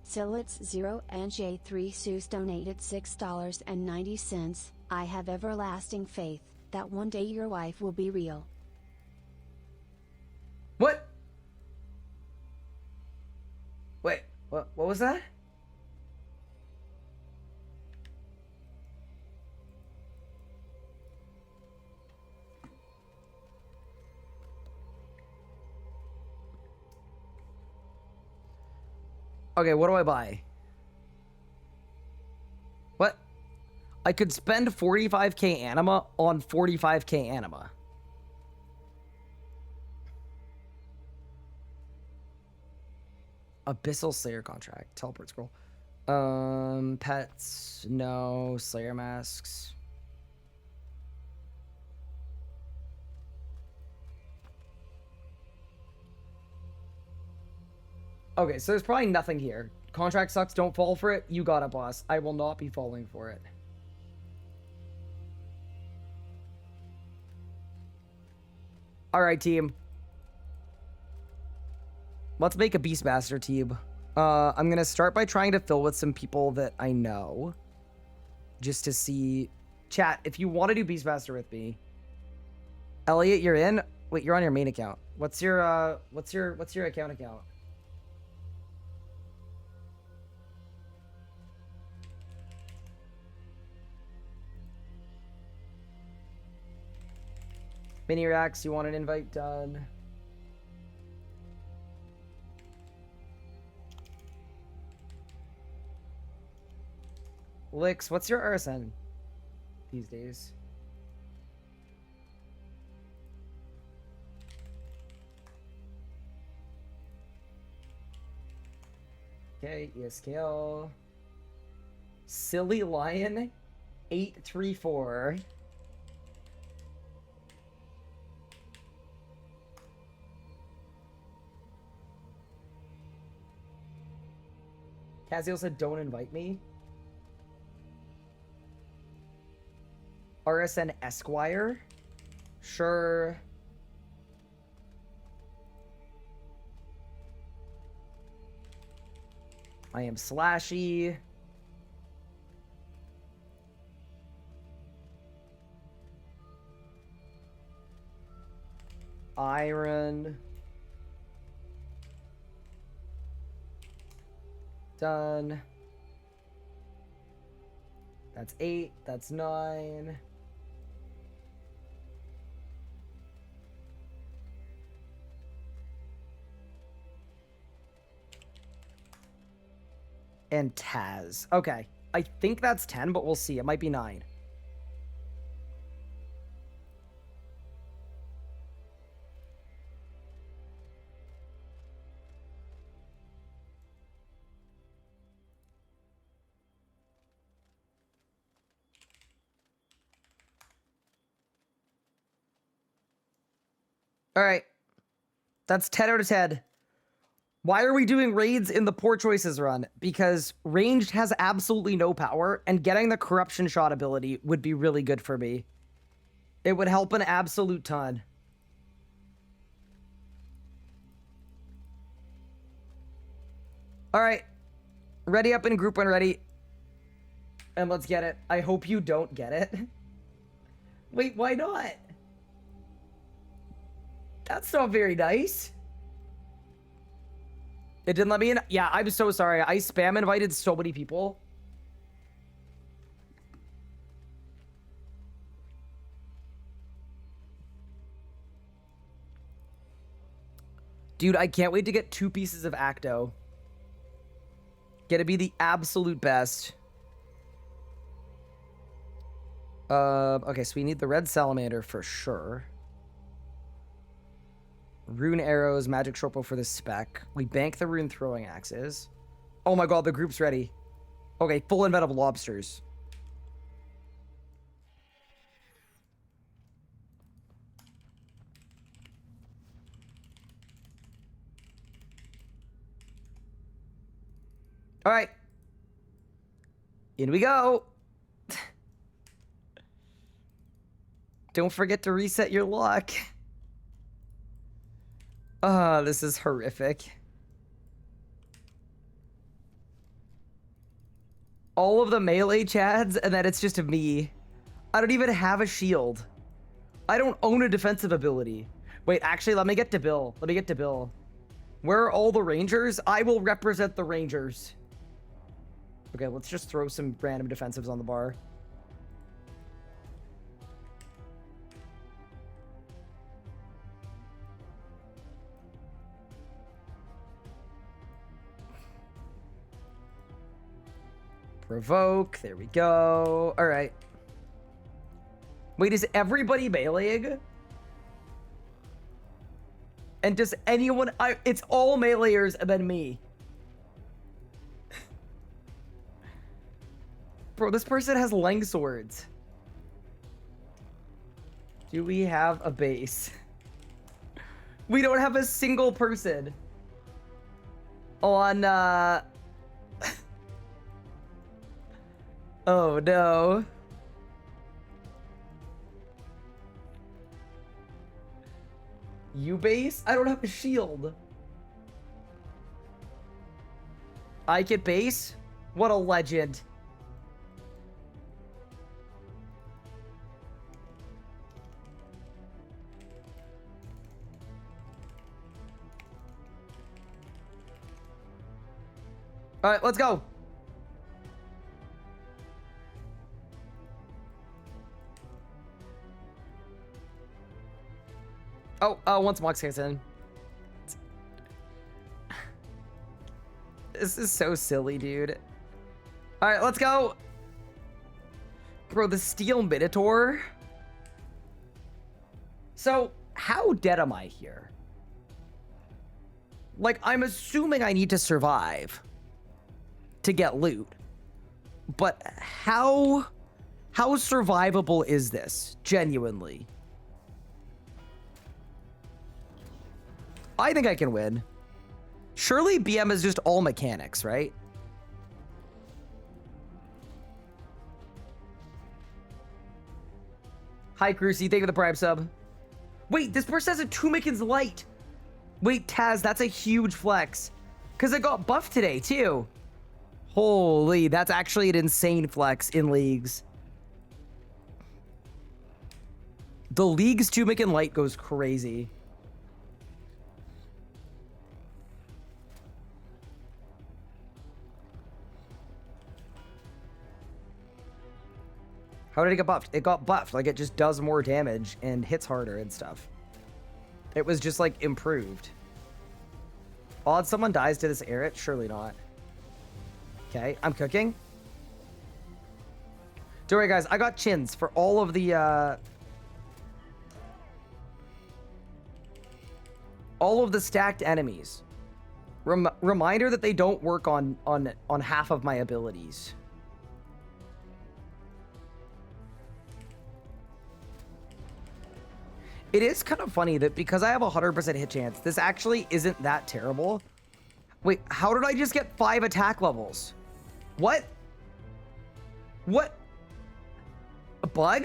S5: Silitz0 and J3 Seuss donated $6.90. I have everlasting faith that one day your wife will be real.
S1: What? Wait, what was that? Okay, what do I buy? What? I could spend 45k anima on 45k anima. Abyssal Slayer contract. Teleport scroll. Pets. No. Slayer masks. Okay, so there's probably nothing here. Contract sucks. Don't fall for it. You got it, boss. I will not be falling for it. All right, team. Let's make a Beastmaster team. I'm going to start by trying to fill with some people that I know. Just to see... Chat, if you want to do Beastmaster with me... Elliot, you're in? Wait, you're on your main account. What's your account? Mini Racks, you want an invite done? Licks, what's your RSN these days? Okay, ESKL. Silly Lion 834. Cassiel said, don't invite me. RSN Esquire. Sure. I am Slashy. Iron. Done. That's 8. That's 9. And Taz. Okay. I think that's 10, but we'll see. It might be 9. All right. That's 10 out of 10. Why are we doing raids in the Poor Choices run? Because ranged has absolutely no power, and getting the corruption shot ability would be really good for me. It would help an absolute ton. All right. Ready up in group when ready. And let's get it. I hope you don't get it. Wait, why not? That's not very nice. It didn't let me in? Yeah, I'm so sorry. I spam invited so many people. Dude, I can't wait to get 2 pieces of Acto. Gonna be the absolute best. Okay, so we need the red salamander for sure. Rune arrows, magic shortbow for the spec. We bank the rune throwing axes. Oh my god, the group's ready. Okay, full invent of lobsters. All right. In we go. Don't forget to reset your luck. Ah, this is horrific. All of the melee chads, and then it's just me. I don't even have a shield. I don't own a defensive ability. Wait, actually, let me get to Bill. Let me get to Bill. Where are all the rangers? I will represent the rangers. Okay, let's just throw some random defensives on the bar. Provoke. There we go. All right. Wait, is everybody meleeing? And does anyone... it's all meleeers and then me. Bro, this person has lang swords. Do we have a base? We don't have a single person on, Oh, no. You base? I don't have a shield. I get base? What a legend. All right, let's go. Once Mox gets in. This is so silly, dude. All right, let's go. Bro, the Steel Minotaur. So, how dead am I here? Like, I'm assuming I need to survive to get loot. But how survivable is this? Genuinely. I think I can win. Surely BM is just all mechanics, right? Hi, Crucy. Thank you for the Prime sub. Wait, this person has a Tumikins Light. Wait, Taz, that's a huge flex. Because it got buffed today, too. Holy, that's actually an insane flex in leagues. The league's Tumikin Light goes crazy. How did it get buffed? It got buffed. Like, it just does more damage and hits harder and stuff. It was just, like, improved. Odds someone dies to this Aerith? Surely not. Okay, I'm cooking. Don't worry, guys. I got chins for all of the, all of the stacked enemies. Reminder that they don't work on half of my abilities. It is kind of funny that because I have a 100% hit chance, this actually isn't that terrible. Wait, how did I just get 5 attack levels? What? What? A bug?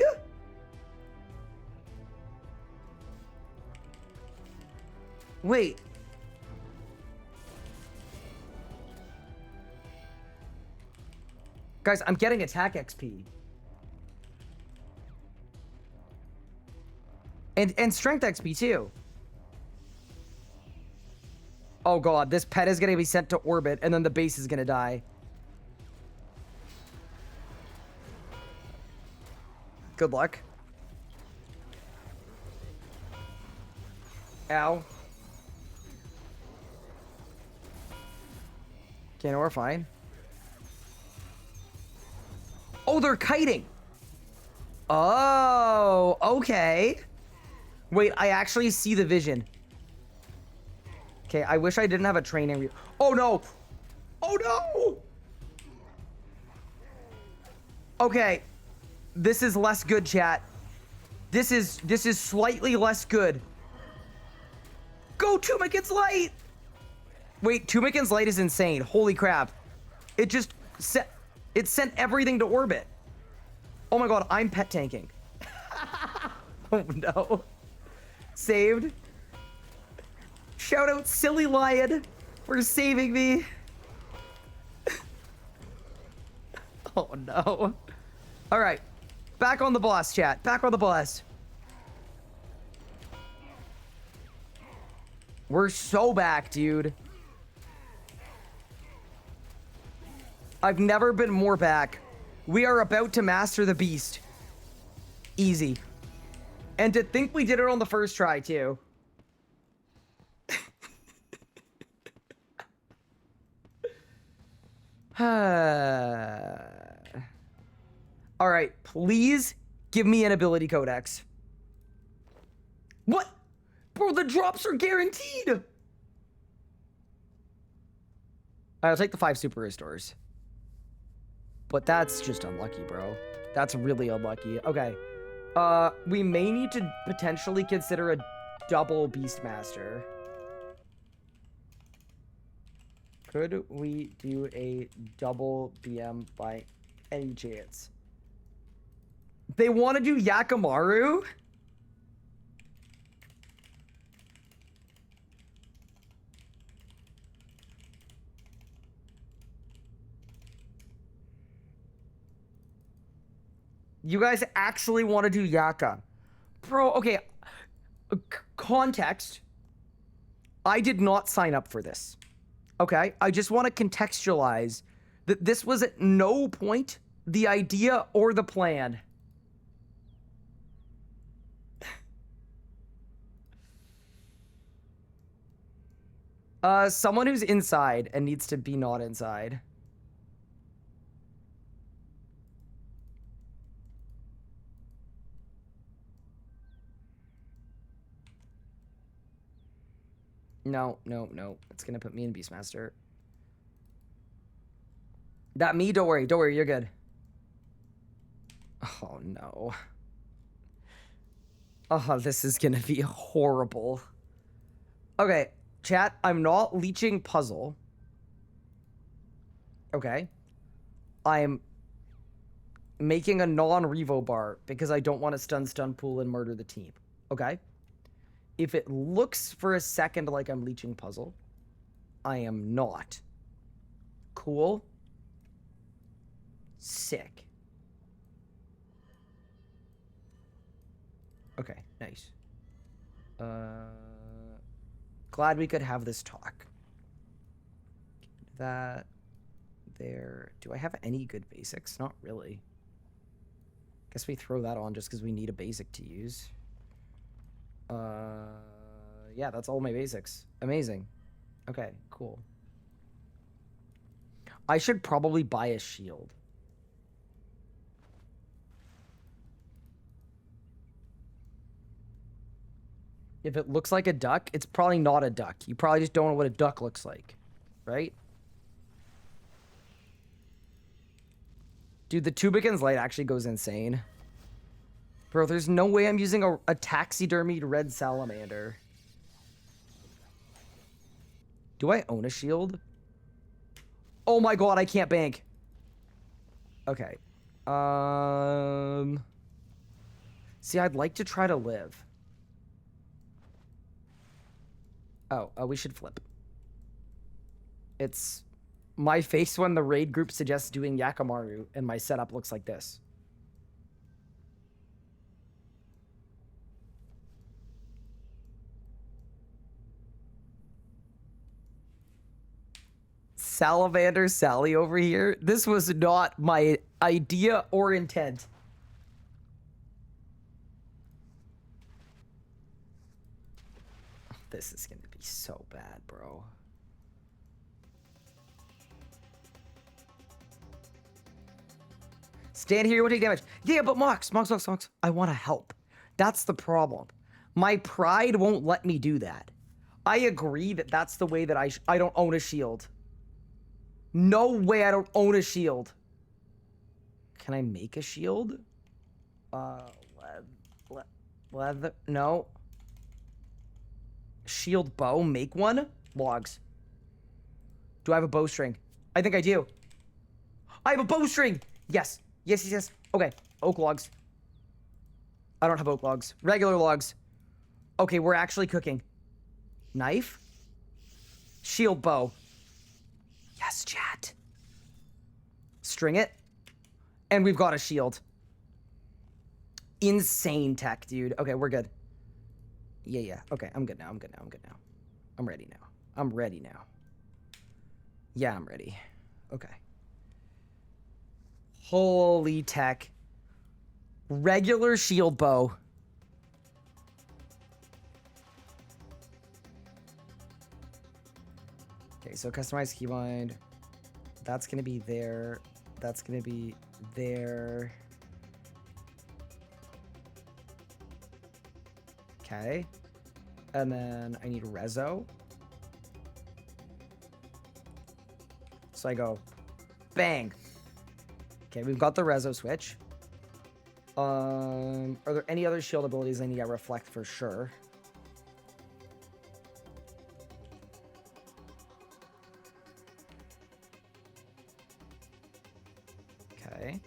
S1: Wait. Guys, I'm getting attack XP. And strength XP too. Oh god, this pet is gonna be sent to orbit and then the base is gonna die. Good luck. Ow. Okay, no, we're fine. Oh, they're kiting. Oh, okay. Wait, I actually see the vision. Okay, I wish I didn't have a training. Oh no! Oh no! Okay, this is less good, chat. This is slightly less good. Go Tumikin's Light! Wait, Tumikin's Light is insane. Holy crap! It just sent everything to orbit. Oh my god, I'm pet tanking. Oh no. Saved. Shout out Silly Lion for saving me. Oh no. All right. Back on the boss, chat. Back on the boss. We're so back, dude. I've never been more back. We are about to master the beast. Easy. And to think we did it on the first try, too. All right, please give me an ability codex. What? Bro, the drops are guaranteed. I'll take the 5 super restores. But that's just unlucky, bro. That's really unlucky. Okay. We may need to potentially consider a double Beastmaster. Could we do a double BM by any chance? They want to do Yakamaru? You guys actually want to do Yaka? Bro, okay. Context. I did not sign up for this. Okay? I just want to contextualize that this was at no point the idea or the plan. Someone who's inside and needs to be not inside. No. It's gonna put me in Beastmaster. That me? Don't worry, you're good. Oh no. Oh, this is gonna be horrible. Okay, chat, I'm not leeching puzzle. Okay. I'm making a non-revo bar because I don't want to stun pool and murder the team. Okay? If it looks for a second like I'm leeching puzzle, I am not. Cool. Sick. Okay, nice. Glad we could have this talk. That there. Do I have any good basics? Not really. Guess we throw that on just because we need a basic to use. Yeah, that's all my basics. Amazing. Okay, cool. I should probably buy a shield. If it looks like a duck, it's probably not a duck. You probably just don't know what a duck looks like, right? Dude, the Tubikin's Light actually goes insane. Bro, there's no way I'm using a taxidermied red salamander. Do I own a shield? Oh my god, I can't bank. Okay. See, I'd like to try to live. Oh, we should flip. It's my face when the raid group suggests doing Yakamaru, and my setup looks like this. Salamander Sally over here. This was not my idea or intent. This is gonna be so bad, bro. Stand here, you won't take damage. Yeah, but Mox. I want to help. That's the problem. My pride won't let me do that. I agree that that's the way that I don't own a shield. No way I don't own a shield. Can I make a shield? Leather, no. Shield bow, make one. Logs. Do I have a bowstring? I think I do. I have a bowstring! Yes. Yes. Okay, oak logs. I don't have oak logs. Regular logs. Okay, we're actually cooking. Knife? Shield bow. Yes, chat. String it. And we've got a shield. Insane tech, dude. Okay, we're good. Yeah. Okay, I'm good now. I'm ready now. Yeah, I'm ready. Okay. Holy tech. Regular shield bow. Okay, so customize keybind. That's gonna be there. That's gonna be there. Okay. And then I need reso. So I go bang. Okay, we've got the reso switch. Are there any other shield abilities I need to reflect for sure? Okay.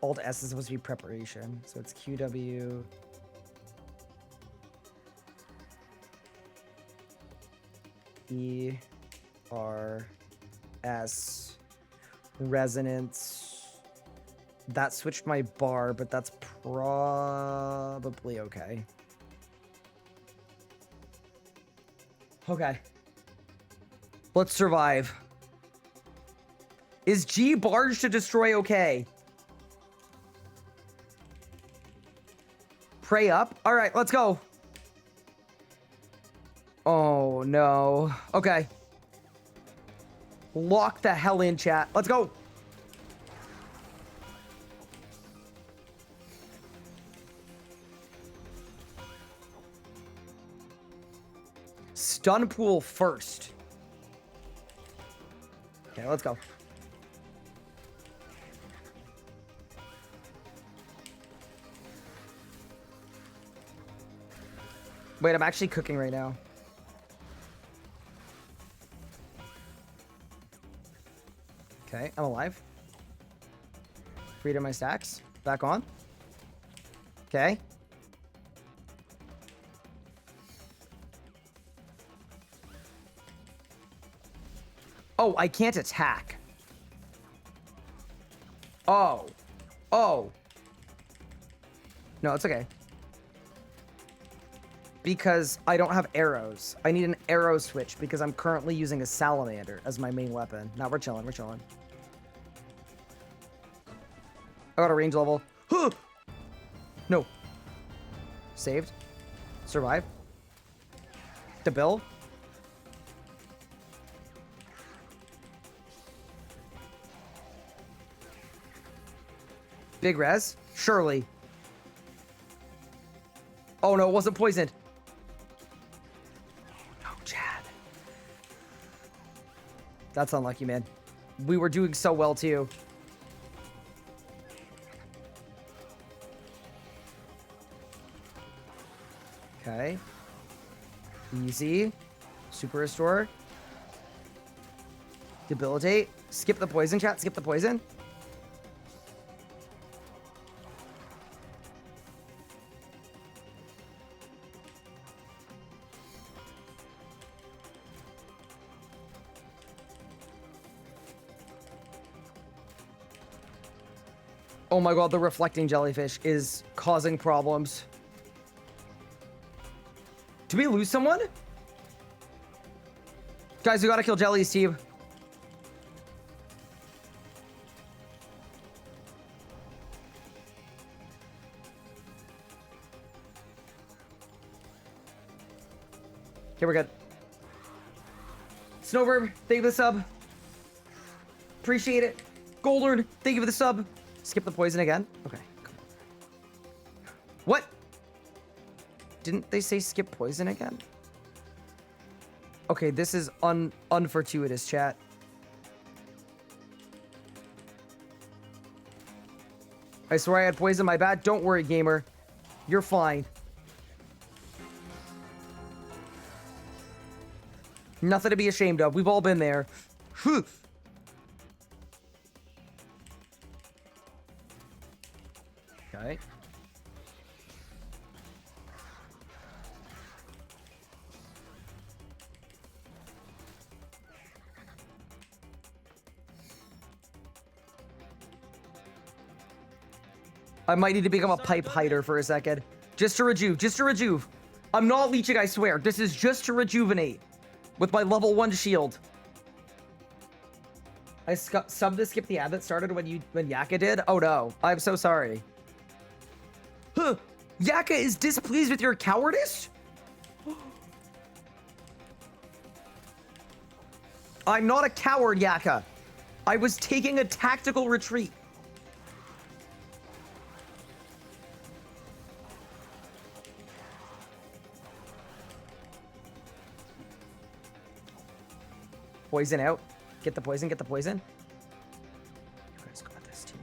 S1: Alt S is supposed to be preparation, so it's QW. E R S resonance. That switched my bar, but that's probably okay. Okay. Let's survive. Is G barge to destroy okay? Pray up? All right, let's go. Oh, no. Okay. Lock the hell in, chat. Let's go. Stun pool first. Okay, let's go. Wait, I'm actually cooking right now. Okay, I'm alive. Freedom my stacks. Back on. Okay. Oh, I can't attack. Oh. Oh. No, it's okay. Because I don't have arrows. I need an arrow switch because I'm currently using a salamander as my main weapon. Now we're chilling, we're chilling. I got a range level. Huh! No. Saved. Survive. Debil. Big res. Surely. Oh no, it wasn't poisoned. No, Chad. That's unlucky, man. We were doing so well, too. Okay. Easy. Super restore. Debilitate. Skip the poison, chat. Skip the poison. Oh my god, the reflecting jellyfish is causing problems. Did we lose someone? Guys, we gotta kill Jelly's team. Okay, we're good. Snowverb, thank you for the sub. Appreciate it. Goldern, thank you for the sub. Skip the poison again. Okay. Come on. What? Didn't they say skip poison again? Okay, this is unfortuitous, chat. I swear I had poison, my bad. Don't worry, gamer. You're fine. Nothing to be ashamed of. We've all been there. Whew. Okay. I might need to become a pipe hider for a second. Just to rejuve. Just to rejuve. I'm not leeching, I swear. This is just to rejuvenate. With my level 1 shield. I subbed to skip the ad that started when Yaka did? Oh no. I'm so sorry. Huh. Yaka is displeased with your cowardice? I'm not a coward, Yaka. I was taking a tactical retreat. Poison out. Get the poison, get the poison. You guys got this, team.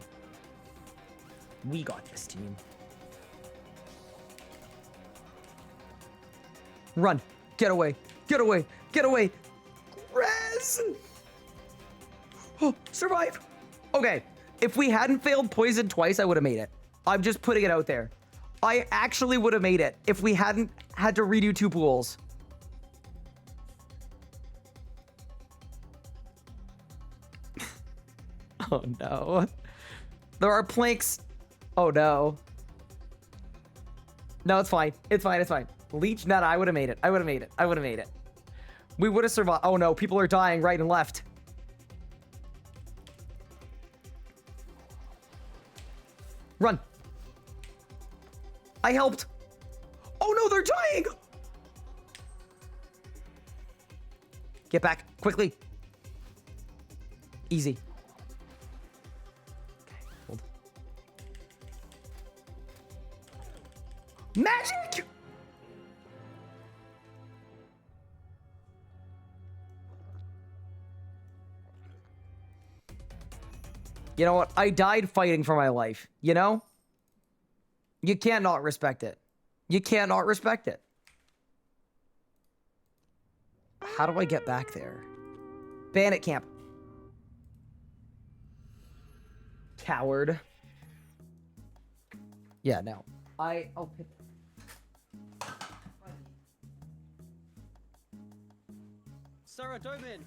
S1: We got this, team. Run. Get away. Get away. Get away. Res! Oh, survive. Okay. If we hadn't failed poison twice, I would have made it. I'm just putting it out there. I actually would have made it if we hadn't had to redo 2 pools. Oh no. There are planks. Oh no. No, it's fine. It's fine. It's fine. Leech net. I would have made it. I would have made it. I would have made it. We would have survived. Oh no. People are dying right and left. Run. I helped. Oh no, they're dying. Get back quickly. Easy. Magic! You know what? I died fighting for my life, you know? You can't not respect it. You can't not respect it. How do I get back there? Bandit camp. Coward. Yeah, no. I'll pick. Sarah Doman.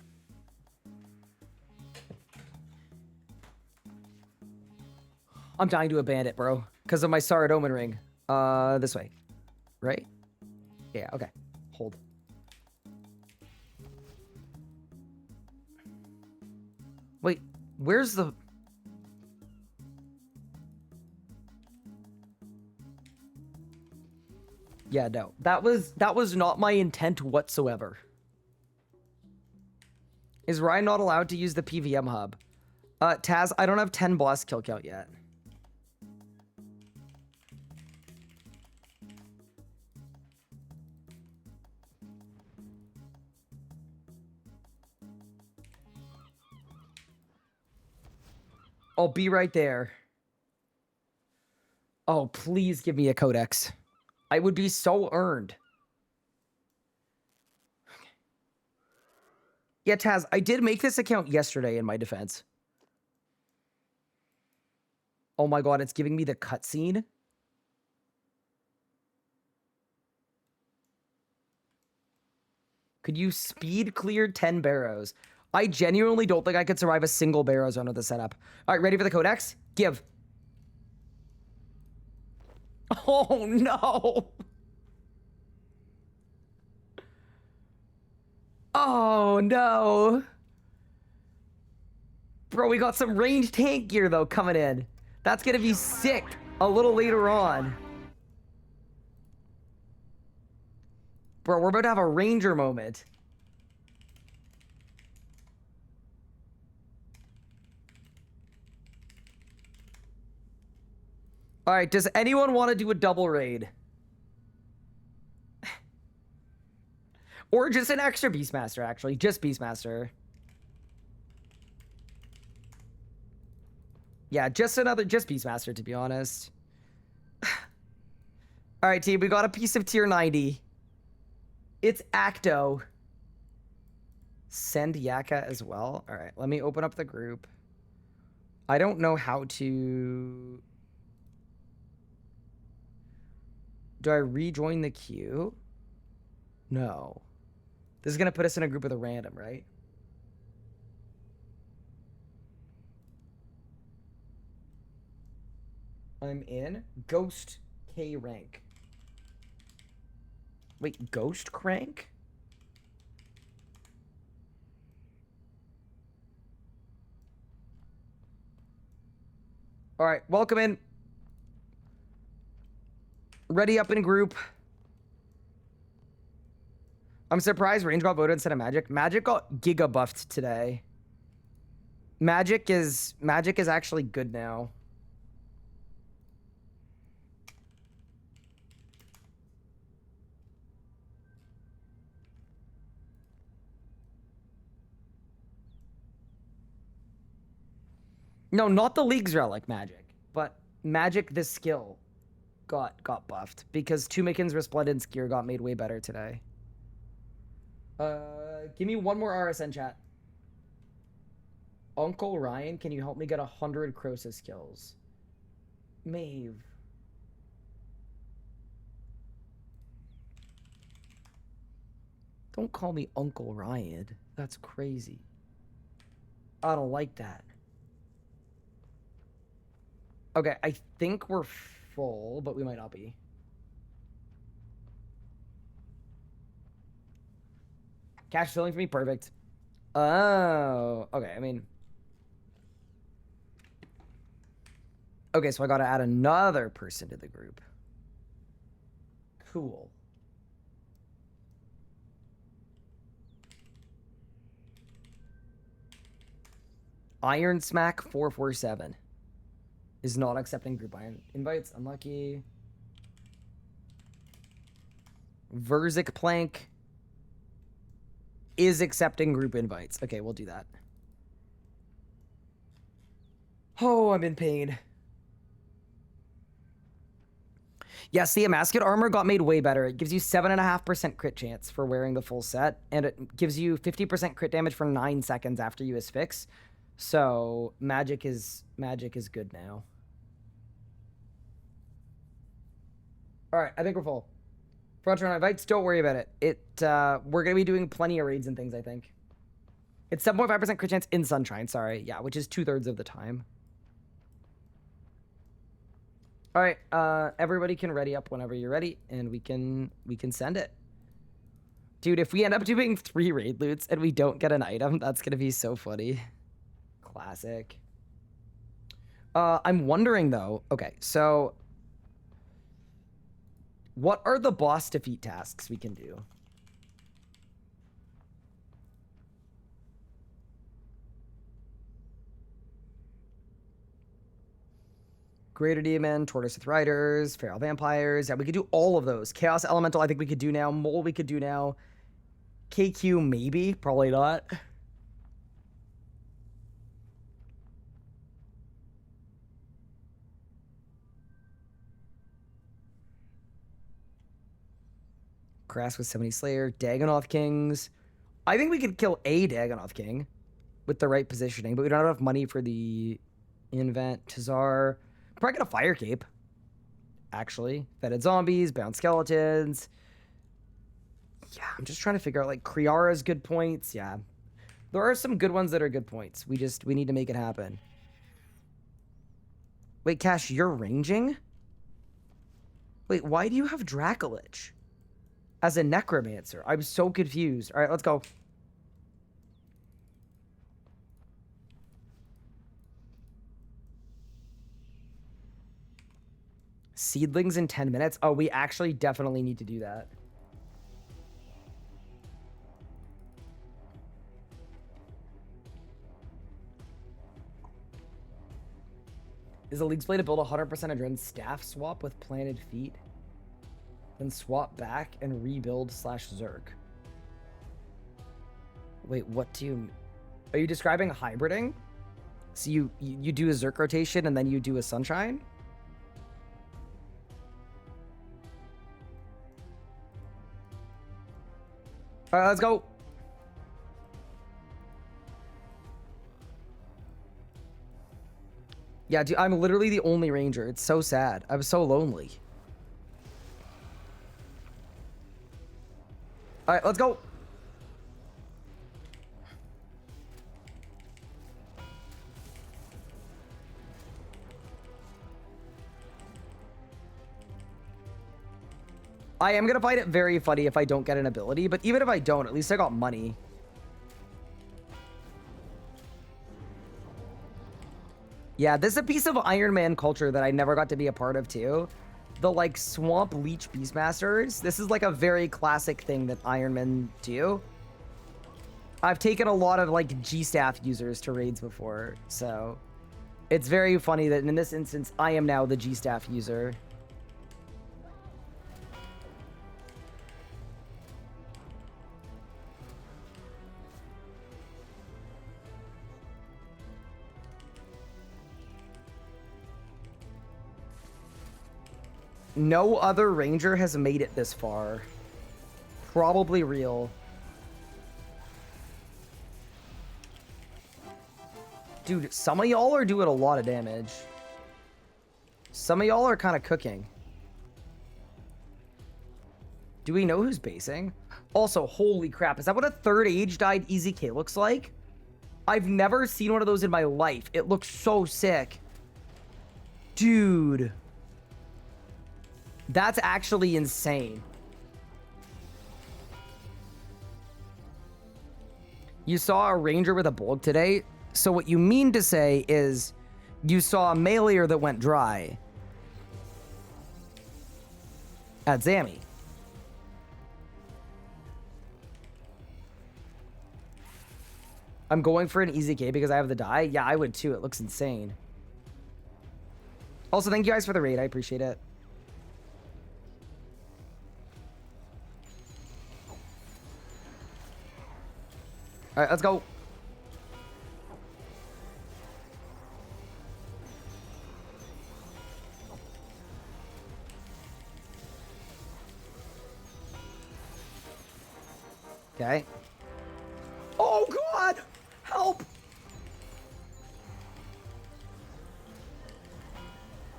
S1: I'm dying to a bandit, bro. Because of my Saradomin ring. This way. Right? Yeah, okay. Hold. Wait, where's the... Yeah, no. That was not my intent whatsoever. Is Ryan not allowed to use the PVM hub? Taz, I don't have 10 boss kill count yet. I'll be right there. Oh, please give me a codex. I would be so earned. Yeah, Taz, I did make this account yesterday in my defense. Oh my god, it's giving me the cutscene. Could you speed clear 10 Barrows? I genuinely don't think I could survive a single Barrows under the setup. All right, ready for the codex? Give. Oh no. Oh no. Bro, we got some ranged tank gear though coming in. That's gonna be sick a little later on. Bro, we're about to have a ranger moment. All right, does anyone want to do a double raid? Or just an extra Beastmaster, actually. Just Beastmaster. Yeah, just Beastmaster, to be honest. All right, team, we got a piece of tier 90. It's Acto. Send Yaka as well. All right, let me open up the group. I don't know how to... Do I rejoin the queue? No. This is going to put us in a group with a random, right? I'm in Ghost K rank. Wait, Ghost Crank? All right, welcome in. Ready up in group. I'm surprised Range got voted instead of Magic. Magic got giga buffed today. Magic is actually good now. No, not the League's Relic Magic, but Magic the skill got buffed because Tumikin's Resplendence gear got made way better today. Give me one more RSN chat. Uncle Ryan, can you help me get 100 Croesus kills? Maeve. Don't call me Uncle Ryan. That's crazy. I don't like that. Okay, I think we're full, but we might not be. Cash filling for me, perfect. Oh, okay, I mean... Okay, so I gotta add another person to the group. Cool. Iron Smack 447 is not accepting group iron invites. Unlucky. Verzik Plank is accepting group invites. Okay, we'll do that. Oh, I'm in pain. Yes, the Amascut armor got made way better. It gives you 7.5% crit chance for wearing the full set, and it gives you 50% crit damage for 9 seconds after you asphyx. So magic is good now. All right, I think we're full. Front run invites, don't worry about it. We're gonna be doing plenty of raids and things, I think. It's 7.5% crit chance in Sunshine, sorry. Yeah, which is 2/3 of the time. All right, everybody can ready up whenever you're ready, and we can send it. Dude, if we end up doing 3 raid loots and we don't get an item, that's gonna be so funny. Classic. I'm wondering though, okay, so what are the boss defeat tasks we can do? Greater Demon, Tortoise with Riders, Feral Vampires. Yeah, we could do all of those. Chaos Elemental, I think we could do now. Mole, we could do now. KQ, maybe. Probably not. Grass with 70 Slayer. Dagonoth Kings. I think we could kill a Dagonoth King with the right positioning, but we don't have enough money for the invent. Tazar. Probably get a Fire Cape, actually. Fetid Zombies, Bound Skeletons. Yeah, I'm just trying to figure out, like, Kriara's good points. Yeah. There are some good ones that are good points. We need to make it happen. Wait, Cash, you're ranging? Wait, why do you have Dracolich as a Necromancer? I'm so confused. All right, let's go. Seedlings in 10 minutes? Oh, we actually definitely need to do that. Is the League's play to build 100% Adren staff swap with planted feet? Then swap back and rebuild / Zerk. Wait, what do you... Are you describing hybriding? So you do a Zerk rotation and then you do a Sunshine? Alright, let's go. Yeah, dude, I'm literally the only ranger. It's so sad. I'm so lonely. Alright, let's go. I am gonna find it very funny if I don't get an ability, but even if I don't, at least I got money. Yeah, this is a piece of Iron Man culture that I never got to be a part of too. The like swamp leech beastmasters. This is like a very classic thing that Iron Men do. I've taken a lot of like G-staff users to raids before, so it's very funny that in this instance I am now the G-staff user. No other ranger has made it this far. Probably real. Dude, some of y'all are doing a lot of damage. Some of y'all are kind of cooking. Do we know who's basing? Also, holy crap. Is that what a third age died EZK looks like? I've never seen one of those in my life. It looks so sick. Dude. That's actually insane. You saw a ranger with a bulk today? So what you mean to say is you saw a meleeer that went dry at Zammy. I'm going for an EZK because I have the die. Yeah, I would too. It looks insane. Also, thank you guys for the raid. I appreciate it. All right, let's go. Okay. Oh, God! Help!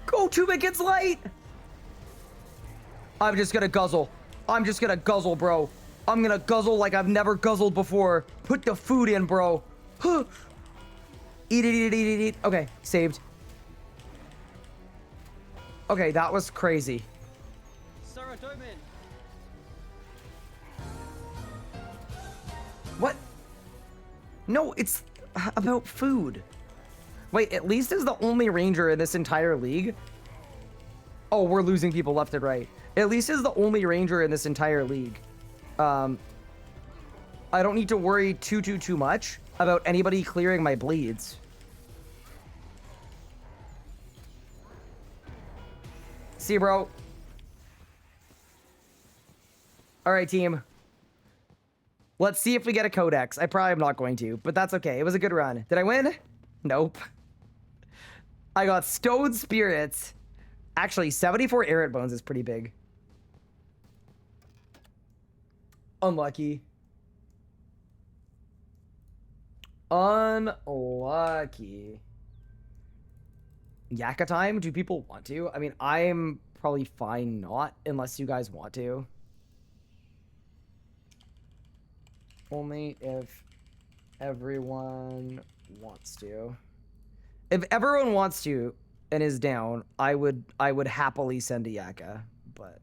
S1: Go, Tubik, it's late! I'm just gonna guzzle. I'm just gonna guzzle, bro. I'm gonna guzzle like I've never guzzled before. Put the food in, bro. Huh. Eat it, eat it, eat it, eat it. Okay, saved. Okay, that was crazy. What? No, it's about food. Wait, at least is the only ranger in this entire league. Oh, we're losing people left and right. At least is the only ranger in this entire league. I don't need to worry too much about anybody clearing my bleeds. See, bro. All right, team. Let's see if we get a codex. I probably am not going to, but that's okay. It was a good run. Did I win? Nope. I got stowed spirits. Actually, 74 errant bones is pretty big. Unlucky. Unlucky. Yakka time? Do people want to? I mean, I'm probably fine not, unless you guys want to. Only if everyone wants to. If everyone wants to and is down, I would happily send a Yakka, but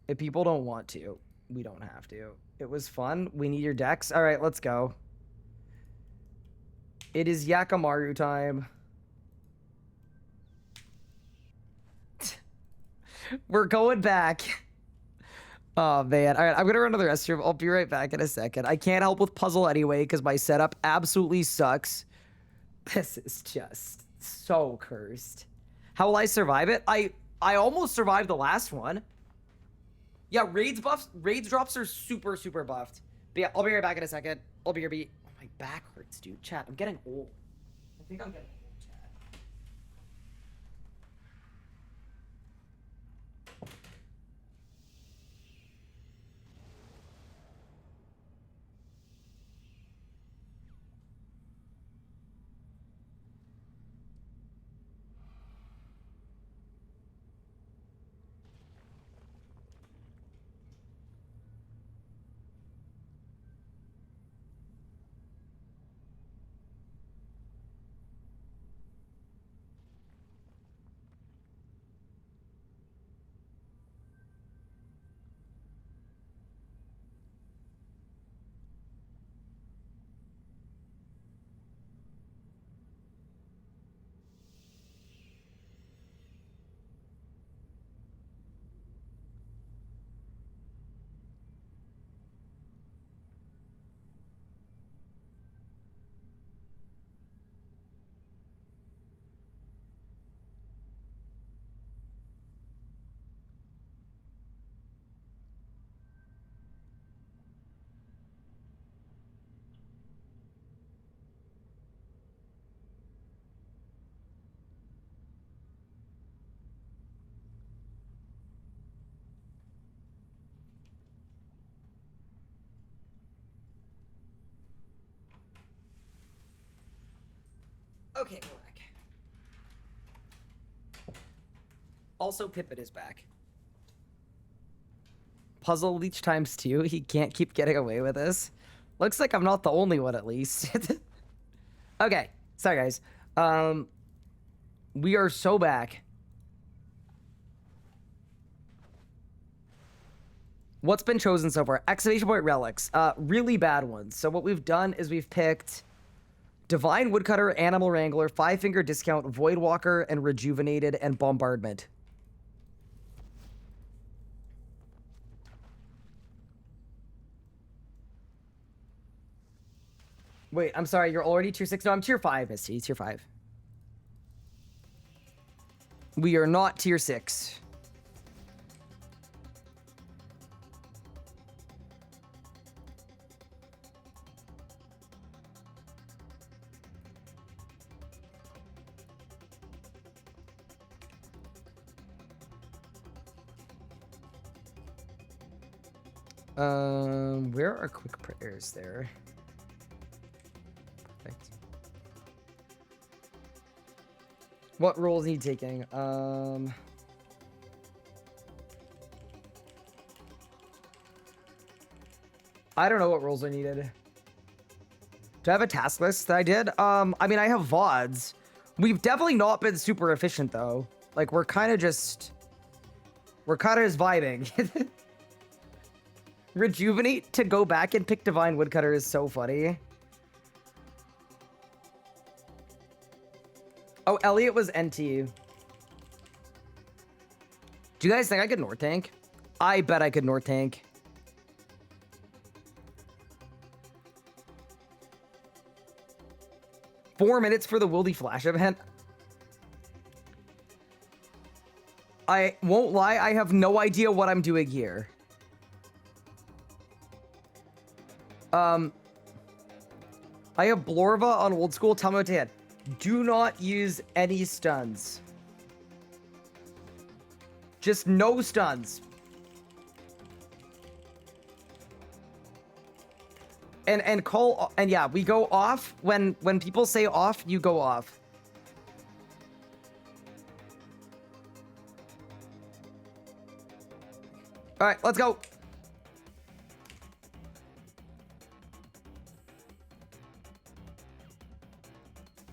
S1: if people don't want to, we don't have to. It was fun. We need your decks. All right, let's go. It is Yakamaru time. We're going back. Oh, man. All right, I'm going to run to the restroom. I'll be right back in a second. I can't help with puzzle anyway because my setup absolutely sucks. This is just... So cursed. How will I survive it? I almost survived the last one. Yeah, raids drops are super, super buffed. But yeah, I'll be right back in a second. I'll be here. Oh, my back hurts, dude. Chat, I'm getting old. I think I'm getting old, chat. Okay, we're back. Also, Pippin is back. Puzzle leech times 2. He can't keep getting away with this. Looks like I'm not the only one, at least. Okay, sorry guys. We are so back. What's been chosen so far? Excavation point relics. Really bad ones. So what we've done is we've picked Divine Woodcutter, Animal Wrangler, 5-Finger Discount, Voidwalker, and Rejuvenated, and Bombardment. Wait, I'm sorry, you're already tier 6? No, I'm tier 5, Misty. Tier 5. We are not tier 6. Where are quick prayers there? Perfect. What roles need taking? I don't know what roles are needed. Do I have a task list that I did? I mean, I have VODs. We've definitely not been super efficient, though. Like, we're kind of just vibing. Rejuvenate to go back and pick Divine Woodcutter is so funny. Oh, Elliot was NT. Do you guys think I could North tank? I bet I could North tank. Four minutes for the Wildy Flash event. I won't lie, I have no idea what I'm doing here. I have Blorva on old school. Tell me what to hit. Do not use any stuns. Just no stuns. And call, and yeah, we go off when people say off, you go off. All right, let's go.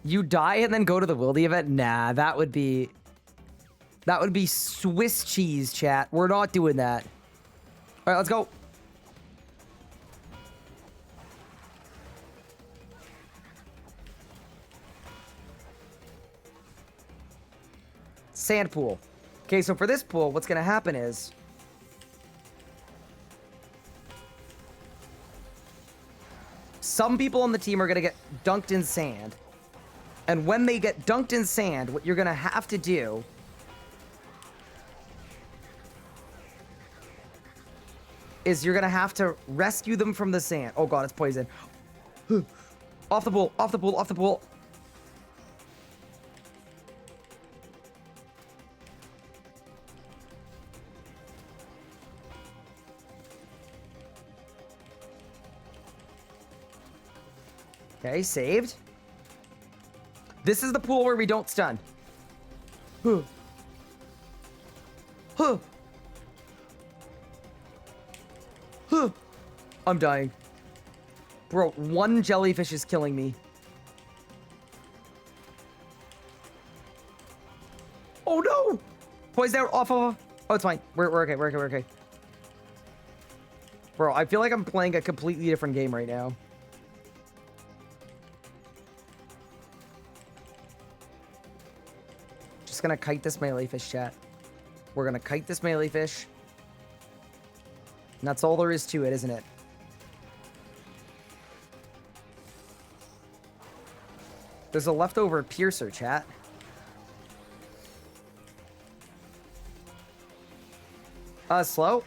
S1: You die and then go to the Wildy event? Nah, that would be Swiss cheese, chat. We're not doing that. All right, let's go. Sand pool. Okay, so for this pool, what's going to happen is some people on the team are going to get dunked in sand. And when they get dunked in sand, what you're going to have to do is you're going to have to rescue them from the sand. Oh god, it's poison. Off the pool, off the pool, off the pool. Okay, saved. This is the pool where we don't stun. Huh. Huh. Huh. I'm dying. Bro, one jellyfish is killing me. Oh no! Poison out, off. Oh, it's fine. We're okay, we're okay, we're okay. Bro, I feel like I'm playing a completely different game right now. Just gonna kite this melee fish, chat. We're gonna kite this melee fish. And that's all there is to it, isn't it? There's a leftover piercer, chat. Slow?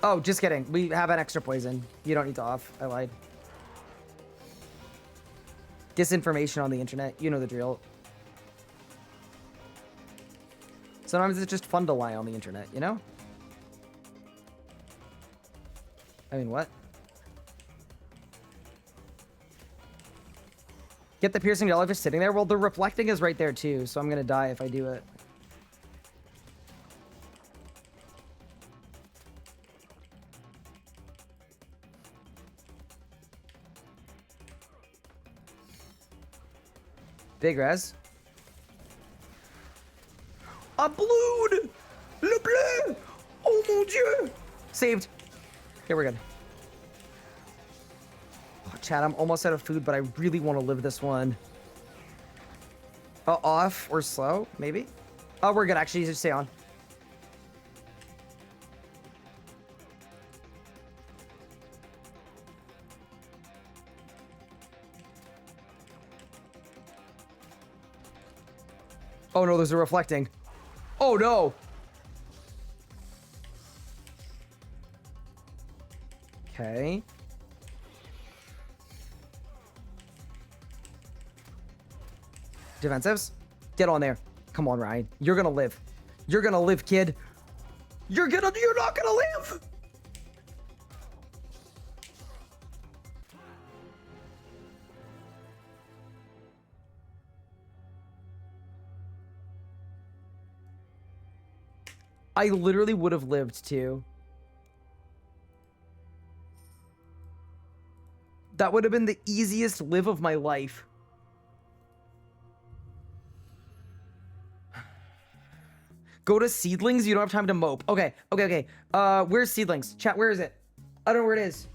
S1: Oh, just kidding. We have an extra poison. You don't need to off. I lied. Disinformation on the internet. You know the drill. Sometimes it's just fun to lie on the internet, you know? I mean, what? Get the piercing jellyfish sitting there? Well, the reflecting is right there too, so I'm gonna die if I do it. Big res. A blood! Le bleu! Oh mon dieu! Saved. Okay, we're good. Oh, chat, I'm almost out of food, but I really want to live this one. Off or slow, maybe? Oh, we're good, actually. Just stay on. Oh no, there's a reflecting. Oh no! Okay. Defensives? Get on there. Come on, Ryan. You're gonna live. You're gonna live, kid. You're not gonna live! I literally would have lived too. That would have been the easiest live of my life. Go to seedlings? You don't have time to mope. Okay, okay. Where's seedlings? Chat, where is it? I don't know where it is.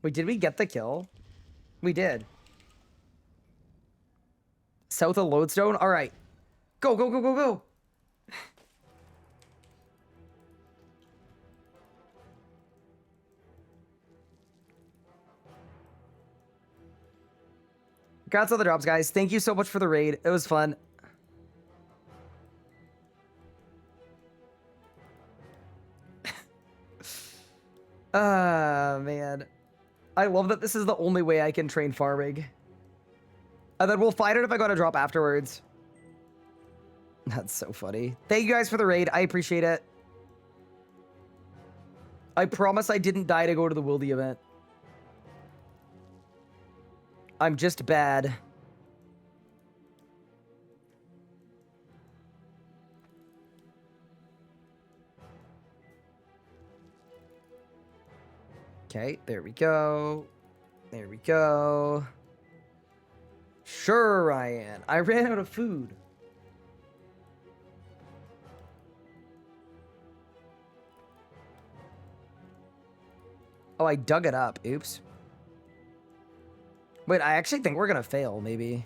S1: Wait, did we get the kill? We did. South of Lodestone? All right. Go, go, go, go, go. Congrats on the drops, guys. Thank you so much for the raid. It was fun. Man. I love that this is the only way I can train farming. And then we'll fight it if I got a drop afterwards. That's so funny. Thank you guys for the raid. I appreciate it. I promise I didn't die to go to the Wildy event. I'm just bad. Okay, there we go. There we go. Sure, Ryan. I ran out of food. Oh, I dug it up. Oops. Wait, I actually think we're gonna fail, maybe.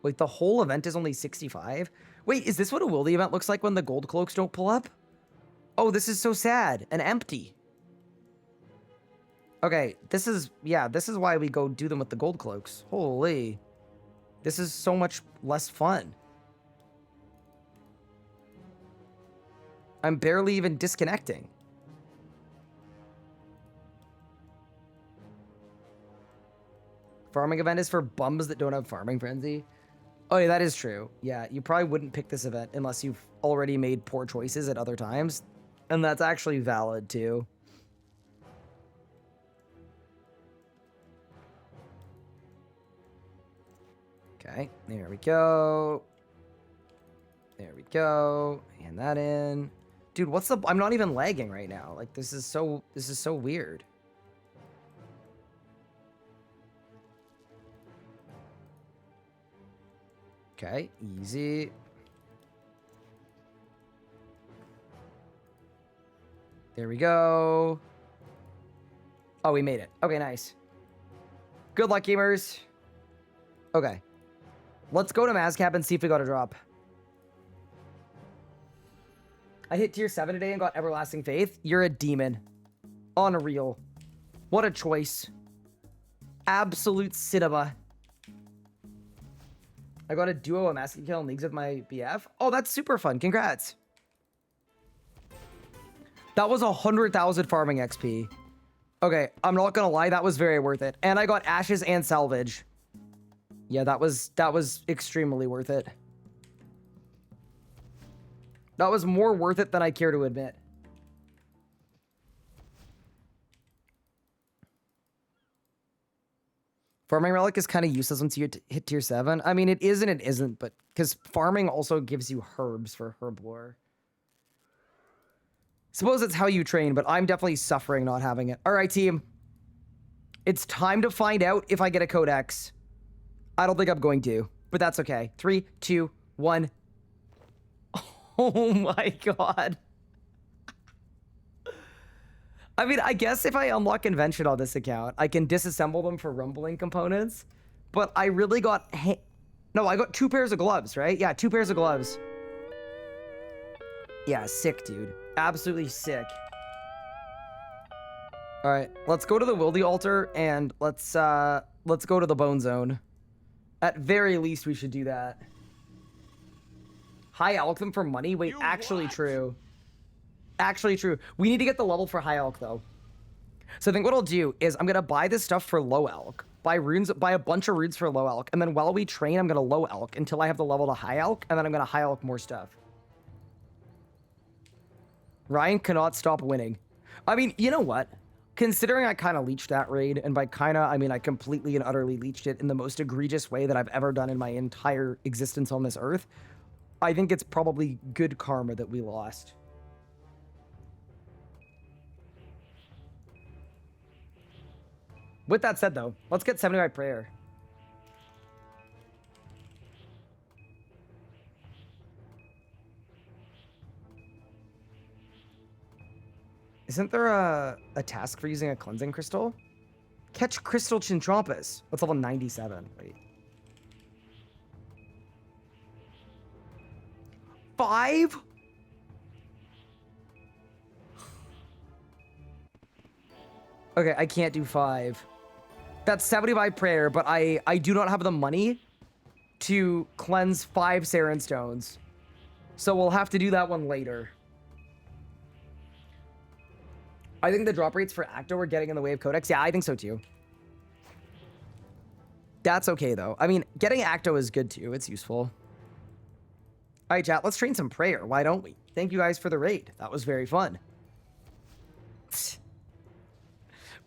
S1: Wait, the whole event is only 65? Wait, is this what a Wildy event looks like when the gold cloaks don't pull up? Oh, this is so sad and empty. Okay, this is why we go do them with the gold cloaks. Holy. This is so much less fun. I'm barely even disconnecting. Farming event is for bums that don't have farming frenzy. Oh yeah, that is true. Yeah, you probably wouldn't pick this event unless you've already made poor choices at other times. And that's actually valid too. Okay, there we go. There we go. Hand that in. Dude, what's the... I'm not even lagging right now. Like, this is so weird. Okay, easy. There we go. Oh, we made it. Okay, nice. Good luck, gamers. Okay. Let's go to Amascut and see if we got a drop. I hit tier 7 today and got Everlasting Faith. You're a demon. Unreal. What a choice. Absolute cinema. I got a duo Amascut kill in leagues with my BF. Oh, that's super fun. Congrats. That was 100,000 farming XP. Okay, I'm not gonna lie, that was very worth it. And I got ashes and salvage. Yeah, that was extremely worth it. That was more worth it than I care to admit. Farming Relic is kind of useless once you hit tier 7. I mean, it is and it isn't, but because farming also gives you herbs for herb lore. Suppose it's how you train, but I'm definitely suffering not having it. All right, team. It's time to find out if I get a Codex. I don't think I'm going to, but that's okay. 3, 2, 1. Oh my god. I mean, I guess if I unlock Invention on this account, I can disassemble them for rumbling components, but I really got... No, I got 2 pairs of gloves, right? Yeah, 2 pairs of gloves. Yeah, sick, dude. Absolutely sick. All right, let's go to the Wildy altar and let's go to the Bone Zone. At very least, we should do that. High Elk them for money? Wait, actually true. Actually true. We need to get the level for High Elk, though. So I think what I'll do is I'm going to buy this stuff for Low Elk. Buy a bunch of runes for Low Elk. And then while we train, I'm going to Low Elk until I have the level to High Elk. And then I'm going to High Elk more stuff. Ryan cannot stop winning. I mean, you know what? Considering I kind of leached that raid, and by kind of, I mean I completely and utterly leached it in the most egregious way that I've ever done in my entire existence on this earth, I think it's probably good karma that we lost. With that said, though, let's get 70 by prayer. Isn't there a task for using a cleansing crystal? Catch crystal chinchompas. That's level 97. Wait. 5? Okay, I can't do 5. That's 70 by prayer, but I do not have the money to cleanse 5 Saren stones. So we'll have to do that one later. I think the drop rates for Acto are getting in the way of Codex. Yeah, I think so too. That's okay though. I mean, getting Acto is good too. It's useful. All right, chat, let's train some prayer. Why don't we? Thank you guys for the raid. That was very fun.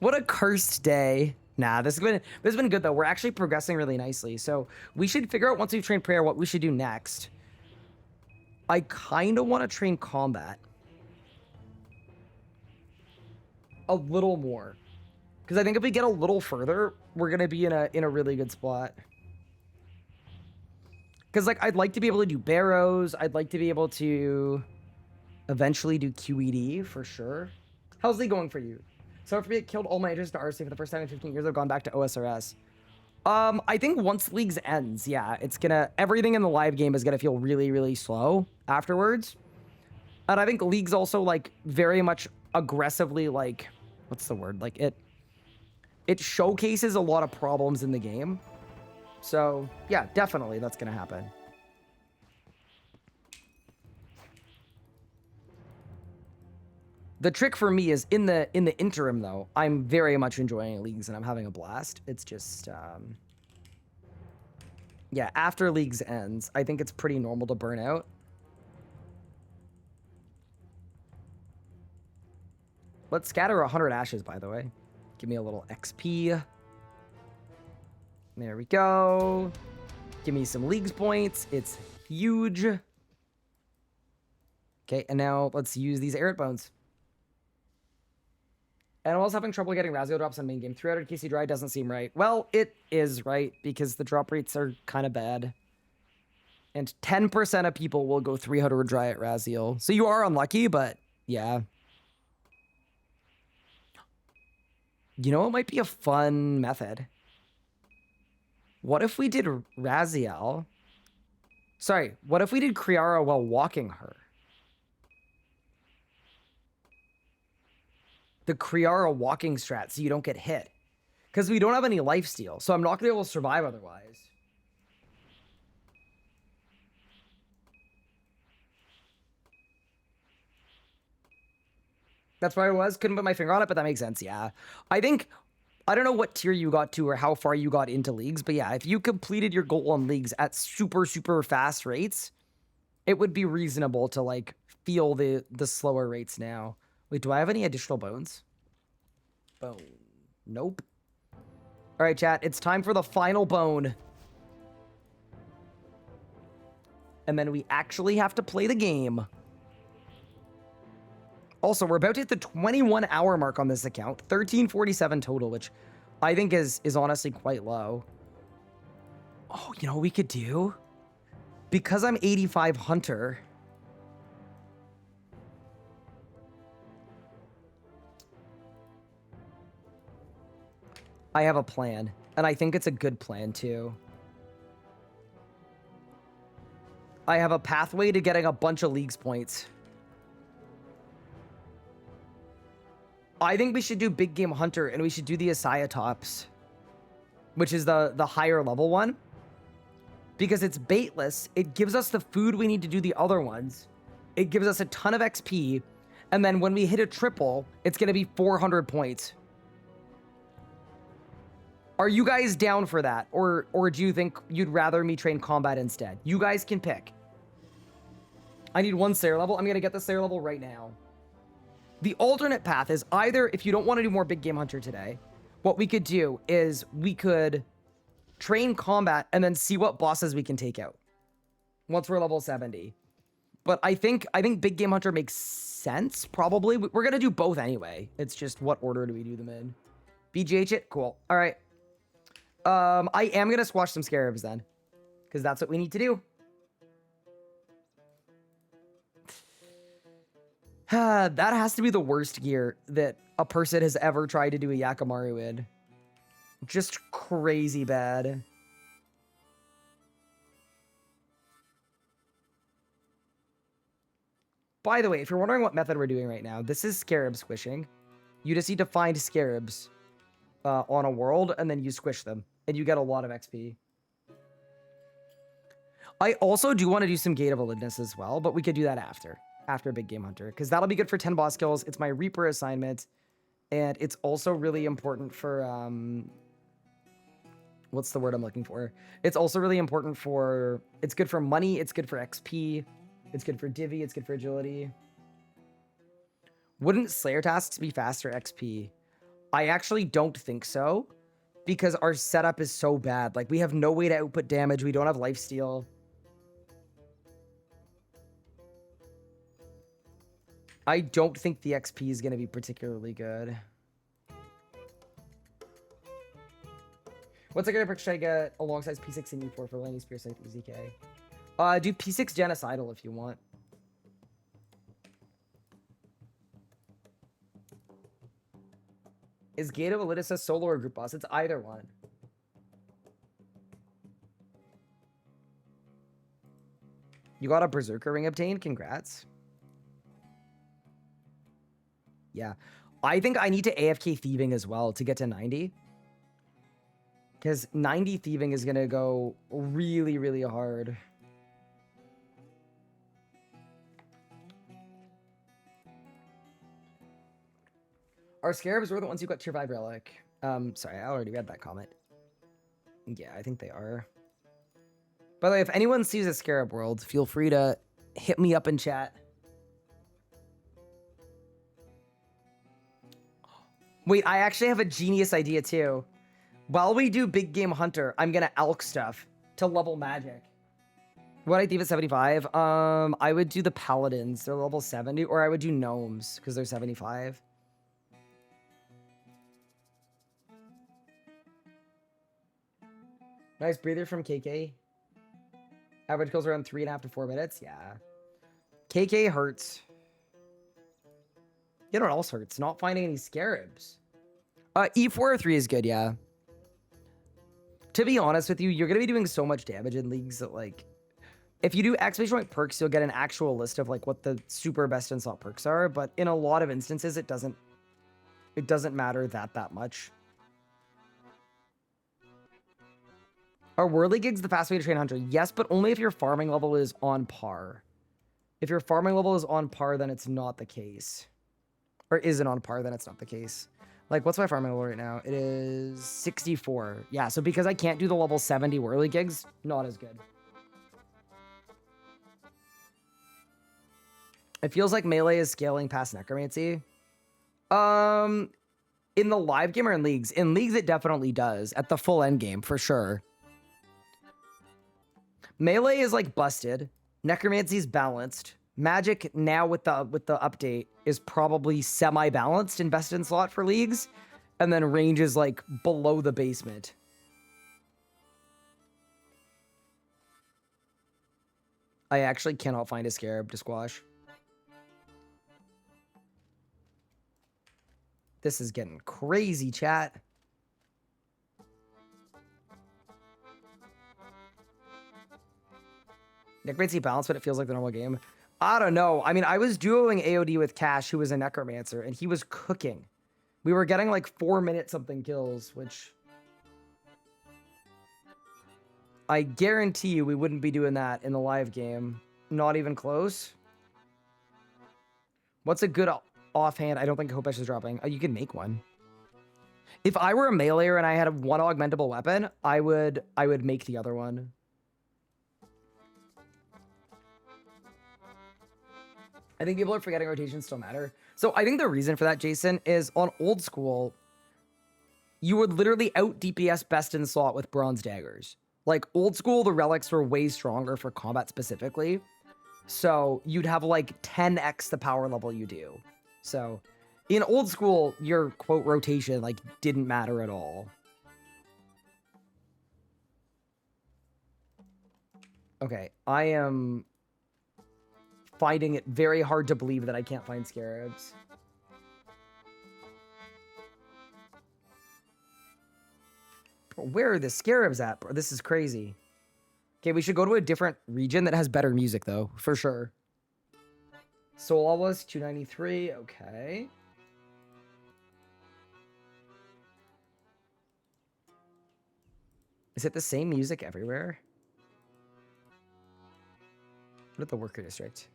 S1: What a cursed day. Nah, this has been good though. We're actually progressing really nicely. So we should figure out once we've trained prayer what we should do next. I kind of want to train combat a little more, because I think if we get a little further, we're gonna be in a really good spot. Because like I'd like to be able to do Barrows. I'd like to be able to eventually do QED for sure. How's League going for you? So for me, it killed all my interest in RS3 for the first time in 15 years. I've gone back to OSRS. I think once Leagues ends, yeah, it's gonna, everything in the live game is gonna feel really, really slow afterwards. And I think League's also like very much aggressively like, what's the word? Like it showcases a lot of problems in the game. So yeah, definitely that's gonna happen. The trick for me is in the interim though, I'm very much enjoying Leagues and I'm having a blast. It's just yeah, after Leagues ends, I think it's pretty normal to burn out. Let's scatter 100 ashes, by the way. Give me a little XP. There we go. Give me some Leagues points. It's huge. Okay, and now let's use these Arid Bones. And I'm also having trouble getting Razio drops on main game. 300 KC dry doesn't seem right. Well, it is right, because the drop rates are kind of bad. And 10% of people will go 300 dry at Razio. So you are unlucky, but yeah. You know, it might be a fun method. What if we did Raziel? Sorry, what if we did Kriara while walking her? The Kriara walking strat so you don't get hit. Because we don't have any lifesteal, so I'm not going to be able to survive otherwise. That's why I was. Couldn't put my finger on it, but that makes sense, yeah. I think, I don't know what tier you got to or how far you got into Leagues, but yeah, if you completed your goal on Leagues at super, super fast rates, it would be reasonable to, like, feel the slower rates now. Wait, do I have any additional bones? Bone. Nope. All right, chat, it's time for the final bone. And then we actually have to play the game. Also, we're about to hit the 21-hour mark on this account. 1347 total, which I think is honestly quite low. Oh, you know what we could do? Because I'm 85 Hunter. I have a plan, and I think it's a good plan, too. I have a pathway to getting a bunch of Leagues points. I think we should do Big Game Hunter, and we should do the Asiatops, which is the higher level one. Because it's baitless, it gives us the food we need to do the other ones. It gives us a ton of XP, and then when we hit a triple, it's going to be 400 points. Are you guys down for that? Or do you think you'd rather me train combat instead? You guys can pick. I need one Slayer level. I'm going to get the Slayer level right now. The alternate path is either, if you don't want to do more Big Game Hunter today, what we could do is we could train combat and then see what bosses we can take out once we're level 70. But I think Big Game Hunter makes sense, probably. We're going to do both anyway. It's just what order do we do them in? BGH it? Cool. All right. I am going to squash some Scarabs then, because that's what we need to do. That has to be the worst gear that a person has ever tried to do a Yakamaru in. Just crazy bad. By the way, if you're wondering what method we're doing right now, this is Scarab squishing. You just need to find Scarabs on a world, and then you squish them, and you get a lot of XP. I also do want to do some Gate of Alinness as well, but we could do that after Big Game Hunter, because that'll be good for 10 boss kills. It's my Reaper assignment, and it's also really important for, what's the word I'm looking for? It's also really important for, it's good for money, it's good for XP, it's good for Divi, it's good for agility. Wouldn't Slayer tasks be faster XP? I actually don't think so, because our setup is so bad. Like, we have no way to output damage, we don't have lifesteal. I don't think the XP is going to be particularly good. What's a good approach should I get alongside P6 and E4 for landing Spear Sight through ZK? Do P6 Genocidal if you want. Is Gate of Alinness a solo or group boss? It's either one. You got a Berserker ring obtained? Congrats. Yeah. I think I need to AFK thieving as well to get to 90. Because 90 thieving is going to go really, really hard. Are scarabs were the ones who got tier 5 relic? Sorry, I already read that comment. Yeah, I think they are. By the way, if anyone sees a scarab world, feel free to hit me up in chat. Wait, I actually have a genius idea too. While we do big game hunter, I'm gonna elk stuff to level magic. What I thieve at 75? I would do the paladins. They're level 70, or I would do gnomes because they're 75. Nice breather from KK. Average kills around 3.5 to 4 minutes. Yeah. KK hurts. You know what else hurts? Not finding any scarabs. E4 or 3 is good, yeah. To be honest with you, you're going to be doing so much damage in leagues that, like, if you do exclamation point perks, you'll get an actual list of, like, what the super best in slot perks are. But in a lot of instances, it doesn't matter that much. Are whirly gigs the fast way to train hunter? Yes, but only if your farming level is on par. If your farming level is on par, then it's not the case. Or isn't on par, then it's not the case. Like, what's my farming level right now? It is 64. Yeah, so because I can't do the level 70 whirly gigs, not as good. It feels like melee is scaling past necromancy. In the live game or in leagues? In leagues, it definitely does. At the full end game, for sure. Melee is like busted. Necromancy's balanced. Magic now with the update is probably semi-balanced in best in slot for leagues. And then range is like below the basement. I actually cannot find a scarab to squash. This is getting crazy, chat. Necromancy balance, but it feels like the normal game. I don't know. I mean, I was duoing AOD with Cash, who was a Necromancer, and he was cooking. We were getting like 4-minute something kills, which I guarantee you we wouldn't be doing that in the live game. Not even close. What's a good offhand? I don't think Hopesh is dropping. You can make one. If I were a meleeer and I had one augmentable weapon, I would make the other one. I think people are forgetting rotations still matter. So I think the reason for that, Jason, is on old school, you would literally out DPS best in slot with bronze daggers. Like old school, the relics were way stronger for combat specifically. So you'd have like 10x the power level you do. So in old school, your quote rotation like didn't matter at all. Okay, I am finding it very hard to believe that I can't find scarabs. Where are the scarabs at, bro? This is crazy. Okay, we should go to a different region that has better music, though, for sure. Soulless, 293, okay. Is it the same music everywhere? What at the worker district?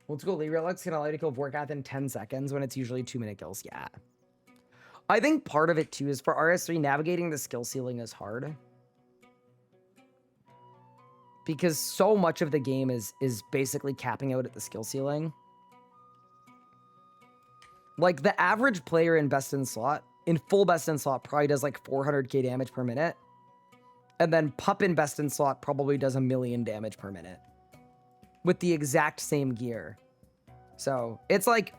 S1: Old school Lee Relics can allow you to kill Vorkath in 10 seconds when it's usually 2-minute kills. Yeah. I think part of it too is for RS3, navigating the skill ceiling is hard. Because so much of the game is basically capping out at the skill ceiling. Like the average player in best in slot, in full best in slot, probably does like 400k damage per minute. And then Pup in best in slot probably does 1,000,000 damage per minute. With the exact same gear. So it's like,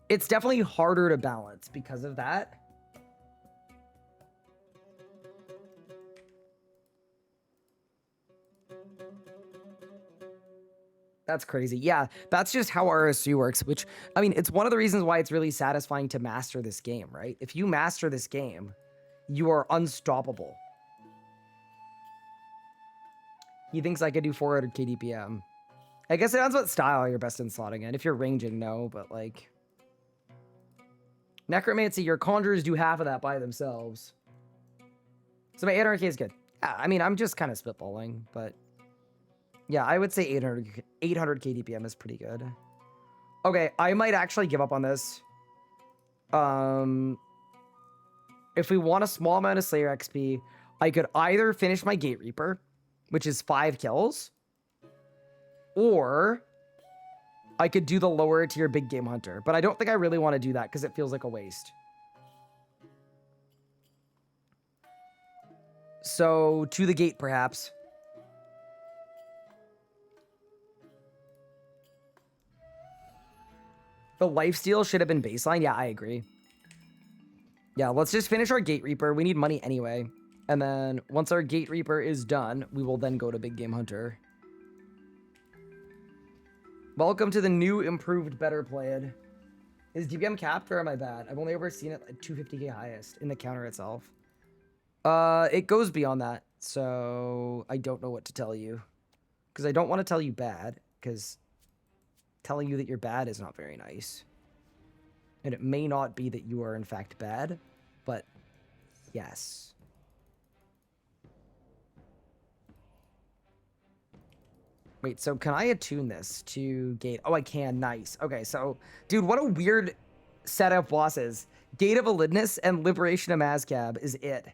S1: it's definitely harder to balance because of that. That's crazy. Yeah, that's just how RS3 works, which, I mean, it's one of the reasons why it's really satisfying to master this game, right? If you master this game, you are unstoppable. He thinks I could do 400k DPM. I guess it depends what style you're best in slotting in. If you're ranging, no, but like... Necromancy, your conjurers do half of that by themselves. So my 800k is good. Yeah, I mean, I'm just kind of spitballing, but... Yeah, I would say 800k DPM is pretty good. Okay, I might actually give up on this. If we want a small amount of Slayer XP, I could either finish my Gate Reaper, which is 5 kills, or I could do the lower tier Big Game Hunter. But I don't think I really want to do that because it feels like a waste. So, to the gate, perhaps. The lifesteal should have been baseline. Yeah, I agree. Yeah, let's just finish our Gate Reaper. We need money anyway. And then once our Gate Reaper is done, we will then go to Big Game Hunter. Welcome to the new, improved, better played. Is DPM capped or am I bad? I've only ever seen it at 250k highest in the counter itself. It goes beyond that, so I don't know what to tell you. Because I don't want to tell you bad, because telling you that you're bad is not very nice. And it may not be that you are in fact bad, but yes. Wait, so can I attune this to Gate? Oh, I can. Nice. Okay, so, dude, what a weird set of bosses. Gate of Alinness and Liberation of Amascut is it.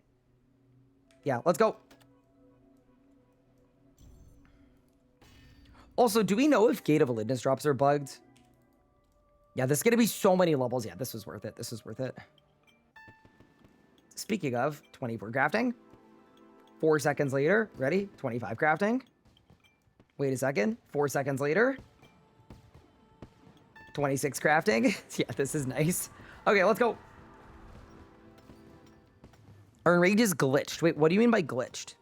S1: Yeah, let's go. Also, do we know if Gate of Alinness drops are bugged? Yeah, this is going to be so many levels. Yeah, this was worth it. This was worth it. Speaking of, 24 crafting. 4 seconds later. Ready? 25 crafting. Wait a second. 4 seconds later. 26 crafting. Yeah, this is nice. Okay, let's go. Our enrage is glitched. Wait, what do you mean by glitched?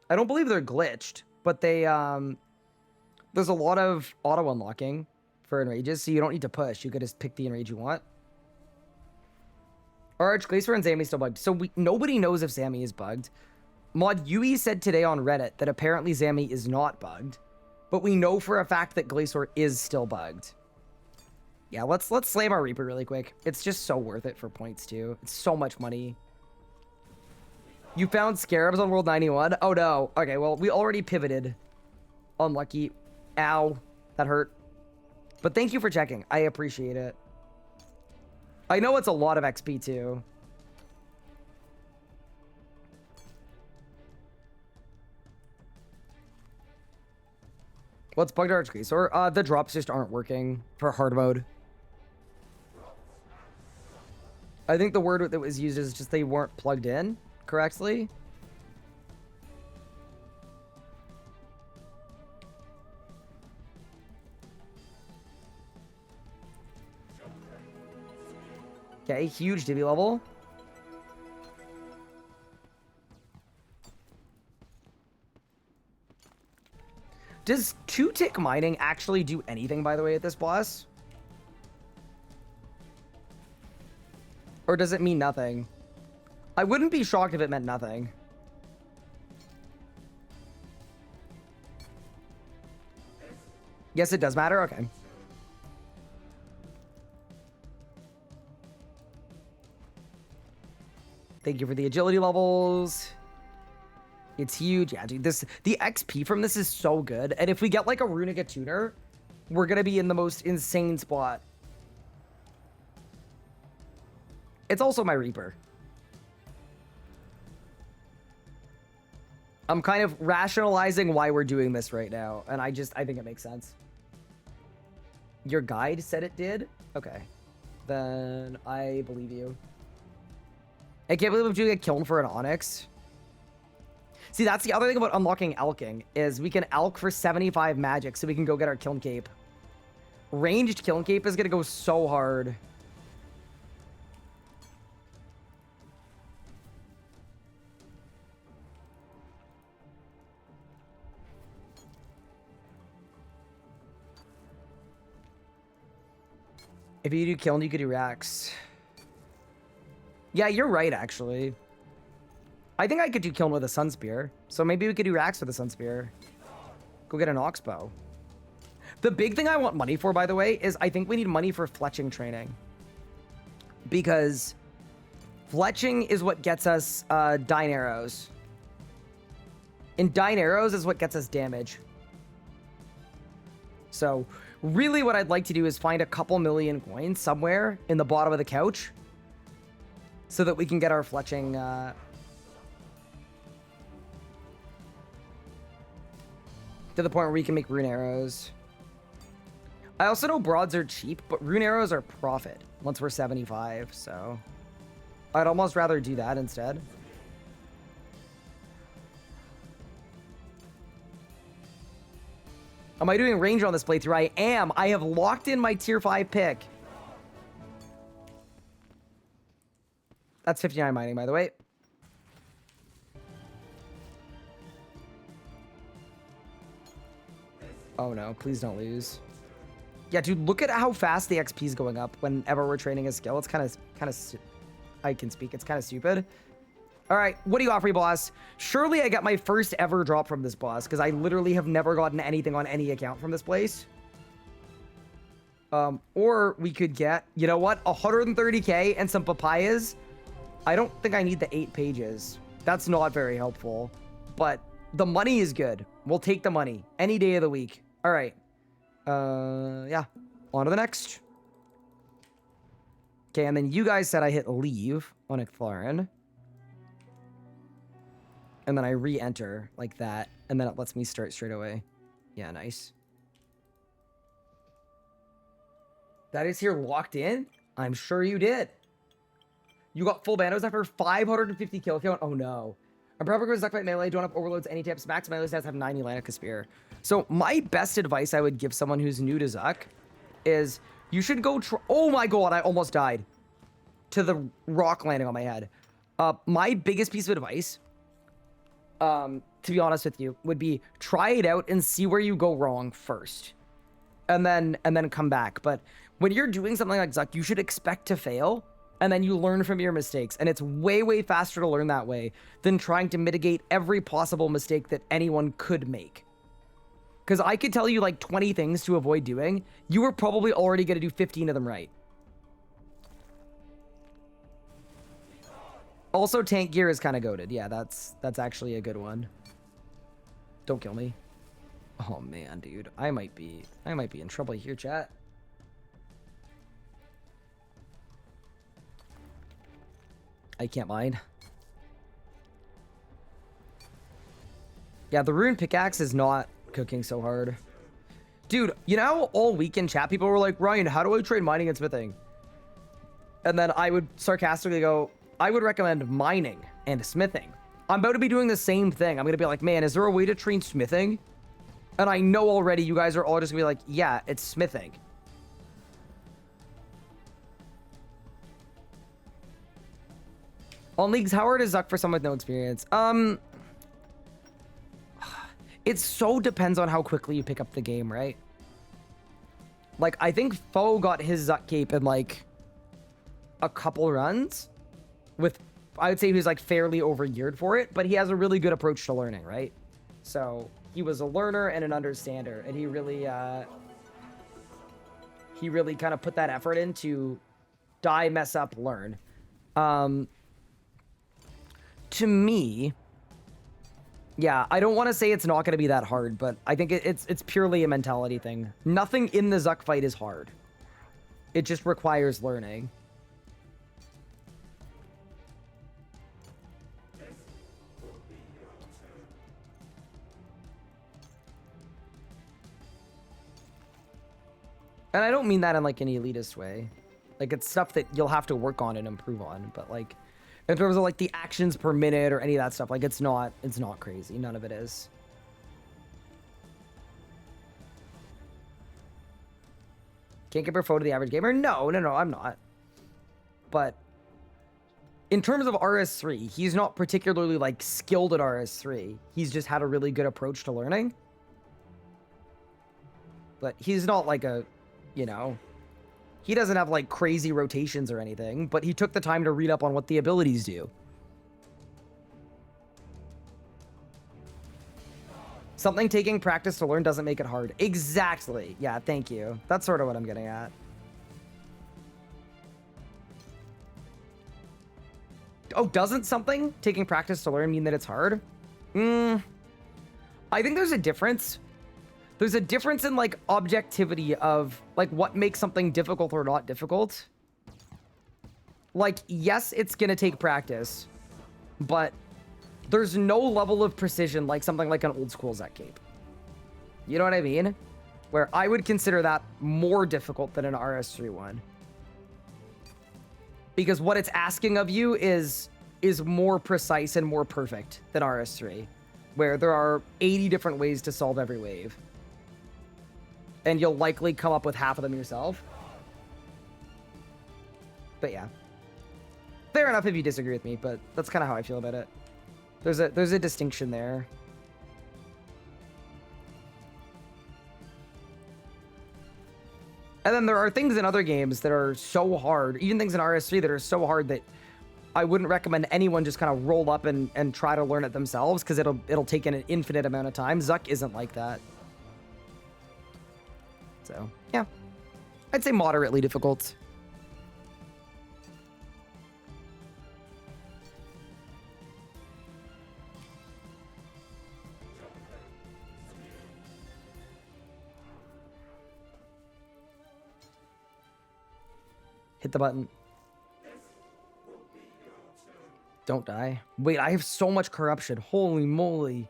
S1: I don't believe they're glitched, but they, there's a lot of auto unlocking for enrages, so you don't need to push. You could just pick the enrage you want. Are Archglacier and Zammy still bugged? So nobody knows if Zammy is bugged. Mod Yui said today on Reddit that apparently Zammy is not bugged, but we know for a fact that Glacier is still bugged. Yeah, let's slam our Reaper really quick. It's just so worth it for points too. It's so much money. You found Scarabs on World 91? Oh no. Okay, well, we already pivoted. Unlucky. Ow. That hurt. But thank you for checking. I appreciate it. I know it's a lot of XP too. What's bugged Archglacier? The drops just aren't working for hard mode. I think the word that was used is just they weren't plugged in correctly. Okay, huge divvy level. Does 2-tick mining actually do anything, by the way, at this boss? Or does it mean nothing? I wouldn't be shocked if it meant nothing. Yes, it does matter? Okay. Thank you for the agility levels. It's huge. Yeah, dude, the XP from this is so good. And if we get like a Runic tuner, we're going to be in the most insane spot. It's also my Reaper. I'm kind of rationalizing why we're doing this right now. And I think it makes sense. Your guide said it did? Okay. Then I believe you. I can't believe I'm doing a kiln for an Onyx. See, that's the other thing about unlocking Elking, is we can Elk for 75 magic so we can go get our Kiln Cape. Ranged Kiln Cape is going to go so hard. If you do Kiln, you could do Rax. Yeah, you're right, actually. I think I could do Kiln with a Sun Spear. So maybe we could do Rax with a Sun Spear. Go get an Oxbow. The big thing I want money for, by the way, is I think we need money for fletching training. Because fletching is what gets us Dyne Arrows. And Dyne Arrows is what gets us damage. So really what I'd like to do is find a couple million coins somewhere in the bottom of the couch so that we can get our fletching to the point where we can make rune arrows. I also know broads are cheap, but rune arrows are profit once we're 75, so I'd almost rather do that instead. Am I doing range on this playthrough? I am. I have locked in my tier 5 pick. That's 59 mining, by the way. Oh no, please don't lose. Yeah, dude, look at how fast the XP is going up whenever we're training a skill. It's kind of, I can speak. It's kind of stupid. All right, what do you offer, boss? Surely I got my first ever drop from this boss because I literally have never gotten anything on any account from this place. Or we could get, you know what, 130k and some papayas. I don't think I need the 8 pages. That's not very helpful, but the money is good. We'll take the money any day of the week. All right. Yeah, on to the next. Okay, and then you guys said I hit leave on Ictharian. And then I re-enter like that, and then it lets me start straight away. Yeah, nice. That is here locked in? I'm sure you did. You got full bandos after 550 kill count? Oh no. I'm probably going to Zuck fight melee, don't have overloads, any tips. Max melee stats have 90 Lanica Spear. So my best advice I would give someone who's new to Zuck is you should go oh my god, I almost died to the rock landing on my head. My biggest piece of advice, to be honest with you, would be try it out and see where you go wrong first. And then come back. But when you're doing something like Zuck, you should expect to fail. And then you learn from your mistakes. And it's way, way faster to learn that way than trying to mitigate every possible mistake that anyone could make. Because I could tell you like 20 things to avoid doing. You were probably already going to do 15 of them right. Also, tank gear is kind of goated. Yeah, that's actually a good one. Don't kill me. Oh man, dude. I might be in trouble here, chat. I can't mind. Yeah, the rune pickaxe is not cooking so hard. Dude, you know, all weekend chat people were like, Ryan, how do I trade mining and smithing? And then I would sarcastically go, I would recommend mining and smithing. I'm about to be doing the same thing. I'm going to be like, man, is there a way to train smithing? And I know already you guys are all just going to be like, yeah, it's smithing. On leagues, how hard is Zuck for someone with no experience? It so depends on how quickly you pick up the game, right? Like, I think Foe got his Zuck cape in, like, a couple runs. With, I would say he was, like, fairly over-geared for it, but he has a really good approach to learning, right? So, he was a learner and an understander, and he really kind of put that effort in to die, mess up, learn. To me, yeah, I don't want to say it's not going to be that hard, but I think it's purely a mentality thing. Nothing in the Zuck fight is hard. It just requires learning. And I don't mean that in like an elitist way. Like, it's stuff that you'll have to work on and improve on, but like in terms of like the actions per minute or any of that stuff, like it's not crazy. None of it is. Can't compare Foe to the average gamer? No, I'm not. But in terms of RS3, he's not particularly like skilled at RS3. He's just had a really good approach to learning. But he's not like a, you know, he doesn't have like crazy rotations or anything, but he took the time to read up on what the abilities do. Something taking practice to learn doesn't make it hard. Exactly. Yeah, thank you. That's sort of what I'm getting at. Oh, doesn't something taking practice to learn mean that it's hard? I think there's a difference. There's a difference in, like, objectivity of, like, what makes something difficult or not difficult. Like, yes, it's gonna take practice, but there's no level of precision like something like an old school Zek Cape. You know what I mean? Where I would consider that more difficult than an RS3 one. Because what it's asking of you is more precise and more perfect than RS3, where there are 80 different ways to solve every wave. And you'll likely come up with half of them yourself. But yeah. Fair enough if you disagree with me, but that's kind of how I feel about it. There's a distinction there. And then there are things in other games that are so hard, even things in RS3 that are so hard that I wouldn't recommend anyone just kind of roll up and try to learn it themselves, because it'll take an infinite amount of time. Zuck isn't like that. So, yeah. I'd say moderately difficult. Hit the button. Don't die. Wait, I have so much corruption. Holy moly.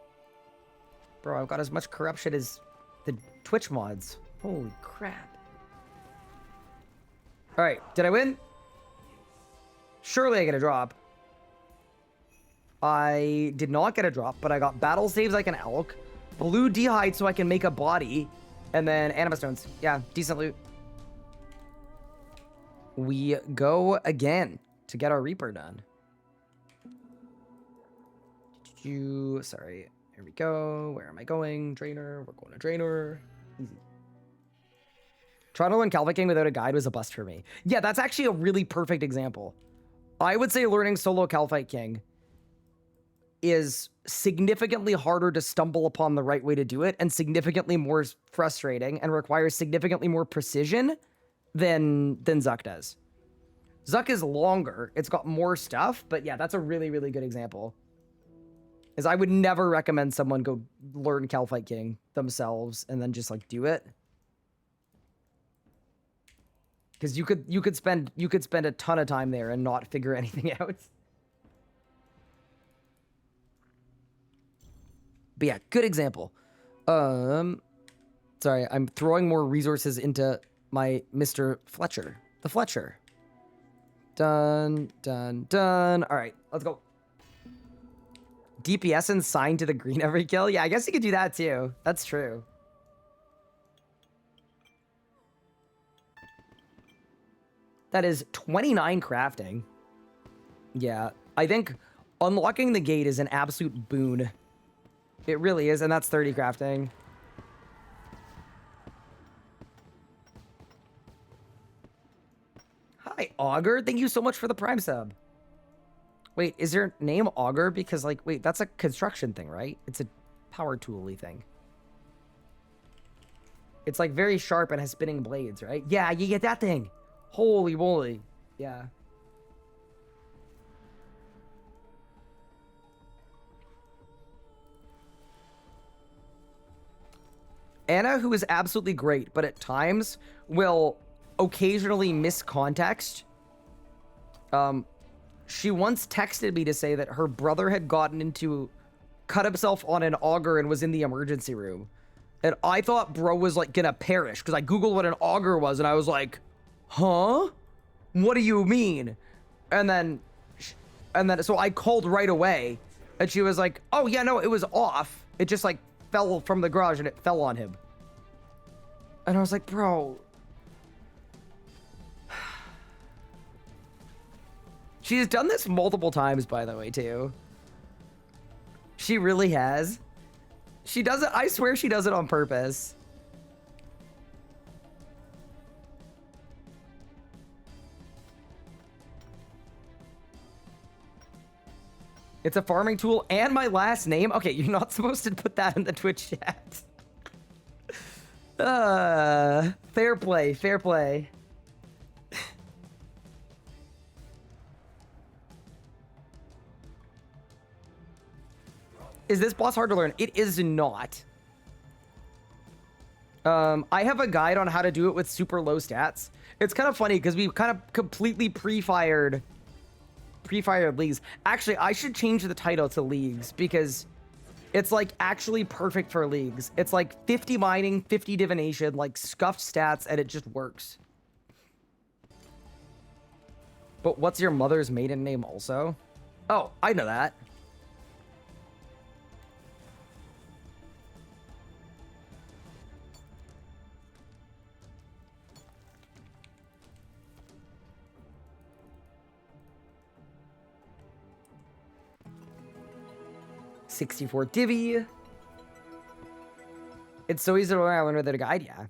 S1: Bro, I've got as much corruption as the Twitch mods. Holy crap. Alright, did I win? Surely I get a drop. I did not get a drop, but I got battle saves like an elk. Blue D'hide so I can make a body. And then anima stones. Yeah, decent loot. We go again to get our Reaper done. Sorry. Here we go. Where am I going? Drainer. We're going to Drainer. Easy. Trying to learn Calviking without a guide was a bust for me. Yeah, that's actually a really perfect example. I would say learning solo Calfight King is significantly harder to stumble upon the right way to do it, and significantly more frustrating, and requires significantly more precision than Zuck does. Zuck is longer. It's got more stuff, but yeah, that's a really, really good example. Is I would never recommend someone go learn Calfight King themselves and then just like do it. Because you could spend a ton of time there and not figure anything out. But yeah, good example. Sorry, I'm throwing more resources into my Mr. Fletcher. The Fletcher. Done, done, done. All right, let's go. DPS and sign to the green every kill? Yeah, I guess you could do that too. That's true. That is 29 crafting. Yeah, I think unlocking the gate is an absolute boon. It really is, and that's 30 crafting. Hi, Augur. Thank you so much for the Prime sub. Wait, is your name Augur? Because, like, wait, that's a construction thing, right? It's a power tool-y thing. It's, like, very sharp and has spinning blades, right? Yeah, you get that thing. Holy moly. Yeah. Anna, who is absolutely great, but at times will occasionally miss context. She once texted me to say that her brother had cut himself on an auger and was in the emergency room. And I thought bro was like gonna perish because I Googled what an auger was and I was like, huh? What do you mean? And then so I called right away and she was like, oh yeah, no, it was off. It just like fell from the garage and it fell on him. And I was like, bro. She's done this multiple times, by the way, too. She really has. She does it. I swear she does it on purpose. It's a farming tool and my last name. Okay, you're not supposed to put that in the Twitch chat. Fair play, fair play. Is this boss hard to learn? It is not. I have a guide on how to do it with super low stats. It's kind of funny because we kind of completely pre-fired leagues. Actually, I should change the title to leagues because it's like actually perfect for leagues. It's like 50 mining, 50 divination, like scuffed stats, and it just works. But what's your mother's maiden name also? Oh, I know that. $64 divvy. It's so easy to learn without a guide, yeah.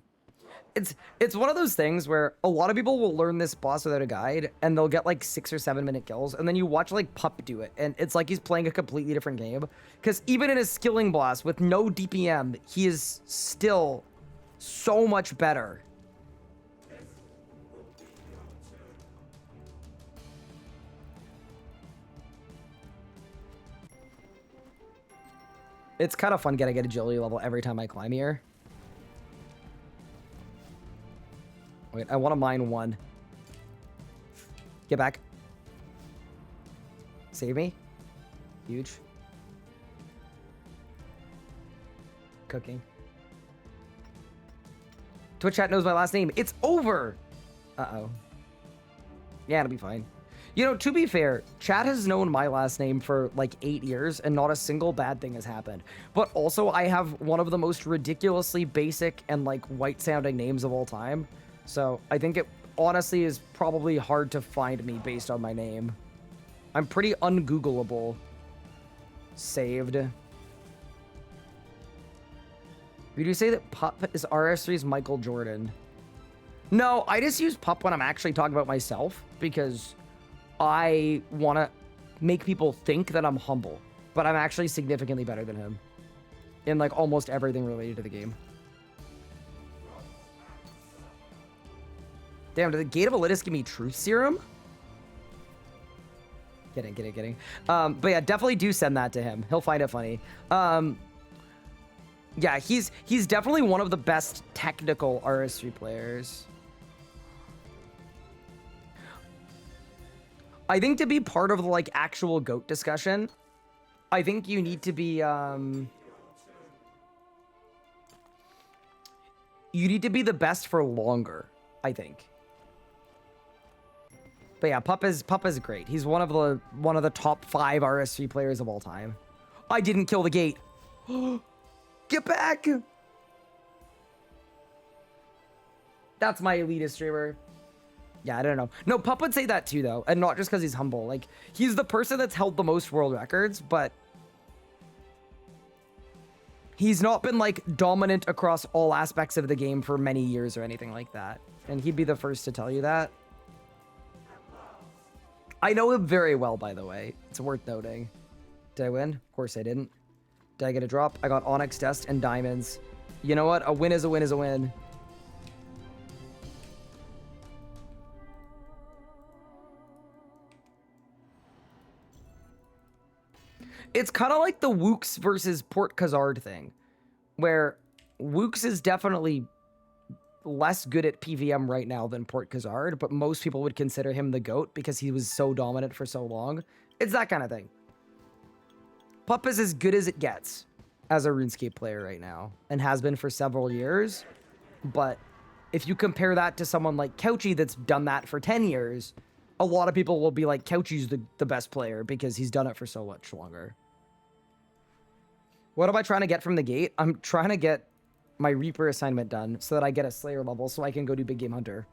S1: It's one of those things where a lot of people will learn this boss without a guide and they'll get like 6 or 7 minute kills, and then you watch like Pup do it and it's like he's playing a completely different game, because even in his skilling boss with no DPM, he is still so much better. It's kind of fun getting an agility level every time I climb here. Wait, I want to mine 1. Get back. Save me. Huge. Cooking. Twitch chat knows my last name. It's over! Uh-oh. Yeah, it'll be fine. You know, to be fair, chat has known my last name for like 8 years and not a single bad thing has happened. But also, I have one of the most ridiculously basic and like white-sounding names of all time. So I think it honestly is probably hard to find me based on my name. I'm pretty ungoogleable. Saved. Would you say that Pup is RS3's Michael Jordan? No, I just use Pup when I'm actually talking about myself because I want to make people think that I'm humble, but I'm actually significantly better than him in like almost everything related to the game. Damn, did the Gate of Alinness give me Truth Serum? Kidding. But yeah, definitely do send that to him. He'll find it funny. Yeah, he's definitely one of the best technical RS3 players. I think to be part of the like actual GOAT discussion, I think you need to be the best for longer, I think. But yeah, Pup is great. He's one of the top 5 RS3 players of all time. I didn't kill the gate. Get back! That's my elitist streamer. Yeah, I don't know. No, Pup would say that too, though. And not just because he's humble. Like, he's the person that's held the most world records, but he's not been, like, dominant across all aspects of the game for many years or anything like that. And he'd be the first to tell you that. I know him very well, by the way. It's worth noting. Did I win? Of course I didn't. Did I get a drop? I got Onyx Dust and Diamonds. You know what? A win is a win is a win. It's kind of like the Wooks versus Port Khazard thing, where Wooks is definitely less good at PVM right now than Port Khazard, but most people would consider him the GOAT because he was so dominant for so long. It's that kind of thing. Pup is as good as it gets as a RuneScape player right now, and has been for several years. But if you compare that to someone like Couchy that's done that for 10 years, a lot of people will be like, Couchy's the best player because he's done it for so much longer. What am I trying to get from the gate? I'm trying to get my Reaper assignment done so that I get a Slayer level so I can go do Big Game Hunter.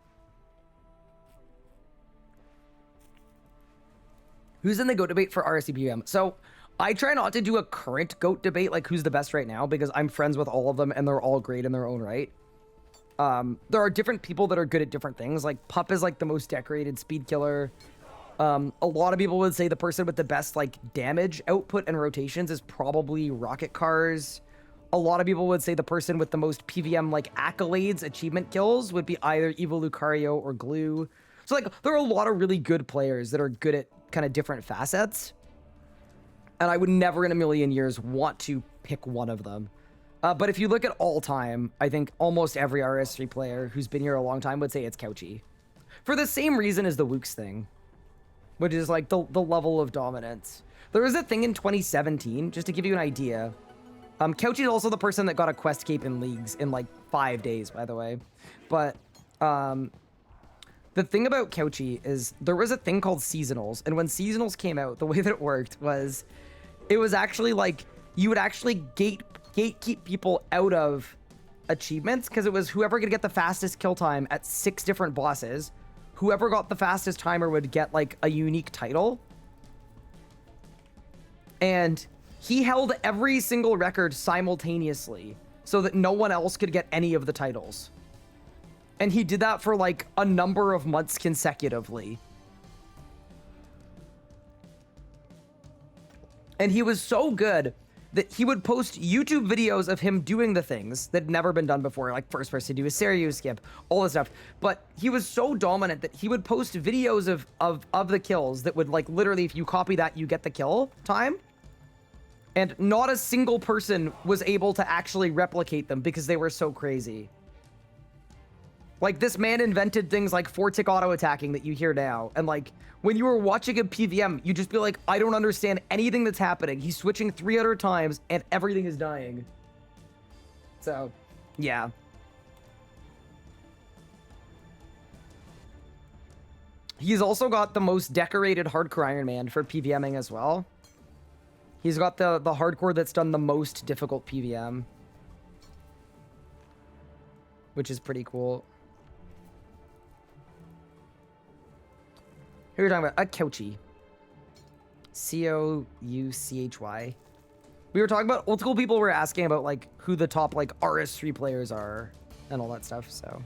S1: Who's in the GOAT debate for RSCPM? So I try not to do a current GOAT debate, like who's the best right now, because I'm friends with all of them and they're all great in their own right. There are different people that are good at different things. Like Pup is like the most decorated speed killer. A lot of people would say the person with the best like damage output and rotations is probably rocket cars. A lot of people would say the person with the most PVM like accolades, achievement kills would be either Evil Lucario or Glue. So like there are a lot of really good players that are good at kind of different facets. And I would never in a million years want to pick one of them. But if you look at all time, I think almost every RS3 player who's been here a long time would say it's Couchy. For the same reason as the Wooks thing, which is like the level of dominance. There was a thing in 2017, just to give you an idea. Couchy is also the person that got a quest cape in leagues in like 5 days, by the way. But the thing about Couchy is there was a thing called seasonals. And when seasonals came out, the way that it worked was it was actually like you would actually gatekeep people out of achievements because it was whoever could get the fastest kill time at 6 different bosses. Whoever got the fastest timer would get like a unique title. And he held every single record simultaneously so that no one else could get any of the titles. And he did that for like a number of months consecutively. And he was so good that he would post YouTube videos of him doing the things that had never been done before, like first person to do a Seiryu skip, all this stuff. But he was so dominant that he would post videos of the kills that would like literally, if you copy that, you get the kill time. And not a single person was able to actually replicate them because they were so crazy. Like this man invented things like 4-tick auto attacking that you hear now. And like when you were watching a PVM, you just be like, I don't understand anything that's happening. He's switching 300 times and everything is dying. So, yeah. He's also got the most decorated hardcore Iron Man for PVMing as well. He's got the hardcore that's done the most difficult PVM. Which is pretty cool. Who are we talking about? A Couchy. C-O-U-C-H-Y. We were talking about old school people were asking about like who the top like RS3 players are and all that stuff, so.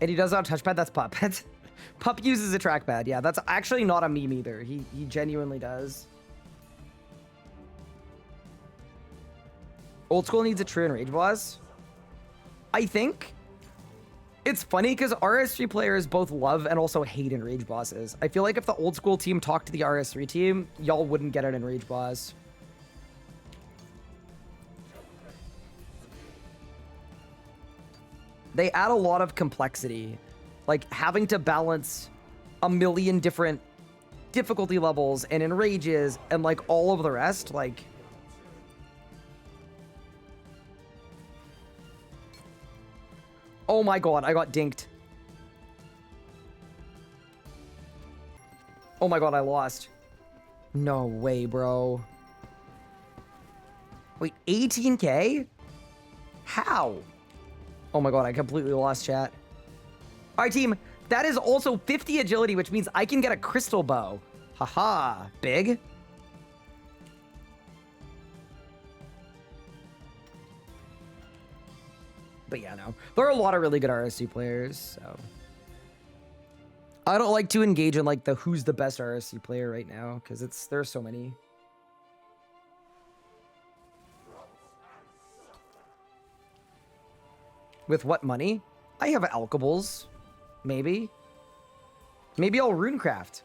S1: And he does not touchpad, that's Pup. Pup uses a trackpad. Yeah, that's actually not a meme either. He genuinely does. Old school needs a true enrage boss. I think it's funny because RS3 players both love and also hate enrage bosses. I feel like if the old school team talked to the RS3 team, y'all wouldn't get an enrage boss. They add a lot of complexity. Like having to balance a million different difficulty levels and enrages and like all of the rest, like. Oh my god, I got dinked. Oh my god, I lost. No way, bro. Wait, 18k? How? Oh my god, I completely lost chat. All right, team. That is also 50 agility, which means I can get a crystal bow. Haha, big. But yeah, no. There are a lot of really good RS2 players, so. I don't like to engage in like the who's the best RS2 player right now, because there are so many. With what money? I have alkables. Maybe. Maybe I'll runecraft.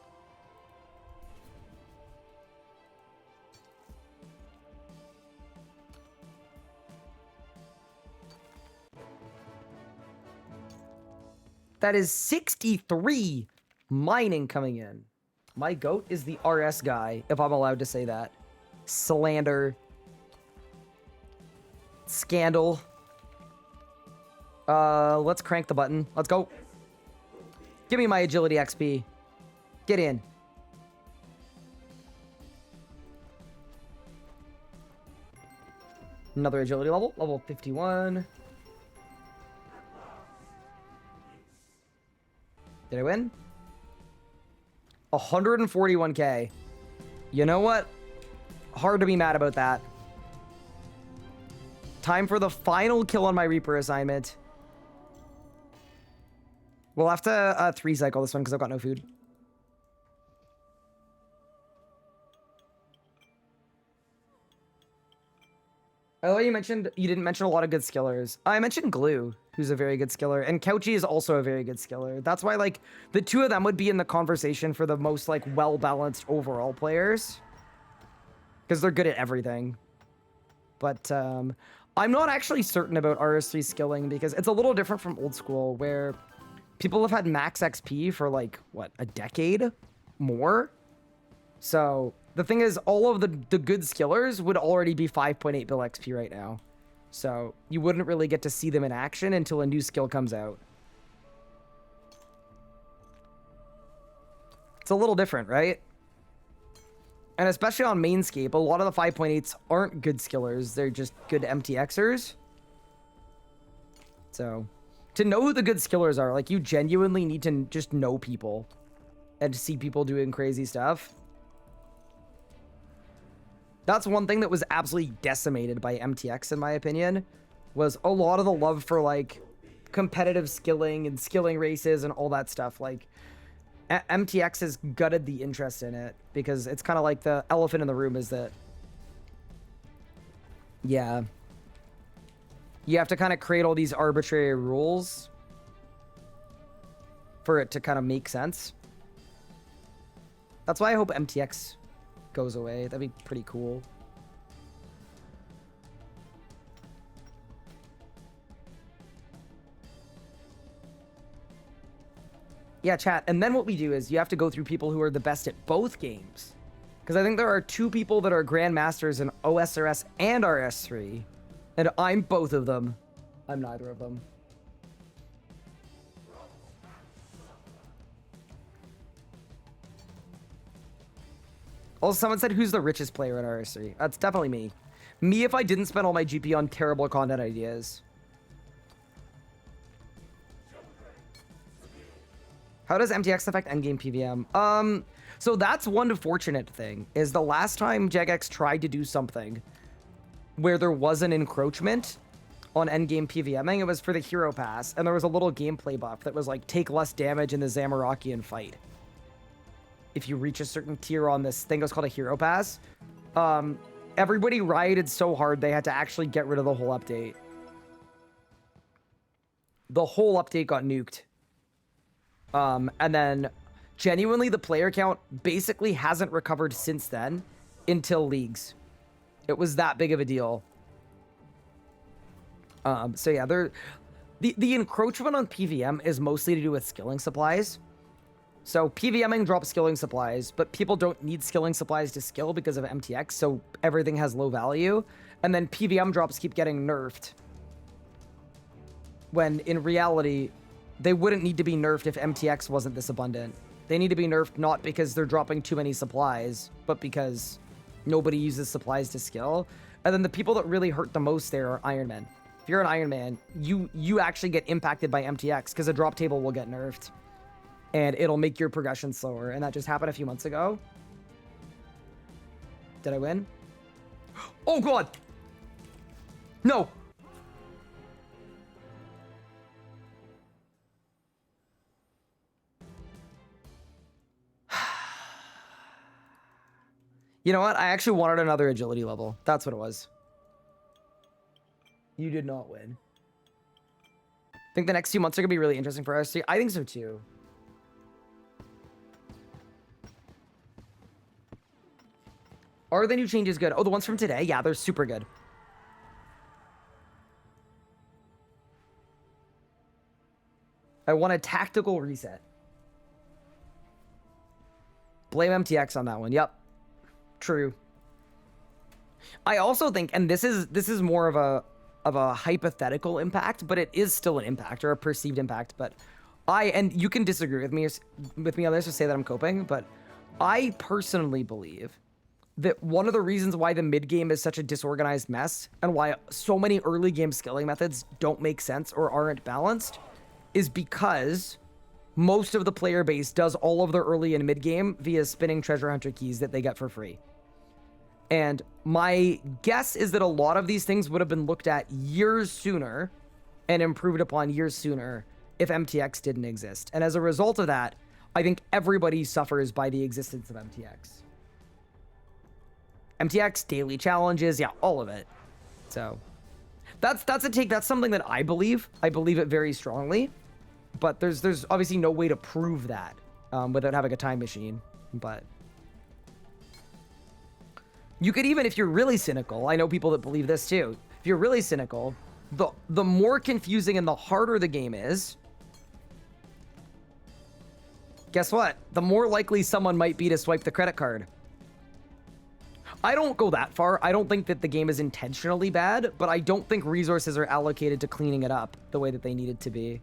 S1: That is 63 mining coming in. My goat is the RS guy, if I'm allowed to say that. Slander. Scandal. Let's crank the button. Let's go. Give me my agility XP. Get in. Another agility level. Level 51. Did I win? 141k. You know what? Hard to be mad about that. Time for the final kill on my Reaper assignment. We'll have to 3-cycle this one because I've got no food. I know you didn't mention a lot of good skillers. I mentioned Glue, who's a very good skiller, and Couchy is also a very good skiller. That's why, like, the two of them would be in the conversation for the most, like, well-balanced overall players. Because they're good at everything. But, I'm not actually certain about RS3 skilling because it's a little different from old school where people have had max XP for, like, what, a decade? More? So... the thing is, all of the good skillers would already be 5.8 bill XP right now. So you wouldn't really get to see them in action until a new skill comes out. It's a little different, right? And especially on Mainscape, a lot of the 5.8s aren't good skillers. They're just good MTXers. So to know who the good skillers are, like, you genuinely need to just know people and see people doing crazy stuff. That's one thing that was absolutely decimated by MTX, in my opinion, was a lot of the love for, like, competitive skilling and skilling races and all that stuff. Like, MTX has gutted the interest in it because it's kind of like the elephant in the room is that, yeah, you have to kind of create all these arbitrary rules for it to kind of make sense. That's why I hope MTX goes away. That'd be pretty cool. Yeah, chat. And then what we do is you have to go through people who are the best at both games. Because I think there are 2 people that are Grandmasters in OSRS and RS3. And I'm both of them. I'm neither of them. Also, someone said, who's the richest player at RS3? That's definitely me. Me if I didn't spend all my GP on terrible content ideas. How does MTX affect endgame PVM? So that's one fortunate thing, is the last time Jagex tried to do something where there was an encroachment on endgame PVMing, it was for the hero pass, and there was a little gameplay buff that was like, take less damage in the Zamorakian fight if you reach a certain tier on this thing. It was called a hero pass. Everybody rioted so hard they had to actually get rid of the whole update. The whole update got nuked. And then genuinely the player count basically hasn't recovered since then until leagues. It was that big of a deal. So yeah, the encroachment on PVM is mostly to do with skilling supplies. So PVMing drops skilling supplies, but people don't need skilling supplies to skill because of MTX, so everything has low value. And then PVM drops keep getting nerfed. When in reality, they wouldn't need to be nerfed if MTX wasn't this abundant. They need to be nerfed not because they're dropping too many supplies, but because nobody uses supplies to skill. And then the people that really hurt the most there are Ironmen. If you're an Ironman, you actually get impacted by MTX because a drop table will get nerfed. And it'll make your progression slower. And that just happened a few months ago. Did I win? Oh, God! No! You know what? I actually wanted another agility level. That's what it was. You did not win. I think the next few months are going to be really interesting for us. I think so too. Are the new changes good? Oh, the ones from today? Yeah, they're super good. I want a tactical reset. Blame MTX on that one. Yep. True. I also think, and this is more of a hypothetical impact, but it is still an impact or a perceived impact. But and you can disagree with me on this or say that I'm coping, but I personally believe that one of the reasons why the mid game is such a disorganized mess and why so many early game skilling methods don't make sense or aren't balanced is because most of the player base does all of their early and mid game via spinning treasure hunter keys that they get for free. And my guess is that a lot of these things would have been looked at years sooner and improved upon years sooner if MTX didn't exist. And as a result of that, I think everybody suffers by the existence of MTX. MTX, daily challenges, yeah, all of it. So that's a take. That's something that I believe. I believe it very strongly. But there's obviously no way to prove that without having a time machine. But you could even, if you're really cynical, I know people that believe this too. If you're really cynical, the more confusing and the harder the game is, guess what? The more likely someone might be to swipe the credit card. I don't go that far. I don't think that the game is intentionally bad, but I don't think resources are allocated to cleaning it up the way that they needed to be.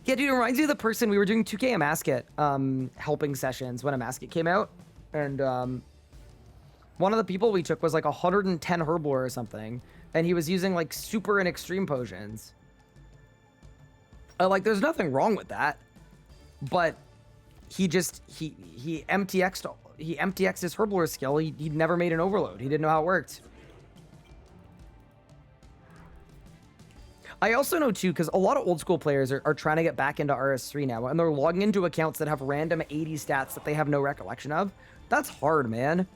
S1: Yeah, dude, it reminds me of the person we were doing 2K Amascut helping sessions when Amascut came out. And one of the people we took was like 110 Herblore or something. And he was using like super and extreme potions. Like, there's nothing wrong with that. But he MTX'd his Herblore skill. He'd never made an overload. He didn't know how it worked. I also know too, because a lot of old school players are trying to get back into RS3 now, and they're logging into accounts that have random 80 stats that they have no recollection of. That's hard, man.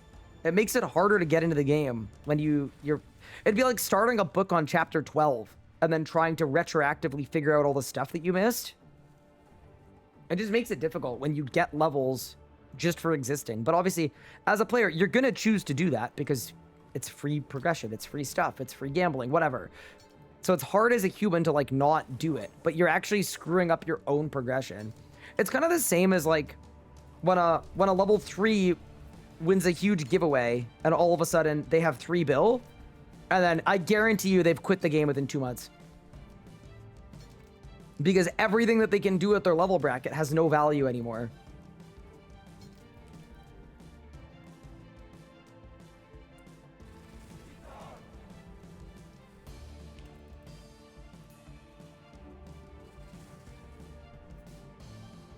S1: It makes it harder to get into the game when it'd be like starting a book on chapter 12 and then trying to retroactively figure out all the stuff that you missed. It just makes it difficult when you get levels just for existing. But obviously, as a player, you're going to choose to do that because it's free progression, it's free stuff, it's free gambling, whatever. So it's hard as a human to like not do it, but you're actually screwing up your own progression. It's kind of the same as like when a level 3 wins a huge giveaway and all of a sudden they have 3 bill, and then I guarantee you they've quit the game within 2 months. Because everything that they can do at their level bracket has no value anymore.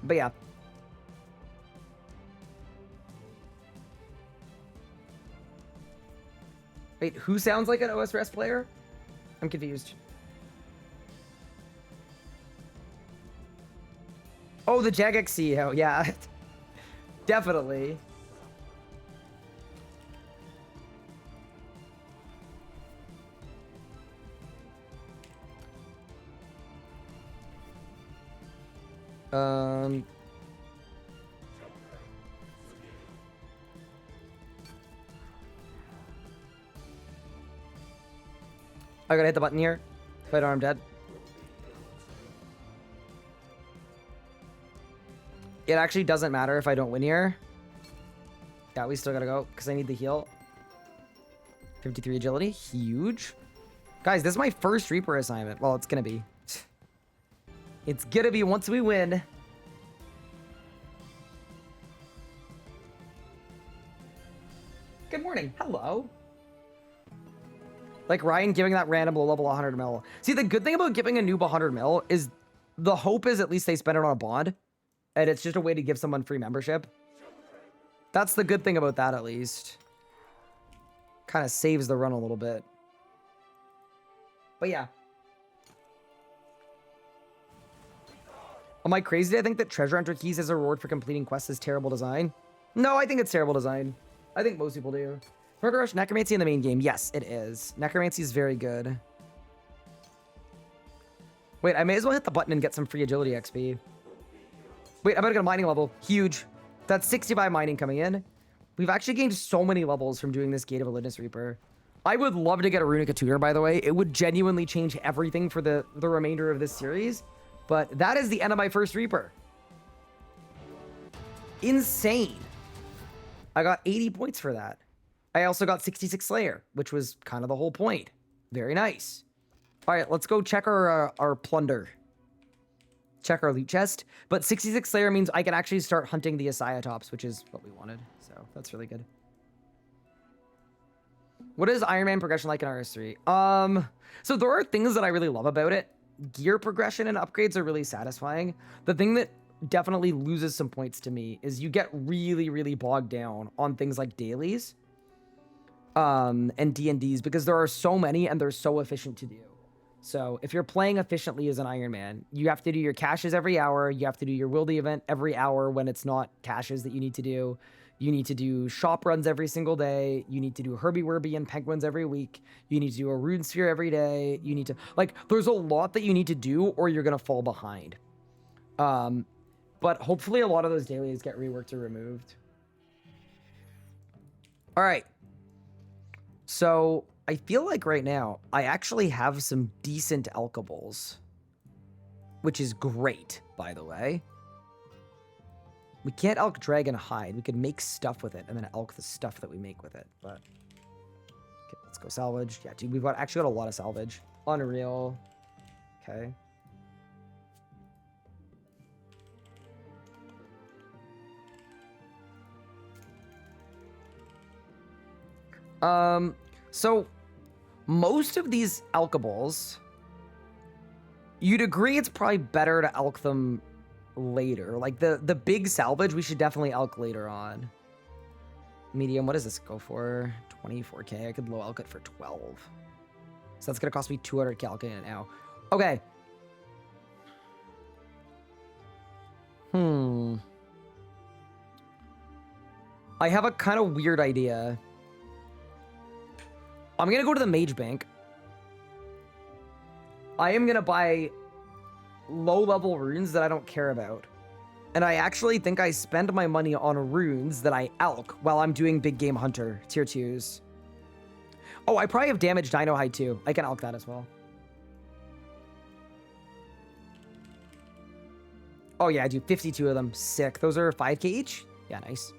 S1: But yeah. Wait, who sounds like an OSRS player? I'm confused. Oh, the Jagex CEO, yeah. Definitely. I gotta hit the button here. Fight arm dead. It actually doesn't matter if I don't win here. Yeah, we still gotta go because I need the heal. 53 agility, huge. Guys, this is my first Reaper assignment. Well, it's gonna be. It's gonna be once we win. Good morning. Hello. Like Ryan giving that random low level 100 mil. See, the good thing about giving a noob 100 mil is the hope is at least they spend it on a bond. And it's just a way to give someone free membership. That's the good thing about that, at least. Kind of saves the run a little bit. But yeah. Am I crazy to think that treasure hunter keys as a reward for completing quests is terrible design? No, I think it's terrible design. I think most people do. Murder Rush Necromancy in the main game. Yes, it is. Necromancy is very good. Wait, I may as well hit the button and get some free agility XP. Wait, I'm about to get a mining level. Huge. That's 65 mining coming in. We've actually gained so many levels from doing this Gate of Alinness Reaper. I would love to get a Runic Tutor, by the way. It would genuinely change everything for the remainder of this series. But that is the end of my first Reaper. Insane. I got 80 points for that. I also got 66 Slayer, which was kind of the whole point. Very nice. All right, let's go check our plunder. Check our loot chest. But 66 Slayer means I can actually start hunting the Asiatops, which is what we wanted. So that's really good. What is Iron Man progression like in RS3? So there are things that I really love about it. gear progression and upgrades are really satisfying. The thing that definitely loses some points to me is you get really, really bogged down on things like dailies and D&Ds because there are so many and they're so efficient to do. So if you're playing efficiently as an Iron Man, you have to do your caches every hour. You have to do your Wildy event every hour when it's not caches that you need to do. You need to do shop runs every single day. You need to do Herbie Werby and Penguins every week. You need to do a Rune Sphere every day. You need to, like, there's a lot that you need to do or you're going to fall behind. But hopefully a lot of those dailies get reworked or removed. All right. So I feel like right now I actually have some decent alkables, which is great, by the way. We can't elk dragon hide. We could make stuff with it and then elk the stuff that we make with it. But okay, let's go salvage. Yeah, dude, we've actually got a lot of salvage. Unreal. Okay. So most of these alkables, you'd agree it's probably better to elk them later. Like the big salvage, we should definitely elk later on. Medium, what does this go for? 24k. I could low elk it for 12. So that's gonna cost me 200k elking it now. Okay. I have a kind of weird idea. I'm gonna go to the Mage Bank. I am gonna buy low-level runes that I don't care about. And I actually think I spend my money on runes that I elk while I'm doing Big Game Hunter tier 2s. Oh, I probably have damaged Dino Hide too. I can elk that as well. Oh yeah, I do 52 of them. Sick. Those are 5k each? Yeah, nice.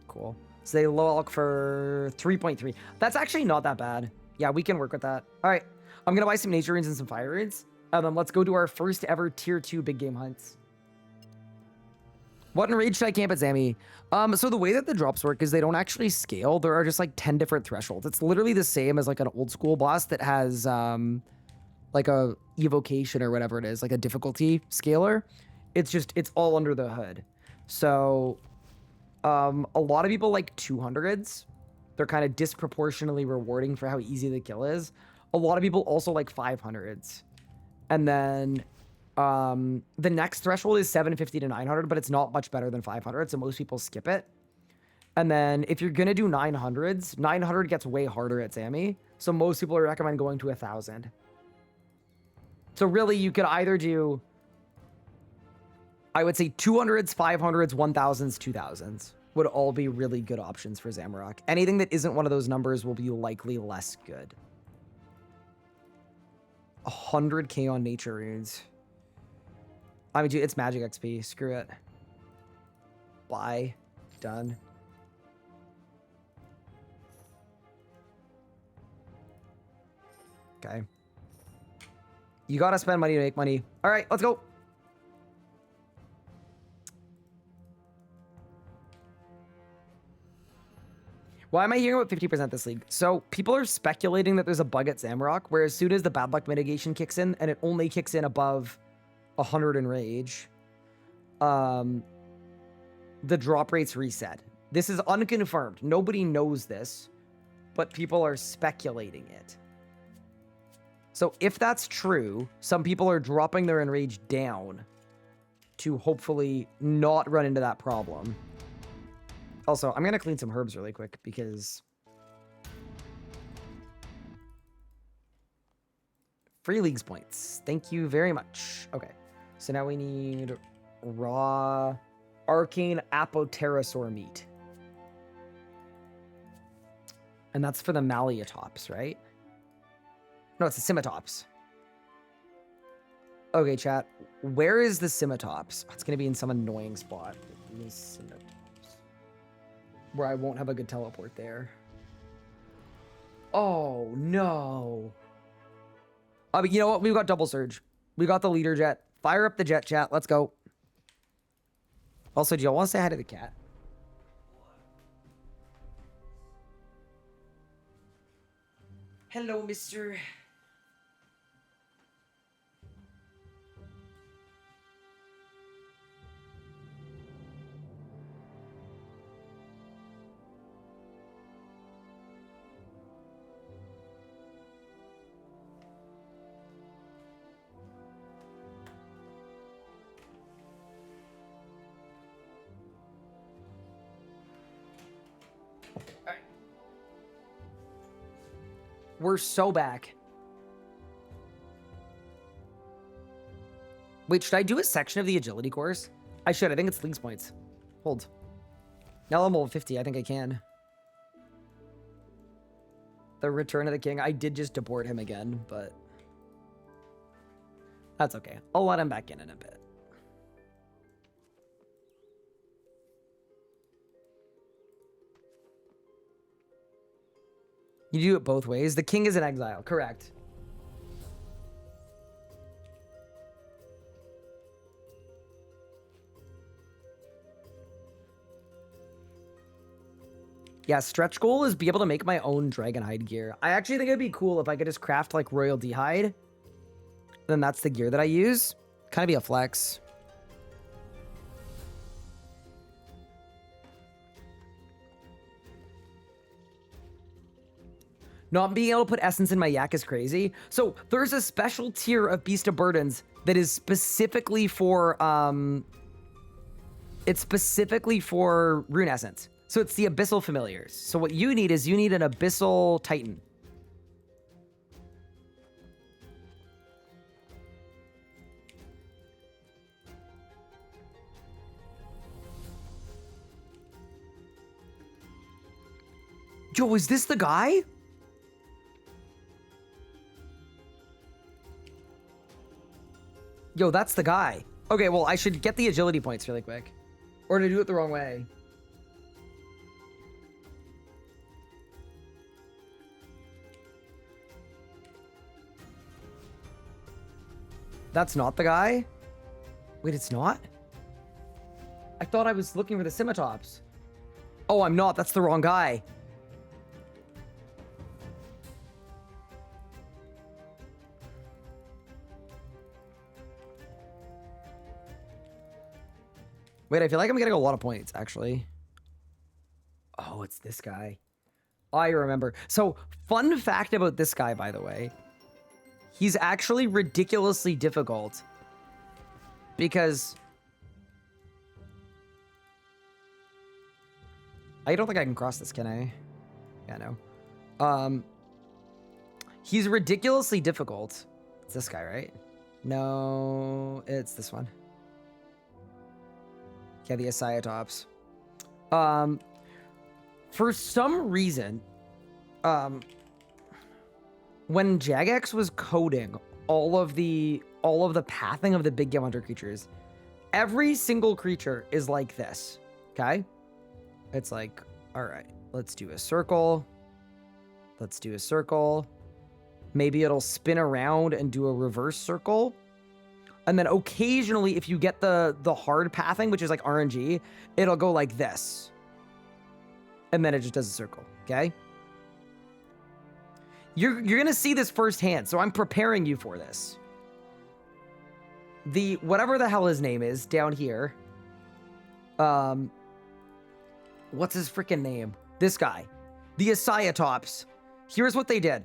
S1: Cool. So they low elk for 3.3. That's actually not that bad. Yeah, we can work with that. All right. I'm going to buy some nature runes and some fire runes. And then let's go do our first ever tier 2 big game hunts. What enrage should I camp at, Zammy? So the way that the drops work is they don't actually scale. There are just like 10 different thresholds. It's literally the same as like an old school boss that has like a evocation or whatever it is, like a difficulty scaler. It's all under the hood. So a lot of people like 200s. They're kind of disproportionately rewarding for how easy the kill is. A lot of people also like 500s. And then the next threshold is 750 to 900, but it's not much better than 500, so most people skip it. And then if you're going to do 900s, 900 gets way harder at Zammy, so most people recommend going to 1,000. So really, you could either do, I would say 200s, 500s, 1000s, 2000s would all be really good options for Zamorak. Anything that isn't one of those numbers will be likely less good. 100k on nature runes. I mean, dude, it's magic XP. Screw it. Buy. Done. Okay. You gotta spend money to make money. All right, let's go. Why am I hearing about 50% this league? So people are speculating that there's a bug at Zamorak, where as soon as the bad luck mitigation kicks in, and it only kicks in above 100 in rage, the drop rates reset. This is unconfirmed. Nobody knows this, but people are speculating it. So if that's true, some people are dropping their enrage down to hopefully not run into that problem. Also, I'm going to clean some herbs really quick because free leagues points. Thank you very much. Okay. So now we need raw arcane apoterasaur meat. And that's for the Maliatops, right? No, it's the Scimitops. Okay, chat. Where is the Scimitops? Oh, it's going to be in some annoying spot. Where I won't have a good teleport there. Oh, no. But you know what? We've got double surge. We got the leader jet. Fire up the jet, chat. Let's go. Also, do y'all want to say hi to the cat? Hello, mister. We're so back. Wait, should I do a section of the agility course? I should. I think it's leagues points. Hold. Now I'm level 50. I think I can. The Return of the King. I did just deport him again, but that's okay. I'll let him back in a bit. You do it both ways. The king is in exile. Correct. Yeah, stretch goal is be able to make my own Dragonhide gear. I actually think it'd be cool if I could just craft like Royal D-Hide. Then that's the gear that I use. Kind of be a flex. Not being able to put essence in my yak is crazy. So there's a special tier of Beast of Burdens that is specifically for it's specifically for rune essence. So it's the Abyssal Familiars. So what you need is you need an Abyssal Titan. Yo, is this the guy? Yo, that's the guy. Okay, well, I should get the agility points really quick. Or to do it the wrong way. That's not the guy? Wait, it's not? I thought I was looking for the Scimitops. Oh, I'm not. That's the wrong guy. Wait, I feel like I'm getting a lot of points, actually. Oh, it's this guy. I remember. So, fun fact about this guy, by the way. He's actually ridiculously difficult. Because I don't think I can cross this, can I? Yeah, no. He's ridiculously difficult. It's this guy, right? No, it's this one. Yeah, the Asiatops. For some reason, when Jagex was coding all of the pathing of the big game hunter creatures, every single creature is like this. Okay? It's like, all right, let's do a circle. Let's do a circle. Maybe it'll spin around and do a reverse circle. And then occasionally, if you get the hard pathing, which is like RNG, it'll go like this. And then it just does a circle, okay? You're going to see this firsthand, so I'm preparing you for this. The, whatever the hell his name is, down here. What's his freaking name? This guy. The Asiatops. Here's what they did.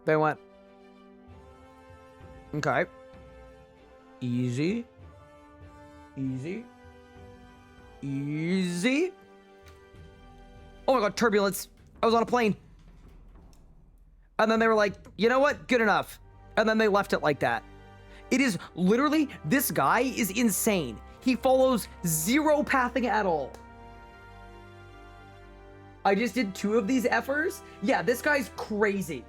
S1: They went, okay, easy, easy, easy. Oh my God, turbulence. I was on a plane. And then they were like, you know what? Good enough. And then they left it like that. It is literally, this guy is insane. He follows zero pathing at all. I just did 2 of these effers. Yeah, this guy's crazy.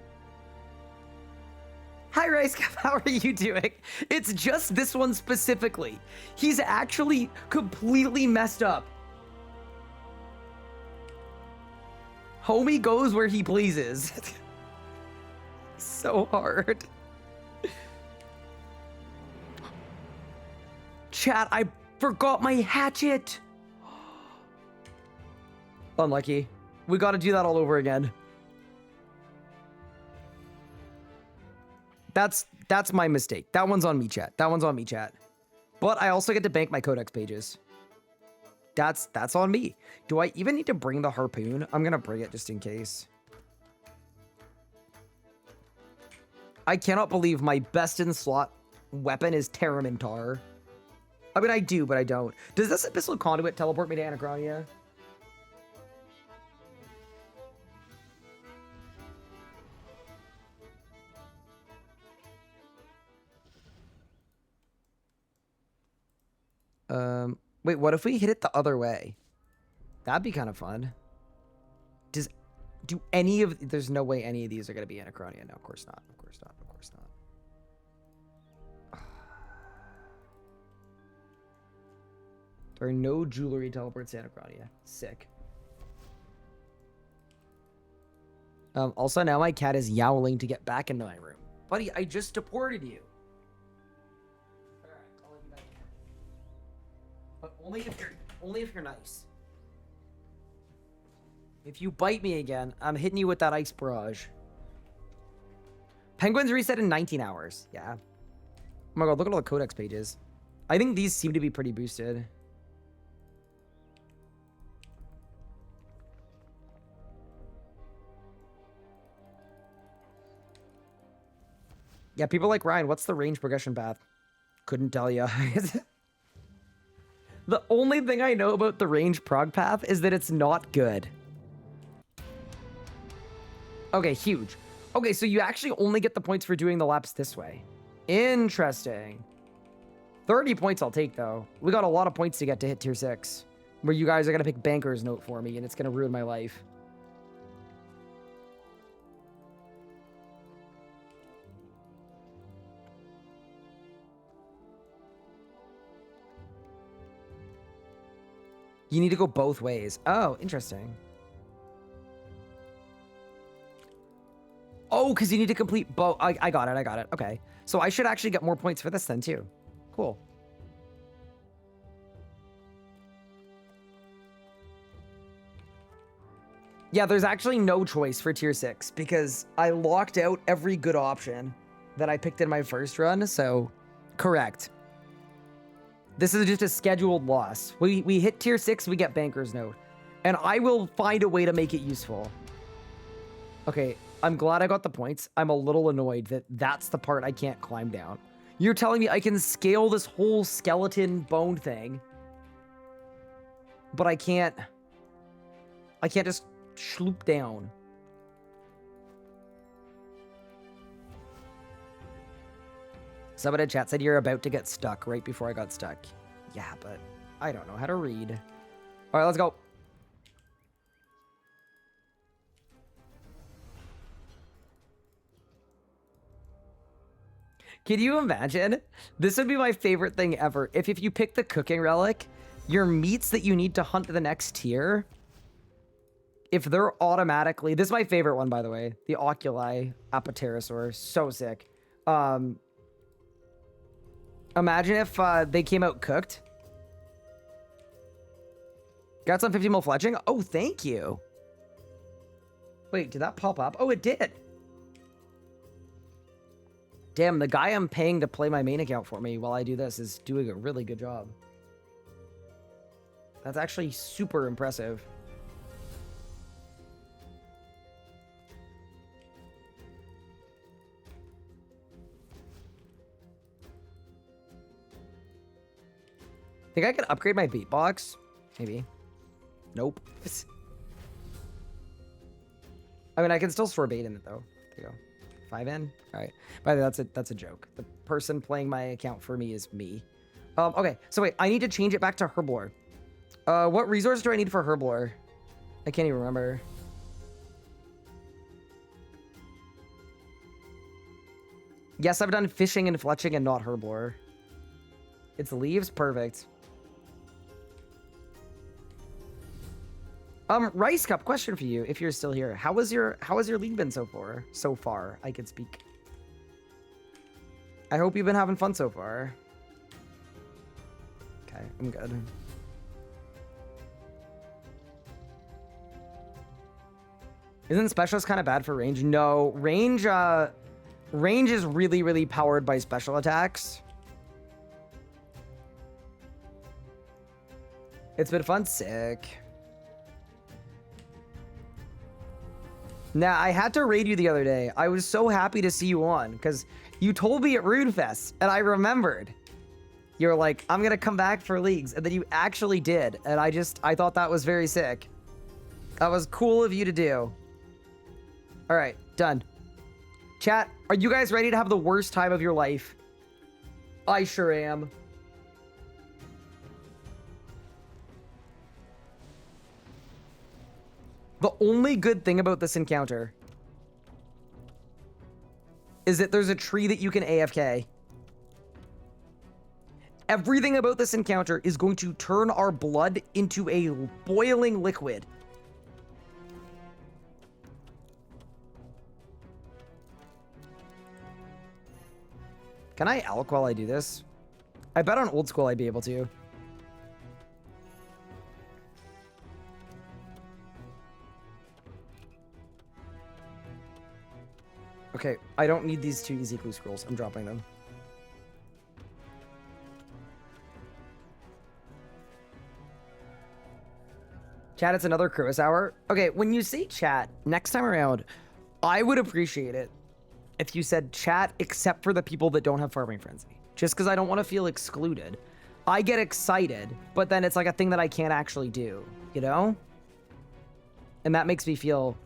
S1: Hi, Ricecap, how are you doing? It's just this one specifically. He's actually completely messed up. Homie goes where he pleases. So hard. Chat, I forgot my hatchet. Unlucky. We gotta do that all over again. That's my mistake. That one's on me, chat. That one's on me, chat. But I also get to bank my codex pages. That's on me. Do I even need to bring the harpoon? I'm gonna bring it just in case. I cannot believe my best in slot weapon is Terramintar. I mean, I do, but I don't. Does this Abyssal Conduit teleport me to Anachronia? Wait, what if we hit it the other way? That'd be kind of fun. Do any of... There's no way any of these are going to be Anachronia. No, of course not. Of course not. Of course not. There are no jewelry teleports to Anachronia. Sick. Also, now my cat is yowling to get back into my room. Buddy, I just deported you. Alright, I'll let you back in. But only if you're nice. If you bite me again, I'm hitting you with that ice barrage. Penguins reset in 19 hours. Yeah. Oh my god, look at all the codex pages. I think these seem to be pretty boosted. Yeah, people like Ryan, what's the range progression path? Couldn't tell you. The only thing I know about the range prog path is that it's not good. Okay, huge. Okay, so you actually only get the points for doing the laps this way. Interesting. 30 points I'll take, though. We got a lot of points to get to hit tier 6. Where you guys are going to pick Banker's Note for me, and it's going to ruin my life. You need to go both ways. Oh, interesting. Oh, because you need to complete both. I got it. I got it. Okay. So I should actually get more points for this then, too. Cool. Yeah, there's actually no choice for tier 6 because I locked out every good option that I picked in my first run. So, correct. This is just a scheduled loss. We hit tier 6, we get Banker's Note. And I will find a way to make it useful. Okay, I'm glad I got the points. I'm a little annoyed that that's the part I can't climb down. You're telling me I can scale this whole skeleton bone thing, but I can't just sloop down. Someone in chat said you're about to get stuck right before I got stuck. Yeah, but I don't know how to read. All right, let's go. Can you imagine? This would be my favorite thing ever. If you pick the cooking relic, your meats that you need to hunt to the next tier, if they're automatically... This is my favorite one, by the way. The Oculi Apatosaur. So sick. Imagine if they came out cooked. Got some 50 mil fletching? Oh, thank you. Wait, did that pop up? Oh, it did. Damn, the guy I'm paying to play my main account for me while I do this is doing a really good job. That's actually super impressive. Think I could upgrade my beatbox? Maybe. Nope. I mean, I can still store bait in it, though. There you go. 5N? All right. By the way, that's a joke. The person playing my account for me is me. Okay, so wait. I need to change it back to Herblore. What resource do I need for Herblore? I can't even remember. Yes, I've done fishing and fletching and not Herblore. It's leaves? Perfect. Rice Cup, question for you, if you're still here. How has your league been so far? So far, I could speak. I hope you've been having fun so far. Okay, I'm good. Isn't Specialist kind of bad for range? No, range is really, really powered by special attacks. It's been fun. Sick. Nah, I had to raid you the other day. I was so happy to see you on because you told me at RuneFest and I remembered. You were like, I'm going to come back for leagues. And then you actually did. And I thought that was very sick. That was cool of you to do. All right, done. Chat, are you guys ready to have the worst time of your life? I sure am. The only good thing about this encounter is that there's a tree that you can AFK. Everything about this encounter is going to turn our blood into a boiling liquid. Can I alk while I do this? I bet on old school I'd be able to. Okay, I don't need these 2 easy clue scrolls. I'm dropping them. Chat, it's another Cruise hour. Okay, when you say chat, next time around, I would appreciate it if you said chat except for the people that don't have Farming Frenzy. Just because I don't want to feel excluded. I get excited, but then it's like a thing that I can't actually do, you know? And that makes me feel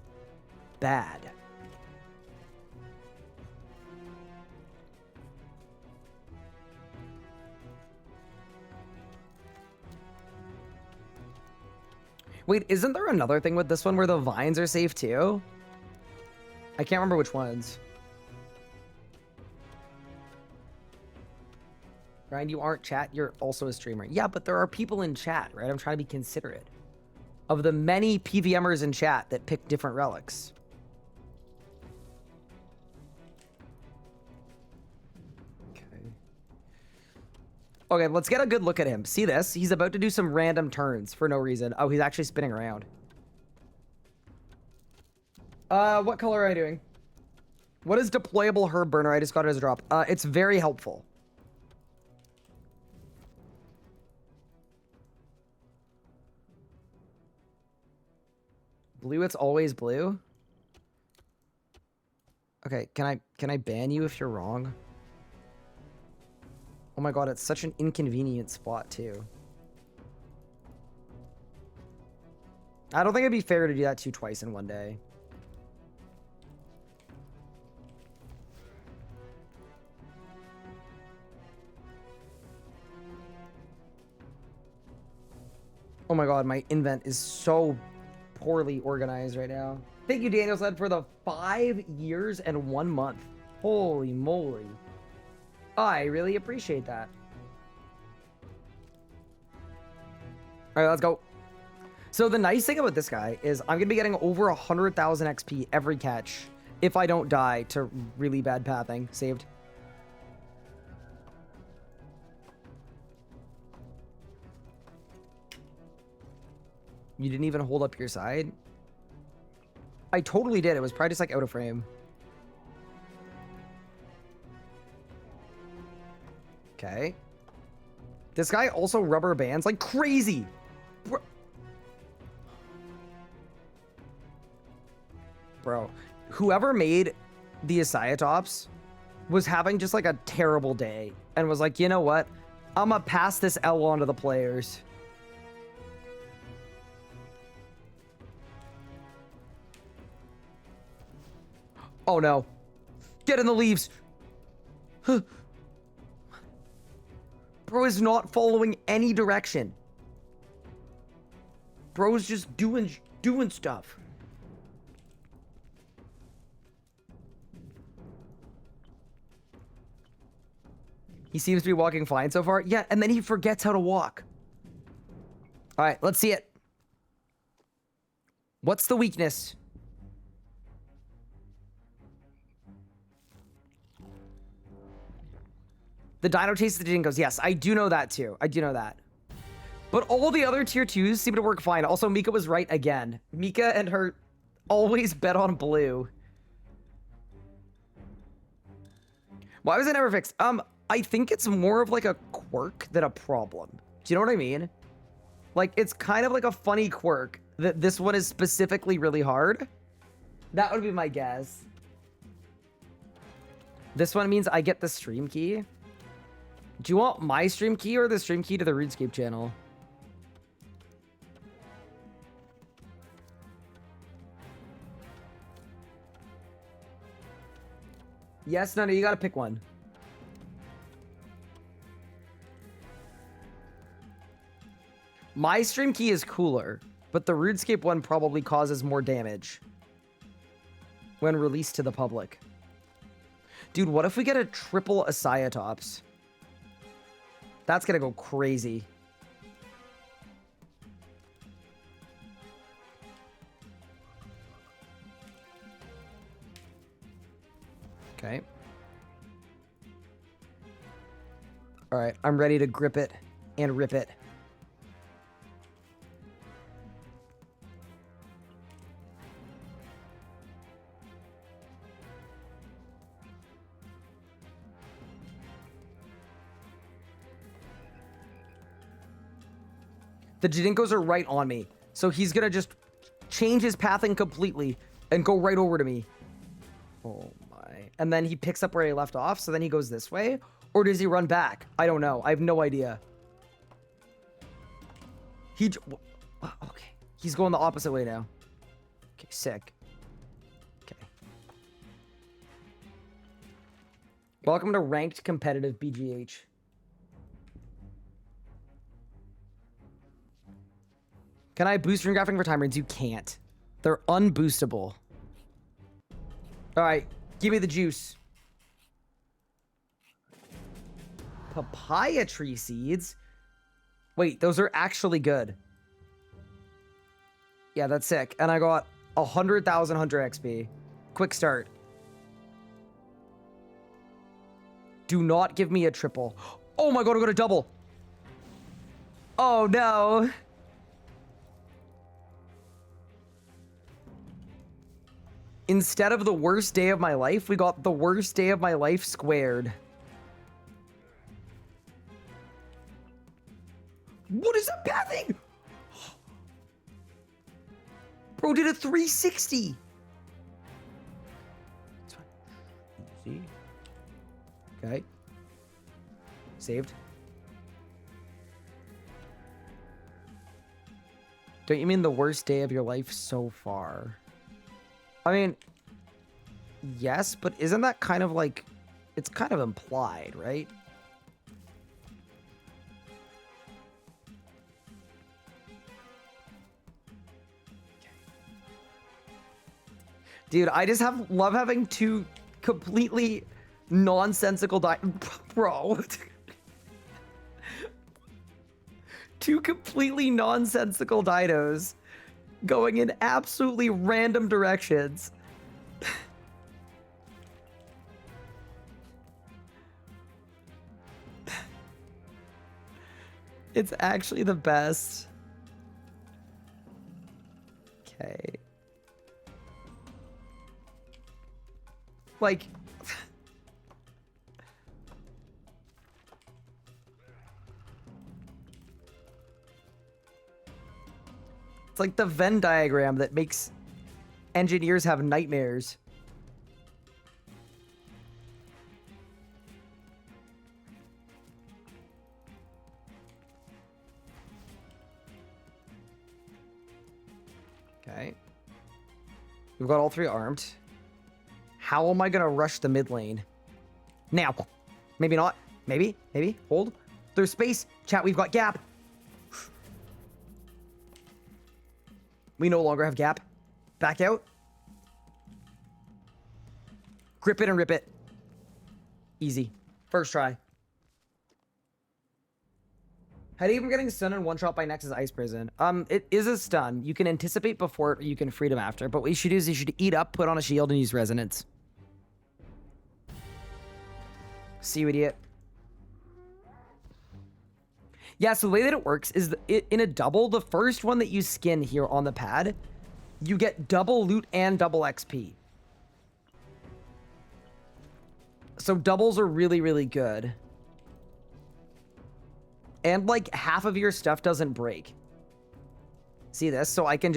S1: bad. Wait, isn't there another thing with this one where the vines are safe too? I can't remember which ones. Ryan, you aren't chat, you're also a streamer. Yeah, but there are people in chat, right? I'm trying to be considerate of the many PVMers in chat that pick different relics. Okay, let's get a good look at him. See this? He's about to do some random turns for no reason. Oh, he's actually spinning around. What color am I doing? What is deployable herb burner? I just got it as a drop. It's very helpful. Blue, it's always blue. Okay, can I ban you if you're wrong? Oh my god, it's such an inconvenient spot too. I don't think it'd be fair to do that to you twice in one day. Oh my god, my invent is so poorly organized right now. Thank you, Daniel Sled, for the 5 years and 1 month. Holy moly. I really appreciate that. All right, let's go. So the nice thing about this guy is I'm going to be getting over 100,000 XP every catch if I don't die to really bad pathing. Saved. You didn't even hold up your side? I totally did. It was probably just like out of frame. Okay. This guy also rubber bands like crazy. Bro, whoever made the Asiatops was having just like a terrible day and was like, you know what? I'm gonna pass this L on to the players. Oh no. Get in the leaves. Bro is not following any direction. Bro's just doing stuff. He seems to be walking fine so far. Yeah, and then he forgets how to walk. All right, let's see it. What's the weakness? The dino tastes the dingoes. Yes, I do know that too. I do know that. But all the other tier 2s seem to work fine. Also, Mika was right again. Mika and her always bet on blue. Why was it never fixed? I think it's more of like a quirk than a problem. Do you know what I mean? Like, it's kind of like a funny quirk that this one is specifically really hard. That would be my guess. This one means I get the stream key. Do you want my stream key or the stream key to the RuneScape channel? Yes, no, you gotta pick one. My stream key is cooler. but the RuneScape one probably causes more damage when released to the public. Dude, what if we get a triple Asiatops? That's gonna go crazy. Okay. All right, I'm ready to grip it and rip it. The Jadinkos are right on me. So he's going to just change his pathing completely and go right over to me. Oh my. And then he picks up where he left off. So then he goes this way. Or does he run back? I don't know. I have no idea. Okay. He's going the opposite way now. Okay, sick. Okay. Welcome to ranked competitive BGH. Can I boost Runecrafting for time reads? You can't. They're unboostable. All right, give me the juice. Papaya tree seeds? Wait, those are actually good. Yeah, that's sick. And I got 100,000 Hunter XP. Quick start. Do not give me a triple. Oh my god, I got a double. Oh no. Instead of the worst day of my life, we got the worst day of my life squared. What is that pathing? Bro did a 360. It's fine. Easy. Okay. Saved. Don't you mean the worst day of your life so far? I mean, yes, but isn't that kind of like, it's kind of implied, right? Dude, I just love having two completely nonsensical bro. Two completely nonsensical dinos going in absolutely random directions. It's actually the best. Okay. Like... It's like the Venn diagram that makes engineers have nightmares. Okay. We've got all three armed. How am I gonna rush the mid lane? Now. Maybe not. Maybe. Maybe. Hold. There's space. Chat, we've got gap. We no longer have gap. Back out. Grip it and rip it. Easy. First try. How do you even getting stunned in one shot by Nexus Ice Prison? It is a stun. You can anticipate before it, or you can freedom after. But what you should do is you should eat up, put on a shield, and use resonance. See you, idiot. Yeah, so the way that it works is in a double, the first one that you skin here on the pad, you get double loot and double XP. So doubles are really, really good. And like half of your stuff doesn't break. See this? So I can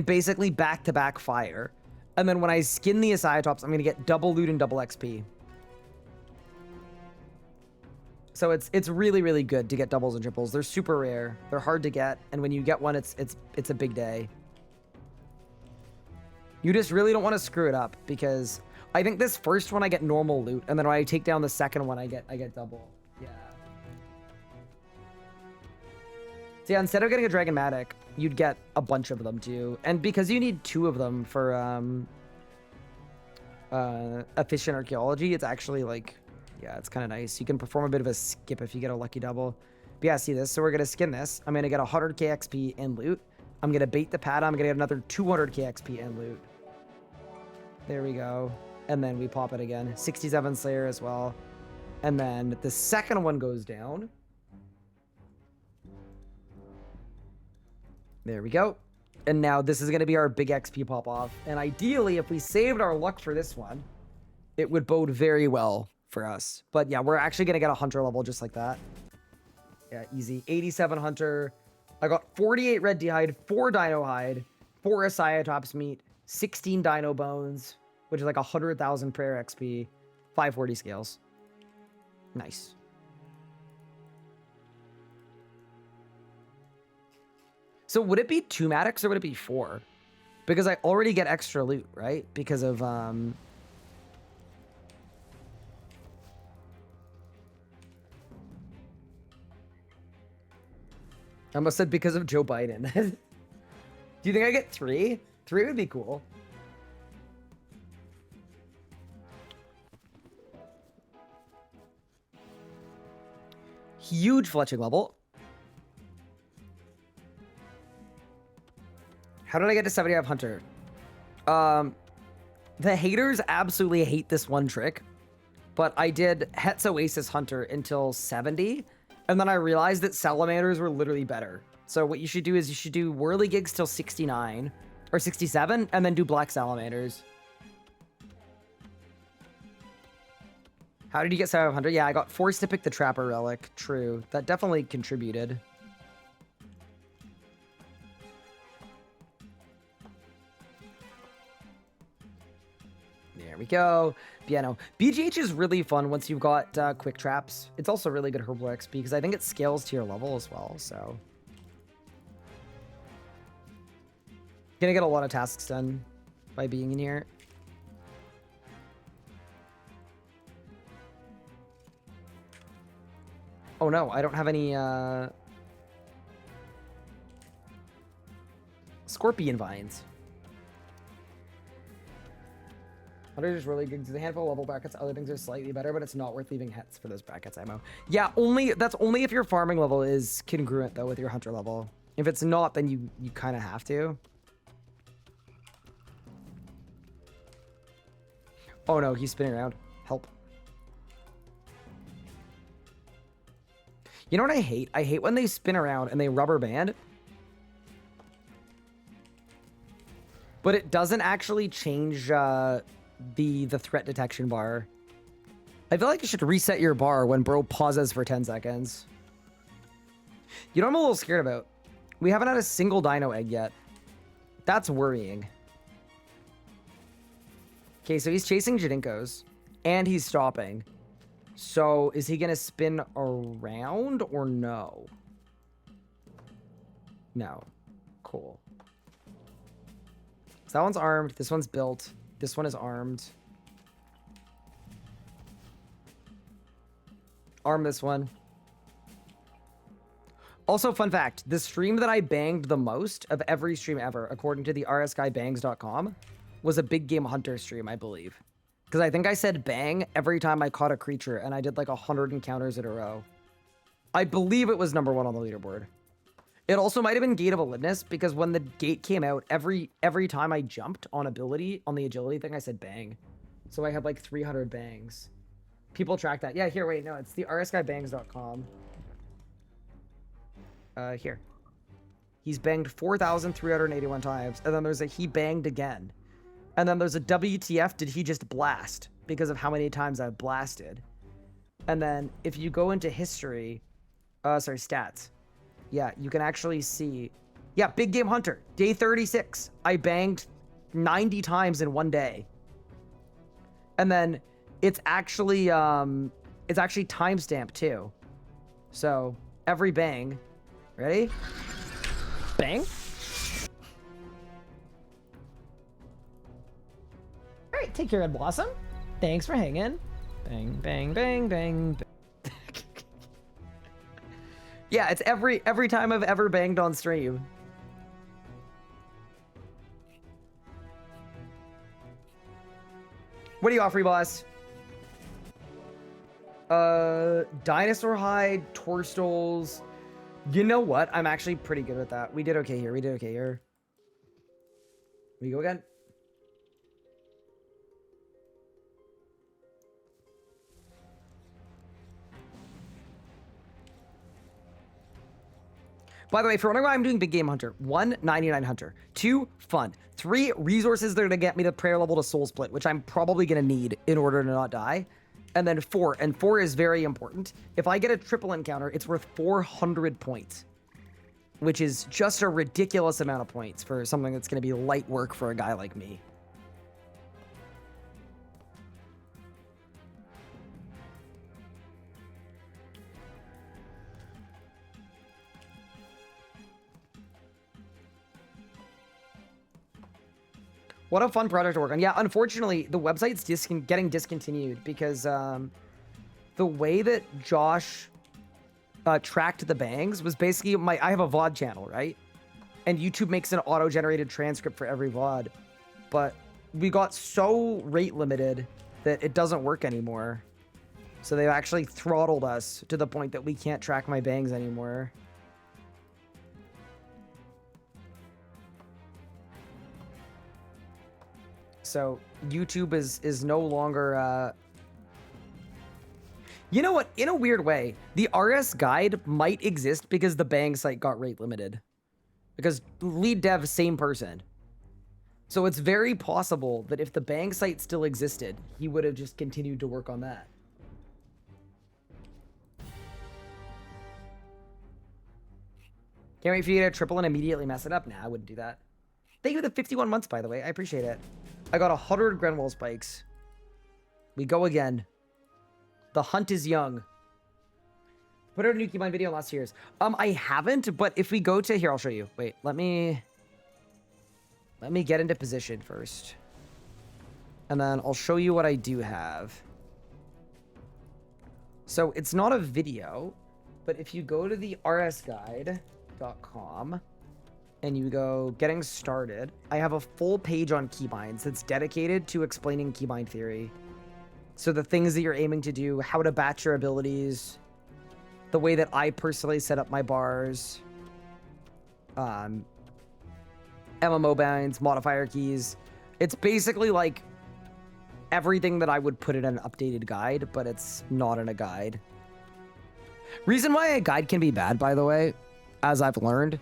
S1: basically back-to-back fire. And then when I skin the Asiatops, I'm going to get double loot and double XP. So it's really, really good to get doubles and triples. They're super rare. They're hard to get. And when you get one, it's a big day. You just really don't want to screw it up, because I think this first one I get normal loot, and then when I take down the second one, I get double. Yeah. So yeah, instead of getting a Dragonmatic, you'd get a bunch of them too. And because you need 2 of them for efficient archaeology, it's actually like, yeah, it's kind of nice. You can perform a bit of a skip if you get a lucky double. But yeah, see this? So we're going to skin this. I'm going to get 100k XP in loot. I'm going to bait the pad. I'm going to get another 200k XP in loot. There we go. And then we pop it again. 67 Slayer as well. And then the second one goes down. There we go. And now this is going to be our big XP pop off. And ideally, if we saved our luck for this one, it would bode very well for us. But yeah, we're actually going to get a hunter level just like that. Yeah, easy. 87 hunter. I got 48 red d'hide, 4 dino hide, 4 Acytops meat, 16 dino bones, which is like 100,000 prayer XP, 540 scales. Nice. So would it be 2 Maddox or would it be 4? Because I already get extra loot, right? Because of I almost said because of Joe Biden. Do you think I get 3? 3 would be cool. Huge fletching level. How did I get to 75 hunter? The haters absolutely hate this one trick, but I did Het's Oasis Hunter until 70, and then I realized that salamanders were literally better. So what you should do is you should do whirligigs till 69 or 67, and then do black salamanders. How did you get 700? Yeah, I got forced to pick the Trapper Relic. True. That definitely contributed. There we go. Piano. BGH is really fun once you've got quick traps. It's also really good herbal XP because I think it scales to your level as well, so. Gonna get a lot of tasks done by being in here. Oh no, I don't have any scorpion vines. Hunter is really good. There's a handful of level brackets. Other things are slightly better, but it's not worth leaving hets for those brackets, IMO. Yeah, that's only if your farming level is congruent though with your hunter level. If it's not, then you kind of have to. Oh no, he's spinning around. Help. You know what I hate? I hate when they spin around and they rubber band. But it doesn't actually change the threat detection bar. I feel like you should reset your bar when bro pauses for 10 seconds. You know what I'm a little scared about? We haven't had a single dino egg yet. That's worrying. Okay, so he's chasing Jadinkos, and he's stopping. So, is he gonna spin around or no? No. Cool. So that one's armed. This one's built. This one is armed. Arm this one. Also, fun fact. The stream that I banged the most of every stream ever, according to the rsguybangs.com, was a big game hunter stream, I believe. Because I think I said bang every time I caught a creature, and I did like 100 encounters in a row. I believe it was #1 on the leaderboard. It also might have been Gate of Alinness, because when the gate came out, every time I jumped on ability, on the agility thing, I said bang. So I had like 300 bangs. People track that. Yeah, here, wait, no, it's the rsguybangs.com. Here. He's banged 4,381 times, and then there's a he banged again. And then there's a WTF, did he just blast? Because of how many times I've blasted. And then if you go into history, sorry, stats. Yeah, you can actually see, yeah, Big Game Hunter, day 36. I banged 90 times in one day. And then it's actually timestamped too. So every bang, ready? Bang. All right, take care, Red Blossom. Thanks for hanging. Bang, bang, bang, bang, bang. Yeah, it's every time I've ever banged on stream. What do you offer, boss? Dinosaur hide, torstols. You know what? I'm actually pretty good with that. We did okay here. We did okay here. We go again. By the way, for wondering why I'm doing Big Game Hunter, 1, 99 Hunter. 2, fun. 3, resources that are going to get me to prayer level to soul split, which I'm probably going to need in order to not die. And then 4, and 4 is very important. If I get a triple encounter, it's worth 400 points, which is just a ridiculous amount of points for something that's going to be light work for a guy like me. What a fun project to work on. Yeah, unfortunately, the website's getting discontinued because the way that Josh tracked the bangs was basically I have a VOD channel, right? And YouTube makes an auto-generated transcript for every VOD. But we got so rate limited that it doesn't work anymore. So they've actually throttled us to the point that we can't track my bangs anymore. So YouTube is no longer, you know what? In a weird way, the RS guide might exist because the bang site got rate limited. Because lead dev, same person. So it's very possible that if the bang site still existed, he would have just continued to work on that. Can't wait for you to triple and immediately mess it up. Nah, I wouldn't do that. Thank you for the 51 months, by the way. I appreciate it. I got 100 Grenwell spikes. We go again. The hunt is young. Put out a new Keybine video last year's. I haven't, but if we go to here, I'll show you. Wait, let me get into position first. And then I'll show you what I do have. So it's not a video, but if you go to the rsguide.com and you go getting started, I have a full page on keybinds that's dedicated to explaining keybind theory. So the things that you're aiming to do, how to batch your abilities, the way that I personally set up my bars, MMO binds, modifier keys. It's basically like everything that I would put in an updated guide, but it's not in a guide. Reason why a guide can be bad, by the way, as I've learned,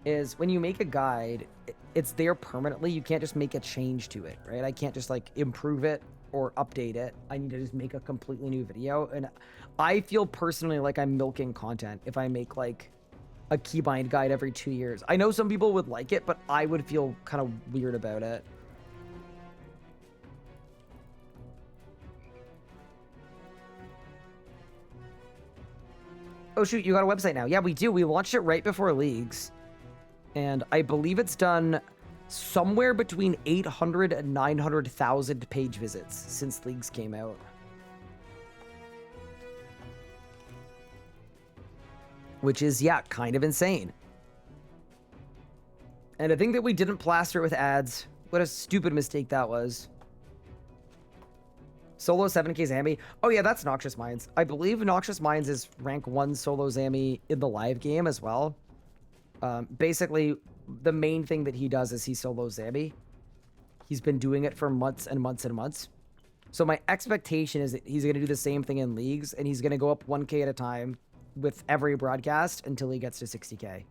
S1: is when you make a guide, it's there permanently. You can't just make a change to it, right? I can't just like improve it or update it. I need to just make a completely new video. And I feel personally like I'm milking content if I make like a keybind guide every 2 years. I know some people would like it, but I would feel kind of weird about it. Oh shoot, you got a website now. Yeah, we do. We launched it right before Leagues. And I believe it's done somewhere between 800 and 900,000 page visits since Leagues came out. Which is, yeah, kind of insane. And I think that we didn't plaster it with ads. What a stupid mistake that was. Solo 7k Zammy. Oh yeah, that's Noxious Minds. I believe Noxious Minds is rank 1 solo Zammy in the live game as well. Basically, the main thing that he does is he solo Zammy. He's been doing it for months and months and months. So my expectation is that he's going to do the same thing in Leagues, and he's going to go up 1k at a time with every broadcast until he gets to 60k.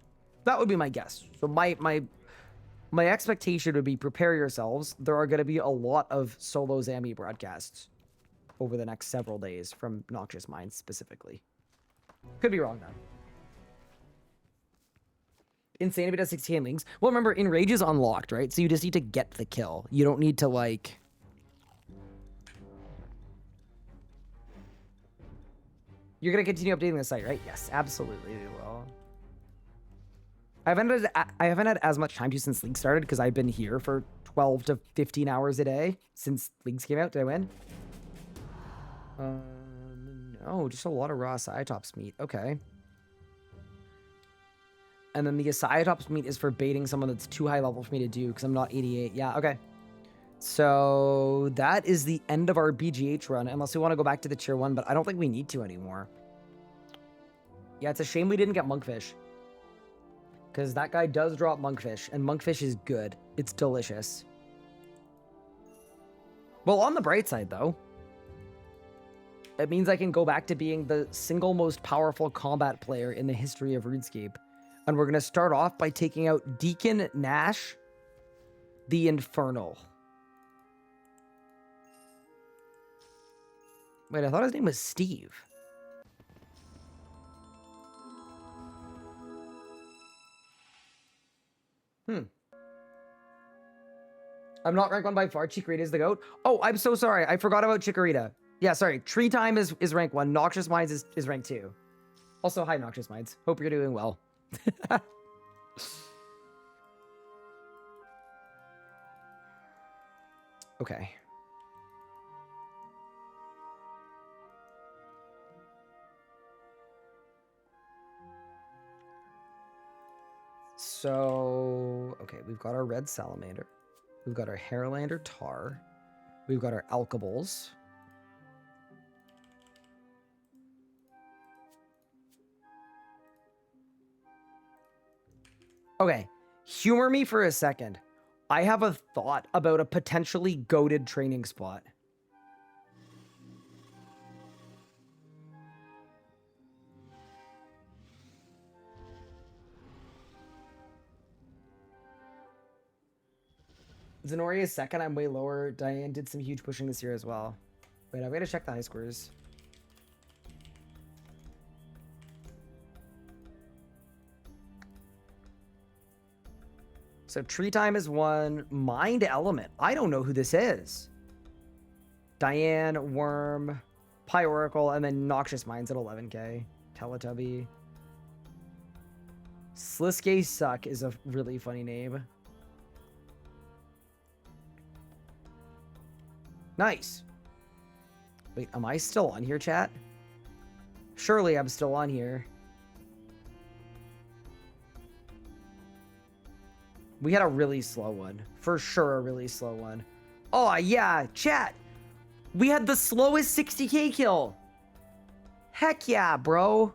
S1: That would be my guess. So my expectation would be prepare yourselves. There are going to be a lot of solo Zammy broadcasts over the next several days from Noxious Minds specifically. Could be wrong though. Insane if it does 16 in Leagues. Well, remember, Enrage is unlocked, right? So you just need to get the kill. You don't need to, like... You're going to continue updating the site, right? Yes, absolutely we will. I haven't had as much time to since League started because I've been here for 12 to 15 hours a day since Leagues came out. Did I win? No, just a lot of raw Cytops meat. Okay. And then the Cytops meat is for baiting someone that's too high level for me to do because I'm not 88. Yeah, okay. So that is the end of our BGH run, unless we want to go back to the tier 1, but I don't think we need to anymore. Yeah, it's a shame we didn't get monkfish. Because that guy does drop monkfish, and monkfish is good. It's delicious. Well, on the bright side, though, it means I can go back to being the single most powerful combat player in the history of RuneScape. And we're going to start off by taking out Deacon Nash, the Infernal. Wait, I thought his name was Steve. I'm not rank 1 by far. Chikorita is the GOAT. Oh, I'm so sorry. I forgot about Chikorita. Yeah, sorry. Tree Time is rank 1. Noxious Minds is rank 2. Also, hi, Noxious Minds. Hope you're doing well. Okay. So, okay, we've got our red salamander. We've got our Hairlander tar. We've got our alkables. Okay, humor me for a second. I have a thought about a potentially goated training spot. Zenori is second. I'm way lower. Diane did some huge pushing this year as well. Wait, I've got to check the high scores. So Tree Time is 1. Mind Element. I don't know who this is. Diane, Worm, Pyroracle, and then Noxious Minds at 11k. Teletubby. Sliskay Suck is a really funny name. Nice. Wait, am I still on here, chat? Surely I'm still on here. We had a really slow one. For sure, a really slow one. Oh, yeah, chat. We had the slowest 60k kill. Heck yeah, bro.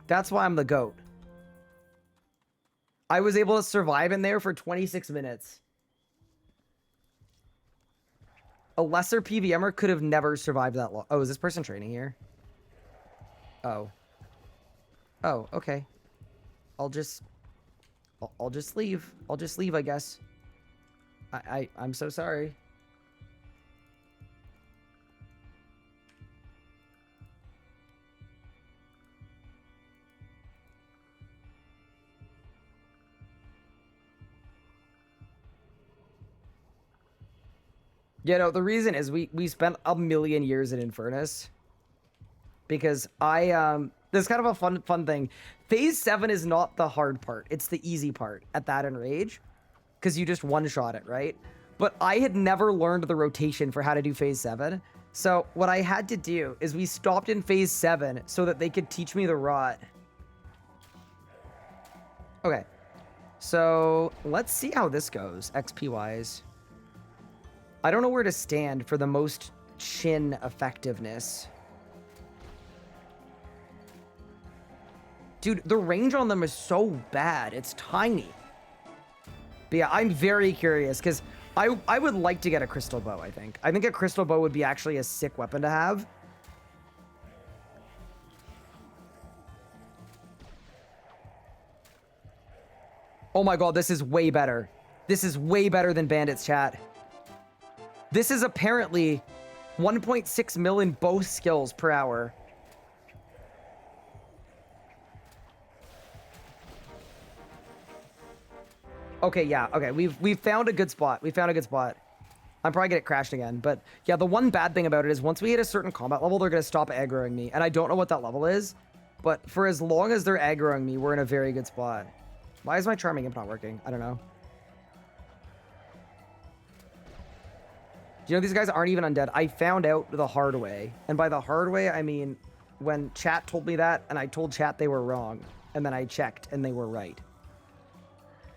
S1: That's why I'm the GOAT. I was able to survive in there for 26 minutes. A lesser PVMer could have never survived that long. Oh, is this person training here? Oh. Oh, okay. I'll just leave. I'll just leave, I guess. I'm so sorry. You know, the reason is we spent a million years in Infernus. Because there's kind of a fun thing. Phase 7 is not the hard part. It's the easy part at that Enrage. Because you just one-shot it, right? But I had never learned the rotation for how to do Phase 7. So what I had to do is we stopped in Phase 7 so that they could teach me the rot. Okay. So let's see how this goes, XP-wise. I don't know where to stand for the most chin effectiveness. Dude, the range on them is so bad. It's tiny. But yeah, I'm very curious because I would like to get a crystal bow, I think. I think a crystal bow would be actually a sick weapon to have. Oh my god, this is way better. This is way better than Bandits, chat. This is apparently 1.6 million bow skills per hour. Okay, yeah, okay. We've found a good spot. We found a good spot. I'm probably gonna get crashed again, but yeah, the one bad thing about it is once we hit a certain combat level, they're gonna stop aggroing me, and I don't know what that level is, but for as long as they're aggroing me, we're in a very good spot. Why is my Charming Imp not working? I don't know. You know, these guys aren't even undead. I found out the hard way, and by the hard way, I mean when chat told me that, and I told chat they were wrong, and then I checked, and they were right.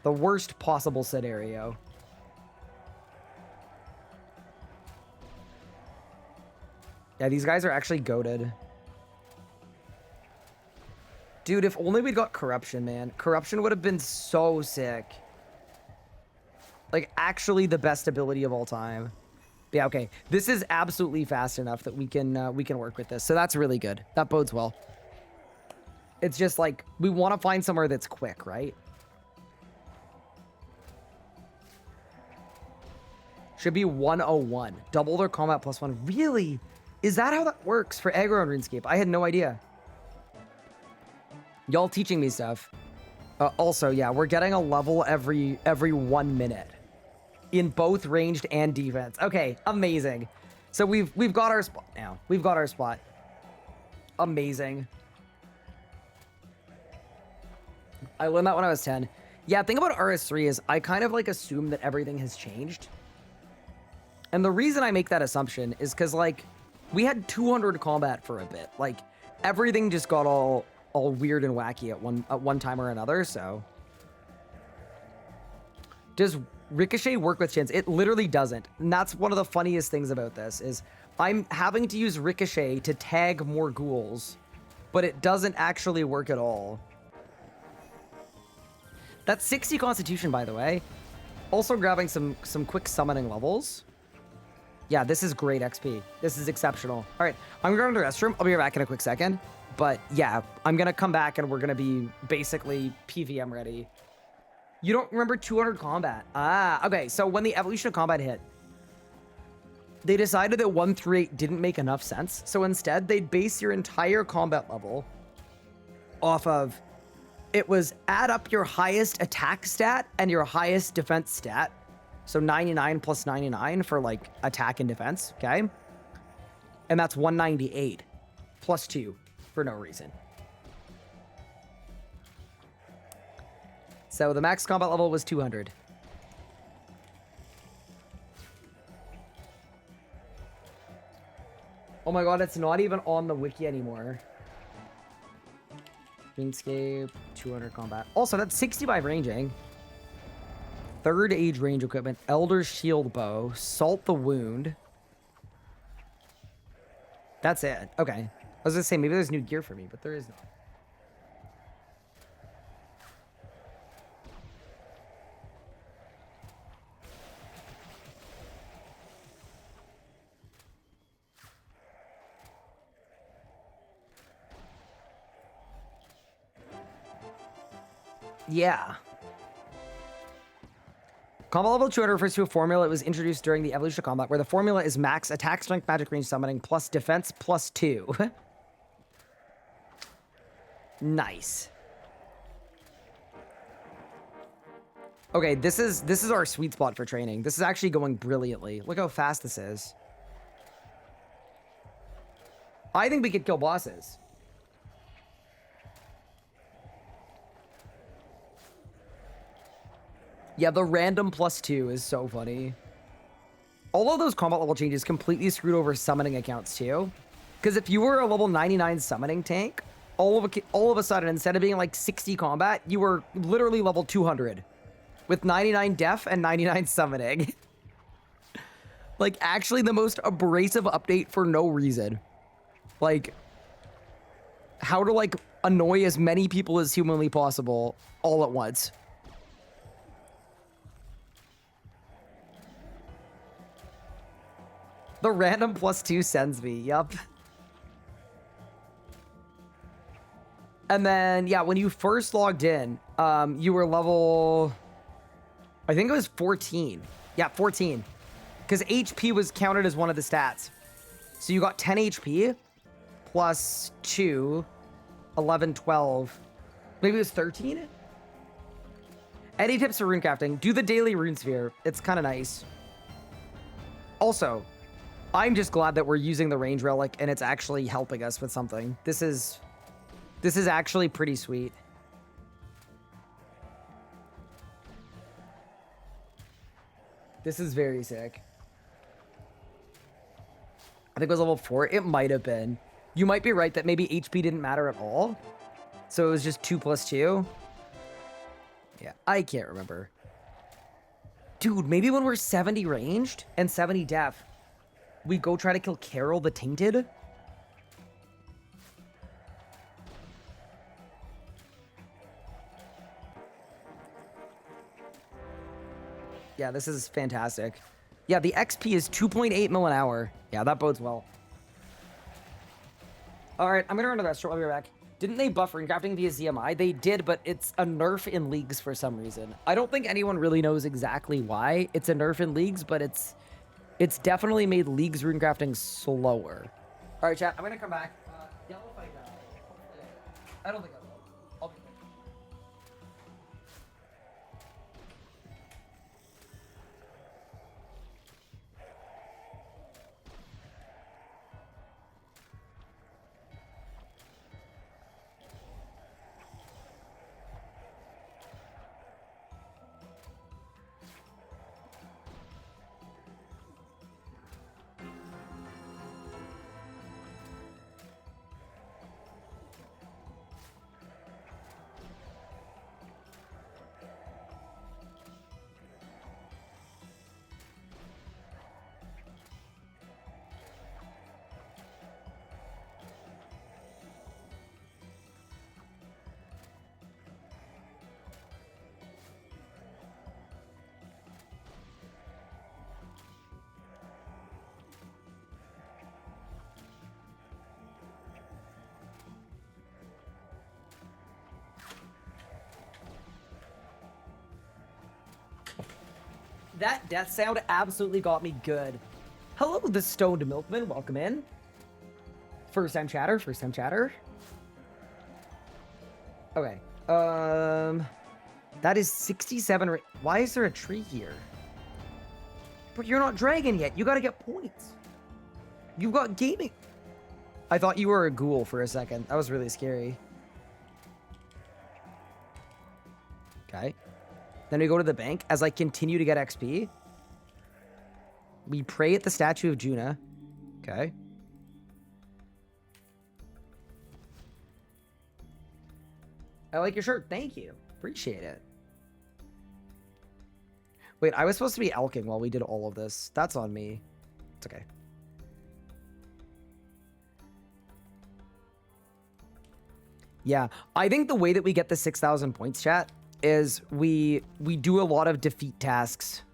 S1: The worst possible scenario. Yeah, these guys are actually goated. Dude, if only we got Corruption, man. Corruption would have been so sick. Like, actually the best ability of all time. Yeah, okay. This is absolutely fast enough that we can work with this. So that's really good. That bodes well. It's just like, we want to find somewhere that's quick, right? Should be 101. Double their combat +1. Really? Is that how that works for aggro on RuneScape? I had no idea. Y'all teaching me stuff. Also, yeah, we're getting a level every 1 minute in both ranged and defense. Okay, amazing. So we've got our spot now. We've got our spot. Amazing. I learned that when I was 10. Yeah, the thing about RS3 is I kind of like assume that everything has changed. And the reason I make that assumption is because, like, we had 200 combat for a bit. Like, everything just got all weird and wacky at one time or another, so. Does Ricochet work with chins? It literally doesn't. And that's one of the funniest things about this, is I'm having to use Ricochet to tag more ghouls, but it doesn't actually work at all. That's 60 Constitution, by the way. Also grabbing some quick summoning levels. Yeah, this is great XP. This is exceptional. All right, I'm going to the restroom. I'll be back in a quick second. But yeah, I'm going to come back and we're going to be basically PVM ready. You don't remember 200 combat? Ah, okay. So when the evolution of combat hit, they decided that 138 didn't make enough sense. So instead, they'd base your entire combat level off of, it was add up your highest attack stat and your highest defense stat. So 99 plus 99 for like attack and defense, okay? And that's 198 plus 2 for no reason. So the max combat level was 200. Oh my god, it's not even on the wiki anymore. RuneScape, 200 combat. Also, that's 65 ranging. Third age range equipment, Elder Shield Bow, Salt the Wound. That's it. Okay. I was gonna say, maybe there's new gear for me, but there is not. Yeah. Combat level 200 refers to a formula that was introduced during the evolution of combat, where the formula is max attack, strength, magic, range, summoning, plus defense, plus 2. Nice. Okay, this is our sweet spot for training. This is actually going brilliantly. Look how fast this is. I think we could kill bosses. Yeah, the random +2 is so funny. All of those combat level changes completely screwed over summoning accounts too. Because if you were a level 99 summoning tank, all of a sudden, instead of being like 60 combat, you were literally level 200. With 99 def and 99 summoning. Like, actually the most abrasive update for no reason. Like, how to, like, annoy as many people as humanly possible all at once. The random +2 sends me, yup. And then, yeah, when you first logged in, you were level, I think it was 14. Yeah, 14. Because HP was counted as one of the stats. So you got 10 HP plus 2, 11, 12. Maybe it was 13? Any tips for runecrafting? Do the daily rune sphere. It's kind of nice. Also, I'm just glad that we're using the range relic and it's actually helping us with something. This is actually pretty sweet. This is very sick. I think it was level 4. It might have been. You might be right that maybe HP didn't matter at all. So it was just 2 plus 2. Yeah. I can't remember. Dude, maybe when we're 70 ranged and 70 def, we go try to kill Carol the Tainted? Yeah, this is fantastic. Yeah, the XP is 2.8 mil an hour. Yeah, that bodes well. Alright, I'm gonna run to the restaurant. I'll be right back. Didn't they buff Runecrafting via ZMI? They did, but it's a nerf in leagues for some reason. I don't think anyone really knows exactly why it's a nerf in leagues, but it's definitely made leagues Runecrafting slower. Alright, chat, I'm gonna come back. Yeah, if I die. I don't think I will. I'll be back. That death sound absolutely got me good. Hello, the Stoned Milkman. Welcome in. First time chatter. First time chatter. Okay. That is 67. Why is there a tree here? But you're not dragon yet. You gotta get points. You've got gaming. I thought you were a ghoul for a second. That was really scary. Okay. Then we go to the bank as I continue to get XP. We pray at the statue of Juna. Okay. I like your shirt. Thank you. Appreciate it. Wait, I was supposed to be elking while we did all of this. That's on me. It's okay. Yeah, I think the way that we get the 6,000 points, chat, is we do a lot of defeat tasks.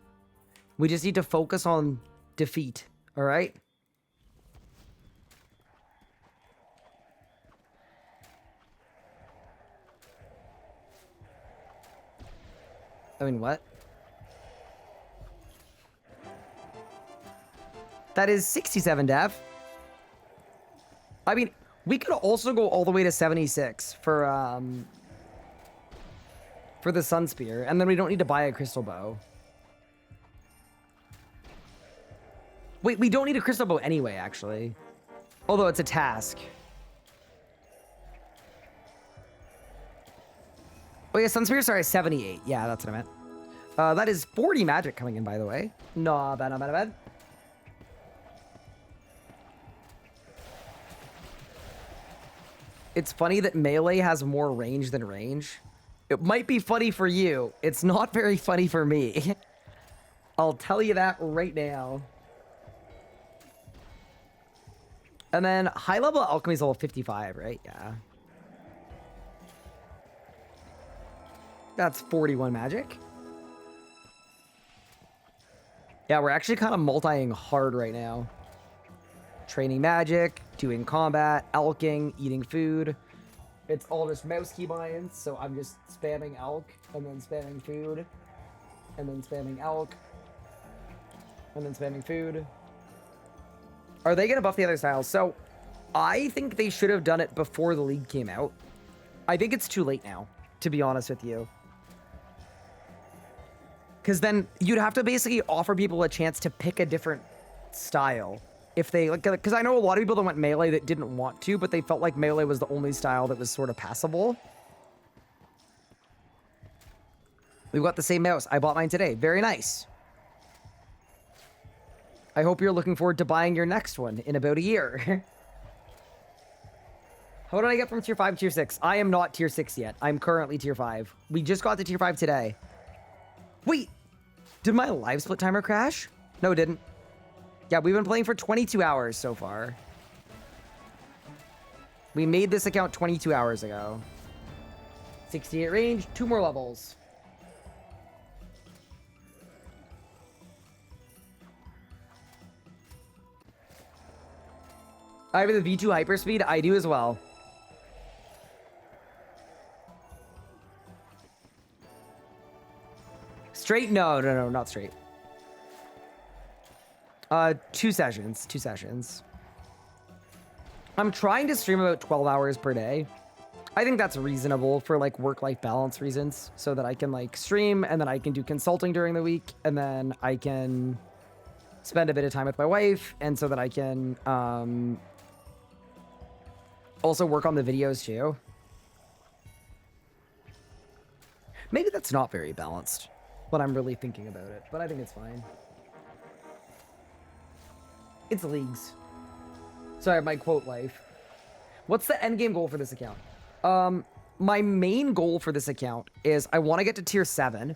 S1: We just need to focus on defeat, all right? I mean, what? That is 67 def. I mean, we could also go all the way to 76 for the Sun Spear, and then we don't need to buy a crystal bow. Wait, we don't need a crystal bow anyway, actually. Although it's a task. Oh yeah, Sun Spear, sorry, 78. Yeah, that's what I meant. That is 40 magic coming in, by the way. Not bad, not bad, not bad. It's funny that melee has more range than range. It might be funny for you. It's not very funny for me. I'll tell you that right now. And then high level alchemy is level 55, right? Yeah. That's 41 magic. Yeah, we're actually kind of multiing hard right now. Training magic, doing combat, elking, eating food. It's all just mouse keybinds, so I'm just spamming elk, and then spamming food, and then spamming elk, and then spamming food. Are they gonna buff the other styles? So, I think they should have done it before the league came out. I think it's too late now, to be honest with you. Because then you'd have to basically offer people a chance to pick a different style. If they, like, because I know a lot of people that went melee that didn't want to, but they felt like melee was the only style that was sort of passable. We've got the same mouse. I bought mine today. Very nice. I hope you're looking forward to buying your next one in about a year. How did I get from tier 5 to tier 6? I am not tier 6 yet. I'm currently tier 5. We just got to tier 5 today. Wait, did my live split timer crash? No, it didn't. Yeah, we've been playing for 22 hours so far. We made this account 22 hours ago. 68 range, 2 more levels. I have the V2 hyperspeed. I do as well. Straight? No, not straight. 2 sessions. 2 sessions. I'm trying to stream about 12 hours per day. I think that's reasonable for like work-life balance reasons, so that I can like stream and then I can do consulting during the week and then I can spend a bit of time with my wife, and so that I can also work on the videos too. Maybe that's not very balanced when I'm really thinking about it, but I think it's fine. It's leagues. Sorry, my quote life. What's the end game goal for this account? My main goal for this account is I want to get to tier 7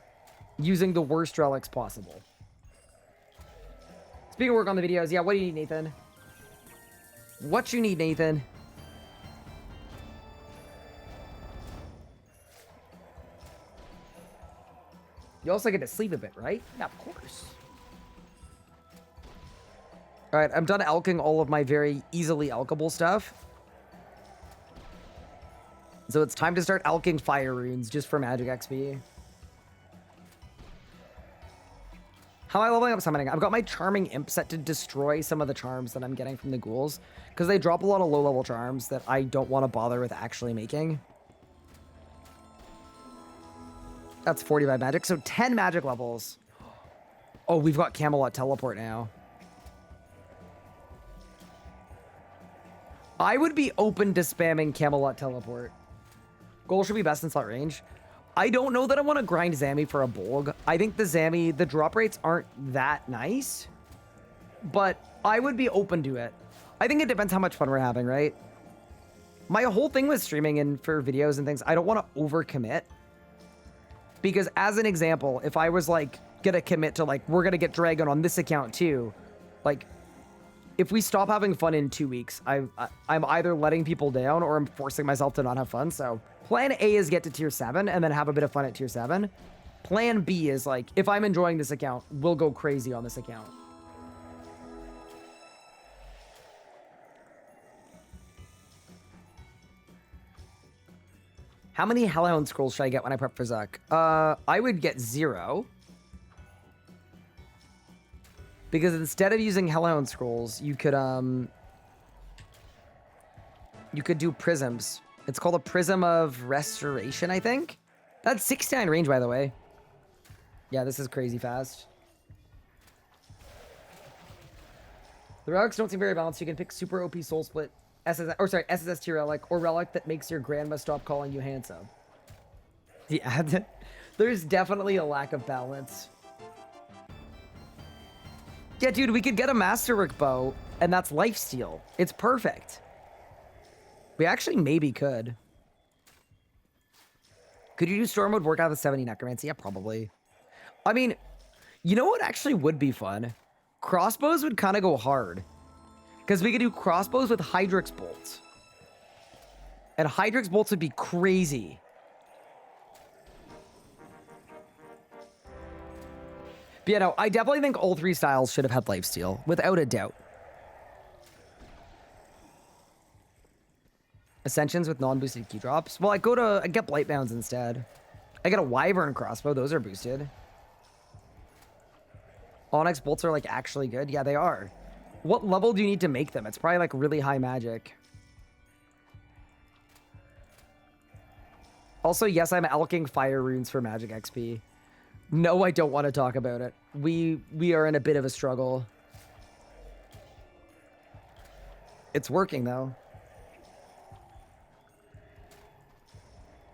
S1: using the worst relics possible. Speaking of work on the videos, yeah, what do you need, Nathan? What you need, Nathan? You also get to sleep a bit, right? Yeah, of course. All right, I'm done alching all of my very easily alchable stuff. So it's time to start alching fire runes just for magic XP. How am I leveling up summoning? I've got my charming imp set to destroy some of the charms that I'm getting from the ghouls, because they drop a lot of low-level charms that I don't want to bother with actually making. That's 45 magic, so 10 magic levels. Oh, we've got Camelot teleport now. I would be open to spamming Camelot teleport. Goal should be best in slot range. I don't know that I want to grind Zammy for a Bolg. I think the Zammy, the drop rates aren't that nice, but I would be open to it. I think it depends how much fun we're having, right? My whole thing with streaming and for videos and things, I don't want to overcommit. Because as an example, if I was like gonna commit to like, we're gonna get Dragon on this account too, like if we stop having fun in 2 weeks, I'm either letting people down or I'm forcing myself to not have fun. So plan A is get to tier 7 and then have a bit of fun at tier 7. Plan B is like, if I'm enjoying this account, we'll go crazy on this account. How many Hellhound scrolls should I get when I prep for Zuck? I would get 0. Because instead of using Hellhound scrolls, you could do prisms. It's called a Prism of Restoration, I think. That's 69 range, by the way. Yeah, this is crazy fast. The relics don't seem very balanced. You can pick super OP Soul Split, SSS tier relic, or relic that makes your grandma stop calling you handsome. Yeah, there's definitely a lack of balance. Yeah, dude, we could get a Masterwork bow, and that's lifesteal. It's perfect. We actually maybe could. Could you do Storm Mode, work out the 70 Necromancy? Yeah, probably. I mean, you know what actually would be fun? Crossbows would kind of go hard. Because we could do crossbows with Hydrix bolts. And Hydrix bolts would be crazy. But yeah, no, I definitely think all 3 styles should have had lifesteal, without a doubt. Ascensions with non-boosted key drops. Well, I get Blightbounds instead. I get a Wyvern crossbow. Those are boosted. Onyx bolts are like actually good. Yeah, they are. What level do you need to make them? It's probably like really high magic. Also, yes, I'm alching fire runes for magic XP. No, I don't want to talk about it. We are in a bit of a struggle. It's working though.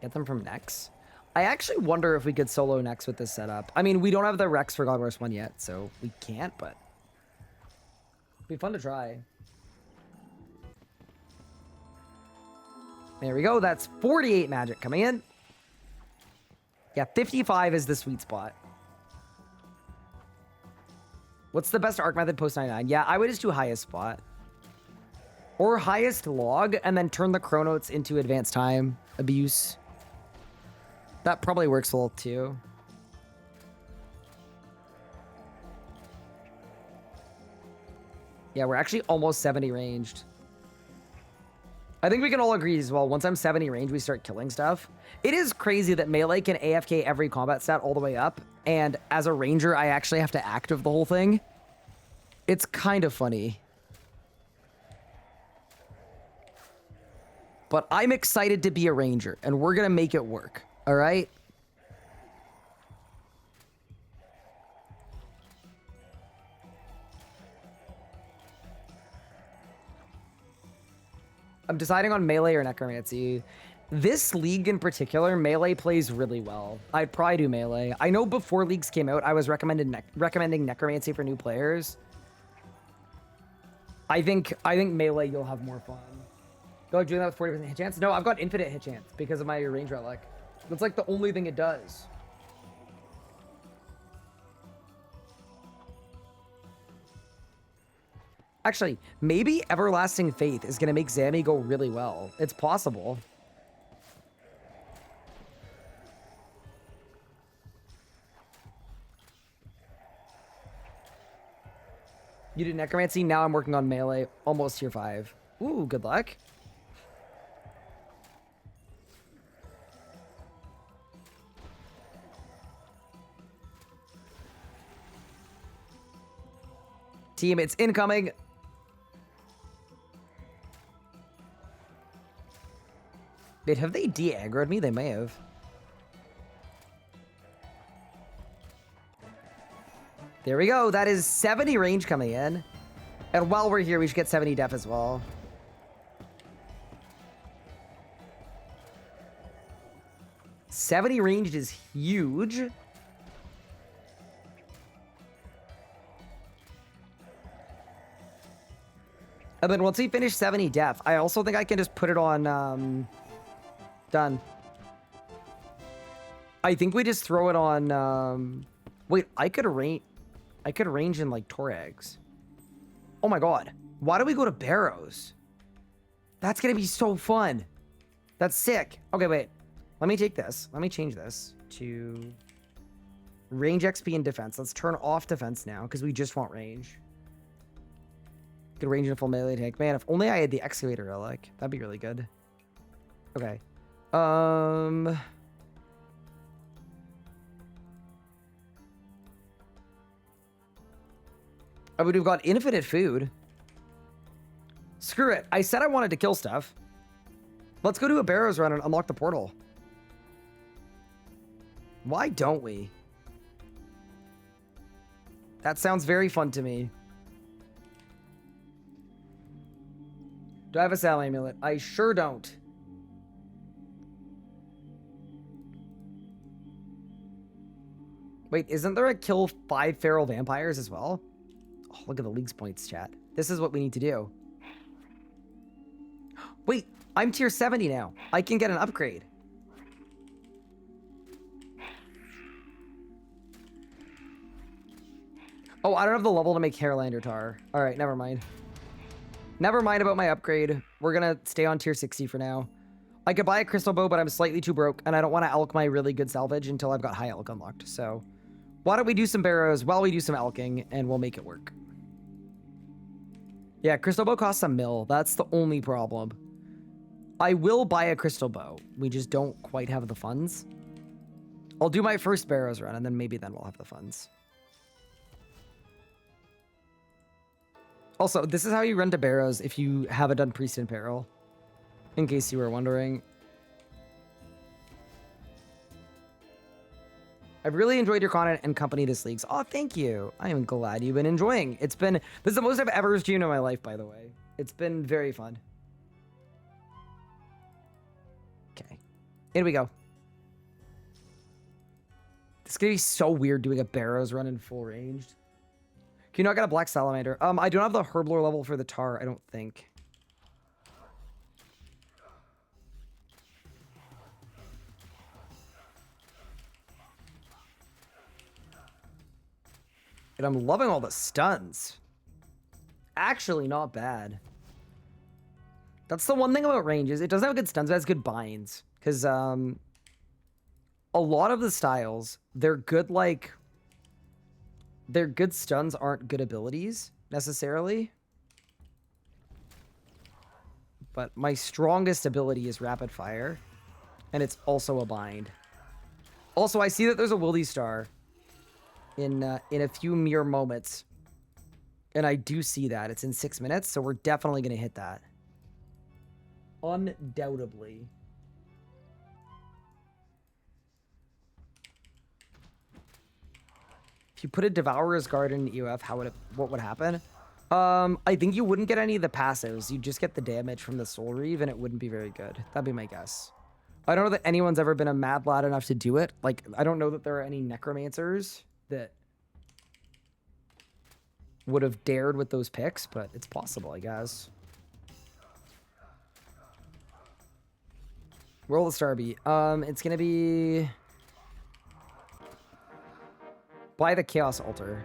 S1: Get them from Nex. I actually wonder if we could solo Nex with this setup. I mean, we don't have the Rex for God Wars 1 yet, so we can't, but it'd be fun to try. There we go. That's 48 magic coming in. Yeah, 55 is the sweet spot. What's the best arc method post 99? Yeah, I would just do highest spot. Or highest log, and then turn the chronotes into advanced time abuse. That probably works well, too. Yeah, we're actually almost 70 ranged. I think we can all agree as well, once I'm 70 range, we start killing stuff. It is crazy that melee can AFK every combat stat all the way up, and as a ranger, I actually have to active the whole thing. It's kind of funny. But I'm excited to be a ranger, and we're gonna make it work, all right? I'm deciding on melee or necromancy. This league in particular, melee plays really well. I'd probably do melee. I know before leagues came out, I was recommending necromancy for new players. I think melee you'll have more fun. Go doing that with 40% hit chance? No, I've got infinite hit chance because of my range relic. That's like the only thing it does. Actually, maybe Everlasting Faith is going to make Zammy go really well. It's possible. You did Necromancy, now I'm working on melee. Almost tier 5. Ooh, good luck. Team, it's incoming. Wait, have they de-aggroed me? They may have. There we go. That is 70 range coming in. And while we're here, we should get 70 def as well. $70 ranged is huge. And then once we finish 70 def, I also think I can just put it on, done. I think we just throw it on, wait, I could range in, like, Torags. Oh my god. Why do we go to Barrows? That's gonna be so fun. That's sick. Okay, wait. Let me take this. Let me change this to range XP and defense. Let's turn off defense now, because we just want range. Good range in a full melee tank. Man, if only I had the excavator relic. That'd be really good. Okay. Oh, but we've got infinite food. Screw it. I said I wanted to kill stuff. Let's go do a Barrows run and unlock the portal. Why don't we? That sounds very fun to me. Do I have a Sal amulet? I sure don't. Wait, isn't there a kill 5 feral vampires as well? Oh, look at the league's points, chat. This is what we need to do. Wait, I'm tier 70 now. I can get an upgrade. Oh, I don't have the level to make Hairlander tar. All right, never mind. Never mind about my upgrade. We're gonna stay on tier 60 for now. I could buy a crystal bow, but I'm slightly too broke, and I don't want to elk my really good salvage until I've got high elk unlocked. So why don't we do some Barrows while we do some elking, and we'll make it work. Yeah, crystal bow costs a mil. That's the only problem. I will buy a crystal bow. We just don't quite have the funds. I'll do my first Barrows run, and then maybe then we'll have the funds. Also, this is how you run to Barrows if you haven't done Priest in Peril. In case you were wondering. I've really enjoyed your content and company this league. Oh, thank you. I am glad you've been enjoying. This is the most I've ever streamed in my life, by the way. It's been very fun. Okay. Here we go. This is going to be so weird doing a Barrows run in full ranged. Can you not get a black salamander? I don't have the herblore level for the tar, I don't think. And I'm loving all the stuns. Actually, not bad. That's the one thing about ranges. It doesn't have good stuns, but it has good binds. Because a lot of the styles, they're good, like... Their good stuns aren't good abilities, necessarily. But my strongest ability is Rapid Fire. And it's also a bind. Also, I see that there's a Wildy Star in a few mere moments. And I do see that. It's in 6 minutes, so we're definitely going to hit that. Undoubtedly. If you put a Devourer's Guard in EOF, what would happen? I think you wouldn't get any of the passives. You'd just get the damage from the Soul Reave, and it wouldn't be very good. That'd be my guess. I don't know that anyone's ever been a mad lad enough to do it. Like, I don't know that there are any Necromancers that would have dared with those picks, but it's possible, I guess. Roll the star beat. It's gonna be by the Chaos Altar.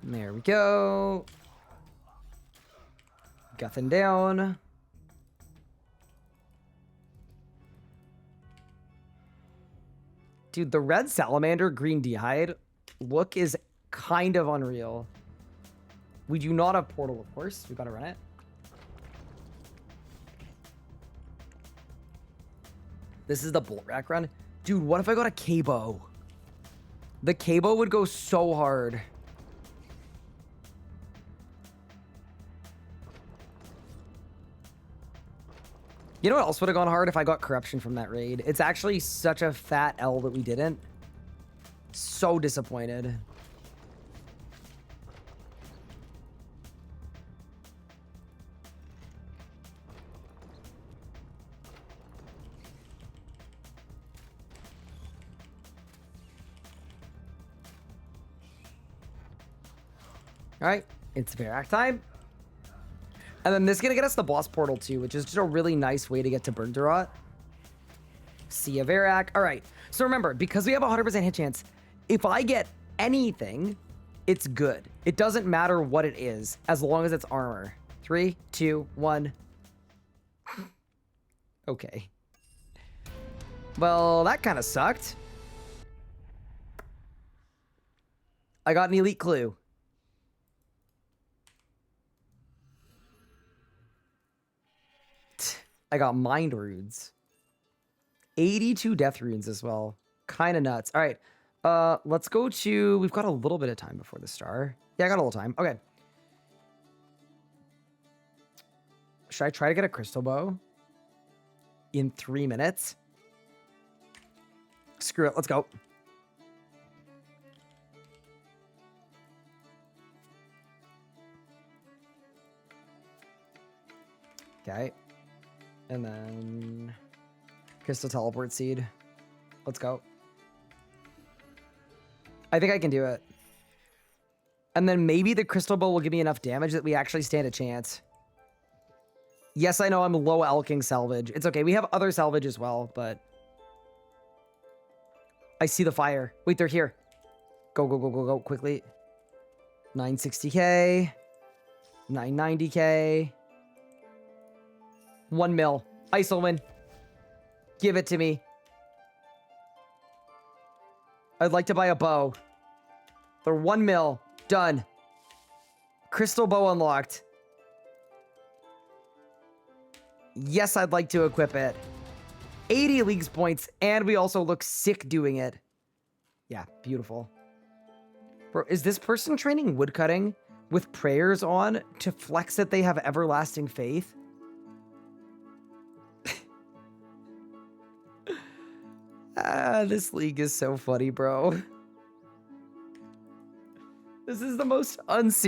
S1: There we go. Guffin down. Dude, the red salamander, green d'hide look is kind of unreal. We do not have portal, of course. We gotta run it. This is the bolt rack run. Dude, what if I got a K-bow? The K-bow would go so hard. You know what else would have gone hard if I got corruption from that raid? It's actually such a fat L that we didn't. So disappointed. All right, it's Verac time. And then this is going to get us the boss portal too, which is just a really nice way to get to Burnderot. See a Verac. All right. So remember, because we have a 100% hit chance, if I get anything, it's good. It doesn't matter what it is, as long as it's armor. 3, 2, 1. Okay. Well, that kind of sucked. I got an elite clue. I got mind runes. 82 death runes as well. Kind of nuts. All right. Let's go to... We've got a little bit of time before the star. Yeah, I got a little time. Okay. Should I try to get a crystal bow in 3 minutes? Screw it. Let's go. Okay. And then crystal teleport seed. Let's go. I think I can do it. And then maybe the crystal bow will give me enough damage that we actually stand a chance. Yes, I know I'm low alking salvage. It's okay. We have other salvage as well, but I see the fire. Wait, they're here. Go, go, go, go, go quickly. 960k. 990k. 1 mil. Isolwin. Give it to me. I'd like to buy a bow. They're 1 mil. Done. Crystal bow unlocked. Yes, I'd like to equip it. 80 leagues points, and we also look sick doing it. Yeah, beautiful. Bro, is this person training woodcutting with prayers on to flex that they have everlasting faith? This league is so funny, bro. This is the most unserious